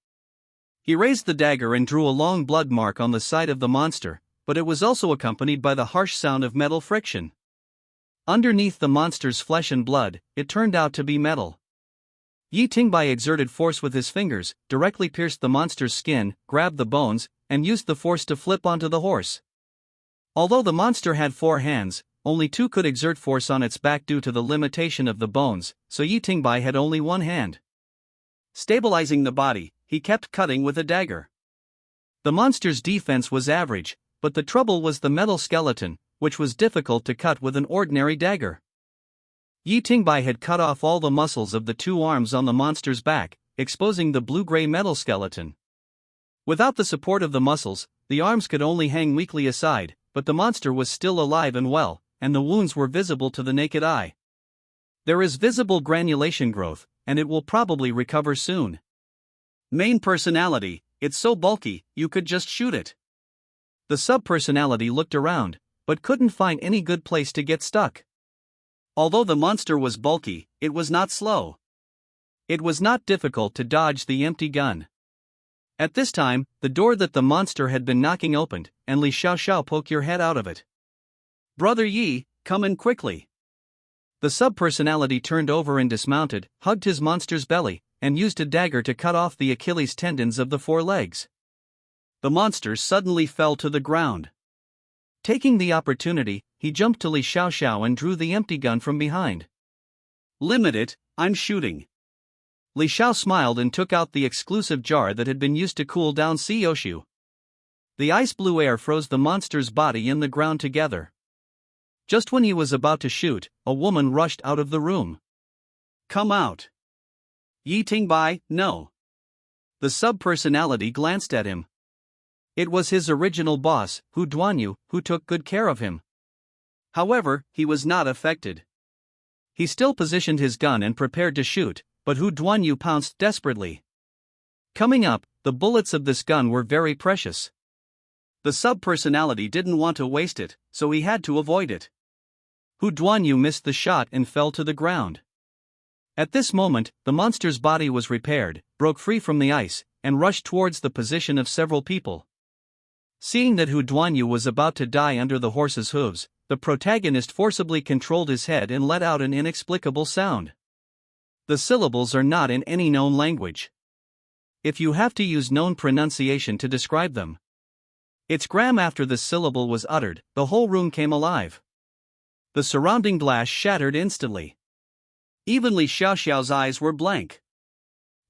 He raised the dagger and drew a long blood mark on the side of the monster, but it was also accompanied by the harsh sound of metal friction. Underneath the monster's flesh and blood, it turned out to be metal. Yi Tingbai exerted force with his fingers, directly pierced the monster's skin, grabbed the bones, and used the force to flip onto the horse. Although the monster had 4 hands, only 2 could exert force on its back due to the limitation of the bones, so Yi Tingbai had only 1 hand. Stabilizing the body, he kept cutting with a dagger. The monster's defense was average, but the trouble was the metal skeleton, which was difficult to cut with an ordinary dagger. Yi Tingbai had cut off all the muscles of the 2 arms on the monster's back, exposing the blue-gray metal skeleton. Without the support of the muscles, the arms could only hang weakly aside, but the monster was still alive and well, and the wounds were visible to the naked eye. There is visible granulation growth, and it will probably recover soon. Main personality, it's so bulky, you could just shoot it. The subpersonality looked around, but couldn't find any good place to get stuck. Although the monster was bulky, it was not slow. It was not difficult to dodge the empty gun. At this time, the door that the monster had been knocking opened, and Li Xiaoxiao poked your head out of it. "Brother Yi, come in quickly." The sub-personality turned over and dismounted, hugged his monster's belly, and used a dagger to cut off the Achilles tendons of the forelegs. The monster suddenly fell to the ground. Taking the opportunity, he jumped to Li Xiaoxiao and drew the empty gun from behind. "Limit it, I'm shooting." Li Xiao smiled and took out the exclusive jar that had been used to cool down Xiaoshu. The ice blue air froze the monster's body and the ground together. Just when he was about to shoot, a woman rushed out of the room. "Come out." "Yi Tingbai, no." The sub-personality glanced at him. It was his original boss, Hu Duanyu, who took good care of him. However, he was not affected. He still positioned his gun and prepared to shoot, but Hu Duanyu pounced desperately. Coming up, the bullets of this gun were very precious. The sub-personality didn't want to waste it, so he had to avoid it. Hu Duanyu missed the shot and fell to the ground. At this moment, the monster's body was repaired, broke free from the ice, and rushed towards the position of several people. Seeing that Hu Duanyu was about to die under the horse's hooves, the protagonist forcibly controlled his head and let out an inexplicable sound. The syllables are not in any known language. If you have to use known pronunciation to describe them. Its gram after the syllable was uttered, the whole room came alive. The surrounding glass shattered instantly. Even Li Xiaoxiao's eyes were blank.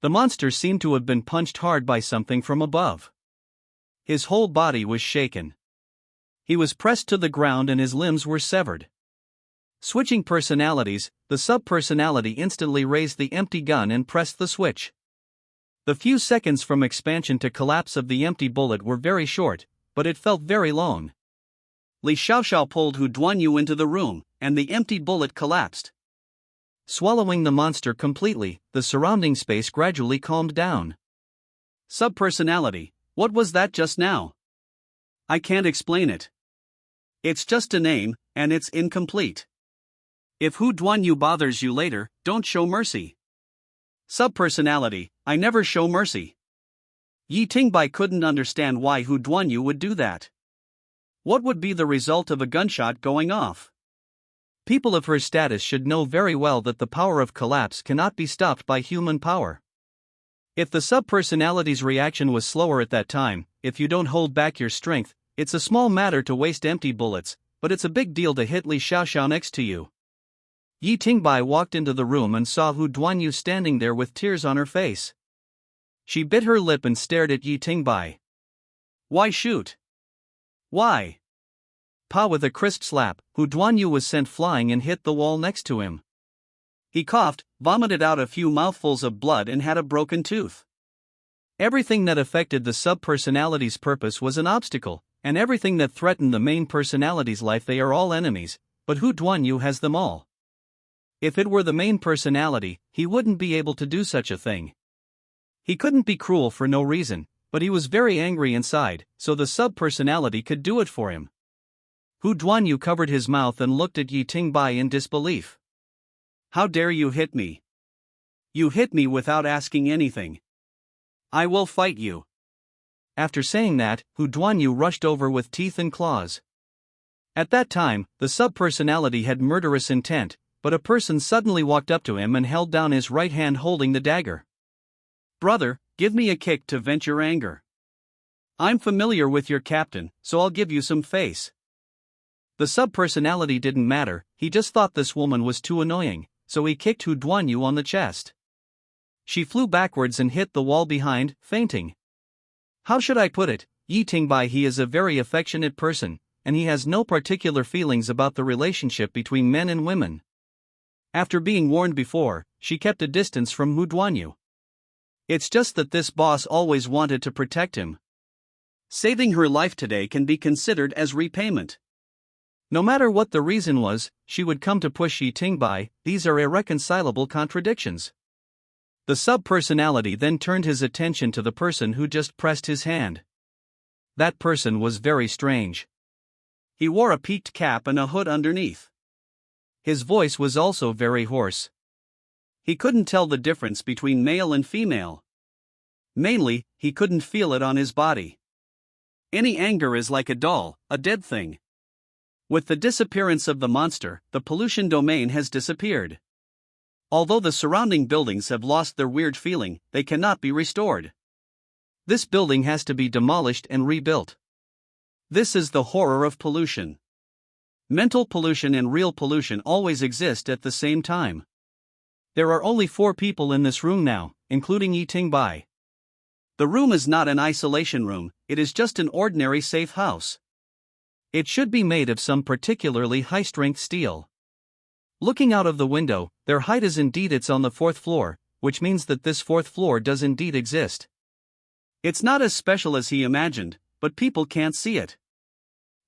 The monster seemed to have been punched hard by something from above. His whole body was shaken. He was pressed to the ground and his limbs were severed. Switching personalities, the sub-personality instantly raised the empty gun and pressed the switch. The few seconds from expansion to collapse of the empty bullet were very short, but it felt very long. Li Xiaoxiao pulled Hu Duanyu into the room, and the empty bullet collapsed. Swallowing the monster completely, the surrounding space gradually calmed down. Sub-personality, what was that just now? I can't explain it. It's just a name, and it's incomplete. If Hu Duanyu bothers you later, don't show mercy. Sub-personality, I never show mercy. Yi Tingbai couldn't understand why Hu Duanyu would do that. What would be the result of a gunshot going off? People of her status should know very well that the power of collapse cannot be stopped by human power. If the sub-personality's reaction was slower at that time, if you don't hold back your strength, it's a small matter to waste empty bullets, but it's a big deal to hit Li Xiaoxiao next to you. Yi Tingbai walked into the room and saw Hu Duanyu standing there with tears on her face. She bit her lip and stared at Yi Tingbai. Why shoot? Why? Pa! With a crisp slap, Hu Duanyu was sent flying and hit the wall next to him. He coughed, vomited out a few mouthfuls of blood and had a broken tooth. Everything that affected the sub-personality's purpose was an obstacle, and everything that threatened the main personality's life, they are all enemies, but Hu Duanyu has them all. If it were the main personality, he wouldn't be able to do such a thing. He couldn't be cruel for no reason, but he was very angry inside, so the sub-personality could do it for him. Hu Duanyu covered his mouth and looked at Yi Tingbai in disbelief. How dare you hit me? You hit me without asking anything. I will fight you. After saying that, Hu Duanyu rushed over with teeth and claws. At that time, the sub-personality had murderous intent, but a person suddenly walked up to him and held down his right hand holding the dagger. Brother, give me a kick to vent your anger. I'm familiar with your captain, so I'll give you some face. The sub-personality didn't matter, he just thought this woman was too annoying, so he kicked Hu Duanyu on the chest. She flew backwards and hit the wall behind, fainting. How should I put it, Yi Tingbai, he is a very affectionate person, and he has no particular feelings about the relationship between men and women. After being warned before, she kept a distance from Hu Duanyu. It's just that this boss always wanted to protect him. Saving her life today can be considered as repayment. No matter what the reason was, she would come to push Yi Tingbai. These are irreconcilable contradictions. The sub-personality then turned his attention to the person who just pressed his hand. That person was very strange. He wore a peaked cap and a hood underneath. His voice was also very hoarse. He couldn't tell the difference between male and female. Mainly, he couldn't feel it on his body. Any anger is like a doll, a dead thing. With the disappearance of the monster, the pollution domain has disappeared. Although the surrounding buildings have lost their weird feeling, they cannot be restored. This building has to be demolished and rebuilt. This is the horror of pollution. Mental pollution and real pollution always exist at the same time. There are only 4 people in this room now, including Yi Tingbai. The room is not an isolation room, it is just an ordinary safe house. It should be made of some particularly high-strength steel. Looking out of the window, their height is indeed it's on the 4th floor, which means that this 4th floor does indeed exist. It's not as special as he imagined, but people can't see it.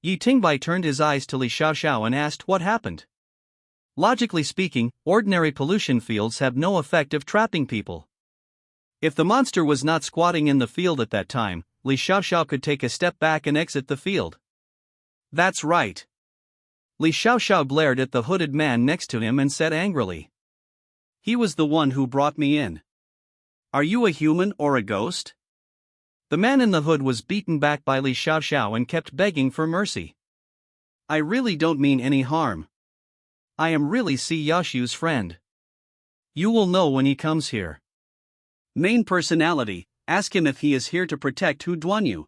Yi Tingbai turned his eyes to Li Xiaoxiao and asked what happened. Logically speaking, ordinary pollution fields have no effect of trapping people. If the monster was not squatting in the field at that time, Li Xiaoxiao could take a step back and exit the field. That's right. Li Xiaoxiao glared at the hooded man next to him and said angrily. He was the one who brought me in. Are you a human or a ghost? The man in the hood was beaten back by Li Xiaoxiao and kept begging for mercy. I really don't mean any harm. I am really Si Yashu's friend. You will know when he comes here. Main personality, ask him if he is here to protect Hu Duanyu.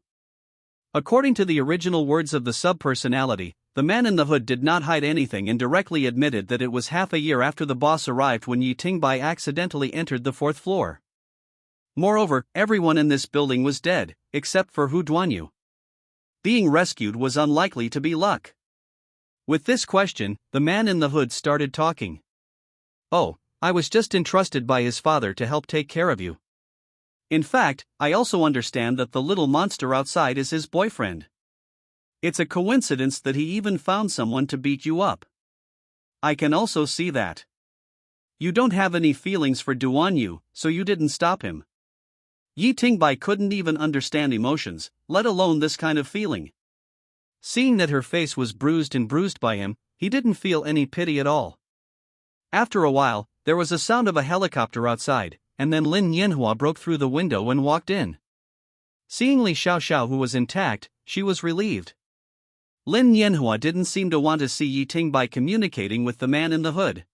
According to the original words of the sub-personality, the man in the hood did not hide anything and directly admitted that it was half a year after the boss arrived when Yi Tingbai accidentally entered the 4th floor. Moreover, everyone in this building was dead, except for Hu Duanyu. Being rescued was unlikely to be luck. With this question, the man in the hood started talking. Oh, I was just entrusted by his father to help take care of you. In fact, I also understand that the little monster outside is his boyfriend. It's a coincidence that he even found someone to beat you up. I can also see that. You don't have any feelings for Duanyu, so you didn't stop him. Yi Tingbai couldn't even understand emotions, let alone this kind of feeling. Seeing that her face was bruised by him, he didn't feel any pity at all. After a while, there was a sound of a helicopter outside, and then Lin Yanhua broke through the window and walked in. Seeing Li Xiaoxiao who was intact, she was relieved. Lin Yanhua didn't seem to want to see Yi Tingbai communicating with the man in the hood.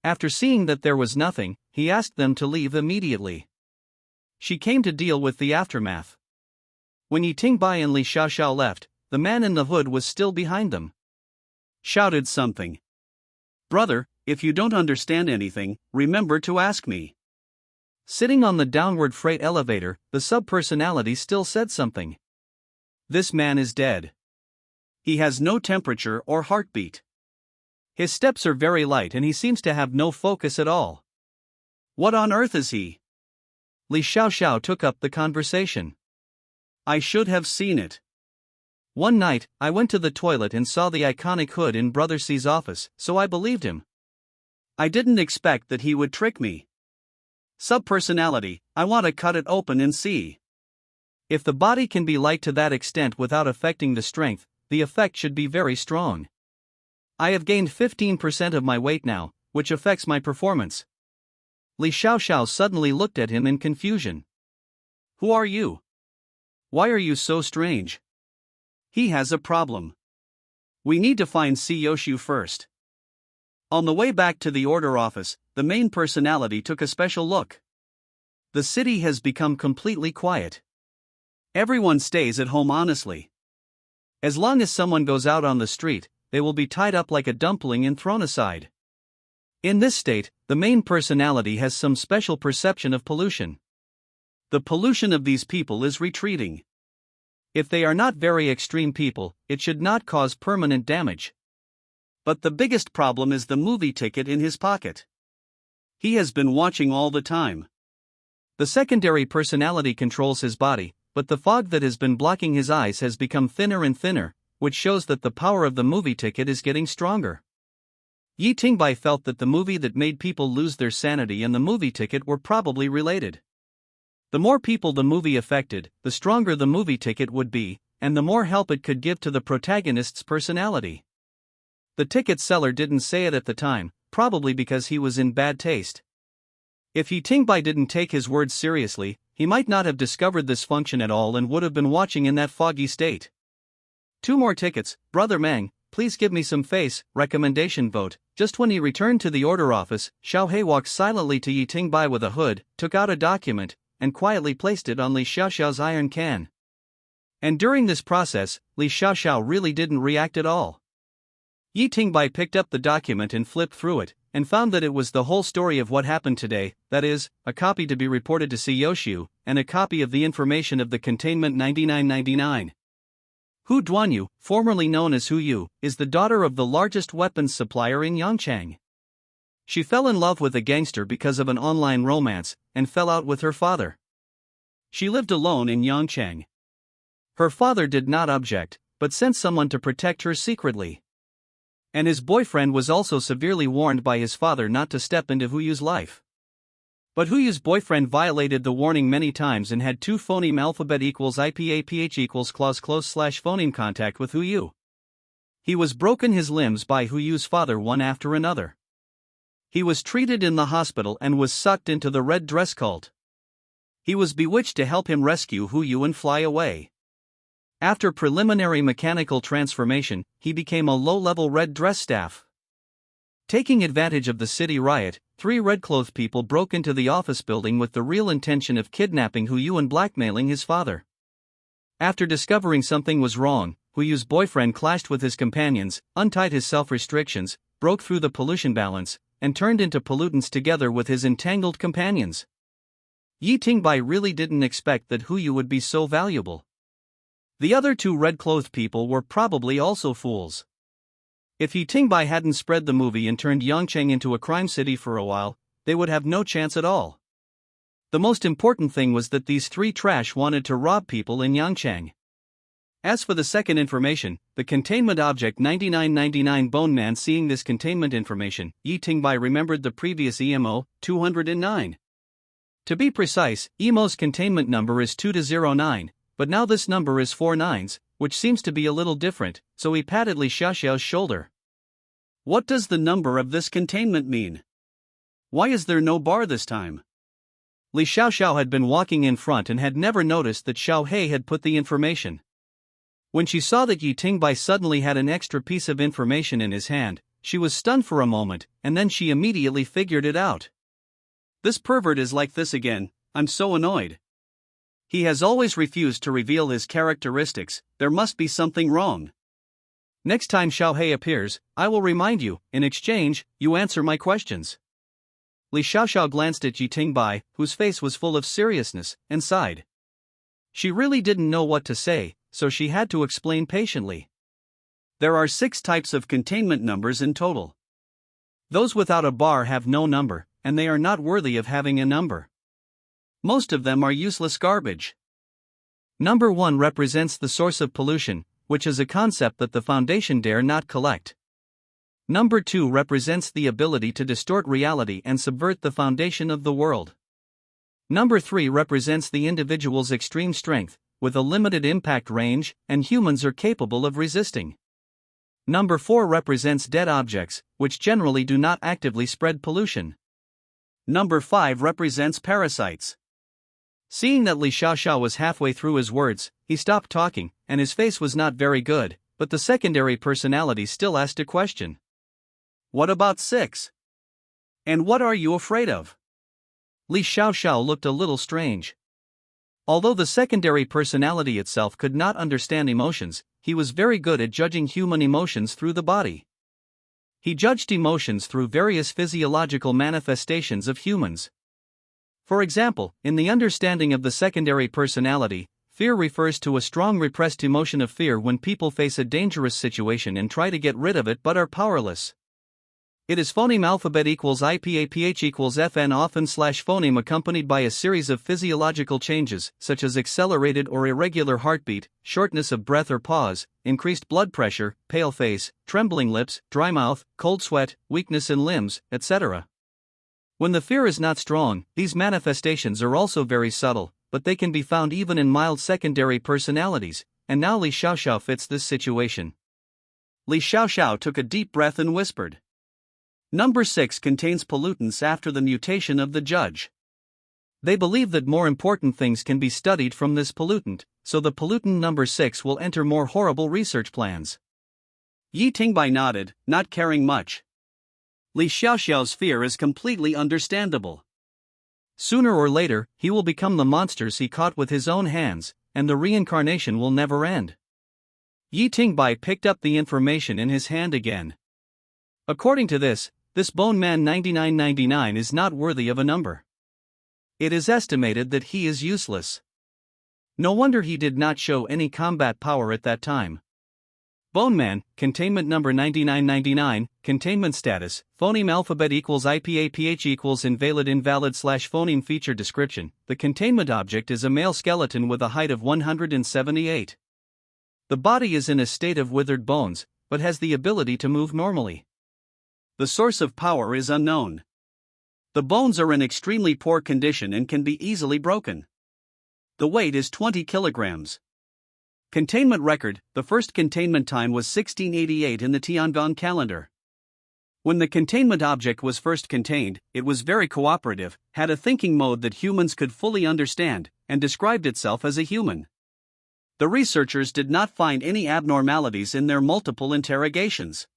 After seeing that there was nothing, he asked them to leave immediately. She came to deal with the aftermath. When Yi Tingbai and Li Xiaoxiao left, the man in the hood was still behind them. Shouted something. Brother, if you don't understand anything, remember to ask me. Sitting on the downward freight elevator, the sub-personality still said something. This man is dead. He has no temperature or heartbeat. His steps are very light and he seems to have no focus at all. What on earth is he? Li Xiaoxiao took up the conversation. I should have seen it. One night, I went to the toilet and saw the iconic hood in Brother C's office, so I believed him. I didn't expect that he would trick me. Sub-personality, I want to cut it open and see. If the body can be light to that extent without affecting the strength, the effect should be very strong. I have gained 15% of my weight now, which affects my performance. Li Xiaoxiao suddenly looked at him in confusion. Who are you? Why are you so strange? He has a problem. We need to find Si Yoshu first. On the way back to the order office, the main personality took a special look. The city has become completely quiet. Everyone stays at home honestly. As long as someone goes out on the street, they will be tied up like a dumpling and thrown aside. In this state, the main personality has some special perception of pollution. The pollution of these people is retreating. If they are not very extreme people, it should not cause permanent damage. But the biggest problem is the movie ticket in his pocket. He has been watching all the time. The secondary personality controls his body, but the fog that has been blocking his eyes has become thinner and thinner, which shows that the power of the movie ticket is getting stronger. Yi Tingbai felt that the movie that made people lose their sanity and the movie ticket were probably related. The more people the movie affected, the stronger the movie ticket would be, and the more help it could give to the protagonist's personality. The ticket seller didn't say it at the time, probably because he was in bad taste. If Yi Tingbai didn't take his words seriously, he might not have discovered this function at all and would have been watching in that foggy state. 2 more tickets, Brother Mang, please give me some face, recommendation vote. Just when he returned to the order office, Xiao He walked silently to Yi Tingbai with a hood, took out a document, and quietly placed it on Li Xiaoxiao's iron can. And during this process, Li Xiaoxiao really didn't react at all. Yi Tingbai picked up the document and flipped through it, and found that it was the whole story of what happened today, that is, a copy to be reported to Xiu, and a copy of the information of the containment 9999. Hu Duanyu, formerly known as Hu Yu, is the daughter of the largest weapons supplier in Yangchang. She fell in love with a gangster because of an online romance, and fell out with her father. She lived alone in Yangchang. Her father did not object, but sent someone to protect her secretly. And his boyfriend was also severely warned by his father not to step into Hu Yu's life. But Hu Yu's boyfriend violated the warning many times and had 2 phoneme alphabet equals IPAPH equals clause close / phoneme contact with Hu Yu. He was broken his limbs by Hu Yu's father one after another. He was treated in the hospital and was sucked into the red dress cult. He was bewitched to help him rescue Hu Yu and fly away. After preliminary mechanical transformation, he became a low-level red dress staff. Taking advantage of the city riot, 3 red-clothed people broke into the office building with the real intention of kidnapping Hu Yu and blackmailing his father. After discovering something was wrong, Hu Yu's boyfriend clashed with his companions, untied his self-restrictions, broke through the pollution balance, and turned into pollutants together with his entangled companions. Yi Tingbai really didn't expect that Hu Yu would be so valuable. The other 2 red-clothed people were probably also fools. If Yi Tingbai hadn't spread the movie and turned Yangcheng into a crime city for a while, they would have no chance at all. The most important thing was that these 3 trash wanted to rob people in Yangcheng. As for the second information, the containment object 9999 Bone Man, seeing this containment information, Yi Tingbai remembered the previous EMO, 209. To be precise, EMO's containment number is 2209. But now this number is 4 nines, which seems to be a little different, so he patted Li Xiaoxiao's shoulder. What does the number of this containment mean? Why is there no bar this time? Li Xiaoxiao had been walking in front and had never noticed that Xiao He had put the information. When she saw that Yi Tingbai suddenly had an extra piece of information in his hand, she was stunned for a moment, and then she immediately figured it out. This pervert is like this again, I'm so annoyed. He has always refused to reveal his characteristics, there must be something wrong. Next time Xiao He appears, I will remind you, in exchange, you answer my questions. Li Xiaoxiao glanced at Yi Tingbai, whose face was full of seriousness, and sighed. She really didn't know what to say, so she had to explain patiently. There are 6 types of containment numbers in total. Those without a bar have no number, and they are not worthy of having a number. Most of them are useless garbage. Number 1 represents the source of pollution, which is a concept that the Foundation dare not collect. Number 2 represents the ability to distort reality and subvert the foundation of the world. Number 3 represents the individual's extreme strength, with a limited impact range, and humans are capable of resisting. Number 4 represents dead objects, which generally do not actively spread pollution. Number 5 represents parasites. Seeing that Li Xiaoxiao was halfway through his words, he stopped talking, and his face was not very good, but the secondary personality still asked a question. What about 6? And what are you afraid of? Li Xiaoxiao looked a little strange. Although the secondary personality itself could not understand emotions, he was very good at judging human emotions through the body. He judged emotions through various physiological manifestations of humans. For example, in the understanding of the secondary personality, fear refers to a strong repressed emotion of fear when people face a dangerous situation and try to get rid of it but are powerless. It is phoneme alphabet equals IPAPH equals FN, often / phoneme accompanied by a series of physiological changes, such as accelerated or irregular heartbeat, shortness of breath or pause, increased blood pressure, pale face, trembling lips, dry mouth, cold sweat, weakness in limbs, etc. When the fear is not strong, these manifestations are also very subtle, but they can be found even in mild secondary personalities, and now Li Xiaoxiao fits this situation. Li Xiaoxiao took a deep breath and whispered. Number 6 contains pollutants after the mutation of the judge. They believe that more important things can be studied from this pollutant, so the pollutant number 6 will enter more horrible research plans. Yi Tingbai nodded, not caring much. Li Xiaoxiao's fear is completely understandable. Sooner or later, he will become the monsters he caught with his own hands, and the reincarnation will never end. Yi Tingbai picked up the information in his hand again. According to this Bone Man 9999 is not worthy of a number. It is estimated that he is useless. No wonder he did not show any combat power at that time. Bone Man, containment number 9999, containment status, phoneme alphabet equals IPAPH equals invalid/phoneme feature description. The containment object is a male skeleton with a height of 178. The body is in a state of withered bones, but has the ability to move normally. The source of power is unknown. The bones are in extremely poor condition and can be easily broken. The weight is 20 kilograms. Containment record: the first containment time was 1688 in the Tiangong calendar. When the containment object was first contained, it was very cooperative, had a thinking mode that humans could fully understand, and described itself as a human. The researchers did not find any abnormalities in their multiple interrogations.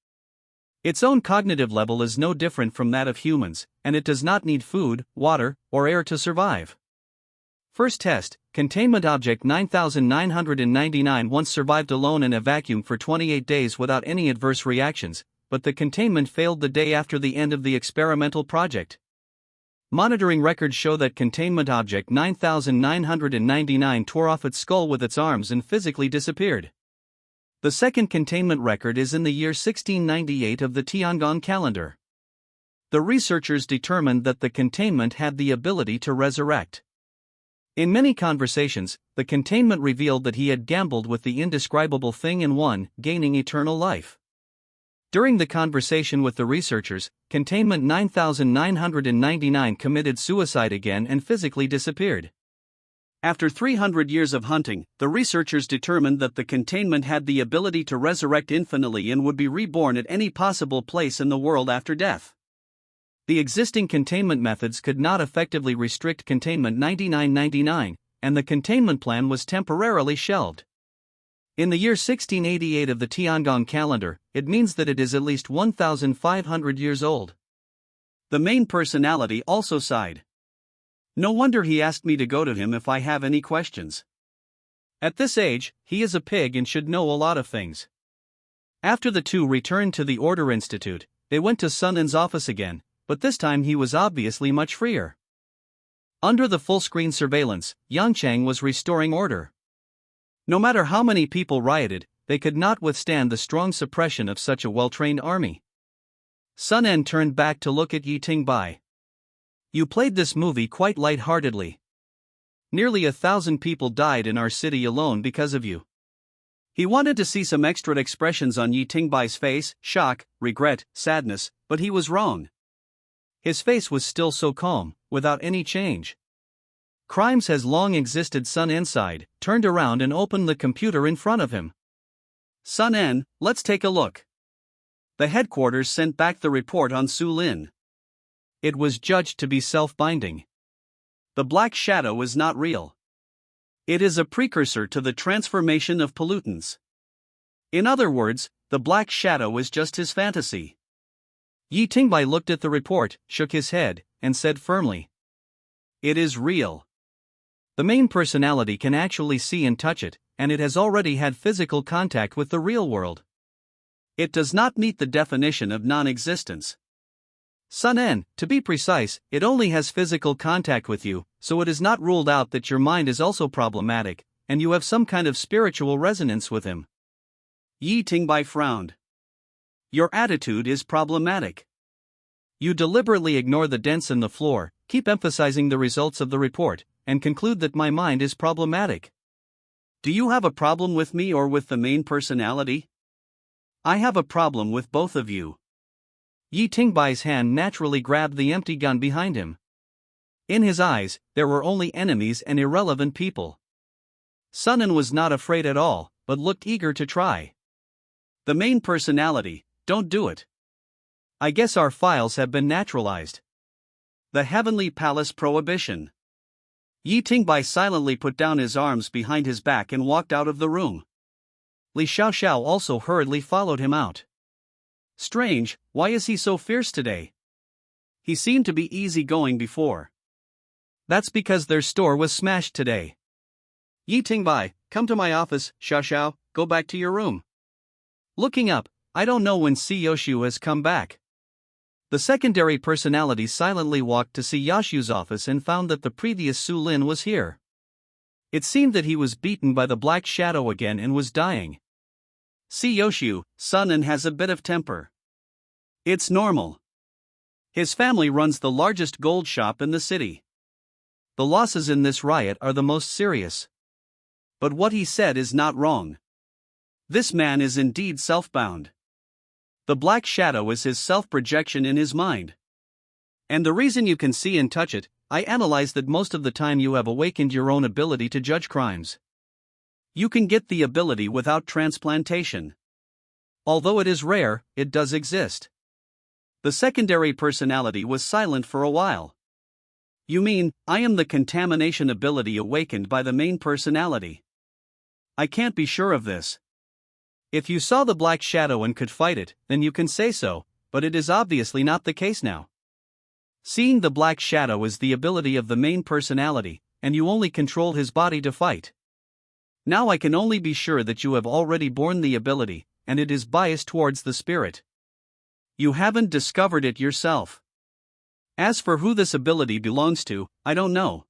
Its own cognitive level is no different from that of humans, and it does not need food, water, or air to survive. First test: containment object 9999 once survived alone in a vacuum for 28 days without any adverse reactions, but the containment failed the day after the end of the experimental project. Monitoring records show that containment object 9999 tore off its skull with its arms and physically disappeared. The second containment record is in the year 1698 of the Tiangong calendar. The researchers determined that the containment had the ability to resurrect. In many conversations, the containment revealed that he had gambled with the indescribable thing and won, gaining eternal life. During the conversation with the researchers, containment 9999 committed suicide again and physically disappeared. After 300 years of hunting, the researchers determined that the containment had the ability to resurrect infinitely and would be reborn at any possible place in the world after death. The existing containment methods could not effectively restrict containment 9999, and the containment plan was temporarily shelved. In the year 1688 of the Tiangong calendar, it means that it is at least 1,500 years old. The main personality also sighed. No wonder he asked me to go to him if I have any questions. At this age, he is a pig and should know a lot of things. After the two returned to the Order Institute, they went to Sun En's office again, but this time he was obviously much freer. Under the full-screen surveillance, Yangchang was restoring order. No matter how many people rioted, they could not withstand the strong suppression of such a well-trained army. Sun En turned back to look at Yi Tingbai. You played this movie quite light-heartedly. Nearly 1,000 people died in our city alone because of you. He wanted to see some extra expressions on Yi Tingbai's face: shock, regret, sadness, but he was wrong. His face was still so calm, without any change. Crimes has long existed. Sun En sighed, turned around and opened the computer in front of him. Sun En, let's take a look. The headquarters sent back the report on Su Lin. It was judged to be self-binding. The black shadow is not real. It is a precursor to the transformation of pollutants. In other words, the black shadow is just his fantasy. Yi Tingbai looked at the report, shook his head, and said firmly, "It is real. The main personality can actually see and touch it, and it has already had physical contact with the real world. It does not meet the definition of non-existence. Sun En, to be precise, it only has physical contact with you, so it is not ruled out that your mind is also problematic, and you have some kind of spiritual resonance with him." Yi Tingbai frowned. Your attitude is problematic. You deliberately ignore the dents in the floor, keep emphasizing the results of the report, and conclude that my mind is problematic. Do you have a problem with me or with the main personality? I have a problem with both of you. Yi Tingbai's hand naturally grabbed the empty gun behind him. In his eyes, there were only enemies and irrelevant people. Sun En was not afraid at all, but looked eager to try. The main personality, don't do it. I guess our files have been naturalized. The Heavenly Palace Prohibition. Yi Tingbai silently put down his arms behind his back and walked out of the room. Li Xiaoxiao also hurriedly followed him out. Strange, why is he so fierce today? He seemed to be easygoing before. That's because their store was smashed today. Yi Tingbai, come to my office, Xiaoxiao, go back to your room. Looking up, I don't know when Si Yoshu has come back. The secondary personality silently walked to Si Yoshu's office and found that the previous Su Lin was here. It seemed that he was beaten by the Black Shadow again and was dying. Si Yoshu, son, and has a bit of temper. It's normal. His family runs the largest gold shop in the city. The losses in this riot are the most serious. But what he said is not wrong. This man is indeed self-bound. The Black Shadow is his self-projection in his mind. And the reason you can see and touch it, I analyze that most of the time you have awakened your own ability to judge crimes. You can get the ability without transplantation. Although it is rare, it does exist. The secondary personality was silent for a while. You mean, I am the contamination ability awakened by the main personality? I can't be sure of this. If you saw the Black Shadow and could fight it, then you can say so, but it is obviously not the case now. Seeing the Black Shadow is the ability of the main personality, and you only control his body to fight. Now I can only be sure that you have already born the ability, and it is biased towards the spirit. You haven't discovered it yourself. As for who this ability belongs to, I don't know.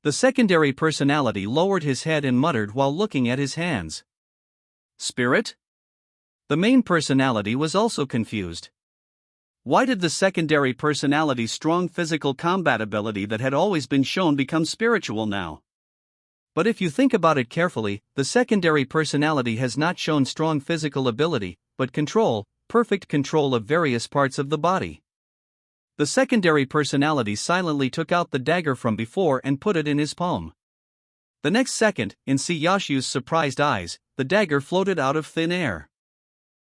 The secondary personality lowered his head and muttered while looking at his hands. Spirit? The main personality was also confused. Why did the secondary personality's strong physical combat ability that had always been shown become spiritual now? But if you think about it carefully, the secondary personality has not shown strong physical ability, but control, perfect control of various parts of the body. The secondary personality silently took out the dagger from before and put it in his palm. The next second, in Si Yoshu's surprised eyes, the dagger floated out of thin air.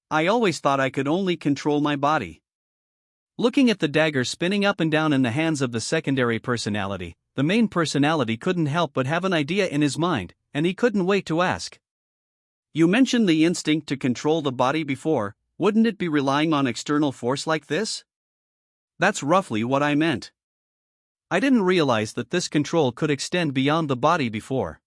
I always thought I could only control my body. Looking at the dagger spinning up and down in the hands of the secondary personality, the main personality couldn't help but have an idea in his mind, and he couldn't wait to ask. You mentioned the instinct to control the body before, wouldn't it be relying on external force like this? That's roughly what I meant. I didn't realize that this control could extend beyond the body before.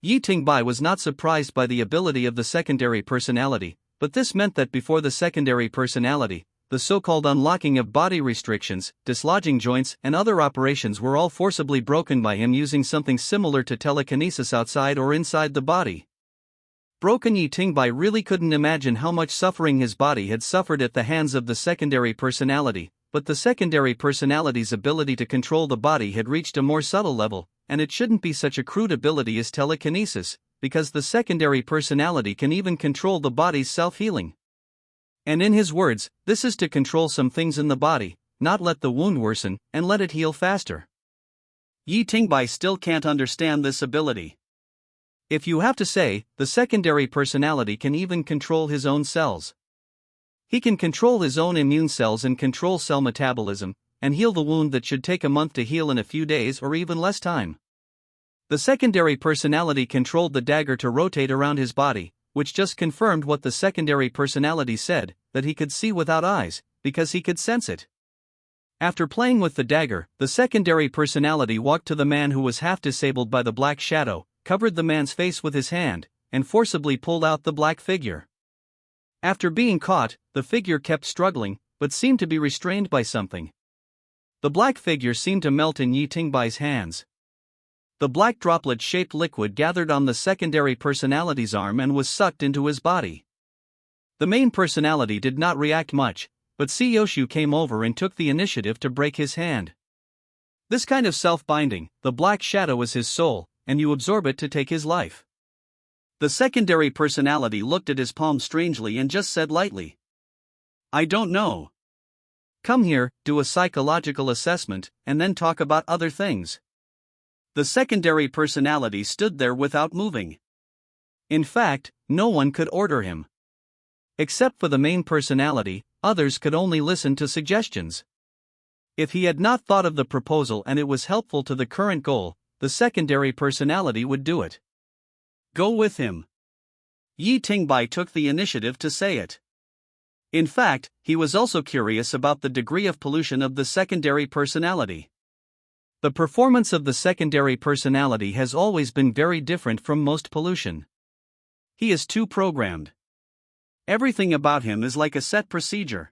Yi Tingbai was not surprised by the ability of the secondary personality, but this meant that before the secondary personality, the so-called unlocking of body restrictions, dislodging joints, and other operations were all forcibly broken by him using something similar to telekinesis outside or inside the body. Broken Yi Tingbai really couldn't imagine how much suffering his body had suffered at the hands of the secondary personality, but the secondary personality's ability to control the body had reached a more subtle level, and it shouldn't be such a crude ability as telekinesis, because the secondary personality can even control the body's self-healing. And in his words, this is to control some things in the body, not let the wound worsen, and let it heal faster. Yi Tingbai still can't understand this ability. If you have to say, the secondary personality can even control his own cells. He can control his own immune cells and control cell metabolism, and heal the wound that should take a month to heal in a few days or even less time. The secondary personality controlled the dagger to rotate around his body, which just confirmed what the secondary personality said, that he could see without eyes, because he could sense it. After playing with the dagger, the secondary personality walked to the man who was half disabled by the Black Shadow, covered the man's face with his hand, and forcibly pulled out the black figure. After being caught, the figure kept struggling, but seemed to be restrained by something. The black figure seemed to melt in Yi Tingbai's hands. The black droplet-shaped liquid gathered on the secondary personality's arm and was sucked into his body. The main personality did not react much, but Si Yoshu came over and took the initiative to break his hand. This kind of self-binding, the Black Shadow is his soul, and you absorb it to take his life. The secondary personality looked at his palm strangely and just said lightly, I don't know. Come here, do a psychological assessment, and then talk about other things. The secondary personality stood there without moving. In fact, no one could order him. Except for the main personality, others could only listen to suggestions. If he had not thought of the proposal and it was helpful to the current goal, the secondary personality would do it. Go with him. Yi Tingbai took the initiative to say it. In fact, he was also curious about the degree of pollution of the secondary personality. The performance of the secondary personality has always been very different from most pollution. He is too programmed. Everything about him is like a set procedure.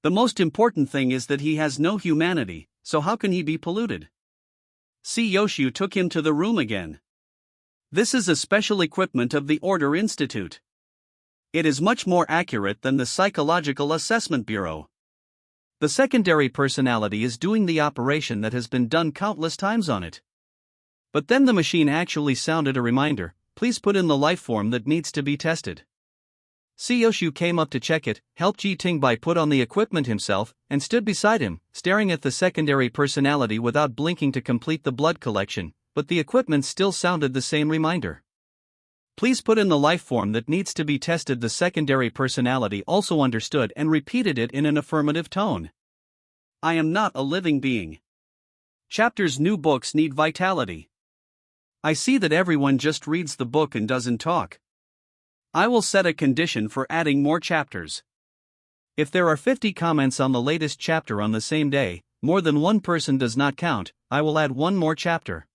The most important thing is that he has no humanity, so how can he be polluted? Si Yoshu took him to the room again. This is a special equipment of the Order Institute. It is much more accurate than the Psychological Assessment Bureau. The secondary personality is doing the operation that has been done countless times on it. But then the machine actually sounded a reminder, please put in the life form that needs to be tested. Si Yoshu came up to check it, helped Yi Tingbai put on the equipment himself, and stood beside him, staring at the secondary personality without blinking to complete the blood collection, but the equipment still sounded the same reminder. Please put in the life form that needs to be tested. The secondary personality also understood and repeated it in an affirmative tone. I am not a living being. Chapters. New books need vitality. I see that everyone just reads the book and doesn't talk. I will set a condition for adding more chapters. If there are 50 comments on the latest chapter on the same day, more than one person does not count, I will add one more chapter.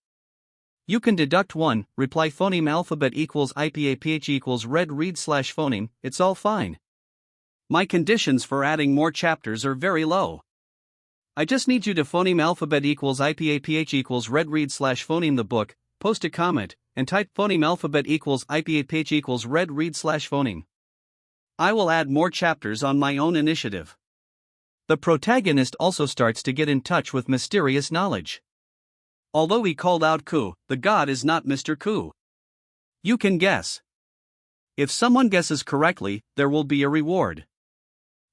You can deduct one, reply phoneme alphabet equals IPAPH equals red read / phoneme, it's all fine. My conditions for adding more chapters are very low. I just need you to phoneme alphabet equals IPAPH equals red read / phoneme the book, post a comment, and type phoneme alphabet equals IPAPH equals red read / phoneme. I will add more chapters on my own initiative. The protagonist also starts to get in touch with mysterious knowledge. Although he called out Ku, the god is not Mr. Ku. You can guess. If someone guesses correctly, there will be a reward.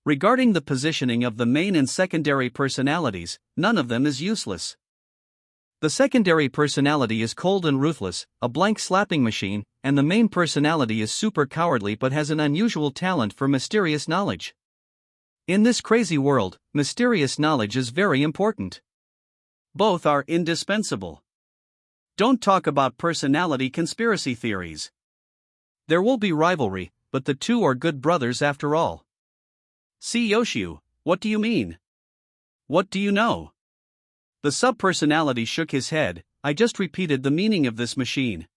Regarding the positioning of the main and secondary personalities, none of them is useless. The secondary personality is cold and ruthless, a blank slapping machine, and the main personality is super cowardly but has an unusual talent for mysterious knowledge. In this crazy world, mysterious knowledge is very important. Both are indispensable. Don't talk about personality conspiracy theories. There will be rivalry, but the two are good brothers after all. Si Yoshu, what do you mean? What do you know? The subpersonality shook his head. I just repeated the meaning of this machine.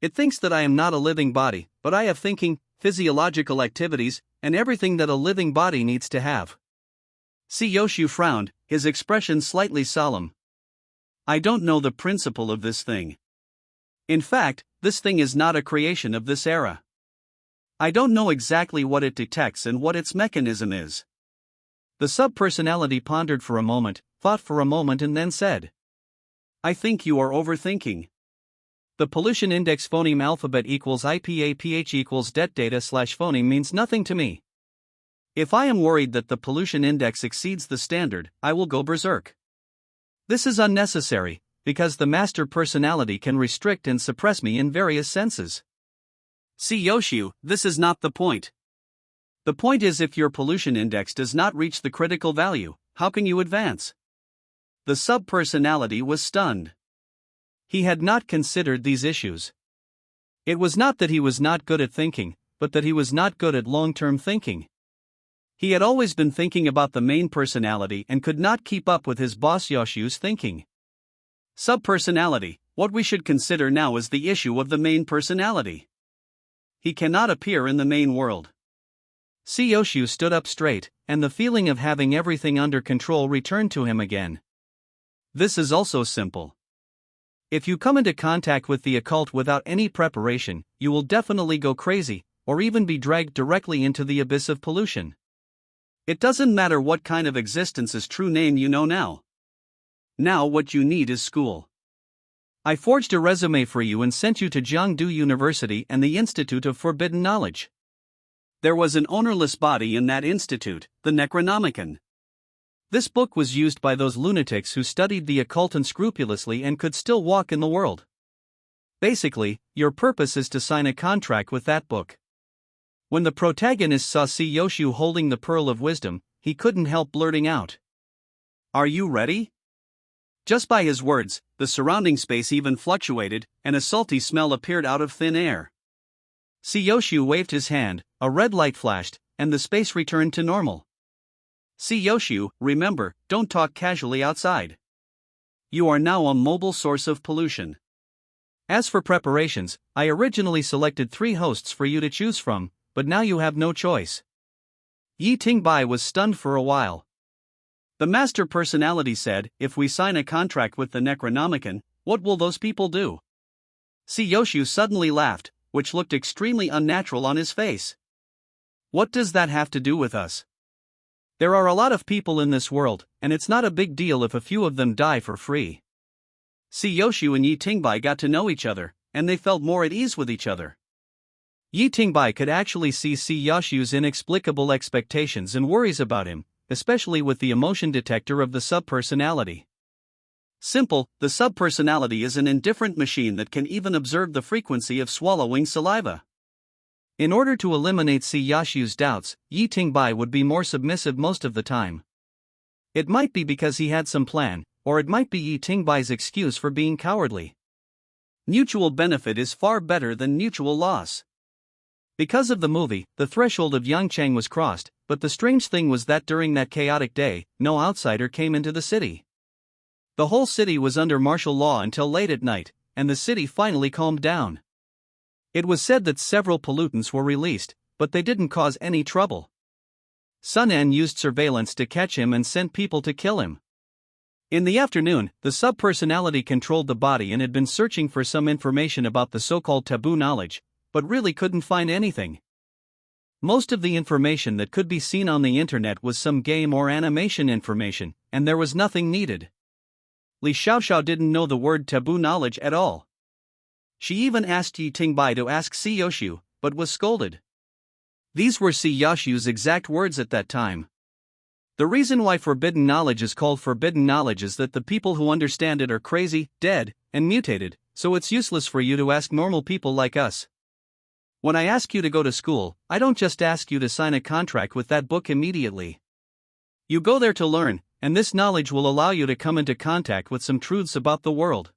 It thinks that I am not a living body, but I have thinking, physiological activities, and everything that a living body needs to have. Si Yoshu frowned, his expression slightly solemn. I don't know the principle of this thing. In fact, this thing is not a creation of this era. I don't know exactly what it detects and what its mechanism is. The subpersonality pondered for a moment, thought for a moment and then said, I think you are overthinking. The pollution index phoneme alphabet equals IPAPH equals det data / phoneme means nothing to me. If I am worried that the pollution index exceeds the standard, I will go berserk. This is unnecessary, because the master personality can restrict and suppress me in various senses. Si Yoshu, this is not the point. The point is, if your pollution index does not reach the critical value, how can you advance? The subpersonality was stunned. He had not considered these issues. It was not that he was not good at thinking, but that he was not good at long-term thinking. He had always been thinking about the main personality and could not keep up with his boss Yoshu's thinking. Subpersonality, what we should consider now is the issue of the main personality. He cannot appear in the main world. Si Yoshu stood up straight, and the feeling of having everything under control returned to him again. This is also simple. If you come into contact with the occult without any preparation, you will definitely go crazy, or even be dragged directly into the abyss of pollution. It doesn't matter what kind of existence's true name you know now. Now what you need is school. I forged a resume for you and sent you to Jiangdu University and the Institute of Forbidden Knowledge. There was an ownerless body in that institute, the Necronomicon. This book was used by those lunatics who studied the occult unscrupulously and could still walk in the world. Basically, your purpose is to sign a contract with that book. When the protagonist saw Yoshu holding the Pearl of Wisdom, he couldn't help blurting out, "Are you ready?" Just by his words, the surrounding space even fluctuated, and a salty smell appeared out of thin air. Yoshu waved his hand, a red light flashed, and the space returned to normal. Yoshu, remember, don't talk casually outside. You are now a mobile source of pollution. As for preparations, I originally selected 3 hosts for you to choose from, but now you have no choice. Yi Tingbai was stunned for a while. The master personality said, if we sign a contract with the Necronomicon, what will those people do? Yoshu suddenly laughed, which looked extremely unnatural on his face. What does that have to do with us? There are a lot of people in this world, and it's not a big deal if a few of them die for free. Yoshu and Yi Tingbai got to know each other, and they felt more at ease with each other. Yi Tingbai could actually see Yoshu's inexplicable expectations and worries about him, especially with the emotion detector of the subpersonality. Simple, the subpersonality is an indifferent machine that can even observe the frequency of swallowing saliva. In order to eliminate Yoshu's doubts, Yi Tingbai would be more submissive most of the time. It might be because he had some plan, or it might be Yi Tingbai's excuse for being cowardly. Mutual benefit is far better than mutual loss. Because of the movie, the threshold of Yangchang was crossed, but the strange thing was that during that chaotic day, no outsider came into the city. The whole city was under martial law until late at night, and the city finally calmed down. It was said that several pollutants were released, but they didn't cause any trouble. Sun En used surveillance to catch him and sent people to kill him. In the afternoon, the subpersonality controlled the body and had been searching for some information about the so-called taboo knowledge, but really couldn't find anything. Most of the information that could be seen on the internet was some game or animation information, and there was nothing needed. Li Xiaoxiao didn't know the word taboo knowledge at all. She even asked Yi Tingbai to ask Yoshu, but was scolded. These were Yoshu's exact words at that time. The reason why forbidden knowledge is called forbidden knowledge is that the people who understand it are crazy, dead, and mutated, so it's useless for you to ask normal people like us. When I ask you to go to school, I don't just ask you to sign a contract with that book immediately. You go there to learn, and this knowledge will allow you to come into contact with some truths about the world.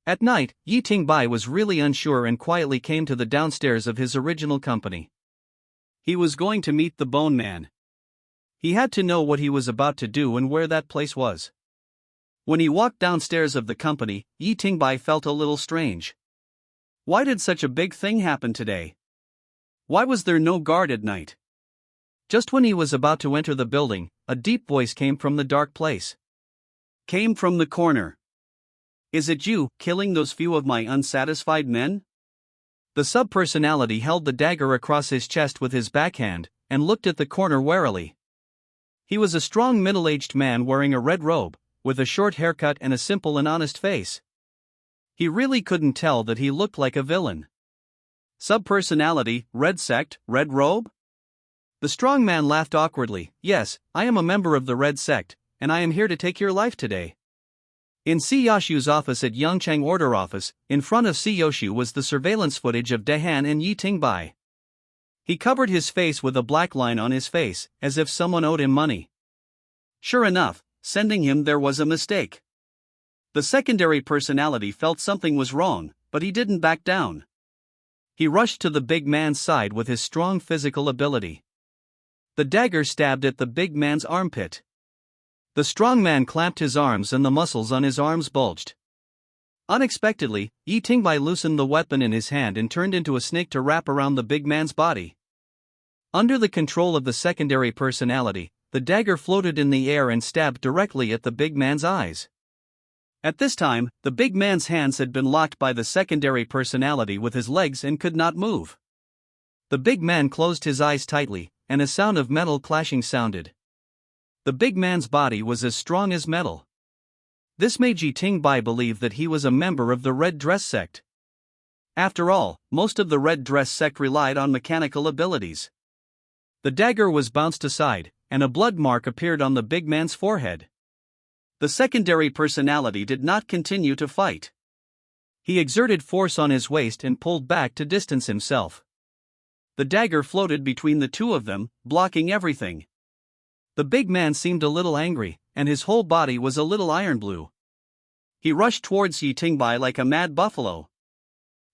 At night, Yi Tingbai was really unsure and quietly came to the downstairs of his original company. He was going to meet the Bone Man. He had to know what he was about to do and where that place was. When he walked downstairs of the company, Yi Tingbai felt a little strange. Why did such a big thing happen today? Why was there no guard at night? Just when he was about to enter the building, a deep voice came from the dark place. Came from the corner. Is it you, killing those few of my unsatisfied men? The subpersonality held the dagger across his chest with his backhand, and looked at the corner warily. He was a strong middle-aged man wearing a red robe, with a short haircut and a simple and honest face. He really couldn't tell that he looked like a villain. Subpersonality, red sect, red robe? The strong man laughed awkwardly. Yes, I am a member of the red sect, and I am here to take your life today. In Yoshu's office at Yangchang Order Office, in front of Yoshu was the surveillance footage of Dehan and Yi Tingbai. He covered his face with a black line on his face, as if someone owed him money. Sure enough, sending him there was a mistake. The secondary personality felt something was wrong, but he didn't back down. He rushed to the big man's side with his strong physical ability. The dagger stabbed at the big man's armpit. The strong man clamped his arms and the muscles on his arms bulged. Unexpectedly, Yi Tingbai loosened the weapon in his hand and turned into a snake to wrap around the big man's body. Under the control of the secondary personality, the dagger floated in the air and stabbed directly at the big man's eyes. At this time, the big man's hands had been locked by the secondary personality with his legs and could not move. The big man closed his eyes tightly, and a sound of metal clashing sounded. The big man's body was as strong as metal. This made Yi Tingbai believe that he was a member of the Red Dress sect. After all, most of the Red Dress sect relied on mechanical abilities. The dagger was bounced aside, and a blood mark appeared on the big man's forehead. The secondary personality did not continue to fight. He exerted force on his waist and pulled back to distance himself. the dagger floated between the two of them, blocking everything. The big man seemed a little angry, and his whole body was a little iron blue. He rushed towards Yi Tingbai like a mad buffalo.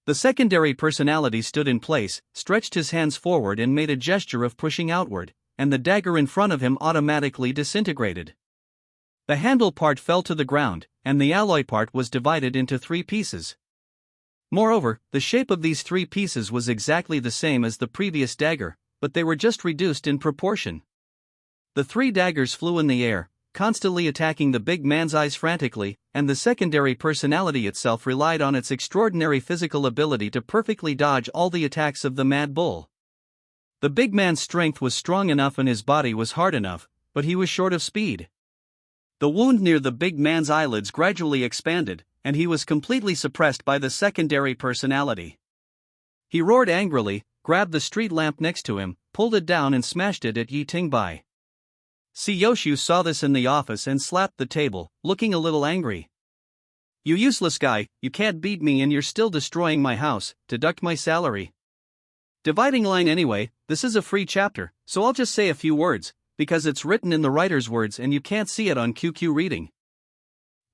The secondary personality stood in place, stretched his hands forward and made a gesture of pushing outward, and the dagger in front of him automatically disintegrated. The handle part fell to the ground, and the alloy part was divided into 3 pieces. Moreover, the shape of these 3 pieces was exactly the same as the previous dagger, but they were just reduced in proportion. The 3 daggers flew in the air, constantly attacking the big man's eyes frantically, and the secondary personality itself relied on its extraordinary physical ability to perfectly dodge all the attacks of the mad bull. The big man's strength was strong enough and his body was hard enough, but he was short of speed. The wound near the big man's eyelids gradually expanded, and he was completely suppressed by the secondary personality. He roared angrily, grabbed the street lamp next to him, pulled it down and smashed it at Yi Tingbai. Yoshu saw this in the office and slapped the table, looking a little angry. "You useless guy, you can't beat me and you're still destroying my house, deduct my salary." Dividing line anyway, this is a free chapter, so I'll just say a few words, because it's written in the writer's words and you can't see it on QQ reading.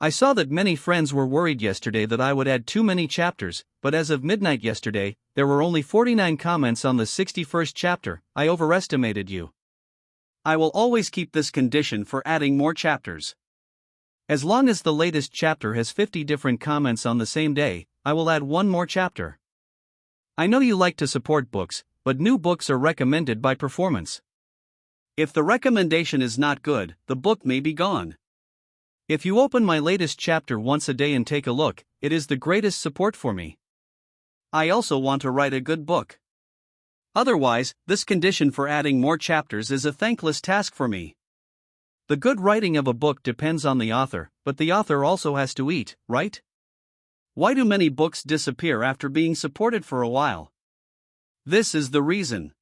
I saw that many friends were worried yesterday that I would add too many chapters, but as of midnight yesterday, there were only 49 comments on the 61st chapter. I overestimated you. I will always keep this condition for adding more chapters. As long as the latest chapter has 50 different comments on the same day, I will add one more chapter. I know you like to support books, but new books are recommended by performance. If the recommendation is not good, the book may be gone. If you open my latest chapter once a day and take a look, it is the greatest support for me. I also want to write a good book. Otherwise, this condition for adding more chapters is a thankless task for me. The good writing of a book depends on the author, but the author also has to eat, right? Why do many books disappear after being supported for a while? This is the reason.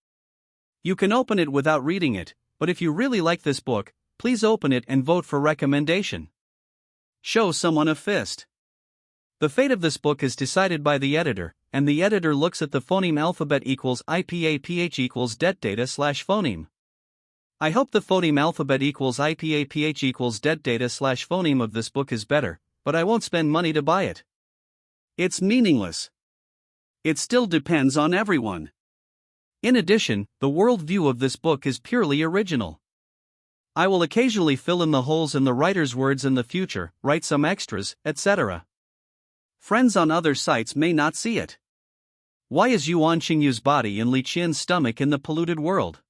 You can open it without reading it, but if you really like this book, please open it and vote for recommendation. Show someone a fist. The fate of this book is decided by the editor, and the editor looks at the phoneme alphabet equals IPAPH equals det data slash phoneme. I hope the phoneme alphabet equals IPAPH equals det data slash phoneme of this book is better, but I won't spend money to buy it. It's meaningless. It still depends on everyone. In addition, the worldview of this book is purely original. I will occasionally fill in the holes in the writer's words in the future, write some extras, etc. Friends on other sites may not see it. Why is Yuan Qingyu's body in Li Qian's stomach in the polluted world?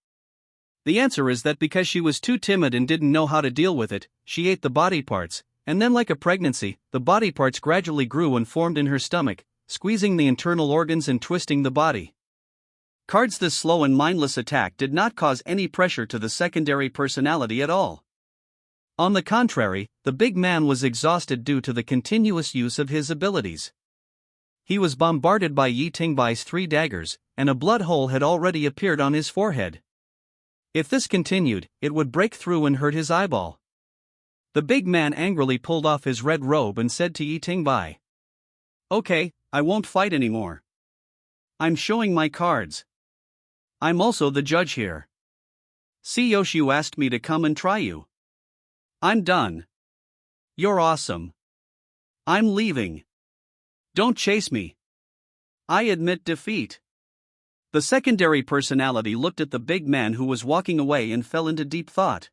The answer is that because she was too timid and didn't know how to deal with it, she ate the body parts, and then like a pregnancy, the body parts gradually grew and formed in her stomach, squeezing the internal organs and twisting the body. This slow and mindless attack did not cause any pressure to the secondary personality at all. On the contrary, the big man was exhausted due to the continuous use of his abilities. He was bombarded by Yi Tingbai's 3 daggers, and a blood hole had already appeared on his forehead. If this continued, it would break through and hurt his eyeball. The big man angrily pulled off his red robe and said to Yi Tingbai, "Okay, I won't fight anymore. I'm showing my cards. I'm also the judge here. Yoshu asked me to come and try you. I'm done. You're awesome. I'm leaving. Don't chase me. I admit defeat." The secondary personality looked at the big man who was walking away and fell into deep thought.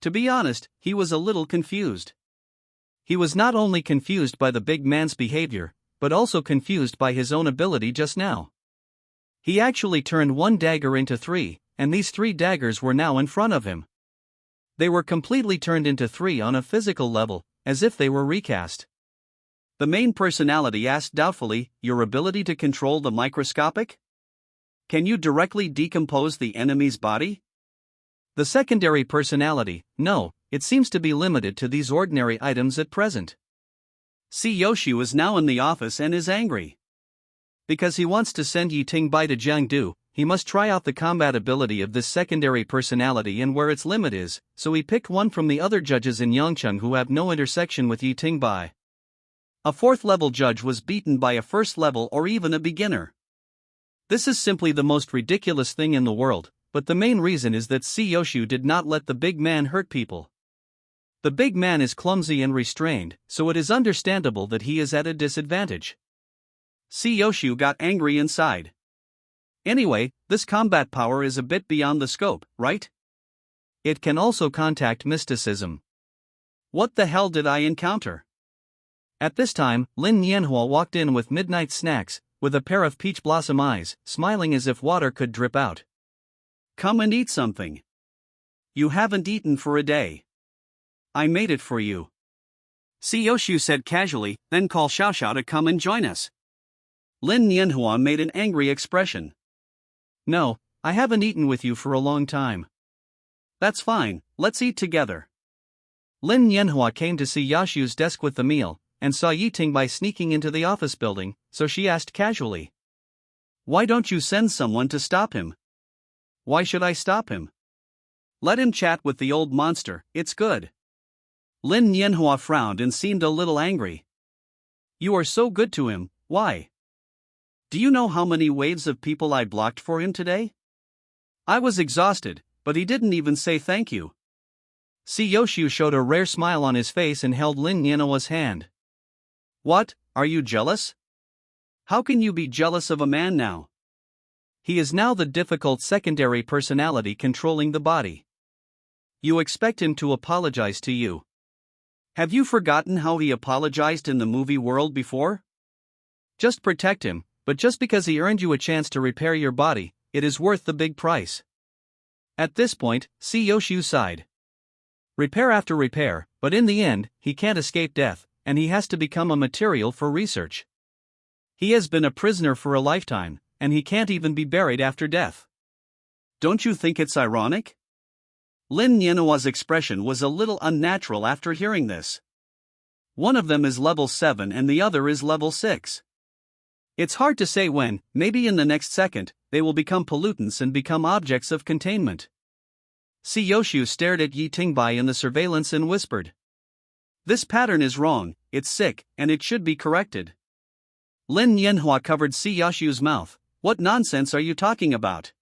To be honest, he was a little confused. He was not only confused by the big man's behavior, but also confused by his own ability just now. He actually turned 1 dagger into 3, and these 3 daggers were now in front of him. They were completely turned into 3 on a physical level, as if they were recast. The main personality asked doubtfully, "Your ability to control the microscopic? Can you directly decompose the enemy's body?" The secondary personality, "No, it seems to be limited to these ordinary items at present." Yoshu is now in the office and is angry. Because he wants to send Yi Tingbai to Jiangdu, he must try out the combat ability of this secondary personality and where its limit is, so he picked one from the other judges in Yangcheng who have no intersection with Yi Tingbai. A 4th level judge was beaten by a 1st level or even a beginner. This is simply the most ridiculous thing in the world, but the main reason is that Siyoshu did not let the big man hurt people. The big man is clumsy and restrained, so it is understandable that he is at a disadvantage. Siyoshu got angry inside. Anyway, this combat power is a bit beyond the scope, right? It can also contact mysticism. What the hell did I encounter? At this time, Lin Nianhua walked in with midnight snacks, with a pair of peach blossom eyes, smiling as if water could drip out. Come and eat something. You haven't eaten for a day. I made it for you. Siyoshu said casually, then call Xiaoxiao to come and join us. Lin Nianhua made an angry expression. No, I haven't eaten with you for a long time. That's fine, let's eat together. Lin Nianhua came to see Yashu's desk with the meal, and saw Yi Tingbai sneaking into the office building, so she asked casually. Why don't you send someone to stop him? Why should I stop him? Let him chat with the old monster, it's good. Lin Nianhua frowned and seemed a little angry. You are so good to him, why? Do you know how many waves of people I blocked for him today? I was exhausted, but he didn't even say thank you. Siyoshu showed a rare smile on his face and held Lin Nianhua's hand. What, are you jealous? How can you be jealous of a man now? He is now the difficult secondary personality controlling the body. You expect him to apologize to you. Have you forgotten how he apologized in the movie world before? Just protect him, but just because he earned you a chance to repair your body, it is worth the big price. At this point, Siyoshu sighed. Repair after repair, but in the end, he can't escape death, and he has to become a material for research. He has been a prisoner for a lifetime, and he can't even be buried after death. Don't you think it's ironic? Lin Nianhua's expression was a little unnatural after hearing this. One of them is level 7 and the other is level 6. It's hard to say when, maybe in the next second, they will become pollutants and become objects of containment. Siyoshu stared at Yi Tingbai in the surveillance and whispered. This pattern is wrong, it's sick, and it should be corrected. Lin Nianhua covered Siyoshu's mouth. What nonsense are you talking about?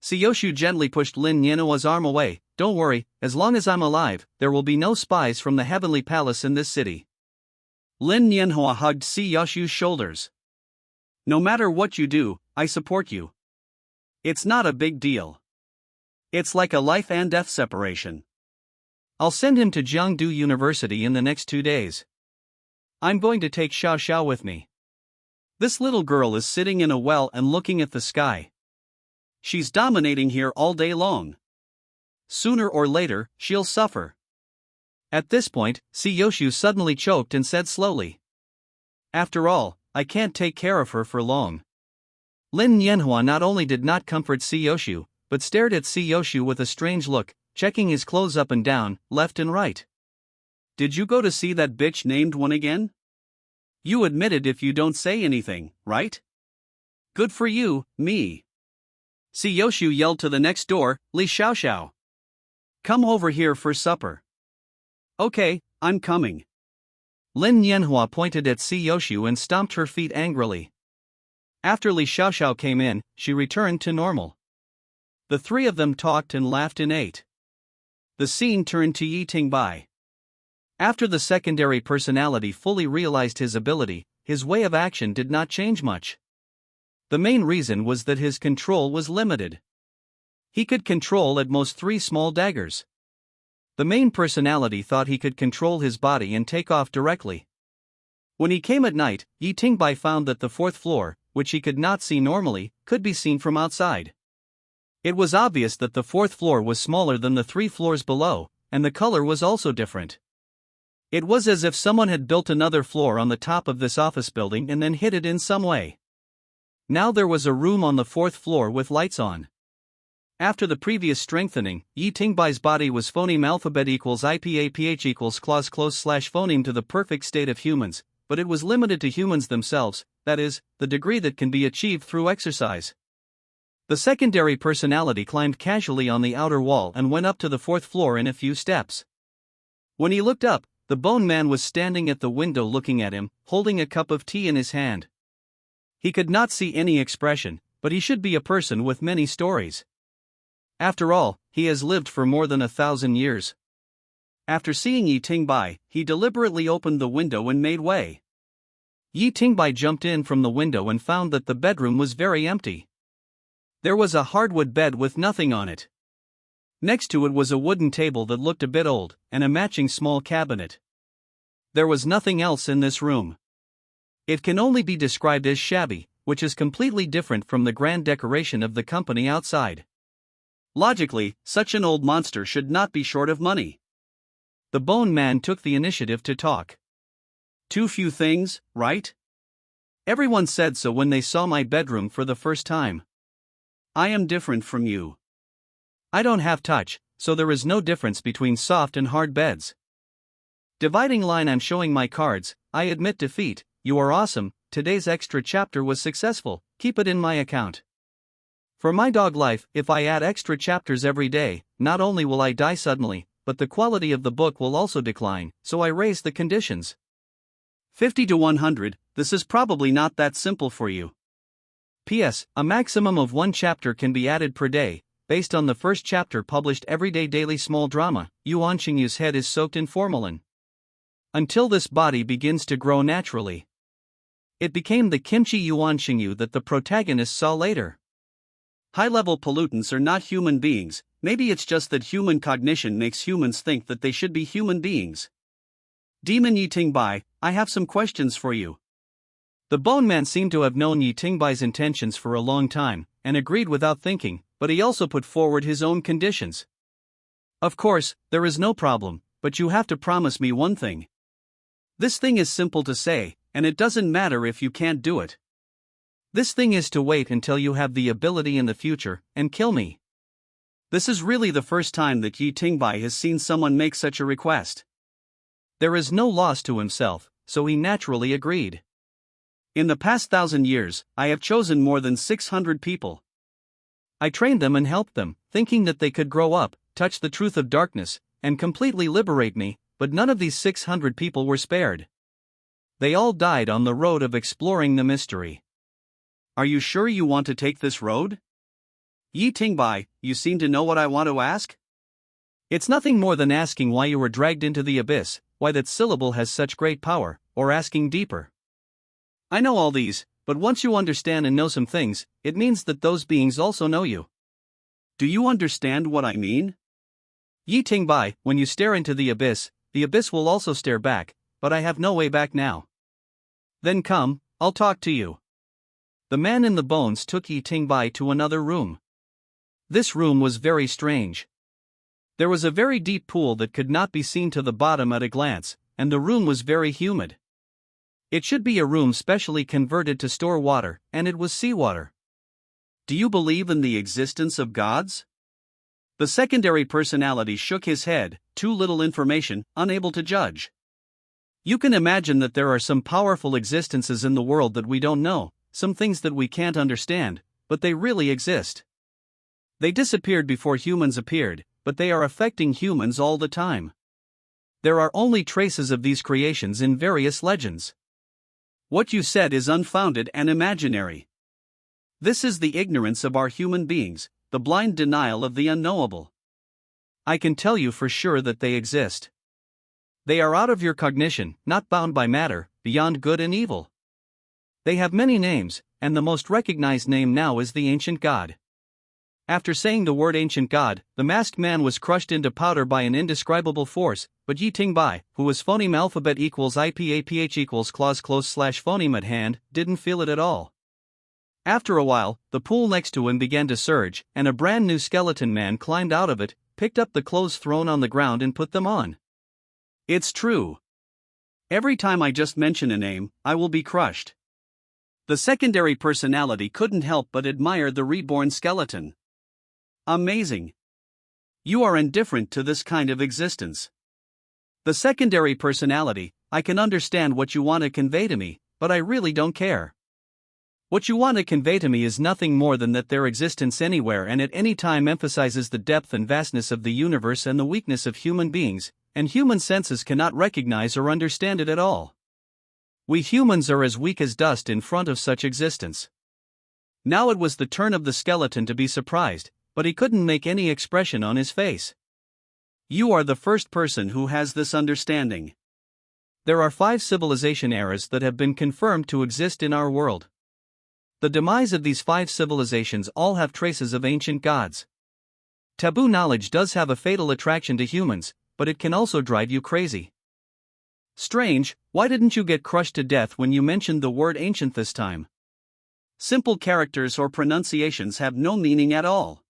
Siyoshu gently pushed Lin Nianhua's arm away. Don't worry, as long as I'm alive, there will be no spies from the Heavenly Palace in this city. Lin Nianhua hugged Siyoshu's shoulders. No matter what you do, I support you. It's not a big deal. It's like a life and death separation. I'll send him to Jiangdu University in the next 2 days. I'm going to take Xiao Xiao with me. This little girl is sitting in a well and looking at the sky. She's dominating here all day long. Sooner or later, she'll suffer. At this point, Siyoshu suddenly choked and said slowly. After all, I can't take care of her for long. Lin Nianhua not only did not comfort Siyoshu, but stared at Siyoshu with a strange look, checking his clothes up and down, left and right. Did you go to see that bitch named One again? You admitted if you don't say anything, right? Good for you, me. Siyoshu yelled to the next door, Li Xiaoxiao. Come over here for supper. Okay, I'm coming. Lin Nianhua pointed at Siyoshu and stomped her feet angrily. After Li Xiaoxiao came in, she returned to normal. The three of them talked and laughed and ate. The scene turned to Yi Tingbai. After the secondary personality fully realized his ability, his way of action did not change much. The main reason was that his control was limited. He could control at most 3 small daggers. The main personality thought he could control his body and take off directly. When he came at night, Yi Tingbai found that the 4th floor, which he could not see normally, could be seen from outside. It was obvious that the 4th floor was smaller than the 3 floors below, and the color was also different. It was as if someone had built another floor on the top of this office building and then hid it in some way. Now there was a room on the 4th floor with lights on. After the previous strengthening, Yi Tingbai's body was phoneme alphabet equals IPAPH equals clause close slash phoneme to the perfect state of humans, but it was limited to humans themselves, that is, the degree that can be achieved through exercise. The secondary personality climbed casually on the outer wall and went up to the 4th floor in a few steps. When he looked up, the bone man was standing at the window looking at him, holding a cup of tea in his hand. He could not see any expression, but he should be a person with many stories. After all, he has lived for more than 1,000 years. After seeing Yi Tingbai, he deliberately opened the window and made way. Yi Tingbai jumped in from the window and found that the bedroom was very empty. There was a hardwood bed with nothing on it. Next to it was a wooden table that looked a bit old, and a matching small cabinet. There was nothing else in this room. It can only be described as shabby, which is completely different from the grand decoration of the company outside. Logically, such an old monster should not be short of money. The Bone Man took the initiative to talk. Too few things, right? Everyone said so when they saw my bedroom for the first time. I am different from you. I don't have touch, so there is no difference between soft and hard beds. Dividing line. I'm showing my cards. I admit defeat. You are awesome. Today's extra chapter was successful. Keep it in my account. For my dog life, if I add extra chapters every day, not only will I die suddenly, but the quality of the book will also decline, so I raise the conditions. 50 to 100, this is probably not that simple for you. P.S. A maximum of 1 chapter can be added per day, based on the first chapter published everyday daily small drama. Yuan Xingyu's head is soaked in formalin. Until this body begins to grow naturally. It became the kimchi Yuan Xingyu that the protagonist saw later. High-level pollutants are not human beings, maybe it's just that human cognition makes humans think that they should be human beings. Demon Yi Tingbai, I have some questions for you. The Bone Man seemed to have known Yi Tingbai's intentions for a long time, and agreed without thinking, but he also put forward his own conditions. Of course, there is no problem, but you have to promise me one thing. This thing is simple to say, and it doesn't matter if you can't do it. This thing is to wait until you have the ability in the future, and kill me. This is really the first time that Yi Tingbai has seen someone make such a request. There is no loss to himself, so he naturally agreed. In the past 1,000 years, I have chosen more than 600 people. I trained them and helped them, thinking that they could grow up, touch the truth of darkness, and completely liberate me, but none of these 600 people were spared. They all died on the road of exploring the mystery. Are you sure you want to take this road? Yi Tingbai, you seem to know what I want to ask? It's nothing more than asking why you were dragged into the abyss, why that syllable has such great power, or asking deeper. I know all these, but once you understand and know some things, it means that those beings also know you. Do you understand what I mean? Yi Tingbai, when you stare into the abyss will also stare back, but I have no way back now. Then come, I'll talk to you. The man in the bones took Yi Tingbai to another room. This room was very strange. There was a very deep pool that could not be seen to the bottom at a glance, and the room was very humid. It should be a room specially converted to store water, and it was seawater. Do you believe in the existence of gods? The secondary personality shook his head, too little information, unable to judge. You can imagine that there are some powerful existences in the world that we don't know, some things that we can't understand, but they really exist. They disappeared before humans appeared, but they are affecting humans all the time. There are only traces of these creations in various legends. What you said is unfounded and imaginary. This is the ignorance of our human beings, the blind denial of the unknowable. I can tell you for sure that they exist. They are out of your cognition, not bound by matter, beyond good and evil. They have many names, and the most recognized name now is the Ancient God. After saying the word Ancient God, the masked man was crushed into powder by an indescribable force, but Yi Tingbai, who was phoneme alphabet equals IPAPH equals clause close slash phoneme at hand, didn't feel it at all. After a while, the pool next to him began to surge, and a brand new skeleton man climbed out of it, picked up the clothes thrown on the ground and put them on. It's true. Every time I just mention a name, I will be crushed. The secondary personality couldn't help but admire the reborn skeleton. Amazing. You are indifferent to this kind of existence. The secondary personality, I can understand what you want to convey to me, but I really don't care. What you want to convey to me is nothing more than that their existence anywhere and at any time emphasizes the depth and vastness of the universe and the weakness of human beings, and human senses cannot recognize or understand it at all. We humans are as weak as dust in front of such existence. Now it was the turn of the skeleton to be surprised, but he couldn't make any expression on his face. You are the first person who has this understanding. There are 5 civilization eras that have been confirmed to exist in our world. The demise of these 5 civilizations all have traces of ancient gods. Taboo knowledge does have a fatal attraction to humans, but it can also drive you crazy. Strange, why didn't you get crushed to death when you mentioned the word ancient this time? Simple characters or pronunciations have no meaning at all.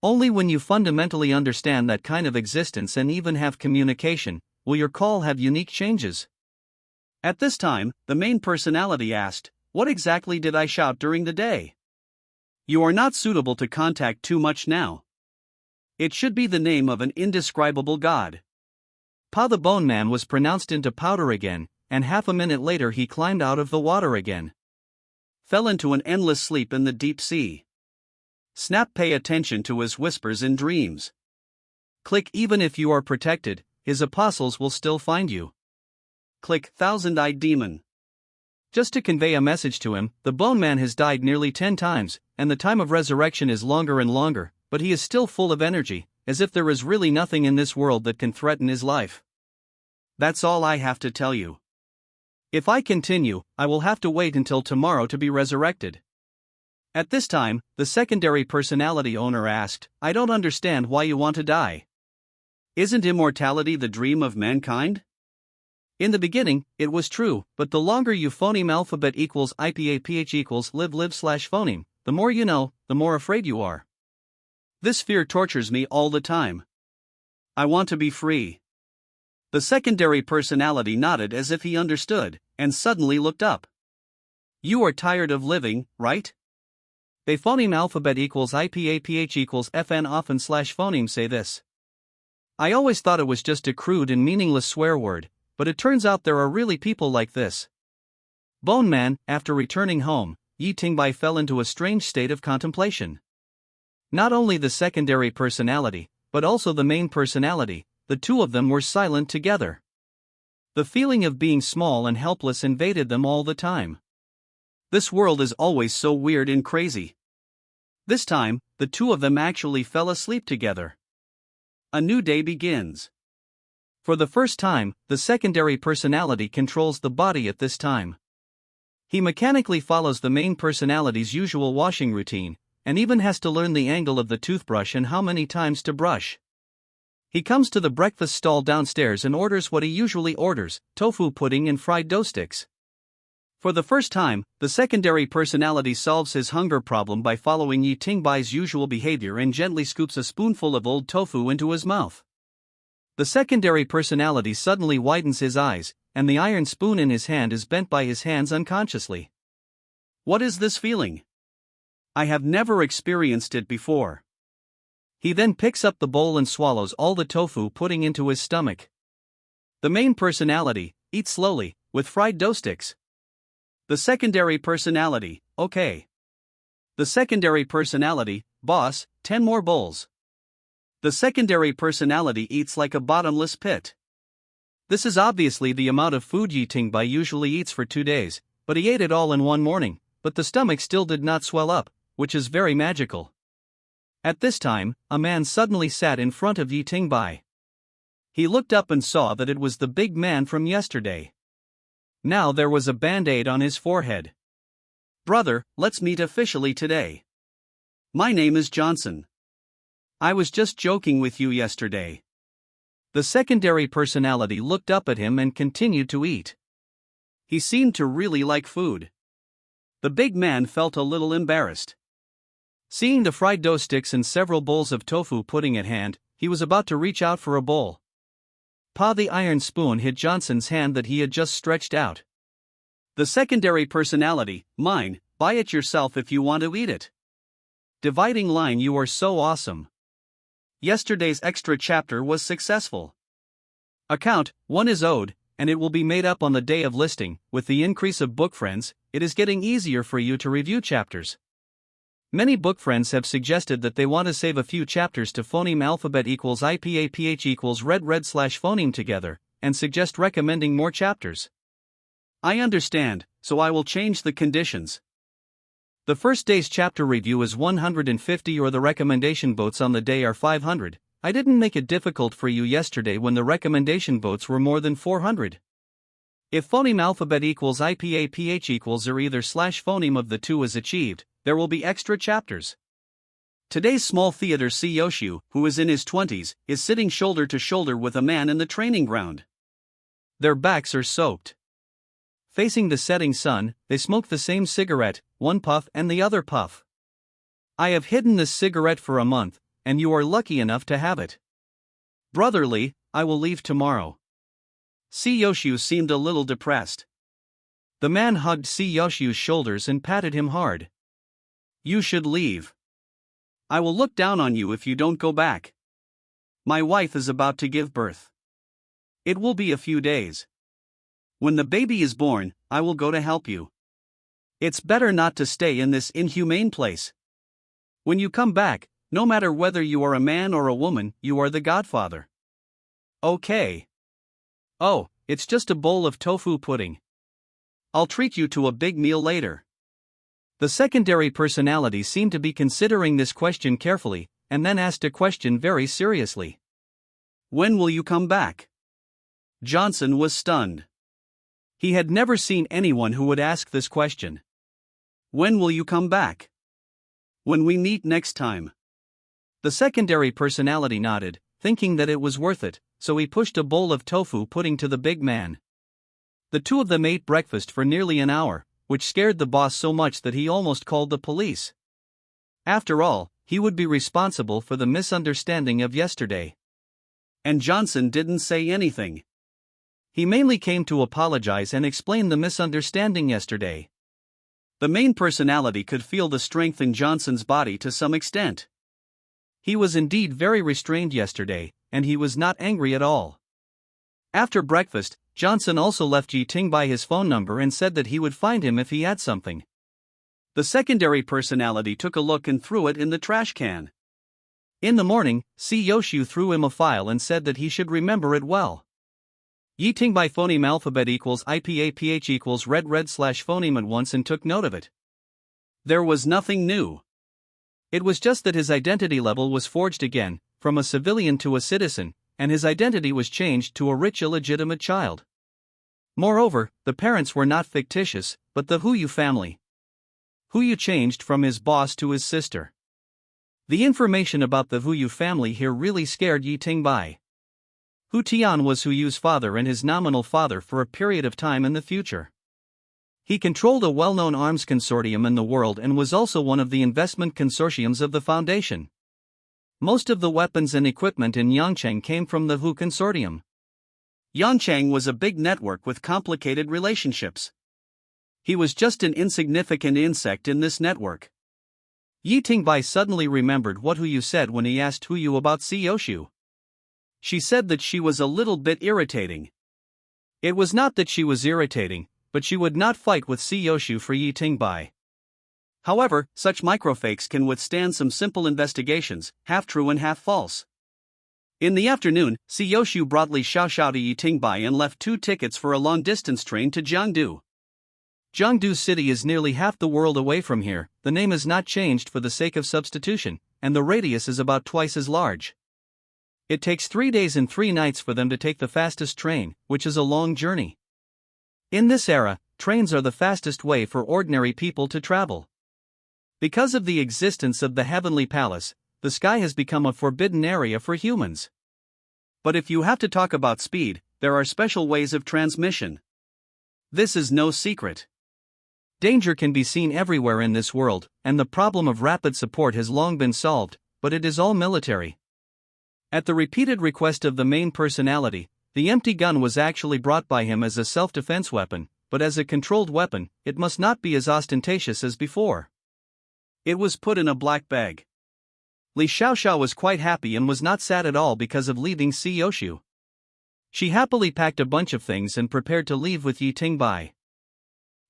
Only when you fundamentally understand that kind of existence and even have communication, will your call have unique changes. At this time, the main personality asked, "What exactly did I shout during the day?" You are not suitable to contact too much now. It should be the name of an indescribable god. Pa the Bone Man was pronounced into powder again, and half a minute later he climbed out of the water again. Fell into an endless sleep in the deep sea. Snap, pay attention to his whispers in dreams. Click, even if you are protected, his apostles will still find you. Click, thousand-eyed demon. Just to convey a message to him, the Bone Man has died nearly 10 times, and the time of resurrection is longer and longer, but he is still full of energy, as if there is really nothing in this world that can threaten his life. That's all I have to tell you. If I continue, I will have to wait until tomorrow to be resurrected. At this time, the secondary personality owner asked, "I don't understand why you want to die. Isn't immortality the dream of mankind?" In the beginning, it was true, but the longer you phoneme alphabet equals IPAPH equals live/phoneme, the more you know, the more afraid you are. This fear tortures me all the time. I want to be free. The secondary personality nodded as if he understood, and suddenly looked up. You are tired of living, right? They phoneme alphabet equals IPAPH equals FN often/phoneme say this. I always thought it was just a crude and meaningless swear word, but it turns out there are really people like this. Bone Man, after returning home, Yi Tingbai fell into a strange state of contemplation. Not only the secondary personality, but also the main personality, the two of them were silent together. The feeling of being small and helpless invaded them all the time. This world is always so weird and crazy. This time, the two of them actually fell asleep together. A new day begins. For the first time, the secondary personality controls the body at this time. He mechanically follows the main personality's usual washing routine, and even has to learn the angle of the toothbrush and how many times to brush. He comes to the breakfast stall downstairs and orders what he usually orders, tofu pudding and fried dough sticks. For the first time, the secondary personality solves his hunger problem by following Yi Tingbai's usual behavior and gently scoops a spoonful of old tofu into his mouth. The secondary personality suddenly widens his eyes, and the iron spoon in his hand is bent by his hands unconsciously. What is this feeling? I have never experienced it before. He then picks up the bowl and swallows all the tofu pudding into his stomach. The main personality eats slowly, with fried dough sticks. The secondary personality, okay. The secondary personality, boss, 10 more bowls. The secondary personality eats like a bottomless pit. This is obviously the amount of food Yi Tingbai usually eats for 2 days, but he ate it all in one morning, but the stomach still did not swell up, which is very magical. At this time, a man suddenly sat in front of Yi Tingbai. He looked up and saw that it was the big man from yesterday. Now there was a band-aid on his forehead. Brother, let's meet officially today. My name is Johnson. I was just joking with you yesterday. The secondary personality looked up at him and continued to eat. He seemed to really like food. The big man felt a little embarrassed. Seeing the fried dough sticks and several bowls of tofu pudding at hand, he was about to reach out for a bowl. Pa the iron spoon hit Johnson's hand that he had just stretched out. The secondary personality, mine, buy it yourself if you want to eat it. Dividing line, you are so awesome. Yesterday's extra chapter was successful. Account 1 is owed, and it will be made up on the day of listing. With the increase of book friends, it is getting easier for you to review chapters. Many book friends have suggested that they want to save a few chapters to phoneme alphabet equals IPAPH equals red/phoneme together, and suggest recommending more chapters. I understand, so I will change the conditions. The first day's chapter review is 150 or the recommendation votes on the day are 500. I didn't make it difficult for you yesterday when the recommendation votes were more than 400. If phoneme alphabet equals IPA/PH equals or either slash phoneme of the two is achieved, there will be extra chapters. Today's small theater Siyoshu, who is in his 20s, is sitting shoulder to shoulder with a man in the training ground. Their backs are soaked. Facing the setting sun, they smoke the same cigarette, one puff and the other puff. I have hidden this cigarette for a month, and you are lucky enough to have it. Brotherly, I will leave tomorrow. Siyoshu seemed a little depressed. The man hugged Siyoshu's shoulders and patted him hard. You should leave. I will look down on you if you don't go back. My wife is about to give birth. It will be a few days. When the baby is born, I will go to help you. It's better not to stay in this inhumane place. When you come back, no matter whether you are a man or a woman, you are the godfather. Okay. Oh, it's just a bowl of tofu pudding. I'll treat you to a big meal later. The secondary personality seemed to be considering this question carefully, and then asked a question very seriously. When will you come back? Johnson was stunned. He had never seen anyone who would ask this question. When will you come back? When we meet next time. The secondary personality nodded, thinking that it was worth it, so he pushed a bowl of tofu pudding to the big man. The two of them ate breakfast for nearly an hour, which scared the boss so much that he almost called the police. After all, he would be responsible for the misunderstanding of yesterday. And Johnson didn't say anything. He mainly came to apologize and explain the misunderstanding yesterday. The main personality could feel the strength in Johnson's body to some extent. He was indeed very restrained yesterday, and he was not angry at all. After breakfast, Johnson also left Yi Tingbai his phone number and said that he would find him if he had something. The secondary personality took a look and threw it in the trash can. In the morning, Siyoshu threw him a file and said that he should remember it well. Yi Tingbai phoneme alphabet equals IPA/PH equals red slash phoneme at once and took note of it. There was nothing new. It was just that his identity level was forged again, from a civilian to a citizen, and his identity was changed to a rich illegitimate child. Moreover, the parents were not fictitious, but the Huyu family. Huyu changed from his boss to his sister. The information about the Huyu family here really scared Yi Tingbai. Hu Tian was Huyu's father and his nominal father for a period of time in the future. He controlled a well-known arms consortium in the world and was also one of the investment consortiums of the foundation. Most of the weapons and equipment in Yangcheng came from the Hu consortium. Yangcheng was a big network with complicated relationships. He was just an insignificant insect in this network. Yi Tingbai suddenly remembered what Huyu said when he asked Huyu about Siyoshu. She said that she was a little bit irritating. It was not that she was irritating, but she would not fight with Siyoshu for Yi Tingbai. However, such microfakes can withstand some simple investigations, half true and half false. In the afternoon, Siyoshu brought Li Xiaoxiao to Yi Tingbai and left 2 tickets for a long-distance train to Jiangdu. Jiangdu City is nearly half the world away from here, the name is not changed for the sake of substitution, and the radius is about twice as large. It takes 3 days and 3 nights for them to take the fastest train, which is a long journey. In this era, trains are the fastest way for ordinary people to travel. Because of the existence of the Heavenly Palace, the sky has become a forbidden area for humans. But if you have to talk about speed, there are special ways of transmission. This is no secret. Danger can be seen everywhere in this world, and the problem of rapid support has long been solved, but it is all military. At the repeated request of the main personality, the empty gun was actually brought by him as a self-defense weapon, but as a controlled weapon, it must not be as ostentatious as before. It was put in a black bag. Li Xiaoxiao was quite happy and was not sad at all because of leaving Siyoshu. She happily packed a bunch of things and prepared to leave with Yi Tingbai.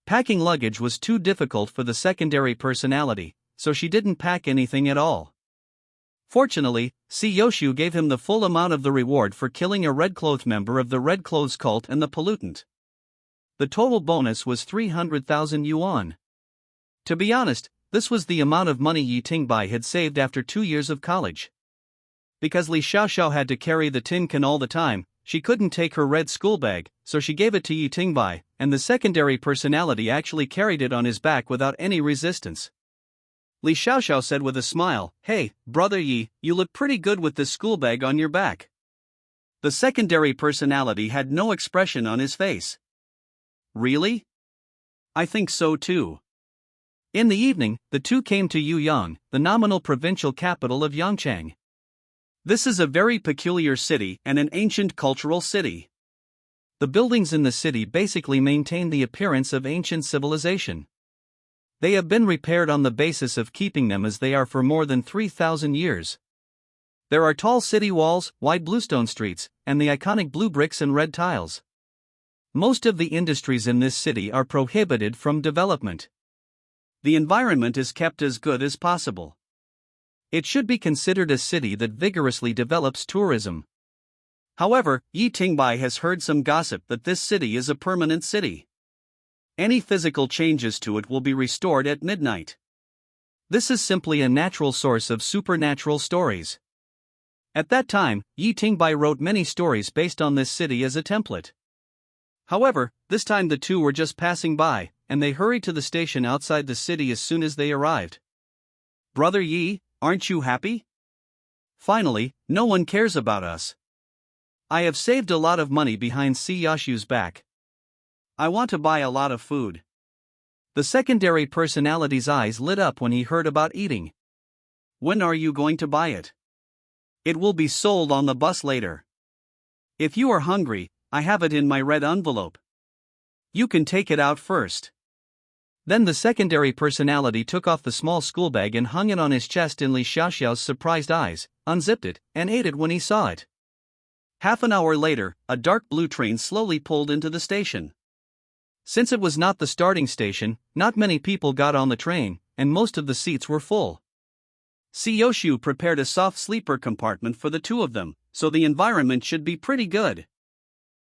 Packing luggage was too difficult for the secondary personality, so she didn't pack anything at all. Fortunately, Siyoshu gave him the full amount of the reward for killing a Red Clothes member of the Red Clothes cult and the pollutant. The total bonus was 300,000 yuan. To be honest, This was the amount of money Yi Tingbai had saved after 2 years of college. Because Li Xiaoxiao had to carry the tin can all the time, she couldn't take her red school bag, so she gave it to Yi Tingbai, and the secondary personality actually carried it on his back without any resistance. Li Xiaoxiao said with a smile, "Hey, brother Yi, you look pretty good with this school bag on your back." The secondary personality had no expression on his face. "Really? I think so too." In the evening, the two came to Yuyang, the nominal provincial capital of Yangchang. This is a very peculiar city and an ancient cultural city. The buildings in the city basically maintain the appearance of ancient civilization. They have been repaired on the basis of keeping them as they are for more than 3,000 years. There are tall city walls, wide bluestone streets, and the iconic blue bricks and red tiles. Most of the industries in this city are prohibited from development. The environment is kept as good as possible. It should be considered a city that vigorously develops tourism. However, Yi Tingbai has heard some gossip that this city is a permanent city. Any physical changes to it will be restored at midnight. This is simply a natural source of supernatural stories. At that time, Yi Tingbai wrote many stories based on this city as a template. However, this time the two were just passing by, and they hurried to the station outside the city as soon as they arrived. "Brother Yi, aren't you happy? Finally, no one cares about us. I have saved a lot of money behind Siyashu's back. I want to buy a lot of food." The secondary personality's eyes lit up when he heard about eating. "When are you going to buy it? It will be sold on the bus later. If you are hungry, I have it in my red envelope. You can take it out first." Then the secondary personality took off the small school bag and hung it on his chest in Li Xiaoxiao's surprised eyes, unzipped it, and ate it when he saw it. Half an hour later, a dark blue train slowly pulled into the station. Since it was not the starting station, not many people got on the train, and most of the seats were full. Siyoshu prepared a soft sleeper compartment for the two of them, so the environment should be pretty good.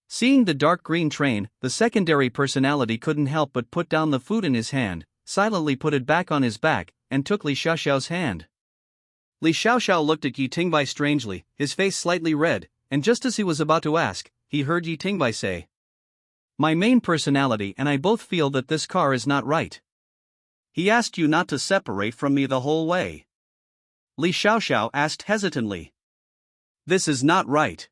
Seeing the dark green train, the secondary personality couldn't help but put down the food in his hand, silently put it back on his back, and took Li Xiaoxiao's hand. Li Xiaoxiao looked at Yi Tingbai strangely, his face slightly red, and just as he was about to ask, he heard Yi Tingbai say, "My main personality and I both feel that this car is not right. He asked you not to separate from me the whole way." Li Xiaoxiao asked hesitantly. "This is not right.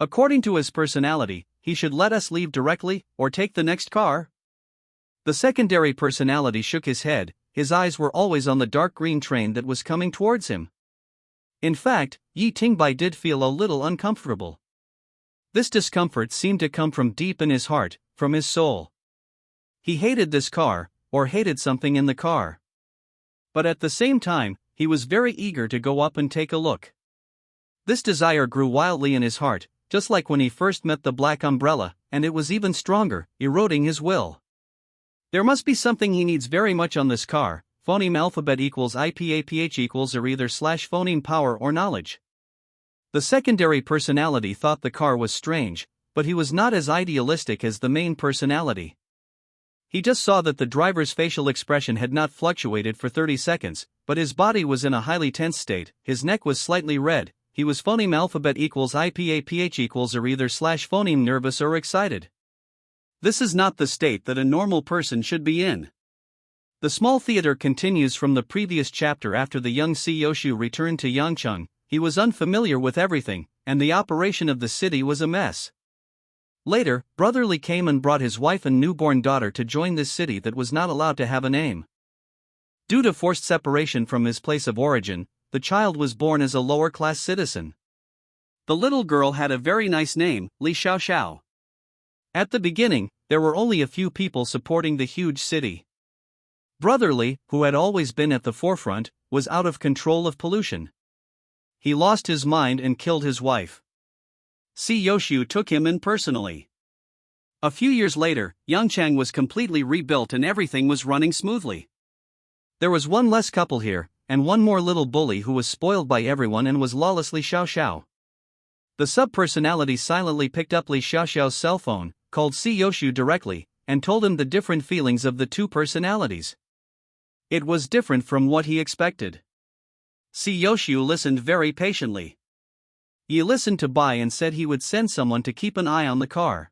According to his personality, he should let us leave directly, or take the next car?" The secondary personality shook his head, his eyes were always on the dark green train that was coming towards him. In fact, Yi Tingbai did feel a little uncomfortable. This discomfort seemed to come from deep in his heart, from his soul. He hated this car, or hated something in the car. But at the same time, he was very eager to go up and take a look. This desire grew wildly in his heart, just like when he first met the black umbrella, and it was even stronger, eroding his will. There must be something he needs very much on this car. Phoneme alphabet equals IPAPH equals or either / phoneme power or knowledge. The secondary personality thought the car was strange, but he was not as idealistic as the main personality. He just saw that the driver's facial expression had not fluctuated for 30 seconds, but his body was in a highly tense state, his neck was slightly red, he was phoneme alphabet equals IPAPH equals or either / phoneme nervous or excited. This is not the state that a normal person should be in. The small theater continues from the previous chapter. After the young Siyoshu returned to Yangcheng, he was unfamiliar with everything, and the operation of the city was a mess. Later, Brother Li came and brought his wife and newborn daughter to join this city that was not allowed to have a name. Due to forced separation from his place of origin, the child was born as a lower-class citizen. The little girl had a very nice name, Li Xiaoxiao. At the beginning, there were only a few people supporting the huge city. Brother Li, who had always been at the forefront, was out of control of pollution. He lost his mind and killed his wife. Siyoshu took him in personally. A few years later, Yangchang was completely rebuilt and everything was running smoothly. There was one less couple here, and one more little bully who was spoiled by everyone and was lawlessly Xiaoxiao. The sub-personality silently picked up Li Xiaoxiao's cell phone, called Siyoshu directly, and told him the different feelings of the two personalities. It was different from what he expected. Yoshu listened very patiently. He listened to Bai and said he would send someone to keep an eye on the car.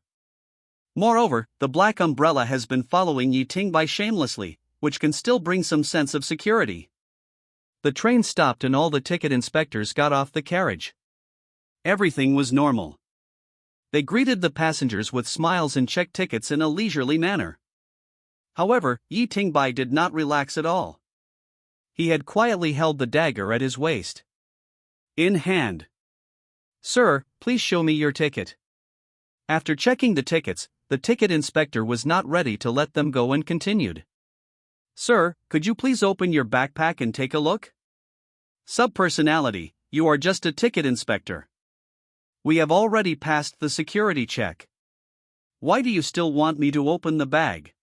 Moreover, the black umbrella has been following Yi Tingbai shamelessly, which can still bring some sense of security. The train stopped and all the ticket inspectors got off the carriage. Everything was normal. They greeted the passengers with smiles and checked tickets in a leisurely manner. However, Yi Tingbai did not relax at all. He had quietly held the dagger at his waist. In hand. "Sir, please show me your ticket." After checking the tickets, the ticket inspector was not ready to let them go and continued. "Sir, could you please open your backpack and take a look?" "Subpersonality, you are just a ticket inspector. We have already passed the security check. Why do you still want me to open the bag?"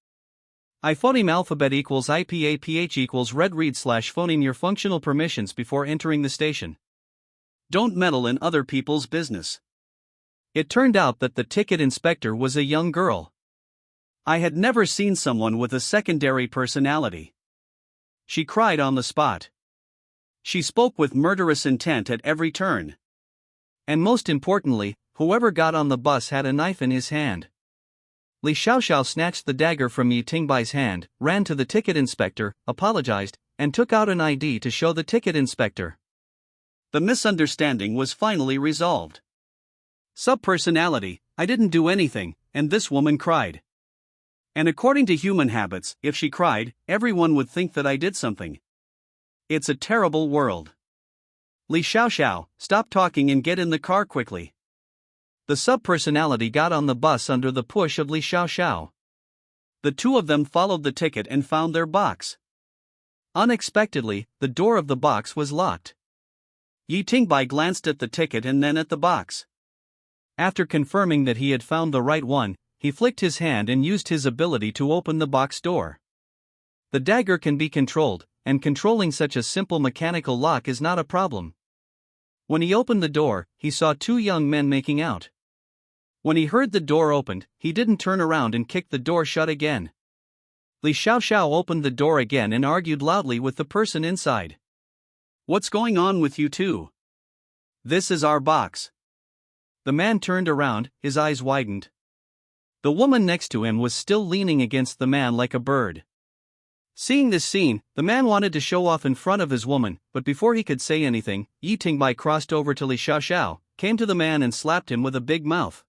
Phoneme alphabet equals IPAPH equals red read / phoneme your functional permissions before entering the station. Don't meddle in other people's business. It turned out that the ticket inspector was a young girl. I had never seen someone with a secondary personality. She cried on the spot. She spoke with murderous intent at every turn. And most importantly, whoever got on the bus had a knife in his hand. Li Xiaoxiao snatched the dagger from Yi Tingbai's hand, ran to the ticket inspector, apologized, and took out an ID to show the ticket inspector. The misunderstanding was finally resolved. Subpersonality, I didn't do anything, and this woman cried. And according to human habits, if she cried, everyone would think that I did something. It's a terrible world. Li Xiaoxiao, stop talking and get in the car quickly. The subpersonality got on the bus under the push of Li Xiaoxiao. The two of them followed the ticket and found their box. Unexpectedly, the door of the box was locked. Yi Tingbai glanced at the ticket and then at the box. After confirming that he had found the right one, he flicked his hand and used his ability to open the box door. The dagger can be controlled, and controlling such a simple mechanical lock is not a problem. When he opened the door, he saw two young men making out. When he heard the door opened, he didn't turn around and kicked the door shut again. Li Xiaoxiao opened the door again and argued loudly with the person inside. "What's going on with you two? This is our box." The man turned around, his eyes widened. The woman next to him was still leaning against the man like a bird. Seeing this scene, the man wanted to show off in front of his woman, but before he could say anything, Yi Tingbai crossed over to Li Xiaoxiao, came to the man and slapped him with a big mouth.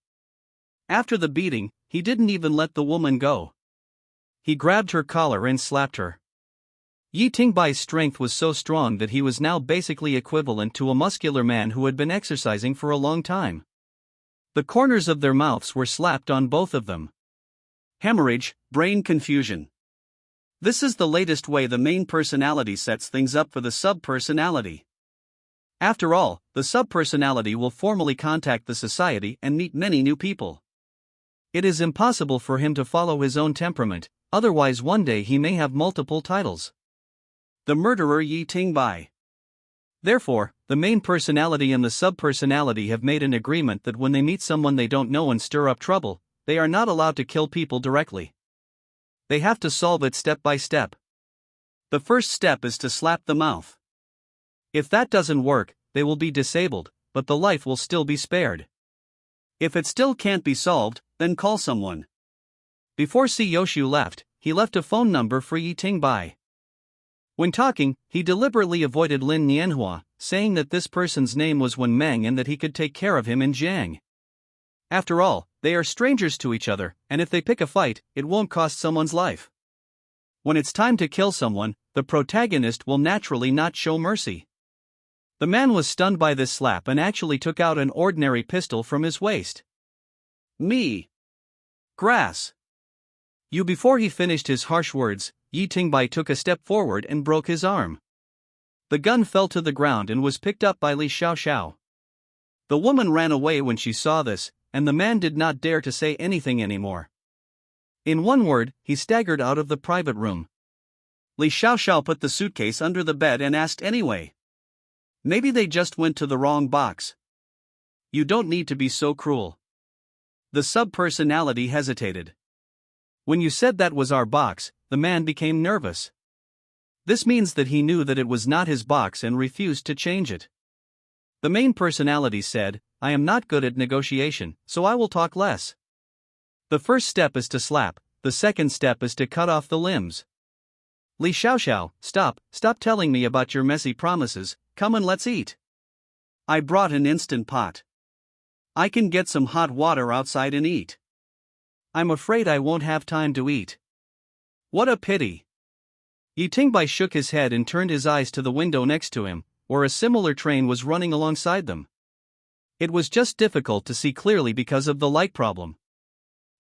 After the beating, he didn't even let the woman go. He grabbed her collar and slapped her. Yi Tingbai's strength was so strong that he was now basically equivalent to a muscular man who had been exercising for a long time. The corners of their mouths were slapped on both of them. Hemorrhage, brain confusion. This is the latest way the main personality sets things up for the subpersonality. After all, the subpersonality will formally contact the society and meet many new people. It is impossible for him to follow his own temperament, otherwise one day he may have multiple titles. The murderer Yi Tingbai. Therefore, the main personality and the subpersonality have made an agreement that when they meet someone they don't know and stir up trouble, they are not allowed to kill people directly. They have to solve it step by step. The first step is to slap the mouth. If that doesn't work, they will be disabled, but the life will still be spared. If it still can't be solved, then call someone. Before Yoshu left, he left a phone number for Yi Tingbai. When talking, he deliberately avoided Lin Nianhua, saying that this person's name was Wen Meng and that he could take care of him in Jiang. After all, they are strangers to each other, and if they pick a fight, it won't cost someone's life. When it's time to kill someone, the protagonist will naturally not show mercy. The man was stunned by this slap and actually took out an ordinary pistol from his waist. "Me. Grass. You." Before he finished his harsh words, Yi Tingbai took a step forward and broke his arm. The gun fell to the ground and was picked up by Li Xiaoxiao. The woman ran away when she saw this, and the man did not dare to say anything anymore. In one word, he staggered out of the private room. Li Xiaoxiao put the suitcase under the bed and asked anyway. "Maybe they just went to the wrong box." "You don't need to be so cruel." The subpersonality hesitated. "When you said that was our box," the man became nervous. This means that he knew that it was not his box and refused to change it. The main personality said, "I am not good at negotiation, so I will talk less. The first step is to slap, the second step is to cut off the limbs. Li Xiaoxiao, stop telling me about your messy promises, come and let's eat. I brought an instant pot. I can get some hot water outside and eat. I'm afraid I won't have time to eat." What a pity. Yi Tingbai shook his head and turned his eyes to the window next to him, where a similar train was running alongside them. It was just difficult to see clearly because of the light problem.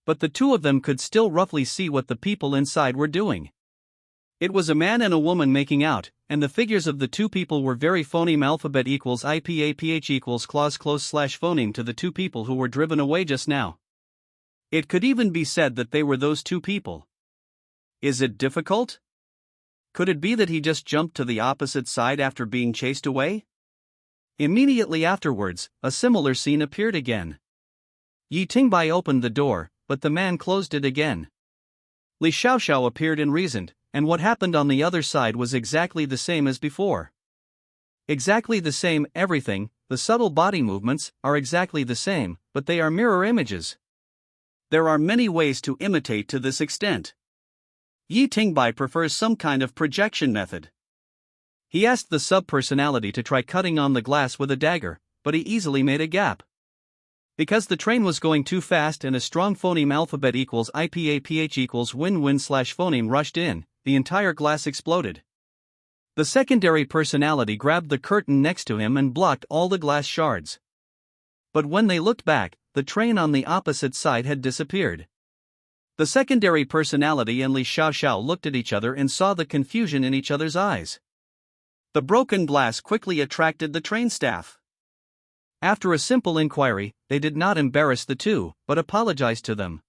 But the two of them could still roughly see what the people inside were doing. It was a man and a woman making out, and the figures of the two people were very phoneme alphabet equals IPAPH equals clause close slash phoneme to the two people who were driven away just now. It could even be said that they were those two people. Is it difficult? Could it be that he just jumped to the opposite side after being chased away? Immediately afterwards, a similar scene appeared again. Yi Tingbai opened the door, but the man closed it again. Li Xiaoxiao appeared and reasoned, and what happened on the other side was exactly the same as before. Exactly the same, everything, the subtle body movements, are exactly the same, but they are mirror images. There are many ways to imitate to this extent. Yi Tingbai prefers some kind of projection method. He asked the sub-personality to try cutting on the glass with a dagger, but he easily made a gap. Because the train was going too fast and a strong phoneme alphabet equals IPAPH equals win-win slash phoneme rushed in, the entire glass exploded. The secondary personality grabbed the curtain next to him and blocked all the glass shards. But when they looked back, the train on the opposite side had disappeared. The secondary personality and Li Xiaoxiao looked at each other and saw the confusion in each other's eyes. The broken glass quickly attracted the train staff. After a simple inquiry, they did not embarrass the two, but apologized to them.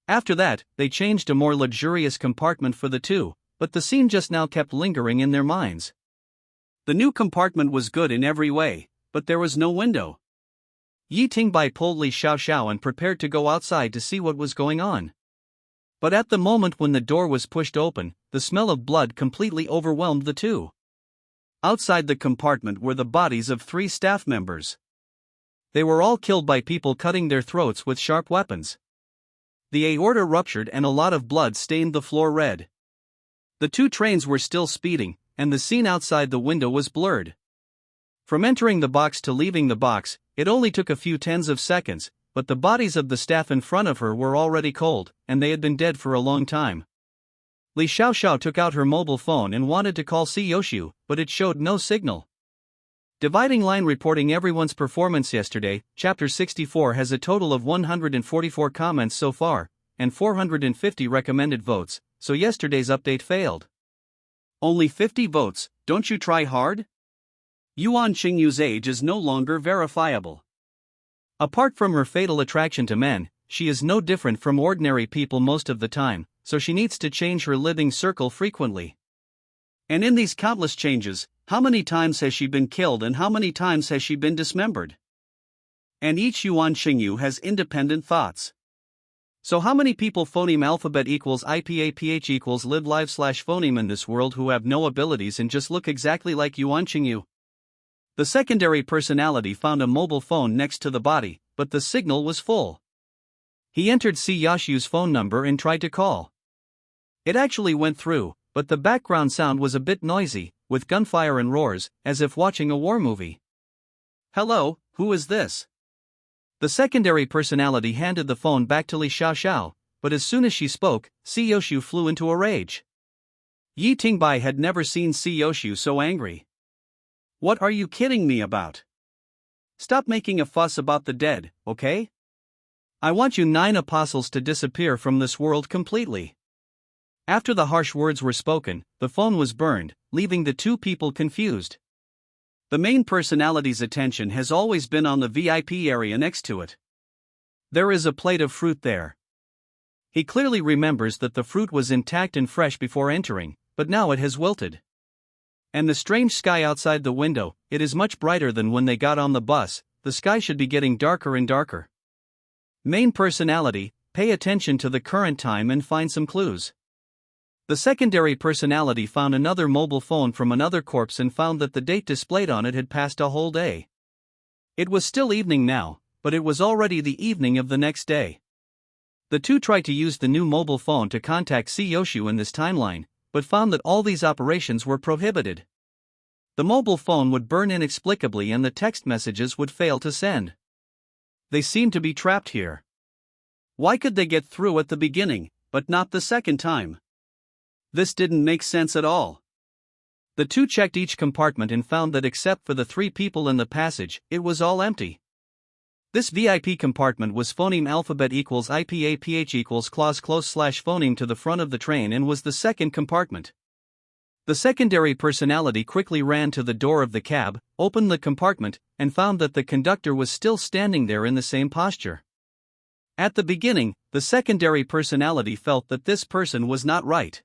After that, they changed a more luxurious compartment for the two, but the scene just now kept lingering in their minds. The new compartment was good in every way, but there was no window. Yi Tingbai pulled Li Xiaoxiao and prepared to go outside to see what was going on. But at the moment when the door was pushed open, the smell of blood completely overwhelmed the two. Outside the compartment were the bodies of 3 staff members. They were all killed by people cutting their throats with sharp weapons. The aorta ruptured and a lot of blood stained the floor red. The 2 trains were still speeding, and the scene outside the window was blurred. From entering the box to leaving the box, it only took a few tens of seconds, but the bodies of the staff in front of her were already cold, and they had been dead for a long time. Li Xiaoxiao took out her mobile phone and wanted to call Si Yoshu, but it showed no signal. Dividing line reporting everyone's performance yesterday, Chapter 64 has a total of 144 comments so far, and 450 recommended votes, so yesterday's update failed. Only 50 votes, don't you try hard? Yuan Qingyu's age is no longer verifiable. Apart from her fatal attraction to men, she is no different from ordinary people most of the time, so she needs to change her living circle frequently. And in these countless changes, how many times has she been killed and how many times has she been dismembered? And each Yuan Qingyu has independent thoughts. So how many people phoneme alphabet equals IPAPH equals live live slash phoneme in this world who have no abilities and just look exactly like Yuan Qingyu? The secondary personality found a mobile phone next to the body, but the signal was full. He entered Si Yoshu's phone number and tried to call. It actually went through, but the background sound was a bit noisy, with gunfire and roars, as if watching a war movie. "Hello, who is this?" The secondary personality handed the phone back to Li Xiaoxiao, but as soon as she spoke, Si Yoshu flew into a rage. Yi Tingbai had never seen Si Yoshu so angry. "What are you kidding me about? Stop making a fuss about the dead, okay? I want you 9 apostles to disappear from this world completely." After the harsh words were spoken, the phone was burned, leaving the two people confused. The main personality's attention has always been on the VIP area next to it. There is a plate of fruit there. He clearly remembers that the fruit was intact and fresh before entering, but now it has wilted. And the strange sky outside the window, it is much brighter than when they got on the bus. The sky should be getting darker and darker. Main personality, pay attention to the current time and find some clues. The secondary personality found another mobile phone from another corpse and found that the date displayed on it had passed a whole day. It was still evening now, but it was already the evening of the next day. The two tried to use the new mobile phone to contact Siyoshu in this timeline, but found that all these operations were prohibited. The mobile phone would burn inexplicably and the text messages would fail to send. They seemed to be trapped here. Why could they get through at the beginning, but not the second time? This didn't make sense at all. The two checked each compartment and found that except for the 3 people in the passage, it was all empty. This VIP compartment was phoneme alphabet equals IPAPH equals clause close slash phoneme to the front of the train and was the second compartment. The secondary personality quickly ran to the door of the cab, opened the compartment, and found that the conductor was still standing there in the same posture. At the beginning, the secondary personality felt that this person was not right.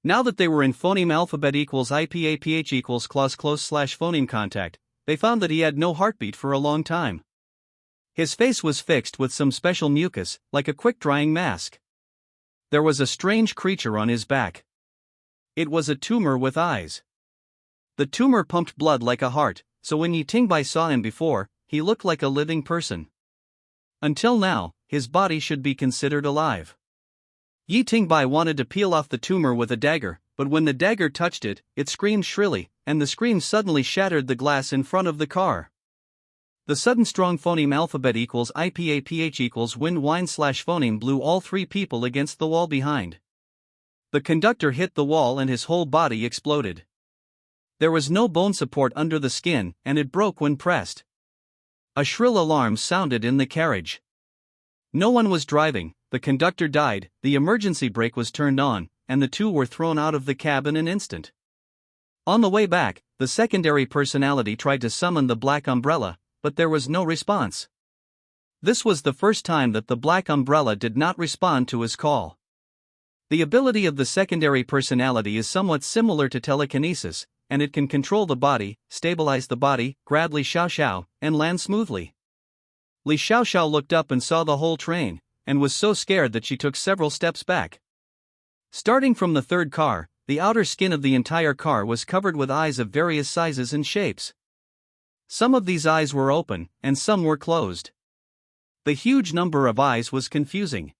Now that they were in phoneme alphabet equals IPAPH equals clause close slash phoneme contact, they found that he had no heartbeat for a long time. His face was fixed with some special mucus, like a quick-drying mask. There was a strange creature on his back. It was a tumor with eyes. The tumor pumped blood like a heart, so when Yi Tingbai saw him before, he looked like a living person. Until now, his body should be considered alive. Yi Tingbai wanted to peel off the tumor with a dagger, but when the dagger touched it, it screamed shrilly, and the scream suddenly shattered the glass in front of the car. The sudden strong phoneme alphabet equals IPAPH equals wind whine slash phoneme blew all 3 people against the wall behind. The conductor hit the wall and his whole body exploded. There was no bone support under the skin and it broke when pressed. A shrill alarm sounded in the carriage. No one was driving, the conductor died, the emergency brake was turned on, and the two were thrown out of the cab in an instant. On the way back, the secondary personality tried to summon the black umbrella, but there was no response. This was the first time that the black umbrella did not respond to his call. The ability of the secondary personality is somewhat similar to telekinesis, and it can control the body, stabilize the body, grab Li Xiaoxiao, and land smoothly. Li Xiaoxiao looked up and saw the whole train, and was so scared that she took several steps back. Starting from the 3rd car, the outer skin of the entire car was covered with eyes of various sizes and shapes. Some of these eyes were open, and some were closed. The huge number of eyes was confusing.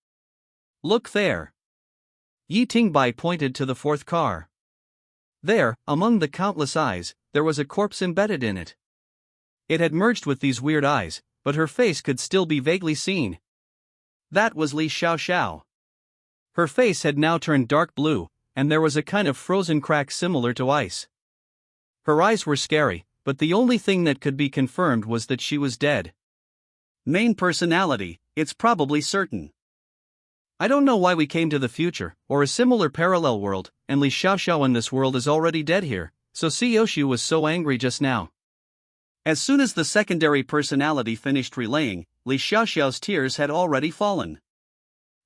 Look there. Yi Tingbai pointed to the 4th car. There, among the countless eyes, there was a corpse embedded in it. It had merged with these weird eyes, but her face could still be vaguely seen. That was Li Xiaoxiao. Her face had now turned dark blue, and there was a kind of frozen crack similar to ice. Her eyes were scary, but the only thing that could be confirmed was that she was dead. Main personality, it's probably certain. I don't know why we came to the future, or a similar parallel world, and Li Xiaoxiao in this world is already dead here, so Siyoshu was so angry just now. As soon as the secondary personality finished relaying, Li Xiaoxiao's tears had already fallen.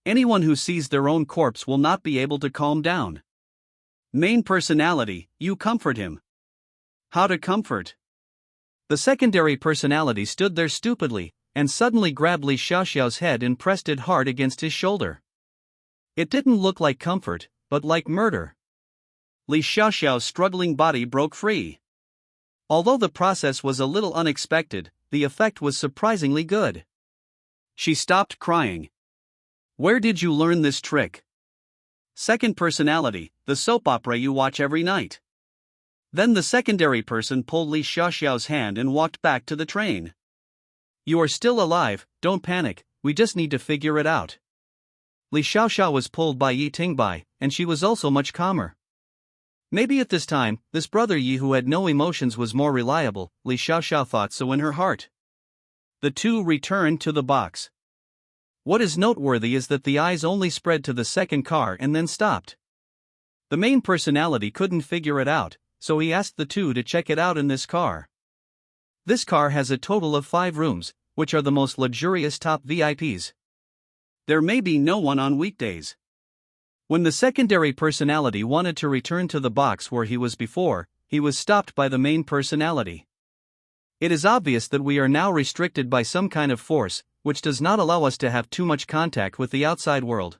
Anyone who sees their own corpse will not be able to calm down. Main personality, you comfort him. How to comfort? The secondary personality stood there stupidly, and suddenly grabbed Li Xiaoxiao's head and pressed it hard against his shoulder. It didn't look like comfort, but like murder. Li Xiaoxiao's struggling body broke free. Although the process was a little unexpected, the effect was surprisingly good. She stopped crying. Where did you learn this trick? Second personality, the soap opera you watch every night. Then the secondary person pulled Li Xiaoxiao's hand and walked back to the train. You are still alive, don't panic, we just need to figure it out. Li Xiaoxiao was pulled by Yi Tingbai, and she was also much calmer. Maybe at this time, this brother Yi who had no emotions was more reliable, Li Xiaoxiao thought so in her heart. The two returned to the box. What is noteworthy is that the eyes only spread to the second car and then stopped. The main personality couldn't figure it out, so he asked the two to check it out in this car. This car has a total of 5 rooms, which are the most luxurious top VIPs. There may be no one on weekdays. When the secondary personality wanted to return to the box where he was before, he was stopped by the main personality. It is obvious that we are now restricted by some kind of force, which does not allow us to have too much contact with the outside world.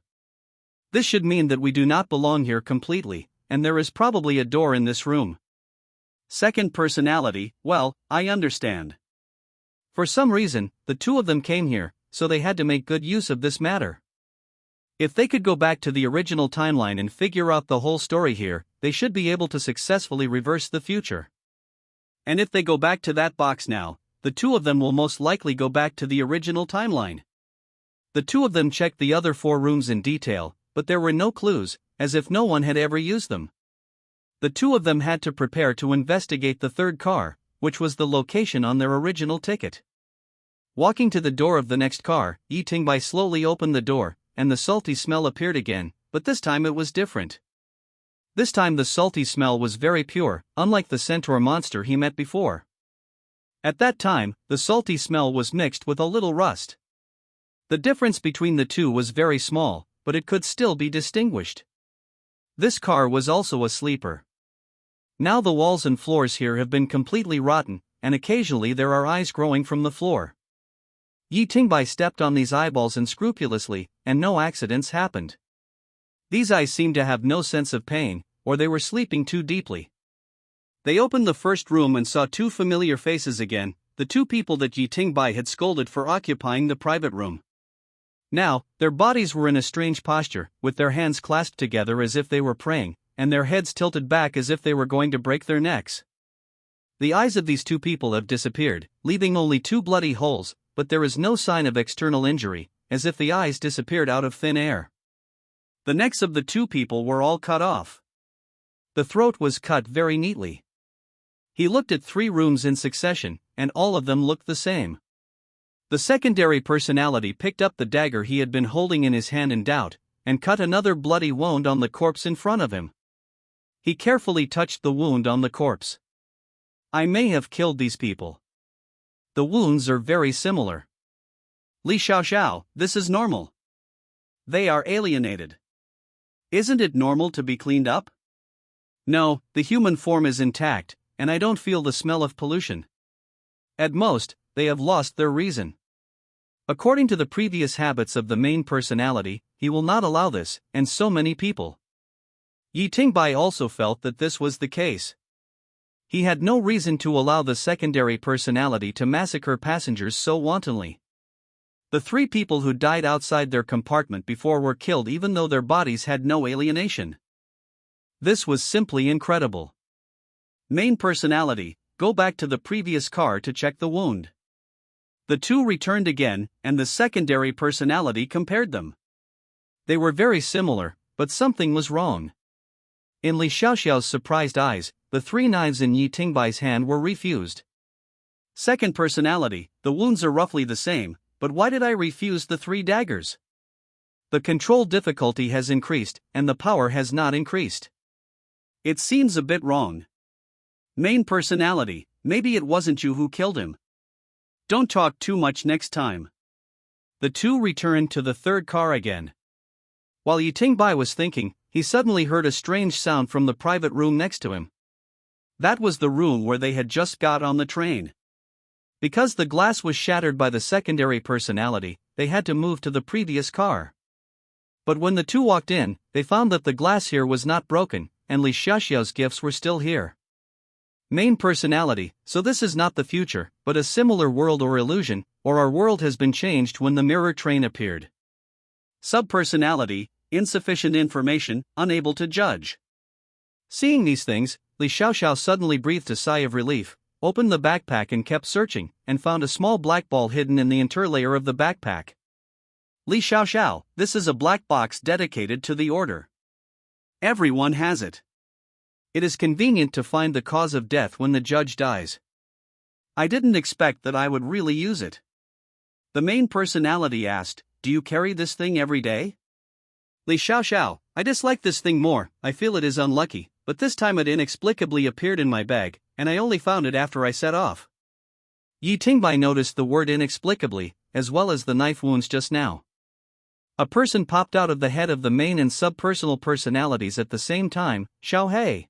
This should mean that we do not belong here completely, and there is probably a door in this room. Second personality, well, I understand. For some reason, the two of them came here, so they had to make good use of this matter. If they could go back to the original timeline and figure out the whole story here, they should be able to successfully reverse the future. And if they go back to that box now, the two of them will most likely go back to the original timeline. The two of them checked the other 4 rooms in detail, but there were no clues, as if no one had ever used them. The two of them had to prepare to investigate the third car, which was the location on their original ticket. Walking to the door of the next car, Yi Tingbai slowly opened the door, and the salty smell appeared again, but this time it was different. This time the salty smell was very pure, unlike the centaur monster he met before. At that time, the salty smell was mixed with a little rust. The difference between the two was very small, but it could still be distinguished. This car was also a sleeper. Now the walls and floors here have been completely rotten, and occasionally there are eyes growing from the floor. Yi Tingbai stepped on these eyeballs unscrupulously, and no accidents happened. These eyes seemed to have no sense of pain, or they were sleeping too deeply. They opened the first room and saw 2 familiar faces again, the 2 people that Yi Tingbai had scolded for occupying the private room. Now, their bodies were in a strange posture, with their hands clasped together as if they were praying, and their heads tilted back as if they were going to break their necks. The eyes of these 2 people have disappeared, leaving only 2 bloody holes, but there is no sign of external injury, as if the eyes disappeared out of thin air. The necks of the 2 people were all cut off. The throat was cut very neatly. He looked at 3 rooms in succession, and all of them looked the same. The secondary personality picked up the dagger he had been holding in his hand in doubt, and cut another bloody wound on the corpse in front of him. He carefully touched the wound on the corpse. I may have killed these people. The wounds are very similar. Li Xiaoxiao, this is normal. They are alienated. Isn't it normal to be cleaned up? No, the human form is intact, and I don't feel the smell of pollution. At most, they have lost their reason. According to the previous habits of the main personality, he will not allow this, and so many people. Yi Tingbai also felt that this was the case. He had no reason to allow the secondary personality to massacre passengers so wantonly. The 3 people who died outside their compartment before were killed even though their bodies had no alienation. This was simply incredible. Main personality, go back to the previous car to check the wound. The 2 returned again, and the secondary personality compared them. They were very similar, but something was wrong. In Li Xiaoxiao's surprised eyes, the 3 knives in Yi Tingbai's hand were refused. Second personality, the wounds are roughly the same, but why did I refuse the 3 daggers? The control difficulty has increased, and the power has not increased. It seems a bit wrong. Main personality, maybe it wasn't you who killed him. Don't talk too much next time. The 2 returned to the 3rd car again. While Yi Tingbai was thinking, he suddenly heard a strange sound from the private room next to him. That was the room where they had just got on the train. Because the glass was shattered by the secondary personality, they had to move to the previous car. But when the 2 walked in, they found that the glass here was not broken, and Li Xiaoxiao's gifts were still here. Main personality, so this is not the future, but a similar world or illusion, or our world has been changed when the mirror train appeared. Subpersonality, insufficient information, unable to judge. Seeing these things, Li Xiaoxiao suddenly breathed a sigh of relief, opened the backpack and kept searching, and found a small black ball hidden in the interlayer of the backpack. Li Xiaoxiao, this is a black box dedicated to the order. Everyone has it. It is convenient to find the cause of death when the judge dies. I didn't expect that I would really use it. The main personality asked, do you carry this thing every day? Li Xiaoxiao, I dislike this thing more, I feel it is unlucky, but this time it inexplicably appeared in my bag, and I only found it after I set off. Yi Tingbai noticed the word inexplicably, as well as the knife wounds just now. A person popped out of the head of the main and subpersonal personalities at the same time, Xiao He.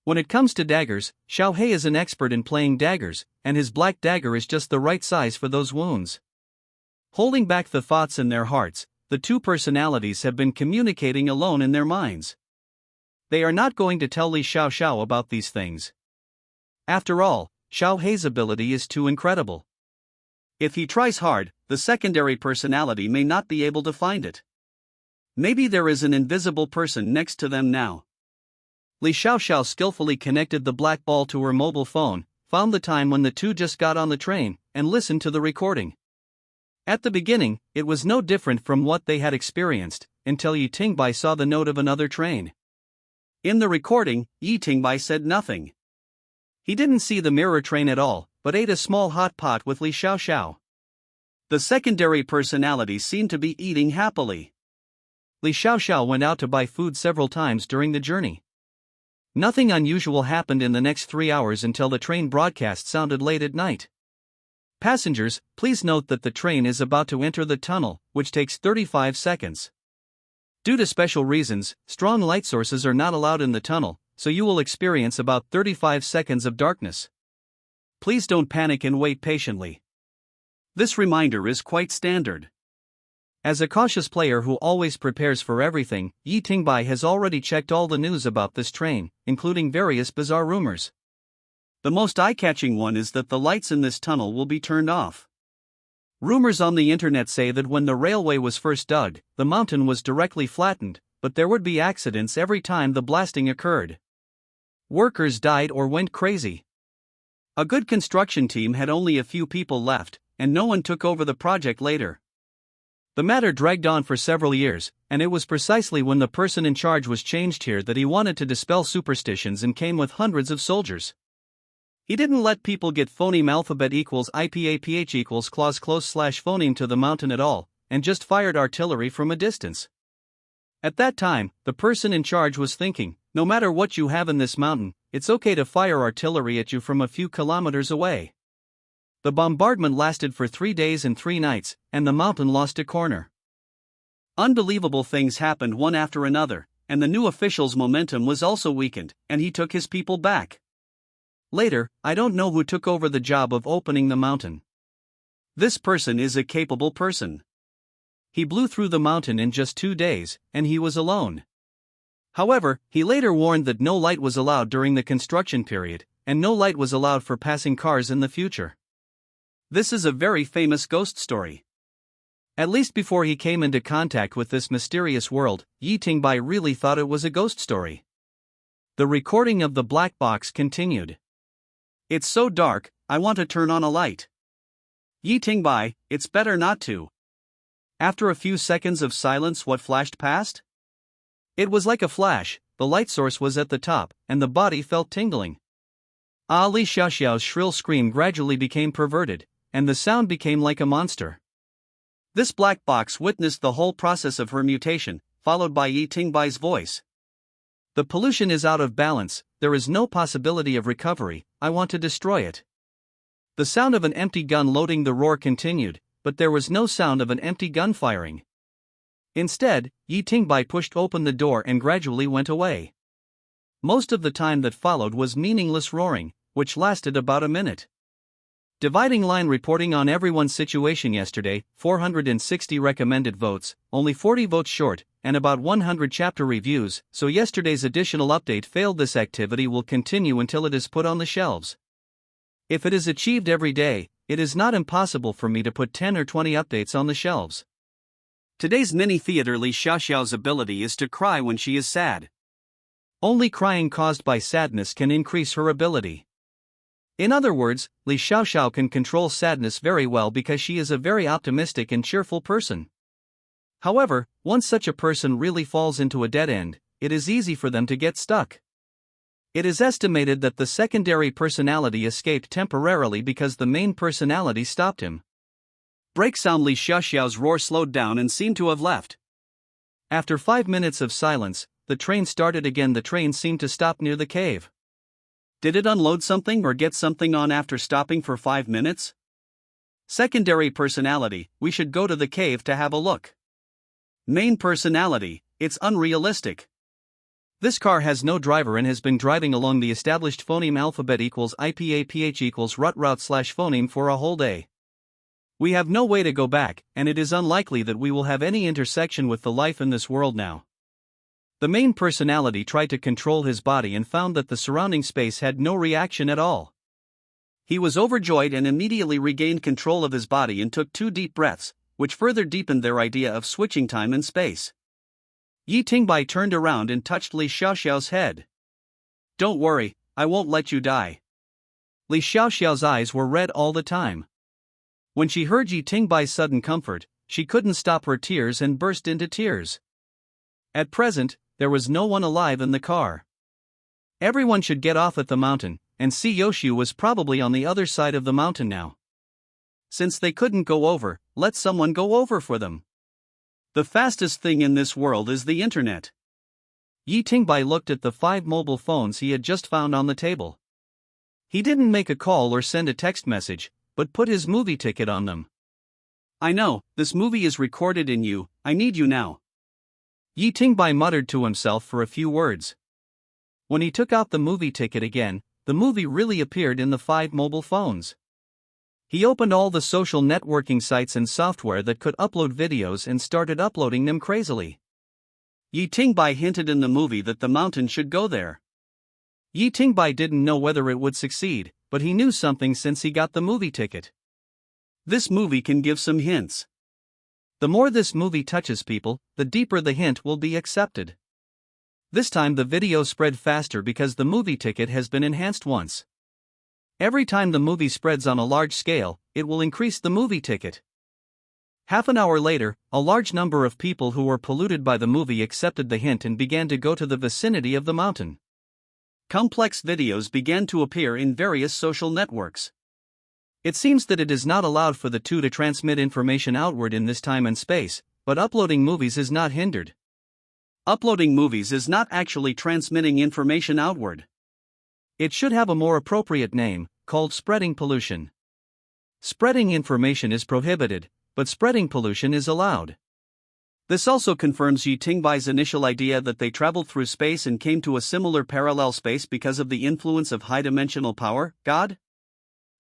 When it comes to daggers, Xiao He is an expert in playing daggers, and his black dagger is just the right size for those wounds. Holding back the thoughts in their hearts, the two personalities have been communicating alone in their minds. They are not going to tell Li Xiaoxiao about these things. After all, Xiao Hei's ability is too incredible. If he tries hard, the secondary personality may not be able to find it. Maybe there is an invisible person next to them now. Li Xiaoxiao skillfully connected the black ball to her mobile phone, found the time when the two just got on the train, and listened to the recording. At the beginning, it was no different from what they had experienced, until Yi Tingbai saw the note of another train. In the recording, Yi Tingbai said nothing. He didn't see the mirror train at all, but ate a small hot pot with Li Xiaoxiao. The secondary personality seemed to be eating happily. Li Xiaoxiao went out to buy food several times during the journey. Nothing unusual happened in the next 3 hours until the train broadcast sounded late at night. Passengers, please note that the train is about to enter the tunnel, which takes 35 seconds. Due to special reasons, strong light sources are not allowed in the tunnel, so you will experience about 35 seconds of darkness. Please don't panic and wait patiently. This reminder is quite standard. As a cautious player who always prepares for everything, Yi Tingbai has already checked all the news about this train, including various bizarre rumors. The most eye-catching one is that the lights in this tunnel will be turned off. Rumors on the internet say that when the railway was first dug, the mountain was directly flattened, but there would be accidents every time the blasting occurred. Workers died or went crazy. A good construction team had only a few people left, and no one took over the project later. The matter dragged on for several years, and it was precisely when the person in charge was changed here that he wanted to dispel superstitions and came with hundreds of soldiers. He didn't let people get phoneme alphabet equals IPAPH equals clause close slash phoneme to the mountain at all, and just fired artillery from a distance. At that time, the person in charge was thinking, no matter what you have in this mountain, it's okay to fire artillery at you from a few kilometers away. The bombardment lasted for 3 days and 3 nights, and the mountain lost a corner. Unbelievable things happened one after another, and the new official's momentum was also weakened, and he took his people back. Later, I don't know who took over the job of opening the mountain. This person is a capable person. He blew through the mountain in just 2 days, and he was alone. However, he later warned that no light was allowed during the construction period, and no light was allowed for passing cars in the future. This is a very famous ghost story. At least before he came into contact with this mysterious world, Yi Tingbai really thought it was a ghost story. The recording of the black box continued. It's so dark, I want to turn on a light. Yi Tingbai, it's better not to. After a few seconds of silence, what flashed past? It was like a flash, the light source was at the top, and the body felt tingling. Li Xiaoxiao's shrill scream gradually became perverted, and the sound became like a monster. This black box witnessed the whole process of her mutation, followed by Yi Tingbai's voice. The pollution is out of balance, there is no possibility of recovery, I want to destroy it. The sound of an empty gun loading the roar continued, but there was no sound of an empty gun firing. Instead, Yi Tingbai pushed open the door and gradually went away. Most of the time that followed was meaningless roaring, which lasted about a minute. Dividing line reporting on everyone's situation yesterday, 460 recommended votes, only 40 votes short, and about 100 chapter reviews, so yesterday's additional update failed. This activity will continue until it is put on the shelves. If it is achieved every day, it is not impossible for me to put 10 or 20 updates on the shelves. Today's mini theater Li Xiaoxiao's ability is to cry when she is sad. Only crying caused by sadness can increase her ability. In other words, Li Xiaoxiao can control sadness very well because she is a very optimistic and cheerful person. However, once such a person really falls into a dead end, it is easy for them to get stuck. It is estimated that the secondary personality escaped temporarily because the main personality stopped him. Break sound. Li Xiaoxiao's roar slowed down and seemed to have left. After 5 minutes of silence, the train started again. The train seemed to stop near the cave. Did it unload something or get something on after stopping for 5 minutes? Secondary personality, we should go to the cave to have a look. Main personality, it's unrealistic. This car has no driver and has been driving along the established phoneme alphabet equals IPAPH equals route slash phoneme for a whole day. We have no way to go back, and it is unlikely that we will have any intersection with the life in this world now. The main personality tried to control his body and found that the surrounding space had no reaction at all. He was overjoyed and immediately regained control of his body and took 2 deep breaths, which further deepened their idea of switching time and space. Yi Tingbai turned around and touched Li Xiaoxiao's head. "Don't worry, I won't let you die." Li Xiaoxiao's eyes were red all the time. When she heard Yi Tingbai's sudden comfort, she couldn't stop her tears and burst into tears. At present, there was no one alive in the car. Everyone should get off at the mountain, and Si Yoshu was probably on the other side of the mountain now. Since they couldn't go over, let someone go over for them. The fastest thing in this world is the internet. Yi Tingbai looked at the 5 mobile phones he had just found on the table. He didn't make a call or send a text message, but put his movie ticket on them. "I know, this movie is recorded in you, I need you now." Yi Tingbai muttered to himself for a few words. When he took out the movie ticket again, the movie really appeared in the 5 mobile phones. He opened all the social networking sites and software that could upload videos and started uploading them crazily. Yi Tingbai hinted in the movie that the mountain should go there. Yi Tingbai didn't know whether it would succeed, but he knew something since he got the movie ticket. This movie can give some hints. The more this movie touches people, the deeper the hint will be accepted. This time the video spread faster because the movie ticket has been enhanced once. Every time the movie spreads on a large scale, it will increase the movie ticket. Half an hour later, a large number of people who were polluted by the movie accepted the hint and began to go to the vicinity of the mountain. Complex videos began to appear in various social networks. It seems that it is not allowed for the two to transmit information outward in this time and space, but uploading movies is not hindered. Uploading movies is not actually transmitting information outward. It should have a more appropriate name, called spreading pollution. Spreading information is prohibited, but spreading pollution is allowed. This also confirms Yi Tingbai's initial idea that they traveled through space and came to a similar parallel space because of the influence of high-dimensional power, God?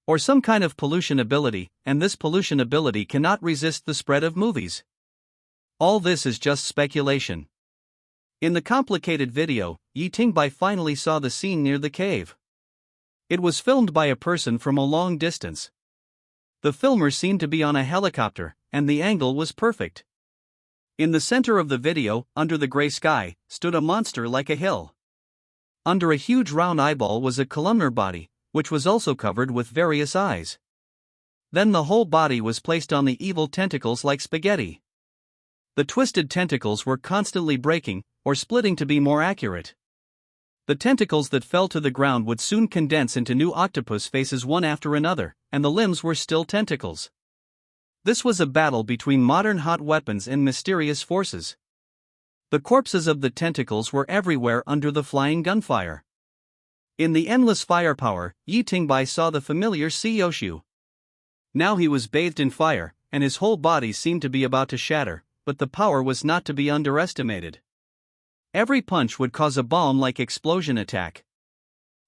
Or some kind of pollution ability, and this pollution ability cannot resist the spread of movies. All this is just speculation. In the complicated video, Yi Tingbai finally saw the scene near the cave. It was filmed by a person from a long distance. The filmer seemed to be on a helicopter, and the angle was perfect. In the center of the video, under the gray sky, stood a monster like a hill. Under a huge round eyeball was a columnar body, which was also covered with various eyes. Then the whole body was placed on the evil tentacles like spaghetti. The twisted tentacles were constantly breaking, or splitting to be more accurate. The tentacles that fell to the ground would soon condense into new octopus faces one after another, and the limbs were still tentacles. This was a battle between modern hot weapons and mysterious forces. The corpses of the tentacles were everywhere under the flying gunfire. In the endless firepower, Yi Tingbai saw the familiar Si Yoshu. Now he was bathed in fire, and his whole body seemed to be about to shatter, but the power was not to be underestimated. Every punch would cause a bomb-like explosion attack.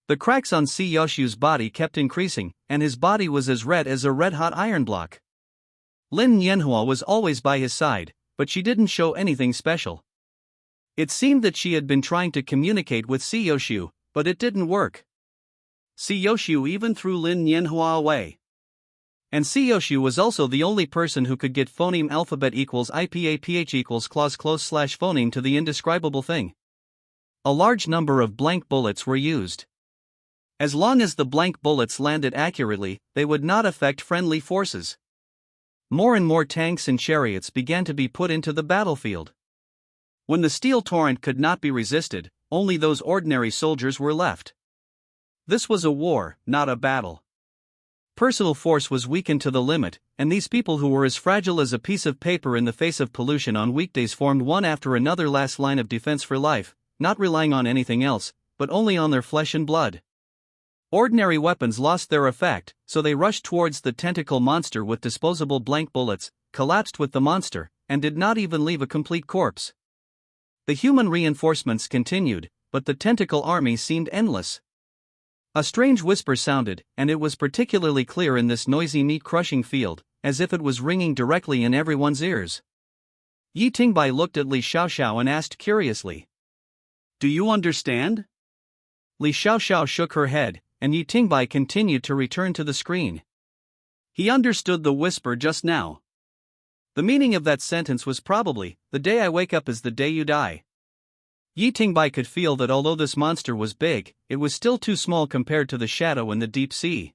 The cracks on Si Yoshu's body kept increasing, and his body was as red as a red-hot iron block. Lin Yanhua was always by his side, but she didn't show anything special. It seemed that she had been trying to communicate with Si Yoshu, but it didn't work. Si Yoshu even threw Lin Yanhua away. And Si Yoshu was also the only person who could get phoneme alphabet equals IPAPH equals clause close slash phoneme to the indescribable thing. A large number of blank bullets were used. As long as the blank bullets landed accurately, they would not affect friendly forces. More and more tanks and chariots began to be put into the battlefield. When the steel torrent could not be resisted, only those ordinary soldiers were left. This was a war, not a battle. Personal force was weakened to the limit, and these people who were as fragile as a piece of paper in the face of pollution on weekdays formed one after another last line of defense for life, not relying on anything else, but only on their flesh and blood. Ordinary weapons lost their effect, so they rushed towards the tentacle monster with disposable blank bullets, collapsed with the monster, and did not even leave a complete corpse. The human reinforcements continued, but the tentacle army seemed endless. A strange whisper sounded, and it was particularly clear in this noisy meat-crushing field. as if it was ringing directly in everyone's ears. Yi Tingbai looked at Li Xiaoxiao and asked curiously, "Do you understand?" Li Xiaoxiao shook her head, and Yi Tingbai continued to return to the screen. He understood the whisper just now. The meaning of that sentence was probably, "The day I wake up is the day you die." Yi Tingbai could feel that although this monster was big, it was still too small compared to the shadow in the deep sea.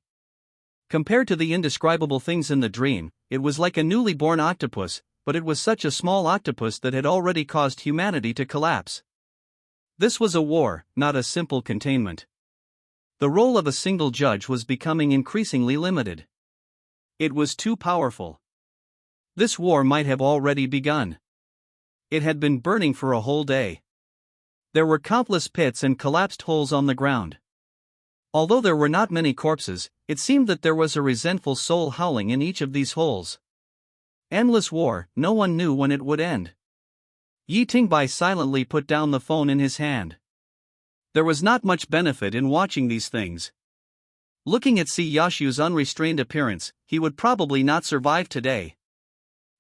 Compared to the indescribable things in the dream, it was like a newly born octopus, but it was such a small octopus that had already caused humanity to collapse. This was a war, not a simple containment. The role of a single judge was becoming increasingly limited. It was too powerful. This war might have already begun. It had been burning for a whole day. There were countless pits and collapsed holes on the ground. Although there were not many corpses, it seemed that there was a resentful soul howling in each of these holes. Endless war, no one knew when it would end. Yi Tingbai silently put down the phone in his hand. There was not much benefit in watching these things. Looking at Si Yashu's unrestrained appearance, he would probably not survive today.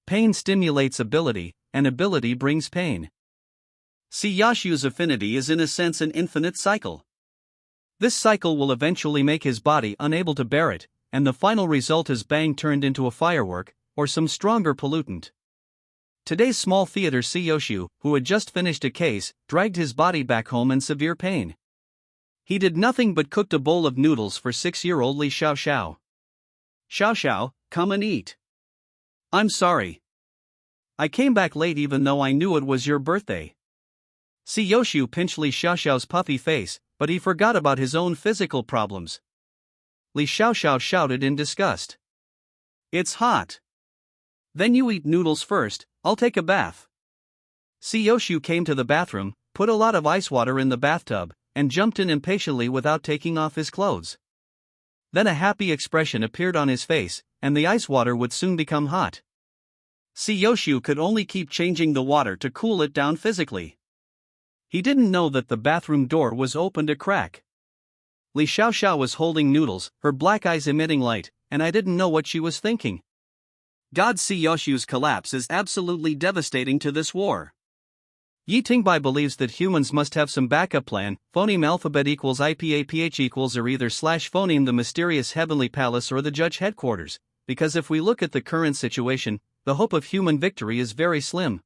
Pain stimulates ability, and ability brings pain. Si Yashu's affinity is in a sense an infinite cycle. This cycle will eventually make his body unable to bear it, and the final result is bang turned into a firework, or some stronger pollutant. Today's small theater Siyoshu, who had just finished a case, dragged his body back home in severe pain. He did nothing but cooked a bowl of noodles for 6-year-old Li Xiaoxiao. "Xiaoxiao, come and eat." "I'm sorry. I came back late even though I knew it was your birthday." Siyoshu pinched Li Xiaoxiao's puffy face, but he forgot about his own physical problems. Li Xiaoxiao shouted in disgust. "It's hot." "Then you eat noodles first, I'll take a bath." Siyoshu came to the bathroom, put a lot of ice water in the bathtub, and jumped in impatiently without taking off his clothes. Then a happy expression appeared on his face, and the ice water would soon become hot. Siyoshu could only keep changing the water to cool it down physically. He didn't know that the bathroom door was opened a crack. Li Xiaoxiao was holding noodles, her black eyes emitting light, and I didn't know what she was thinking. God, Siyoshu's collapse is absolutely devastating to this war. Yi Tingbai believes that humans must have some backup plan. Phoneme alphabet equals IPAPH equals or either / phoneme the mysterious heavenly palace or the judge headquarters, because if we look at the current situation, the hope of human victory is very slim.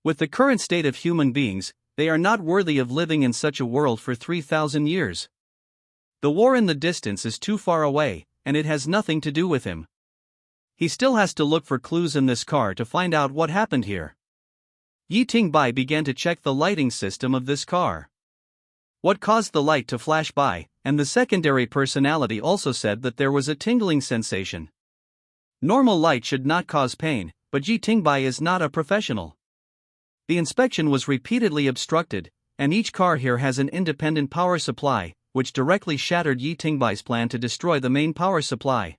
With the current state of human beings, they are not worthy of living in such a world for 3,000 years. The war in the distance is too far away, and it has nothing to do with him. He still has to look for clues in this car to find out what happened here. Yi Tingbai began to check the lighting system of this car. What caused the light to flash by, and the secondary personality also said that there was a tingling sensation. Normal light should not cause pain, but Yi Tingbai is not a professional. The inspection was repeatedly obstructed, and each car here has an independent power supply, which directly shattered Yi Tingbai's plan to destroy the main power supply.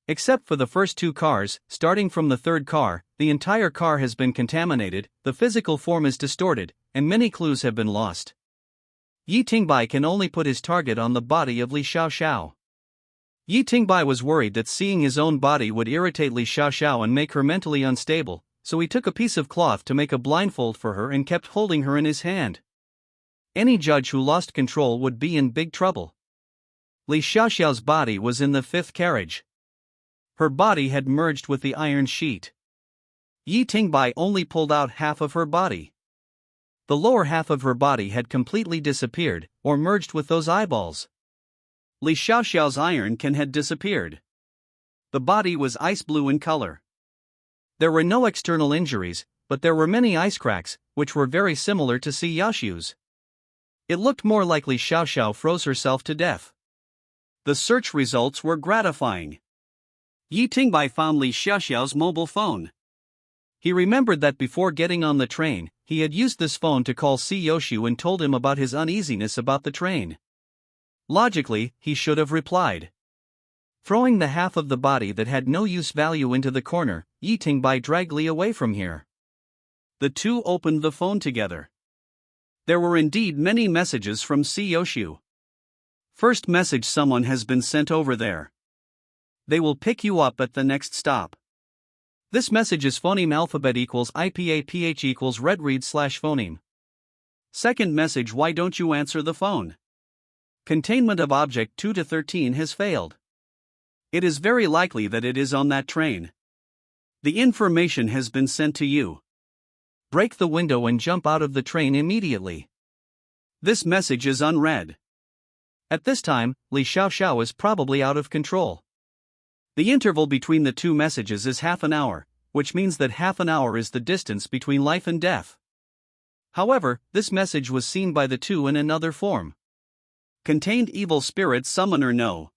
Except for the first two cars, starting from the third car, the entire car has been contaminated, the physical form is distorted, and many clues have been lost. Yi Tingbai can only put his target on the body of Li Xiaoxiao. Yi Tingbai was worried that seeing his own body would irritate Li Xiaoxiao and make her mentally unstable, so he took a piece of cloth to make a blindfold for her and kept holding her in his hand. Any judge who lost control would be in big trouble. Li Xiaoxiao's body was in the fifth carriage. Her body had merged with the iron sheet. Yi Tingbai only pulled out half of her body. The lower half of her body had completely disappeared, or merged with those eyeballs. Li Xiaoxiao's iron can had disappeared. The body was ice blue in color. There were no external injuries, but there were many ice cracks, which were very similar to Si Yashu's. It looked more like Li Xiaoxiao froze herself to death. The search results were gratifying. Yi Tingbai found Li Xiaoxiao's mobile phone. He remembered that before getting on the train, he had used this phone to call Si Yoshu and told him about his uneasiness about the train. Logically, he should have replied. Throwing the half of the body that had no use value into the corner, Yi Tingbai dragged Li away from here. The two opened the phone together. There were indeed many messages from Si Yoshu. First message: someone has been sent over there. They will pick you up at the next stop. This message is phoneme alphabet equals IPA PH equals red read slash phoneme. Second message: why don't you answer the phone? Containment of object 2 to 13 has failed. It is very likely that it is on that train. The information has been sent to you. Break the window and jump out of the train immediately. This message is unread. At this time, Li Xiaoxiao is probably out of control. The interval between the two messages is half an hour, which means that half an hour is the distance between life and death. However, this message was seen by the two in another form. Contained evil spirit summoner no.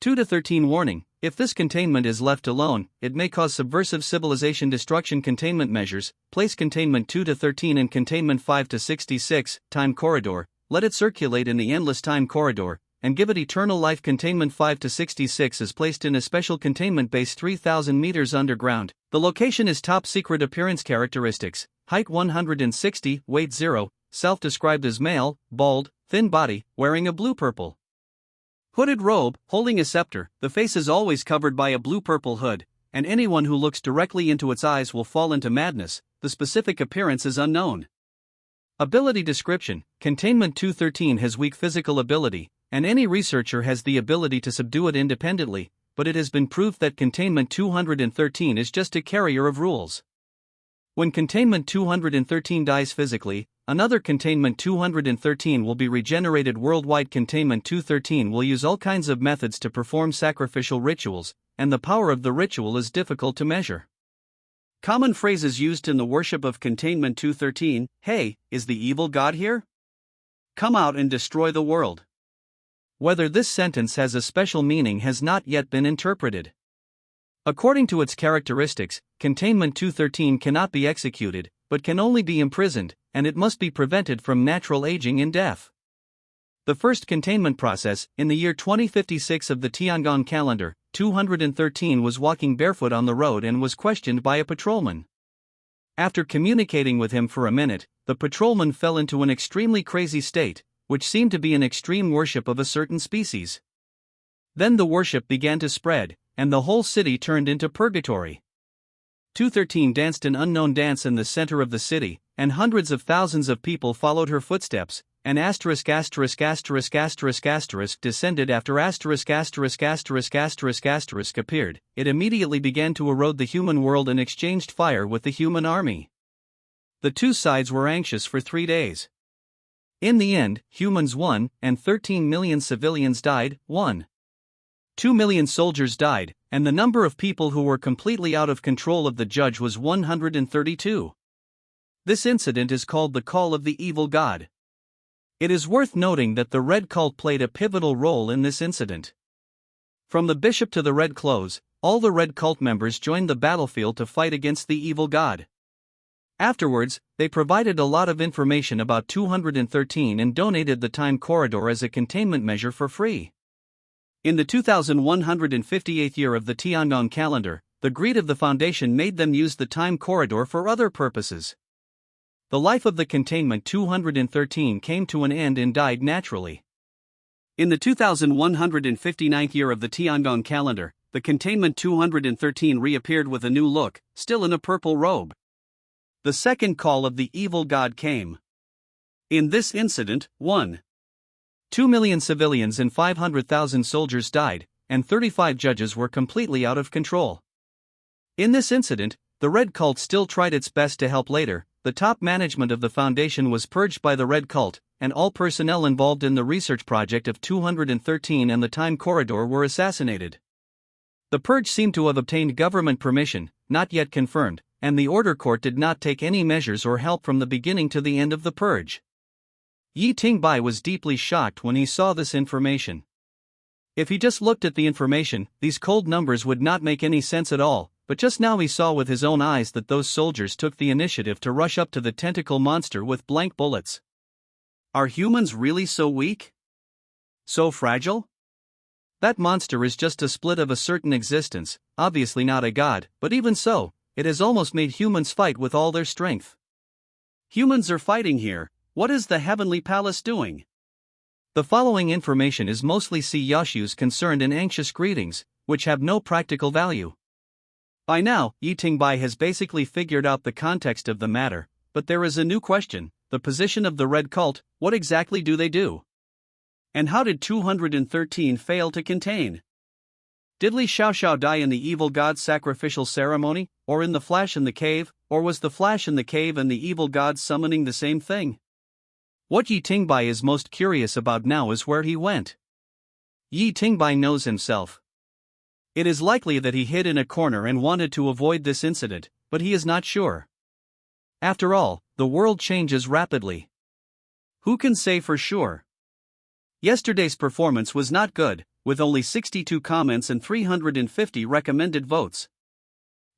2 to 13 warning: if this containment is left alone, it may cause subversive civilization destruction. Containment measures: place containment 2 to 13 in containment 5 to 66 time corridor, let it circulate in the endless time corridor, and give it eternal life. Containment 5 to 66 is placed in a special containment base 3,000 meters underground. The location is top secret. Appearance characteristics: height 160, weight 0, self-described as male, bald, thin body, wearing a blue-purple hooded robe, holding a scepter. The face is always covered by a blue-purple hood, and anyone who looks directly into its eyes will fall into madness. The specific appearance is unknown. Ability description: Containment 213 has weak physical ability, and any researcher has the ability to subdue it independently, but it has been proved that Containment 213 is just a carrier of rules. When Containment 213 dies physically, another Containment 213 will be regenerated worldwide. Containment 213 will use all kinds of methods to perform sacrificial rituals, and the power of the ritual is difficult to measure. Common phrases used in the worship of Containment 213: hey, is the evil god here? Come out and destroy the world. Whether this sentence has a special meaning has not yet been interpreted. According to its characteristics, Containment 213 cannot be executed, but can only be imprisoned, and it must be prevented from natural aging and death. The first containment process, in the year 2056 of the Tiangong calendar, 213 was walking barefoot on the road and was questioned by a patrolman. After communicating with him for a minute, the patrolman fell into an extremely crazy state, which seemed to be an extreme worship of a certain species. Then the worship began to spread, and the whole city turned into purgatory. 213 danced an unknown dance in the center of the city, and hundreds of thousands of people followed her footsteps, and asterisk asterisk asterisk asterisk asterisk descended after asterisk asterisk asterisk asterisk asterisk appeared. It immediately began to erode the human world and exchanged fire with the human army. The two sides were anxious for 3 days. In the end, humans won, and 13 million civilians died. 2 million soldiers died, and the number of people who were completely out of control of the judge was 132. This incident is called the Call of the Evil God. It is worth noting that the Red Cult played a pivotal role in this incident. From the bishop to the Red Clothes, all the Red Cult members joined the battlefield to fight against the evil god. Afterwards, they provided a lot of information about 213 and donated the time corridor as a containment measure for free. In the 2158th year of the Tiangong calendar, the greed of the Foundation made them use the time corridor for other purposes. The life of the containment 213 came to an end and died naturally. In the 2159th year of the Tiangong calendar, the containment 213 reappeared with a new look, still in a purple robe. The second call of the evil god came. In this incident, 2 million civilians and 500,000 soldiers died, and 35 judges were completely out of control. In this incident, the Red Cult still tried its best to help later. The top management of the Foundation was purged by the Red Cult, and all personnel involved in the research project of 213 and the time corridor were assassinated. The purge seemed to have obtained government permission, not yet confirmed, and the Order Court did not take any measures or help from the beginning to the end of the purge. Yi Tingbai was deeply shocked when he saw this information. If he just looked at the information, these cold numbers would not make any sense at all, but just now he saw with his own eyes that those soldiers took the initiative to rush up to the tentacle monster with blank bullets. Are humans really so weak? So fragile? That monster is just a split of a certain existence, obviously not a god, but even so, it has almost made humans fight with all their strength. Humans are fighting here. What is the Heavenly Palace doing? The following information is mostly Si Yashu's concerned and anxious greetings. which have no practical value. By now, Yi Tingbai has basically figured out the context of the matter, but there is a new question: the position of the Red Cult, what exactly do they do? And how did 213 fail to contain? Did Li Xiaoxiao die in the evil god's sacrificial ceremony, or in the flash in the cave, or was the flash in the cave and the evil gods summoning the same thing? What Yi Tingbai is most curious about now is where he went. Yi Tingbai knows himself. It is likely that he hid in a corner and wanted to avoid this incident, but he is not sure. After all, the world changes rapidly. Who can say for sure? Yesterday's performance was not good, with only 62 comments and 350 recommended votes.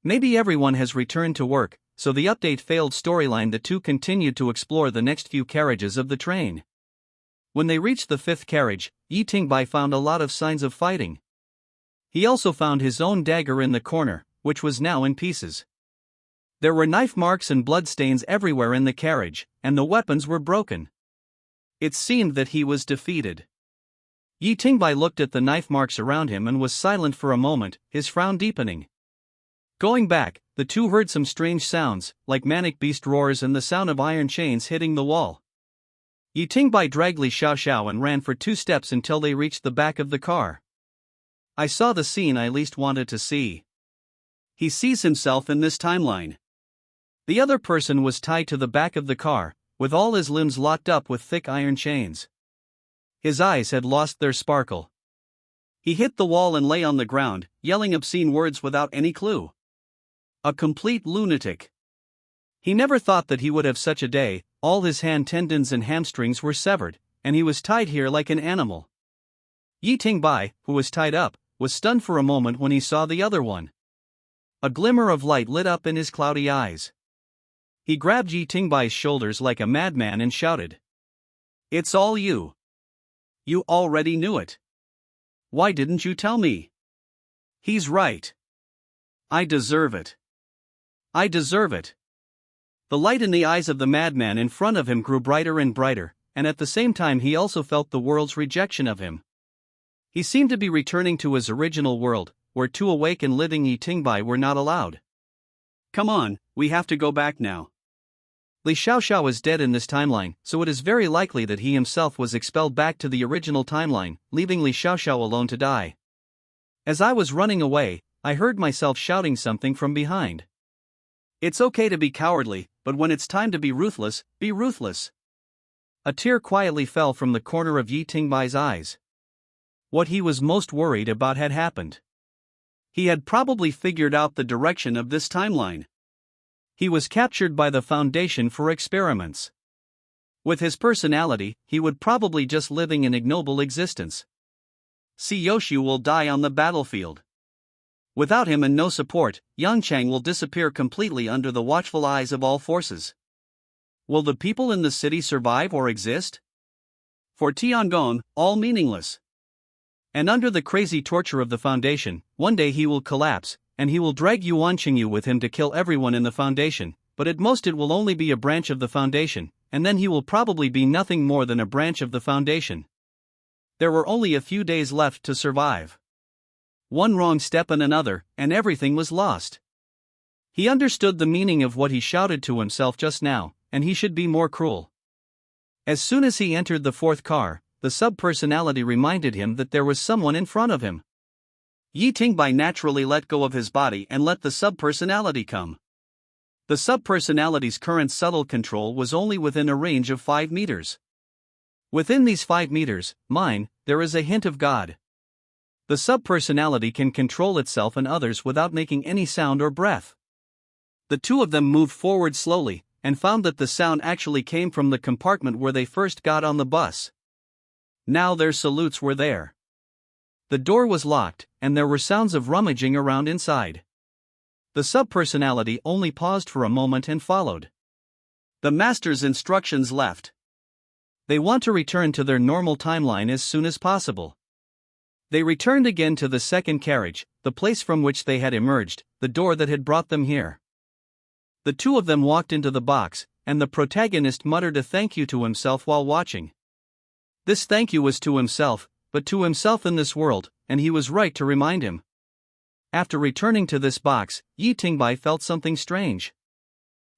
Maybe everyone has returned to work, so the update failed storyline. The two continued to explore the next few carriages of the train. When they reached the fifth carriage, Yi Tingbai found a lot of signs of fighting. He also found his own dagger in the corner, which was now in pieces. There were knife marks and bloodstains everywhere in the carriage, and the weapons were broken. It seemed that he was defeated. Yi Tingbai looked at the knife marks around him and was silent for a moment, his frown deepening. Going back, the two heard some strange sounds, like manic beast roars and the sound of iron chains hitting the wall. Yi Tingbai dragged Li Xiaoxiao and ran for 2 steps until they reached the back of the car. I saw the scene I least wanted to see. He sees himself in this timeline. The other person was tied to the back of the car, with all his limbs locked up with thick iron chains. His eyes had lost their sparkle. He hit the wall and lay on the ground, yelling obscene words without any clue. A complete lunatic. He never thought that he would have such a day. All his hand tendons and hamstrings were severed, and he was tied here like an animal. Yi Tingbai, who was tied up, was stunned for a moment when he saw the other one. A glimmer of light lit up in his cloudy eyes. He grabbed Yi Tingbai's shoulders like a madman and shouted, "It's all you. You already knew it. Why didn't you tell me? He's right. I deserve it. I deserve it." The light in the eyes of the madman in front of him grew brighter and brighter, and at the same time he also felt the world's rejection of him. He seemed to be returning to his original world, where two awake and living Yi Tingbai were not allowed. "Come on, we have to go back now." Li Xiaoxiao is dead in this timeline, so it is very likely that he himself was expelled back to the original timeline, leaving Li Xiaoxiao alone to die. As I was running away, I heard myself shouting something from behind. "It's okay to be cowardly, but when it's time to be ruthless, be ruthless." A tear quietly fell from the corner of Yi Tingbai's eyes. What he was most worried about had happened. He had probably figured out the direction of this timeline. He was captured by the Foundation for experiments. With his personality, he would probably just living an ignoble existence. Yoshu will die on the battlefield. Without him and no support, Yangchang will disappear completely under the watchful eyes of all forces. Will the people in the city survive or exist? For Tiangong, all meaningless. And under the crazy torture of the Foundation, one day he will collapse, and he will drag Yuan Qingyu with him to kill everyone in the Foundation, but at most it will only be a branch of the Foundation, and then he will probably be nothing more than a branch of the Foundation. There were only a few days left to survive. One wrong step and another, and everything was lost. He understood the meaning of what he shouted to himself just now, and he should be more cruel. As soon as he entered the fourth car, the sub-personality reminded him that there was someone in front of him. Yi Tingbai naturally let go of his body and let the sub-personality come. The sub-personality's current subtle control was only within a range of 5 meters. Within these 5 meters, mine, there is a hint of God. The sub-personality can control itself and others without making any sound or breath. The two of them moved forward slowly, and found that the sound actually came from the compartment where they first got on the bus. Now their salutes were there. The door was locked, and there were sounds of rummaging around inside. The sub-personality only paused for a moment and followed. The master's instructions left. They want to return to their normal timeline as soon as possible. They returned again to the second carriage, the place from which they had emerged, the door that had brought them here. The two of them walked into the box, and the protagonist muttered a thank you to himself while watching. This thank you was to himself, but to himself in this world, and he was right to remind him. After returning to this box, Yi Tingbai felt something strange.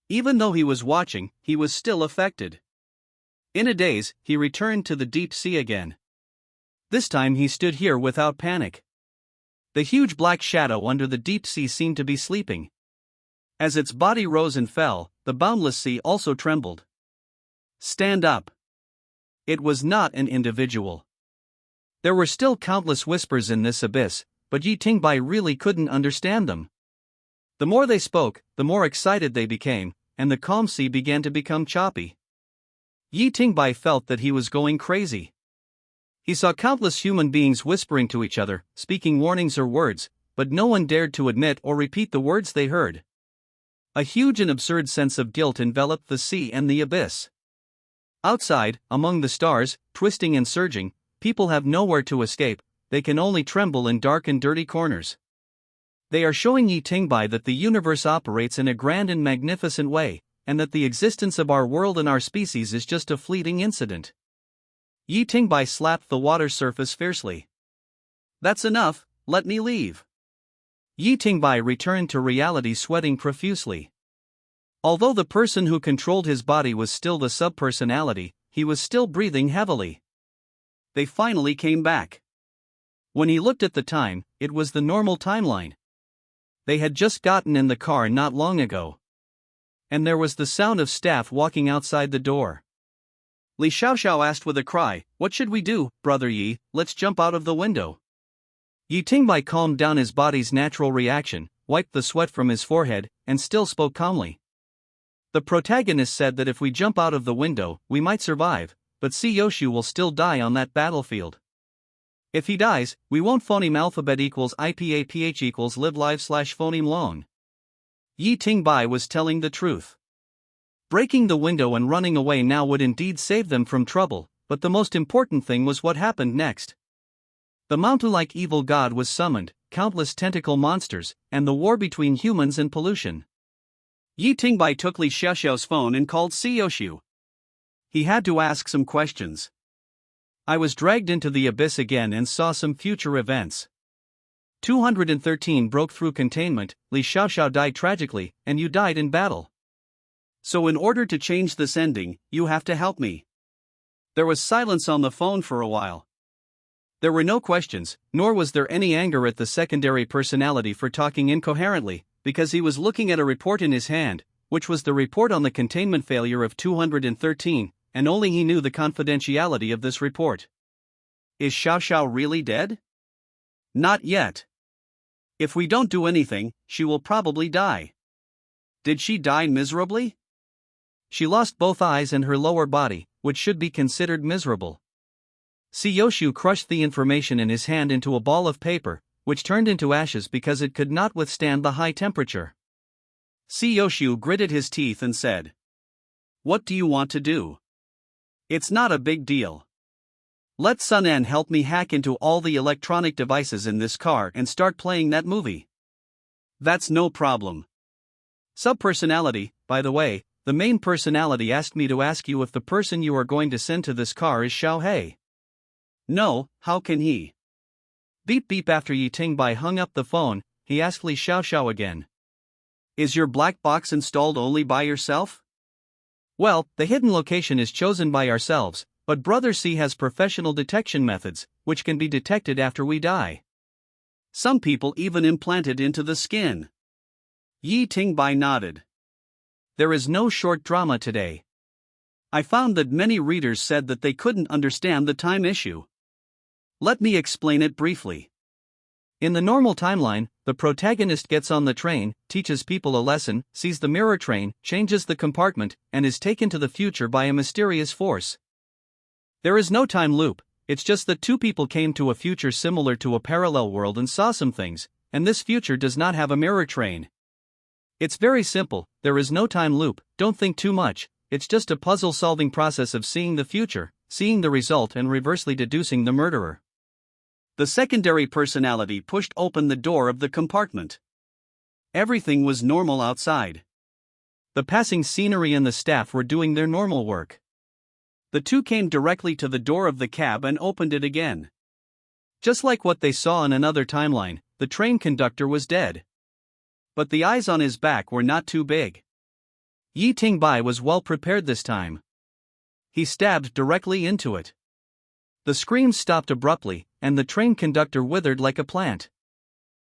Even though he was watching, he was still affected. In a daze, he returned to the deep sea again. This time he stood here without panic. The huge black shadow under the deep sea seemed to be sleeping. As its body rose and fell, the boundless sea also trembled. Stand up. It was not an individual. There were still countless whispers in this abyss, but Yi Tingbai really couldn't understand them. The more they spoke, the more excited they became, and the calm sea began to become choppy. Yi Tingbai felt that he was going crazy. He saw countless human beings whispering to each other, speaking warnings or words, but no one dared to admit or repeat the words they heard. A huge and absurd sense of guilt enveloped the sea and the abyss. Outside, among the stars, twisting and surging, people have nowhere to escape, they can only tremble in dark and dirty corners. They are showing Yi Tingbai that the universe operates in a grand and magnificent way, and that the existence of our world and our species is just a fleeting incident. Yi Tingbai slapped the water surface fiercely. That's enough, let me leave. Yi Tingbai returned to reality sweating profusely. Although the person who controlled his body was still the subpersonality, he was still breathing heavily. They finally came back. When he looked at the time, it was the normal timeline. They had just gotten in the car not long ago. And there was the sound of staff walking outside the door. Li Xiaoxiao asked with a cry, "What should we do, Brother Yi? Let's jump out of the window." Yi Tingbai calmed down his body's natural reaction, wiped the sweat from his forehead, and still spoke calmly. The protagonist said that if we jump out of the window, we might survive, but Si Yoshu will still die on that battlefield. If he dies, we won't phoneme alphabet equals IPAPH equals live live / phoneme long. Yi Tingbai was telling the truth. Breaking the window and running away now would indeed save them from trouble, but the most important thing was what happened next. The mountain-like evil god was summoned, countless tentacle monsters, and the war between humans and pollution. Yi Tingbai took Li Xiaoxiao's phone and called Si Yoshu. He had to ask some questions. I was dragged into the abyss again and saw some future events. 213 broke through containment, Li Xiaoxiao died tragically, and you died in battle. So in order to change this ending, you have to help me. There was silence on the phone for a while. There were no questions, nor was there any anger at the secondary personality for talking incoherently, because he was looking at a report in his hand, which was the report on the containment failure of 213, and only he knew the confidentiality of this report. Is Xiaoxiao really dead? Not yet. If we don't do anything, she will probably die. Did she die miserably? She lost both eyes and her lower body, which should be considered miserable. Si Yoshu crushed the information in his hand into a ball of paper, which turned into ashes because it could not withstand the high temperature. Si Yoshu gritted his teeth and said, "What do you want to do? It's not a big deal. Let Sunan help me hack into all the electronic devices in this car and start playing that movie. That's no problem." Subpersonality, by the way, the main personality asked me to ask you if the person you are going to send to this car is Xiao Hei. No, how can he? Beep beep. After Yi Tingbai hung up the phone, he asked Li Xiaoxiao again. Is your black box installed only by yourself? Well, the hidden location is chosen by ourselves, but Brother C has professional detection methods, which can be detected after we die. Some people even implant it into the skin. Yi Tingbai nodded. There is no short drama today. I found that many readers said that they couldn't understand the time issue. Let me explain it briefly. In the normal timeline, the protagonist gets on the train, teaches people a lesson, sees the mirror train, changes the compartment, and is taken to the future by a mysterious force. There is no time loop, it's just that two people came to a future similar to a parallel world and saw some things, and this future does not have a mirror train. It's very simple, there is no time loop, don't think too much, it's just a puzzle-solving process of seeing the future, seeing the result and reversely deducing the murderer. The secondary personality pushed open the door of the compartment. Everything was normal outside. The passing scenery and the staff were doing their normal work. The two came directly to the door of the cab and opened it again. Just like what they saw in another timeline, the train conductor was dead. But the eyes on his back were not too big. Yi Ting-bai was well prepared this time. He stabbed directly into it. The screams stopped abruptly, and the train conductor withered like a plant.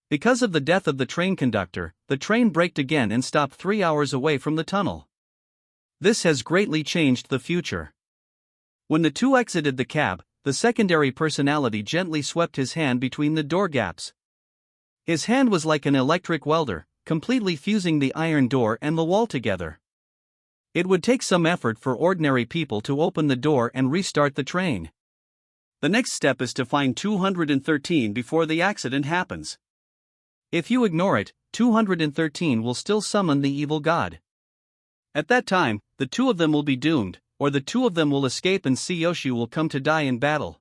Because of the death of the train conductor, the train braked again and stopped 3 hours away from the tunnel. This has greatly changed the future. When the two exited the cab, the secondary personality gently swept his hand between the door gaps. His hand was like an electric welder, completely fusing the iron door and the wall together. It would take some effort for ordinary people to open the door and restart the train. The next step is to find 213 before the accident happens. If you ignore it, 213 will still summon the evil god. At that time, the two of them will be doomed, or the two of them will escape and Siyoshu will come to die in battle.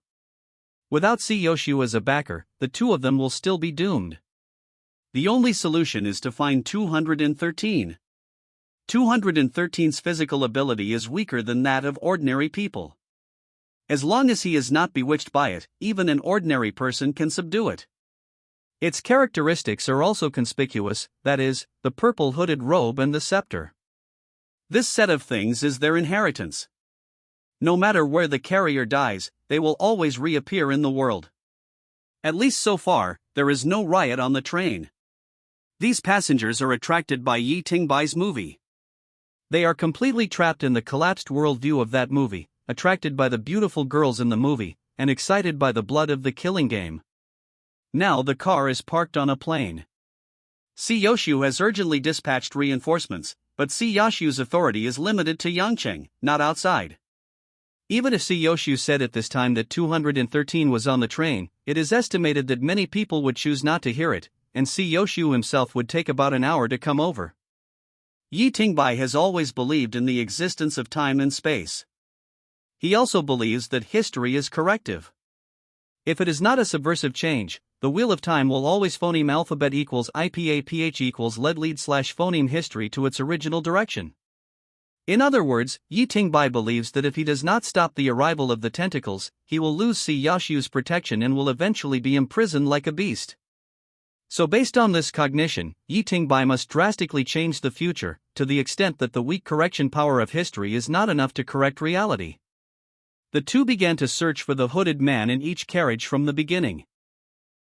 Without Siyoshu as a backer, the two of them will still be doomed. The only solution is to find 213. 213's physical ability is weaker than that of ordinary people. As long as he is not bewitched by it, even an ordinary person can subdue it. Its characteristics are also conspicuous, that is, the purple hooded robe and the scepter. This set of things is their inheritance. No matter where the carrier dies, they will always reappear in the world. At least so far, there is no riot on the train. These passengers are attracted by Yi Ting-bai's movie. They are completely trapped in the collapsed worldview of that movie, attracted by the beautiful girls in the movie, and excited by the blood of the killing game. Now the car is parked on a plain. Siyoshu has urgently dispatched reinforcements, but Siyoshu's authority is limited to Yangcheng, not outside. Even if Siyoshu said at this time that 213 was on the train, it is estimated that many people would choose not to hear it, and Siyoshu himself would take about an hour to come over. Yi Ting-bai has always believed in the existence of time and space. He also believes that history is corrective. If it is not a subversive change, the wheel of time will always phoneme alphabet equals IPAPH equals lead slash phoneme history to its original direction. In other words, Yi Ting-bai believes that if he does not stop the arrival of the tentacles, he will lose Siyoshu's protection and will eventually be imprisoned like a beast. So based on this cognition, Yi Ting-bai must drastically change the future, to the extent that the weak correction power of history is not enough to correct reality. The two began to search for the hooded man in each carriage from the beginning.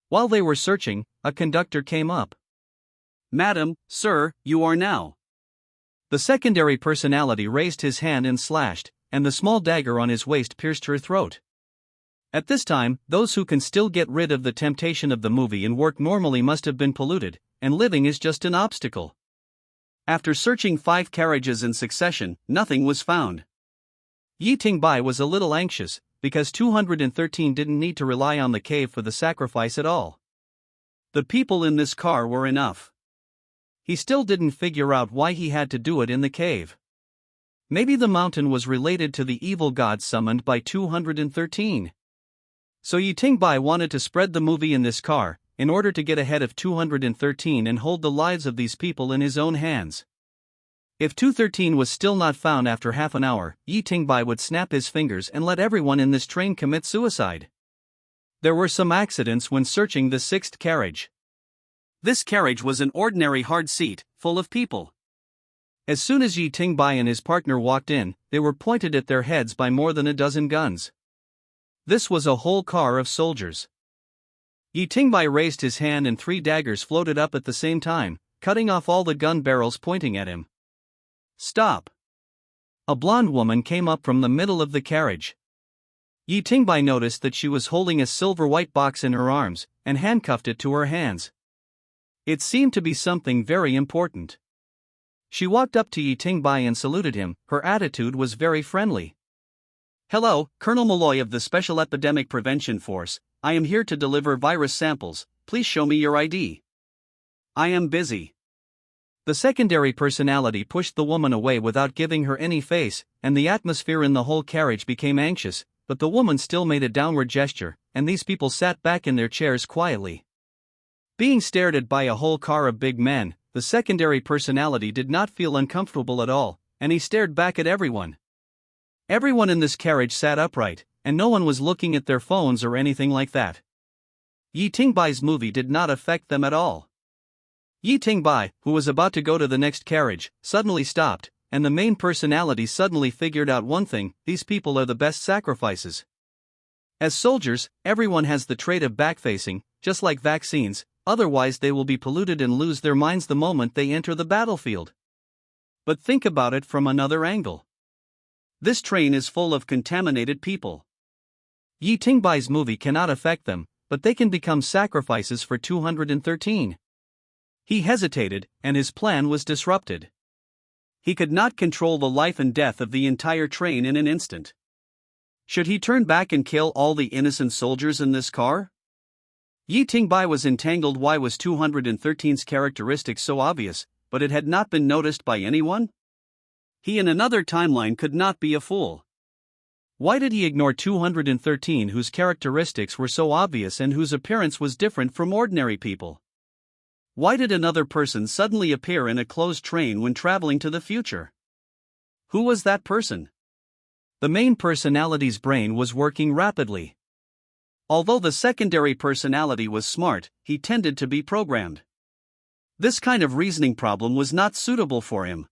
While they were searching, a conductor came up. "Madam, sir, you are now." The secondary personality raised his hand and slashed, and the small dagger on his waist pierced her throat. At this time, those who can still get rid of the temptation of the movie and work normally must have been polluted, and living is just an obstacle. After searching 5 carriages in succession, nothing was found. Yi Ting-bai was a little anxious, because 213 didn't need to rely on the cave for the sacrifice at all. The people in this car were enough. He still didn't figure out why he had to do it in the cave. Maybe the mountain was related to the evil god summoned by 213. So Yi Ting-bai wanted to spread the movie in this car, in order to get ahead of 213 and hold the lives of these people in his own hands. If 213 was still not found after half an hour, Yi Ting-bai would snap his fingers and let everyone in this train commit suicide. There were some accidents when searching the 6th carriage. This carriage was an ordinary hard seat, full of people. As soon as Yi Ting-bai and his partner walked in, they were pointed at their heads by more than a dozen guns. This was a whole car of soldiers. Yi Ting-bai raised his hand and 3 daggers floated up at the same time, cutting off all the gun barrels pointing at him. "Stop!" A blonde woman came up from the middle of the carriage. Yi Ting-bai noticed that she was holding a silver-white box in her arms, and handcuffed it to her hands. It seemed to be something very important. She walked up to Yi Ting-bai and saluted him. Her attitude was very friendly. "Hello, Colonel Malloy of the Special Epidemic Prevention Force. I am here to deliver virus samples. Please show me your ID." "I am busy." The secondary personality pushed the woman away without giving her any face, and the atmosphere in the whole carriage became anxious, but the woman still made a downward gesture, and these people sat back in their chairs quietly. Being stared at by a whole car of big men, the secondary personality did not feel uncomfortable at all, and he stared back at everyone. Everyone in this carriage sat upright, and no one was looking at their phones or anything like that. Yi Tingbai's movie did not affect them at all. Yi Tingbai, who was about to go to the next carriage, suddenly stopped, and the main personality suddenly figured out one thing: these people are the best sacrifices. As soldiers, everyone has the trait of backfacing, just like vaccines, otherwise they will be polluted and lose their minds the moment they enter the battlefield. But think about it from another angle. This train is full of contaminated people. Yi Tingbai's movie cannot affect them, but they can become sacrifices for 213. He hesitated, and his plan was disrupted. He could not control the life and death of the entire train in an instant. Should he turn back and kill all the innocent soldiers in this car? Yi Tingbai was entangled. Why was 213's characteristics so obvious, but it had not been noticed by anyone? He in another timeline could not be a fool. Why did he ignore 213, whose characteristics were so obvious and whose appearance was different from ordinary people? Why did another person suddenly appear in a closed train when traveling to the future? Who was that person? The main personality's brain was working rapidly. Although the secondary personality was smart, he tended to be programmed. This kind of reasoning problem was not suitable for him.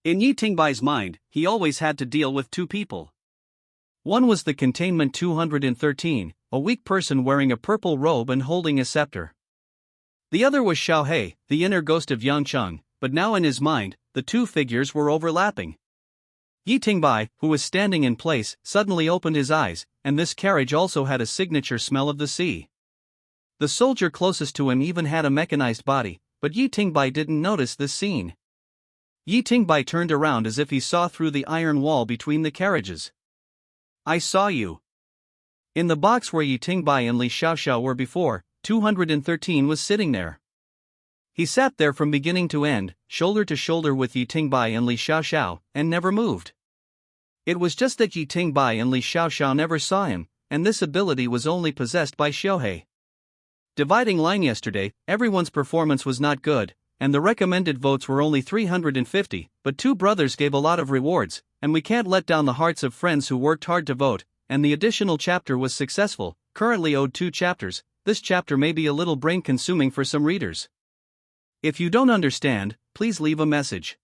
In Yi Tingbai's mind, he always had to deal with two people. One was the containment 213, a weak person wearing a purple robe and holding a scepter. The other was Xiaohei, the inner ghost of Yangcheng, but now in his mind, the two figures were overlapping. Yi Tingbai, who was standing in place, suddenly opened his eyes, and this carriage also had a signature smell of the sea. The soldier closest to him even had a mechanized body, but Yi Tingbai didn't notice this scene. Yi Tingbai turned around as if he saw through the iron wall between the carriages. I saw you. In the box where Yi Tingbai and Li Xiaoxiao were before, 213 was sitting there. He sat there from beginning to end, shoulder to shoulder with Yi Tingbai and Li Xiaoxiao, and never moved. It was just that Yi Tingbai and Li Xiaoxiao never saw him, and this ability was only possessed by Xiaohei. Dividing line yesterday, everyone's performance was not good, and the recommended votes were only 350, but two brothers gave a lot of rewards, and we can't let down the hearts of friends who worked hard to vote, and the additional chapter was successful, currently owed 2 chapters. This chapter may be a little brain-consuming for some readers. If you don't understand, please leave a message.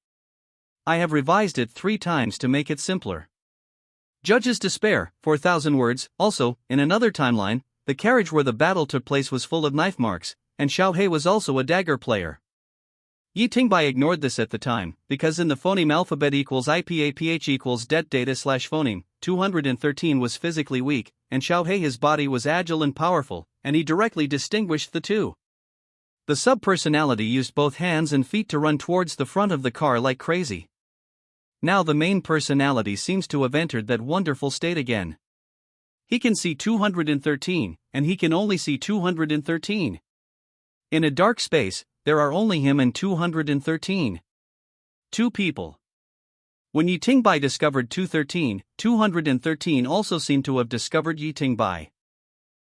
I have revised it 3 times to make it simpler. Judge's despair, 4,000 words. Also, in another timeline, the carriage where the battle took place was full of knife marks, and Xiaohei was also a dagger player. Yi Tingbai ignored this at the time, because in the phoneme alphabet equals IPAPH equals det data slash phoneme, 213 was physically weak, and Xiaohei his body was agile and powerful, and he directly distinguished the two. The sub-personality used both hands and feet to run towards the front of the car like crazy. Now the main personality seems to have entered that wonderful state again. He can see 213, and he can only see 213. In a dark space, there are only him and 213. 2 people. When Yi Tingbai discovered 213 also seemed to have discovered Yi Tingbai.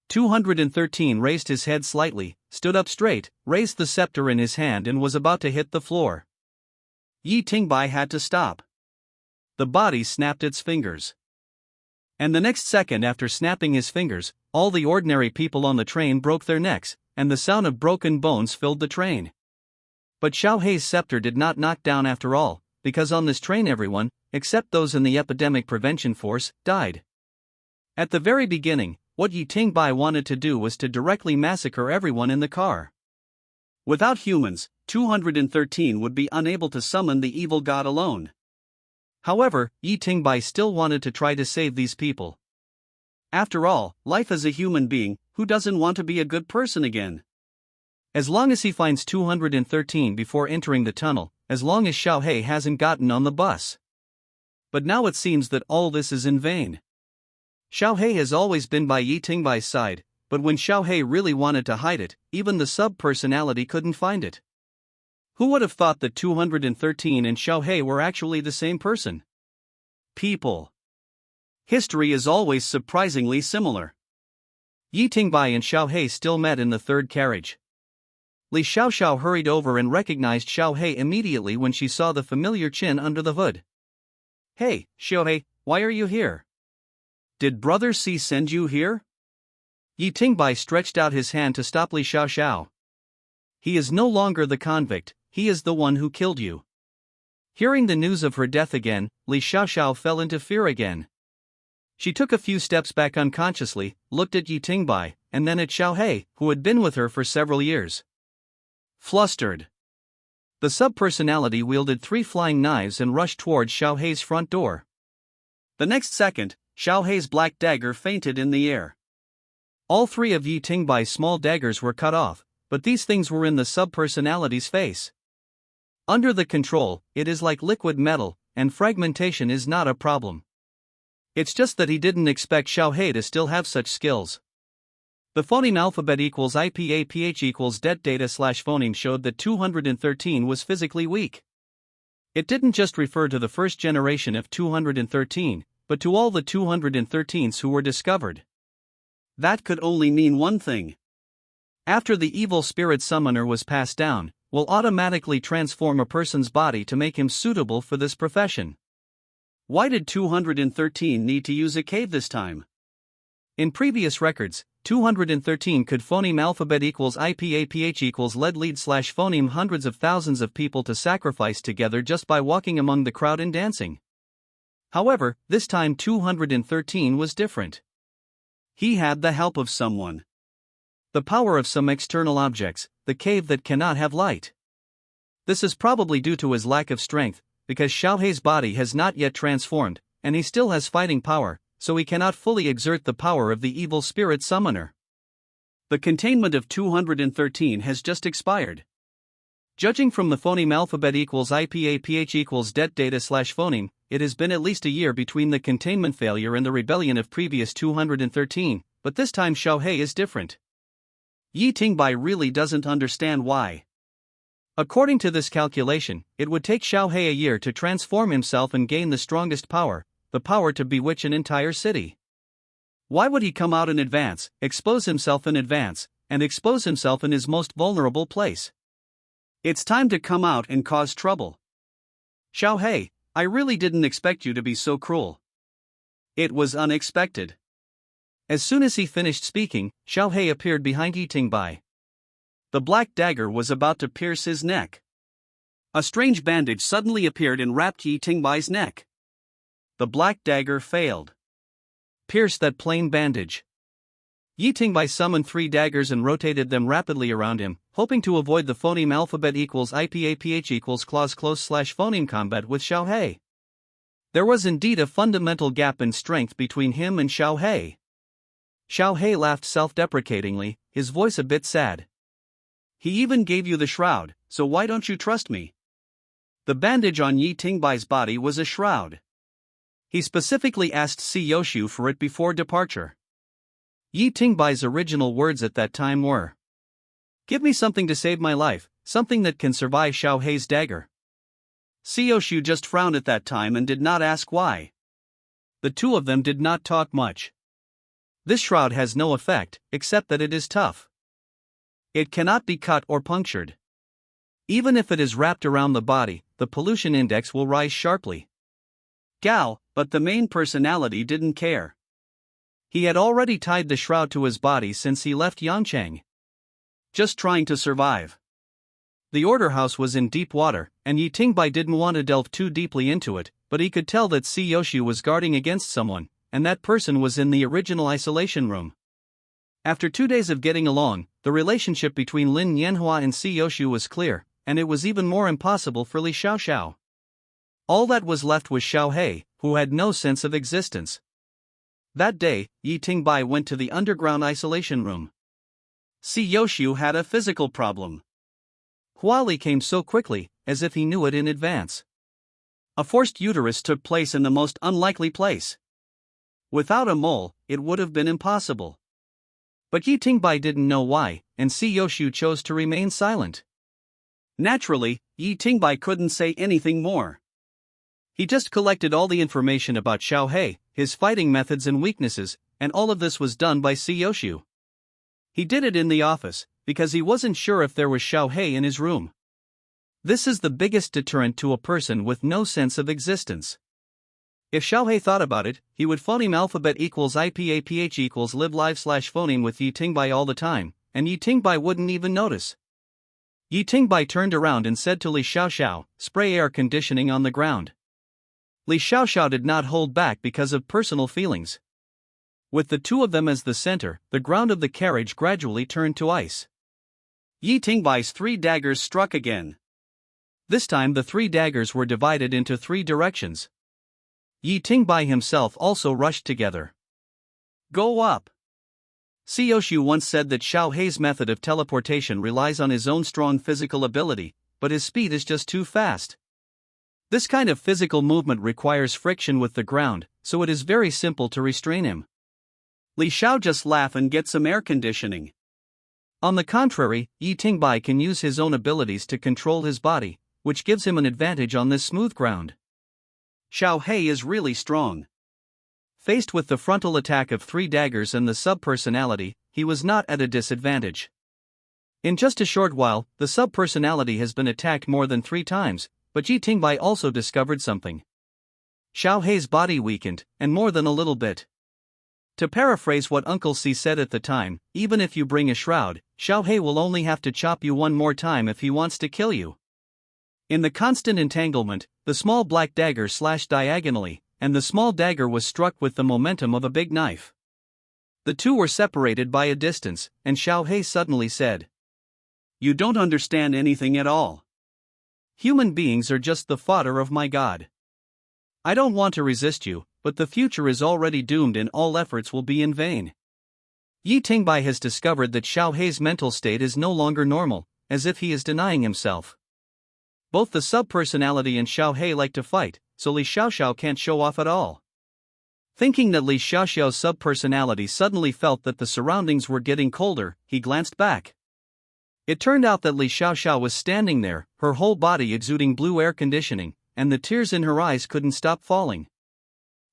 213 raised his head slightly, stood up straight, raised the scepter in his hand and was about to hit the floor. Yi Tingbai had to stop. The body snapped its fingers. And the next second after snapping his fingers, all the ordinary people on the train broke their necks, and the sound of broken bones filled the train. But Xiaohei's scepter did not knock down after all, because on this train everyone, except those in the epidemic prevention force, died. At the very beginning, what Yi Tingbai wanted to do was to directly massacre everyone in the car. Without humans, 213 would be unable to summon the evil god alone. However, Yi Tingbai still wanted to try to save these people. After all, life as a human being, who doesn't want to be a good person again? As long as he finds 213 before entering the tunnel, as long as Xiaohei hasn't gotten on the bus. But now it seems that all this is in vain. Xiaohei has always been by Yi Tingbai's side, but when Xiaohei really wanted to hide it, even the sub-personality couldn't find it. Who would have thought that 213 and Xiaohei were actually the same person? People. History is always surprisingly similar. Yi Tingbai and Xiaohei still met in the third carriage. Li Xiaoxiao hurried over and recognized Xiaohei immediately when she saw the familiar chin under the hood. Hey, Xiaohei, why are you here? Did Brother C send you here? Yi Tingbai stretched out his hand to stop Li Xiaoxiao. He is no longer the convict, he is the one who killed you. Hearing the news of her death again, Li Xiaoxiao fell into fear again. She took a few steps back unconsciously, looked at Yi Tingbai, and then at Xiaohei, who had been with her for several years. Flustered, the sub-personality wielded 3 flying knives and rushed towards Xiaohei's front door. The next second, Xiaohei's black dagger fainted in the air. All 3 of Yi Tingbai's small daggers were cut off, but these things were in the sub-personality's face. Under the control, it is like liquid metal, and fragmentation is not a problem. It's just that he didn't expect Xiaohei to still have such skills. The phoneme alphabet equals IPAPH equals det data slash phoneme showed that 213 was physically weak. It didn't just refer to the first generation of 213, but to all the 213s who were discovered. That could only mean one thing. After the evil spirit summoner was passed down, will automatically transform a person's body to make him suitable for this profession. Why did 213 need to use a cave this time? In previous records, 213 could phoneme alphabet equals IPAPH equals lead slash phoneme hundreds of thousands of people to sacrifice together just by walking among the crowd and dancing. However, this time 213 was different. He had the help of someone. The power of some external objects, the cave that cannot have light. This is probably due to his lack of strength, because Xiaohei's body has not yet transformed, and he still has fighting power, so he cannot fully exert the power of the evil spirit summoner. The containment of 213 has just expired. Judging from the phoneme alphabet equals IPAPH equals det data slash phoneme, it has been at least a year between the containment failure and the rebellion of previous 213, but this time Xiaohei is different. Yi Tingbai really doesn't understand why. According to this calculation, it would take Xiaohei a year to transform himself and gain the strongest power, the power to bewitch an entire city. Why would he come out in advance, expose himself in advance, and expose himself in his most vulnerable place? It's time to come out and cause trouble. Xiaohei, I really didn't expect you to be so cruel. It was unexpected. As soon as he finished speaking, Xiaohei appeared behind Yi Tingbai. The black dagger was about to pierce his neck. A strange bandage suddenly appeared and wrapped Yi Tingbai's neck. The black dagger failed. Pierce that plain bandage. Yi Tingbai summoned 3 daggers and rotated them rapidly around him, hoping to avoid the phoneme alphabet equals IPAPH equals clause close slash phoneme combat with Xiaohei. There was indeed a fundamental gap in strength between him and Xiaohei. Xiaohei laughed self-deprecatingly, his voice a bit sad. He even gave you the shroud, so why don't you trust me? The bandage on Yi Tingbai's body was a shroud. He specifically asked Si Yoshu for it before departure. Yi Tingbai's original words at that time were, "Give me something to save my life, something that can survive Xiaohei's dagger." Si Yoshu just frowned at that time and did not ask why. The two of them did not talk much. This shroud has no effect, except that it is tough. It cannot be cut or punctured. Even if it is wrapped around the body, the pollution index will rise sharply. Gao, but the main personality didn't care. He had already tied the shroud to his body since he left Yangcheng. Just trying to survive. The order house was in deep water, and Yi Tingbai didn't want to delve too deeply into it, but he could tell that Si Yoshu was guarding against someone, and that person was in the original isolation room. After 2 days of getting along, the relationship between Lin Yanhua and Si Yoshu was clear, and it was even more impossible for Li Xiaoxiao. All that was left was Xiaohei, who had no sense of existence. That day, Yi Tingbai went to the underground isolation room. Si Yoshu had a physical problem. Huali came so quickly, as if he knew it in advance. A forced uterus took place in the most unlikely place. Without a mole, it would have been impossible. But Yi Tingbai didn't know why, and Si Yoshu chose to remain silent. Naturally, Yi Tingbai couldn't say anything more. He just collected all the information about Xiaohei, his fighting methods and weaknesses, and all of this was done by Si Yoshu. He did it in the office, because he wasn't sure if there was Xiaohei in his room. This is the biggest deterrent to a person with no sense of existence. If Xiaohei thought about it, he would phoneme alphabet equals IPAPH equals live live slash phoneme with Yi Tingbai all the time, and Yi Tingbai wouldn't even notice. Yi Tingbai turned around and said to Li Xiaoxiao, spray air conditioning on the ground. Li Xiaoxiao did not hold back because of personal feelings. With the two of them as the center, the ground of the carriage gradually turned to ice. Yi Tingbai's 3 daggers struck again. This time the 3 daggers were divided into 3 directions. Yi Tingbai himself also rushed together. Go up! Xiaoshu once said that Xiaohei's method of teleportation relies on his own strong physical ability, but his speed is just too fast. This kind of physical movement requires friction with the ground, so it is very simple to restrain him. Li Xiao just laugh and get some air conditioning. On the contrary, Yi Tingbai can use his own abilities to control his body, which gives him an advantage on this smooth ground. Xiaohei is really strong. Faced with the frontal attack of 3 daggers and the sub-personality, he was not at a disadvantage. In just a short while, the sub-personality has been attacked more than 3 times, but Yi Tingbai also discovered something. Xiaohei's body weakened, and more than a little bit. To paraphrase what Uncle C said at the time, even if you bring a shroud, Xiaohei will only have to chop you one more time if he wants to kill you. In the constant entanglement, the small black dagger slashed diagonally, and the small dagger was struck with the momentum of a big knife. The two were separated by a distance, and Xiaohei suddenly said, "You don't understand anything at all. Human beings are just the fodder of my god. I don't want to resist you, but the future is already doomed and all efforts will be in vain." Yi Tingbai has discovered that Xiaohei's mental state is no longer normal, as if he is denying himself. Both the sub-personality and Xiaohei like to fight, so Li Xiaoxiao can't show off at all. Thinking that Li Xiaoxiao's sub-personality suddenly felt that the surroundings were getting colder, he glanced back. It turned out that Li Xiaoxiao was standing there, her whole body exuding blue air conditioning, and the tears in her eyes couldn't stop falling.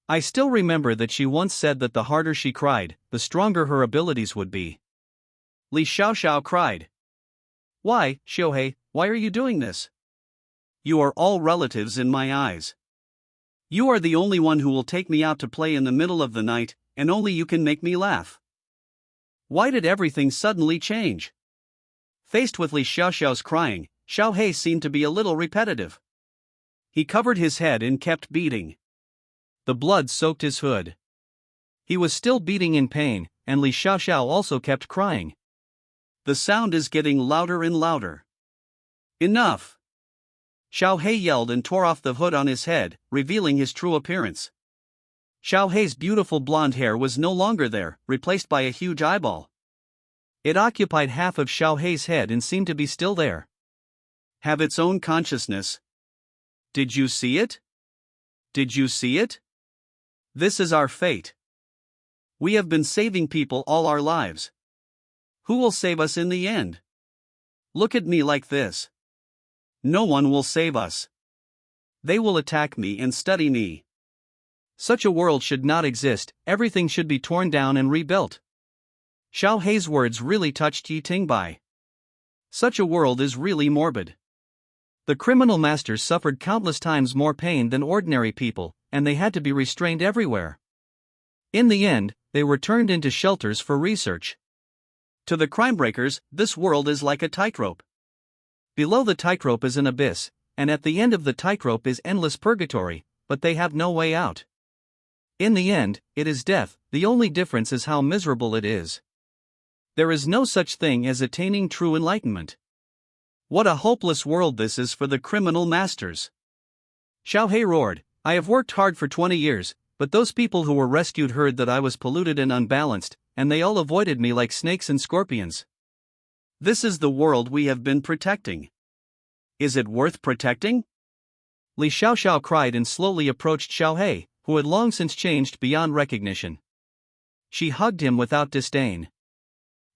I still remember that she once said that the harder she cried, the stronger her abilities would be. Li Xiaoxiao cried. "Why, Xiaohei, why are you doing this? You are all relatives in my eyes. You are the only one who will take me out to play in the middle of the night, and only you can make me laugh. Why did everything suddenly change?" Faced with Li Xiaoxiao's crying, Xiaohei seemed to be a little repetitive. He covered his head and kept beating. The blood soaked his hood. He was still beating in pain, and Li Xiaoxiao also kept crying. The sound is getting louder and louder. Enough! Xiaohei yelled and tore off the hood on his head, revealing his true appearance. Xiaohei's beautiful blonde hair was no longer there, replaced by a huge eyeball. It occupied half of Xiaohei's head and seemed to be still there. Have its own consciousness. Did you see it? Did you see it? This is our fate. We have been saving people all our lives. Who will save us in the end? Look at me like this. No one will save us. They will attack me and study me. Such a world should not exist, everything should be torn down and rebuilt. Xiaohei's words really touched Yi Tingbai. Such a world is really morbid. The criminal masters suffered countless times more pain than ordinary people, and they had to be restrained everywhere. In the end, they were turned into shelters for research. To the crimebreakers, this world is like a tightrope. Below the tightrope is an abyss, and at the end of the tightrope is endless purgatory, but they have no way out. In the end, it is death, the only difference is how miserable it is. There is no such thing as attaining true enlightenment. What a hopeless world this is for the criminal masters. Xiaohei roared, "I have worked hard for 20 years, but those people who were rescued heard that I was polluted and unbalanced, and they all avoided me like snakes and scorpions. This is the world we have been protecting. Is it worth protecting?" Li Xiaoxiao cried and slowly approached Xiaohei, who had long since changed beyond recognition. She hugged him without disdain.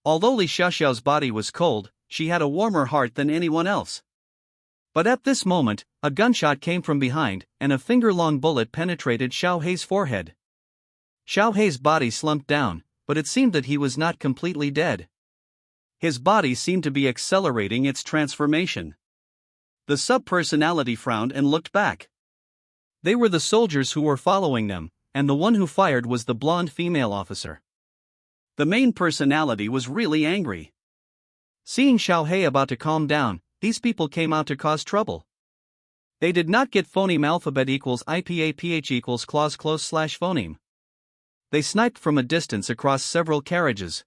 Although Li Xiaoxiao's body was cold, she had a warmer heart than anyone else. But at this moment, a gunshot came from behind, and a finger-long bullet penetrated Xiaohei's forehead. Xiaohei's body slumped down, but it seemed that he was not completely dead. His body seemed to be accelerating its transformation. The sub-personality frowned and looked back. They were the soldiers who were following them, and the one who fired was the blonde female officer. The main personality was really angry. Seeing Xiao Hei about to calm down, these people came out to cause trouble. They did not get phoneme alphabet equals IPAPH equals clause close slash phoneme. They sniped from a distance across several carriages.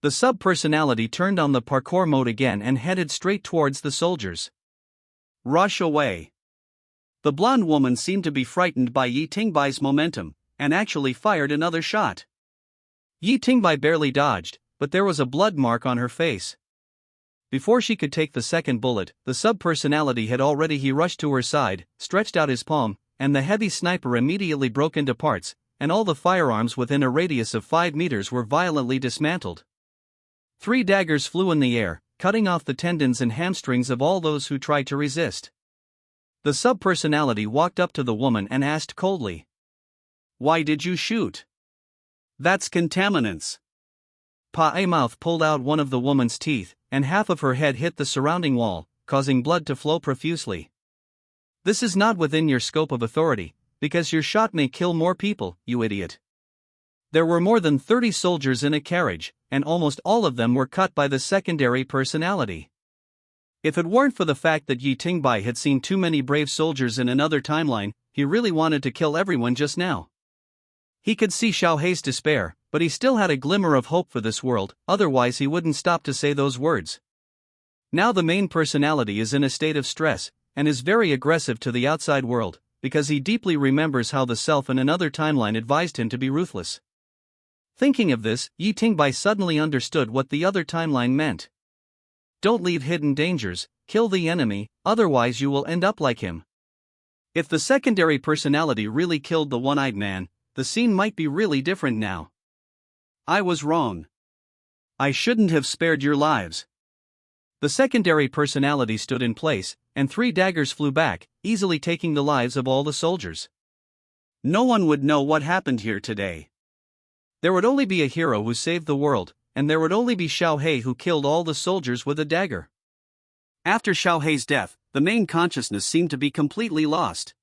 The sub-personality turned on the parkour mode again and headed straight towards the soldiers. Rush away. The blonde woman seemed to be frightened by Yi Tingbai's momentum, and actually fired another shot. Yi Tingbai barely dodged, but there was a blood mark on her face. Before she could take the second bullet, the sub-personality had already rushed to her side, stretched out his palm, and the heavy sniper immediately broke into parts, and all the firearms within a radius of 5 meters were violently dismantled. 3 daggers flew in the air, cutting off the tendons and hamstrings of all those who tried to resist. The sub-personality walked up to the woman and asked coldly, "Why did you shoot?" "That's contaminants." Pa Mouth pulled out one of the woman's teeth, and half of her head hit the surrounding wall, causing blood to flow profusely. "This is not within your scope of authority, because your shot may kill more people, you idiot." There were more than 30 soldiers in a carriage, and almost all of them were cut by the secondary personality. If it weren't for the fact that Yi Tingbai had seen too many brave soldiers in another timeline, he really wanted to kill everyone just now. He could see Xiao Hei's despair, but he still had a glimmer of hope for this world, otherwise he wouldn't stop to say those words. Now the main personality is in a state of stress, and is very aggressive to the outside world, because he deeply remembers how the self in another timeline advised him to be ruthless. Thinking of this, Yi Tingbai suddenly understood what the other timeline meant. Don't leave hidden dangers, kill the enemy, otherwise you will end up like him. If the secondary personality really killed the one-eyed man, the scene might be really different now. I was wrong. I shouldn't have spared your lives. The secondary personality stood in place, and 3 daggers flew back, easily taking the lives of all the soldiers. No one would know what happened here today. There would only be a hero who saved the world, and there would only be Xiao Hei who killed all the soldiers with a dagger. After Xiao Hei's death, the main consciousness seemed to be completely lost.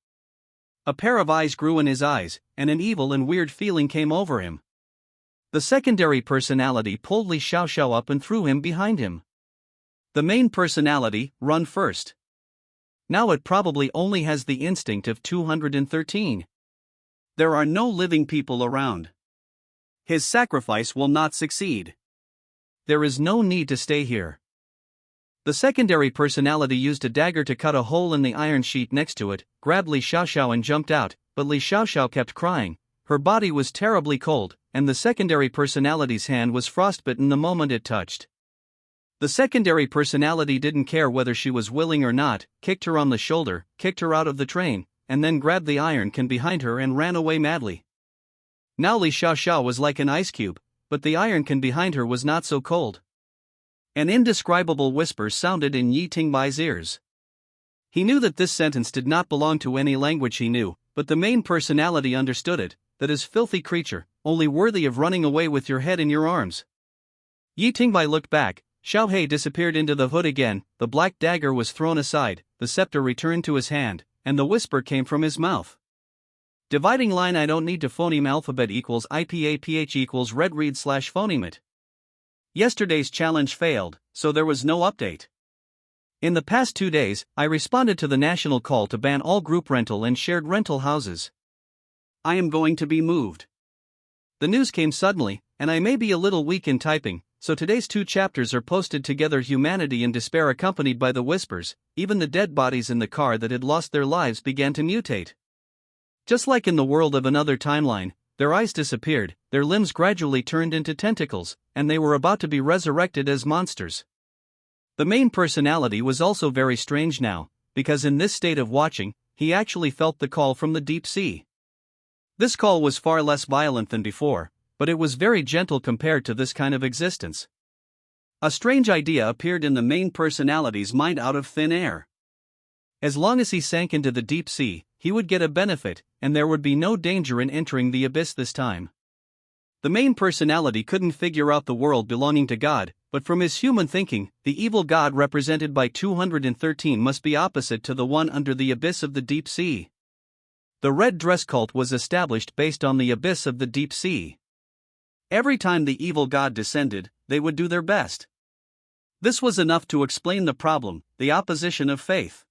A pair of eyes grew in his eyes, and an evil and weird feeling came over him. The secondary personality pulled Li Xiaoxiao up and threw him behind him. The main personality, run first. Now it probably only has the instinct of 213. There are no living people around. His sacrifice will not succeed. There is no need to stay here. The secondary personality used a dagger to cut a hole in the iron sheet next to it, grabbed Li Xiaoxiao and jumped out, but Li Xiaoxiao kept crying. Her body was terribly cold, and the secondary personality's hand was frostbitten the moment it touched. The secondary personality didn't care whether she was willing or not, kicked her on the shoulder, kicked her out of the train, and then grabbed the iron can behind her and ran away madly. Now Li Xiaoxiao was like an ice cube, but the iron can behind her was not so cold. An indescribable whisper sounded in Yi Tingbai's ears. He knew that this sentence did not belong to any language he knew, but the main personality understood it, that is filthy creature, only worthy of running away with your head in your arms. Yi Tingbai looked back, Xiao Hei disappeared into the hood again, the black dagger was thrown aside, the scepter returned to his hand, and the whisper came from his mouth. Dividing line I don't need to phoneme alphabet equals IPAPH equals red read slash phoneme it. Yesterday's challenge failed, so there was no update. In the past 2 days, I responded to the national call to ban all group rental and shared rental houses. I am going to be moved. The news came suddenly, and I may be a little weak in typing, so today's 2 chapters are posted together: humanity in despair accompanied by the whispers. Even the dead bodies in the car that had lost their lives began to mutate. Just like in the world of another timeline, their eyes disappeared, their limbs gradually turned into tentacles, and they were about to be resurrected as monsters. The main personality was also very strange now, because in this state of watching, he actually felt the call from the deep sea. This call was far less violent than before, but it was very gentle compared to this kind of existence. A strange idea appeared in the main personality's mind out of thin air. As long as he sank into the deep sea, he would get a benefit, and there would be no danger in entering the abyss this time. The main personality couldn't figure out the world belonging to God, but from his human thinking, the evil God represented by 213 must be opposite to the one under the abyss of the deep sea. The red dress cult was established based on the abyss of the deep sea. Every time the evil god descended, they would do their best. This was enough to explain the problem, the opposition of faith.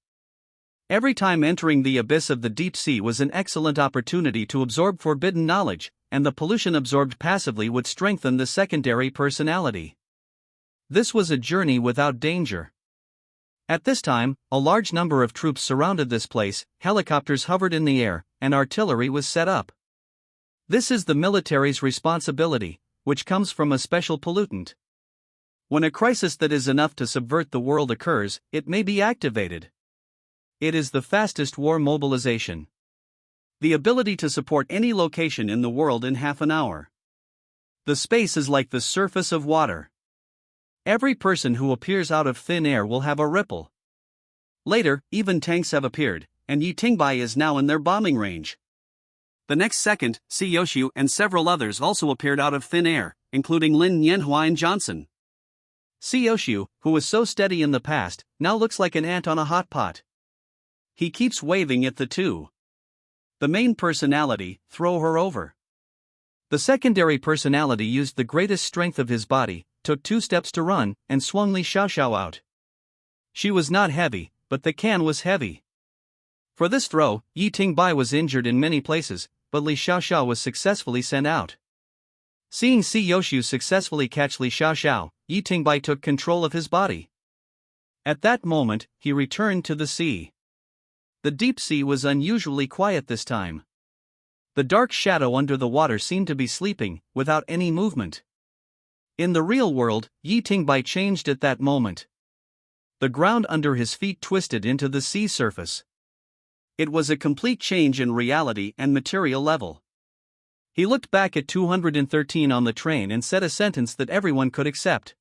Every time entering the abyss of the deep sea was an excellent opportunity to absorb forbidden knowledge, and the pollution absorbed passively would strengthen the secondary personality. This was a journey without danger. At this time, a large number of troops surrounded this place, helicopters hovered in the air, and artillery was set up. This is the military's responsibility, which comes from a special pollutant. When a crisis that is enough to subvert the world occurs, it may be activated. It is the fastest war mobilization. The ability to support any location in the world in half an hour. The space is like the surface of water. Every person who appears out of thin air will have a ripple. Later, even tanks have appeared, and Yi Tingbai is now in their bombing range. The next second, Si Yoshu and several others also appeared out of thin air, including Lin Yanhua and Johnson. Si Yoshu, who was so steady in the past, now looks like an ant on a hot pot. He keeps waving at the two. The main personality, throw her over. The secondary personality used the greatest strength of his body, took 2 steps to run, and swung Li Xiaoxiao out. She was not heavy, but the can was heavy. For this throw, Yi Tingbai was injured in many places, but Li Xiaoxiao was successfully sent out. Seeing Si Yoshu successfully catch Li Xiaoxiao, Yi Tingbai took control of his body. At that moment, he returned to the sea. The deep sea was unusually quiet this time. The dark shadow under the water seemed to be sleeping, without any movement. In the real world, Yi Tingbai changed at that moment. The ground under his feet twisted into the sea surface. It was a complete change in reality and material level. He looked back at 213 on the train and said a sentence that everyone could accept.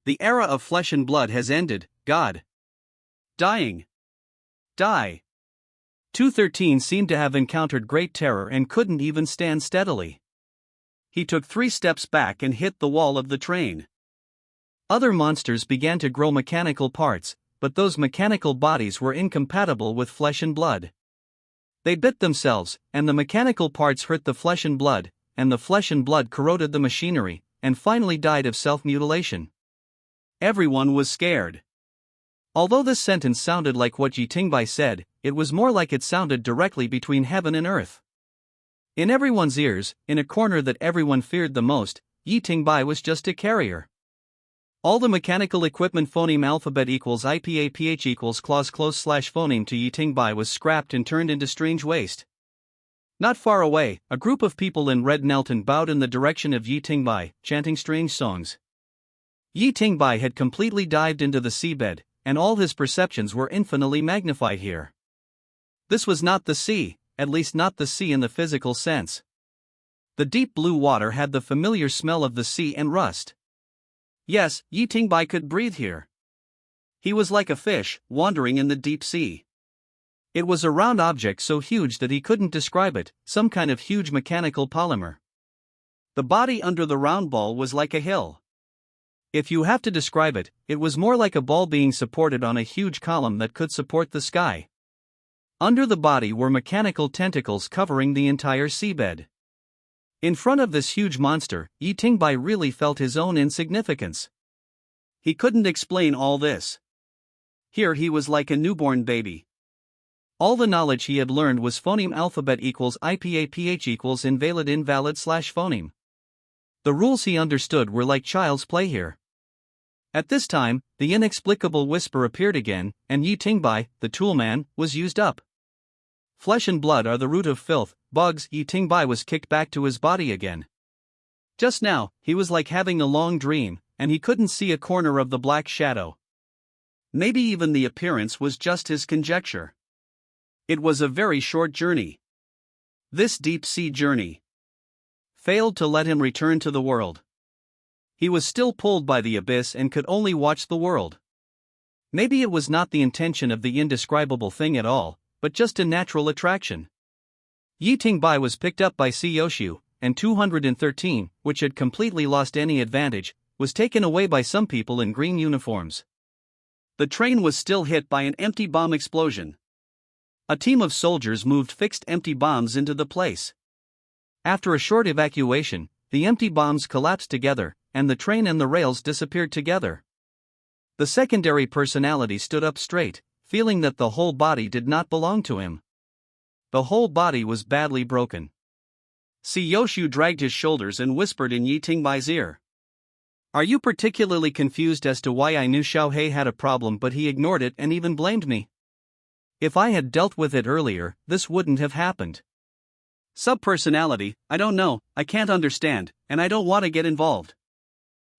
The era of flesh and blood has ended, God. Dying. Die. 213 seemed to have encountered great terror and couldn't even stand steadily. He took 3 steps back and hit the wall of the train. Other monsters began to grow mechanical parts, but those mechanical bodies were incompatible with flesh and blood. They bit themselves, and the mechanical parts hurt the flesh and blood, and the flesh and blood corroded the machinery, and finally died of self-mutilation. Everyone was scared. Although this sentence sounded like what Yi Tingbai said, it was more like it sounded directly between heaven and earth. In everyone's ears, in a corner that everyone feared the most, Yi Tingbai was just a carrier. All the mechanical equipment phoneme alphabet equals IPAPH equals clause close slash phoneme to Yi Tingbai was scrapped and turned into strange waste. Not far away, a group of people in red knelt and bowed in the direction of Yi Tingbai, chanting strange songs. Yi Tingbai had completely dived into the seabed, and all his perceptions were infinitely magnified here. This was not the sea, at least not the sea in the physical sense. The deep blue water had the familiar smell of the sea and rust. Yes, Yi Tingbai could breathe here. He was like a fish, wandering in the deep sea. It was a round object so huge that he couldn't describe it, some kind of huge mechanical polymer. The body under the round ball was like a hill. If you have to describe it, it was more like a ball being supported on a huge column that could support the sky. Under the body were mechanical tentacles covering the entire seabed. In front of this huge monster, Yi Tingbai really felt his own insignificance. He couldn't explain all this. Here he was like a newborn baby. All the knowledge he had learned was phoneme alphabet equals IPAPH equals invalid slash phoneme. The rules he understood were like child's play here. At this time, the inexplicable whisper appeared again, and Yi Tingbai, the toolman, was used up. Flesh and blood are the root of filth, bugs. Yi Tingbai was kicked back to his body again. Just now, he was like having a long dream, and he couldn't see a corner of the black shadow. Maybe even the appearance was just his conjecture. It was a very short journey. This deep sea journey failed to let him return to the world. He was still pulled by the abyss and could only watch the world. Maybe it was not the intention of the indescribable thing at all, but just a natural attraction. Yi Tingbai was picked up by Si Yoshu, and 213, which had completely lost any advantage, was taken away by some people in green uniforms. The train was still hit by an empty bomb explosion. A team of soldiers moved fixed empty bombs into the place. After a short evacuation, the empty bombs collapsed together, and the train and the rails disappeared together. The secondary personality stood up straight, feeling that the whole body did not belong to him. The whole body was badly broken. Yoshu dragged his shoulders and whispered in Yi Tingbai's ear. Are you particularly confused as to why I knew Xiaohei had a problem but he ignored it and even blamed me? If I had dealt with it earlier, this wouldn't have happened. Subpersonality, I don't know, I can't understand, and I don't want to get involved.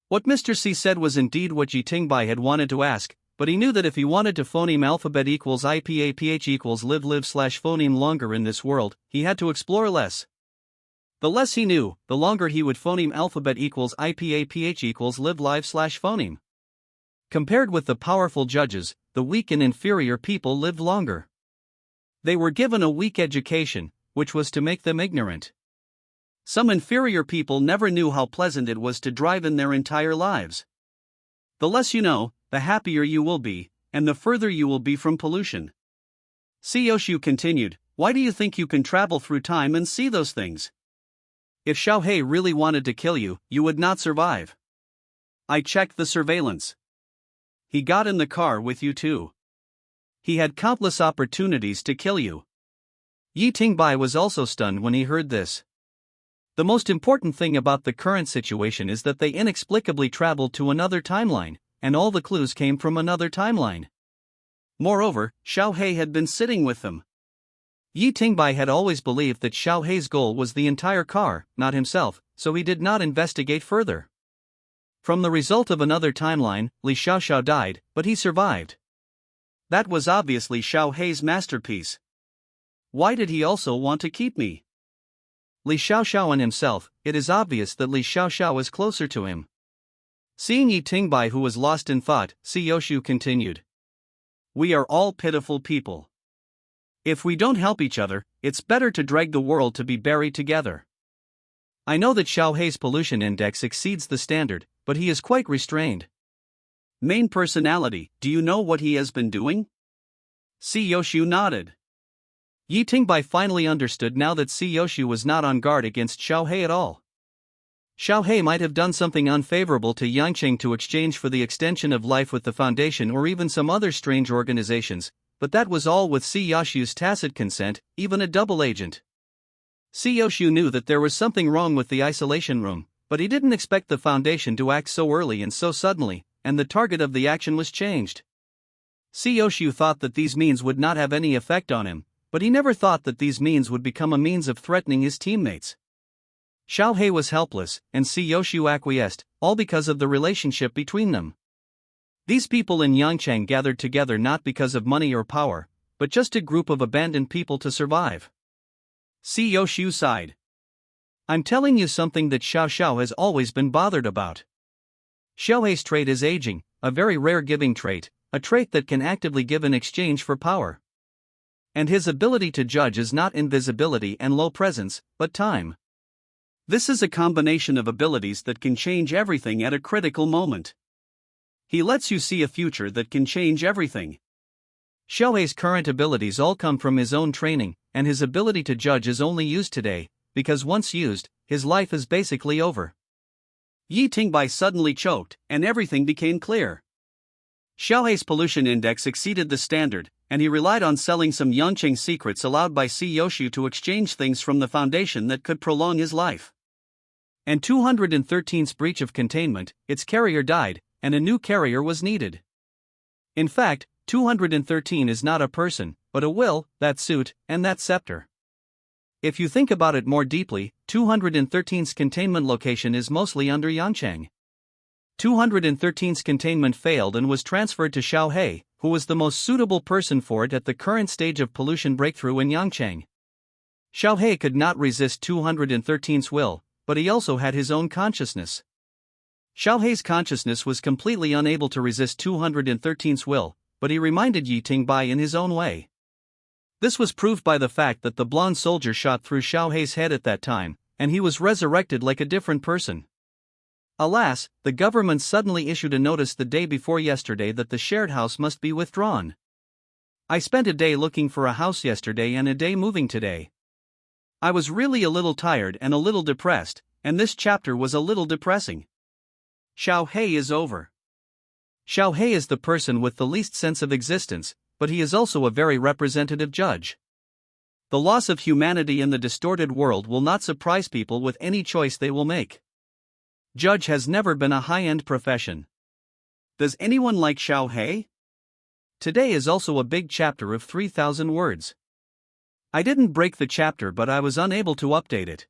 What Mr. C said was indeed what Yi Tingbai had wanted to ask, but he knew that if he wanted to phoneme alphabet equals IPAPH equals live/phoneme longer in this world, he had to explore less. The less he knew, the longer he would phoneme alphabet equals IPAPH equals live/phoneme. Compared with the powerful judges, the weak and inferior people lived longer. They were given a weak education, which was to make them ignorant. Some inferior people never knew how pleasant it was to drive in their entire lives. The less you know, the happier you will be, and the further you will be from pollution. Yoshu continued, why do you think you can travel through time and see those things? If Xiaohei really wanted to kill you, you would not survive. I checked the surveillance. He got in the car with you too. He had countless opportunities to kill you. Yi Tingbai was also stunned when he heard this. The most important thing about the current situation is that they inexplicably traveled to another timeline, and all the clues came from another timeline. Moreover, Xiaohei had been sitting with them. Yi Tingbai had always believed that Xiaohei's goal was the entire car, not himself, so he did not investigate further. From the result of another timeline, Li Xiaoxiao died, but he survived. That was obviously Xiaohei's masterpiece. Why did he also want to keep me? Li Xiaoxiao and himself, it is obvious that Li Xiaoxiao is closer to him. Seeing Yi Tingbai who was lost in thought, Yoshu continued. We are all pitiful people. If we don't help each other, it's better to drag the world to be buried together. I know that Xiaohei's pollution index exceeds the standard, but he is quite restrained. Main personality, do you know what he has been doing? Yoshu nodded. Yi Tingbai finally understood now that Yoshu was not on guard against Xiaohei at all. Xiaohei might have done something unfavorable to Yangcheng to exchange for the extension of life with the Foundation or even some other strange organizations, but that was all with Yoshu's tacit consent, even a double agent. Yoshu knew that there was something wrong with the isolation room, but he didn't expect the Foundation to act so early and so suddenly, and the target of the action was changed. Yoshu thought that these means would not have any effect on him, but he never thought that these means would become a means of threatening his teammates. Xiaohei was helpless, and Yoshu acquiesced, all because of the relationship between them. These people in Yangcheng gathered together not because of money or power, but just a group of abandoned people to survive. Yoshu sighed. I'm telling you something that Xiaoxiao has always been bothered about. Xiaohei's trait is aging, a very rare giving trait, a trait that can actively give in exchange for power. And his ability to judge is not invisibility and low presence, but time. This is a combination of abilities that can change everything at a critical moment. He lets you see a future that can change everything. Xiaohei's current abilities all come from his own training, and his ability to judge is only used today, because once used, his life is basically over. Yi Tingbai suddenly choked, and everything became clear. Xiaohei's pollution index exceeded the standard, and he relied on selling some Yangcheng secrets allowed by Yoshu to exchange things from the Foundation that could prolong his life. And 213's breach of containment, its carrier died, and a new carrier was needed. In fact, 213 is not a person, but a will, that suit, and that scepter. If you think about it more deeply, 213's containment location is mostly under Yangcheng. 213's containment failed and was transferred to Xiaohei, who was the most suitable person for it at the current stage of pollution breakthrough in Yangcheng. Xiaohei could not resist 213's will, but he also had his own consciousness. Xiaohei's consciousness was completely unable to resist 213's will, but he reminded Yi Tingbai in his own way. This was proved by the fact that the blonde soldier shot through Xiaohei's head at that time, and he was resurrected like a different person. Alas, the government suddenly issued a notice the day before yesterday that the shared house must be withdrawn. I spent a day looking for a house yesterday and a day moving today. I was really a little tired and a little depressed, and this chapter was a little depressing. Xiao He is over. Xiao He is the person with the least sense of existence, but he is also a very representative judge. The loss of humanity in the distorted world will not surprise people with any choice they will make. Judge has never been a high-end profession. Does anyone like Xiao He? Today is also a big chapter of 3,000 words. I didn't break the chapter, but I was unable to update it.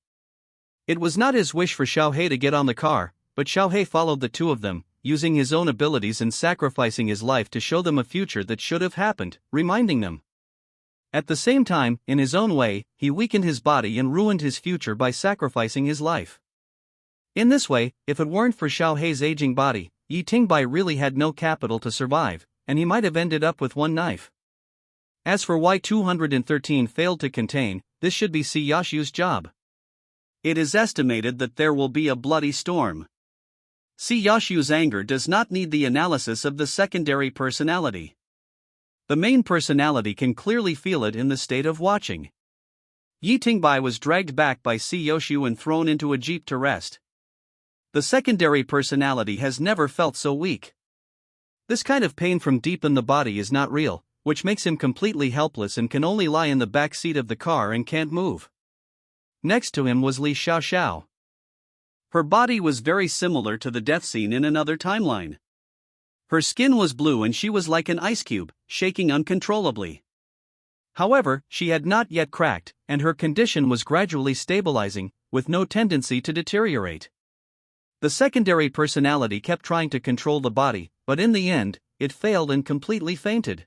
It was not his wish for Xiao He to get on the car, but Xiao He followed the two of them, using his own abilities and sacrificing his life to show them a future that should have happened, reminding them. At the same time, in his own way, he weakened his body and ruined his future by sacrificing his life. In this way, if it weren't for Xiao He's aging body, Yi Tingbai really had no capital to survive, and he might have ended up with one knife. As for why 213 failed to contain, this should be Siyashu's job. It is estimated that there will be a bloody storm. Siyashu's anger does not need the analysis of the secondary personality. The main personality can clearly feel it in the state of watching. Yi Tingbai was dragged back by Siyashu and thrown into a jeep to rest. The secondary personality has never felt so weak. This kind of pain from deep in the body is not real, which makes him completely helpless and can only lie in the back seat of the car and can't move. Next to him was Li Xiaoxiao. Her body was very similar to the death scene in another timeline. Her skin was blue and she was like an ice cube, shaking uncontrollably. However, she had not yet cracked, and her condition was gradually stabilizing, with no tendency to deteriorate. The secondary personality kept trying to control the body, but in the end, it failed and completely fainted.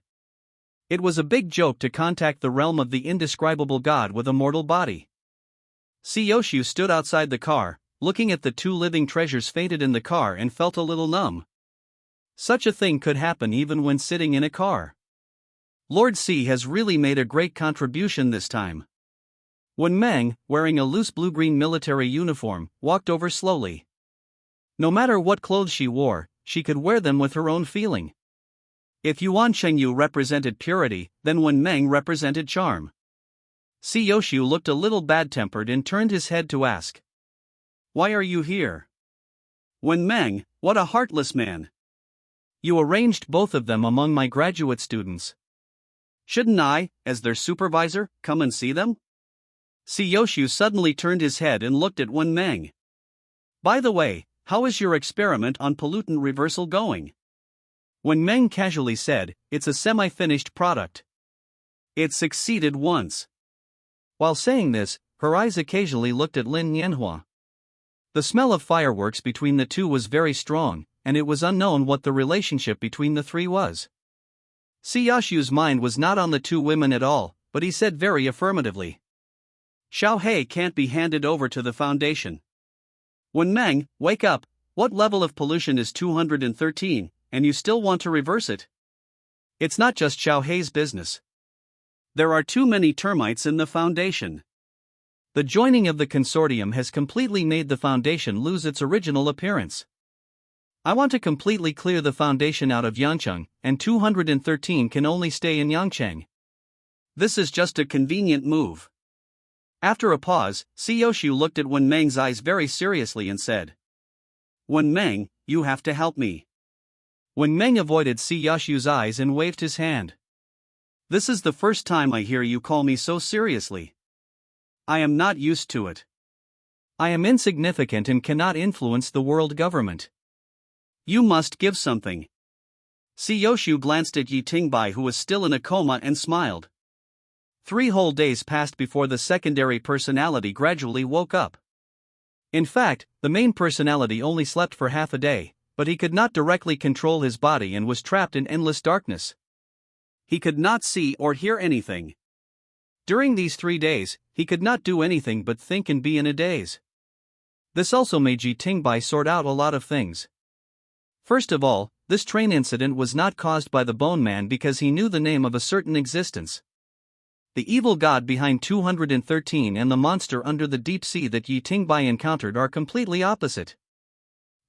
It was a big joke to contact the realm of the indescribable god with a mortal body. Siyoshu stood outside the car, looking at the two living treasures fainted in the car, and felt a little numb. Such a thing could happen even when sitting in a car. Lord C has really made a great contribution this time. When Meng, wearing a loose blue-green military uniform, walked over slowly. No matter what clothes she wore, she could wear them with her own feeling. If Yuan Chengyu represented purity, then Wen Meng represented charm. Siyoshu looked a little bad-tempered and turned his head to ask, "Why are you here?" Wen Meng, what a heartless man. You arranged both of them among my graduate students. Shouldn't I, as their supervisor, come and see them? Siyoshu suddenly turned his head and looked at Wen Meng. By the way, how is your experiment on pollutant reversal going? Wen Meng casually said, it's a semi-finished product. It succeeded once. While saying this, her eyes occasionally looked at Lin Yanhua. The smell of fireworks between the two was very strong, and it was unknown what the relationship between the three was. Siyashu's mind was not on the two women at all, but he said very affirmatively, Xiao He can't be handed over to the Foundation. Wen Meng, wake up, what level of pollution is 213, and you still want to reverse it? It's not just Xiao He's business. There are too many termites in the Foundation. The joining of the consortium has completely made the Foundation lose its original appearance. I want to completely clear the Foundation out of Yangcheng, and 213 can only stay in Yangcheng. This is just a convenient move. After a pause, Siyoshu looked at Wen Meng's eyes very seriously and said, Wen Meng, you have to help me. Wen Meng avoided Siyoshu's eyes and waved his hand. This is the first time I hear you call me so seriously. I am not used to it. I am insignificant and cannot influence the world government. You must give something. Siyoshu glanced at Yi Tingbai, who was still in a coma, and smiled. 3 whole days passed before the secondary personality gradually woke up. In fact, the main personality only slept for half a day, but he could not directly control his body and was trapped in endless darkness. He could not see or hear anything. During these 3 days, he could not do anything but think and be in a daze. This also made Yi Tingbai sort out a lot of things. First of all, this train incident was not caused by the Bone Man because he knew the name of a certain existence. The evil god behind 213 and the monster under the deep sea that Yi Tingbai encountered are completely opposite.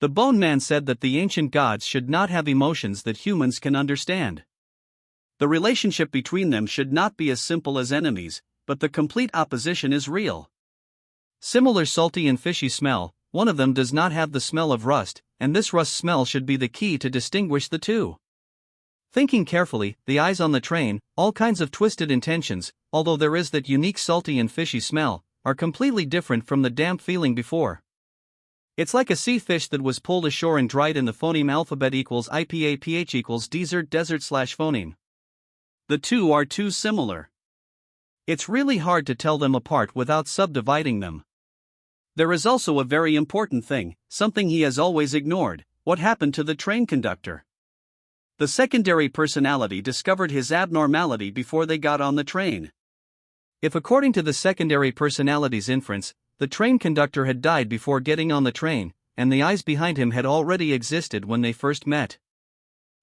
The Bone Man said that the ancient gods should not have emotions that humans can understand. The relationship between them should not be as simple as enemies, but the complete opposition is real. Similar salty and fishy smell, one of them does not have the smell of rust, and this rust smell should be the key to distinguish the two. Thinking carefully, the eyes on the train, all kinds of twisted intentions, although there is that unique salty and fishy smell, are completely different from the damp feeling before. It's like a sea fish that was pulled ashore and dried in the phoneme alphabet equals IPA PH equals desert phoneme. The two are too similar. It's really hard to tell them apart without subdividing them. There is also a very important thing, something he has always ignored: what happened to the train conductor? The secondary personality discovered his abnormality before they got on the train. If according to the secondary personality's inference, the train conductor had died before getting on the train, and the eyes behind him had already existed when they first met.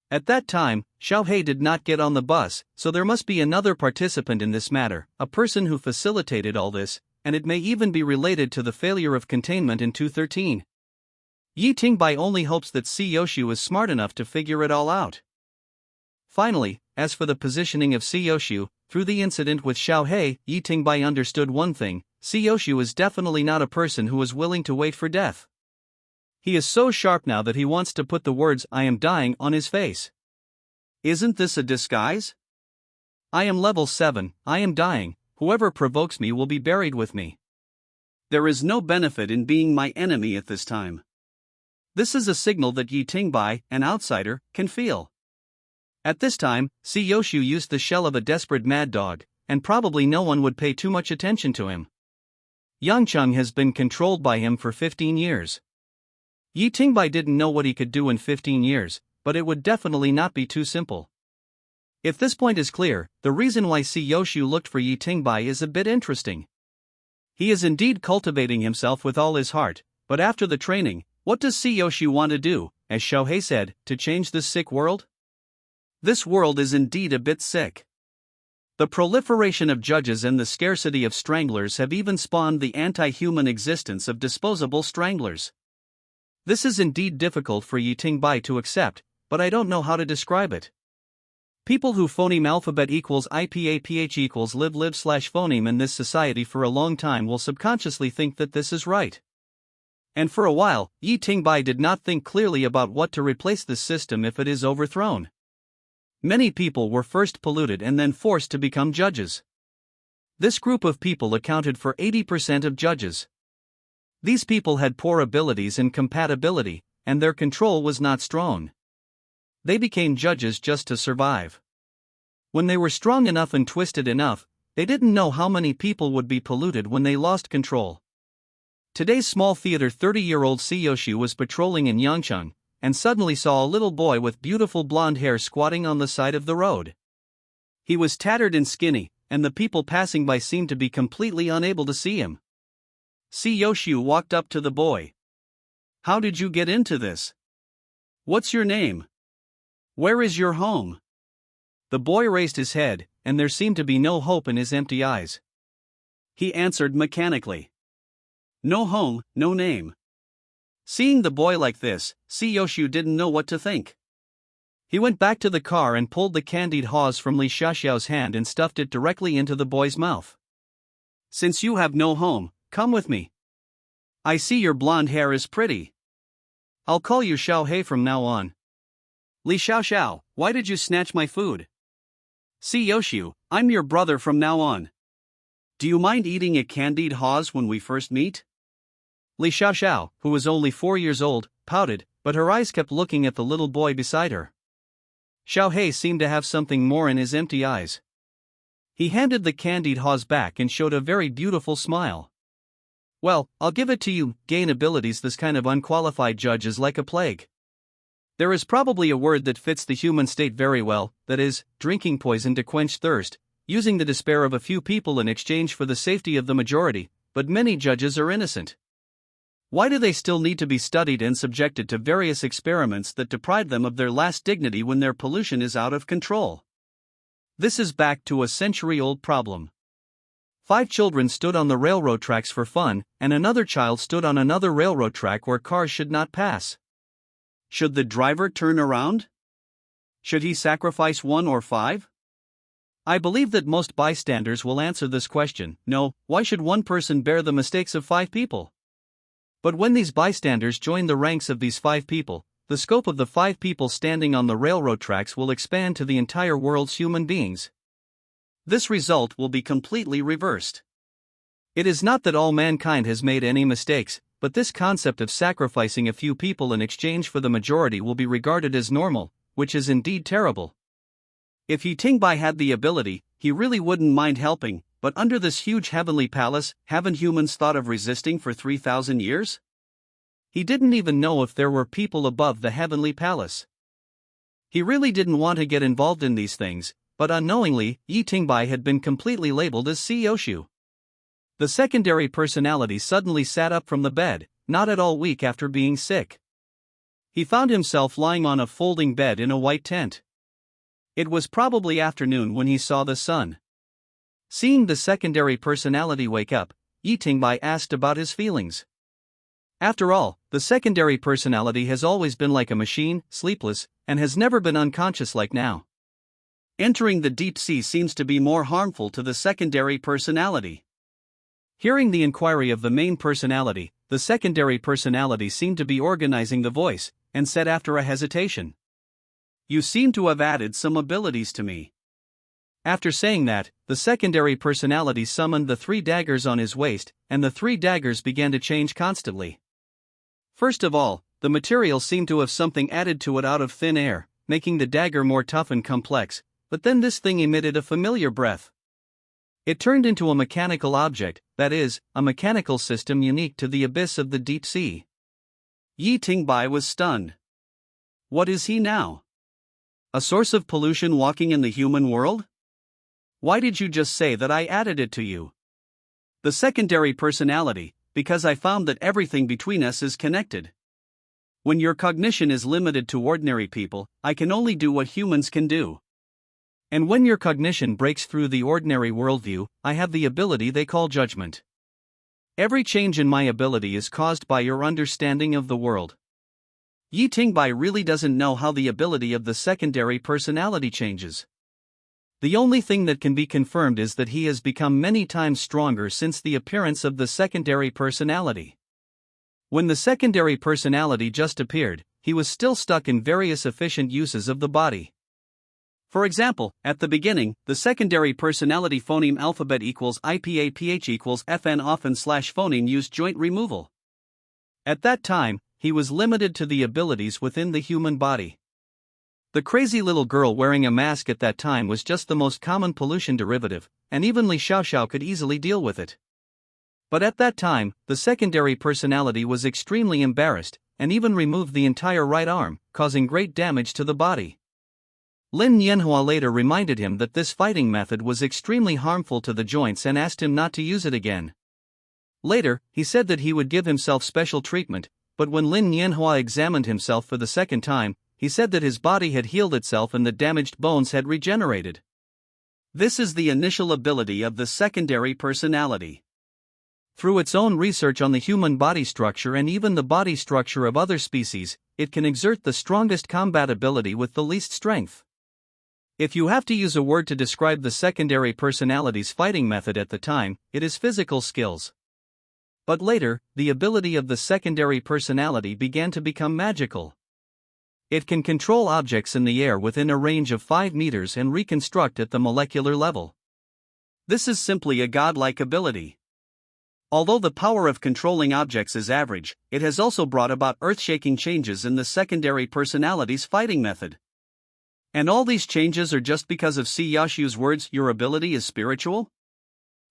At that time, Xiaohei did not get on the bus, so there must be another participant in this matter, a person who facilitated all this, and it may even be related to the failure of containment in 213. Yi Tingbai only hopes that Si Yoshu is smart enough to figure it all out. Finally, as for the positioning of Si Yoshu, through the incident with Xiaohei, Yi Tingbai understood one thing: Si Yoshu is definitely not a person who is willing to wait for death. He is so sharp now that he wants to put the words "I am dying" on his face. Isn't this a disguise? I am level 7, I am dying, whoever provokes me will be buried with me. There is no benefit in being my enemy at this time. This is a signal that Yi Tingbai, an outsider, can feel. At this time, Si Yoshu used the shell of a desperate mad dog, and probably no one would pay too much attention to him. Yangcheng has been controlled by him for 15 years. Yi Tingbai didn't know what he could do in 15 years, but it would definitely not be too simple. If this point is clear, the reason why Si Yoshu looked for Yi Tingbai is a bit interesting. He is indeed cultivating himself with all his heart, but after the training, what does Si Yoshu want to do, as Xiaohei said, to change this sick world? This world is indeed a bit sick. The proliferation of judges and the scarcity of stranglers have even spawned the anti-human existence of disposable stranglers. This is indeed difficult for Yi Tingbai to accept, but I don't know how to describe it. People who phoneme alphabet equals IPA PH equals live/phoneme in this society for a long time will subconsciously think that this is right. And for a while, Yi Tingbai did not think clearly about what to replace this system if it is overthrown. Many people were first polluted and then forced to become judges. This group of people accounted for 80% of judges. These people had poor abilities and compatibility, and their control was not strong. They became judges just to survive. When they were strong enough and twisted enough, they didn't know how many people would be polluted when they lost control. Today's small theater 30-year-old Si Yoshu was patrolling in Yangcheng, and suddenly saw a little boy with beautiful blonde hair squatting on the side of the road. He was tattered and skinny, and the people passing by seemed to be completely unable to see him. Si Yoshu walked up to the boy. "How did you get into this? What's your name? Where is your home?" The boy raised his head, and there seemed to be no hope in his empty eyes. He answered mechanically. "No home, no name." Seeing the boy like this, Si Yoshu didn't know what to think. He went back to the car and pulled the candied haws from Li Xiaoxiao's hand and stuffed it directly into the boy's mouth. "Since you have no home, come with me. I see your blonde hair is pretty. I'll call you Xiaohei from now on." "Li Xiaoxiao, why did you snatch my food?" "Si Yoshu, I'm your brother from now on. Do you mind eating a candied haws when we first meet?" Li Xiaoxiao, who was only 4 years old, pouted, but her eyes kept looking at the little boy beside her. Xiaohei seemed to have something more in his empty eyes. He handed the candied haws back and showed a very beautiful smile. "Well, I'll give it to you, gain abilities. This kind of unqualified judge is like a plague. There is probably a word that fits the human state very well, that is, drinking poison to quench thirst, using the despair of a few people in exchange for the safety of the majority, but many judges are innocent. Why do they still need to be studied and subjected to various experiments that deprive them of their last dignity when their pollution is out of control? This is back to a century-old problem. 5 children stood on the railroad tracks for fun, and another child stood on another railroad track where cars should not pass. Should the driver turn around? Should he sacrifice 1 or 5? I believe that most bystanders will answer this question: no, why should one person bear the mistakes of 5 people? But when these bystanders join the ranks of these 5 people, the scope of the 5 people standing on the railroad tracks will expand to the entire world's human beings. This result will be completely reversed. It is not that all mankind has made any mistakes, but this concept of sacrificing a few people in exchange for the majority will be regarded as normal, which is indeed terrible. If Yi Tingbai had the ability, he really wouldn't mind helping, but under this huge heavenly palace, haven't humans thought of resisting for 3,000 years? He didn't even know if there were people above the heavenly palace. He really didn't want to get involved in these things, but unknowingly, Yi Tingbai had been completely labeled as Siyoshu. The secondary personality suddenly sat up from the bed, not at all weak after being sick. He found himself lying on a folding bed in a white tent. It was probably afternoon when he saw the sun. Seeing the secondary personality wake up, Yi Tingbai asked about his feelings. After all, the secondary personality has always been like a machine, sleepless, and has never been unconscious like now. Entering the deep sea seems to be more harmful to the secondary personality. Hearing the inquiry of the main personality, the secondary personality seemed to be organizing the voice, and said after a hesitation, "You seem to have added some abilities to me." After saying that, the secondary personality summoned the 3 daggers on his waist, and the 3 daggers began to change constantly. First of all, the material seemed to have something added to it out of thin air, making the dagger more tough and complex, but then this thing emitted a familiar breath. It turned into a mechanical object, that is, a mechanical system unique to the abyss of the deep sea. Yi Tingbai was stunned. What is he now? A source of pollution walking in the human world? Why did you just say that I added it to you? The secondary personality, because I found that everything between us is connected. When your cognition is limited to ordinary people, I can only do what humans can do. And when your cognition breaks through the ordinary worldview, I have the ability they call judgment. Every change in my ability is caused by your understanding of the world. Yi Tingbai really doesn't know how the ability of the secondary personality changes. The only thing that can be confirmed is that he has become many times stronger since the appearance of the secondary personality. When the secondary personality just appeared, he was still stuck in various efficient uses of the body. For example, at the beginning, the secondary personality phoneme alphabet equals IPAPH equals FN often / phoneme used joint removal. At that time, he was limited to the abilities within the human body. The crazy little girl wearing a mask at that time was just the most common pollution derivative, and even Li Xiaoxiao could easily deal with it. But at that time, the secondary personality was extremely embarrassed, and even removed the entire right arm, causing great damage to the body. Lin Nianhua later reminded him that this fighting method was extremely harmful to the joints and asked him not to use it again. Later, he said that he would give himself special treatment, but when Lin Nianhua examined himself for the second time, he said that his body had healed itself and the damaged bones had regenerated. This is the initial ability of the secondary personality. Through its own research on the human body structure and even the body structure of other species, it can exert the strongest combat ability with the least strength. If you have to use a word to describe the secondary personality's fighting method at the time, it is physical skills. But later, the ability of the secondary personality began to become magical. It can control objects in the air within a range of 5 meters and reconstruct at the molecular level. This is simply a godlike ability. Although the power of controlling objects is average, it has also brought about earth-shaking changes in the secondary personality's fighting method. And all these changes are just because of Siyoshu's words, "Your ability is spiritual"?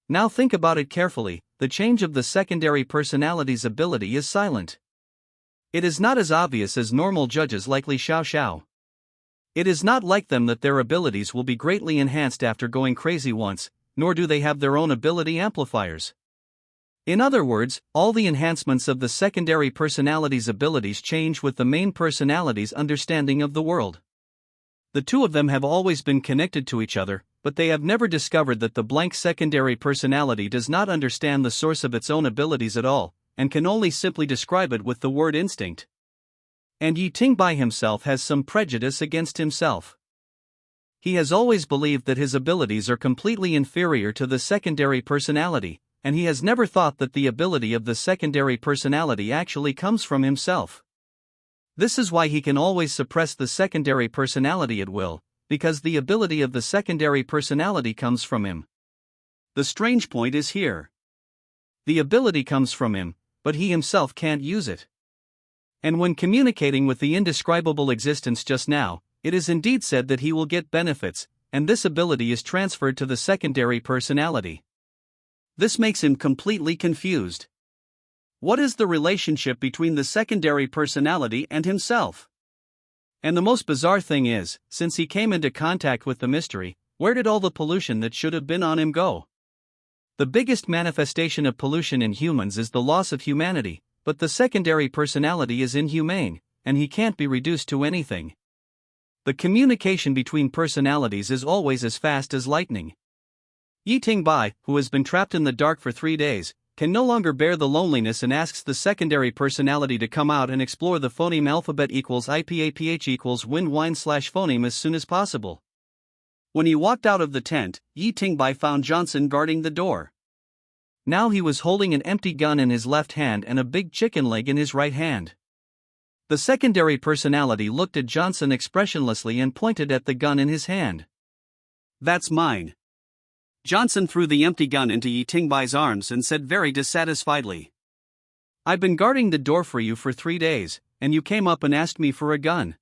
Now think about it carefully, the change of the secondary personality's ability is silent. It is not as obvious as normal judges like Li Xiaoxiao. It is not like them that their abilities will be greatly enhanced after going crazy once, nor do they have their own ability amplifiers. In other words, all the enhancements of the secondary personality's abilities change with the main personality's understanding of the world. The two of them have always been connected to each other, but they have never discovered that the blank secondary personality does not understand the source of its own abilities at all, and can only simply describe it with the word instinct. And Yi Tingbai himself has some prejudice against himself. He has always believed that his abilities are completely inferior to the secondary personality, and he has never thought that the ability of the secondary personality actually comes from himself. This is why he can always suppress the secondary personality at will, because the ability of the secondary personality comes from him. The strange point is here. The ability comes from him, but he himself can't use it. And when communicating with the indescribable existence just now, it is indeed said that he will get benefits, and this ability is transferred to the secondary personality. This makes him completely confused. What is the relationship between the secondary personality and himself? And the most bizarre thing is, since he came into contact with the mystery, where did all the pollution that should have been on him go? The biggest manifestation of pollution in humans is the loss of humanity, but the secondary personality is inhumane, and he can't be reduced to anything. The communication between personalities is always as fast as lightning. Yi Ting-bai, who has been trapped in the dark for 3 days, can no longer bear the loneliness and asks the secondary personality to come out and explore the phoneme alphabet equals IPAPH equals win-wine/phoneme as soon as possible. When he walked out of the tent, Yi Ting-bai found Johnson guarding the door. Now he was holding an empty gun in his left hand and a big chicken leg in his right hand. The secondary personality looked at Johnson expressionlessly and pointed at the gun in his hand. "That's mine." Johnson threw the empty gun into Yi Ting-bai's arms and said very dissatisfiedly, "I've been guarding the door for you for 3 days, and you came up and asked me for a gun.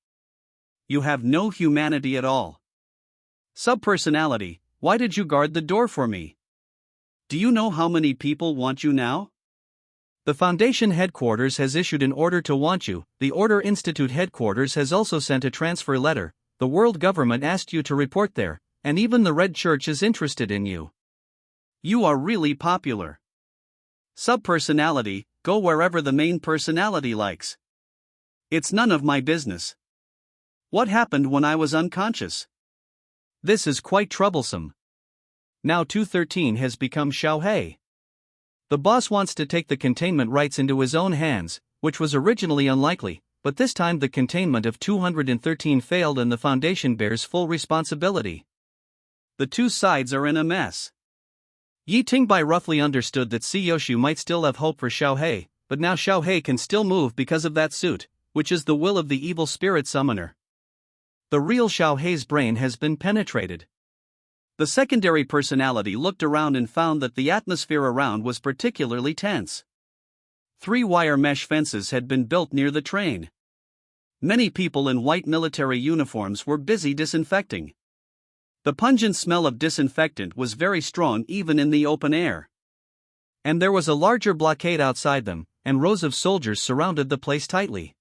You have no humanity at all. Subpersonality, why did you guard the door for me? Do you know how many people want you now? The Foundation headquarters has issued an order to want you, the Order Institute headquarters has also sent a transfer letter, the world government asked you to report there, and even the Red Church is interested in you. You are really popular. Subpersonality, go wherever the main personality likes. It's none of my business. What happened when I was unconscious? This is quite troublesome. Now 213 has become Xiaohei. The boss wants to take the containment rights into his own hands, which was originally unlikely, but this time the containment of 213 failed and the Foundation bears full responsibility. The two sides are in a mess. Yi Ting-bai roughly understood that Siyoshu might still have hope for Xiaohei, but now Xiaohei can still move because of that suit, which is the will of the evil spirit summoner. The real Xiaohei's brain has been penetrated. The secondary personality looked around and found that the atmosphere around was particularly tense. 3 wire mesh fences had been built near the train. Many people in white military uniforms were busy disinfecting. The pungent smell of disinfectant was very strong even in the open air. And there was a larger blockade outside them, and rows of soldiers surrounded the place tightly.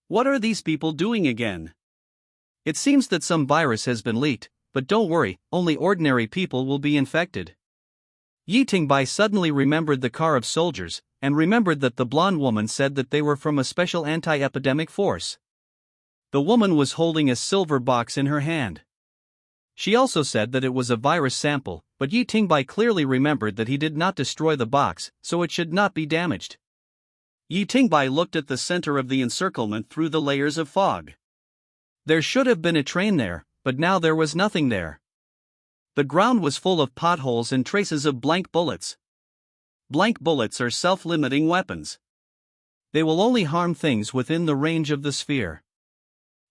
What are these people doing again? It seems that some virus has been leaked, but don't worry, only ordinary people will be infected. Yi Ting-bai suddenly remembered the car of soldiers, and remembered that the blonde woman said that they were from a special anti-epidemic force. The woman was holding a silver box in her hand. She also said that it was a virus sample, but Yi Ting-bai clearly remembered that he did not destroy the box, so it should not be damaged. Yi Ting-bai looked at the center of the encirclement through the layers of fog. There should have been a train there, but now there was nothing there. The ground was full of potholes and traces of blank bullets. Blank bullets are self-limiting weapons. They will only harm things within the range of the sphere.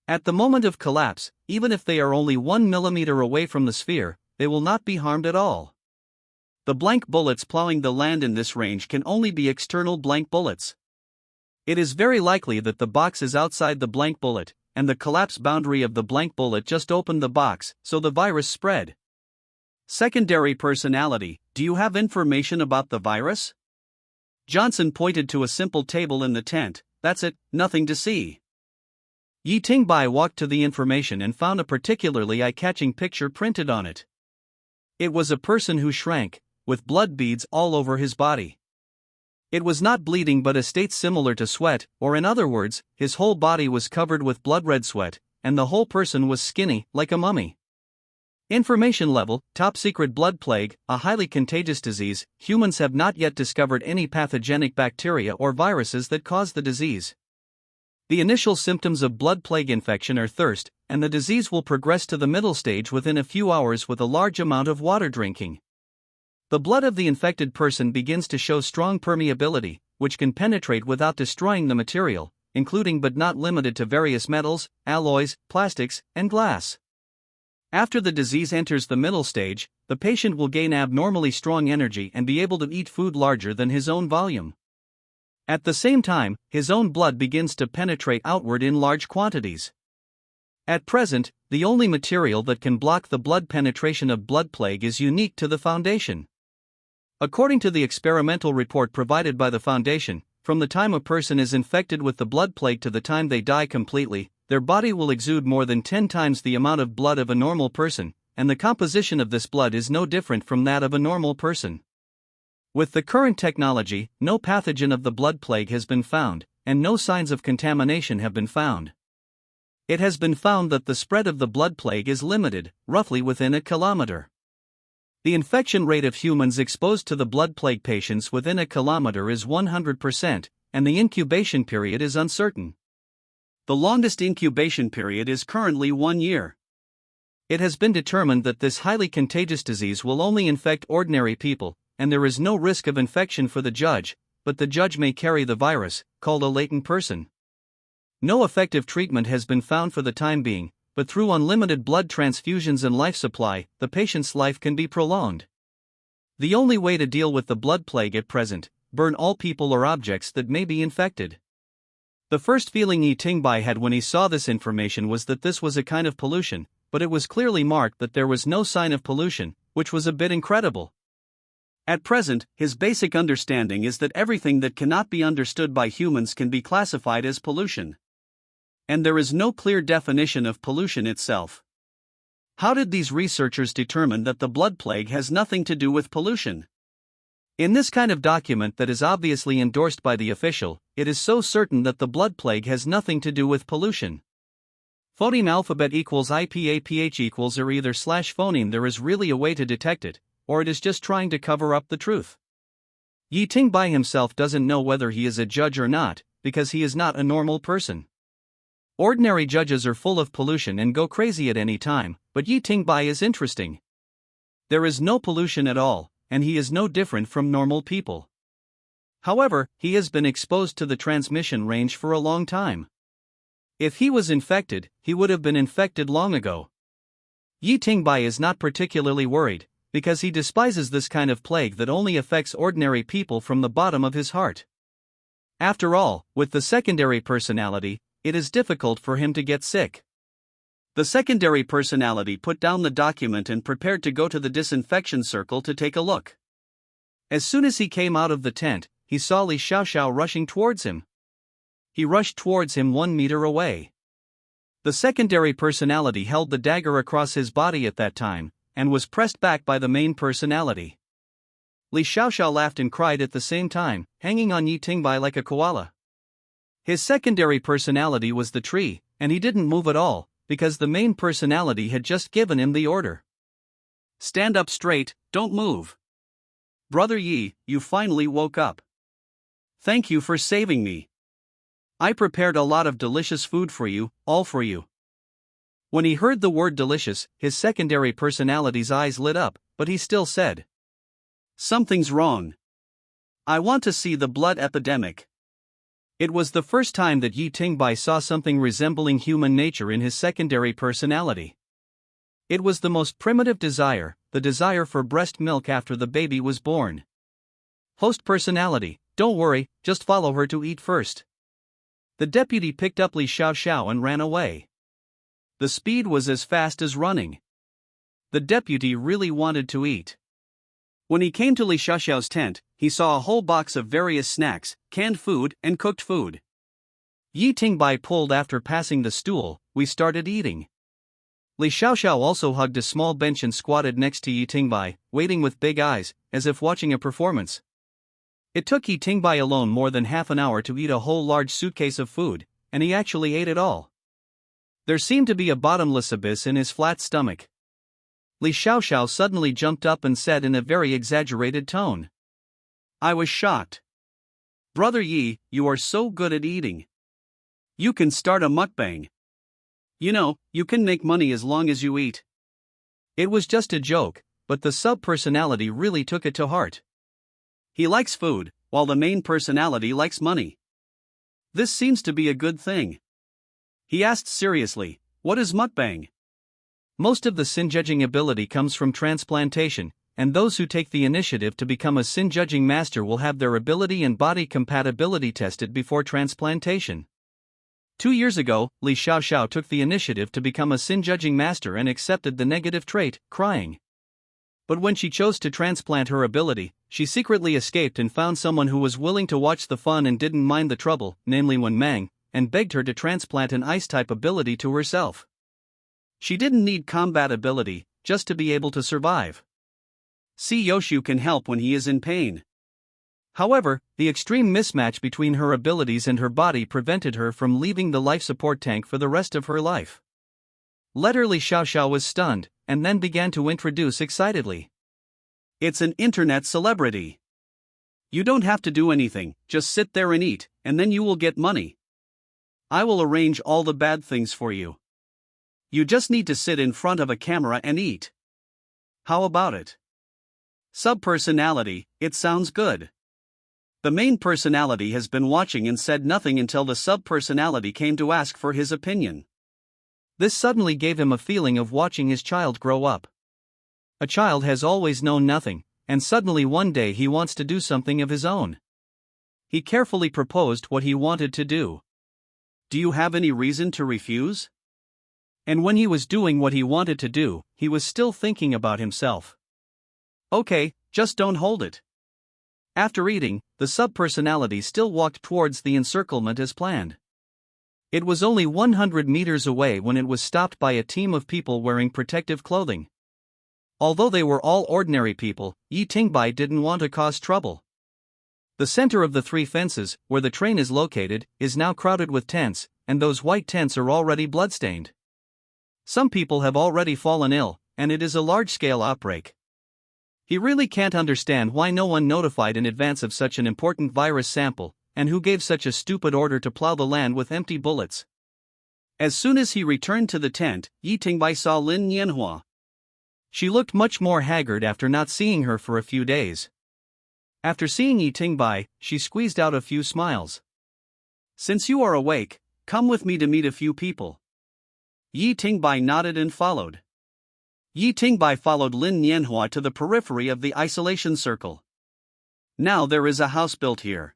At the moment of collapse, even if they are only 1 millimeter away from the sphere, they will not be harmed at all. The blank bullets plowing the land in this range can only be external blank bullets. It is very likely that the box is outside the blank bullet, and the collapse boundary of the blank bullet just opened the box, so the virus spread. Secondary personality, do you have information about the virus? Johnson pointed to a simple table in the tent. That's it, nothing to see. Yi Ting-bai walked to the information and found a particularly eye-catching picture printed on it. It was a person who shrank, with blood beads all over his body. It was not bleeding but a state similar to sweat, or in other words, his whole body was covered with blood-red sweat, and the whole person was skinny, like a mummy. Information level, top secret blood plague, a highly contagious disease. Humans have not yet discovered any pathogenic bacteria or viruses that cause the disease. The initial symptoms of blood plague infection are thirst, and the disease will progress to the middle stage within a few hours with a large amount of water drinking. The blood of the infected person begins to show strong permeability, which can penetrate without destroying the material, including but not limited to various metals, alloys, plastics, and glass. After the disease enters the middle stage, the patient will gain abnormally strong energy and be able to eat food larger than his own volume. At the same time, his own blood begins to penetrate outward in large quantities. At present, the only material that can block the blood penetration of blood plague is unique to the Foundation. According to the experimental report provided by the Foundation, from the time a person is infected with the blood plague to the time they die completely, their body will exude more than 10 times the amount of blood of a normal person, and the composition of this blood is no different from that of a normal person. With the current technology, no pathogen of the blood plague has been found, and no signs of contamination have been found. It has been found that the spread of the blood plague is limited, roughly within a kilometer. The infection rate of humans exposed to the blood plague patients within a kilometer is 100%, and the incubation period is uncertain. The longest incubation period is currently 1 year. It has been determined that this highly contagious disease will only infect ordinary people, and there is no risk of infection for the judge, but the judge may carry the virus, called a latent person. No effective treatment has been found for the time being, but through unlimited blood transfusions and life supply, the patient's life can be prolonged. The only way to deal with the blood plague at present, burn all people or objects that may be infected. The first feeling Yi Tingbai had when he saw this information was that this was a kind of pollution, but it was clearly marked that there was no sign of pollution, which was a bit incredible. At present, his basic understanding is that everything that cannot be understood by humans can be classified as pollution. And there is no clear definition of pollution itself. How did these researchers determine that the blood plague has nothing to do with pollution? In this kind of document that is obviously endorsed by the official, it is so certain that the blood plague has nothing to do with pollution. Phoneme alphabet equals IPAPH equals or either slash phoneme. There is really a way to detect it, or it is just trying to cover up the truth. Yi Tingbai himself doesn't know whether he is a judge or not, because he is not a normal person. Ordinary judges are full of pollution and go crazy at any time, but Yi Tingbai is interesting. There is no pollution at all, and he is no different from normal people. However, he has been exposed to the transmission range for a long time. If he was infected, he would have been infected long ago. Yi Tingbai is not particularly worried, because he despises this kind of plague that only affects ordinary people from the bottom of his heart. After all, with the secondary personality, it is difficult for him to get sick. The secondary personality put down the document and prepared to go to the disinfection circle to take a look. As soon as he came out of the tent, he saw Li Xiaoxiao rushing towards him. He rushed towards him 1 meter away. The secondary personality held the dagger across his body at that time, and was pressed back by the main personality. Li Xiaoxiao laughed and cried at the same time, hanging on Yi Tingbai like a koala. His secondary personality was the tree, and he didn't move at all, because the main personality had just given him the order. Stand up straight, don't move. Brother Yi, you finally woke up. Thank you for saving me. I prepared a lot of delicious food for you, all for you. When he heard the word delicious, his secondary personality's eyes lit up, but he still said, something's wrong. I want to see the blood epidemic. It was the first time that Yi Tingbai saw something resembling human nature in his secondary personality. It was the most primitive desire, the desire for breast milk after the baby was born. Host personality, don't worry, just follow her to eat first. The deputy picked up Li Xiaoxiao and ran away. The speed was as fast as running. The deputy really wanted to eat. When he came to Li Xiaoxiao's tent, he saw a whole box of various snacks, canned food, and cooked food. Yi Tingbai pulled after passing the stool. We started eating. Li Xiaoxiao also hugged a small bench and squatted next to Yi Tingbai, waiting with big eyes, as if watching a performance. It took Yi Tingbai alone more than half an hour to eat a whole large suitcase of food, and he actually ate it all. There seemed to be a bottomless abyss in his flat stomach. Li Xiaoxiao suddenly jumped up and said in a very exaggerated tone. I was shocked. Brother Yi, you are so good at eating. You can start a mukbang. You know, you can make money as long as you eat. It was just a joke, but the sub-personality really took it to heart. He likes food, while the main personality likes money. This seems to be a good thing. He asked seriously, "What is mukbang?" Most of the sin-judging ability comes from transplantation, and those who take the initiative to become a sin-judging master will have their ability and body compatibility tested before transplantation. 2 years ago, Li Xiaoxiao took the initiative to become a sin-judging master and accepted the negative trait, crying. But when she chose to transplant her ability, she secretly escaped and found someone who was willing to watch the fun and didn't mind the trouble, namely Wen Mang, and begged her to transplant an ice-type ability to herself. She didn't need combat ability, just to be able to survive. Si Yoshu can help when he is in pain. However, the extreme mismatch between her abilities and her body prevented her from leaving the life support tank for the rest of her life. Later Li Xiaoxiao was stunned, and then began to introduce excitedly. It's an internet celebrity. You don't have to do anything, just sit there and eat, and then you will get money. I will arrange all the bad things for you. You just need to sit in front of a camera and eat. How about it? Sub-personality, it sounds good. The main personality has been watching and said nothing until the sub-personality came to ask for his opinion. This suddenly gave him a feeling of watching his child grow up. A child has always known nothing, and suddenly one day he wants to do something of his own. He carefully proposed what he wanted to do. Do you have any reason to refuse? And when he was doing what he wanted to do, he was still thinking about himself. Okay, just don't hold it. After eating, the sub-personality still walked towards the encirclement as planned. It was only 100 meters away when it was stopped by a team of people wearing protective clothing. Although they were all ordinary people, Yi Tingbai didn't want to cause trouble. The center of the 3 fences, where the train is located, is now crowded with tents, and those white tents are already bloodstained. Some people have already fallen ill, and it is a large-scale outbreak. He really can't understand why no one notified in advance of such an important virus sample, and who gave such a stupid order to plow the land with empty bullets. As soon as he returned to the tent, Yi Tingbai saw Lin Nianhua. She looked much more haggard after not seeing her for a few days. After seeing Yi Tingbai, she squeezed out a few smiles. Since you are awake, come with me to meet a few people. Yi Tingbai nodded and followed. Yi Tingbai followed Lin Nianhua to the periphery of the isolation circle. Now there is a house built here.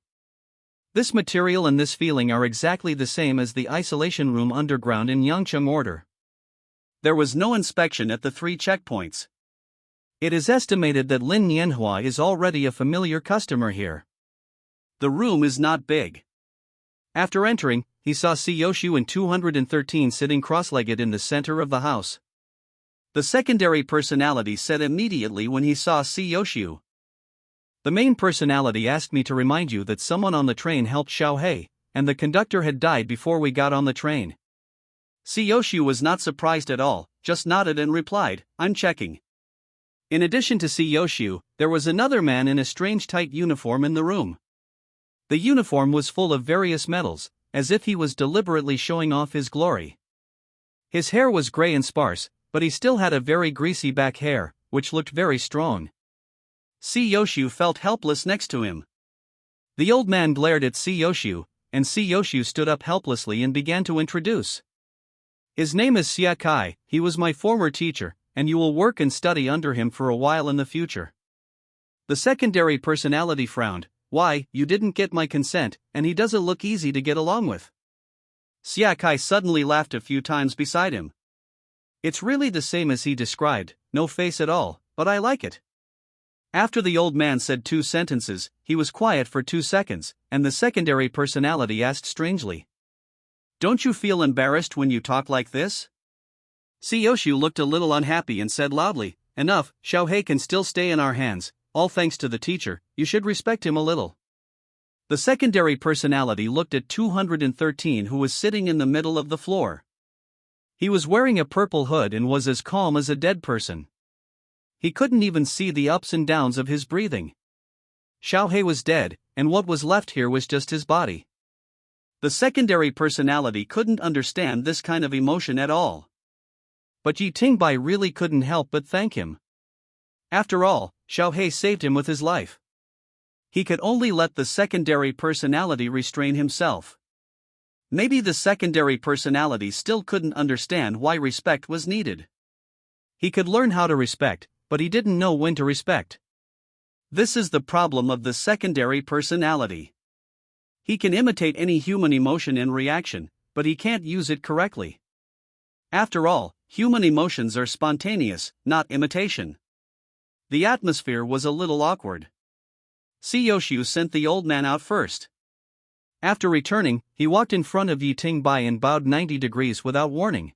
This material and this feeling are exactly the same as the isolation room underground in Yangcheng Order. There was no inspection at the 3 checkpoints. It is estimated that Lin Nianhua is already a familiar customer here. The room is not big. After entering, he saw Si Yoshu and 213 sitting cross-legged in the center of the house. The secondary personality said immediately when he saw Si Yoshu. The main personality asked me to remind you that someone on the train helped Xiao He, and the conductor had died before we got on the train. Si Yoshu was not surprised at all, just nodded and replied, "I'm checking." In addition to Si Yoshu, there was another man in a strange tight uniform in the room. The uniform was full of various metals, as if he was deliberately showing off his glory. His hair was gray and sparse, but he still had a very greasy back hair, which looked very strong. Si Yoshu felt helpless next to him. The old man glared at Si Yoshu, and Si Yoshu stood up helplessly and began to introduce. His name is Xia Kai, he was my former teacher, and you will work and study under him for a while in the future. The secondary personality frowned. Why, you didn't get my consent, and he doesn't look easy to get along with. Xia Kai suddenly laughed a few times beside him. It's really the same as he described, no face at all, but I like it. After the old man said 2 sentences, he was quiet for 2 seconds, and the secondary personality asked strangely. Don't you feel embarrassed when you talk like this? Si Yoshu looked a little unhappy and said loudly, Enough, Xiao He can still stay in our hands, all thanks to the teacher, you should respect him a little. The secondary personality looked at 213 who was sitting in the middle of the floor. He was wearing a purple hood and was as calm as a dead person. He couldn't even see the ups and downs of his breathing. Xiao He was dead, and what was left here was just his body. The secondary personality couldn't understand this kind of emotion at all. But Yi Tingbai really couldn't help but thank him. After all, Xiaohei saved him with his life. He could only let the secondary personality restrain himself. Maybe the secondary personality still couldn't understand why respect was needed. He could learn how to respect, but he didn't know when to respect. This is the problem of the secondary personality. He can imitate any human emotion and reaction, but he can't use it correctly. After all, human emotions are spontaneous, not imitation. The atmosphere was a little awkward. Siyoshu sent the old man out first. After returning, he walked in front of Yi Tingbai and bowed 90 degrees without warning.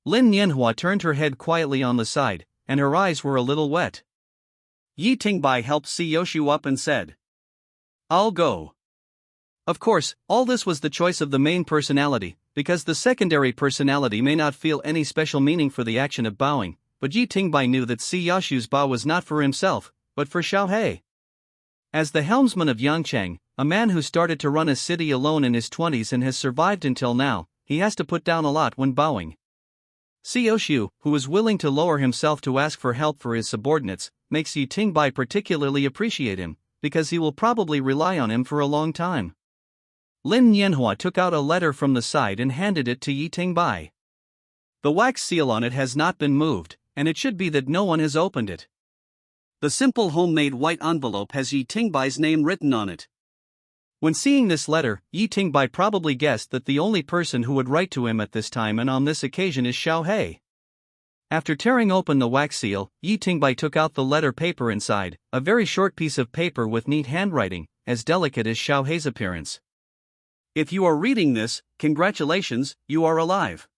Lin Nianhua turned her head quietly on the side, and her eyes were a little wet. Yi Tingbai helped Siyoshu up and said, "I'll go." Of course, all this was the choice of the main personality, because the secondary personality may not feel any special meaning for the action of bowing, but Yi Tingbai knew that Siyoshu's bow was not for himself, but for Xiaohei. As the helmsman of Yangchang, a man who started to run a city alone in his 20s and has survived until now, he has to put down a lot when bowing. Siyoshu, who is willing to lower himself to ask for help for his subordinates, makes Yi Tingbai particularly appreciate him, because he will probably rely on him for a long time. Lin Nianhua took out a letter from the side and handed it to Yi Tingbai. The wax seal on it has not been moved, and it should be that no one has opened it. The simple homemade white envelope has Yi Tingbai's name written on it. When seeing this letter, Yi Tingbai probably guessed that the only person who would write to him at this time and on this occasion is Xiaohei. After tearing open the wax seal, Yi Tingbai took out the letter paper inside, a very short piece of paper with neat handwriting, as delicate as Xiaohei's appearance. If you are reading this, congratulations, you are alive.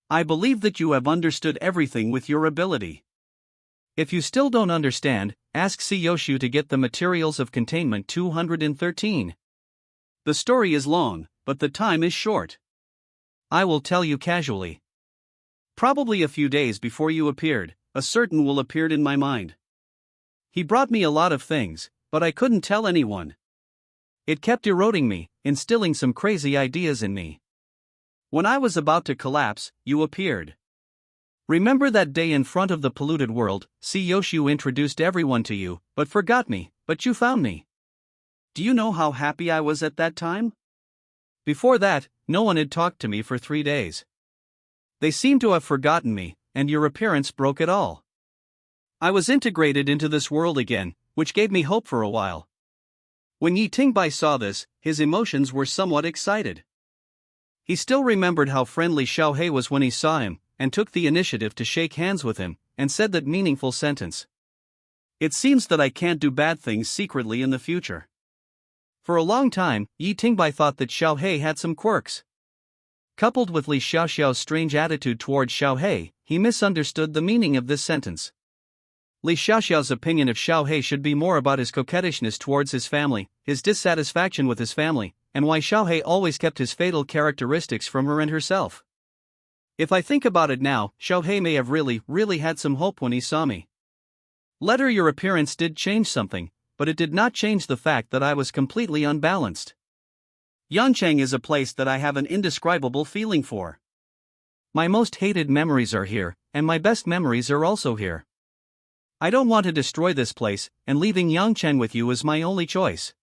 I believe that you have understood everything with your ability. If you still don't understand, ask Siyoshu to get the materials of containment 213. The story is long, but the time is short. I will tell you casually. Probably a few days before you appeared, a certain will appeared in my mind. He brought me a lot of things, but I couldn't tell anyone. It kept eroding me, instilling some crazy ideas in me. When I was about to collapse, you appeared. Remember that day in front of the polluted world, Siyoshu introduced everyone to you, but forgot me, but you found me. Do you know how happy I was at that time? Before that, no one had talked to me for 3 days. They seemed to have forgotten me, and your appearance broke it all. I was integrated into this world again, which gave me hope for a while. When Yi Tingbai saw this, his emotions were somewhat excited. He still remembered how friendly Xiaohei was when he saw him, and took the initiative to shake hands with him, and said that meaningful sentence. It seems that I can't do bad things secretly in the future. For a long time, Yi Tingbai thought that Xiaohei had some quirks. Coupled with Li Xiaoxiao's strange attitude towards Xiaohei, he misunderstood the meaning of this sentence. Li Xiaoxiao's opinion of Xiaohei should be more about his coquettishness towards his family, his dissatisfaction with his family, and why Xiaohei always kept his fatal characteristics from her and herself. If I think about it now, Xiaohei may have really had some hope when he saw me. Later your appearance did change something, but it did not change the fact that I was completely unbalanced. Yangchang is a place that I have an indescribable feeling for. My most hated memories are here, and my best memories are also here. I don't want to destroy this place, and leaving Yangchang with you is my only choice.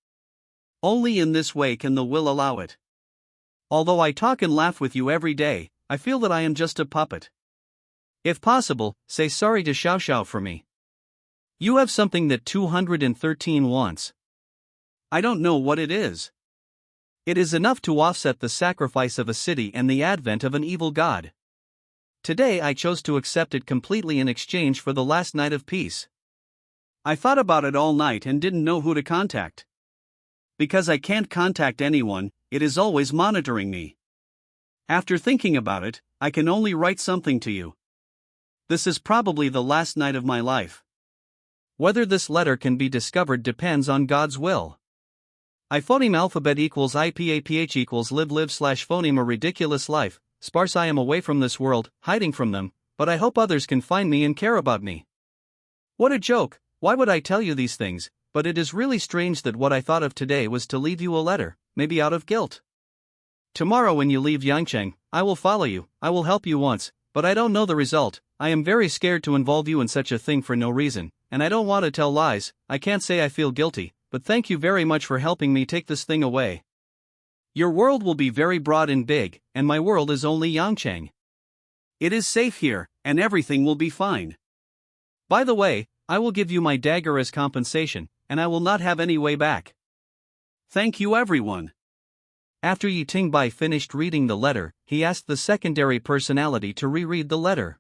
Only in this way can the will allow it. Although I talk and laugh with you every day, I feel that I am just a puppet. If possible, say sorry to Xiao Xiao for me. You have something that 213 wants. I don't know what it is. It is enough to offset the sacrifice of a city and the advent of an evil god. Today I chose to accept it completely in exchange for the last night of peace. I thought about it all night and didn't know who to contact. Because I can't contact anyone, it is always monitoring me. After thinking about it, I can only write something to you. This is probably the last night of my life. Whether this letter can be discovered depends on God's will. Phoneme alphabet equals IPAPH equals live/phoneme a ridiculous life, sparse I am away from this world, hiding from them, but I hope others can find me and care about me. What a joke, why would I tell you these things, but it is really strange that what I thought of today was to leave you a letter, maybe out of guilt. Tomorrow when you leave Yangcheng, I will follow you, I will help you once, but I don't know the result. I am very scared to involve you in such a thing for no reason, and I don't want to tell lies. I can't say I feel guilty, but thank you very much for helping me take this thing away. Your world will be very broad and big, and my world is only Yangcheng. It is safe here, and everything will be fine. By the way, I will give you my dagger as compensation, and I will not have any way back. Thank you everyone. After Yi Tingbai finished reading the letter, he asked the secondary personality to reread the letter.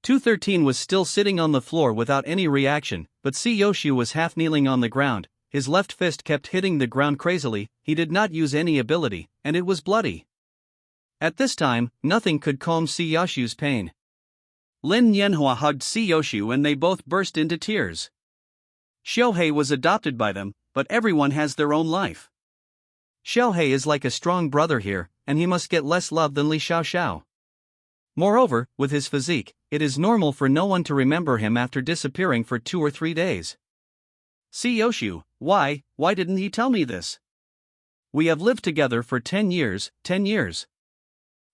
213 was still sitting on the floor without any reaction, but Yoshi was half kneeling on the ground. His left fist kept hitting the ground crazily. He did not use any ability, and it was bloody. At this time, nothing could calm Yoshi's pain. Lin Yanhua hugged Yoshi and they both burst into tears. Xiaohei was adopted by them, but everyone has their own life. Xiaohei is like a strong brother here, and he must get less love than Li Xiaoxiao. Moreover, with his physique, it is normal for no one to remember him after disappearing for 2 or 3 days. Yoshi, why didn't he tell me this? We have lived together for 10 years.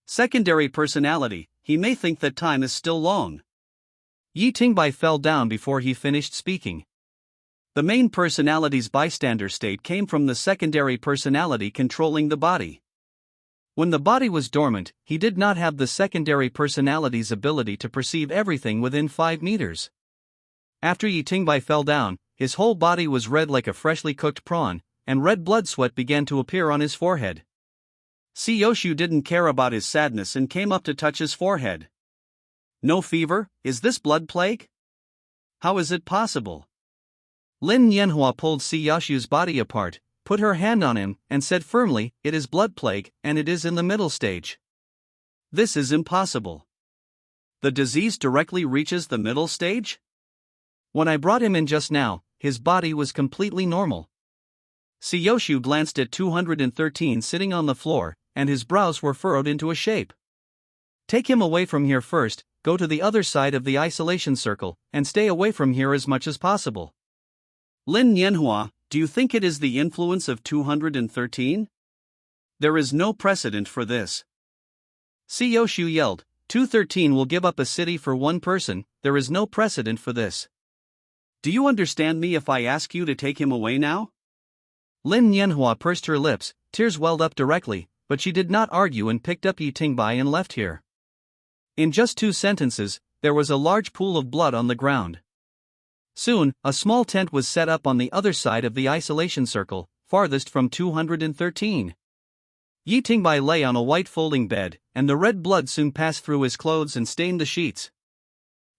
Secondary personality, he may think that time is still long. Yi Tingbai fell down before he finished speaking. The main personality's bystander state came from the secondary personality controlling the body. When the body was dormant, he did not have the secondary personality's ability to perceive everything within 5 meters. After Yi Tingbai fell down, his whole body was red like a freshly cooked prawn, and red blood sweat began to appear on his forehead. Yoshi didn't care about his sadness and came up to touch his forehead. No fever? Is this blood plague? How is it possible? Lin Yanhua pulled Yoshi's body apart, put her hand on him, and said firmly, "It is blood plague, and it is in the middle stage." This is impossible. The disease directly reaches the middle stage? When I brought him in just now, his body was completely normal. Yoshi glanced at 213 sitting on the floor, and his brows were furrowed into a shape. Take him away from here first, go to the other side of the isolation circle, and stay away from here as much as possible. Lin Yanhua, do you think it is the influence of 213? There is no precedent for this. Yoshi yelled, 213 will give up a city for one person, there is no precedent for this. Do you understand me if I ask you to take him away now? Lin Yanhua pursed her lips, tears welled up directly, but she did not argue and picked up Yi Tingbai and left here. In just 2 sentences, there was a large pool of blood on the ground. Soon, a small tent was set up on the other side of the isolation circle, farthest from 213. Yi Tingbai lay on a white folding bed, and the red blood soon passed through his clothes and stained the sheets.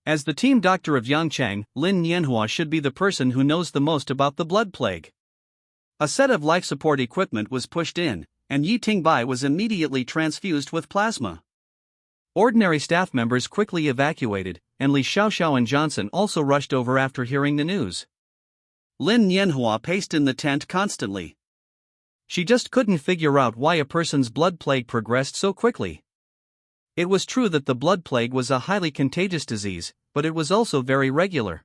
As the team doctor of Yangcheng, Lin Yanhua should be the person who knows the most about the blood plague. A set of life support equipment was pushed in, and Yi Tingbai was immediately transfused with plasma. Ordinary staff members quickly evacuated, and Li Xiaoxiao and Johnson also rushed over after hearing the news. Lin Yanhua paced in the tent constantly. She just couldn't figure out why a person's blood plague progressed so quickly. It was true that the blood plague was a highly contagious disease, but it was also very regular.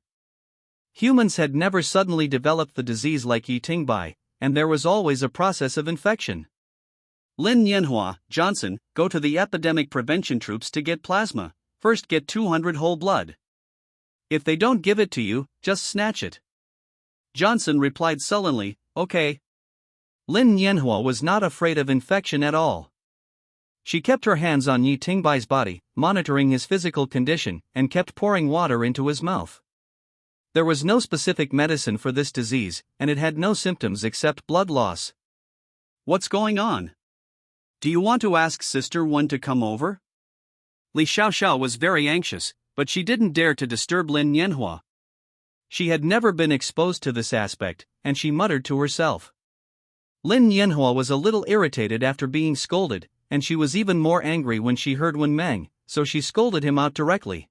Humans had never suddenly developed the disease like Yi Tingbai, and there was always a process of infection. Lin Yanhua, Johnson, go to the epidemic prevention troops to get plasma. First get 200 whole blood. If they don't give it to you, just snatch it. Johnson replied sullenly, okay. Lin Yanhua was not afraid of infection at all. She kept her hands on Yi Tingbai's body, monitoring his physical condition, and kept pouring water into his mouth. There was no specific medicine for this disease, and it had no symptoms except blood loss. What's going on? Do you want to ask Sister One to come over? Li Xiaoxiao was very anxious, but she didn't dare to disturb Lin Yanhua. She had never been exposed to this aspect, and she muttered to herself. Lin Yanhua was a little irritated after being scolded, and she was even more angry when she heard Wen Meng, so she scolded him out directly.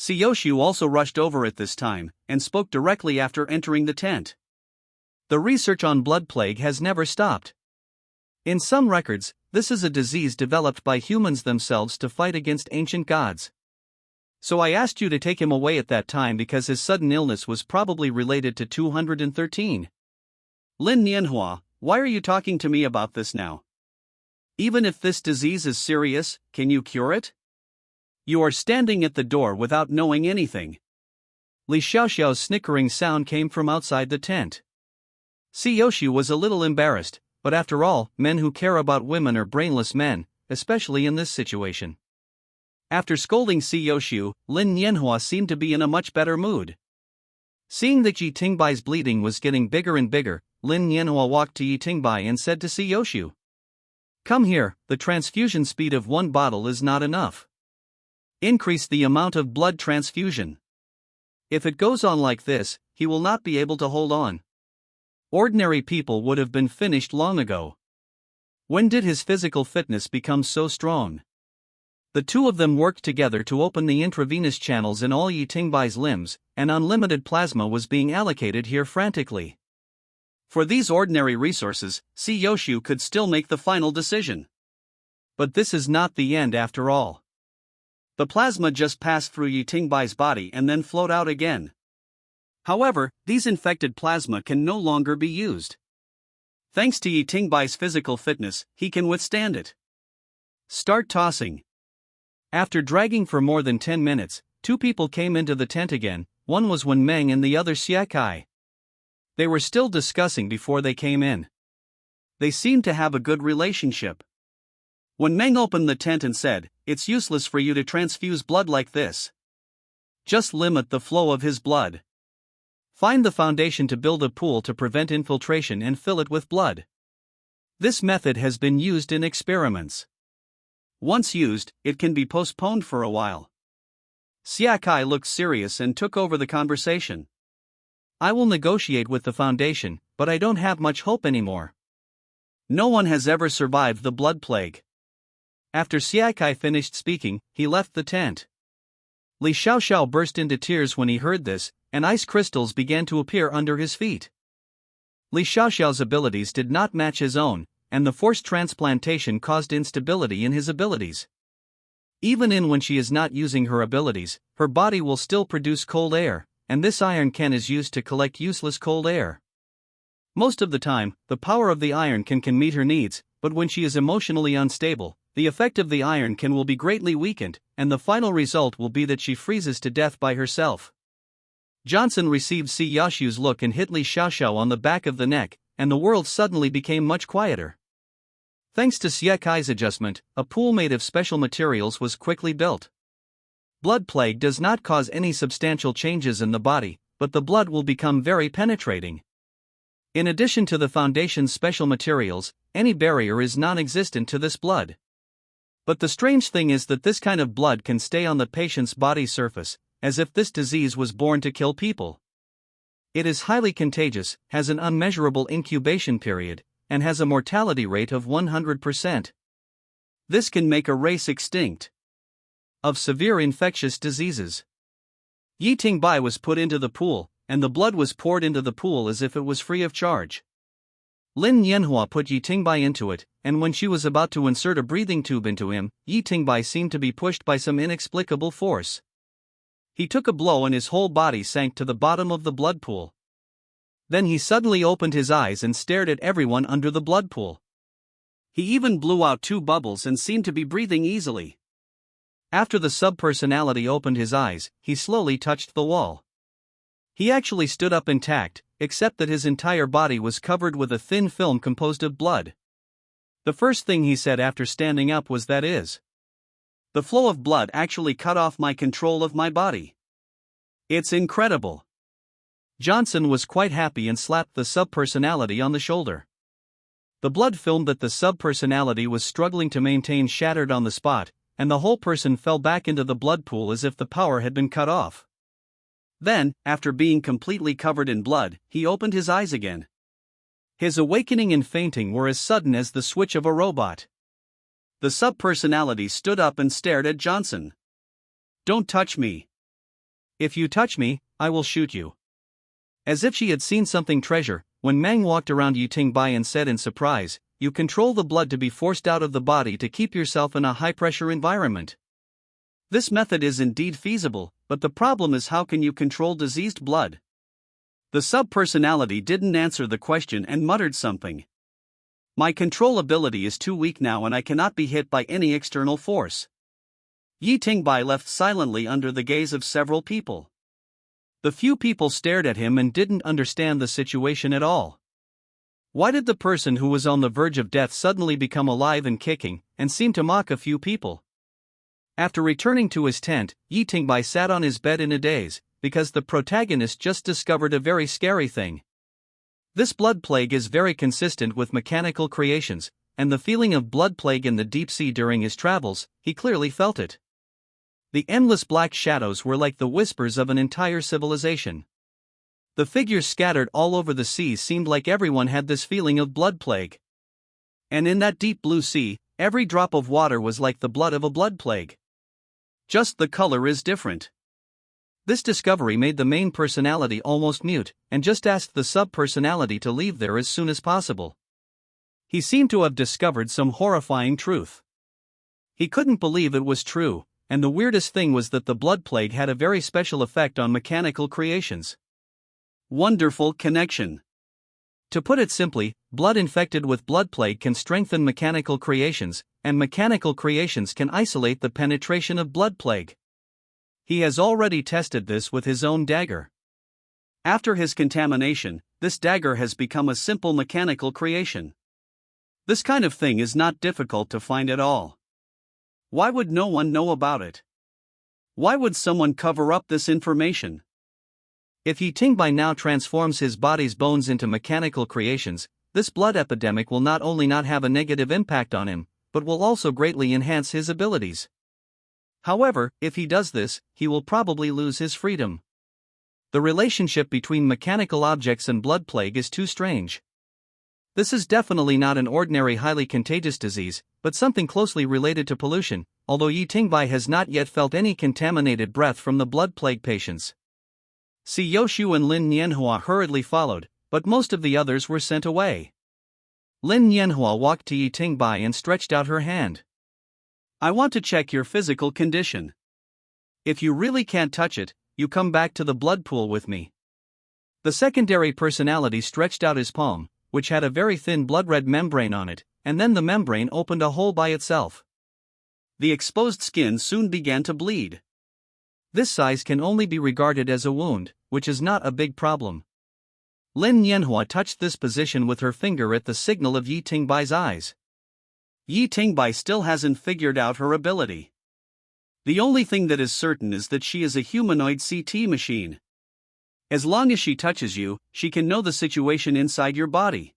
Yoshi also rushed over at this time, and spoke directly after entering the tent. The research on blood plague has never stopped. In some records, this is a disease developed by humans themselves to fight against ancient gods. So I asked you to take him away at that time because his sudden illness was probably related to 213. Lin Yanhua, why are you talking to me about this now? Even if this disease is serious, can you cure it? You are standing at the door without knowing anything. Li Xiaoxiao's snickering sound came from outside the tent. Xiaoxiu was a little embarrassed, but after all, men who care about women are brainless men, especially in this situation. After scolding Xiaoxiu, Lin Nianhua seemed to be in a much better mood. Seeing that Yi Tingbai's bleeding was getting bigger and bigger, Lin Nianhua walked to Yi Tingbai and said to Xiaoxiu, "Come here, the transfusion speed of one bottle is not enough. Increase the amount of blood transfusion. If it goes on like this, he will not be able to hold on. Ordinary people would have been finished long ago. When did his physical fitness become so strong?" The two of them worked together to open the intravenous channels in all Yi Tingbai's limbs, and unlimited plasma was being allocated here frantically. For these ordinary resources, Xiaoxiu could still make the final decision. But this is not the end after all. The plasma just passed through Yi Tingbai's body and then flowed out again. However, these infected plasma can no longer be used. Thanks to Yi Tingbai's physical fitness, he can withstand it. Start tossing. After dragging for more than 10 minutes, two people came into the tent again. One was Wen Meng and the other Xia Kai. They were still discussing before they came in. They seemed to have a good relationship. When Meng opened the tent and said, "It's useless for you to transfuse blood like this. Just limit the flow of his blood. Find the foundation to build a pool to prevent infiltration and fill it with blood. This method has been used in experiments. Once used, it can be postponed for a while." Xia Kai looked serious and took over the conversation. "I will negotiate with the foundation, but I don't have much hope anymore. No one has ever survived the blood plague." After Xia Kai finished speaking, he left the tent. Li Xiaoxiao burst into tears when he heard this, and ice crystals began to appear under his feet. Li Xiaoxiao's abilities did not match his own, and the forced transplantation caused instability in his abilities. Even when she is not using her abilities, her body will still produce cold air, and this iron can is used to collect useless cold air. Most of the time, the power of the iron can meet her needs, but when she is emotionally unstable, the effect of the iron can will be greatly weakened, and the final result will be that she freezes to death by herself. Johnson received Xiaoxiu's look and hit Li Xiaoxiao on the back of the neck, and the world suddenly became much quieter. Thanks to Xia Kai's adjustment, a pool made of special materials was quickly built. Blood plague does not cause any substantial changes in the body, but the blood will become very penetrating. In addition to the foundation's special materials, any barrier is non-existent to this blood. But the strange thing is that this kind of blood can stay on the patient's body surface, as if this disease was born to kill people. It is highly contagious, has an unmeasurable incubation period, and has a mortality rate of 100%. This can make a race extinct of severe infectious diseases. Yi Tingbai was put into the pool, and the blood was poured into the pool as if it was free of charge. Lin Nianhua put Yi Tingbai into it, and when she was about to insert a breathing tube into him, Yi Tingbai seemed to be pushed by some inexplicable force. He took a blow and his whole body sank to the bottom of the blood pool. Then he suddenly opened his eyes and stared at everyone under the blood pool. He even blew out 2 bubbles and seemed to be breathing easily. After the subpersonality opened his eyes, he slowly touched the wall. He actually stood up intact, except that his entire body was covered with a thin film composed of blood. The first thing he said after standing up was that the flow of blood actually cut off my control of my body. It's incredible. Johnson was quite happy and slapped the subpersonality on the shoulder. The blood film that the subpersonality was struggling to maintain shattered on the spot, and the whole person fell back into the blood pool as if the power had been cut off. Then, after being completely covered in blood, he opened his eyes again. His awakening and fainting were as sudden as the switch of a robot. The subpersonality stood up and stared at Johnson. "Don't touch me. If you touch me, I will shoot you." As if she had seen something treasure, when Meng walked around Yi Tingbai and said in surprise, "You control the blood to be forced out of the body to keep yourself in a high-pressure environment. This method is indeed feasible, but the problem is how can you control diseased blood?" The subpersonality didn't answer the question and muttered something. My control ability is too weak now and I cannot be hit by any external force. Yi Tingbai left silently under the gaze of several people. The few people stared at him and didn't understand the situation at all. Why did the person who was on the verge of death suddenly become alive and kicking, and seem to mock a few people? After returning to his tent, Yi Tingbai sat on his bed in a daze, because the protagonist just discovered a very scary thing. This blood plague is very consistent with mechanical creations, and the feeling of blood plague in the deep sea during his travels, he clearly felt it. The endless black shadows were like the whispers of an entire civilization. The figures scattered all over the seas seemed like everyone had this feeling of blood plague. And in that deep blue sea, every drop of water was like the blood of a blood plague. Just the color is different. This discovery made the main personality almost mute, and just asked the sub-personality to leave there as soon as possible. He seemed to have discovered some horrifying truth. He couldn't believe it was true, and the weirdest thing was that the blood plague had a very special effect on mechanical creations. Wonderful connection. To put it simply, blood infected with blood plague can strengthen mechanical creations, and mechanical creations can isolate the penetration of blood plague. He has already tested this with his own dagger. After his contamination, this dagger has become a simple mechanical creation. This kind of thing is not difficult to find at all. Why would no one know about it? Why would someone cover up this information? If Yi Tingbai now transforms his body's bones into mechanical creations, this blood epidemic will not only not have a negative impact on him, but will also greatly enhance his abilities. However, if he does this, he will probably lose his freedom. The relationship between mechanical objects and blood plague is too strange. This is definitely not an ordinary highly contagious disease, but something closely related to pollution, although Yi Tingbai has not yet felt any contaminated breath from the blood plague patients. Si Yoshu and Lin Nianhua hurriedly followed, but most of the others were sent away. Lin Nianhua walked to Yi Tingbai and stretched out her hand. I want to check your physical condition. If you really can't touch it, you come back to the blood pool with me. The secondary personality stretched out his palm, which had a very thin blood-red membrane on it, and then the membrane opened a hole by itself. The exposed skin soon began to bleed. This size can only be regarded as a wound, which is not a big problem. Lin Nianhua touched this position with her finger at the signal of Yi Tingbai's eyes. Yi Tingbai still hasn't figured out her ability. The only thing that is certain is that she is a humanoid CT machine. As long as she touches you, she can know the situation inside your body.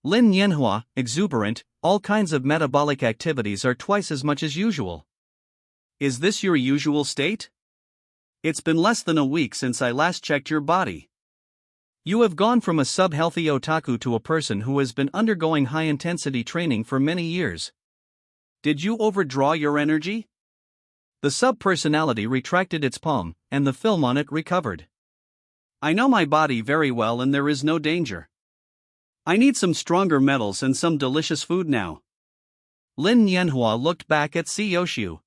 Lin Nianhua, exuberant, all kinds of metabolic activities are twice as much as usual. Is this your usual state? It's been less than a week since I last checked your body. You have gone from a sub-healthy otaku to a person who has been undergoing high-intensity training for many years. Did you overdraw your energy? The sub-personality retracted its palm, and the film on it recovered. I know my body very well and there is no danger. I need some stronger metals and some delicious food now. Lin Nianhua looked back at Si Yoshu.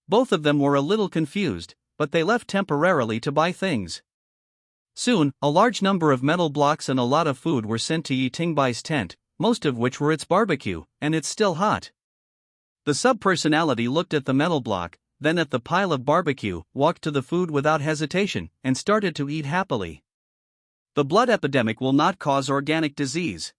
Both of them were a little confused, but they left temporarily to buy things. Soon, a large number of metal blocks and a lot of food were sent to Yi Tingbai's tent, most of which were its barbecue, and it's still hot. The sub-personality looked at the metal block, then at the pile of barbecue, walked to the food without hesitation, and started to eat happily. The blood epidemic will not cause organic disease.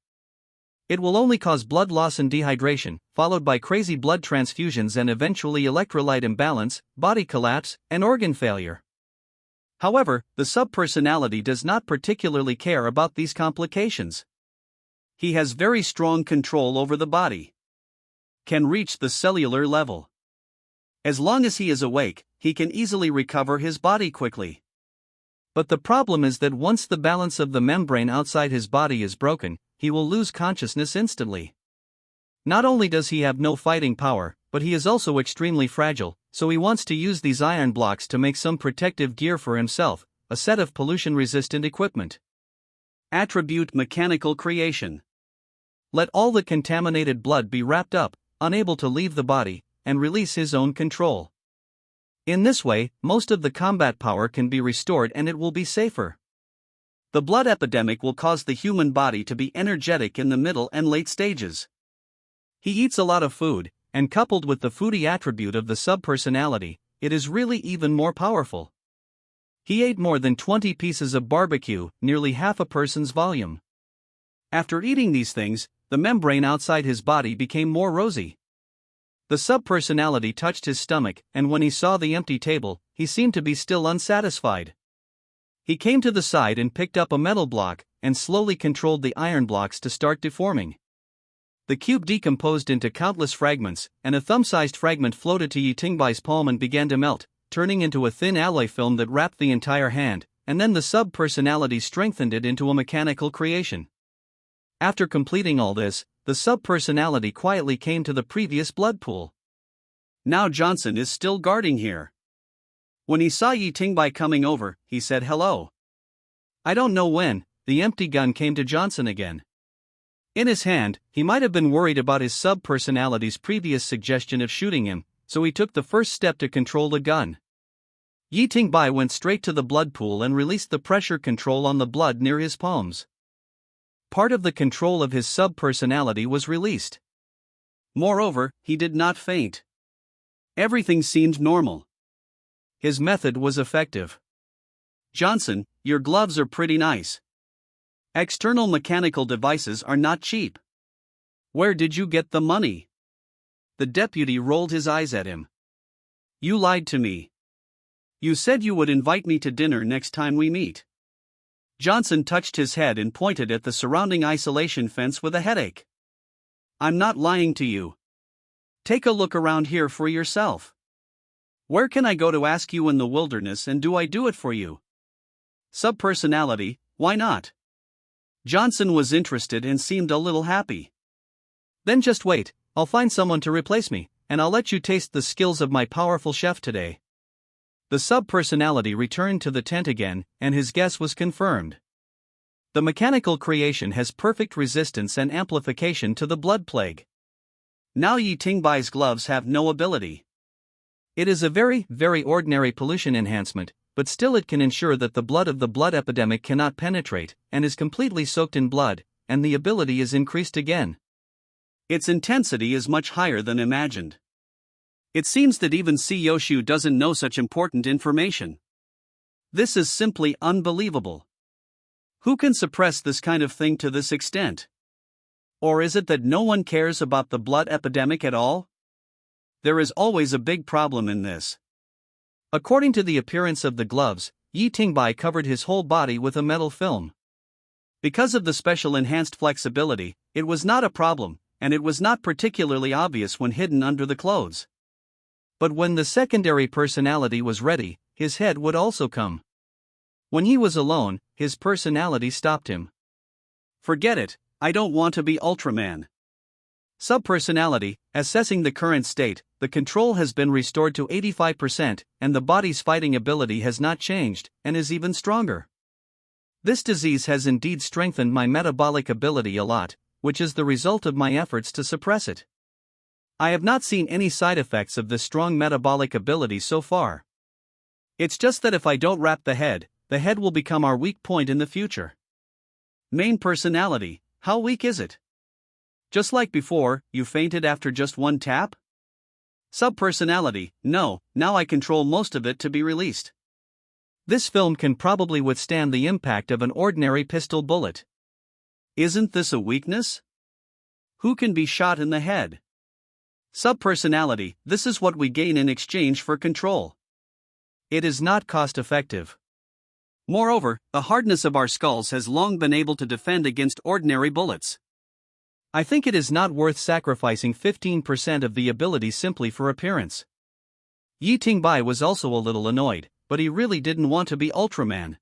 It will only cause blood loss and dehydration, followed by crazy blood transfusions and eventually electrolyte imbalance, body collapse, and organ failure. However, the sub-personality does not particularly care about these complications. He has very strong control over the body. Can reach the cellular level. As long as he is awake, he can easily recover his body quickly. But the problem is that once the balance of the membrane outside his body is broken, he will lose consciousness instantly. Not only does he have no fighting power, but he is also extremely fragile, so he wants to use these iron blocks to make some protective gear for himself, a set of pollution-resistant equipment. Attribute mechanical creation. Let all the contaminated blood be wrapped up, unable to leave the body, and release his own control. In this way, most of the combat power can be restored and it will be safer. The blood epidemic will cause the human body to be energetic in the middle and late stages. He eats a lot of food, and coupled with the foodie attribute of the subpersonality, it is really even more powerful. He ate more than 20 pieces of barbecue, nearly half a person's volume. After eating these things, the membrane outside his body became more rosy. The subpersonality touched his stomach, and when he saw the empty table, he seemed to be still unsatisfied. He came to the side and picked up a metal block, and slowly controlled the iron blocks to start deforming. The cube decomposed into countless fragments, and a thumb-sized fragment floated to Yi Tingbai's palm and began to melt, turning into a thin alloy film that wrapped the entire hand, and then the sub-personality strengthened it into a mechanical creation. After completing all this, the sub-personality quietly came to the previous blood pool. Now Johnson is still guarding here. When he saw Yi Tingbai coming over, he said hello. I don't know when, the empty gun came to Johnson again. In his hand, he might have been worried about his sub-personality's previous suggestion of shooting him, so he took the first step to control the gun. Yi Tingbai went straight to the blood pool and released the pressure control on the blood near his palms. Part of the control of his sub-personality was released. Moreover, he did not faint. Everything seemed normal. His method was effective. Johnson, your gloves are pretty nice. External mechanical devices are not cheap. Where did you get the money? The deputy rolled his eyes at him. You lied to me. You said you would invite me to dinner next time we meet. Johnson touched his head and pointed at the surrounding isolation fence with a headache. I'm not lying to you. Take a look around here for yourself. Where can I go to ask you in the wilderness, and do I do it for you? Subpersonality, why not? Johnson was interested and seemed a little happy. Then just wait, I'll find someone to replace me, and I'll let you taste the skills of my powerful chef today. The sub-personality returned to the tent again, and his guess was confirmed. The mechanical creation has perfect resistance and amplification to the blood plague. Now Yi Tingbai's gloves have no ability. It is a very, very ordinary pollution enhancement, but still it can ensure that the blood of the blood epidemic cannot penetrate, and is completely soaked in blood, and the ability is increased again. Its intensity is much higher than imagined. It seems that even Yoshu doesn't know such important information. This is simply unbelievable. Who can suppress this kind of thing to this extent? Or is it that no one cares about the blood epidemic at all? There is always a big problem in this. According to the appearance of the gloves, Yi Tingbai covered his whole body with a metal film. Because of the special enhanced flexibility, it was not a problem, and it was not particularly obvious when hidden under the clothes. But when the secondary personality was ready, his head would also come. When he was alone, his personality stopped him. Forget it, I don't want to be Ultraman. Subpersonality, assessing the current state, the control has been restored to 85%, and the body's fighting ability has not changed, and is even stronger. This disease has indeed strengthened my metabolic ability a lot, which is the result of my efforts to suppress it. I have not seen any side effects of this strong metabolic ability so far. It's just that if I don't wrap the head will become our weak point in the future. Main personality, how weak is it? Just like before, you fainted after just one tap? Subpersonality, no, now I control most of it to be released. This film can probably withstand the impact of an ordinary pistol bullet. Isn't this a weakness? Who can be shot in the head? Subpersonality, this is what we gain in exchange for control. It is not cost-effective. Moreover, the hardness of our skulls has long been able to defend against ordinary bullets. I think it is not worth sacrificing 15% of the ability simply for appearance. Yi Tingbai was also a little annoyed, but he really didn't want to be Ultraman.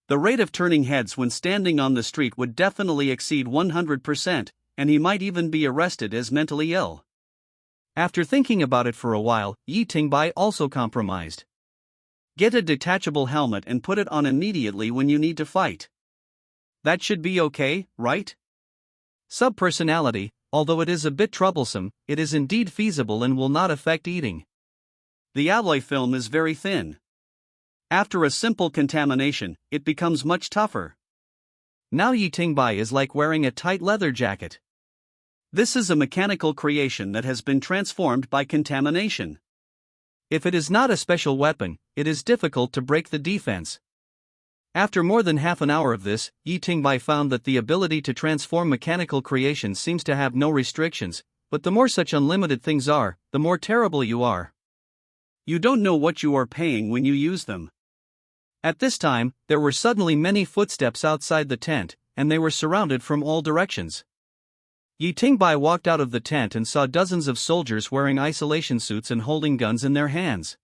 The rate of turning heads when standing on the street would definitely exceed 100%, and he might even be arrested as mentally ill. After thinking about it for a while, Yi Tingbai also compromised. Get a detachable helmet and put it on immediately when you need to fight. That should be okay, right? Subpersonality, although it is a bit troublesome, it is indeed feasible and will not affect eating. The alloy film is very thin. After a simple contamination, it becomes much tougher. Now Yi Tingbai is like wearing a tight leather jacket. This is a mechanical creation that has been transformed by contamination. If it is not a special weapon, it is difficult to break the defense. After more than half an hour of this, Yi Tingbai found that the ability to transform mechanical creations seems to have no restrictions, but the more such unlimited things are, the more terrible you are. You don't know what you are paying when you use them. At this time, there were suddenly many footsteps outside the tent, and they were surrounded from all directions. Yi Tingbai walked out of the tent and saw dozens of soldiers wearing isolation suits and holding guns in their hands.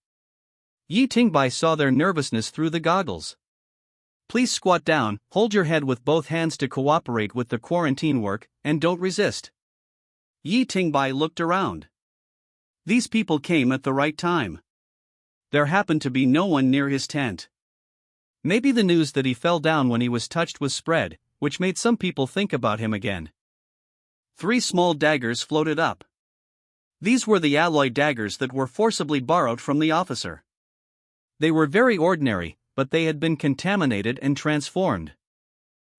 Yi Tingbai saw their nervousness through the goggles. Please squat down, hold your head with both hands to cooperate with the quarantine work, and don't resist. Yi Tingbai looked around. These people came at the right time. There happened to be no one near his tent. Maybe the news that he fell down when he was touched was spread, which made some people think about him again. 3 small daggers floated up. These were the alloy daggers that were forcibly borrowed from the officer. They were very ordinary, but they had been contaminated and transformed.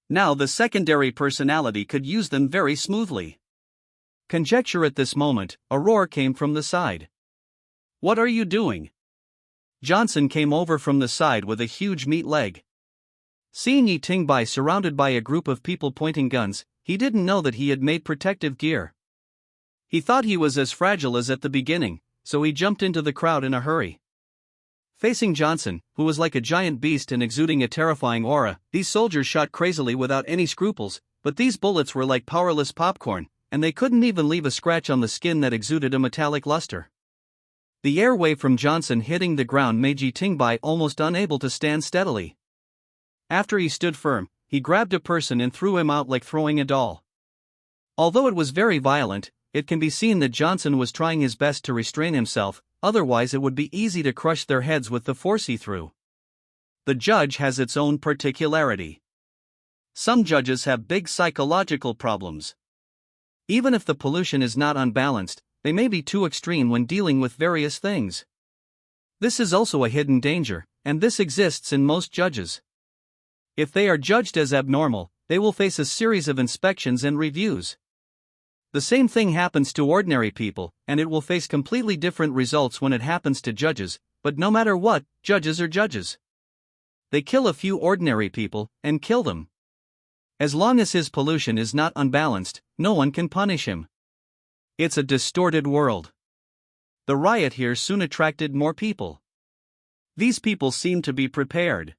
Now the secondary personality could use them very smoothly. Conjecture at this moment, a roar came from the side. What are you doing? Johnson came over from the side with a huge meat leg. Seeing Yi Tingbai surrounded by a group of people pointing guns, he didn't know that he had made protective gear. He thought he was as fragile as at the beginning, so he jumped into the crowd in a hurry. Facing Johnson, who was like a giant beast and exuding a terrifying aura, these soldiers shot crazily without any scruples, but these bullets were like powerless popcorn, and they couldn't even leave a scratch on the skin that exuded a metallic luster. The air wave from Johnson hitting the ground made Yi Tingbai almost unable to stand steadily. After he stood firm, he grabbed a person and threw him out like throwing a doll. Although it was very violent, it can be seen that Johnson was trying his best to restrain himself, otherwise it would be easy to crush their heads with the force he threw. The judge has its own particularity. Some judges have big psychological problems. Even if the pollution is not unbalanced, they may be too extreme when dealing with various things. This is also a hidden danger, and this exists in most judges. If they are judged as abnormal, they will face a series of inspections and reviews. The same thing happens to ordinary people, and it will face completely different results when it happens to judges, but no matter what, judges are judges. They kill a few ordinary people, and kill them. As long as his pollution is not unbalanced, no one can punish him. It's a distorted world. The riot here soon attracted more people. These people seemed to be prepared.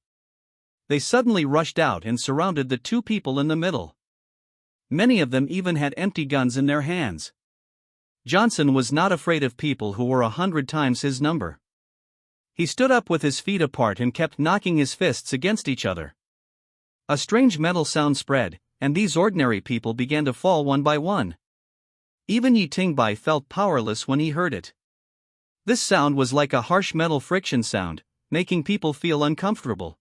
They suddenly rushed out and surrounded the 2 people in the middle. Many of them even had empty guns in their hands. Johnson was not afraid of people who were 100 times his number. He stood up with his feet apart and kept knocking his fists against each other. A strange metal sound spread, and these ordinary people began to fall one by one. Even Yi Tingbai felt powerless when he heard it. This sound was like a harsh metal friction sound, making people feel uncomfortable.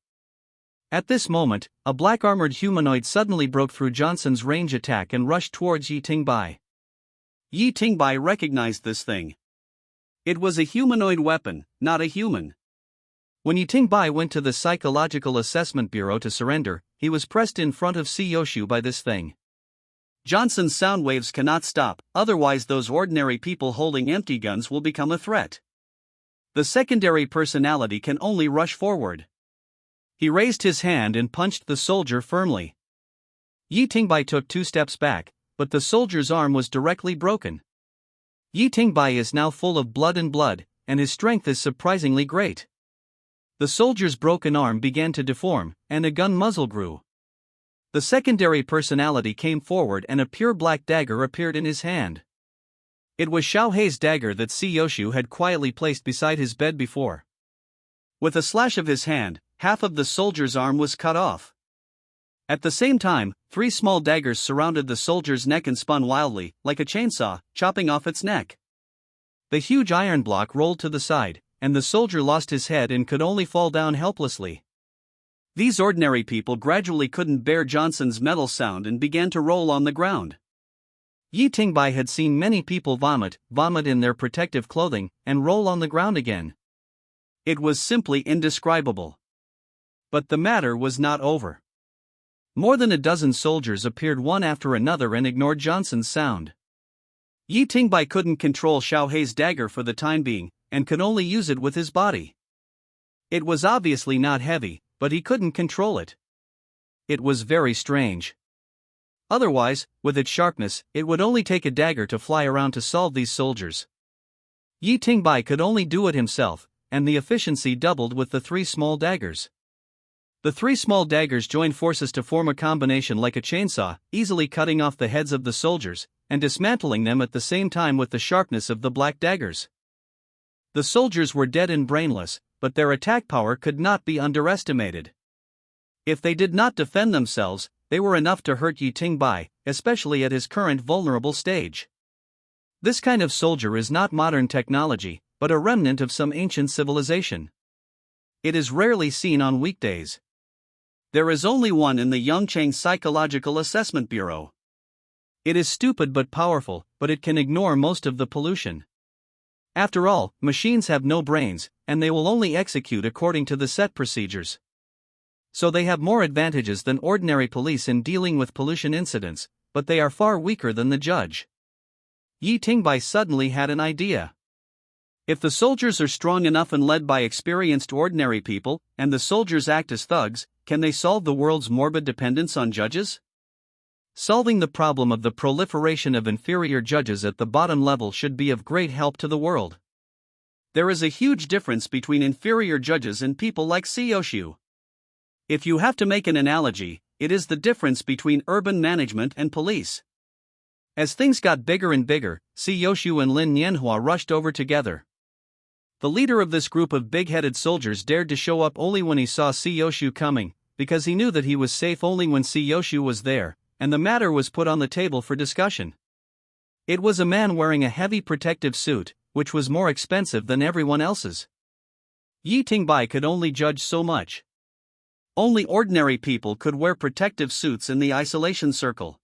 At this moment, a black-armored humanoid suddenly broke through Johnson's range attack and rushed towards Yi Tingbai. Yi Tingbai recognized this thing. It was a humanoid weapon, not a human. When Yi Tingbai went to the Psychological Assessment Bureau to surrender, he was pressed in front of Siyoshu by this thing. Johnson's sound waves cannot stop, otherwise those ordinary people holding empty guns will become a threat. The secondary personality can only rush forward. He raised his hand and punched the soldier firmly. Yi Tingbai took 2 steps back, but the soldier's arm was directly broken. Yi Tingbai is now full of blood, and his strength is surprisingly great. The soldier's broken arm began to deform, and a gun muzzle grew. The secondary personality came forward and a pure black dagger appeared in his hand. It was Xiao Hei's dagger that Siyoshu had quietly placed beside his bed before. With a slash of his hand, half of the soldier's arm was cut off. At the same time, 3 small daggers surrounded the soldier's neck and spun wildly, like a chainsaw, chopping off its neck. The huge iron block rolled to the side, and the soldier lost his head and could only fall down helplessly. These ordinary people gradually couldn't bear Johnson's metal sound and began to roll on the ground. Yi Tingbai had seen many people vomit in their protective clothing, and roll on the ground again. It was simply indescribable. But the matter was not over. More than a dozen soldiers appeared one after another and ignored Johnson's sound. Yi Tingbai couldn't control Xiao Hei's dagger for the time being, and could only use it with his body. It was obviously not heavy, but he couldn't control it. It was very strange. Otherwise, with its sharpness, it would only take a dagger to fly around to solve these soldiers. Yi Tingbai could only do it himself, and the efficiency doubled with the 3 small daggers. The 3 small daggers joined forces to form a combination like a chainsaw, easily cutting off the heads of the soldiers, and dismantling them at the same time with the sharpness of the black daggers. The soldiers were dead and brainless, but their attack power could not be underestimated. If they did not defend themselves, they were enough to hurt Yi Tingbai, especially at his current vulnerable stage. This kind of soldier is not modern technology, but a remnant of some ancient civilization. It is rarely seen on weekdays. There is only one in the Yongchang Psychological Assessment Bureau. It is stupid but powerful, but it can ignore most of the pollution. After all, machines have no brains, and they will only execute according to the set procedures. So they have more advantages than ordinary police in dealing with pollution incidents, but they are far weaker than the judge. Yi Tingbai suddenly had an idea. If the soldiers are strong enough and led by experienced ordinary people, and the soldiers act as thugs, can they solve the world's morbid dependence on judges? Solving the problem of the proliferation of inferior judges at the bottom level should be of great help to the world. There is a huge difference between inferior judges and people like Siyoshu. If you have to make an analogy, it is the difference between urban management and police. As things got bigger and bigger, Siyoshu and Lin Nianhua rushed over together. The leader of this group of big-headed soldiers dared to show up only when he saw Siyoshu coming, because he knew that he was safe only when Siyoshu was there, and the matter was put on the table for discussion. It was a man wearing a heavy protective suit, which was more expensive than everyone else's. Yi Tingbai could only judge so much. Only ordinary people could wear protective suits in the isolation circle.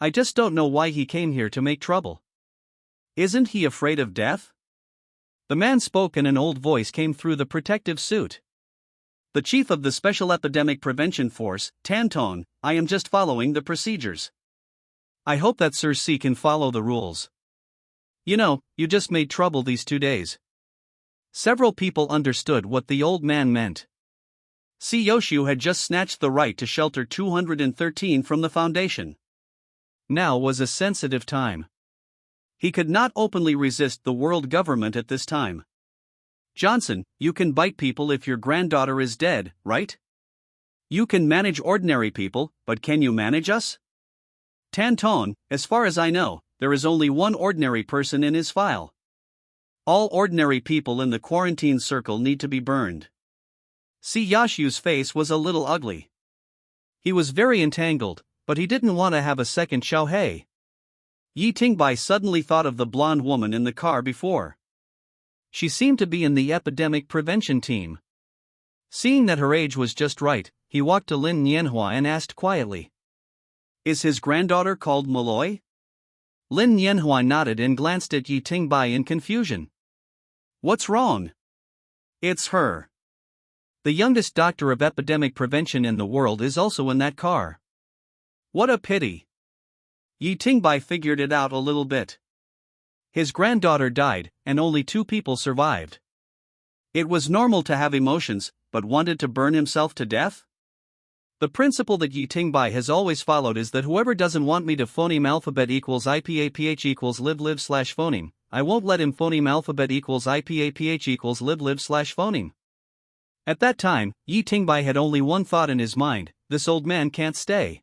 I just don't know why he came here to make trouble. Isn't he afraid of death? The man spoke and an old voice came through the protective suit. The chief of the Special Epidemic Prevention Force, Tanton, I am just following the procedures. I hope that Sir C can follow the rules. You know, you just made trouble these 2 days. Several people understood what the old man meant. Siyoshu had just snatched the right to shelter 213 from the Foundation. Now was a sensitive time. He could not openly resist the world government at this time. Johnson, you can bite people if your granddaughter is dead, right? You can manage ordinary people, but can you manage us? Tanton, as far as I know, there is only one ordinary person in his file. All ordinary people in the quarantine circle need to be burned. Siyoshu's face was a little ugly. He was very entangled, but he didn't want to have a second Xiao Hei. Yi Tingbai suddenly thought of the blonde woman in the car before. She seemed to be in the epidemic prevention team. Seeing that her age was just right, he walked to Lin Nianhua and asked quietly, "Is his granddaughter called Malloy?" Lin Nianhua nodded and glanced at Yi Tingbai in confusion. "What's wrong?" "It's her. The youngest doctor of epidemic prevention in the world is also in that car." "What a pity." Yi Tingbai figured it out a little bit. His granddaughter died, and only 2 people survived. It was normal to have emotions, but wanted to burn himself to death? The principle that Yi Tingbai has always followed is that whoever doesn't want me to phoneme alphabet equals IPAPH equals live/phoneme, I won't let him phoneme alphabet equals IPAPH equals live/phoneme. At that time, Yi Tingbai had only one thought in his mind: this old man can't stay.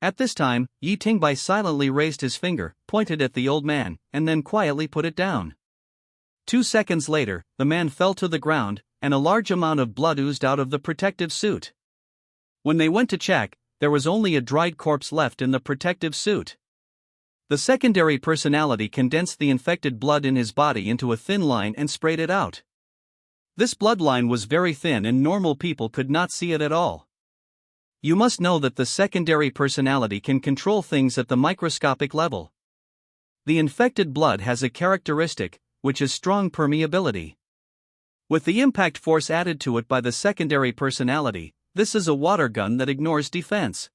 At this time, Yi Tingbai silently raised his finger, pointed at the old man, and then quietly put it down. 2 seconds later, the man fell to the ground, and a large amount of blood oozed out of the protective suit. When they went to check, there was only a dried corpse left in the protective suit. The secondary personality condensed the infected blood in his body into a thin line and sprayed it out. This bloodline was very thin and normal people could not see it at all. You must know that the secondary personality can control things at the microscopic level. The infected blood has a characteristic, which is strong permeability. With the impact force added to it by the secondary personality, this is a water gun that ignores defense.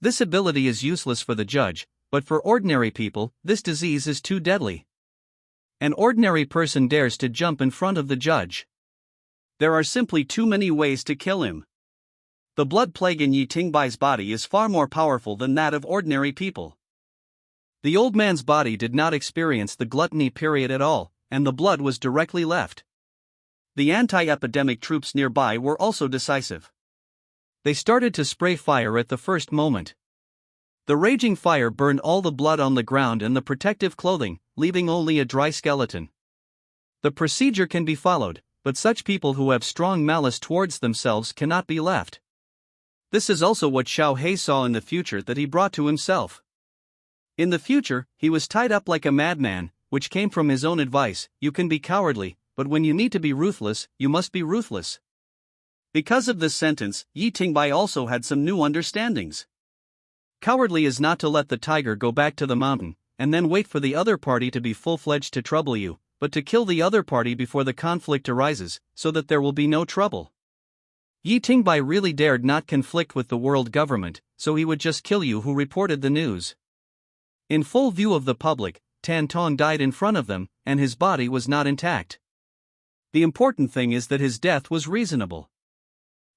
This ability is useless for the judge, but for ordinary people, this disease is too deadly. An ordinary person dares to jump in front of the judge. There are simply too many ways to kill him. The blood plague in Yi Tingbai's body is far more powerful than that of ordinary people. The old man's body did not experience the gluttony period at all, and the blood was directly left. The anti-epidemic troops nearby were also decisive. They started to spray fire at the first moment. The raging fire burned all the blood on the ground and the protective clothing, leaving only a dry skeleton. The procedure can be followed, but such people who have strong malice towards themselves cannot be left. This is also what Xiao He saw in the future that he brought to himself. In the future, he was tied up like a madman, which came from his own advice: you can be cowardly, but when you need to be ruthless, you must be ruthless. Because of this sentence, Yi Tingbai also had some new understandings. Cowardly is not to let the tiger go back to the mountain, and then wait for the other party to be full-fledged to trouble you, but to kill the other party before the conflict arises, so that there will be no trouble. Yi Tingbai really dared not conflict with the world government, so he would just kill you who reported the news. In full view of the public, Tan Tong died in front of them, and his body was not intact. The important thing is that his death was reasonable.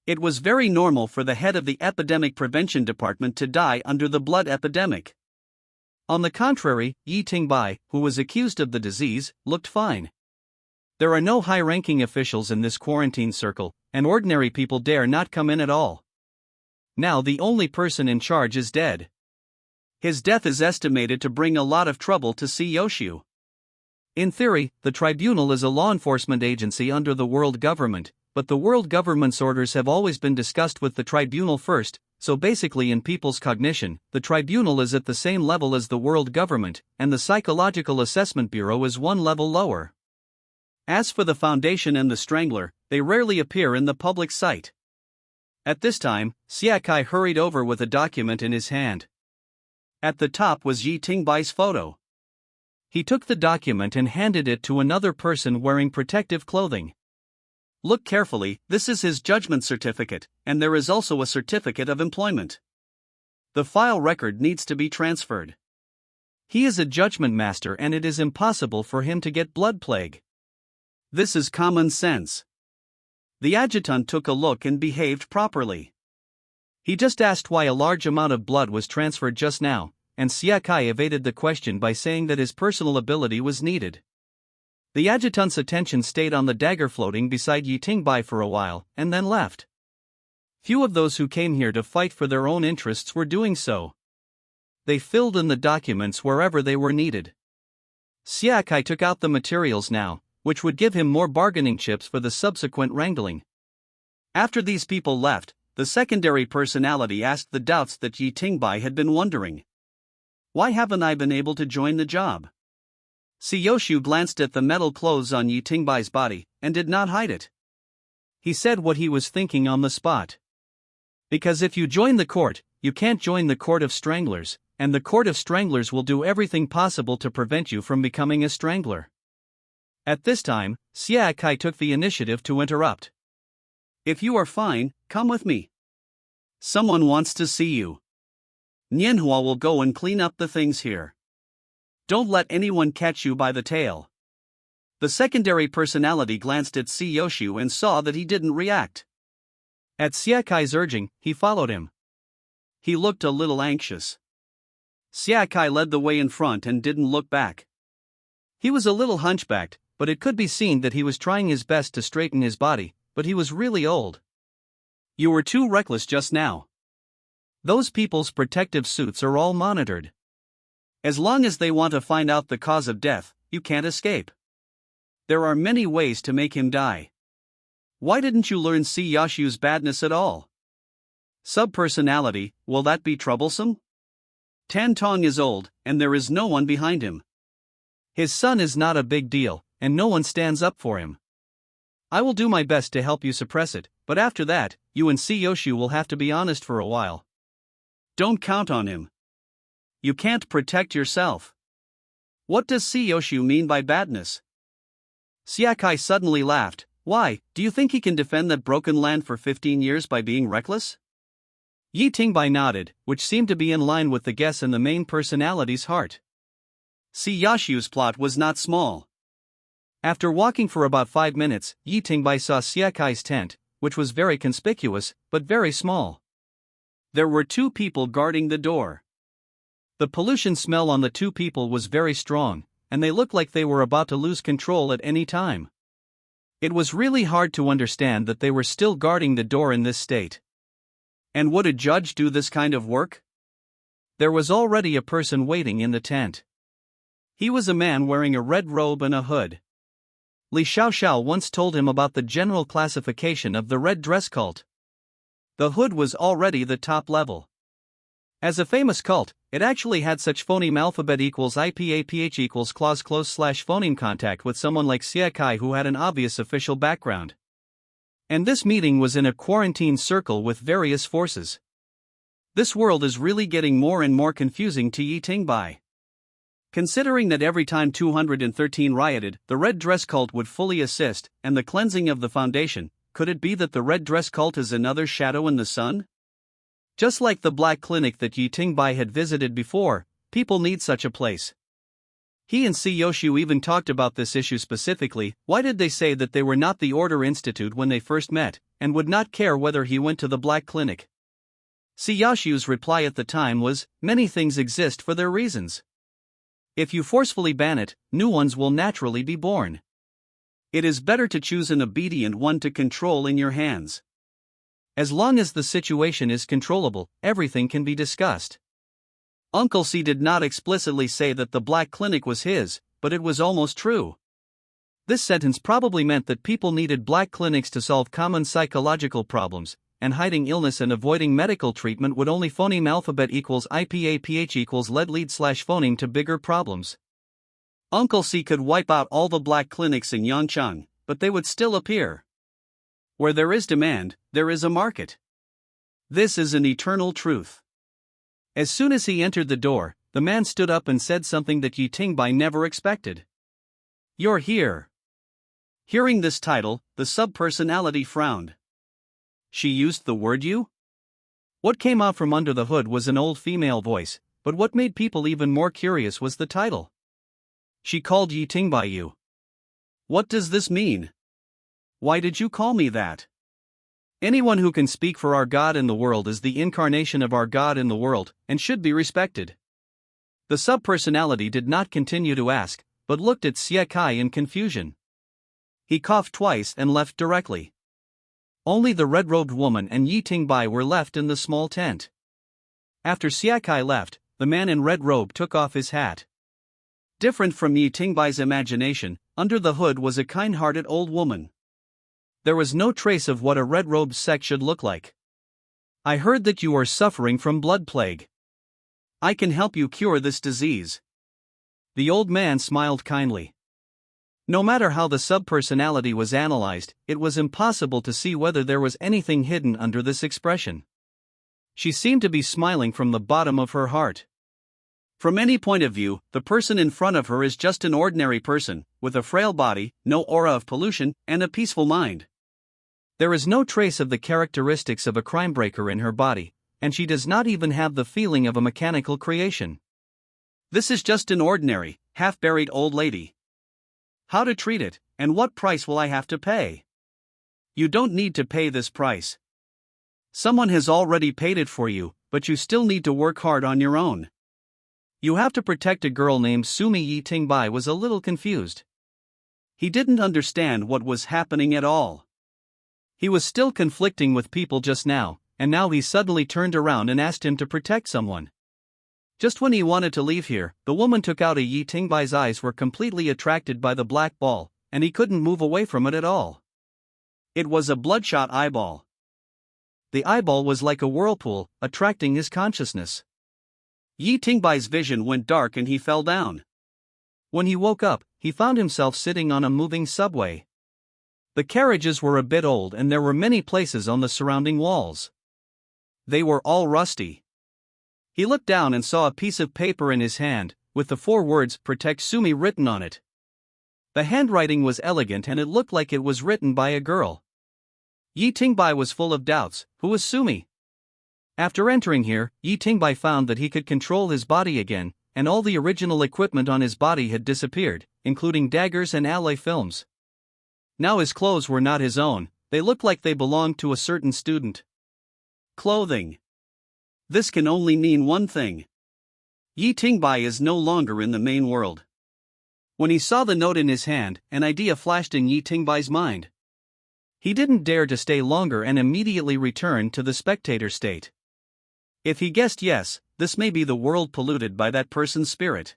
It was very normal for the head of the Epidemic Prevention Department to die under the blood epidemic. On the contrary, Yi Tingbai, who was accused of the disease, looked fine. There are no high-ranking officials in this quarantine circle, and ordinary people dare not come in at all. Now the only person in charge is dead. His death is estimated to bring a lot of trouble to Yoshu. In theory, the tribunal is a law enforcement agency under the world government, but the world government's orders have always been discussed with the tribunal first, so basically in people's cognition, the tribunal is at the same level as the world government, and the Psychological Assessment Bureau is one level lower. As for the Foundation and the Strangler, they rarely appear in the public sight. At this time, Xia Kai hurried over with a document in his hand. At the top was Yi Tingbai's photo. He took the document and handed it to another person wearing protective clothing. Look carefully, this is his judgment certificate, and there is also a certificate of employment. The file record needs to be transferred. He is a judgment master and it is impossible for him to get blood plague. This is common sense. The adjutant took a look and behaved properly. He just asked why a large amount of blood was transferred just now, and Xia Kai evaded the question by saying that his personal ability was needed. The adjutant's attention stayed on the dagger floating beside Yi Tingbai for a while, and then left. Few of those who came here to fight for their own interests were doing so. They filled in the documents wherever they were needed. Xia Kai took out the materials now, which would give him more bargaining chips for the subsequent wrangling. After these people left, the secondary personality asked the doubts that Yi Tingbai had been wondering. Why haven't I been able to join the job? Yoshu glanced at the metal clothes on Yi Tingbai's body, and did not hide it. He said what he was thinking on the spot. Because if you join the court, you can't join the court of stranglers, and the court of stranglers will do everything possible to prevent you from becoming a strangler. At this time, Xia Kai took the initiative to interrupt. If you are fine, come with me. Someone wants to see you. Nianhua will go and clean up the things here. Don't let anyone catch you by the tail. The secondary personality glanced at Yoshu and saw that he didn't react. At Xia Kai's urging, he followed him. He looked a little anxious. Xia Kai led the way in front and didn't look back. He was a little hunchbacked, but it could be seen that he was trying his best to straighten his body, but he was really old. You were too reckless just now. Those people's protective suits are all monitored. As long as they want to find out the cause of death, you can't escape. There are many ways to make him die. Why didn't you learn Yoshu's badness at all? Subpersonality, will that be troublesome? Tan Tong is old, and there is no one behind him. His son is not a big deal, and no one stands up for him. I will do my best to help you suppress it, but after that, you and Yoshu will have to be honest for a while. Don't count on him. You can't protect yourself. What does Yoshu mean by badness? Xia Kai suddenly laughed. Why, do you think he can defend that broken land for 15 years by being reckless? Yi Tingbai nodded, which seemed to be in line with the guess in the main personality's heart. See, Yashu's plot was not small. After walking for about 5 minutes, Yi Tingbai saw Siakai's tent, which was very conspicuous, but very small. There were 2 people guarding the door. The pollution smell on the 2 people was very strong, and they looked like they were about to lose control at any time. It was really hard to understand that they were still guarding the door in this state. And would a judge do this kind of work? There was already a person waiting in the tent. He was a man wearing a red robe and a hood. Li Xiaoxiao once told him about the general classification of the red dress cult. The hood was already the top level. As a famous cult, it actually had such phoneme alphabet equals IPAPH equals clause close slash phoneme contact with someone like Siakai who had an obvious official background. And this meeting was in a quarantine circle with various forces. This world is really getting more and more confusing to Yi Tingbai. Considering that every time 213 rioted, the red dress cult would fully assist, and the cleansing of the foundation, could it be that the red dress cult is another shadow in the sun? Just like the black clinic that Yi Tingbai had visited before, people need such a place. He and Si Yoshu even talked about this issue specifically. Why did they say that they were not the Order Institute when they first met, and would not care whether he went to the black clinic? Si Yoshu's reply at the time was, many things exist for their reasons. If you forcefully ban it, new ones will naturally be born. It is better to choose an obedient one to control in your hands. As long as the situation is controllable, everything can be discussed. Uncle C did not explicitly say that the black clinic was his, but it was almost true. This sentence probably meant that people needed black clinics to solve common psychological problems, and hiding illness and avoiding medical treatment would only phoneme alphabet equals IPAPH equals lead slash phoneme to bigger problems. Uncle C could wipe out all the black clinics in Yangchang, but they would still appear. Where there is demand, there is a market. This is an eternal truth. As soon as he entered the door, the man stood up and said something that Yi Tingbai never expected. You're here. Hearing this title, the subpersonality frowned. She used the word you? What came out from under the hood was an old female voice, but what made people even more curious was the title. She called Yi Tingbai you. What does this mean? Why did you call me that? Anyone who can speak for our God in the world is the incarnation of our God in the world, and should be respected. The subpersonality did not continue to ask, but looked at Xie Kai in confusion. He coughed twice and left directly. Only the red-robed woman and Yi Tingbai were left in the small tent. After Xie Kai left, the man in red robe took off his hat. Different from Yi Tingbai's imagination, under the hood was a kind-hearted old woman. There was no trace of what a red-robed sect should look like. I heard that you are suffering from blood plague. I can help you cure this disease. The old man smiled kindly. No matter how the subpersonality was analyzed, it was impossible to see whether there was anything hidden under this expression. She seemed to be smiling from the bottom of her heart. From any point of view, the person in front of her is just an ordinary person, with a frail body, no aura of pollution, and a peaceful mind. There is no trace of the characteristics of a crime breaker in her body, and she does not even have the feeling of a mechanical creation. This is just an ordinary, half-buried old lady. How to treat it, and what price will I have to pay? You don't need to pay this price. Someone has already paid it for you, but you still need to work hard on your own. You have to protect a girl named Sumi. Yi Tingbai was a little confused. He didn't understand what was happening at all. He was still conflicting with people just now, and now he suddenly turned around and asked him to protect someone. Just when he wanted to leave here, the woman took out a Yi Tingbai's eyes were completely attracted by the black ball, and he couldn't move away from it at all. It was a bloodshot eyeball. The eyeball was like a whirlpool, attracting his consciousness. Yi Tingbai's vision went dark and he fell down. When he woke up, he found himself sitting on a moving subway. The carriages were a bit old and there were many places on the surrounding walls. They were all rusty. He looked down and saw a piece of paper in his hand, with the 4 words "Protect Sumi" written on it. The handwriting was elegant and it looked like it was written by a girl. Yi Tingbai was full of doubts. Who was Sumi? After entering here, Yi Tingbai found that he could control his body again, and all the original equipment on his body had disappeared, including daggers and alloy films. Now his clothes were not his own, they looked like they belonged to a certain student. Clothing. This can only mean one thing. Yi Tingbai is no longer in the main world. When he saw the note in his hand, an idea flashed in Yi Tingbai's mind. He didn't dare to stay longer and immediately returned to the spectator state. If he guessed yes, this may be the world polluted by that person's spirit.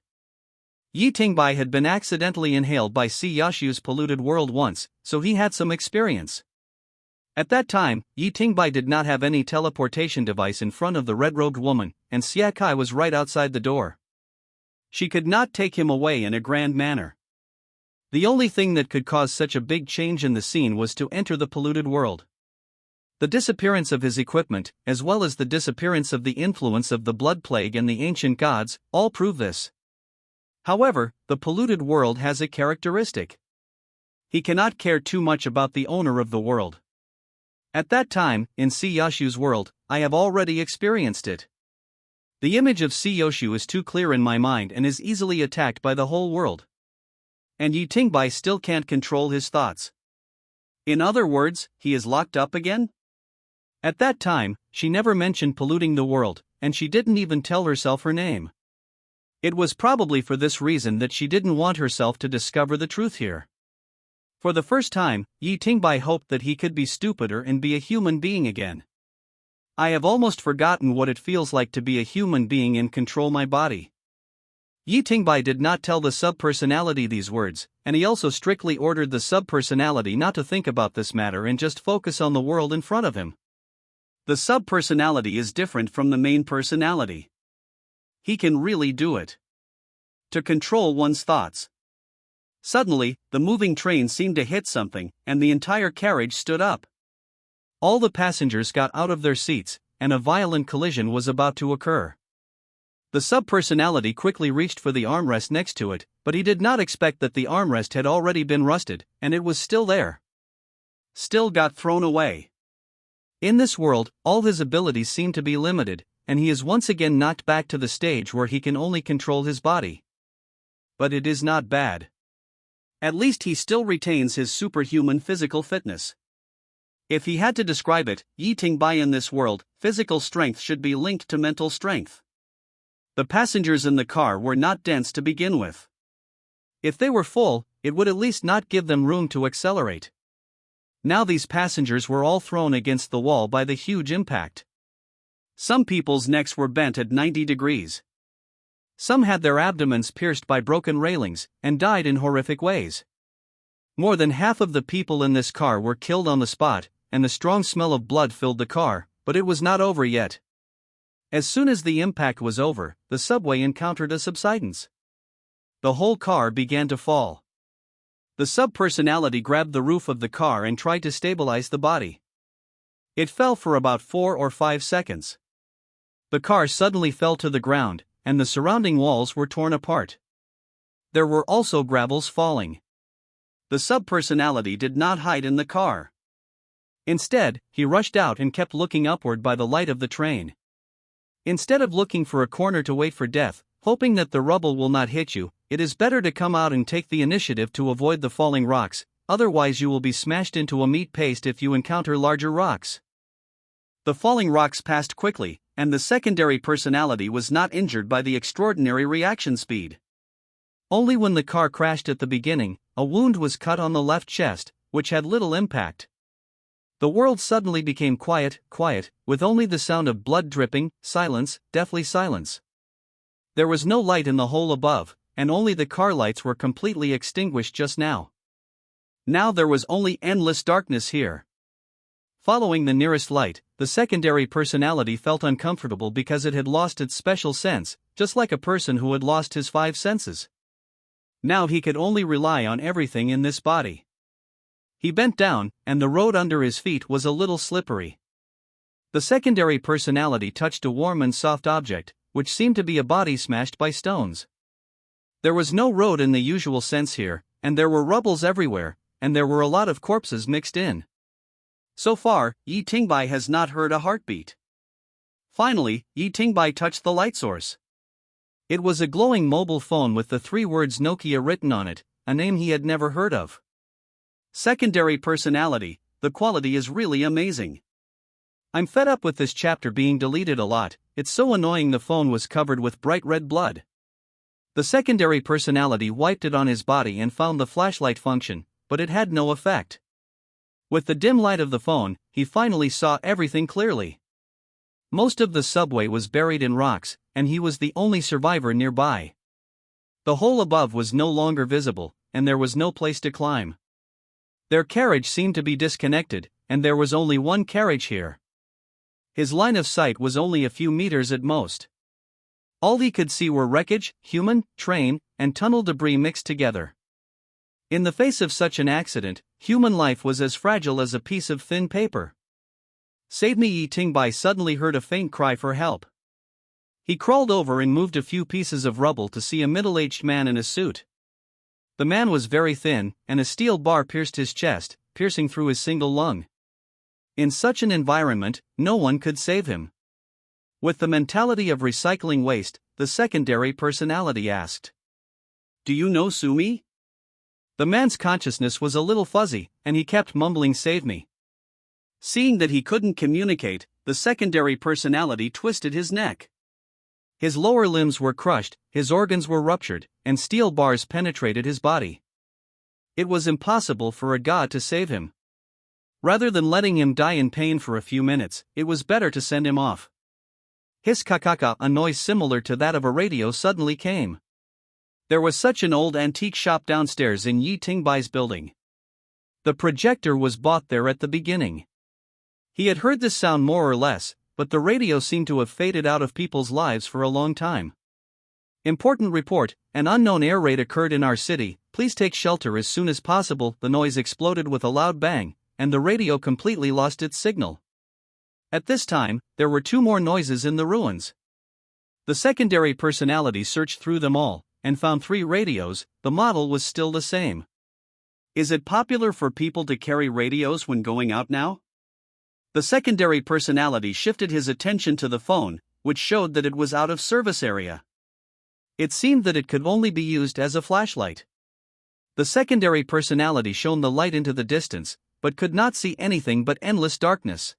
Yi Tingbai had been accidentally inhaled by Si Yashu's polluted world once, so he had some experience. At that time, Yi Tingbai did not have any teleportation device in front of the red-robed woman, and Xia Kai was right outside the door. She could not take him away in a grand manner. The only thing that could cause such a big change in the scene was to enter the polluted world. The disappearance of his equipment, as well as the disappearance of the influence of the blood plague and the ancient gods, all prove this. However, the polluted world has a characteristic. He cannot care too much about the owner of the world. At that time, in Si Yashu's world, I have already experienced it. The image of Si Yashu is too clear in my mind and is easily attacked by the whole world. And Yi Tingbai still can't control his thoughts. In other words, he is locked up again? At that time, she never mentioned polluting the world, and she didn't even tell herself her name. It was probably for this reason that she didn't want herself to discover the truth here. For the first time, Yi Tingbai hoped that he could be stupider and be a human being again. I have almost forgotten what it feels like to be a human being and control my body. Yi Tingbai did not tell the sub-personality these words, and he also strictly ordered the sub-personality not to think about this matter and just focus on the world in front of him. The sub-personality is different from the main personality. He can really do it. To control one's thoughts. Suddenly, the moving train seemed to hit something, and the entire carriage stood up. All the passengers got out of their seats, and a violent collision was about to occur. The sub-personality quickly reached for the armrest next to it, but he did not expect that the armrest had already been rusted, and it was still there. Still got thrown away. In this world, all his abilities seem to be limited, and he is once again knocked back to the stage where he can only control his body. But it is not bad. At least he still retains his superhuman physical fitness. If he had to describe it, Yi Tingbai in this world, physical strength should be linked to mental strength. The passengers in the car were not dense to begin with. If they were full, it would at least not give them room to accelerate. Now these passengers were all thrown against the wall by the huge impact. Some people's necks were bent at 90 degrees. Some had their abdomens pierced by broken railings, and died in horrific ways. More than half of the people in this car were killed on the spot, and the strong smell of blood filled the car, but it was not over yet. As soon as the impact was over, the subway encountered a subsidence. The whole car began to fall. The sub-personality grabbed the roof of the car and tried to stabilize the body. It fell for about 4 or 5 seconds. The car suddenly fell to the ground, and the surrounding walls were torn apart. There were also gravels falling. The sub-personality did not hide in the car. Instead, he rushed out and kept looking upward by the light of the train. Instead of looking for a corner to wait for death, hoping that the rubble will not hit you, it is better to come out and take the initiative to avoid the falling rocks, otherwise you will be smashed into a meat paste if you encounter larger rocks. The falling rocks passed quickly, and the secondary personality was not injured by the extraordinary reaction speed. Only when the car crashed at the beginning, a wound was cut on the left chest, which had little impact. The world suddenly became quiet, with only the sound of blood dripping, silence, deathly silence. There was no light in the hole above, and only the car lights were completely extinguished just now. Now there was only endless darkness here. Following the nearest light, the secondary personality felt uncomfortable because it had lost its special sense, just like a person who had lost his 5 senses. Now he could only rely on everything in this body. He bent down, and the road under his feet was a little slippery. The secondary personality touched a warm and soft object, which seemed to be a body smashed by stones. There was no road in the usual sense here, and there were rubbles everywhere, and there were a lot of corpses mixed in. So far, Yi Tingbai has not heard a heartbeat. Finally, Yi Tingbai touched the light source. It was a glowing mobile phone with the 3 words Nokia written on it, a name he had never heard of. Secondary personality, the quality is really amazing. I'm fed up with this chapter being deleted a lot, it's so annoying. The phone was covered with bright red blood. The secondary personality wiped it on his body and found the flashlight function, but it had no effect. With the dim light of the phone, he finally saw everything clearly. Most of the subway was buried in rocks, and he was the only survivor nearby. The hole above was no longer visible, and there was no place to climb. Their carriage seemed to be disconnected, and there was only one carriage here. His line of sight was only a few meters at most. All he could see were wreckage, human, train, and tunnel debris mixed together. In the face of such an accident, human life was as fragile as a piece of thin paper. "Save me!" Yi Tingbai suddenly heard a faint cry for help. He crawled over and moved a few pieces of rubble to see a middle-aged man in a suit. The man was very thin, and a steel bar pierced his chest, piercing through his single lung. In such an environment, no one could save him. With the mentality of recycling waste, the secondary personality asked, "Do you know Sumi?" The man's consciousness was a little fuzzy, and he kept mumbling, "Save me." Seeing that he couldn't communicate, the secondary personality twisted his neck. His lower limbs were crushed, his organs were ruptured, and steel bars penetrated his body. It was impossible for a god to save him. Rather than letting him die in pain for a few minutes, it was better to send him off. Hiss kakaka, a noise similar to that of a radio suddenly came. There was such an old antique shop downstairs in Yi Tingbai's building. The projector was bought there at the beginning. He had heard this sound more or less, but the radio seemed to have faded out of people's lives for a long time. "Important report, an unknown air raid occurred in our city, please take shelter as soon as possible." The noise exploded with a loud bang, and the radio completely lost its signal. At this time, there were 2 more noises in the ruins. The secondary personality searched through them all, and found 3 radios. The model was still the same. Is it popular for people to carry radios when going out now? The secondary personality shifted his attention to the phone, which showed that it was out of service area. It seemed that it could only be used as a flashlight. The secondary personality shone the light into the distance, but could not see anything but endless darkness.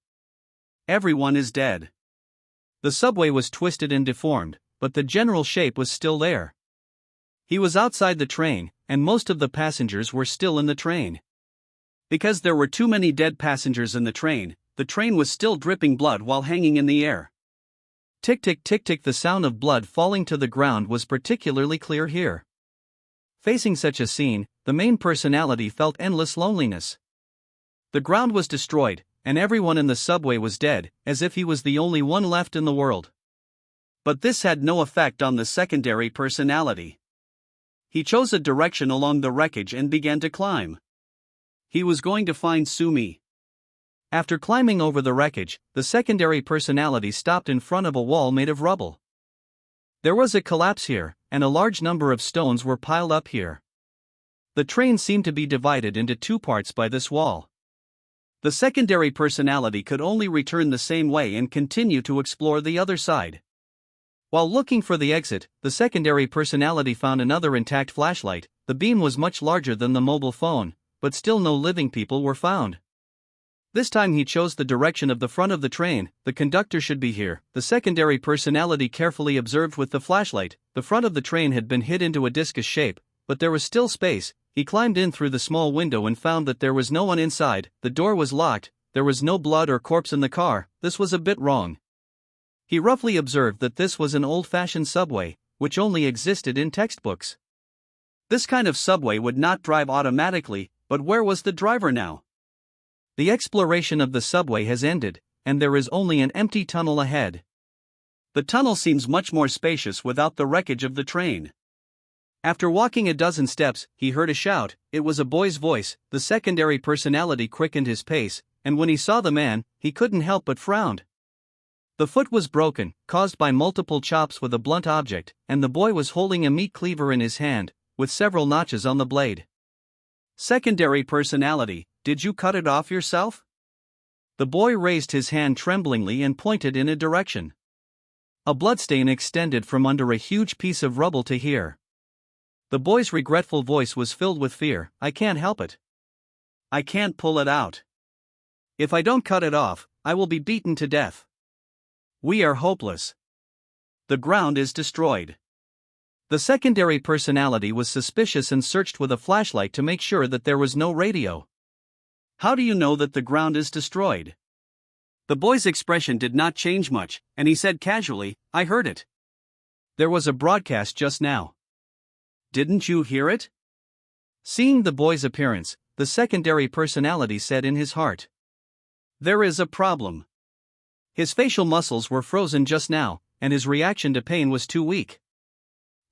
Everyone is dead. The subway was twisted and deformed, but the general shape was still there. He was outside the train, and most of the passengers were still in the train. Because there were too many dead passengers in the train was still dripping blood while hanging in the air. Tick tick tick tick, the sound of blood falling to the ground was particularly clear here. Facing such a scene, the main personality felt endless loneliness. The ground was destroyed, and everyone in the subway was dead, as if he was the only one left in the world. But this had no effect on the secondary personality. He chose a direction along the wreckage and began to climb. He was going to find Sumi. After climbing over the wreckage, the secondary personality stopped in front of a wall made of rubble. There was a collapse here, and a large number of stones were piled up here. The train seemed to be divided into 2 parts by this wall. The secondary personality could only return the same way and continue to explore the other side. While looking for the exit, the secondary personality found another intact flashlight. The beam was much larger than the mobile phone, but still no living people were found. This time he chose the direction of the front of the train. The conductor should be here, the secondary personality carefully observed with the flashlight. The front of the train had been hit into a discus shape, but there was still space. He climbed in through the small window and found that there was no one inside. The door was locked, there was no blood or corpse in the car. This was a bit wrong. He roughly observed that this was an old-fashioned subway, which only existed in textbooks. This kind of subway would not drive automatically, but where was the driver now? The exploration of the subway has ended, and there is only an empty tunnel ahead. The tunnel seems much more spacious without the wreckage of the train. After walking a dozen steps, he heard a shout. It was a boy's voice. The secondary personality quickened his pace, and when he saw the man, he couldn't help but frown. The foot was broken, caused by multiple chops with a blunt object, and the boy was holding a meat cleaver in his hand, with several notches on the blade. Secondary personality, did you cut it off yourself? The boy raised his hand tremblingly and pointed in a direction. A bloodstain extended from under a huge piece of rubble to here. The boy's regretful voice was filled with fear. I can't help it. I can't pull it out. If I don't cut it off, I will be beaten to death. We are hopeless. The ground is destroyed. The secondary personality was suspicious and searched with a flashlight to make sure that there was no radio. How do you know that the ground is destroyed? The boy's expression did not change much, and he said casually, I heard it. There was a broadcast just now. Didn't you hear it? Seeing the boy's appearance, the secondary personality said in his heart. There is a problem. His facial muscles were frozen just now, and his reaction to pain was too weak.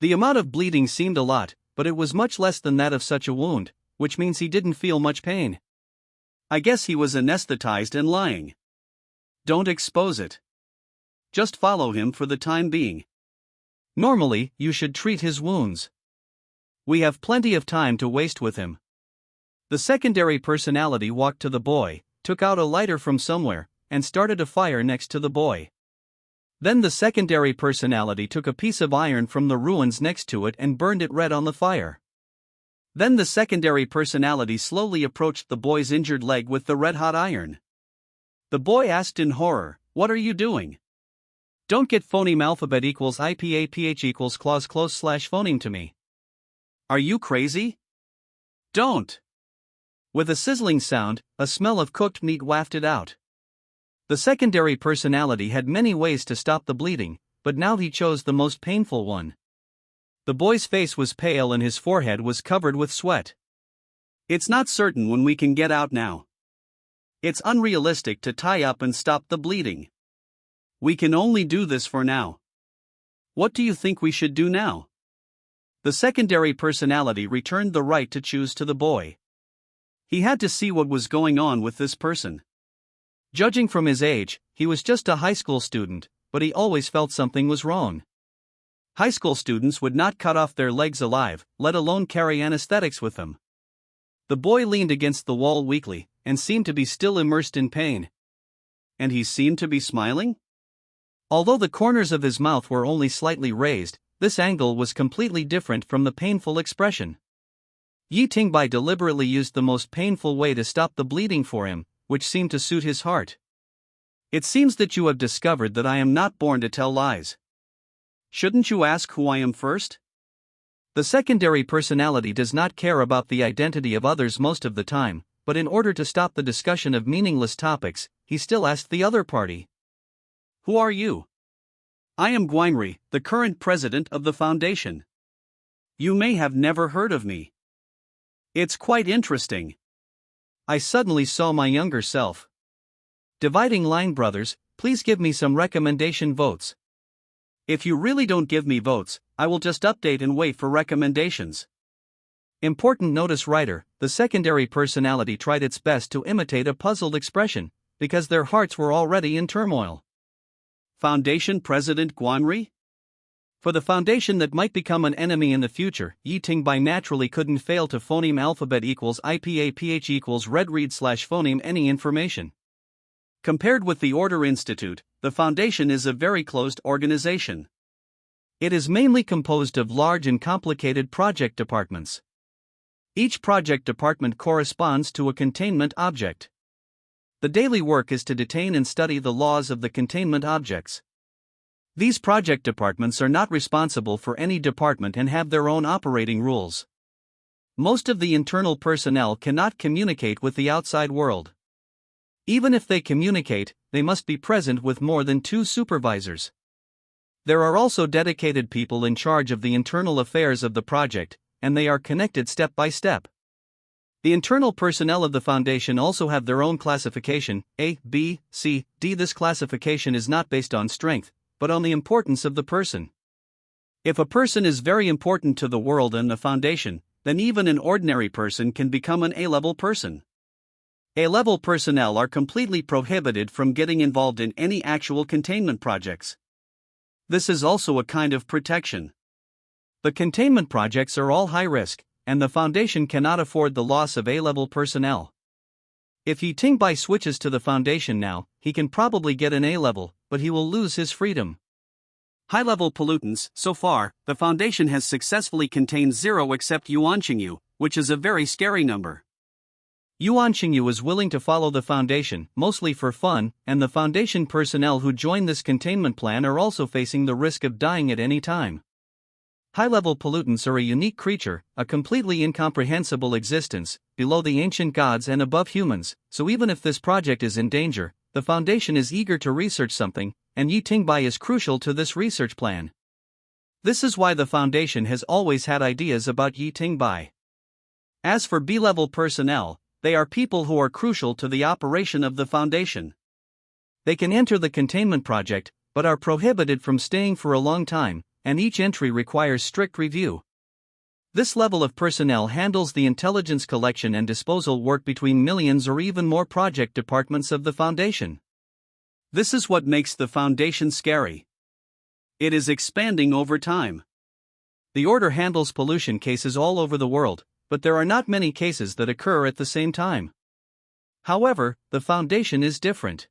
The amount of bleeding seemed a lot, but it was much less than that of such a wound, which means he didn't feel much pain. I guess he was anesthetized and lying. Don't expose it. Just follow him for the time being. Normally, you should treat his wounds. We have plenty of time to waste with him. The secondary personality walked to the boy, took out a lighter from somewhere, and started a fire next to the boy. Then the secondary personality took a piece of iron from the ruins next to it and burned it red on the fire. Then the secondary personality slowly approached the boy's injured leg with the red-hot iron. The boy asked in horror, what are you doing? Don't get phoneme alphabet equals IPAPH equals clause close slash phoneme to me. Are you crazy? Don't. With a sizzling sound, a smell of cooked meat wafted out. The secondary personality had many ways to stop the bleeding, but now he chose the most painful one. The boy's face was pale and his forehead was covered with sweat. It's not certain when we can get out now. It's unrealistic to tie up and stop the bleeding. We can only do this for now. What do you think we should do now? The secondary personality returned the right to choose to the boy. He had to see what was going on with this person. Judging from his age, he was just a high school student, but he always felt something was wrong. High school students would not cut off their legs alive, let alone carry anesthetics with them. The boy leaned against the wall weakly, and seemed to be still immersed in pain. And he seemed to be smiling? Although the corners of his mouth were only slightly raised, this angle was completely different from the painful expression. Yi Tingbai deliberately used the most painful way to stop the bleeding for him, which seemed to suit his heart. It seems that you have discovered that I am not born to tell lies. Shouldn't you ask who I am first? The secondary personality does not care about the identity of others most of the time, but in order to stop the discussion of meaningless topics, he still asked the other party. Who are you? I am Guangri, the current president of the foundation. You may have never heard of me. It's quite interesting. I suddenly saw my younger self. Dividing line brothers, please give me some recommendation votes. If you really don't give me votes, I will just update and wait for recommendations. Important notice writer, the secondary personality tried its best to imitate a puzzled expression, because their hearts were already in turmoil. Foundation President Guanri? For the foundation that might become an enemy in the future, Yi Tingbai naturally couldn't fail to phoneme alphabet equals IPAPH equals red read slash phoneme any information. Compared with the Order Institute, the foundation is a very closed organization. It is mainly composed of large and complicated project departments. Each project department corresponds to a containment object. The daily work is to detain and study the laws of the containment objects. These project departments are not responsible for any department and have their own operating rules. Most of the internal personnel cannot communicate with the outside world. Even if they communicate, they must be present with more than 2 supervisors. There are also dedicated people in charge of the internal affairs of the project, and they are connected step by step. The internal personnel of the foundation also have their own classification, A, B, C, D. This classification is not based on strength, but on the importance of the person. If a person is very important to the world and the foundation, then even an ordinary person can become an A-level person. A-level personnel are completely prohibited from getting involved in any actual containment projects. This is also a kind of protection. The containment projects are all high risk, and the foundation cannot afford the loss of A-level personnel. If Yi Tingbai switches to the foundation now, he can probably get an A-level, but he will lose his freedom. High-level pollutants. So far, the foundation has successfully contained 0 except Yuan Qingyu, which is a very scary number. Yuan Qingyu is willing to follow the foundation, mostly for fun, and the foundation personnel who join this containment plan are also facing the risk of dying at any time. High-level pollutants are a unique creature, a completely incomprehensible existence, below the ancient gods and above humans, so even if this project is in danger, the Foundation is eager to research something, and Yi Tingbai is crucial to this research plan. This is why the Foundation has always had ideas about Yi Tingbai. As for B-level personnel, they are people who are crucial to the operation of the Foundation. They can enter the containment project, but are prohibited from staying for a long time, and each entry requires strict review. This level of personnel handles the intelligence collection and disposal work between millions or even more project departments of the Foundation. This is what makes the Foundation scary. It is expanding over time. The Order handles pollution cases all over the world, but there are not many cases that occur at the same time. However, the Foundation is different.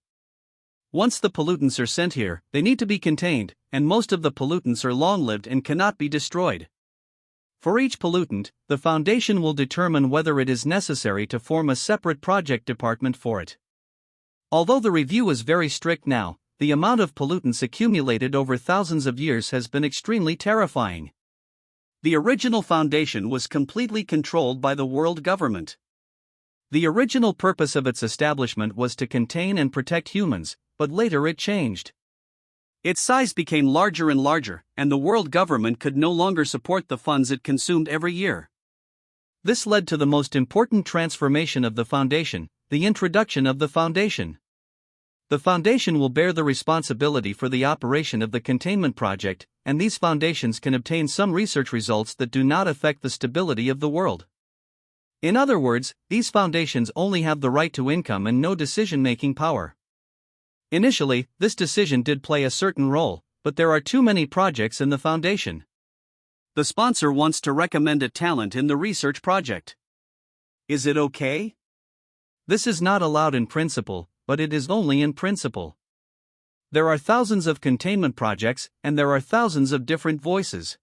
Once the pollutants are sent here, they need to be contained, and most of the pollutants are long-lived and cannot be destroyed. For each pollutant, the Foundation will determine whether it is necessary to form a separate project department for it. Although the review is very strict now, the amount of pollutants accumulated over thousands of years has been extremely terrifying. The original Foundation was completely controlled by the world government. The original purpose of its establishment was to contain and protect humans, but later it changed. Its size became larger and larger, and the world government could no longer support the funds it consumed every year. This led to the most important transformation of the Foundation, the introduction of the Foundation. The Foundation will bear the responsibility for the operation of the containment project, and these foundations can obtain some research results that do not affect the stability of the world. In other words, these foundations only have the right to income and no decision-making power. Initially, this decision did play a certain role, but there are too many projects in the Foundation. The sponsor wants to recommend a talent in the research project. Is it okay? This is not allowed in principle, but it is only in principle. There are thousands of containment projects, and there are thousands of different voices.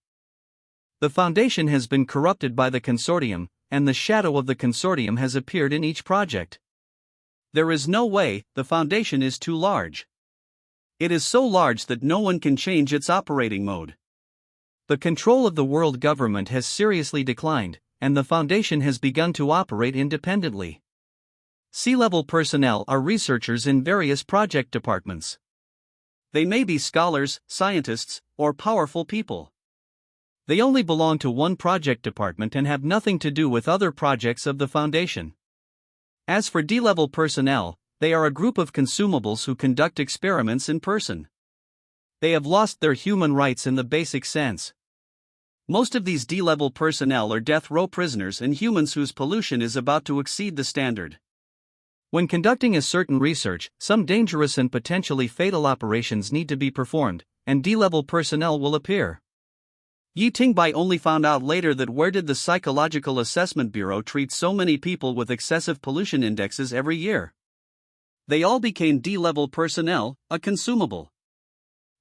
The Foundation has been corrupted by the consortium, and the shadow of the consortium has appeared in each project. There is no way, the Foundation is too large. It is so large that no one can change its operating mode. The control of the world government has seriously declined, and the Foundation has begun to operate independently. C-level personnel are researchers in various project departments. They may be scholars, scientists, or powerful people. They only belong to one project department and have nothing to do with other projects of the Foundation. As for D-level personnel, they are a group of consumables who conduct experiments in person. They have lost their human rights in the basic sense. Most of these D-level personnel are death row prisoners and humans whose pollution is about to exceed the standard. When conducting a certain research, some dangerous and potentially fatal operations need to be performed, and D-level personnel will appear. Yi Tingbai only found out later that where did the Psychological Assessment Bureau treat so many people with excessive pollution indexes every year? They all became D-level personnel, a consumable.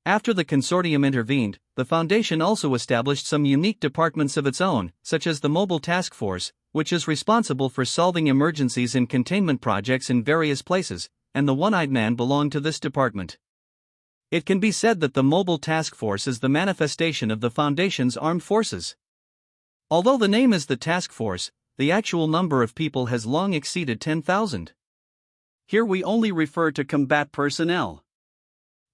After the consortium intervened, the Foundation also established some unique departments of its own, such as the Mobile Task Force, which is responsible for solving emergencies in containment projects in various places, and the One-Eyed Man belonged to this department. It can be said that the Mobile Task Force is the manifestation of the Foundation's armed forces. Although the name is the Task Force, the actual number of people has long exceeded 10,000. Here we only refer to combat personnel.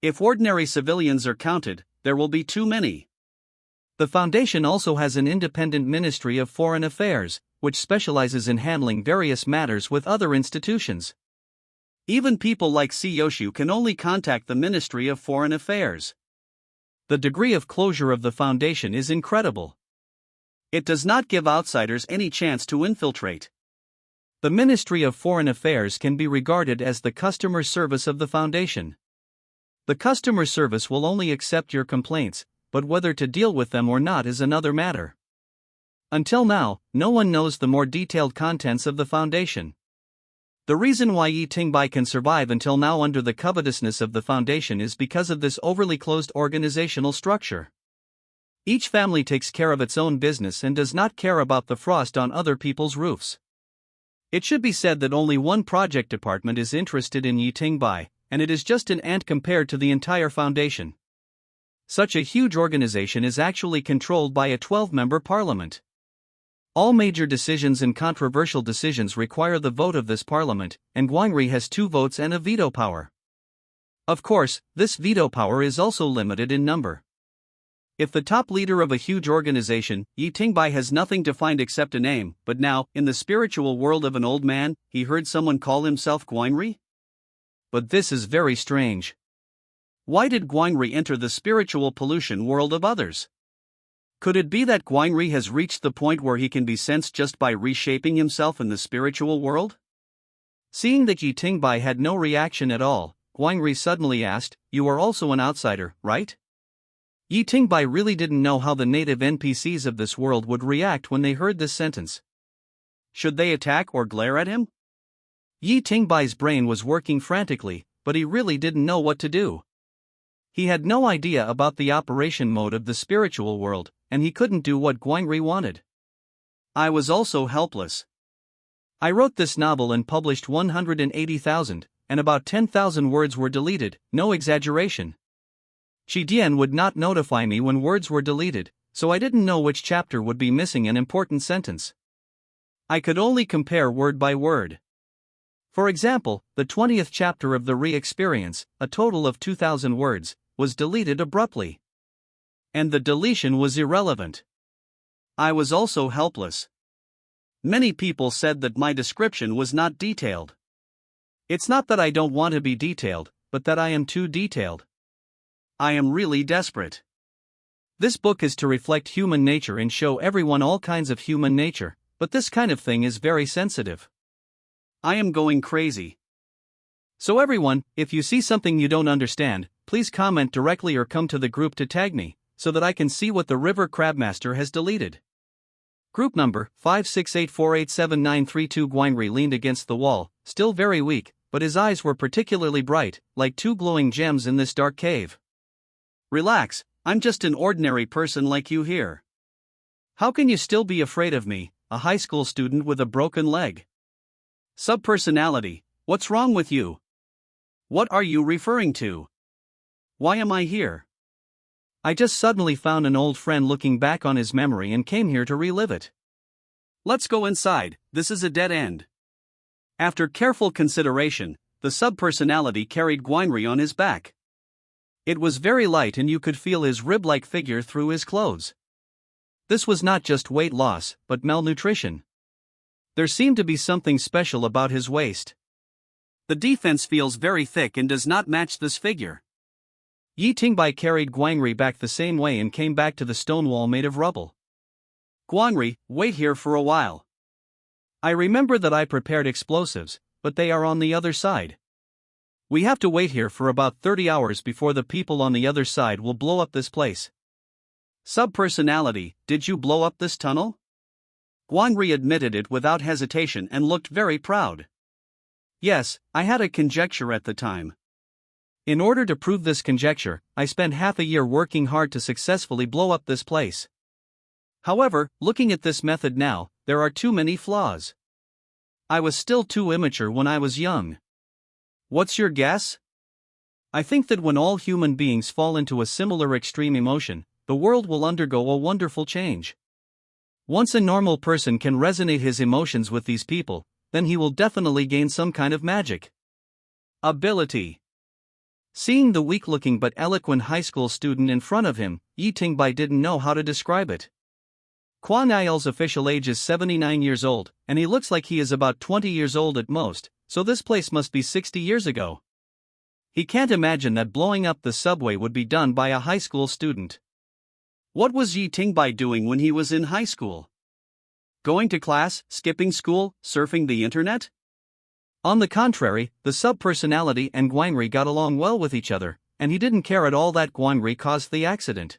If ordinary civilians are counted, there will be too many. The Foundation also has an independent Ministry of Foreign Affairs, which specializes in handling various matters with other institutions. Even people like Yoshu can only contact the Ministry of Foreign Affairs. The degree of closure of the Foundation is incredible. It does not give outsiders any chance to infiltrate. The Ministry of Foreign Affairs can be regarded as the customer service of the Foundation. The customer service will only accept your complaints, but whether to deal with them or not is another matter. Until now, no one knows the more detailed contents of the Foundation. The reason why Yi Tingbai can survive until now under the covetousness of the Foundation is because of this overly closed organizational structure. Each family takes care of its own business and does not care about the frost on other people's roofs. It should be said that only one project department is interested in Yi Tingbai, and it is just an ant compared to the entire Foundation. Such a huge organization is actually controlled by a 12-member parliament. All major decisions and controversial decisions require the vote of this parliament, and Guangri has 2 votes and a veto power. Of course, this veto power is also limited in number. If the top leader of a huge organization, Yi Tingbai has nothing to find except a name, but now, in the spiritual world of an old man, he heard someone call himself Guangri? But this is very strange. Why did Guangri enter the spiritual pollution world of others? Could it be that Guangri has reached the point where he can be sensed just by reshaping himself in the spiritual world? Seeing that Yi Tingbai had no reaction at all, Guangri suddenly asked, "You are also an outsider, right?" Yi Tingbai really didn't know how the native NPCs of this world would react when they heard this sentence. Should they attack or glare at him? Yi Tingbai's brain was working frantically, but he really didn't know what to do. He had no idea about the operation mode of the spiritual world, and he couldn't do what Guangri wanted. I was also helpless. I wrote this novel and published 180,000, and about 10,000 words were deleted, no exaggeration. Chi Dian would not notify me when words were deleted, so I didn't know which chapter would be missing an important sentence. I could only compare word by word. For example, the 20th chapter of the Re-Experience, a total of 2,000 words, was deleted abruptly. And the deletion was irrelevant. I was also helpless. Many people said that my description was not detailed. It's not that I don't want to be detailed, but that I am too detailed. I am really desperate. This book is to reflect human nature and show everyone all kinds of human nature, but this kind of thing is very sensitive. I am going crazy. So everyone, if you see something you don't understand, please comment directly or come to the group to tag me, so that I can see what the River Crabmaster has deleted. Group number 568487932. Guangri leaned against the wall, still very weak, but his eyes were particularly bright, like 2 glowing gems in this dark cave. Relax, I'm just an ordinary person like you here. How can you still be afraid of me, a high school student with a broken leg? Subpersonality, what's wrong with you? What are you referring to? Why am I here? I just suddenly found an old friend looking back on his memory and came here to relive it. Let's go inside, this is a dead end. After careful consideration, the subpersonality carried Guangri on his back. It was very light and you could feel his rib-like figure through his clothes. This was not just weight loss, but malnutrition. There seemed to be something special about his waist. The defense feels very thick and does not match this figure. Yi Tingbai carried Guangri back the same way and came back to the stone wall made of rubble. Guangri, wait here for a while. I remember that I prepared explosives, but they are on the other side. We have to wait here for about 30 hours before the people on the other side will blow up this place. Subpersonality, did you blow up this tunnel? Guangri admitted it without hesitation and looked very proud. Yes, I had a conjecture at the time. In order to prove this conjecture, I spent half a year working hard to successfully blow up this place. However, looking at this method now, there are too many flaws. I was still too immature when I was young. What's your guess? I think that when all human beings fall into a similar extreme emotion, the world will undergo a wonderful change. Once a normal person can resonate his emotions with these people, then he will definitely gain some kind of magic ability. Seeing the weak-looking but eloquent high school student in front of him, Yi Tingbai didn't know how to describe it. Quan Niel's official age is 79 years old, and he looks like he is about 20 years old at most, so this place must be 60 years ago. He can't imagine that blowing up the subway would be done by a high school student. What was Yi Tingbai doing when he was in high school? Going to class, skipping school, surfing the internet? On the contrary, the subpersonality and Guangri got along well with each other, and he didn't care at all that Guangri caused the accident.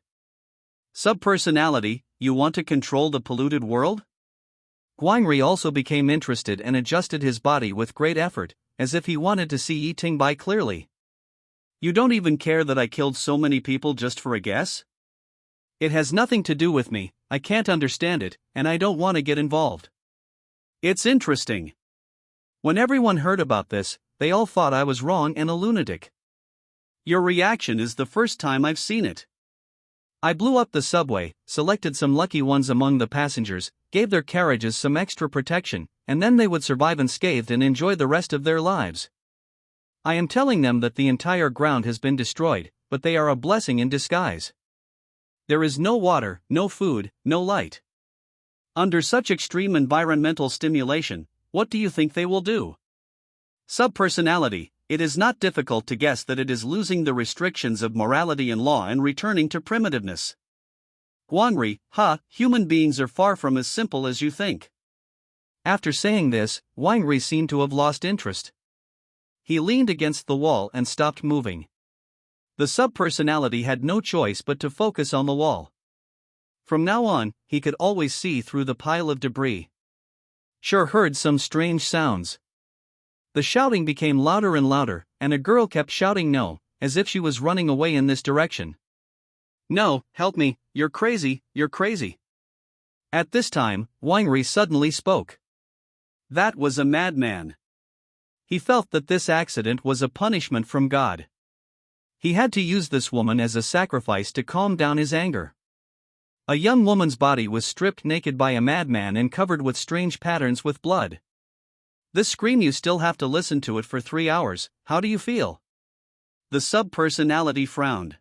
Subpersonality, you want to control the polluted world? Guangri also became interested and adjusted his body with great effort, as if he wanted to see Yi Tingbai clearly. You don't even care that I killed so many people just for a guess? It has nothing to do with me, I can't understand it, and I don't want to get involved. It's interesting. When everyone heard about this, they all thought I was wrong and a lunatic. Your reaction is the first time I've seen it. I blew up the subway, selected some lucky ones among the passengers, gave their carriages some extra protection, and then they would survive unscathed and enjoy the rest of their lives. I am telling them that the entire ground has been destroyed, but they are a blessing in disguise. There is no water, no food, no light. Under such extreme environmental stimulation, what do you think they will do? Subpersonality, it is not difficult to guess that it is losing the restrictions of morality and law and returning to primitiveness. Guangri, human beings are far from as simple as you think. After saying this, Guangri seemed to have lost interest. He leaned against the wall and stopped moving. The subpersonality had no choice but to focus on the wall. From now on, he could always see through the pile of debris. Sure heard some strange sounds. The shouting became louder and louder, and a girl kept shouting no, as if she was running away in this direction. No, help me, you're crazy, you're crazy. At this time, Guangri suddenly spoke. That was a madman. He felt that this accident was a punishment from God. He had to use this woman as a sacrifice to calm down his anger. A young woman's body was stripped naked by a madman and covered with strange patterns with blood. This scream, you still have to listen to it for 3 hours, how do you feel? The subpersonality frowned.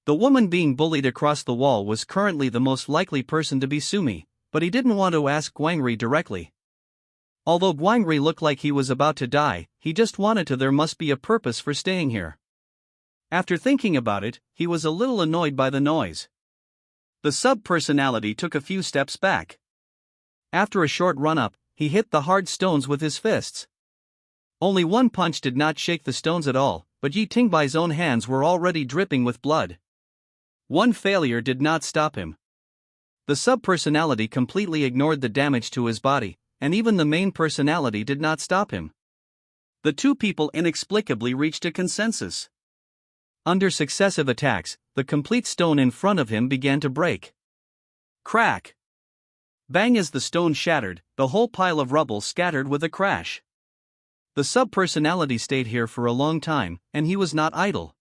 The woman being bullied across the wall was currently the most likely person to be Sumi, but he didn't want to ask Guangri directly. Although Guangri looked like he was about to die, he just wanted to. There must be a purpose for staying here. After thinking about it, he was a little annoyed by the noise. The subpersonality took a few steps back. After a short run-up, he hit the hard stones with his fists. Only one punch did not shake the stones at all, but Yi Tingbai's own hands were already dripping with blood. One failure did not stop him. The subpersonality completely ignored the damage to his body, and even the main personality did not stop him. The two people inexplicably reached a consensus. Under successive attacks, the complete stone in front of him began to break. Crack! Bang! As the stone shattered, the whole pile of rubble scattered with a crash. The subpersonality stayed here for a long time, and he was not idle.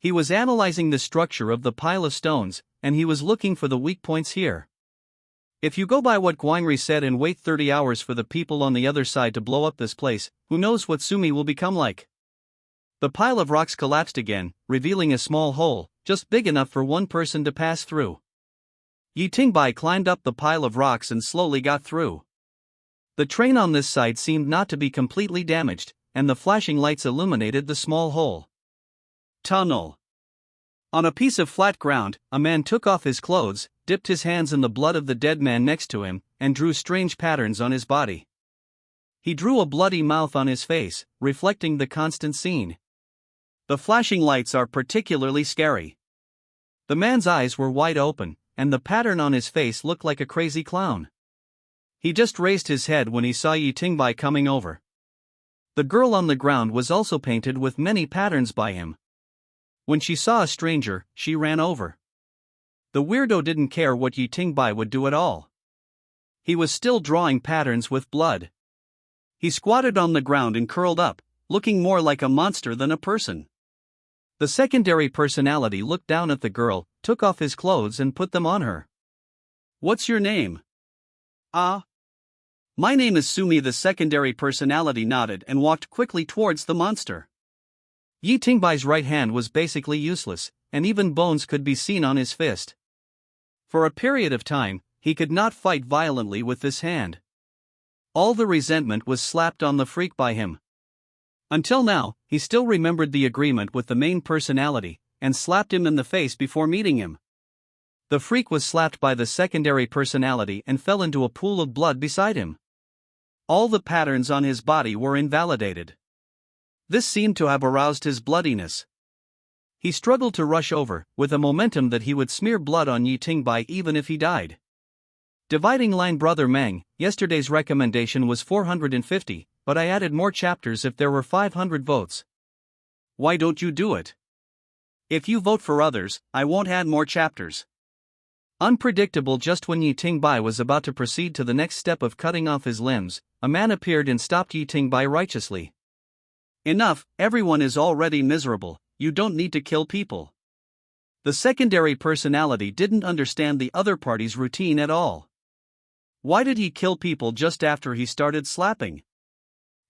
He was analyzing the structure of the pile of stones, and he was looking for the weak points here. If you go by what Guangri said and wait 30 hours for the people on the other side to blow up this place, who knows what Sumi will become like? The pile of rocks collapsed again, revealing a small hole, just big enough for one person to pass through. Yi Tingbai climbed up the pile of rocks and slowly got through. The train on this side seemed not to be completely damaged, and the flashing lights illuminated the small hole. Tunnel. On a piece of flat ground, a man took off his clothes, dipped his hands in the blood of the dead man next to him, and drew strange patterns on his body. He drew a bloody mouth on his face, reflecting the constant scene. The flashing lights are particularly scary. The man's eyes were wide open, and the pattern on his face looked like a crazy clown. He just raised his head when he saw Yi Tingbai coming over. The girl on the ground was also painted with many patterns by him. When she saw a stranger, she ran over. The weirdo didn't care what Yi Tingbai would do at all. He was still drawing patterns with blood. He squatted on the ground and curled up, looking more like a monster than a person. The secondary personality looked down at the girl, took off his clothes and put them on her. What's your name? My name is Sumi. The secondary personality nodded and walked quickly towards the monster. Yi Tingbai's right hand was basically useless, and even bones could be seen on his fist. For a period of time, he could not fight violently with this hand. All the resentment was slapped on the freak by him. Until now, he still remembered the agreement with the main personality, and slapped him in the face before meeting him. The freak was slapped by the secondary personality and fell into a pool of blood beside him. All the patterns on his body were invalidated. This seemed to have aroused his bloodiness. He struggled to rush over, with a momentum that he would smear blood on Yi Tingbai even if he died. Dividing line Brother Meng, yesterday's recommendation was 450, but I added more chapters if there were 500 votes. Why don't you do it? If you vote for others, I won't add more chapters. Unpredictable. Just when Yi Tingbai was about to proceed to the next step of cutting off his limbs, a man appeared and stopped Yi Tingbai righteously. Enough, everyone is already miserable, you don't need to kill people. The secondary personality didn't understand the other party's routine at all. Why did he kill people just after he started slapping?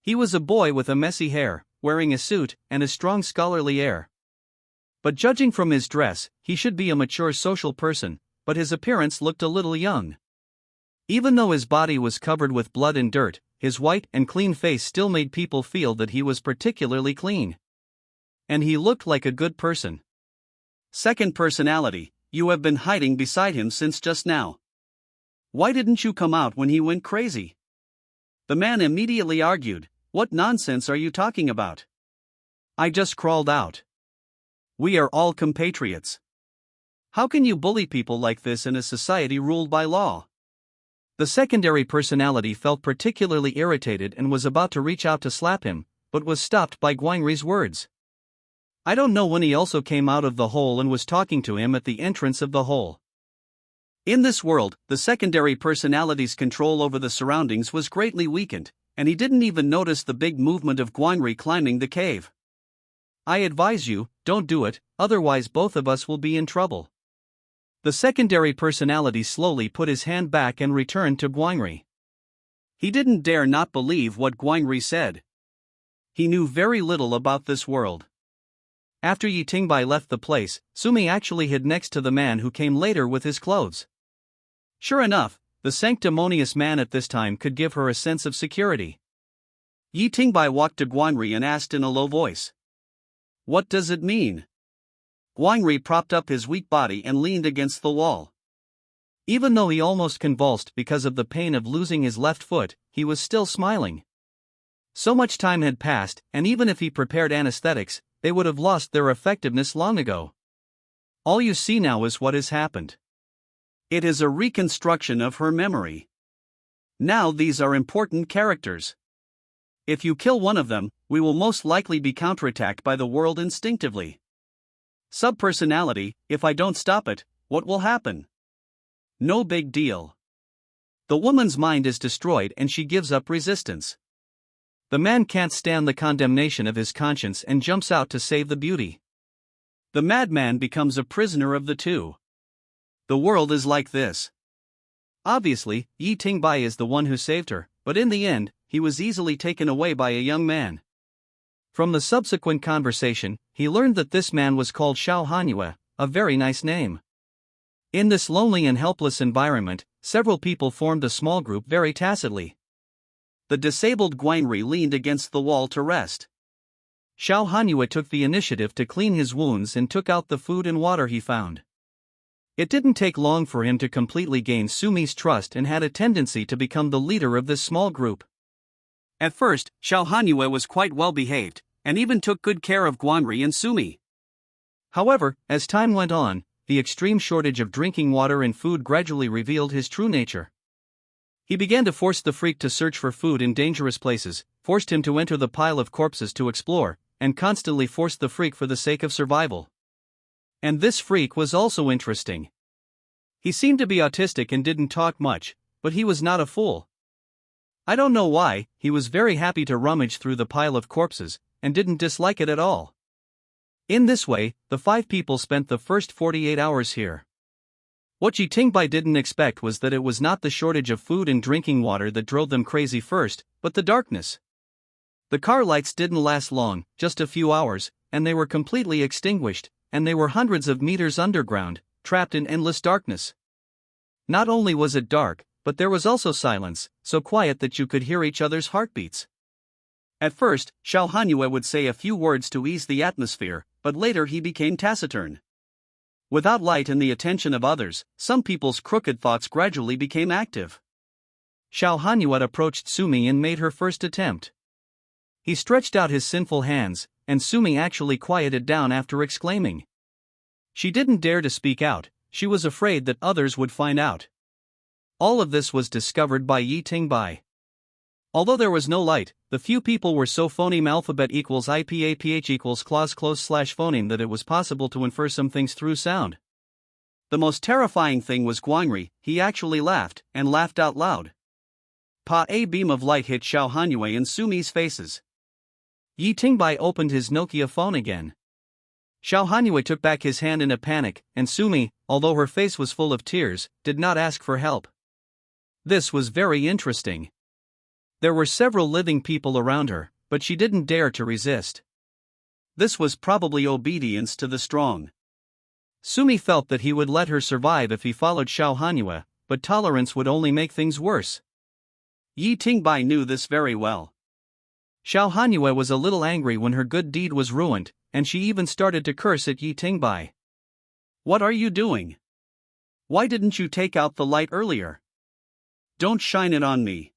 He was a boy with a messy hair, wearing a suit, and a strong scholarly air. But judging from his dress, he should be a mature social person, but his appearance looked a little young. Even though his body was covered with blood and dirt, his white and clean face still made people feel that he was particularly clean. And he looked like a good person. Second personality, you have been hiding beside him since just now. Why didn't you come out when he went crazy? The man immediately argued, what nonsense are you talking about? I just crawled out. We are all compatriots. How can you bully people like this in a society ruled by law? The secondary personality felt particularly irritated and was about to reach out to slap him, but was stopped by Guangri's words. I don't know when he also came out of the hole and was talking to him at the entrance of the hole. In this world, the secondary personality's control over the surroundings was greatly weakened, and he didn't even notice the big movement of Guangri climbing the cave. I advise you, don't do it, otherwise both of us will be in trouble. The secondary personality slowly put his hand back and returned to Guangri. He didn't dare not believe what Guangri said. He knew very little about this world. After Yi Tingbai left the place, Sumi actually hid next to the man who came later with his clothes. Sure enough, the sanctimonious man at this time could give her a sense of security. Yi Tingbai walked to Guangri and asked in a low voice. What does it mean? Guangri propped up his weak body and leaned against the wall. Even though he almost convulsed because of the pain of losing his left foot, he was still smiling. So much time had passed, and even if he prepared anesthetics, they would have lost their effectiveness long ago. All you see now is what has happened. It is a reconstruction of her memory. Now these are important characters. If you kill one of them, we will most likely be counterattacked by the world instinctively. Subpersonality, if I don't stop it, what will happen? No big deal. The woman's mind is destroyed and she gives up resistance. The man can't stand the condemnation of his conscience and jumps out to save the beauty. The madman becomes a prisoner of the two. The world is like this. Obviously, Yi Tingbai is the one who saved her, but in the end, he was easily taken away by a young man. From the subsequent conversation, he learned that this man was called Xiao Hanyue, a very nice name. In this lonely and helpless environment, several people formed a small group very tacitly. The disabled Guangri leaned against the wall to rest. Xiao Hanyue took the initiative to clean his wounds and took out the food and water he found. It didn't take long for him to completely gain Sumi's trust and had a tendency to become the leader of this small group. At first, Xiao Hanyue was quite well behaved, and even took good care of Guangri and Sumi. However, as time went on, the extreme shortage of drinking water and food gradually revealed his true nature. He began to force the freak to search for food in dangerous places, forced him to enter the pile of corpses to explore, and constantly forced the freak for the sake of survival. And this freak was also interesting. He seemed to be autistic and didn't talk much, but he was not a fool. I don't know why, he was very happy to rummage through the pile of corpses, and didn't dislike it at all. In this way, the 5 people spent the first 48 hours here. What Yi Tingbai didn't expect was that it was not the shortage of food and drinking water that drove them crazy first, but the darkness. The car lights didn't last long, just a few hours, and they were completely extinguished, and they were hundreds of meters underground, trapped in endless darkness. Not only was it dark, but there was also silence, so quiet that you could hear each other's heartbeats. At first, Xiao Hanyue would say a few words to ease the atmosphere, but later he became taciturn. Without light and the attention of others, some people's crooked thoughts gradually became active. Xiao Hanyue approached Sumi and made her first attempt. He stretched out his sinful hands, and Sumi actually quieted down after exclaiming. She didn't dare to speak out, she was afraid that others would find out. All of this was discovered by Yi Tingbai. Although there was no light, the few people were so phoneme alphabet equals IPAPH equals clause close slash phoneme that it was possible to infer some things through sound. The most terrifying thing was Guangri, he actually laughed, and laughed out loud. A beam of light hit Xiao Hanyue and Sumi's faces. Yi Tingbai opened his Nokia phone again. Xiao Hanyue took back his hand in a panic, and Sumi, although her face was full of tears, did not ask for help. This was very interesting. There were several living people around her, but she didn't dare to resist. This was probably obedience to the strong. Sumi felt that he would let her survive if he followed Xiao Hanyue, but tolerance would only make things worse. Yi Tingbai knew this very well. Xiao Hanyue was a little angry when her good deed was ruined, and she even started to curse at Yi Tingbai. "What are you doing? Why didn't you take out the light earlier? Don't shine it on me.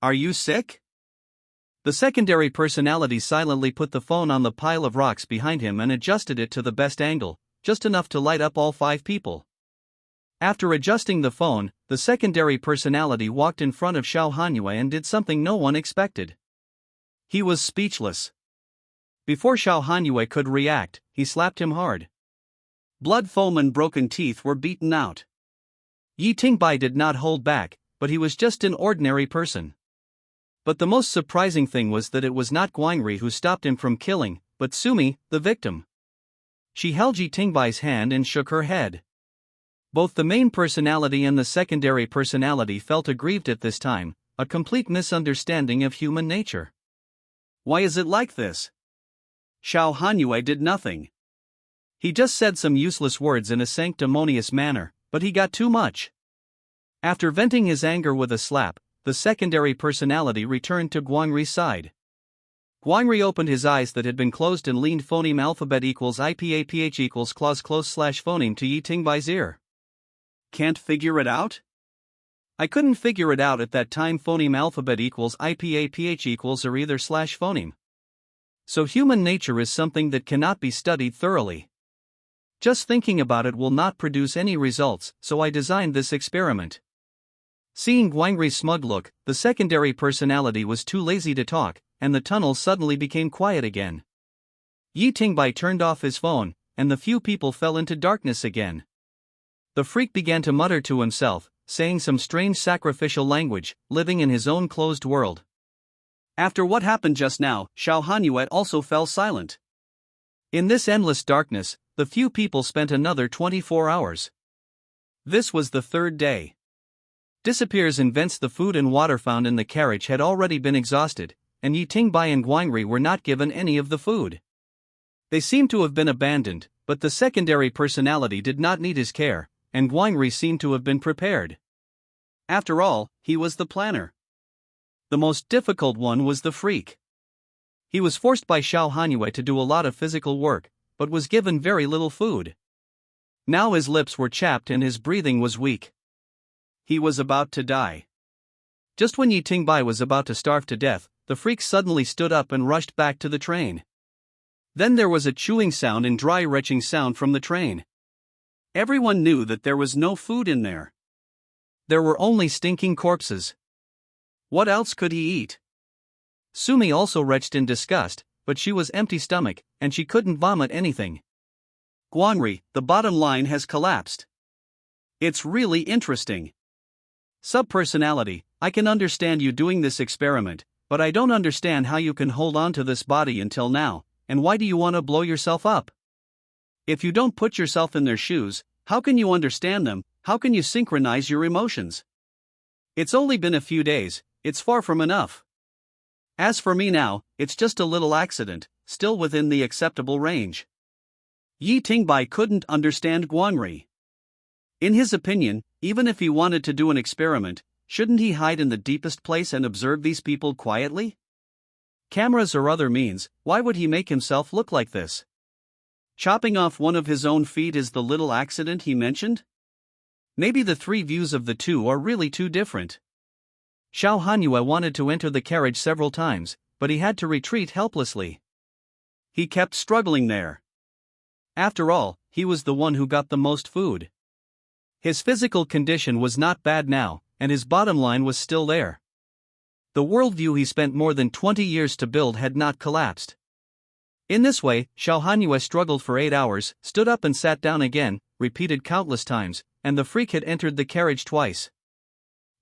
Are you sick?" The secondary personality silently put the phone on the pile of rocks behind him and adjusted it to the best angle, just enough to light up all 5 people. After adjusting the phone, the secondary personality walked in front of Xiao Hanyue and did something no one expected. He was speechless. Before Xiao Hanyue could react, he slapped him hard. Blood, foam and broken teeth were beaten out. Yi Tingbai did not hold back, but he was just an ordinary person. But the most surprising thing was that it was not Guangri who stopped him from killing, but Sumi, the victim. She held Yi Tingbai's hand and shook her head. Both the main personality and the secondary personality felt aggrieved at this time, a complete misunderstanding of human nature. Why is it like this? Xiao Hanyue did nothing. He just said some useless words in a sanctimonious manner, but he got too much. After venting his anger with a slap, the secondary personality returned to Guangri's side. Guangri opened his eyes that had been closed and leaned phoneme alphabet equals IPAPH equals clause close slash phoneme to Yi Tingbai's ear. Can't figure it out? I couldn't figure it out at that time. Phoneme alphabet equals IPAPH equals or either slash phoneme. So human nature is something that cannot be studied thoroughly. Just thinking about it will not produce any results, so I designed this experiment. Seeing Guangri's smug look, the secondary personality was too lazy to talk, and the tunnel suddenly became quiet again. Yi Tingbai turned off his phone, and the few people fell into darkness again. The freak began to mutter to himself, saying some strange sacrificial language, living in his own closed world. After what happened just now, Xiao Hanyue also fell silent. In this endless darkness, the few people spent another 24 hours. This was the 3rd day. Disappears invents the food and water found in the carriage had already been exhausted, and Yi Tingbai and Guangri were not given any of the food. They seemed to have been abandoned, but the secondary personality did not need his care, and Guangri seemed to have been prepared. After all, he was the planner. The most difficult one was the freak. He was forced by Xiao Hanyue to do a lot of physical work, but was given very little food. Now his lips were chapped and his breathing was weak. He was about to die. Just when Yi Tingbai was about to starve to death, the freak suddenly stood up and rushed back to the train. Then there was a chewing sound and dry retching sound from the train. Everyone knew that there was no food in there. There were only stinking corpses. What else could he eat? Sumi also retched in disgust, but she was empty-stomach, and she couldn't vomit anything. Guangri, the bottom line has collapsed. It's really interesting. Subpersonality, I can understand you doing this experiment, but I don't understand how you can hold on to this body until now, and why do you want to blow yourself up? If you don't put yourself in their shoes, how can you understand them, how can you synchronize your emotions? It's only been a few days, it's far from enough. As for me now, it's just a little accident, still within the acceptable range. Yi Tingbai couldn't understand Guangri. In his opinion, even if he wanted to do an experiment, shouldn't he hide in the deepest place and observe these people quietly? Cameras or other means, why would he make himself look like this? Chopping off one of his own feet is the little accident he mentioned? Maybe the 3 views of the two are really too different. Xiao Hanyue wanted to enter the carriage several times, but he had to retreat helplessly. He kept struggling there. After all, he was the one who got the most food. His physical condition was not bad now, and his bottom line was still there. The worldview he spent more than 20 years to build had not collapsed. In this way, Xiao Hanyu struggled for 8 hours, stood up and sat down again, repeated countless times, and the freak had entered the carriage twice.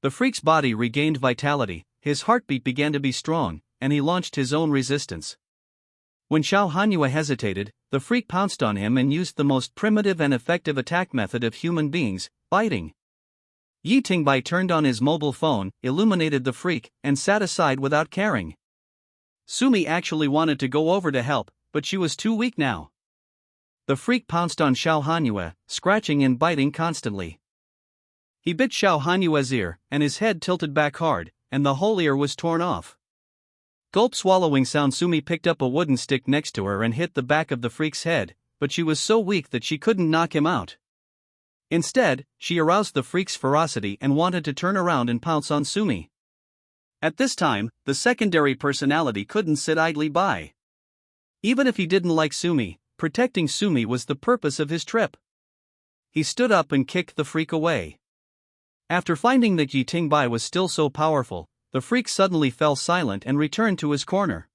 The freak's body regained vitality, his heartbeat began to be strong, and he launched his own resistance. When Xiao Hanyu hesitated, the freak pounced on him and used the most primitive and effective attack method of human beings, biting. Yi Tingbai turned on his mobile phone, illuminated the freak, and sat aside without caring. Sumi actually wanted to go over to help, but she was too weak now. The freak pounced on Xiao Hanyu, scratching and biting constantly. He bit Xiao Hanyu's ear, and his head tilted back hard, and the whole ear was torn off. Gulp swallowing sound. Sumi picked up a wooden stick next to her and hit the back of the freak's head, but she was so weak that she couldn't knock him out. Instead, she aroused the freak's ferocity and wanted to turn around and pounce on Sumi. At this time, the secondary personality couldn't sit idly by. Even if he didn't like Sumi, protecting Sumi was the purpose of his trip. He stood up and kicked the freak away. After finding that Yi Tingbai was still so powerful, the freak suddenly fell silent and returned to his corner.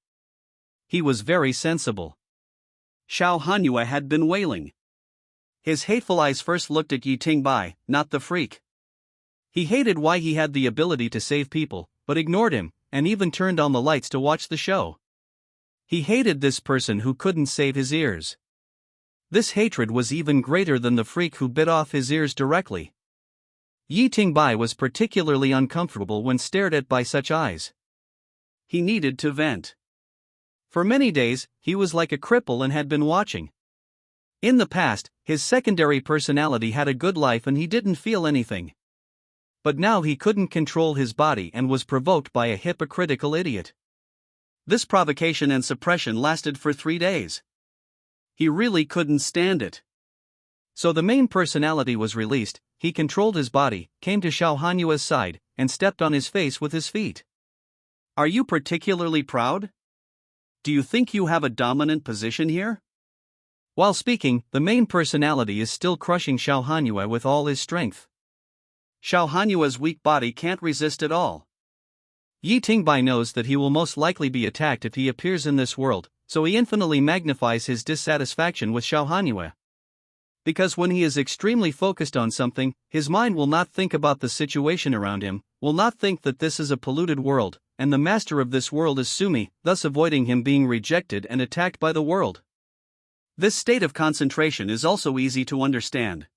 He was very sensible. Xiao Hanyu had been wailing. His hateful eyes first looked at Yi Tingbai, not the freak. He hated why he had the ability to save people, but ignored him, and even turned on the lights to watch the show. He hated this person who couldn't save his ears. This hatred was even greater than the freak who bit off his ears directly. Yi Tingbai was particularly uncomfortable when stared at by such eyes. He needed to vent. For many days, he was like a cripple and had been watching. In the past, his secondary personality had a good life and he didn't feel anything. But now he couldn't control his body and was provoked by a hypocritical idiot. This provocation and suppression lasted for 3 days. He really couldn't stand it. So the main personality was released. He controlled his body, came to Xiao Hanyu's side, and stepped on his face with his feet. Are you particularly proud? Do you think you have a dominant position here? While speaking, the main personality is still crushing Xiao Hanyu with all his strength. Xiao Hanyu's weak body can't resist at all. Yi Tingbai knows that he will most likely be attacked if he appears in this world, so he infinitely magnifies his dissatisfaction with Xiao Hanyu. Because when he is extremely focused on something, his mind will not think about the situation around him, will not think that this is a polluted world, and the master of this world is Sumi, thus avoiding him being rejected and attacked by the world. This state of concentration is also easy to understand.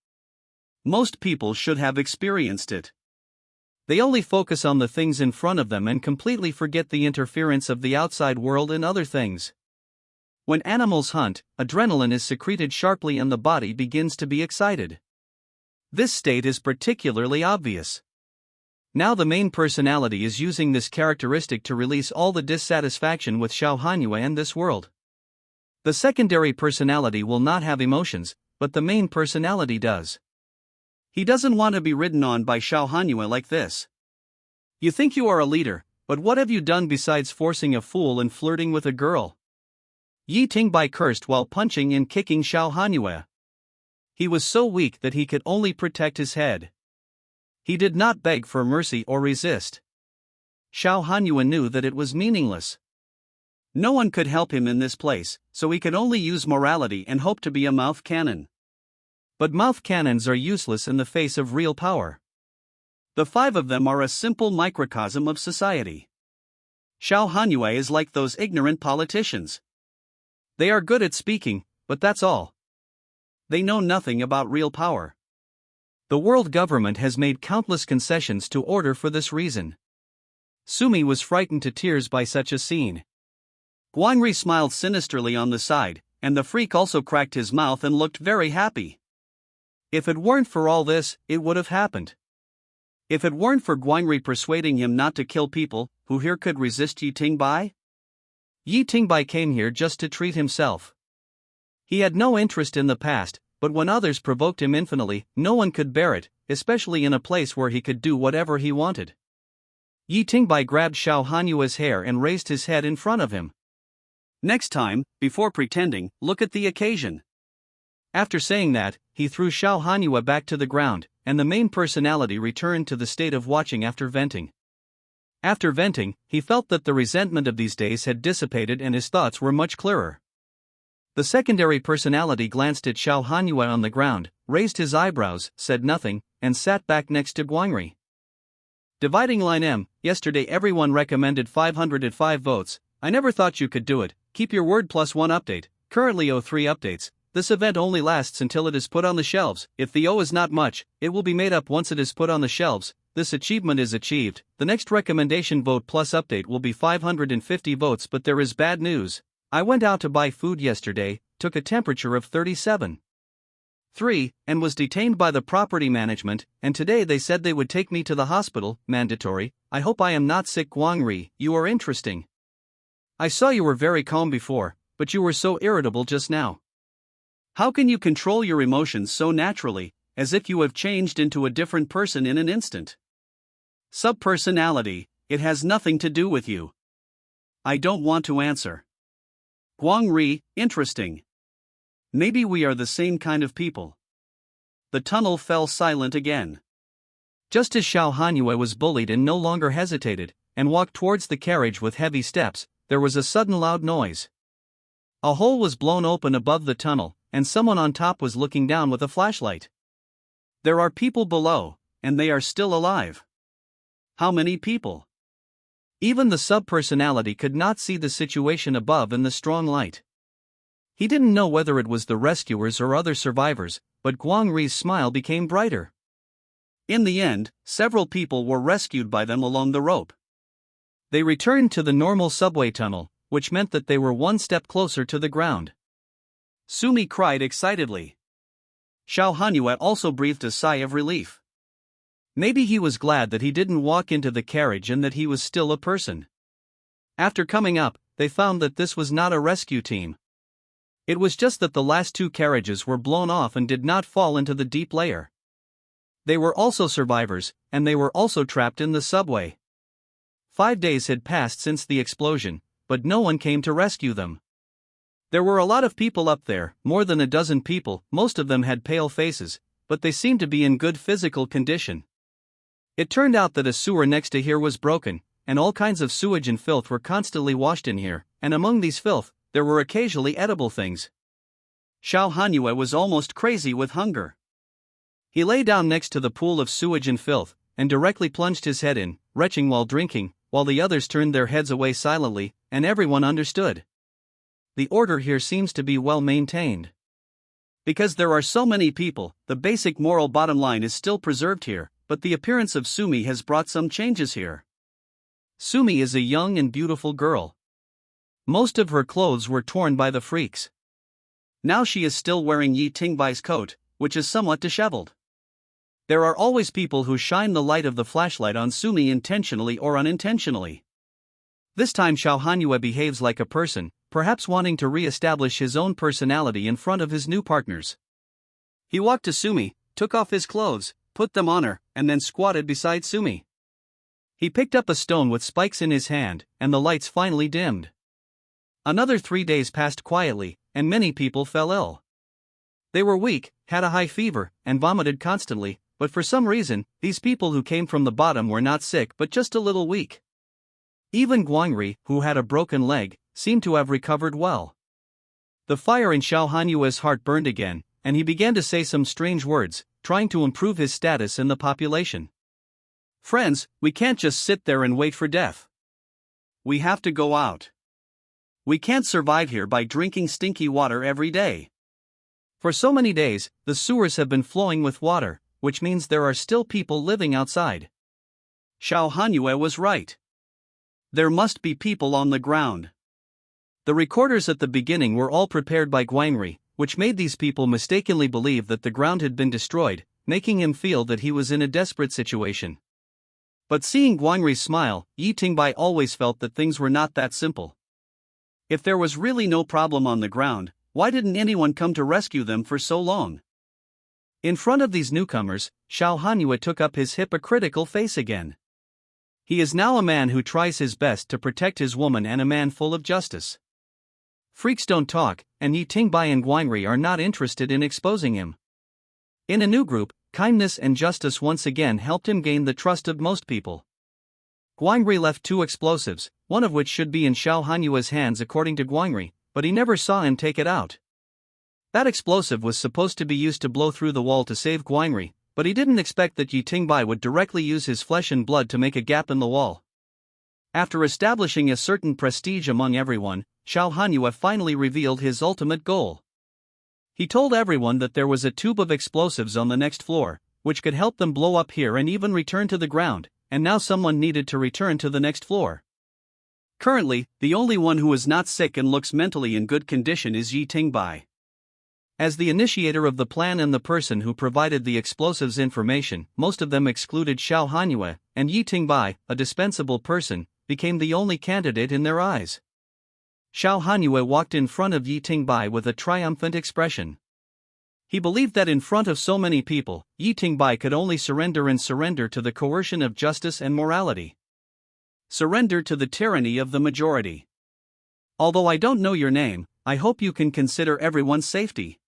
Most people should have experienced it. They only focus on the things in front of them and completely forget the interference of the outside world and other things. When animals hunt, adrenaline is secreted sharply and the body begins to be excited. This state is particularly obvious. Now the main personality is using this characteristic to release all the dissatisfaction with Xiao Hanyu and this world. The secondary personality will not have emotions, but the main personality does. He doesn't want to be ridden on by Xiao Hanyu like this. You think you are a leader, but what have you done besides forcing a fool and flirting with a girl? Yi Tingbai cursed while punching and kicking Xiao Hanyu. He was so weak that he could only protect his head. He did not beg for mercy or resist. Xiao Hanyu knew that it was meaningless. No one could help him in this place, so he could only use morality and hope to be a mouth cannon. But mouth cannons are useless in the face of real power. The 5 of them are a simple microcosm of society. Xiao Hanyu is like those ignorant politicians. They are good at speaking, but that's all. They know nothing about real power. The world government has made countless concessions to order for this reason. Sumi was frightened to tears by such a scene. Guangri smiled sinisterly on the side, and the freak also cracked his mouth and looked very happy. If it weren't for all this, it would have happened. If it weren't for Guangri persuading him not to kill people, who here could resist Yi Tingbai? Yi Tingbai came here just to treat himself. He had no interest in the past, but when others provoked him infinitely, no one could bear it, especially in a place where he could do whatever he wanted. Yi Tingbai grabbed Xiao Hanyu's hair and raised his head in front of him. Next time, before pretending, look at the occasion. After saying that, he threw Xiao Hanyu back to the ground, and the main personality returned to the state of watching after venting. After venting, he felt that the resentment of these days had dissipated and his thoughts were much clearer. The secondary personality glanced at Xiao Hanyu on the ground, raised his eyebrows, said nothing, and sat back next to Guangri. Dividing line M, yesterday everyone recommended 505 votes, I never thought you could do it, keep your word +1 update, currently 03 updates, this event only lasts until it is put on the shelves, if the O is not much, it will be made up once it is put on the shelves, this achievement is achieved, the next recommendation vote plus update will be 550 votes but there is bad news, I went out to buy food yesterday, took a temperature of 37.3, and was detained by the property management, and today they said they would take me to the hospital, mandatory, I hope I am not sick. Guangri, you are interesting. I saw you were very calm before, but you were so irritable just now. How can you control your emotions so naturally, as if you have changed into a different person in an instant? Subpersonality, it has nothing to do with you. I don't want to answer. Guangri, interesting. Maybe we are the same kind of people. The tunnel fell silent again. Just as Xiao Hanyu was bullied and no longer hesitated, and walked towards the carriage with heavy steps, there was a sudden loud noise. A hole was blown open above the tunnel, and someone on top was looking down with a flashlight. There are people below, and they are still alive. How many people? Even the subpersonality could not see the situation above in the strong light. He didn't know whether it was the rescuers or other survivors, but Guangri's smile became brighter. In the end, several people were rescued by them along the rope. They returned to the normal subway tunnel, which meant that they were one step closer to the ground. Sumi cried excitedly. Xiao Hanyu also breathed a sigh of relief. Maybe he was glad that he didn't walk into the carriage and that he was still a person. After coming up, they found that this was not a rescue team. It was just that the last two carriages were blown off and did not fall into the deep layer. They were also survivors, and they were also trapped in the subway. 5 days had passed since the explosion, but no one came to rescue them. There were a lot of people up there, more than a dozen people, most of them had pale faces, but they seemed to be in good physical condition. It turned out that a sewer next to here was broken, and all kinds of sewage and filth were constantly washed in here, and among these filth, there were occasionally edible things. Xiao Hanyu was almost crazy with hunger. He lay down next to the pool of sewage and filth, and directly plunged his head in, retching while drinking, while the others turned their heads away silently, and everyone understood. The order here seems to be well maintained. Because there are so many people, the basic moral bottom line is still preserved here, but the appearance of Sumi has brought some changes here. Sumi is a young and beautiful girl. Most of her clothes were torn by the freaks. Now she is still wearing Yi Tingbai's coat, which is somewhat disheveled. There are always people who shine the light of the flashlight on Sumi intentionally or unintentionally. This time Xiao Hanyu behaves like a person, perhaps wanting to re-establish his own personality in front of his new partners. He walked to Sumi, took off his clothes, put them on her, and then squatted beside Sumi. He picked up a stone with spikes in his hand, and the lights finally dimmed. Another 3 days passed quietly, and many people fell ill. They were weak, had a high fever, and vomited constantly, but for some reason, these people who came from the bottom were not sick but just a little weak. Even Guangri, who had a broken leg, seemed to have recovered well. The fire in Xiao Hanyu's heart burned again, and he began to say some strange words, trying to improve his status in the population. Friends, we can't just sit there and wait for death. We have to go out. We can't survive here by drinking stinky water every day. For so many days, the sewers have been flowing with water, which means there are still people living outside. Xiao Hanyu was right. There must be people on the ground. The recorders at the beginning were all prepared by Guangri, which made these people mistakenly believe that the ground had been destroyed, making him feel that he was in a desperate situation. But seeing Guangri's smile, Yi Tingbai always felt that things were not that simple. If there was really no problem on the ground, why didn't anyone come to rescue them for so long? In front of these newcomers, Xiao Hanyu took up his hypocritical face again. He is now a man who tries his best to protect his woman and a man full of justice. Freaks don't talk, and Yi Tingbai and Guangri are not interested in exposing him. In a new group, kindness and justice once again helped him gain the trust of most people. Guangri left 2 explosives, one of which should be in Xiao Hanyue's hands according to Guangri, but he never saw him take it out. That explosive was supposed to be used to blow through the wall to save Guangri, but he didn't expect that Yi Tingbai would directly use his flesh and blood to make a gap in the wall. After establishing a certain prestige among everyone, Xiao Hanyue finally revealed his ultimate goal. He told everyone that there was a tube of explosives on the next floor, which could help them blow up here and even return to the ground, and now someone needed to return to the next floor. Currently, the only one who is not sick and looks mentally in good condition is Yi Tingbai. As the initiator of the plan and the person who provided the explosives information, most of them excluded Xiao Hanyue, and Yi Tingbai, a dispensable person, became the only candidate in their eyes. Xiao Hanyue walked in front of Yi Tingbai with a triumphant expression. He believed that in front of so many people, Yi Tingbai could only surrender to the coercion of justice and morality. Surrender to the tyranny of the majority. Although I don't know your name, I hope you can consider everyone's safety.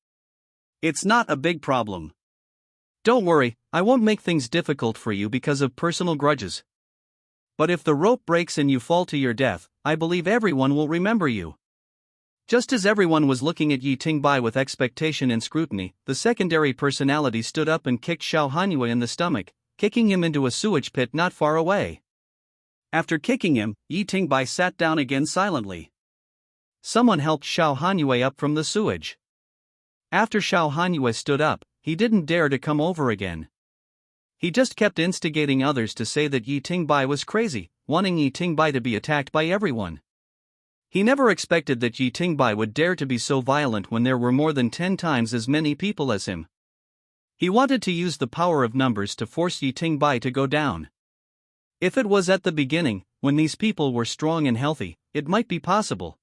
It's not a big problem. Don't worry, I won't make things difficult for you because of personal grudges. But if the rope breaks and you fall to your death, I believe everyone will remember you. Just as everyone was looking at Yi Tingbai with expectation and scrutiny, the secondary personality stood up and kicked Xiao Hanyue in the stomach, kicking him into a sewage pit not far away. After kicking him, Yi Tingbai sat down again silently. Someone helped Xiao Hanyue up from the sewage. After Xiao Hanyue stood up, he didn't dare to come over again. He just kept instigating others to say that Yi Tingbai was crazy, wanting Yi Tingbai to be attacked by everyone. He never expected that Yi Tingbai would dare to be so violent when there were more than 10 times as many people as him. He wanted to use the power of numbers to force Yi Tingbai to go down. If it was at the beginning, when these people were strong and healthy, it might be possible.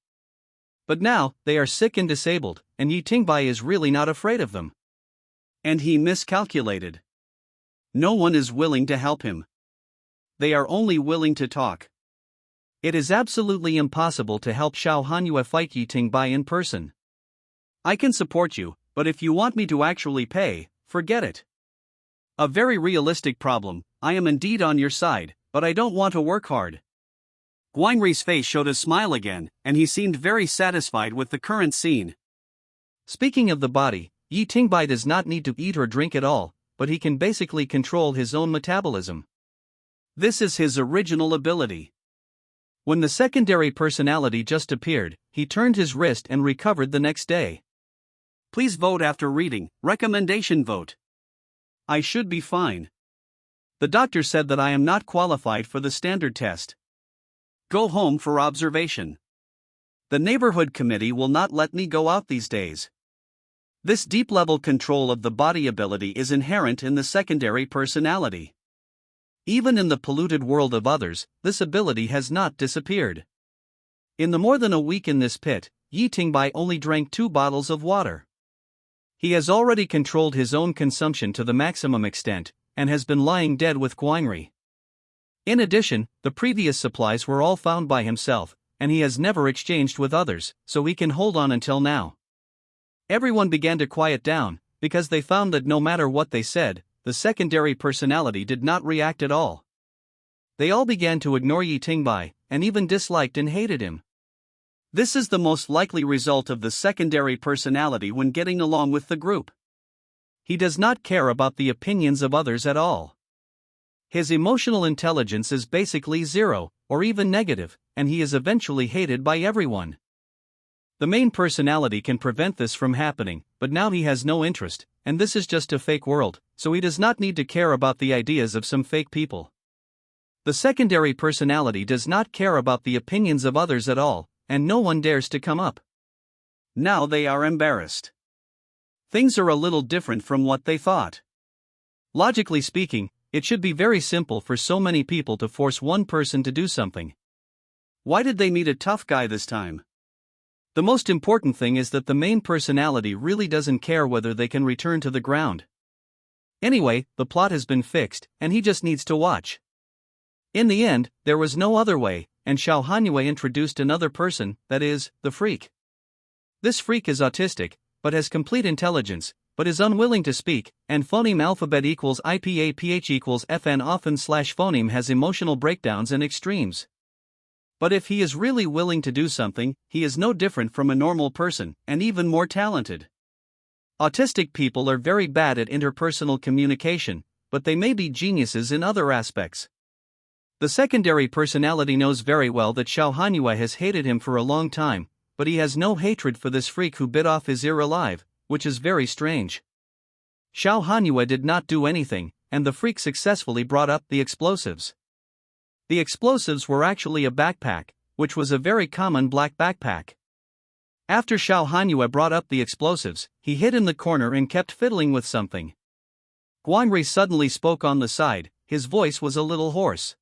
But now, they are sick and disabled, and Yi Tingbai is really not afraid of them. And he miscalculated. No one is willing to help him. They are only willing to talk. It is absolutely impossible to help Xiao Hanyue fight Yi Tingbai in person. I can support you, but if you want me to actually pay, forget it. A very realistic problem. I am indeed on your side, but I don't want to work hard. Guangri's face showed a smile again, and he seemed very satisfied with the current scene. Speaking of the body, Yi Tingbai does not need to eat or drink at all, but he can basically control his own metabolism. This is his original ability. When the secondary personality just appeared, he turned his wrist and recovered the next day. Please vote after reading. Recommendation vote. I should be fine. The doctor said that I am not qualified for the standard test. Go home for observation. The neighborhood committee will not let me go out these days. This deep-level control of the body ability is inherent in the secondary personality. Even in the polluted world of others, this ability has not disappeared. In the more than a week in this pit, Yi Tingbai only drank 2 bottles of water. He has already controlled his own consumption to the maximum extent, and has been lying dead with Guangri. In addition, the previous supplies were all found by himself, and he has never exchanged with others, so he can hold on until now. Everyone began to quiet down, because they found that no matter what they said, the secondary personality did not react at all. They all began to ignore Yi Tingbai, and even disliked and hated him. This is the most likely result of the secondary personality when getting along with the group. He does not care about the opinions of others at all. His emotional intelligence is basically 0, or even negative, and he is eventually hated by everyone. The main personality can prevent this from happening, but now he has no interest, and this is just a fake world, so he does not need to care about the ideas of some fake people. The secondary personality does not care about the opinions of others at all, and no one dares to come up. Now they are embarrassed. Things are a little different from what they thought. Logically speaking, it should be very simple for so many people to force one person to do something. Why did they meet a tough guy this time? The most important thing is that the main personality really doesn't care whether they can return to the ground. Anyway, the plot has been fixed, and he just needs to watch. In the end, there was no other way, and Xiao Hanyue introduced another person, that is, the freak. This freak is autistic, but has complete intelligence, but is unwilling to speak, and phoneme alphabet equals IPAPH equals FN often slash phoneme has emotional breakdowns and extremes. But if he is really willing to do something, he is no different from a normal person, and even more talented. Autistic people are very bad at interpersonal communication, but they may be geniuses in other aspects. The secondary personality knows very well that Xiao Hanyue has hated him for a long time, but he has no hatred for this freak who bit off his ear alive, which is very strange. Xiao Hanyue did not do anything, and the freak successfully brought up the explosives. The explosives were actually a backpack, which was a very common black backpack. After Xiao Hanyue brought up the explosives, he hid in the corner and kept fiddling with something. Guangri suddenly spoke on the side, his voice was a little hoarse.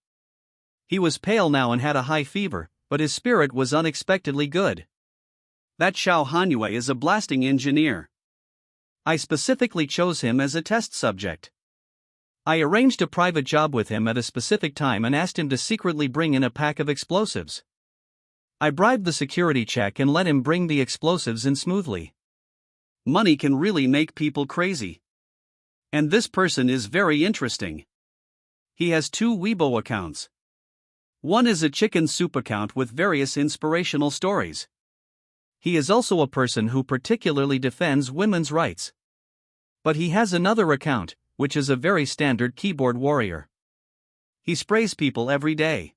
He was pale now and had a high fever, but his spirit was unexpectedly good. That Xiao Hanyue is a blasting engineer. I specifically chose him as a test subject. I arranged a private job with him at a specific time and asked him to secretly bring in a pack of explosives. I bribed the security check and let him bring the explosives in smoothly. Money can really make people crazy. And this person is very interesting. He has 2 Weibo accounts. One is a chicken soup account with various inspirational stories. He is also a person who particularly defends women's rights. But he has another account, which is a very standard keyboard warrior. He sprays people every day.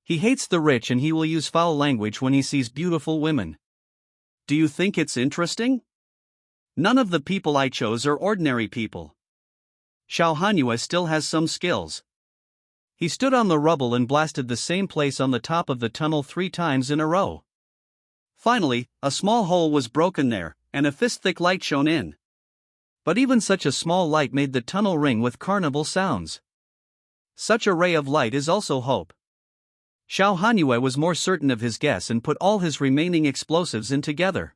He hates the rich and he will use foul language when he sees beautiful women. Do you think it's interesting? None of the people I chose are ordinary people. Xiao Hanyue still has some skills. He stood on the rubble and blasted the same place on the top of the tunnel 3 times in a row. Finally, a small hole was broken there, and a fist-thick light shone in. But even such a small light made the tunnel ring with carnival sounds. Such a ray of light is also hope. Xiao Hanyue was more certain of his guess and put all his remaining explosives in together.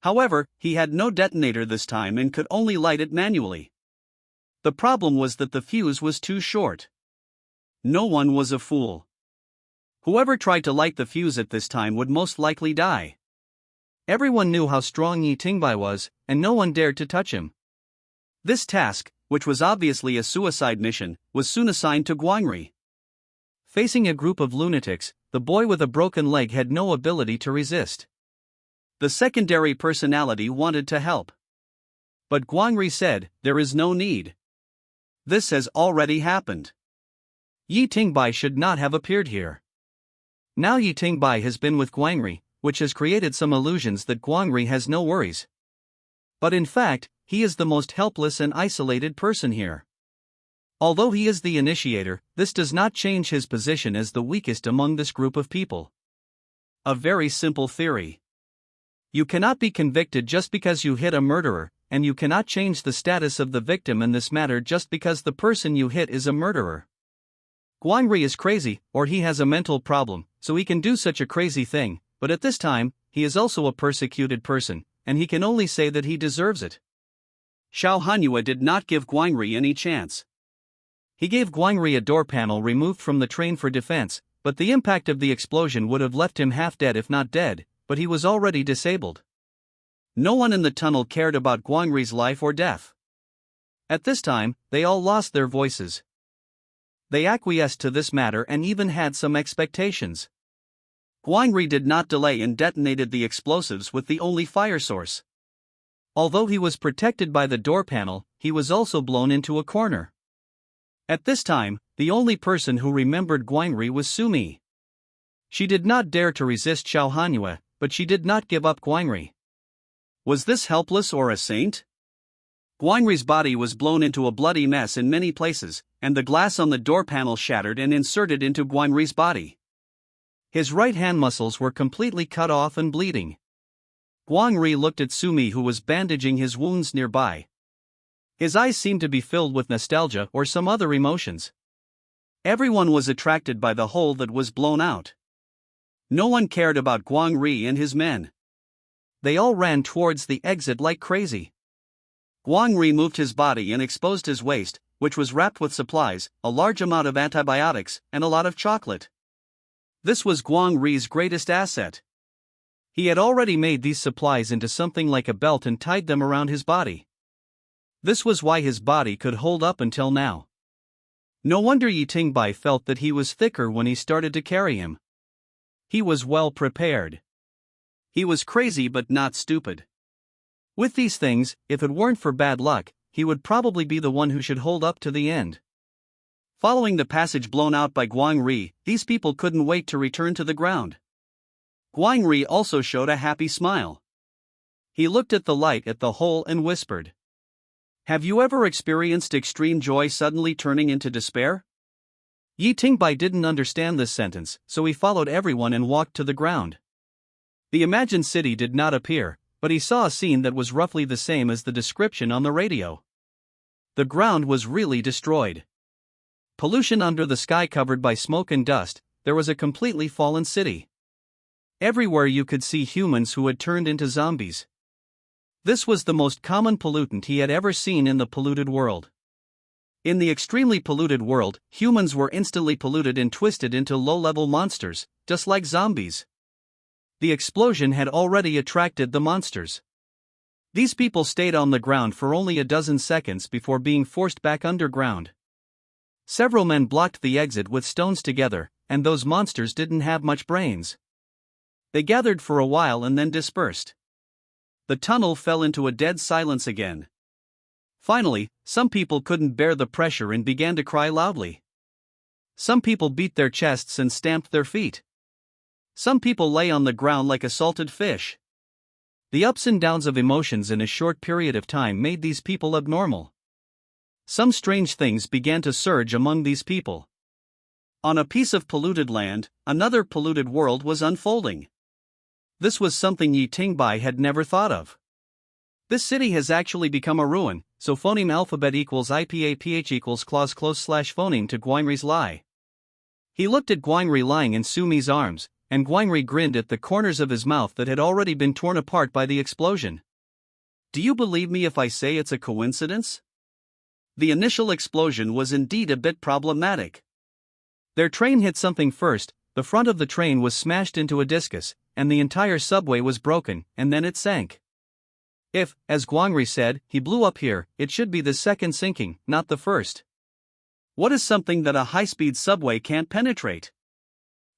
However, he had no detonator this time and could only light it manually. The problem was that the fuse was too short. No one was a fool. Whoever tried to light the fuse at this time would most likely die. Everyone knew how strong Yi Tingbai was, and no one dared to touch him. This task, which was obviously a suicide mission, was soon assigned to Guangri. Facing a group of lunatics, the boy with a broken leg had no ability to resist. The secondary personality wanted to help. But Guangri said, "There is no need. This has already happened. Yi Tingbai should not have appeared here." Now Yi Tingbai has been with Guangri, which has created some illusions that Guangri has no worries. But in fact, he is the most helpless and isolated person here. Although he is the initiator, this does not change his position as the weakest among this group of people. A very simple theory. You cannot be convicted just because you hit a murderer, and you cannot change the status of the victim in this matter just because the person you hit is a murderer. Guangri is crazy, or he has a mental problem, so he can do such a crazy thing, but at this time, he is also a persecuted person, and he can only say that he deserves it. Xiao Hanyue did not give Guangri any chance. He gave Guangri a door panel removed from the train for defense, but the impact of the explosion would have left him half dead if not dead, but he was already disabled. No one in the tunnel cared about Guangri's life or death. At this time, they all lost their voices. They acquiesced to this matter and even had some expectations. Guangri did not delay and detonated the explosives with the only fire source. Although he was protected by the door panel, he was also blown into a corner. At this time, the only person who remembered Guangri was Sumi. She did not dare to resist Xiao Hanyue, but she did not give up Guangri. Was this helpless or a saint? Guangri's body was blown into a bloody mess in many places, and the glass on the door panel shattered and inserted into Guangri's body. His right hand muscles were completely cut off and bleeding. Guangri looked at Sumi, who was bandaging his wounds nearby. His eyes seemed to be filled with nostalgia or some other emotions. Everyone was attracted by the hole that was blown out. No one cared about Guangri and his men. They all ran towards the exit like crazy. Guangri moved his body and exposed his waist, which was wrapped with supplies, a large amount of antibiotics, and a lot of chocolate. This was Guangri's greatest asset. He had already made these supplies into something like a belt and tied them around his body. This was why his body could hold up until now. No wonder Yi Tingbai felt that he was thicker when he started to carry him. He was well prepared. He was crazy but not stupid. With these things, if it weren't for bad luck, he would probably be the one who should hold up to the end. Following the passage blown out by Guang Ri, these people couldn't wait to return to the ground. Guang Ri also showed a happy smile. He looked at the light at the hole and whispered, "Have you ever experienced extreme joy suddenly turning into despair?" Yi Tingbai didn't understand this sentence, so he followed everyone and walked to the ground. The imagined city did not appear, but he saw a scene that was roughly the same as the description on the radio. The ground was really destroyed. Pollution under the sky covered by smoke and dust, there was a completely fallen city. Everywhere you could see humans who had turned into zombies. This was the most common pollutant he had ever seen in the polluted world. In the extremely polluted world, humans were instantly polluted and twisted into low-level monsters, just like zombies. The explosion had already attracted the monsters. These people stayed on the ground for only a dozen seconds before being forced back underground. Several men blocked the exit with stones together, and those monsters didn't have much brains. They gathered for a while and then dispersed. The tunnel fell into a dead silence again. Finally, some people couldn't bear the pressure and began to cry loudly. Some people beat their chests and stamped their feet. Some people lay on the ground like a salted fish. The ups and downs of emotions in a short period of time made these people abnormal. Some strange things began to surge among these people. On a piece of polluted land, another polluted world was unfolding. This was something Yi Tingbai had never thought of. This city has actually become a ruin, so phoneme alphabet equals IPAPH equals clause close / phoneme to Guangri's lie. He looked at Guangri lying in Sumi's arms, and Guangri grinned at the corners of his mouth that had already been torn apart by the explosion. Do you believe me if I say it's a coincidence? The initial explosion was indeed a bit problematic. Their train hit something first, the front of the train was smashed into a discus, and the entire subway was broken, and then it sank. If, as Guangri said, he blew up here, it should be the second sinking, not the first. What is something that a high-speed subway can't penetrate?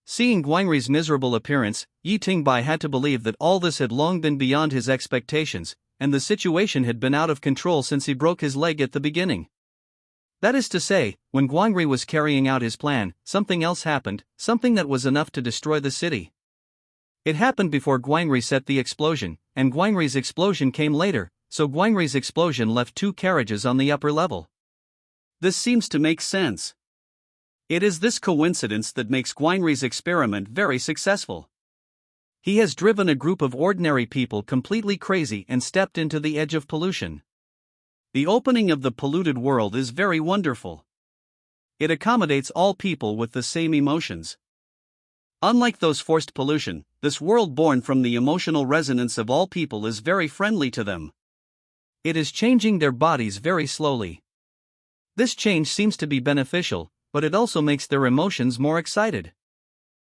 Seeing Guangri's miserable appearance, Yi Tingbai had to believe that all this had long been beyond his expectations, and the situation had been out of control since he broke his leg at the beginning. That is to say, when Guangri was carrying out his plan, something else happened, something that was enough to destroy the city. It happened before Guangri set the explosion, and Guangri's explosion came later, so Guangri's explosion left 2 carriages on the upper level. This seems to make sense. It is this coincidence that makes Guangri's experiment very successful. He has driven a group of ordinary people completely crazy and stepped into the edge of pollution. The opening of the polluted world is very wonderful. It accommodates all people with the same emotions. Unlike those forced pollution, this world born from the emotional resonance of all people is very friendly to them. It is changing their bodies very slowly. This change seems to be beneficial, but it also makes their emotions more excited.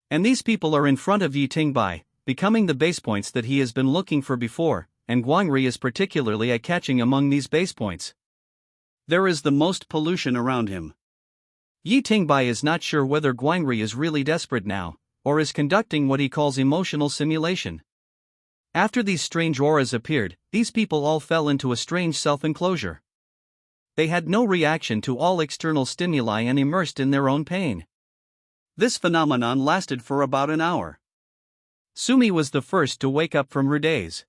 And these people are in front of Yi Tingbai, becoming the base points that he has been looking for before, and Guangri is particularly eye-catching among these base points. There is the most pollution around him. Yi Tingbai is not sure whether Guangri is really desperate now, or is conducting what he calls emotional simulation. After these strange auras appeared, these people all fell into a strange self-enclosure. They had no reaction to all external stimuli and immersed in their own pain. This phenomenon lasted for about an hour. Sumi was the first to wake up from her daze.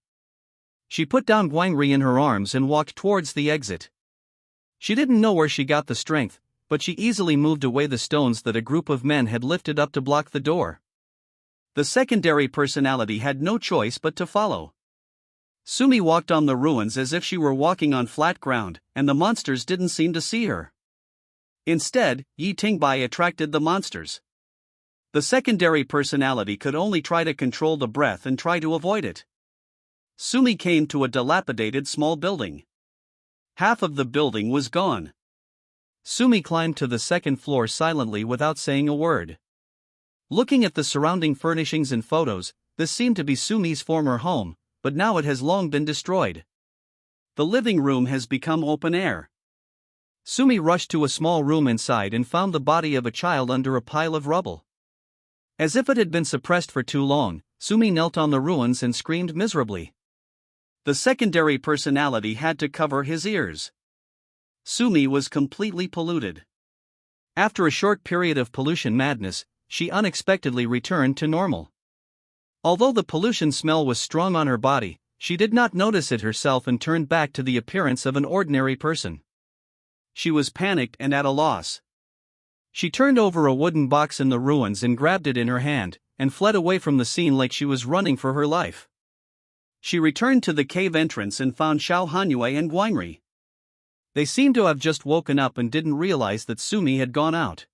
She put down Guangri in her arms and walked towards the exit. She didn't know where she got the strength, but she easily moved away the stones that a group of men had lifted up to block the door. The secondary personality had no choice but to follow. Sumi walked on the ruins as if she were walking on flat ground, and the monsters didn't seem to see her. Instead, Yi Tingbai attracted the monsters. The secondary personality could only try to control the breath and try to avoid it. Sumi came to a dilapidated small building. Half of the building was gone. Sumi climbed to the second floor silently without saying a word. Looking at the surrounding furnishings and photos, this seemed to be Sumi's former home, but now it has long been destroyed. The living room has become open air. Sumi rushed to a small room inside and found the body of a child under a pile of rubble. As if it had been suppressed for too long, Sumi knelt on the ruins and screamed miserably. The secondary personality had to cover his ears. Sumi was completely polluted. After a short period of pollution madness, she unexpectedly returned to normal. Although the pollution smell was strong on her body, she did not notice it herself and turned back to the appearance of an ordinary person. She was panicked and at a loss. She turned over a wooden box in the ruins and grabbed it in her hand, and fled away from the scene like she was running for her life. She returned to the cave entrance and found Xiao Hanyue and Guanri. They seemed to have just woken up and didn't realize that Sumi had gone out.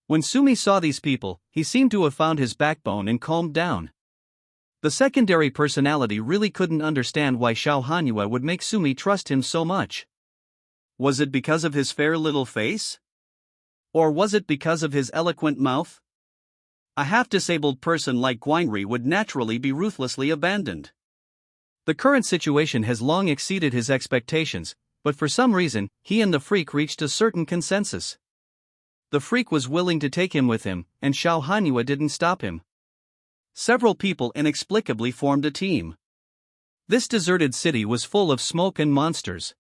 When Sumi saw these people, he seemed to have found his backbone and calmed down. The secondary personality really couldn't understand why Xiao Hanyue would make Sumi trust him so much. Was it because of his fair little face? Or was it because of his eloquent mouth? A half-disabled person like Guanri would naturally be ruthlessly abandoned. The current situation has long exceeded his expectations, but for some reason, he and the freak reached a certain consensus. The freak was willing to take him with him, and Xiao Hanyue didn't stop him. Several people inexplicably formed a team. This deserted city was full of smoke and monsters.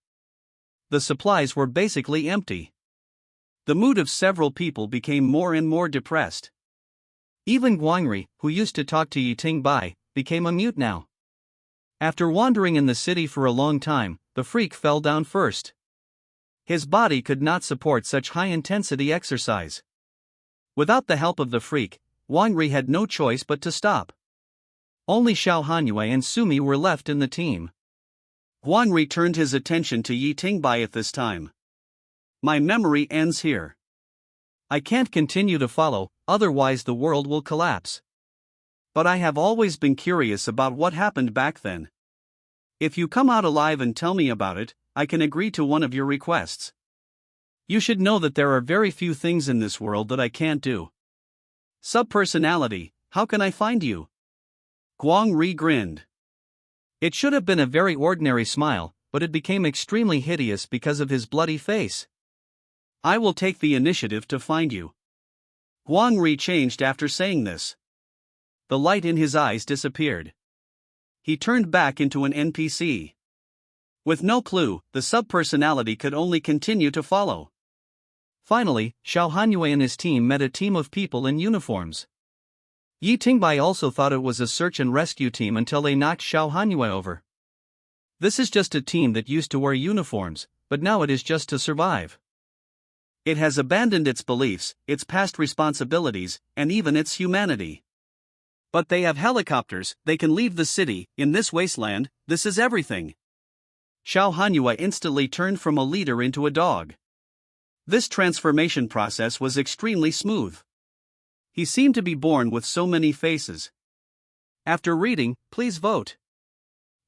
The supplies were basically empty. The mood of several people became more and more depressed. Even Guanri, who used to talk to Yiting Bai, became a mute now. After wandering in the city for a long time, the freak fell down first. His body could not support such high-intensity exercise. Without the help of the freak, Guanri had no choice but to stop. Only Xiao Hanyue and Sumi were left in the team. Guanri turned his attention to Yiting Bai at this time. My memory ends here. I can't continue to follow, otherwise the world will collapse. But I have always been curious about what happened back then. If you come out alive and tell me about it, I can agree to one of your requests. You should know that there are very few things in this world that I can't do. Subpersonality, how can I find you? Guanri grinned. It should have been a very ordinary smile, but it became extremely hideous because of his bloody face. I will take the initiative to find you. Guanri changed after saying this. The light in his eyes disappeared. He turned back into an NPC. With no clue, the subpersonality could only continue to follow. Finally, Xiao Hanyue and his team met a team of people in uniforms. Yiting Bai also thought it was a search and rescue team until they knocked Xiao Hanyue over. This is just a team that used to wear uniforms, but now it is just to survive. It has abandoned its beliefs, its past responsibilities, and even its humanity. But they have helicopters, they can leave the city. In this wasteland, this is everything. Xiao Hanyue instantly turned from a leader into a dog. This transformation process was extremely smooth. He seemed to be born with so many faces. After reading, please vote.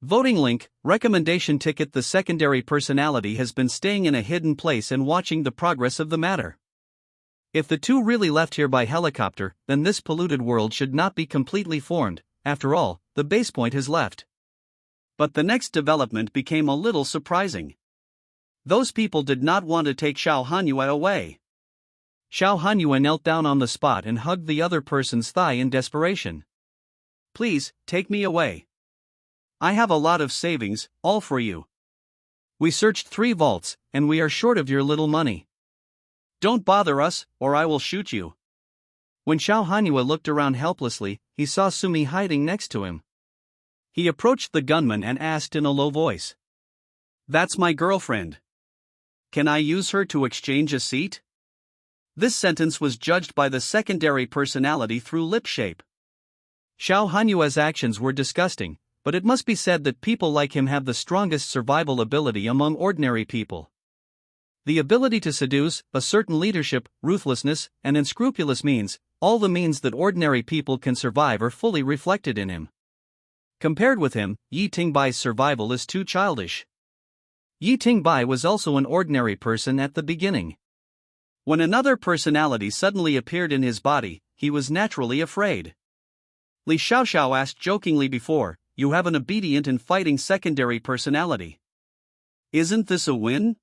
Voting link, recommendation ticket. The secondary personality has been staying in a hidden place and watching the progress of the matter. If the two really left here by helicopter, then this polluted world should not be completely formed. After all, the base point has left. But the next development became a little surprising. Those people did not want to take Xiao Hanyue away. Xiao Hanyue knelt down on the spot and hugged the other person's thigh in desperation. Please, take me away. I have a lot of savings, all for you. We searched 3 vaults, and we are short of your little money. Don't bother us, or I will shoot you. When Xiao Hanyue looked around helplessly, he saw Sumi hiding next to him. He approached the gunman and asked in a low voice. That's my girlfriend. Can I use her to exchange a seat? This sentence was judged by the secondary personality through lip shape. Xiao Hanyue's actions were disgusting, but it must be said that people like him have the strongest survival ability among ordinary people. The ability to seduce, a certain leadership, ruthlessness, and unscrupulous means, all the means that ordinary people can survive are fully reflected in him. Compared with him, Yiting Bai's survival is too childish. Yiting Bai was also an ordinary person at the beginning. When another personality suddenly appeared in his body, he was naturally afraid. Li Xiaoxiao asked jokingly before, you have an obedient and fighting secondary personality. Isn't this a win?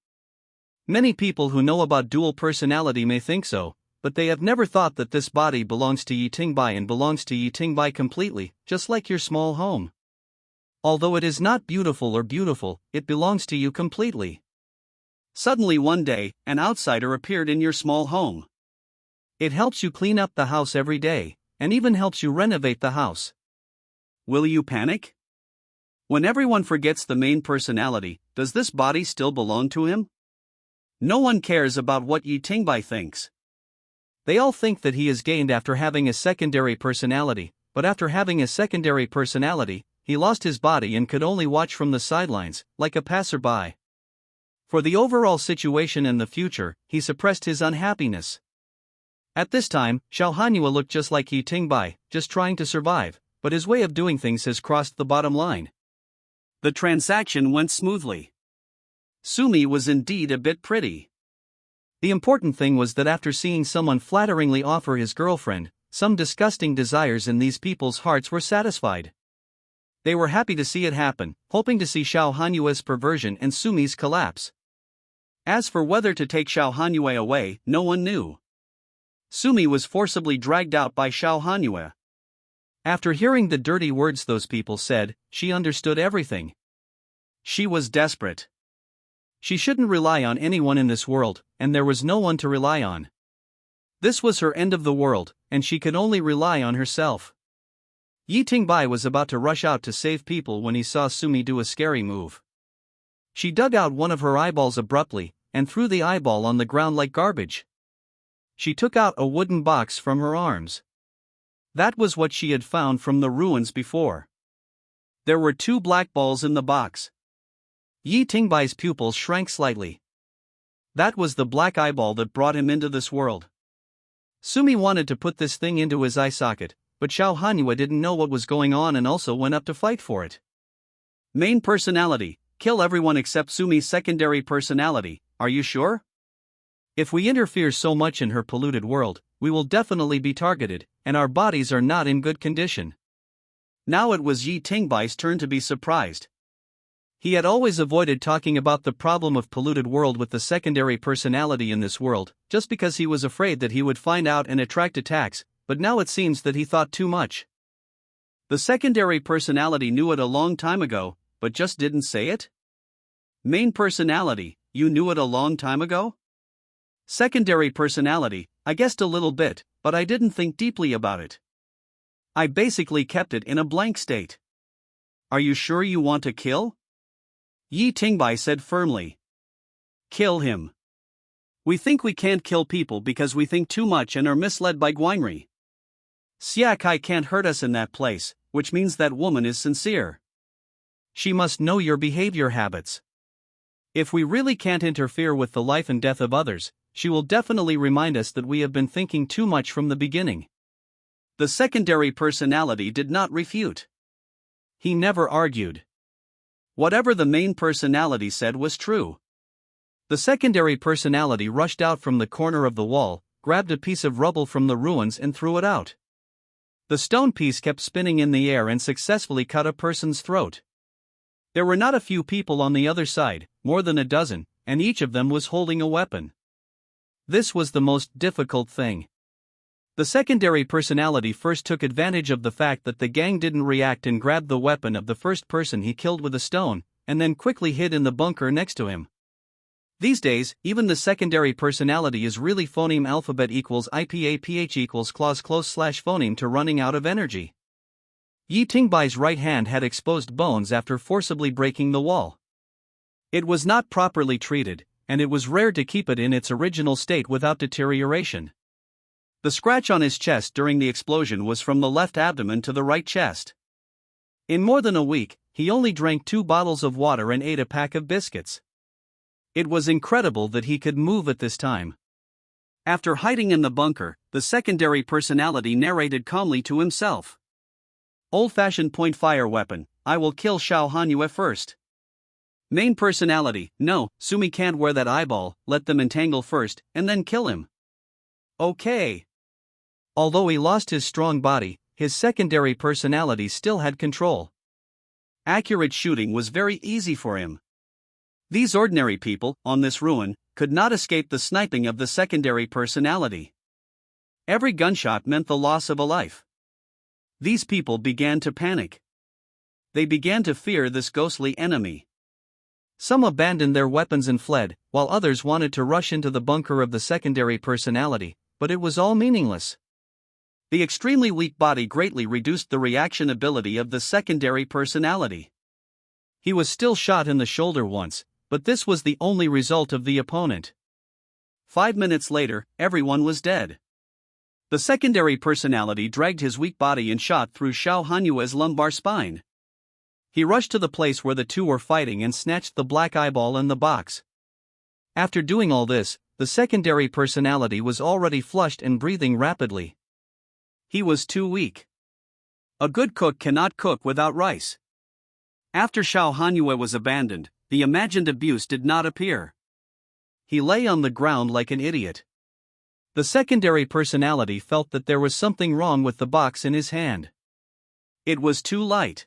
Many people who know about dual personality may think so, but they have never thought that this body belongs to Yi Tingbai and belongs to Yi Tingbai completely, just like your small home. Although it is not beautiful or beautiful, it belongs to you completely. Suddenly one day, an outsider appeared in your small home. It helps you clean up the house every day, and even helps you renovate the house. Will you panic? When everyone forgets the main personality, does this body still belong to him? No one cares about what Yi Tingbai thinks. They all think that he is gained after having a secondary personality, but after having a secondary personality, he lost his body and could only watch from the sidelines, like a passerby. For the overall situation and the future, he suppressed his unhappiness. At this time, Xiao Hanyu looked just like Yi Tingbai, just trying to survive, but his way of doing things has crossed the bottom line. The transaction went smoothly. Sumi was indeed a bit pretty. The important thing was that after seeing someone flatteringly offer his girlfriend, some disgusting desires in these people's hearts were satisfied. They were happy to see it happen, hoping to see Xiao Hanyue's perversion and Sumi's collapse. As for whether to take Xiao Hanyue away, no one knew. Sumi was forcibly dragged out by Xiao Hanyue. After hearing the dirty words those people said, she understood everything. She was desperate. She shouldn't rely on anyone in this world, and there was no one to rely on. This was her end of the world, and she could only rely on herself. Yi Tingbai was about to rush out to save people when he saw Sumi do a scary move. She dug out one of her eyeballs abruptly, and threw the eyeball on the ground like garbage. She took out a wooden box from her arms. That was what she had found from the ruins before. There were 2 black balls in the box. Yi Tingbai's pupils shrank slightly. That was the black eyeball that brought him into this world. Sumi wanted to put this thing into his eye socket, but Xiao Hanyue didn't know what was going on and also went up to fight for it. Main personality, kill everyone except Sumi's secondary personality, are you sure? If we interfere so much in her polluted world, we will definitely be targeted, and our bodies are not in good condition. Now it was Yi Tingbai's turn to be surprised. He had always avoided talking about the problem of polluted world with the secondary personality in this world, just because he was afraid that he would find out and attract attacks, but now it seems that he thought too much. The secondary personality knew it a long time ago, but just didn't say it? Main personality, you knew it a long time ago? Secondary personality, I guessed a little bit, but I didn't think deeply about it. I basically kept it in a blank state. Are you sure you want to kill? Yi Tingbai said firmly. Kill him. We think we can't kill people because we think too much and are misled by Guanri. Xia Kai can't hurt us in that place, which means that woman is sincere. She must know your behavior habits. If we really can't interfere with the life and death of others, she will definitely remind us that we have been thinking too much from the beginning. The secondary personality did not refute. He never argued. Whatever the main personality said was true. The secondary personality rushed out from the corner of the wall, grabbed a piece of rubble from the ruins and threw it out. The stone piece kept spinning in the air and successfully cut a person's throat. There were not a few people on the other side, more than a dozen, and each of them was holding a weapon. This was the most difficult thing. The secondary personality first took advantage of the fact that the gang didn't react and grabbed the weapon of the first person he killed with a stone, and then quickly hid in the bunker next to him. These days, even the secondary personality is really phoneme alphabet equals IPAPH equals clause close slash phoneme to running out of energy. Yi Tingbai's right hand had exposed bones after forcibly breaking the wall. It was not properly treated, and it was rare to keep it in its original state without deterioration. The scratch on his chest during the explosion was from the left abdomen to the right chest. In more than a week, he only drank 2 bottles of water and ate a pack of biscuits. It was incredible that he could move at this time. After hiding in the bunker, the secondary personality narrated calmly to himself. Old-fashioned point-fire weapon, I will kill Xiao Hanyue first. Main personality, no, Sumi can't wear that eyeball, let them entangle first, and then kill him. Okay. Although he lost his strong body, his secondary personality still had control. Accurate shooting was very easy for him. These ordinary people, on this ruin, could not escape the sniping of the secondary personality. Every gunshot meant the loss of a life. These people began to panic. They began to fear this ghostly enemy. Some abandoned their weapons and fled, while others wanted to rush into the bunker of the secondary personality, but it was all meaningless. The extremely weak body greatly reduced the reaction ability of the secondary personality. He was still shot in the shoulder once, but this was the only result of the opponent. 5 minutes later, everyone was dead. The secondary personality dragged his weak body and shot through Xiao Hanue's lumbar spine. He rushed to the place where the two were fighting and snatched the black eyeball and the box. After doing all this, the secondary personality was already flushed and breathing rapidly. He was too weak. A good cook cannot cook without rice. After Xiao Hanue was abandoned, the imagined abuse did not appear. He lay on the ground like an idiot. The secondary personality felt that there was something wrong with the box in his hand. It was too light.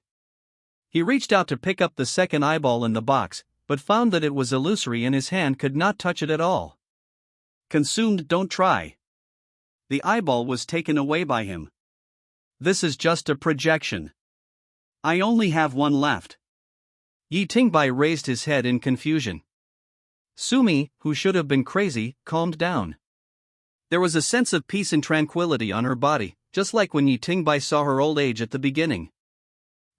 He reached out to pick up the second eyeball in the box, but found that it was illusory and his hand could not touch it at all. Consumed, don't try. The eyeball was taken away by him. This is just a projection. I only have one left. Yi Tingbai raised his head in confusion. Sumi, who should have been crazy, calmed down. There was a sense of peace and tranquility on her body, just like when Yi Tingbai saw her old age at the beginning.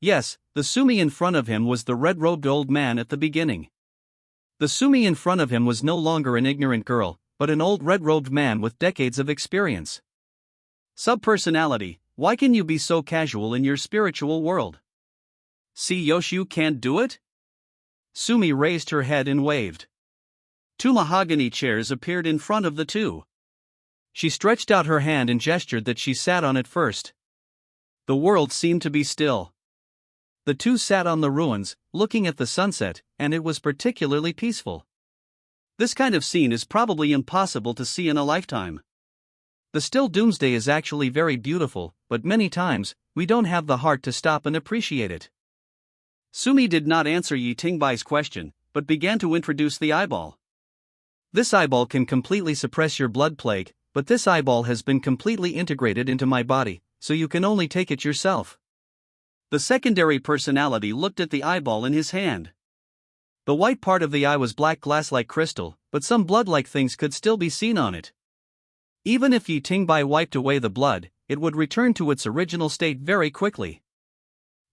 Yes, the Sumi in front of him was the red-robed old man at the beginning. The Sumi in front of him was no longer an ignorant girl, but an old red-robed man with decades of experience. Subpersonality, why can you be so casual in your spiritual world? See, Yoshu can't do it? Sumi raised her head and waved. 2 mahogany chairs appeared in front of the two. She stretched out her hand and gestured that she sat on it first. The world seemed to be still. The two sat on the ruins, looking at the sunset, and it was particularly peaceful. This kind of scene is probably impossible to see in a lifetime. The still doomsday is actually very beautiful, but many times, we don't have the heart to stop and appreciate it. Sumi did not answer Yi Tingbai's question, but began to introduce the eyeball. This eyeball can completely suppress your blood plague, but this eyeball has been completely integrated into my body, so you can only take it yourself. The secondary personality looked at the eyeball in his hand. The white part of the eye was black glass like crystal, but some blood-like things could still be seen on it. Even if Yi Tingbai wiped away the blood, it would return to its original state very quickly.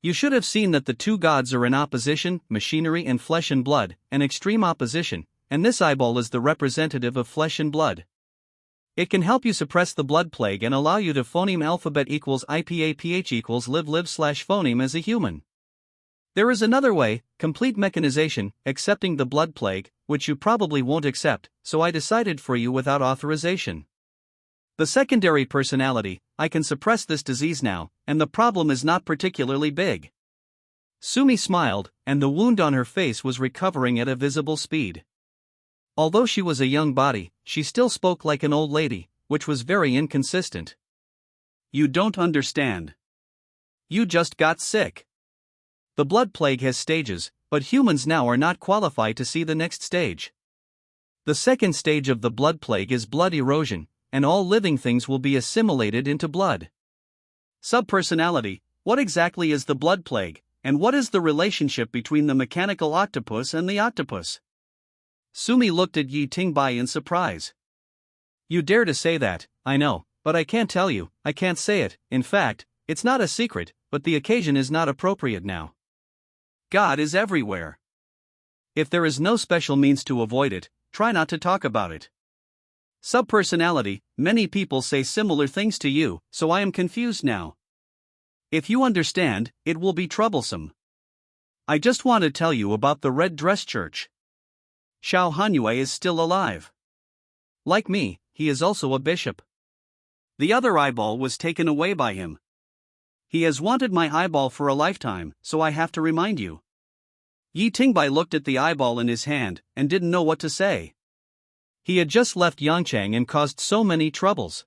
You should have seen that the two gods are in opposition, machinery and flesh and blood, an extreme opposition, and this eyeball is the representative of flesh and blood. It can help you suppress the blood plague and allow you to phoneme alphabet equals IPAPH equals live/phoneme as a human. There is another way, complete mechanization, accepting the blood plague, which you probably won't accept, so I decided for you without authorization. The secondary personality, I can suppress this disease now, and the problem is not particularly big. Sumi smiled, and the wound on her face was recovering at a visible speed. Although she was a young body, she still spoke like an old lady, which was very inconsistent. You don't understand. You just got sick. The blood plague has stages, but humans now are not qualified to see the next stage. The second stage of the blood plague is blood erosion, and all living things will be assimilated into blood. Subpersonality, what exactly is the blood plague, and what is the relationship between the mechanical octopus and the octopus? Sumi looked at Yi Tingbai in surprise. You dare to say that, I know, but I can't tell you, I can't say it, in fact, it's not a secret, but the occasion is not appropriate now. God is everywhere. If there is no special means to avoid it, try not to talk about it. Subpersonality, many people say similar things to you, so I am confused now. If you understand, it will be troublesome. I just want to tell you about the Red Dress Church. Xiao Hanue is still alive. Like me, he is also a bishop. The other eyeball was taken away by him. He has wanted my eyeball for a lifetime, so I have to remind you. Yi Tingbai looked at the eyeball in his hand, and didn't know what to say. He had just left Yangchang and caused so many troubles.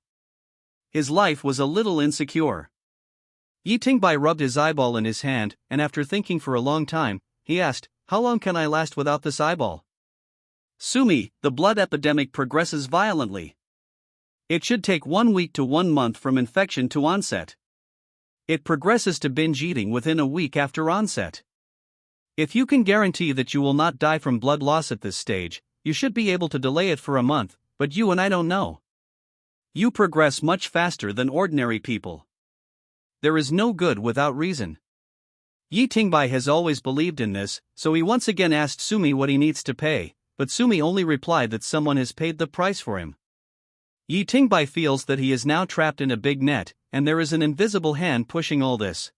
His life was a little insecure. Yi Tingbai rubbed his eyeball in his hand, and after thinking for a long time, he asked, "How long can I last without this eyeball?" "Sumi, the blood epidemic progresses violently. It should take 1 week to 1 month from infection to onset. It progresses to binge eating within a week after onset. If you can guarantee that you will not die from blood loss at this stage, you should be able to delay it for a month, but you and I don't know. You progress much faster than ordinary people. There is no good without reason." Yi Tingbai has always believed in this, so he once again asked Sumi what he needs to pay, but Sumi only replied that someone has paid the price for him. Yi Tingbai feels that he is now trapped in a big net, and there is an invisible hand pushing all this.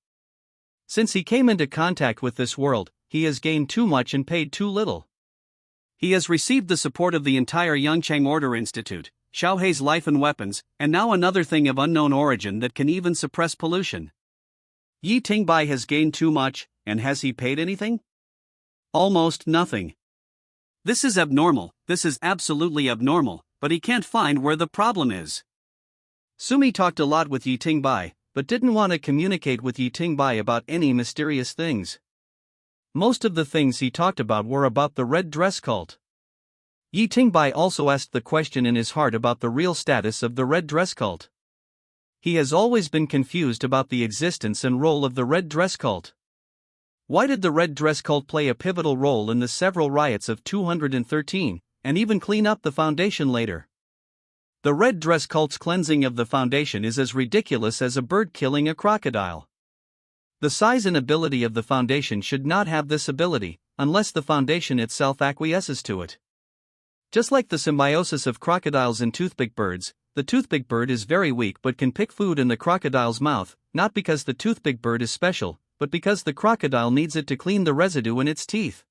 Since he came into contact with this world, he has gained too much and paid too little. He has received the support of the entire Yangchang Order Institute, Xiaohei's Life and Weapons, and now another thing of unknown origin that can even suppress pollution. Yi Tingbai has gained too much, and has he paid anything? Almost nothing. This is abnormal, this is absolutely abnormal, but he can't find where the problem is. Sumi talked a lot with Yi Tingbai, but didn't want to communicate with Yi Tingbai about any mysterious things. Most of the things he talked about were about the red dress cult. Yi Tingbai also asked the question in his heart about the real status of the red dress cult. He has always been confused about the existence and role of the red dress cult. Why did the red dress cult play a pivotal role in the several riots of 213, and even clean up the foundation later? The red dress cult's cleansing of the foundation is as ridiculous as a bird killing a crocodile. The size and ability of the foundation should not have this ability, unless the foundation itself acquiesces to it. Just like the symbiosis of crocodiles and toothpick birds, the toothpick bird is very weak but can pick food in the crocodile's mouth, not because the toothpick bird is special, but because the crocodile needs it to clean the residue in its teeth.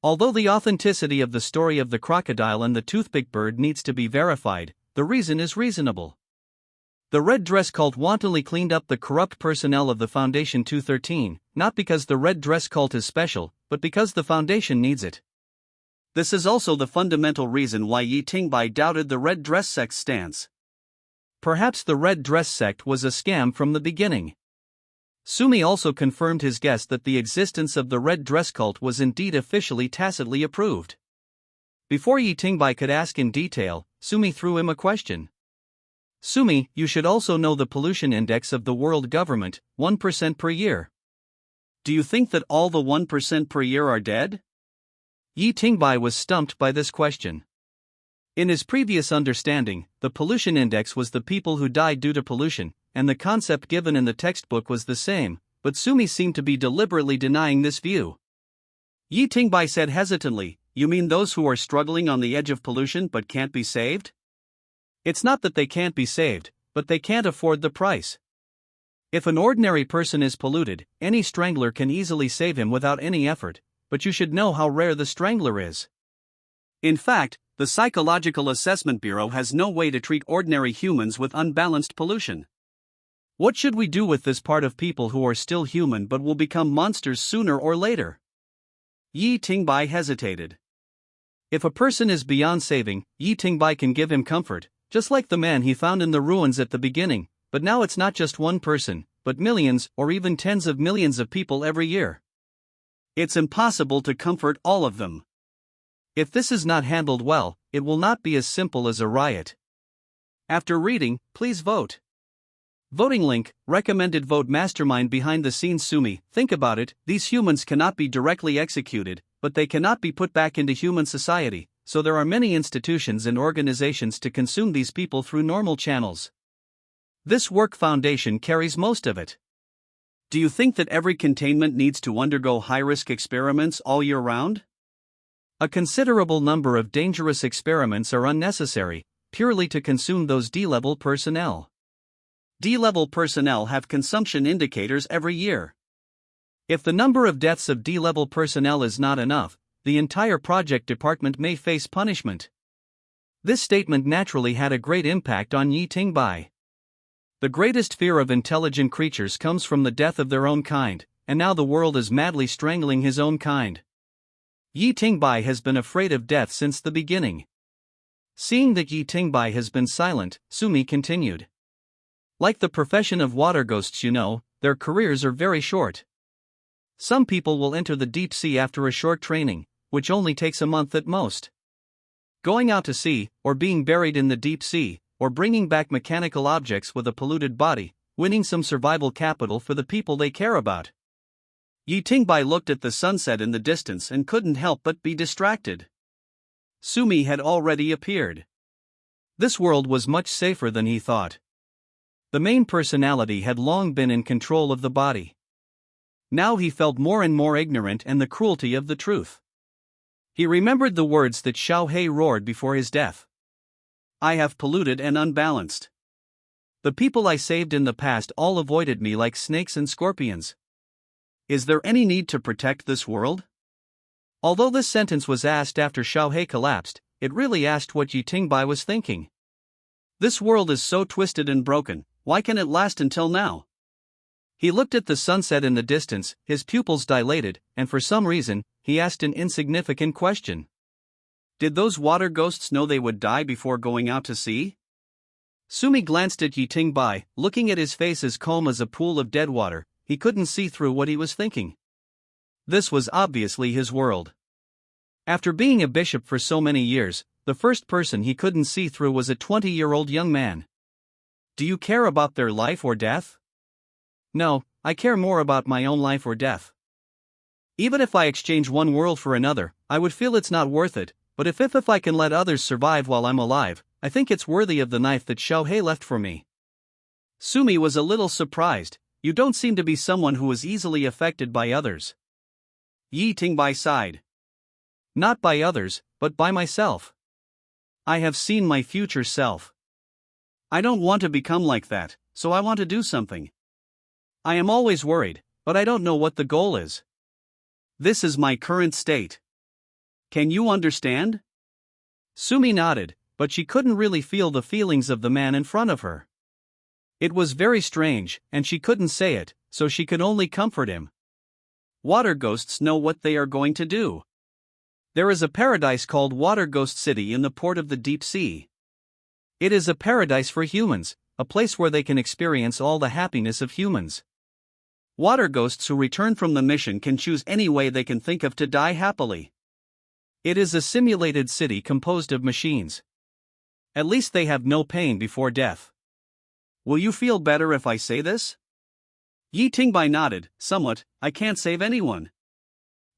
Although the authenticity of the story of the crocodile and the toothpick bird needs to be verified, the reason is reasonable. The red dress cult wantonly cleaned up the corrupt personnel of the Foundation 213, not because the red dress cult is special, but because the Foundation needs it. This is also the fundamental reason why Yi Tingbai doubted the red dress sect's stance. Perhaps the red dress sect was a scam from the beginning. Sumi also confirmed his guess that the existence of the red dress cult was indeed officially tacitly approved. Before Yi Tingbai could ask in detail, Sumi threw him a question. "Sumi, you should also know the pollution index of the world government, 1% per year. Do you think that all the 1% per year are dead?" Yi Tingbai was stumped by this question. In his previous understanding, the pollution index was the people who died due to pollution, and the concept given in the textbook was the same, but Sumi seemed to be deliberately denying this view. Yi Tingbai said hesitantly, "You mean those who are struggling on the edge of pollution but can't be saved?" It's not that they can't be saved, but they can't afford the price. If an ordinary person is polluted, any strangler can easily save him without any effort, but you should know how rare the strangler is. In fact, the Psychological Assessment Bureau has no way to treat ordinary humans with unbalanced pollution. What should we do with this part of people who are still human but will become monsters sooner or later? Yi Tingbai hesitated. If a person is beyond saving, Yi Tingbai can give him comfort, just like the man he found in the ruins at the beginning, but now it's not just one person, but millions or even tens of millions of people every year. It's impossible to comfort all of them. If this is not handled well, it will not be as simple as a riot. After reading, please vote. Voting link, recommended vote mastermind behind the scenes. Sumi, think about it, these humans cannot be directly executed, but they cannot be put back into human society, so there are many institutions and organizations to consume these people through normal channels. This work foundation carries most of it. Do you think that every containment needs to undergo high-risk experiments all year round? A considerable number of dangerous experiments are unnecessary, purely to consume those D-level personnel. D-level personnel have consumption indicators every year. If the number of deaths of D-level personnel is not enough, the entire project department may face punishment. This statement naturally had a great impact on Yi Tingbai. The greatest fear of intelligent creatures comes from the death of their own kind, and now the world is madly strangling his own kind. Yi Tingbai has been afraid of death since the beginning. Seeing that Yi Tingbai has been silent, Sumi continued. Like the profession of water ghosts, their careers are very short. Some people will enter the deep sea after a short training, which only takes a month at most. Going out to sea, or being buried in the deep sea, or bringing back mechanical objects with a polluted body, winning some survival capital for the people they care about. Yi Tingbai looked at the sunset in the distance and couldn't help but be distracted. Sumi had already appeared. This world was much safer than he thought. The main personality had long been in control of the body. Now he felt more and more ignorant and the cruelty of the truth. He remembered the words that Xiao He roared before his death. I have polluted and unbalanced. The people I saved in the past all avoided me like snakes and scorpions. Is there any need to protect this world? Although this sentence was asked after Xiao He collapsed, it really asked what Yi Tingbai was thinking. This world is so twisted and broken, why can it last until now? He looked at the sunset in the distance, his pupils dilated, and for some reason, he asked an insignificant question. Did those water ghosts know they would die before going out to sea? Sumi glanced at Yi Tingbai, looking at his face as calm as a pool of dead water. He couldn't see through what he was thinking. This was obviously his world. After being a bishop for so many years, the first person he couldn't see through was a 20-year-old young man. Do you care about their life or death? No, I care more about my own life or death. Even if I exchange one world for another, I would feel it's not worth it, but if I can let others survive while I'm alive, I think it's worthy of the knife that Xiao He left for me. Sumi was a little surprised. You don't seem to be someone who is easily affected by others. Yi Tingbai sighed. Not by others, but by myself. I have seen my future self. I don't want to become like that, so I want to do something. I am always worried, but I don't know what the goal is. This is my current state. Can you understand? Sumi nodded, but she couldn't really feel the feelings of the man in front of her. It was very strange, and she couldn't say it, so she could only comfort him. Water ghosts know what they are going to do. There is a paradise called Water Ghost City in the port of the deep sea. It is a paradise for humans, a place where they can experience all the happiness of humans. Water ghosts who return from the mission can choose any way they can think of to die happily. It is a simulated city composed of machines. At least they have no pain before death. Will you feel better if I say this? Yi Tingbai nodded, somewhat. I can't save anyone.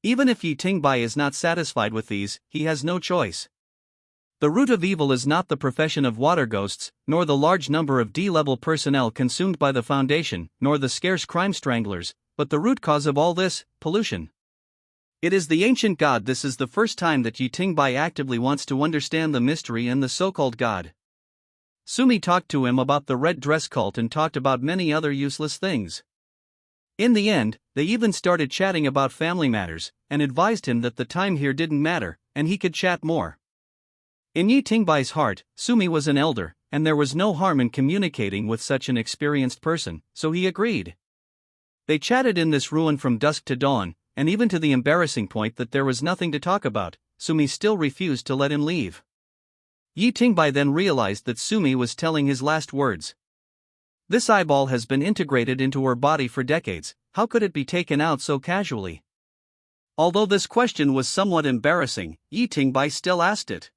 Even if Yi Tingbai is not satisfied with these, he has no choice. The root of evil is not the profession of water ghosts, nor the large number of D-level personnel consumed by the Foundation, nor the scarce crime stranglers, but the root cause of all this, pollution. It is the ancient god. This is the first time that Yi Tingbai actively wants to understand the mystery and the so-called god. Sumi talked to him about the red dress cult and talked about many other useless things. In the end, they even started chatting about family matters, and advised him that the time here didn't matter, and he could chat more. In Yi Tingbai's heart, Sumi was an elder, and there was no harm in communicating with such an experienced person, so he agreed. They chatted in this ruin from dusk to dawn, and even to the embarrassing point that there was nothing to talk about, Sumi still refused to let him leave. Yi Tingbai then realized that Sumi was telling his last words. This eyeball has been integrated into her body for decades, how could it be taken out so casually? Although this question was somewhat embarrassing, Yi Tingbai still asked it.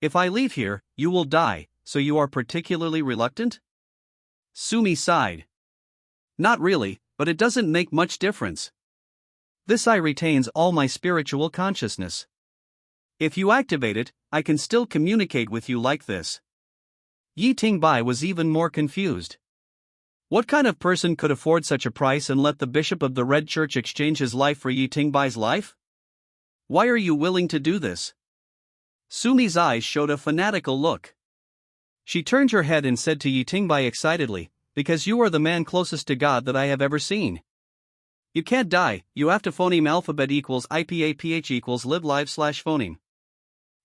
If I leave here, you will die, so you are particularly reluctant? Sumi sighed. Not really, but it doesn't make much difference. This eye retains all my spiritual consciousness. If you activate it, I can still communicate with you like this. Yi Tingbai was even more confused. What kind of person could afford such a price and let the bishop of the Red Church exchange his life for Yi Tingbai's life? Why are you willing to do this? Sumi's eyes showed a fanatical look. She turned her head and said to Yi Tingbai excitedly, because you are the man closest to God that I have ever seen. You can't die, you have to phoneme alphabet equals IPAPH equals live live / phoneme.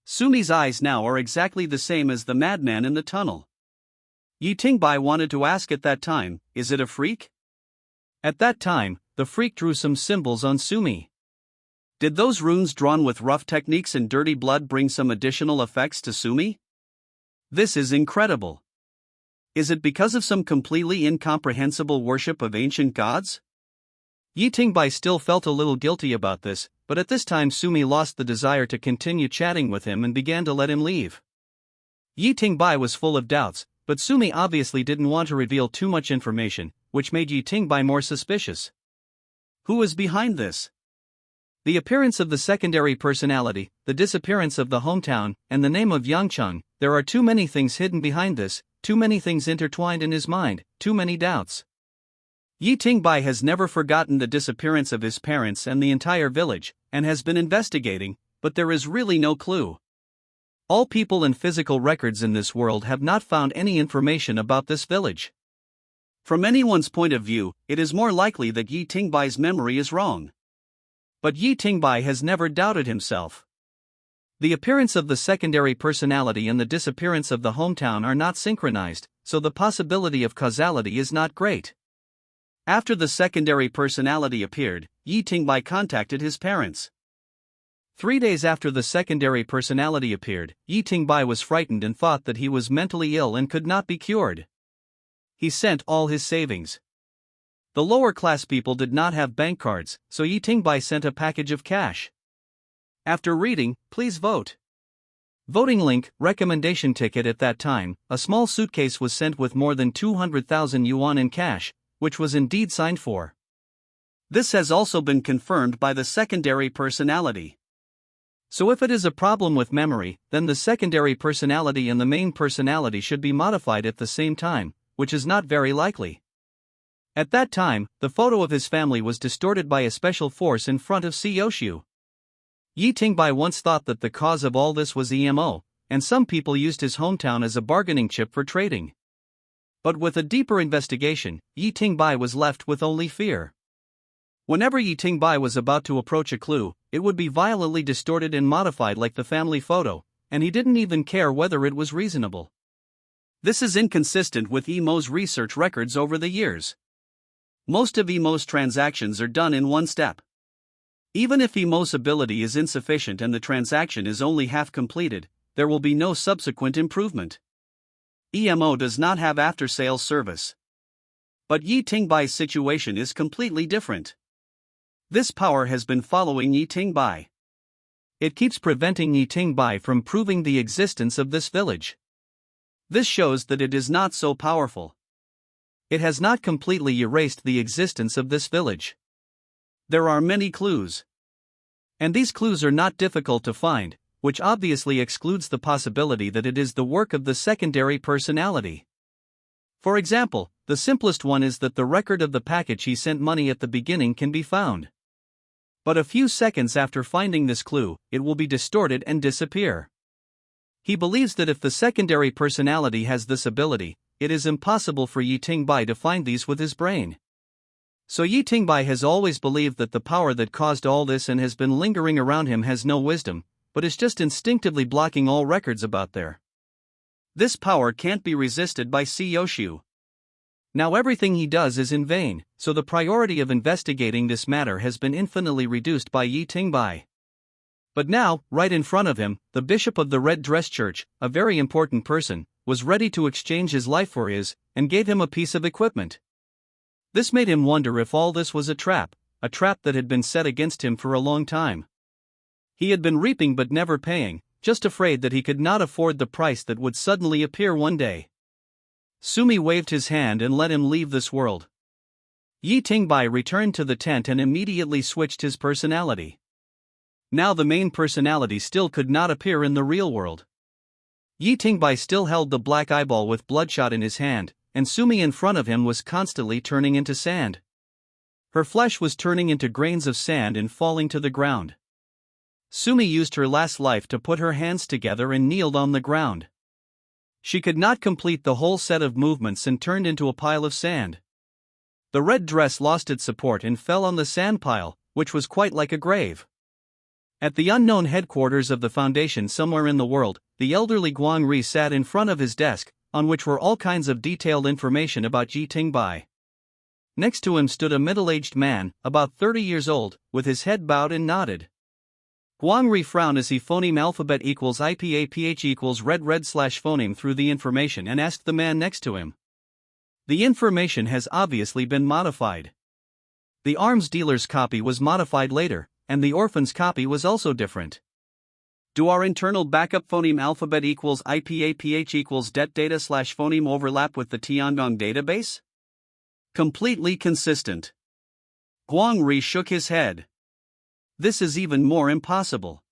Sumi's eyes now are exactly the same as the madman in the tunnel. Yi Tingbai wanted to ask at that time, is it a freak? At that time, the freak drew some symbols on Sumi. Did those runes drawn with rough techniques and dirty blood bring some additional effects to Sumi? This is incredible. Is it because of some completely incomprehensible worship of ancient gods? Yi Tingbai still felt a little guilty about this, but at this time Sumi lost the desire to continue chatting with him and began to let him leave. Yi Tingbai was full of doubts, but Sumi obviously didn't want to reveal too much information, which made Yi Tingbai more suspicious. Who is behind this? The appearance of the secondary personality, the disappearance of the hometown, and the name of Yangcheng. There are too many things hidden behind this, too many things intertwined in his mind, too many doubts. Yi Tingbai has never forgotten the disappearance of his parents and the entire village, and has been investigating, but there is really no clue. All people and physical records in this world have not found any information about this village. From anyone's point of view, it is more likely that Yi Tingbai's memory is wrong. But Yi Tingbai has never doubted himself. The appearance of the secondary personality and the disappearance of the hometown are not synchronized, so the possibility of causality is not great. After the secondary personality appeared, Yi Tingbai contacted his parents. 3 days after the secondary personality appeared, Yi Tingbai was frightened and thought that he was mentally ill and could not be cured. He sent all his savings. The lower class people did not have bank cards, so Yi Tingbai sent a package of cash. After reading, please vote. Voting link, recommendation ticket. At that time, a small suitcase was sent with more than 200,000 yuan in cash, which was indeed signed for. This has also been confirmed by the secondary personality. So if it is a problem with memory, then the secondary personality and the main personality should be modified at the same time, which is not very likely. At that time, the photo of his family was distorted by a special force in front of Siyoshu. Yi Tingbai once thought that the cause of all this was EMO, and some people used his hometown as a bargaining chip for trading. But with a deeper investigation, Yi Tingbai was left with only fear. Whenever Yi Tingbai was about to approach a clue, it would be violently distorted and modified like the family photo, and he didn't even care whether it was reasonable. This is inconsistent with EMO's research records over the years. Most of EMO's transactions are done in one step. Even if EMO's ability is insufficient and the transaction is only half completed, there will be no subsequent improvement. EMO does not have after-sales service. But Yi Tingbai's situation is completely different. This power has been following Yi Tingbai. It keeps preventing Yi Tingbai from proving the existence of this village. This shows that it is not so powerful. It has not completely erased the existence of this village. There are many clues. And these clues are not difficult to find, which obviously excludes the possibility that it is the work of the secondary personality. For example, the simplest one is that the record of the package he sent money at the beginning can be found. But a few seconds after finding this clue, it will be distorted and disappear. He believes that if the secondary personality has this ability, it is impossible for Yi Tingbai to find these with his brain. So Yi Tingbai has always believed that the power that caused all this and has been lingering around him has no wisdom, but is just instinctively blocking all records about there. This power can't be resisted by Siyoshu. Now everything he does is in vain, so the priority of investigating this matter has been infinitely reduced by Yi Tingbai. But now, right in front of him, the bishop of the Red Dress Church, a very important person, was ready to exchange his life for his, and gave him a piece of equipment. This made him wonder if all this was a trap that had been set against him for a long time. He had been reaping but never paying, just afraid that he could not afford the price that would suddenly appear one day. Sumi waved his hand and let him leave this world. Yi Tingbai returned to the tent and immediately switched his personality. Now the main personality still could not appear in the real world. Yi Tingbai still held the black eyeball with bloodshot in his hand, and Sumi in front of him was constantly turning into sand. Her flesh was turning into grains of sand and falling to the ground. Sumi used her last life to put her hands together and kneeled on the ground. She could not complete the whole set of movements and turned into a pile of sand. The red dress lost its support and fell on the sand pile, which was quite like a grave. At the unknown headquarters of the foundation somewhere in the world, the elderly Guang Ri sat in front of his desk, on which were all kinds of detailed information about Yi Tingbai. Next to him stood a middle-aged man, about 30 years old, with his head bowed and nodded. Guang Ri frowned as he phoneme alphabet equals IPAPH equals red/phoneme through the information and asked the man next to him, The information has obviously been modified. The arms dealer's copy was modified later, and the orphan's copy was also different. Do our internal backup phoneme alphabet equals IPAPH equals det data slash phoneme overlap with the Tiangong database? Completely consistent. Guang Ri shook his head. This is even more impossible.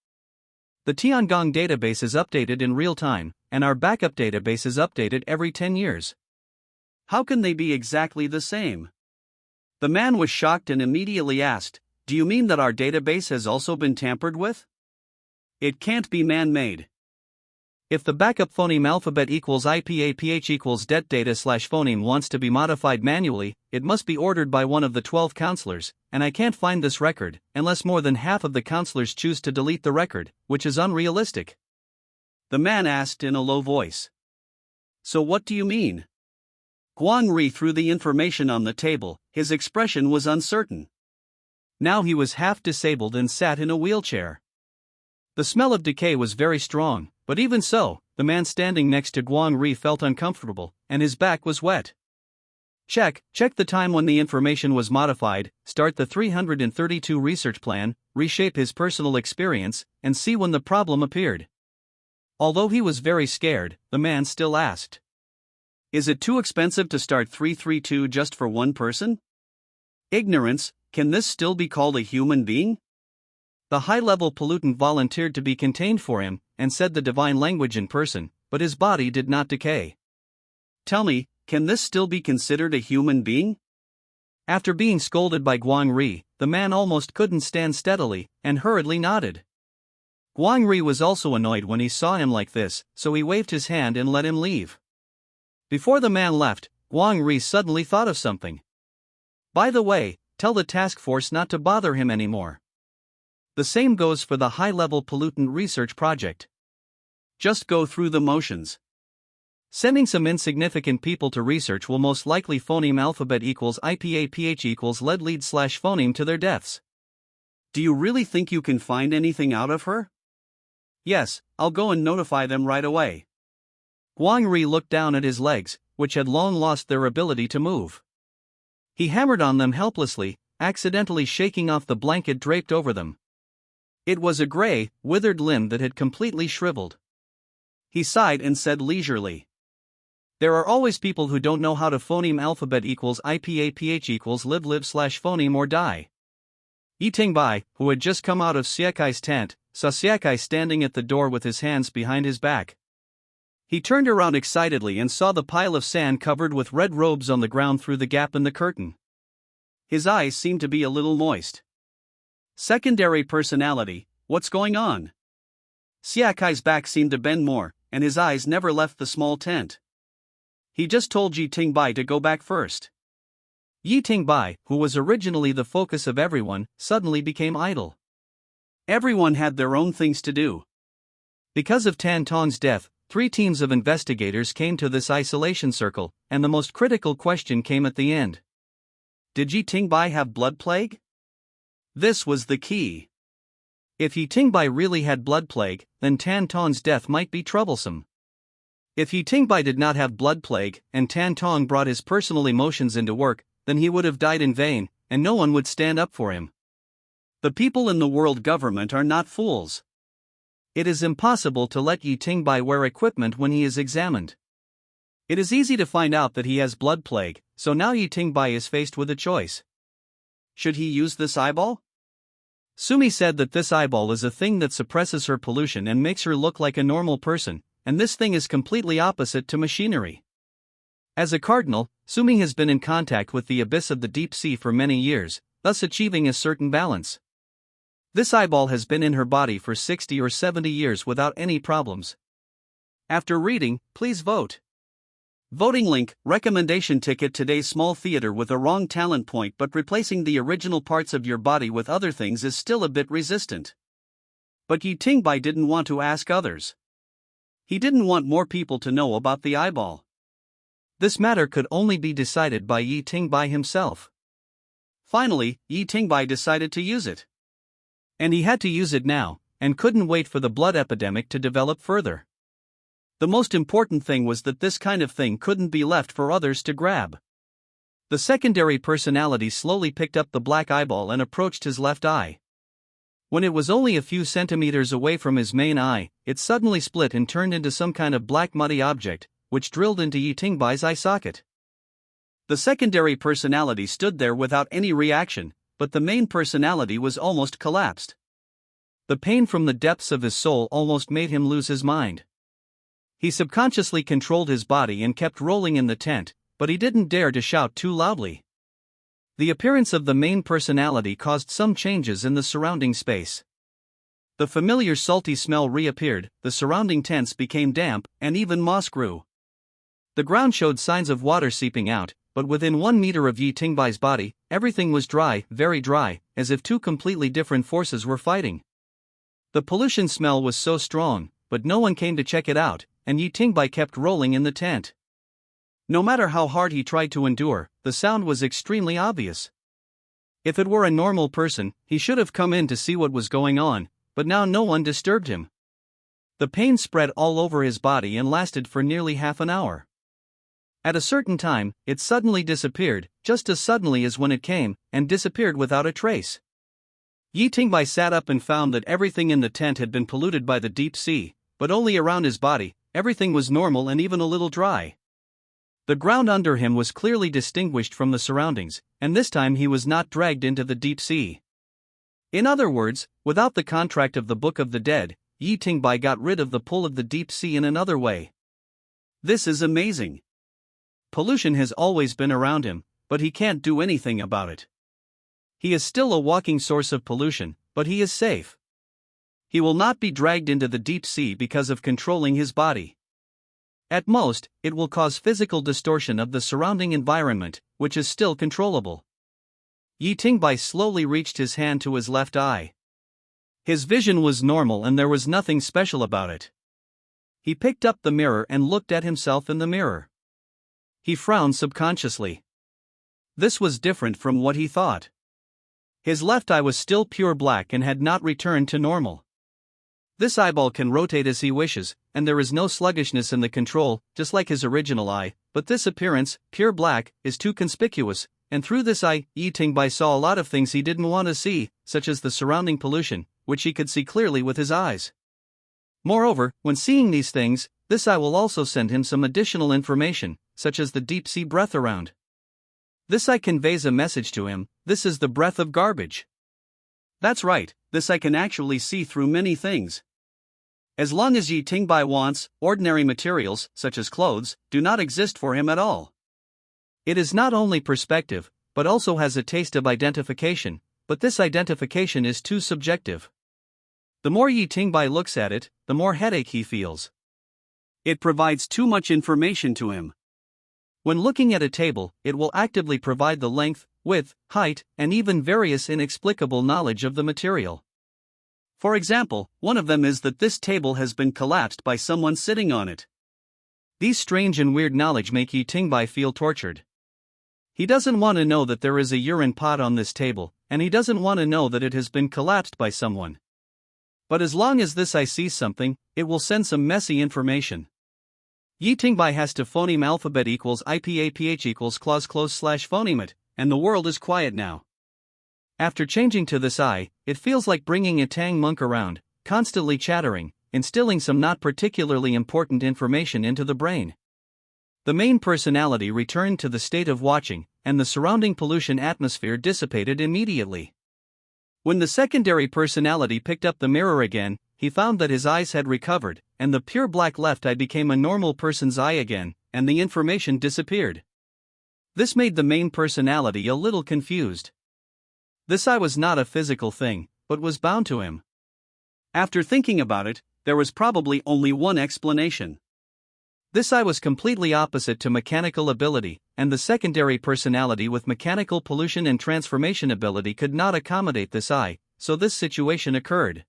The Tiangong database is updated in real time, and our backup database is updated every 10 years. How can they be exactly the same? The man was shocked and immediately asked, "Do you mean that our database has also been tampered with?" It can't be man-made. If the backup phoneme alphabet equals IPAPH equals det data slash phoneme wants to be modified manually, it must be ordered by one of the 12 counselors, and I can't find this record, unless more than half of the counselors choose to delete the record, which is unrealistic. The man asked in a low voice. So what do you mean? Guang Ri threw the information on the table, his expression was uncertain. Now he was half disabled and sat in a wheelchair. The smell of decay was very strong, but even so, the man standing next to Guang Ri felt uncomfortable, and his back was wet. Check the time when the information was modified, start the 332 research plan, reshape his personal experience, and see when the problem appeared. Although he was very scared, the man still asked. Is it too expensive to start 332 just for one person? Ignorance, can this still be called a human being? The high-level pollutant volunteered to be contained for him, and said the divine language in person, but his body did not decay. Tell me, can this still be considered a human being? After being scolded by Guang Ri, the man almost couldn't stand steadily, and hurriedly nodded. Guang Ri was also annoyed when he saw him like this, so he waved his hand and let him leave. Before the man left, Guang Ri suddenly thought of something. By the way, tell the task force not to bother him anymore. The same goes for the high-level pollutant research project. Just go through the motions. Sending some insignificant people to research will most likely phoneme alphabet equals IPAPH equals lead slash phoneme to their deaths. Do you really think you can find anything out of her? Yes, I'll go and notify them right away. Guang Ri looked down at his legs, which had long lost their ability to move. He hammered on them helplessly, accidentally shaking off the blanket draped over them. It was a gray, withered limb that had completely shriveled. He sighed and said leisurely. There are always people who don't know how to phoneme alphabet equals IPAPH equals live slash phoneme or die. Yi Tingbai, who had just come out of Siakai's tent, saw Siakai standing at the door with his hands behind his back. He turned around excitedly and saw the pile of sand covered with red robes on the ground through the gap in the curtain. His eyes seemed to be a little moist. Secondary personality, what's going on? Siakai's back seemed to bend more, and his eyes never left the small tent. He just told Yi Tingbai to go back first. Yi Tingbai, who was originally the focus of everyone, suddenly became idle. Everyone had their own things to do. Because of Tan Tong's death, 3 teams of investigators came to this isolation circle, and the most critical question came at the end. Did Yi Tingbai have blood plague? This was the key. If Yi Tingbai really had blood plague, then Tan Tong's death might be troublesome. If Yi Tingbai did not have blood plague, and Tan Tong brought his personal emotions into work, then he would have died in vain, and no one would stand up for him. The people in the world government are not fools. It is impossible to let Yi Tingbai wear equipment when he is examined. It is easy to find out that he has blood plague, so now Yi Tingbai is faced with a choice. Should he use this eyeball? Sumi said that this eyeball is a thing that suppresses her pollution and makes her look like a normal person, and this thing is completely opposite to machinery. As a cardinal, Sumi has been in contact with the abyss of the deep sea for many years, thus achieving a certain balance. This eyeball has been in her body for 60 or 70 years without any problems. After reading, please vote. Voting link, recommendation ticket. Today's small theater with a wrong talent point but replacing the original parts of your body with other things is still a bit resistant. But Yi Tingbai didn't want to ask others. He didn't want more people to know about the eyeball. This matter could only be decided by Yi Tingbai himself. Finally, Yi Tingbai decided to use it. And he had to use it now, and couldn't wait for the blood epidemic to develop further. The most important thing was that this kind of thing couldn't be left for others to grab. The secondary personality slowly picked up the black eyeball and approached his left eye. When it was only a few centimeters away from his main eye, it suddenly split and turned into some kind of black muddy object, which drilled into Yi Tingbai's eye socket. The secondary personality stood there without any reaction, but the main personality was almost collapsed. The pain from the depths of his soul almost made him lose his mind. He subconsciously controlled his body and kept rolling in the tent, but he didn't dare to shout too loudly. The appearance of the main personality caused some changes in the surrounding space. The familiar salty smell reappeared, the surrounding tents became damp, and even moss grew. The ground showed signs of water seeping out, but within 1 meter of Yi Tingbai's body, everything was dry, very dry, as if two completely different forces were fighting. The pollution smell was so strong, but no one came to check it out, and Yi Tingbai kept rolling in the tent. No matter how hard he tried to endure, the sound was extremely obvious. If it were a normal person, he should have come in to see what was going on, but now no one disturbed him. The pain spread all over his body and lasted for nearly half an hour. At a certain time, it suddenly disappeared, just as suddenly as when it came, and disappeared without a trace. Yi Tingbai sat up and found that everything in the tent had been polluted by the deep sea, but only around his body, everything was normal and even a little dry. The ground under him was clearly distinguished from the surroundings, and this time he was not dragged into the deep sea. In other words, without the contract of the Book of the Dead, Yi Tingbai got rid of the pull of the deep sea in another way. This is amazing. Pollution has always been around him, but he can't do anything about it. He is still a walking source of pollution, but he is safe. He will not be dragged into the deep sea because of controlling his body. At most, it will cause physical distortion of the surrounding environment, which is still controllable. Yi Tingbai slowly reached his hand to his left eye. His vision was normal and there was nothing special about it. He picked up the mirror and looked at himself in the mirror. He frowned subconsciously. This was different from what he thought. His left eye was still pure black and had not returned to normal. This eyeball can rotate as he wishes, and there is no sluggishness in the control, just like his original eye, but this appearance, pure black, is too conspicuous, and through this eye, Yi Tingbai saw a lot of things he didn't want to see, such as the surrounding pollution, which he could see clearly with his eyes. Moreover, when seeing these things, this eye will also send him some additional information, such as the deep sea breath around. This eye conveys a message to him: this is the breath of garbage. That's right, this eye can actually see through many things. As long as Yi Tingbai wants, ordinary materials, such as clothes, do not exist for him at all. It is not only perspective, but also has a taste of identification, but this identification is too subjective. The more Yi Tingbai looks at it, the more headache he feels. It provides too much information to him. When looking at a table, it will actively provide the length, width, height, and even various inexplicable knowledge of the material. For example, one of them is that this table has been collapsed by someone sitting on it. These strange and weird knowledge make Yi Tingbai feel tortured. He doesn't want to know that there is a urine pot on this table, and he doesn't want to know that it has been collapsed by someone. But as long as this eye sees something, it will send some messy information. Yi Tingbai has to phoneme alphabet equals IPAPH equals clause close slash phoneme it, and the world is quiet now. After changing to this eye, it feels like bringing a Tang monk around, constantly chattering, instilling some not particularly important information into the brain. The main personality returned to the state of watching, and the surrounding pollution atmosphere dissipated immediately. When the secondary personality picked up the mirror again, he found that his eyes had recovered, and the pure black left eye became a normal person's eye again, and the information disappeared. This made the main personality a little confused. This eye was not a physical thing, but was bound to him. After thinking about it, there was probably only one explanation. This eye was completely opposite to mechanical ability, and the secondary personality with mechanical pollution and transformation ability could not accommodate this eye, so this situation occurred.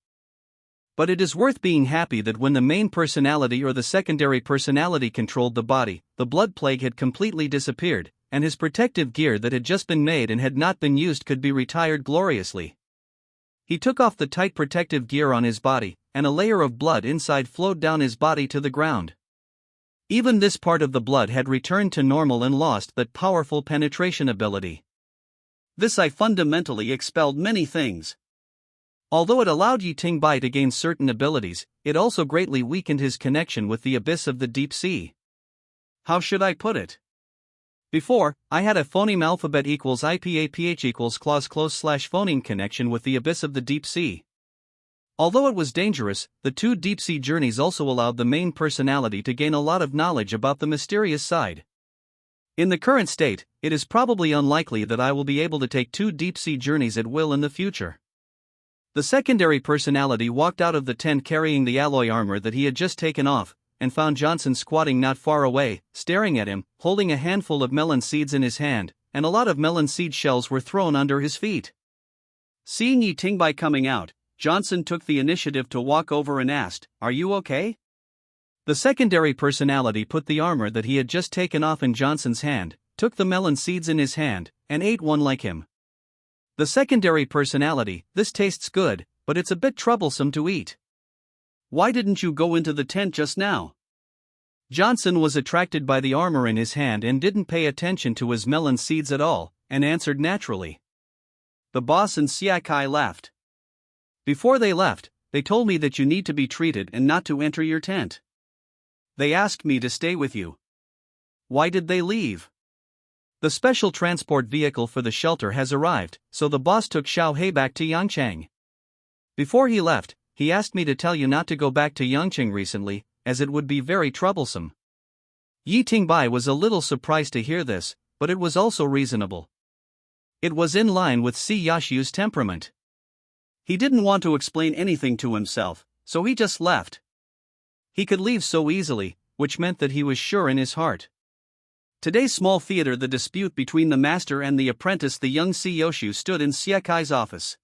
But it is worth being happy that when the main personality or the secondary personality controlled the body, the blood plague had completely disappeared, and his protective gear that had just been made and had not been used could be retired gloriously. He took off the tight protective gear on his body, and a layer of blood inside flowed down his body to the ground. Even this part of the blood had returned to normal and lost that powerful penetration ability. This eye fundamentally expelled many things. Although it allowed Yi Tingbai to gain certain abilities, it also greatly weakened his connection with the abyss of the deep sea. How should I put it? Before, I had a phoneme alphabet equals IPAPH equals clause close slash phoneme connection with the abyss of the deep sea. Although it was dangerous, the two deep sea journeys also allowed the main personality to gain a lot of knowledge about the mysterious side. In the current state, it is probably unlikely that I will be able to take two deep sea journeys at will in the future. The secondary personality walked out of the tent carrying the alloy armor that he had just taken off, and found Johnson squatting not far away, staring at him, holding a handful of melon seeds in his hand, and a lot of melon seed shells were thrown under his feet. Seeing Yi Tingbai coming out, Johnson took the initiative to walk over and asked, "Are you okay?" The secondary personality put the armor that he had just taken off in Johnson's hand, took the melon seeds in his hand, and ate one like him. The secondary personality, "This tastes good, but it's a bit troublesome to eat. Why didn't you go into the tent just now?" Johnson was attracted by the armor in his hand and didn't pay attention to his melon seeds at all, and answered naturally. The boss and Siak Kai laughed. Before they left, they told me that you need to be treated and not to enter your tent. They asked me to stay with you. Why did they leave? The special transport vehicle for the shelter has arrived, so the boss took Xiao He back to Yangcheng. Before he left, he asked me to tell you not to go back to Yangcheng recently, as it would be very troublesome. Yi Tingbai was a little surprised to hear this, but it was also reasonable. It was in line with Si Yashu's temperament. He didn't want to explain anything to himself, so he just left. He could leave so easily, which meant that he was sure in his heart. Today's small theater, the dispute between the master and the apprentice, the young Si Yoshu, stood in Siak Kai's office.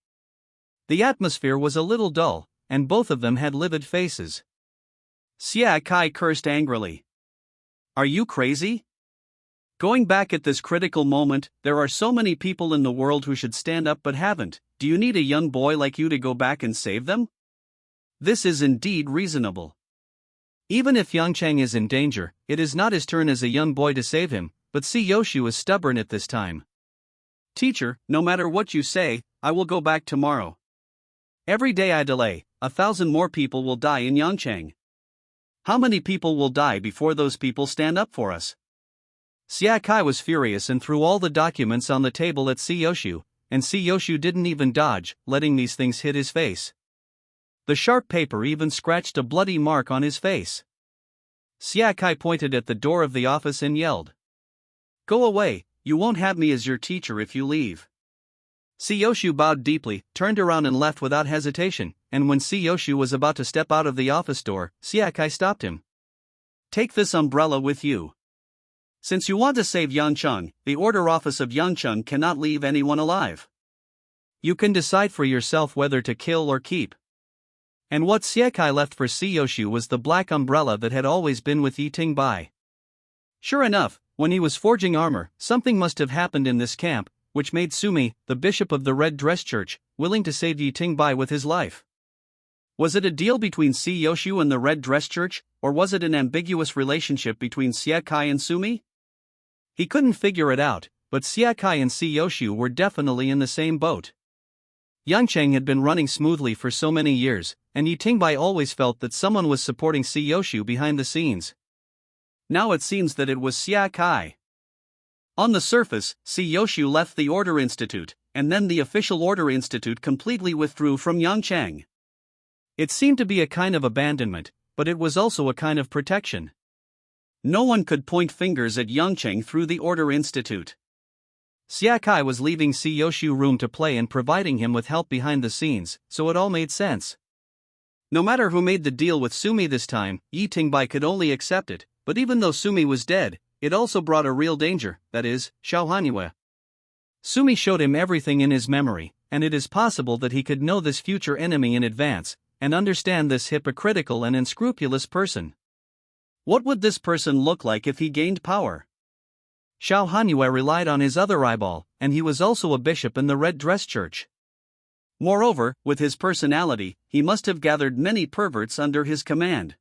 The atmosphere was a little dull, and both of them had livid faces. Siak Kai cursed angrily. "Are you crazy? Going back at this critical moment, there are so many people in the world who should stand up but haven't. Do you need a young boy like you to go back and save them? This is indeed reasonable. Even if Yangcheng is in danger, it is not his turn as a young boy to save him, but Si Yoshu is stubborn at this time. Teacher, no matter what you say, I will go back tomorrow. Every day I delay, 1,000 more people will die in Yangcheng. How many people will die before those people stand up for us?" Siak Kai was furious and threw all the documents on the table at Si Yoshu, and Si Yoshu didn't even dodge, letting these things hit his face. The sharp paper even scratched a bloody mark on his face. Siak Kai pointed at the door of the office and yelled, "Go away, you won't have me as your teacher if you leave." Si Yoshu bowed deeply, turned around and left without hesitation, and when Si Yoshu was about to step out of the office door, Siak Kai stopped him. "Take this umbrella with you. Since you want to save Yangcheng, the order office of Yangcheng cannot leave anyone alive. You can decide for yourself whether to kill or keep." And what Siak Kai left for Si Yoshu was the black umbrella that had always been with Yi Tingbai. Sure enough, when he was forging armor, something must have happened in this camp, which made Sumi, the bishop of the Red Dress Church, willing to save Yi Tingbai with his life. Was it a deal between Si Yoshu and the Red Dress Church, or was it an ambiguous relationship between Siak Kai and Sumi? He couldn't figure it out, but Siak Kai and Si Yoshu were definitely in the same boat. Yangcheng had been running smoothly for so many years, and Yi Tingbai always felt that someone was supporting Si Yoshu behind the scenes. Now it seems that it was Siak Kai. On the surface, Si Yoshu left the Order Institute, and then the official Order Institute completely withdrew from Yangcheng. It seemed to be a kind of abandonment, but it was also a kind of protection. No one could point fingers at Yangcheng through the Order Institute. Siak Kai was leaving Si Yoshu room to play and providing him with help behind the scenes, so it all made sense. No matter who made the deal with Sumi this time, Yi Tingbai could only accept it, but even though Sumi was dead, it also brought a real danger, that is, Xiao Hanyue. Sumi showed him everything in his memory, and it is possible that he could know this future enemy in advance, and understand this hypocritical and unscrupulous person. What would this person look like if he gained power? Xiao Hanyue relied on his other eyeball, and he was also a bishop in the Red Dress Church. Moreover, with his personality, he must have gathered many perverts under his command.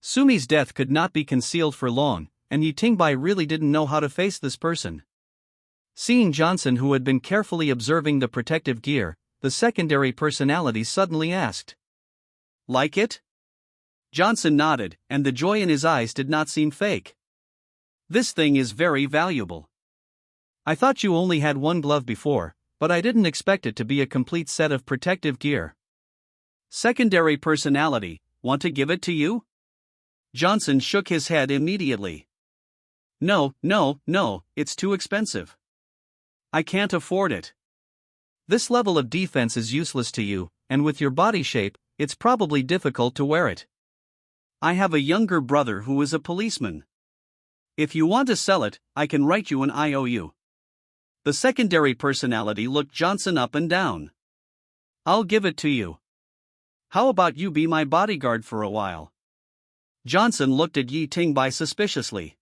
Sumi's death could not be concealed for long, and Yi Tingbai really didn't know how to face this person. Seeing Johnson, who had been carefully observing the protective gear, the secondary personality suddenly asked, "Like it?" Johnson nodded, and the joy in his eyes did not seem fake. "This thing is very valuable. I thought you only had one glove before, but I didn't expect it to be a complete set of protective gear." Secondary personality, "Want to give it to you?" Johnson shook his head immediately. No, it's too expensive. I can't afford it. This level of defense is useless to you, and with your body shape, it's probably difficult to wear it. I have a younger brother who is a policeman. If you want to sell it, I can write you an IOU. The secondary personality looked Johnson up and down. I'll give it to you. How about you be my bodyguard for a while? Johnson looked at Yi Tingbai suspiciously.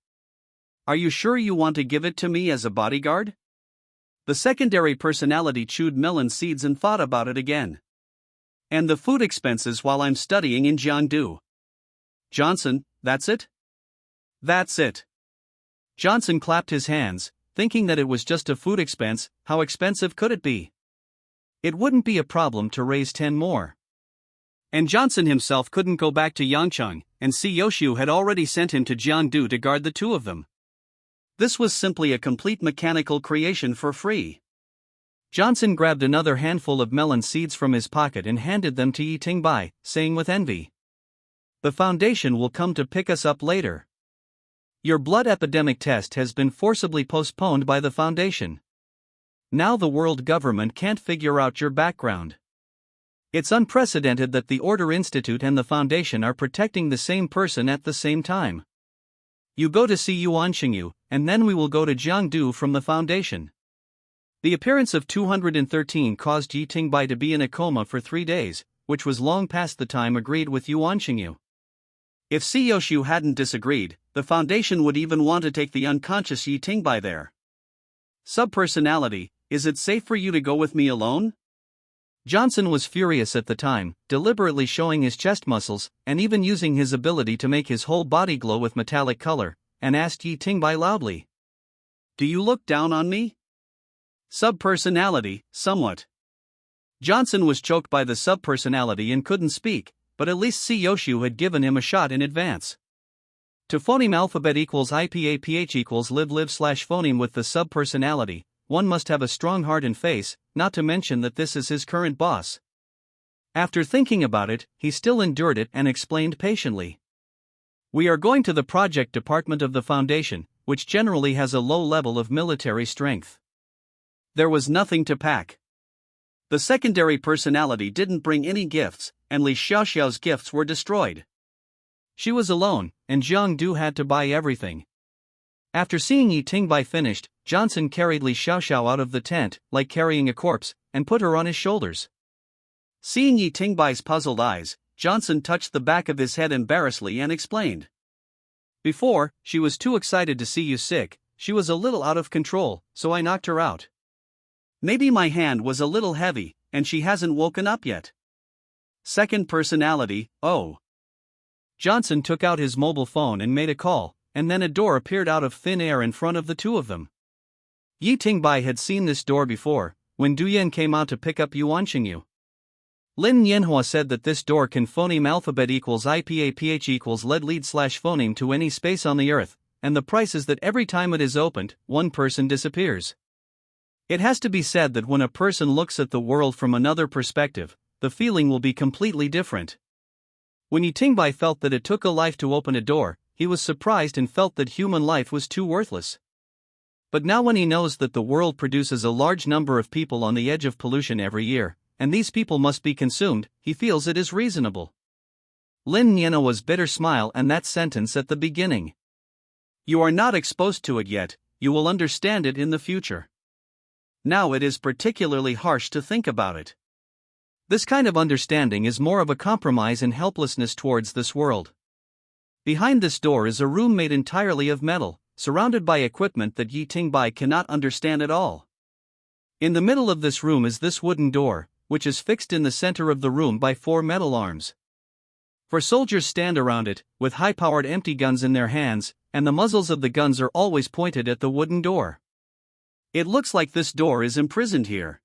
Are you sure you want to give it to me as a bodyguard? The secondary personality chewed melon seeds and thought about it again. And the food expenses while I'm studying in Jiangdu. Johnson, that's it? That's it. Johnson clapped his hands, thinking that it was just a food expense. How expensive could it be? It wouldn't be a problem to raise 10 more. And Johnson himself couldn't go back to Yangcheng, and Si Yoshu had already sent him to Jiangdu to guard the two of them. This was simply a complete mechanical creation for free. Johnson grabbed another handful of melon seeds from his pocket and handed them to Yi Tingbai, saying with envy, "The Foundation will come to pick us up later. Your blood epidemic test has been forcibly postponed by the Foundation. Now the world government can't figure out your background. It's unprecedented that the Order Institute and the Foundation are protecting the same person at the same time. You go to see Yuan Xingyu, and then we will go to Jiangdu from the Foundation." The appearance of 213 caused Yi Tingbai to be in a coma for 3 days, which was long past the time agreed with Yuan Xingyu. If Si Yoshu hadn't disagreed, the Foundation would even want to take the unconscious Yi Tingbai there. Subpersonality, is it safe for you to go with me alone? Johnson was furious at the time, deliberately showing his chest muscles, and even using his ability to make his whole body glow with metallic color, and asked Yi Tingbai loudly, "Do you look down on me?" Subpersonality, somewhat. Johnson was choked by the subpersonality and couldn't speak, but at least Si Yoshu had given him a shot in advance. To phoneme alphabet equals IPAPH equals live/phoneme with the subpersonality, one must have a strong heart and face, not to mention that this is his current boss. After thinking about it, he still endured it and explained patiently. We are going to the project department of the Foundation, which generally has a low level of military strength. There was nothing to pack. The secondary personality didn't bring any gifts, and Li Xiaoxiao's gifts were destroyed. She was alone, and Jiangdu had to buy everything. After seeing Yi Tingbai finished, Johnson carried Li Xiaoxiao out of the tent, like carrying a corpse, and put her on his shoulders. Seeing Yi Tingbai's puzzled eyes, Johnson touched the back of his head embarrassedly and explained. Before, she was too excited to see you sick, she was a little out of control, so I knocked her out. Maybe my hand was a little heavy, and she hasn't woken up yet. Second personality, oh. Johnson took out his mobile phone and made a call, and then a door appeared out of thin air in front of the two of them. Yi Tingbai had seen this door before, when Du Yan came out to pick up Yuan Xingyu. Lin Yanhua said that this door can phoneme alphabet equals IPAPH equals lead/phoneme to any space on the earth, and the price is that every time it is opened, one person disappears. It has to be said that when a person looks at the world from another perspective, the feeling will be completely different. When Yi Tingbai felt that it took a life to open a door, he was surprised and felt that human life was too worthless. But now when he knows that the world produces a large number of people on the edge of pollution every year, and these people must be consumed, he feels it is reasonable. Lin Nieno's bitter smile and that sentence at the beginning. You are not exposed to it yet, you will understand it in the future. Now it is particularly harsh to think about it. This kind of understanding is more of a compromise and helplessness towards this world. Behind this door is a room made entirely of metal, surrounded by equipment that Yi Tingbai cannot understand at all. In the middle of this room is this wooden door, which is fixed in the center of the room by 4 metal arms. For soldiers stand around it, with high-powered empty guns in their hands, and the muzzles of the guns are always pointed at the wooden door. It looks like this door is imprisoned here.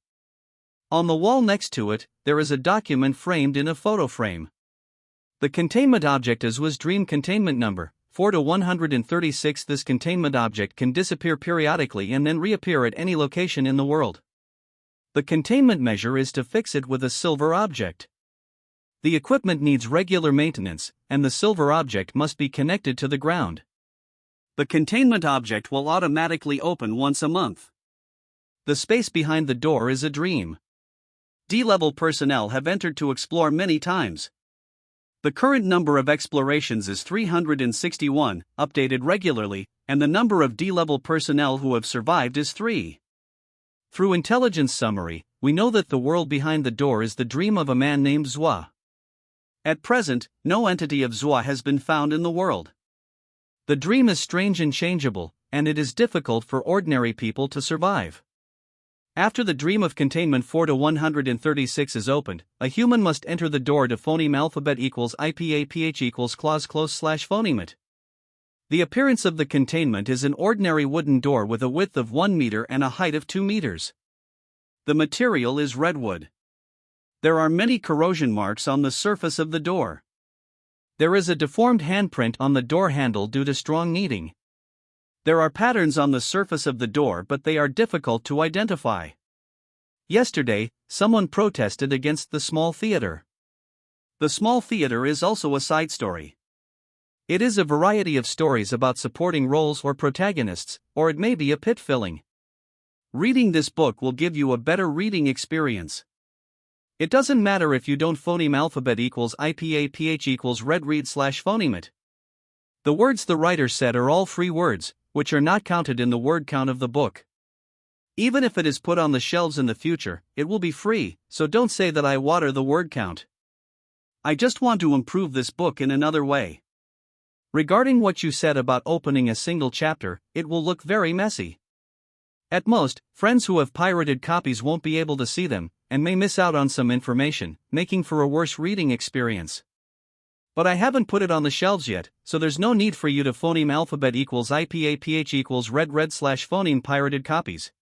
On the wall next to it, there is a document framed in a photo frame. The containment object is was dream containment number 4 to 136. This containment object can disappear periodically and then reappear at any location in the world. The containment measure is to fix it with a silver object. The equipment needs regular maintenance, and the silver object must be connected to the ground. The containment object will automatically open once a month. The space behind the door is a dream. D-level personnel have entered to explore many times. The current number of explorations is 361, updated regularly, and the number of D-level personnel who have survived is 3. Through intelligence summary, we know that the world behind the door is the dream of a man named Zwa. At present, no entity of Zwa has been found in the world. The dream is strange and changeable, and it is difficult for ordinary people to survive. After the dream of containment 4 to 136 is opened, a human must enter the door to phoneme alphabet equals IPAPH equals clause close / phoneme it. The appearance of the containment is an ordinary wooden door with a width of 1 meter and a height of 2 meters. The material is redwood. There are many corrosion marks on the surface of the door. There is a deformed handprint on the door handle due to strong kneading. There are patterns on the surface of the door, but they are difficult to identify. Yesterday, someone protested against the small theater. The small theater is also a side story. It is a variety of stories about supporting roles or protagonists, or it may be a pit filling. Reading this book will give you a better reading experience. It doesn't matter if you don't phoneme alphabet equals IPAPH equals red read / phoneme it. The words the writer said are all free words, which are not counted in the word count of the book. Even if it is put on the shelves in the future, it will be free, so don't say that I water the word count. I just want to improve this book in another way. Regarding what you said about opening a single chapter, it will look very messy. At most, friends who have pirated copies won't be able to see them, and may miss out on some information, making for a worse reading experience. But I haven't put it on the shelves yet, so there's no need for you to phoneme alphabet equals IPAPH equals red / phoneme pirated copies.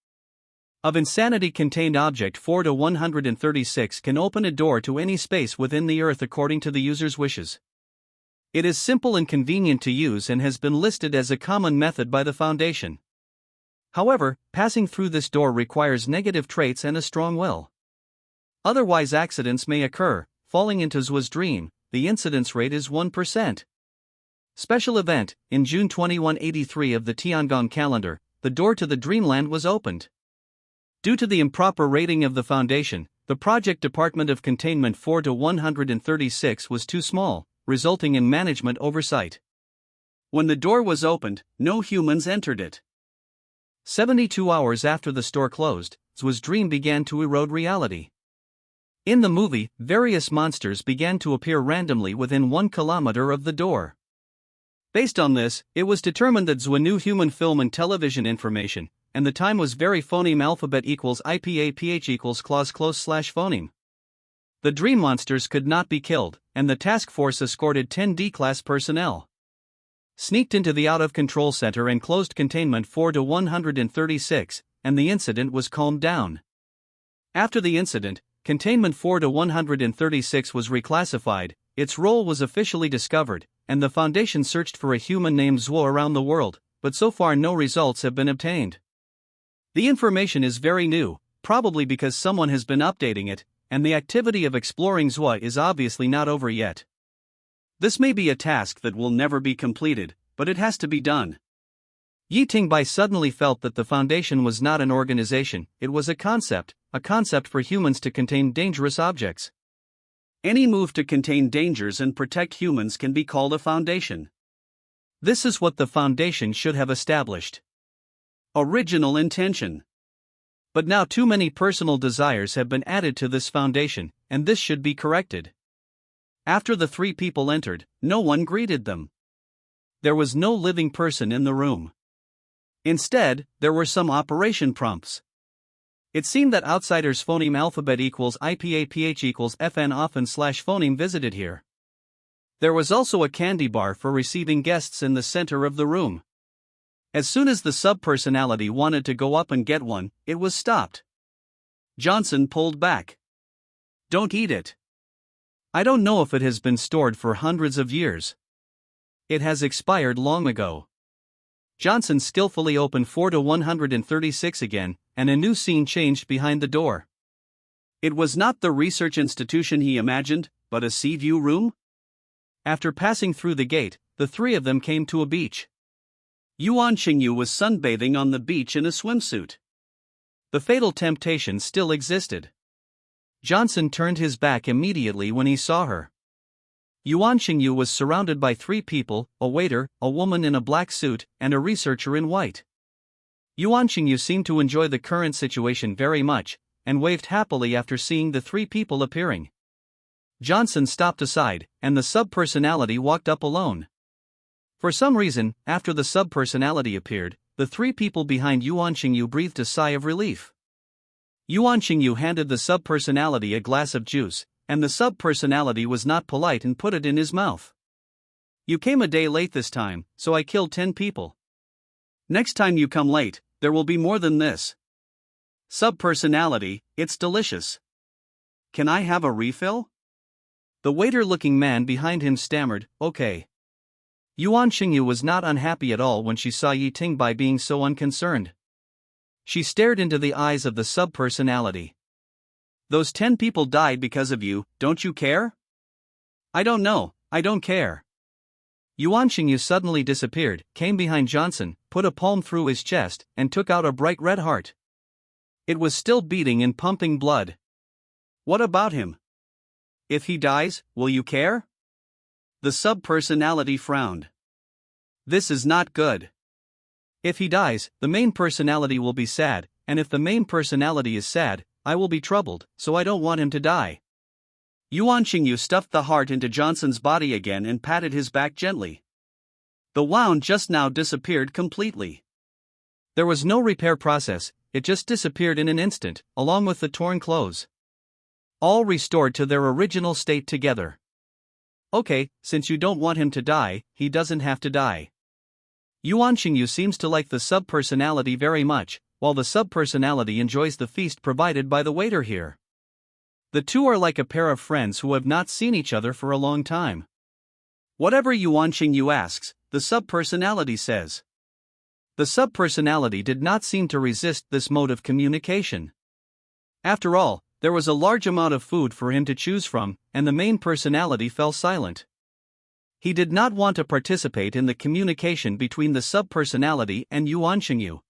Of insanity contained object 4 to 136 can open a door to any space within the earth according to the user's wishes. It is simple and convenient to use and has been listed as a common method by the Foundation. However, passing through this door requires negative traits and a strong will. Otherwise accidents may occur. Falling into Zwa's dream, the incidence rate is 1%. Special event, in June 2183 of the Tiangong calendar, the door to the dreamland was opened. Due to the improper rating of the Foundation, the project department of containment 4 to 136 was too small, resulting in management oversight. When the door was opened, no humans entered it. 72 hours after the store closed, Zwa's dream began to erode reality. In the movie, various monsters began to appear randomly within 1 kilometer of the door. Based on this, it was determined that Zwa knew human film and television information, and the time was very phoneme alphabet equals IPAPH equals clause close / phoneme. The dream monsters could not be killed, and the task force escorted 10 D-class personnel. Sneaked into the out-of-control center and closed containment 4 to 136, and the incident was calmed down. After the incident, Containment 4 to 136 was reclassified, its role was officially discovered, and the Foundation searched for a human named Zwa around the world, but so far no results have been obtained. The information is very new, probably because someone has been updating it, and the activity of exploring Zwa is obviously not over yet. This may be a task that will never be completed, but it has to be done. Yi Tingbai suddenly felt that the Foundation was not an organization, it was a concept for humans to contain dangerous objects. Any move to contain dangers and protect humans can be called a foundation. This is what the Foundation should have established. Original intention. But now too many personal desires have been added to this Foundation, and this should be corrected. After the 3 people entered, no one greeted them. There was no living person in the room. Instead, there were some operation prompts. It seemed that outsiders phoneme alphabet equals IPAPH equals FN often / phoneme visited here. There was also a candy bar for receiving guests in the center of the room. As soon as the sub-personality wanted to go up and get one, it was stopped. Johnson pulled back. "Don't eat it. I don't know if it has been stored for hundreds of years. It has expired long ago." Johnson skillfully opened 4 to 136 again, and a new scene changed behind the door. It was not the research institution he imagined, but a sea view room? After passing through the gate, the three of them came to a beach. Yuan Xingyu was sunbathing on the beach in a swimsuit. The fatal temptation still existed. Johnson turned his back immediately when he saw her. Yuan Xingyu was surrounded by 3 people, a waiter, a woman in a black suit, and a researcher in white. Yuan Xingyu seemed to enjoy the current situation very much, and waved happily after seeing the 3 people appearing. Johnson stopped aside, and the sub-personality walked up alone. For some reason, after the sub-personality appeared, the 3 people behind Yuan Xingyu breathed a sigh of relief. Yuan Xingyu handed the sub-personality a glass of juice, and the sub-personality was not polite and put it in his mouth. "You came a day late this time, so I killed 10 people. Next time you come late, there will be more than this." "Sub-personality, it's delicious. Can I have a refill?" The waiter-looking man behind him stammered, "Okay." Yuan Xingyu was not unhappy at all when she saw Yi Tingbai being so unconcerned. She stared into the eyes of the sub-personality. "Those 10 people died because of you, don't you care?" "I don't know, I don't care." Yuan Xingyu suddenly disappeared, came behind Johnson, put a palm through his chest, and took out a bright red heart. It was still beating and pumping blood. "What about him? If he dies, will you care?" The sub-personality frowned. "This is not good. If he dies, the main personality will be sad, and if the main personality is sad, I will be troubled, so I don't want him to die." Yuan Xingyu stuffed the heart into Johnson's body again and patted his back gently. The wound just now disappeared completely. There was no repair process, it just disappeared in an instant, along with the torn clothes. All restored to their original state together. "Okay, since you don't want him to die, he doesn't have to die." Yuan Xingyu seems to like the sub-personality very much, while the sub-personality enjoys the feast provided by the waiter here. The two are like a pair of friends who have not seen each other for a long time. Whatever Yuan Xingyu asks, the sub-personality says. The sub-personality did not seem to resist this mode of communication. After all, there was a large amount of food for him to choose from, and the main personality fell silent. He did not want to participate in the communication between the sub-personality and Yuan Xingyu.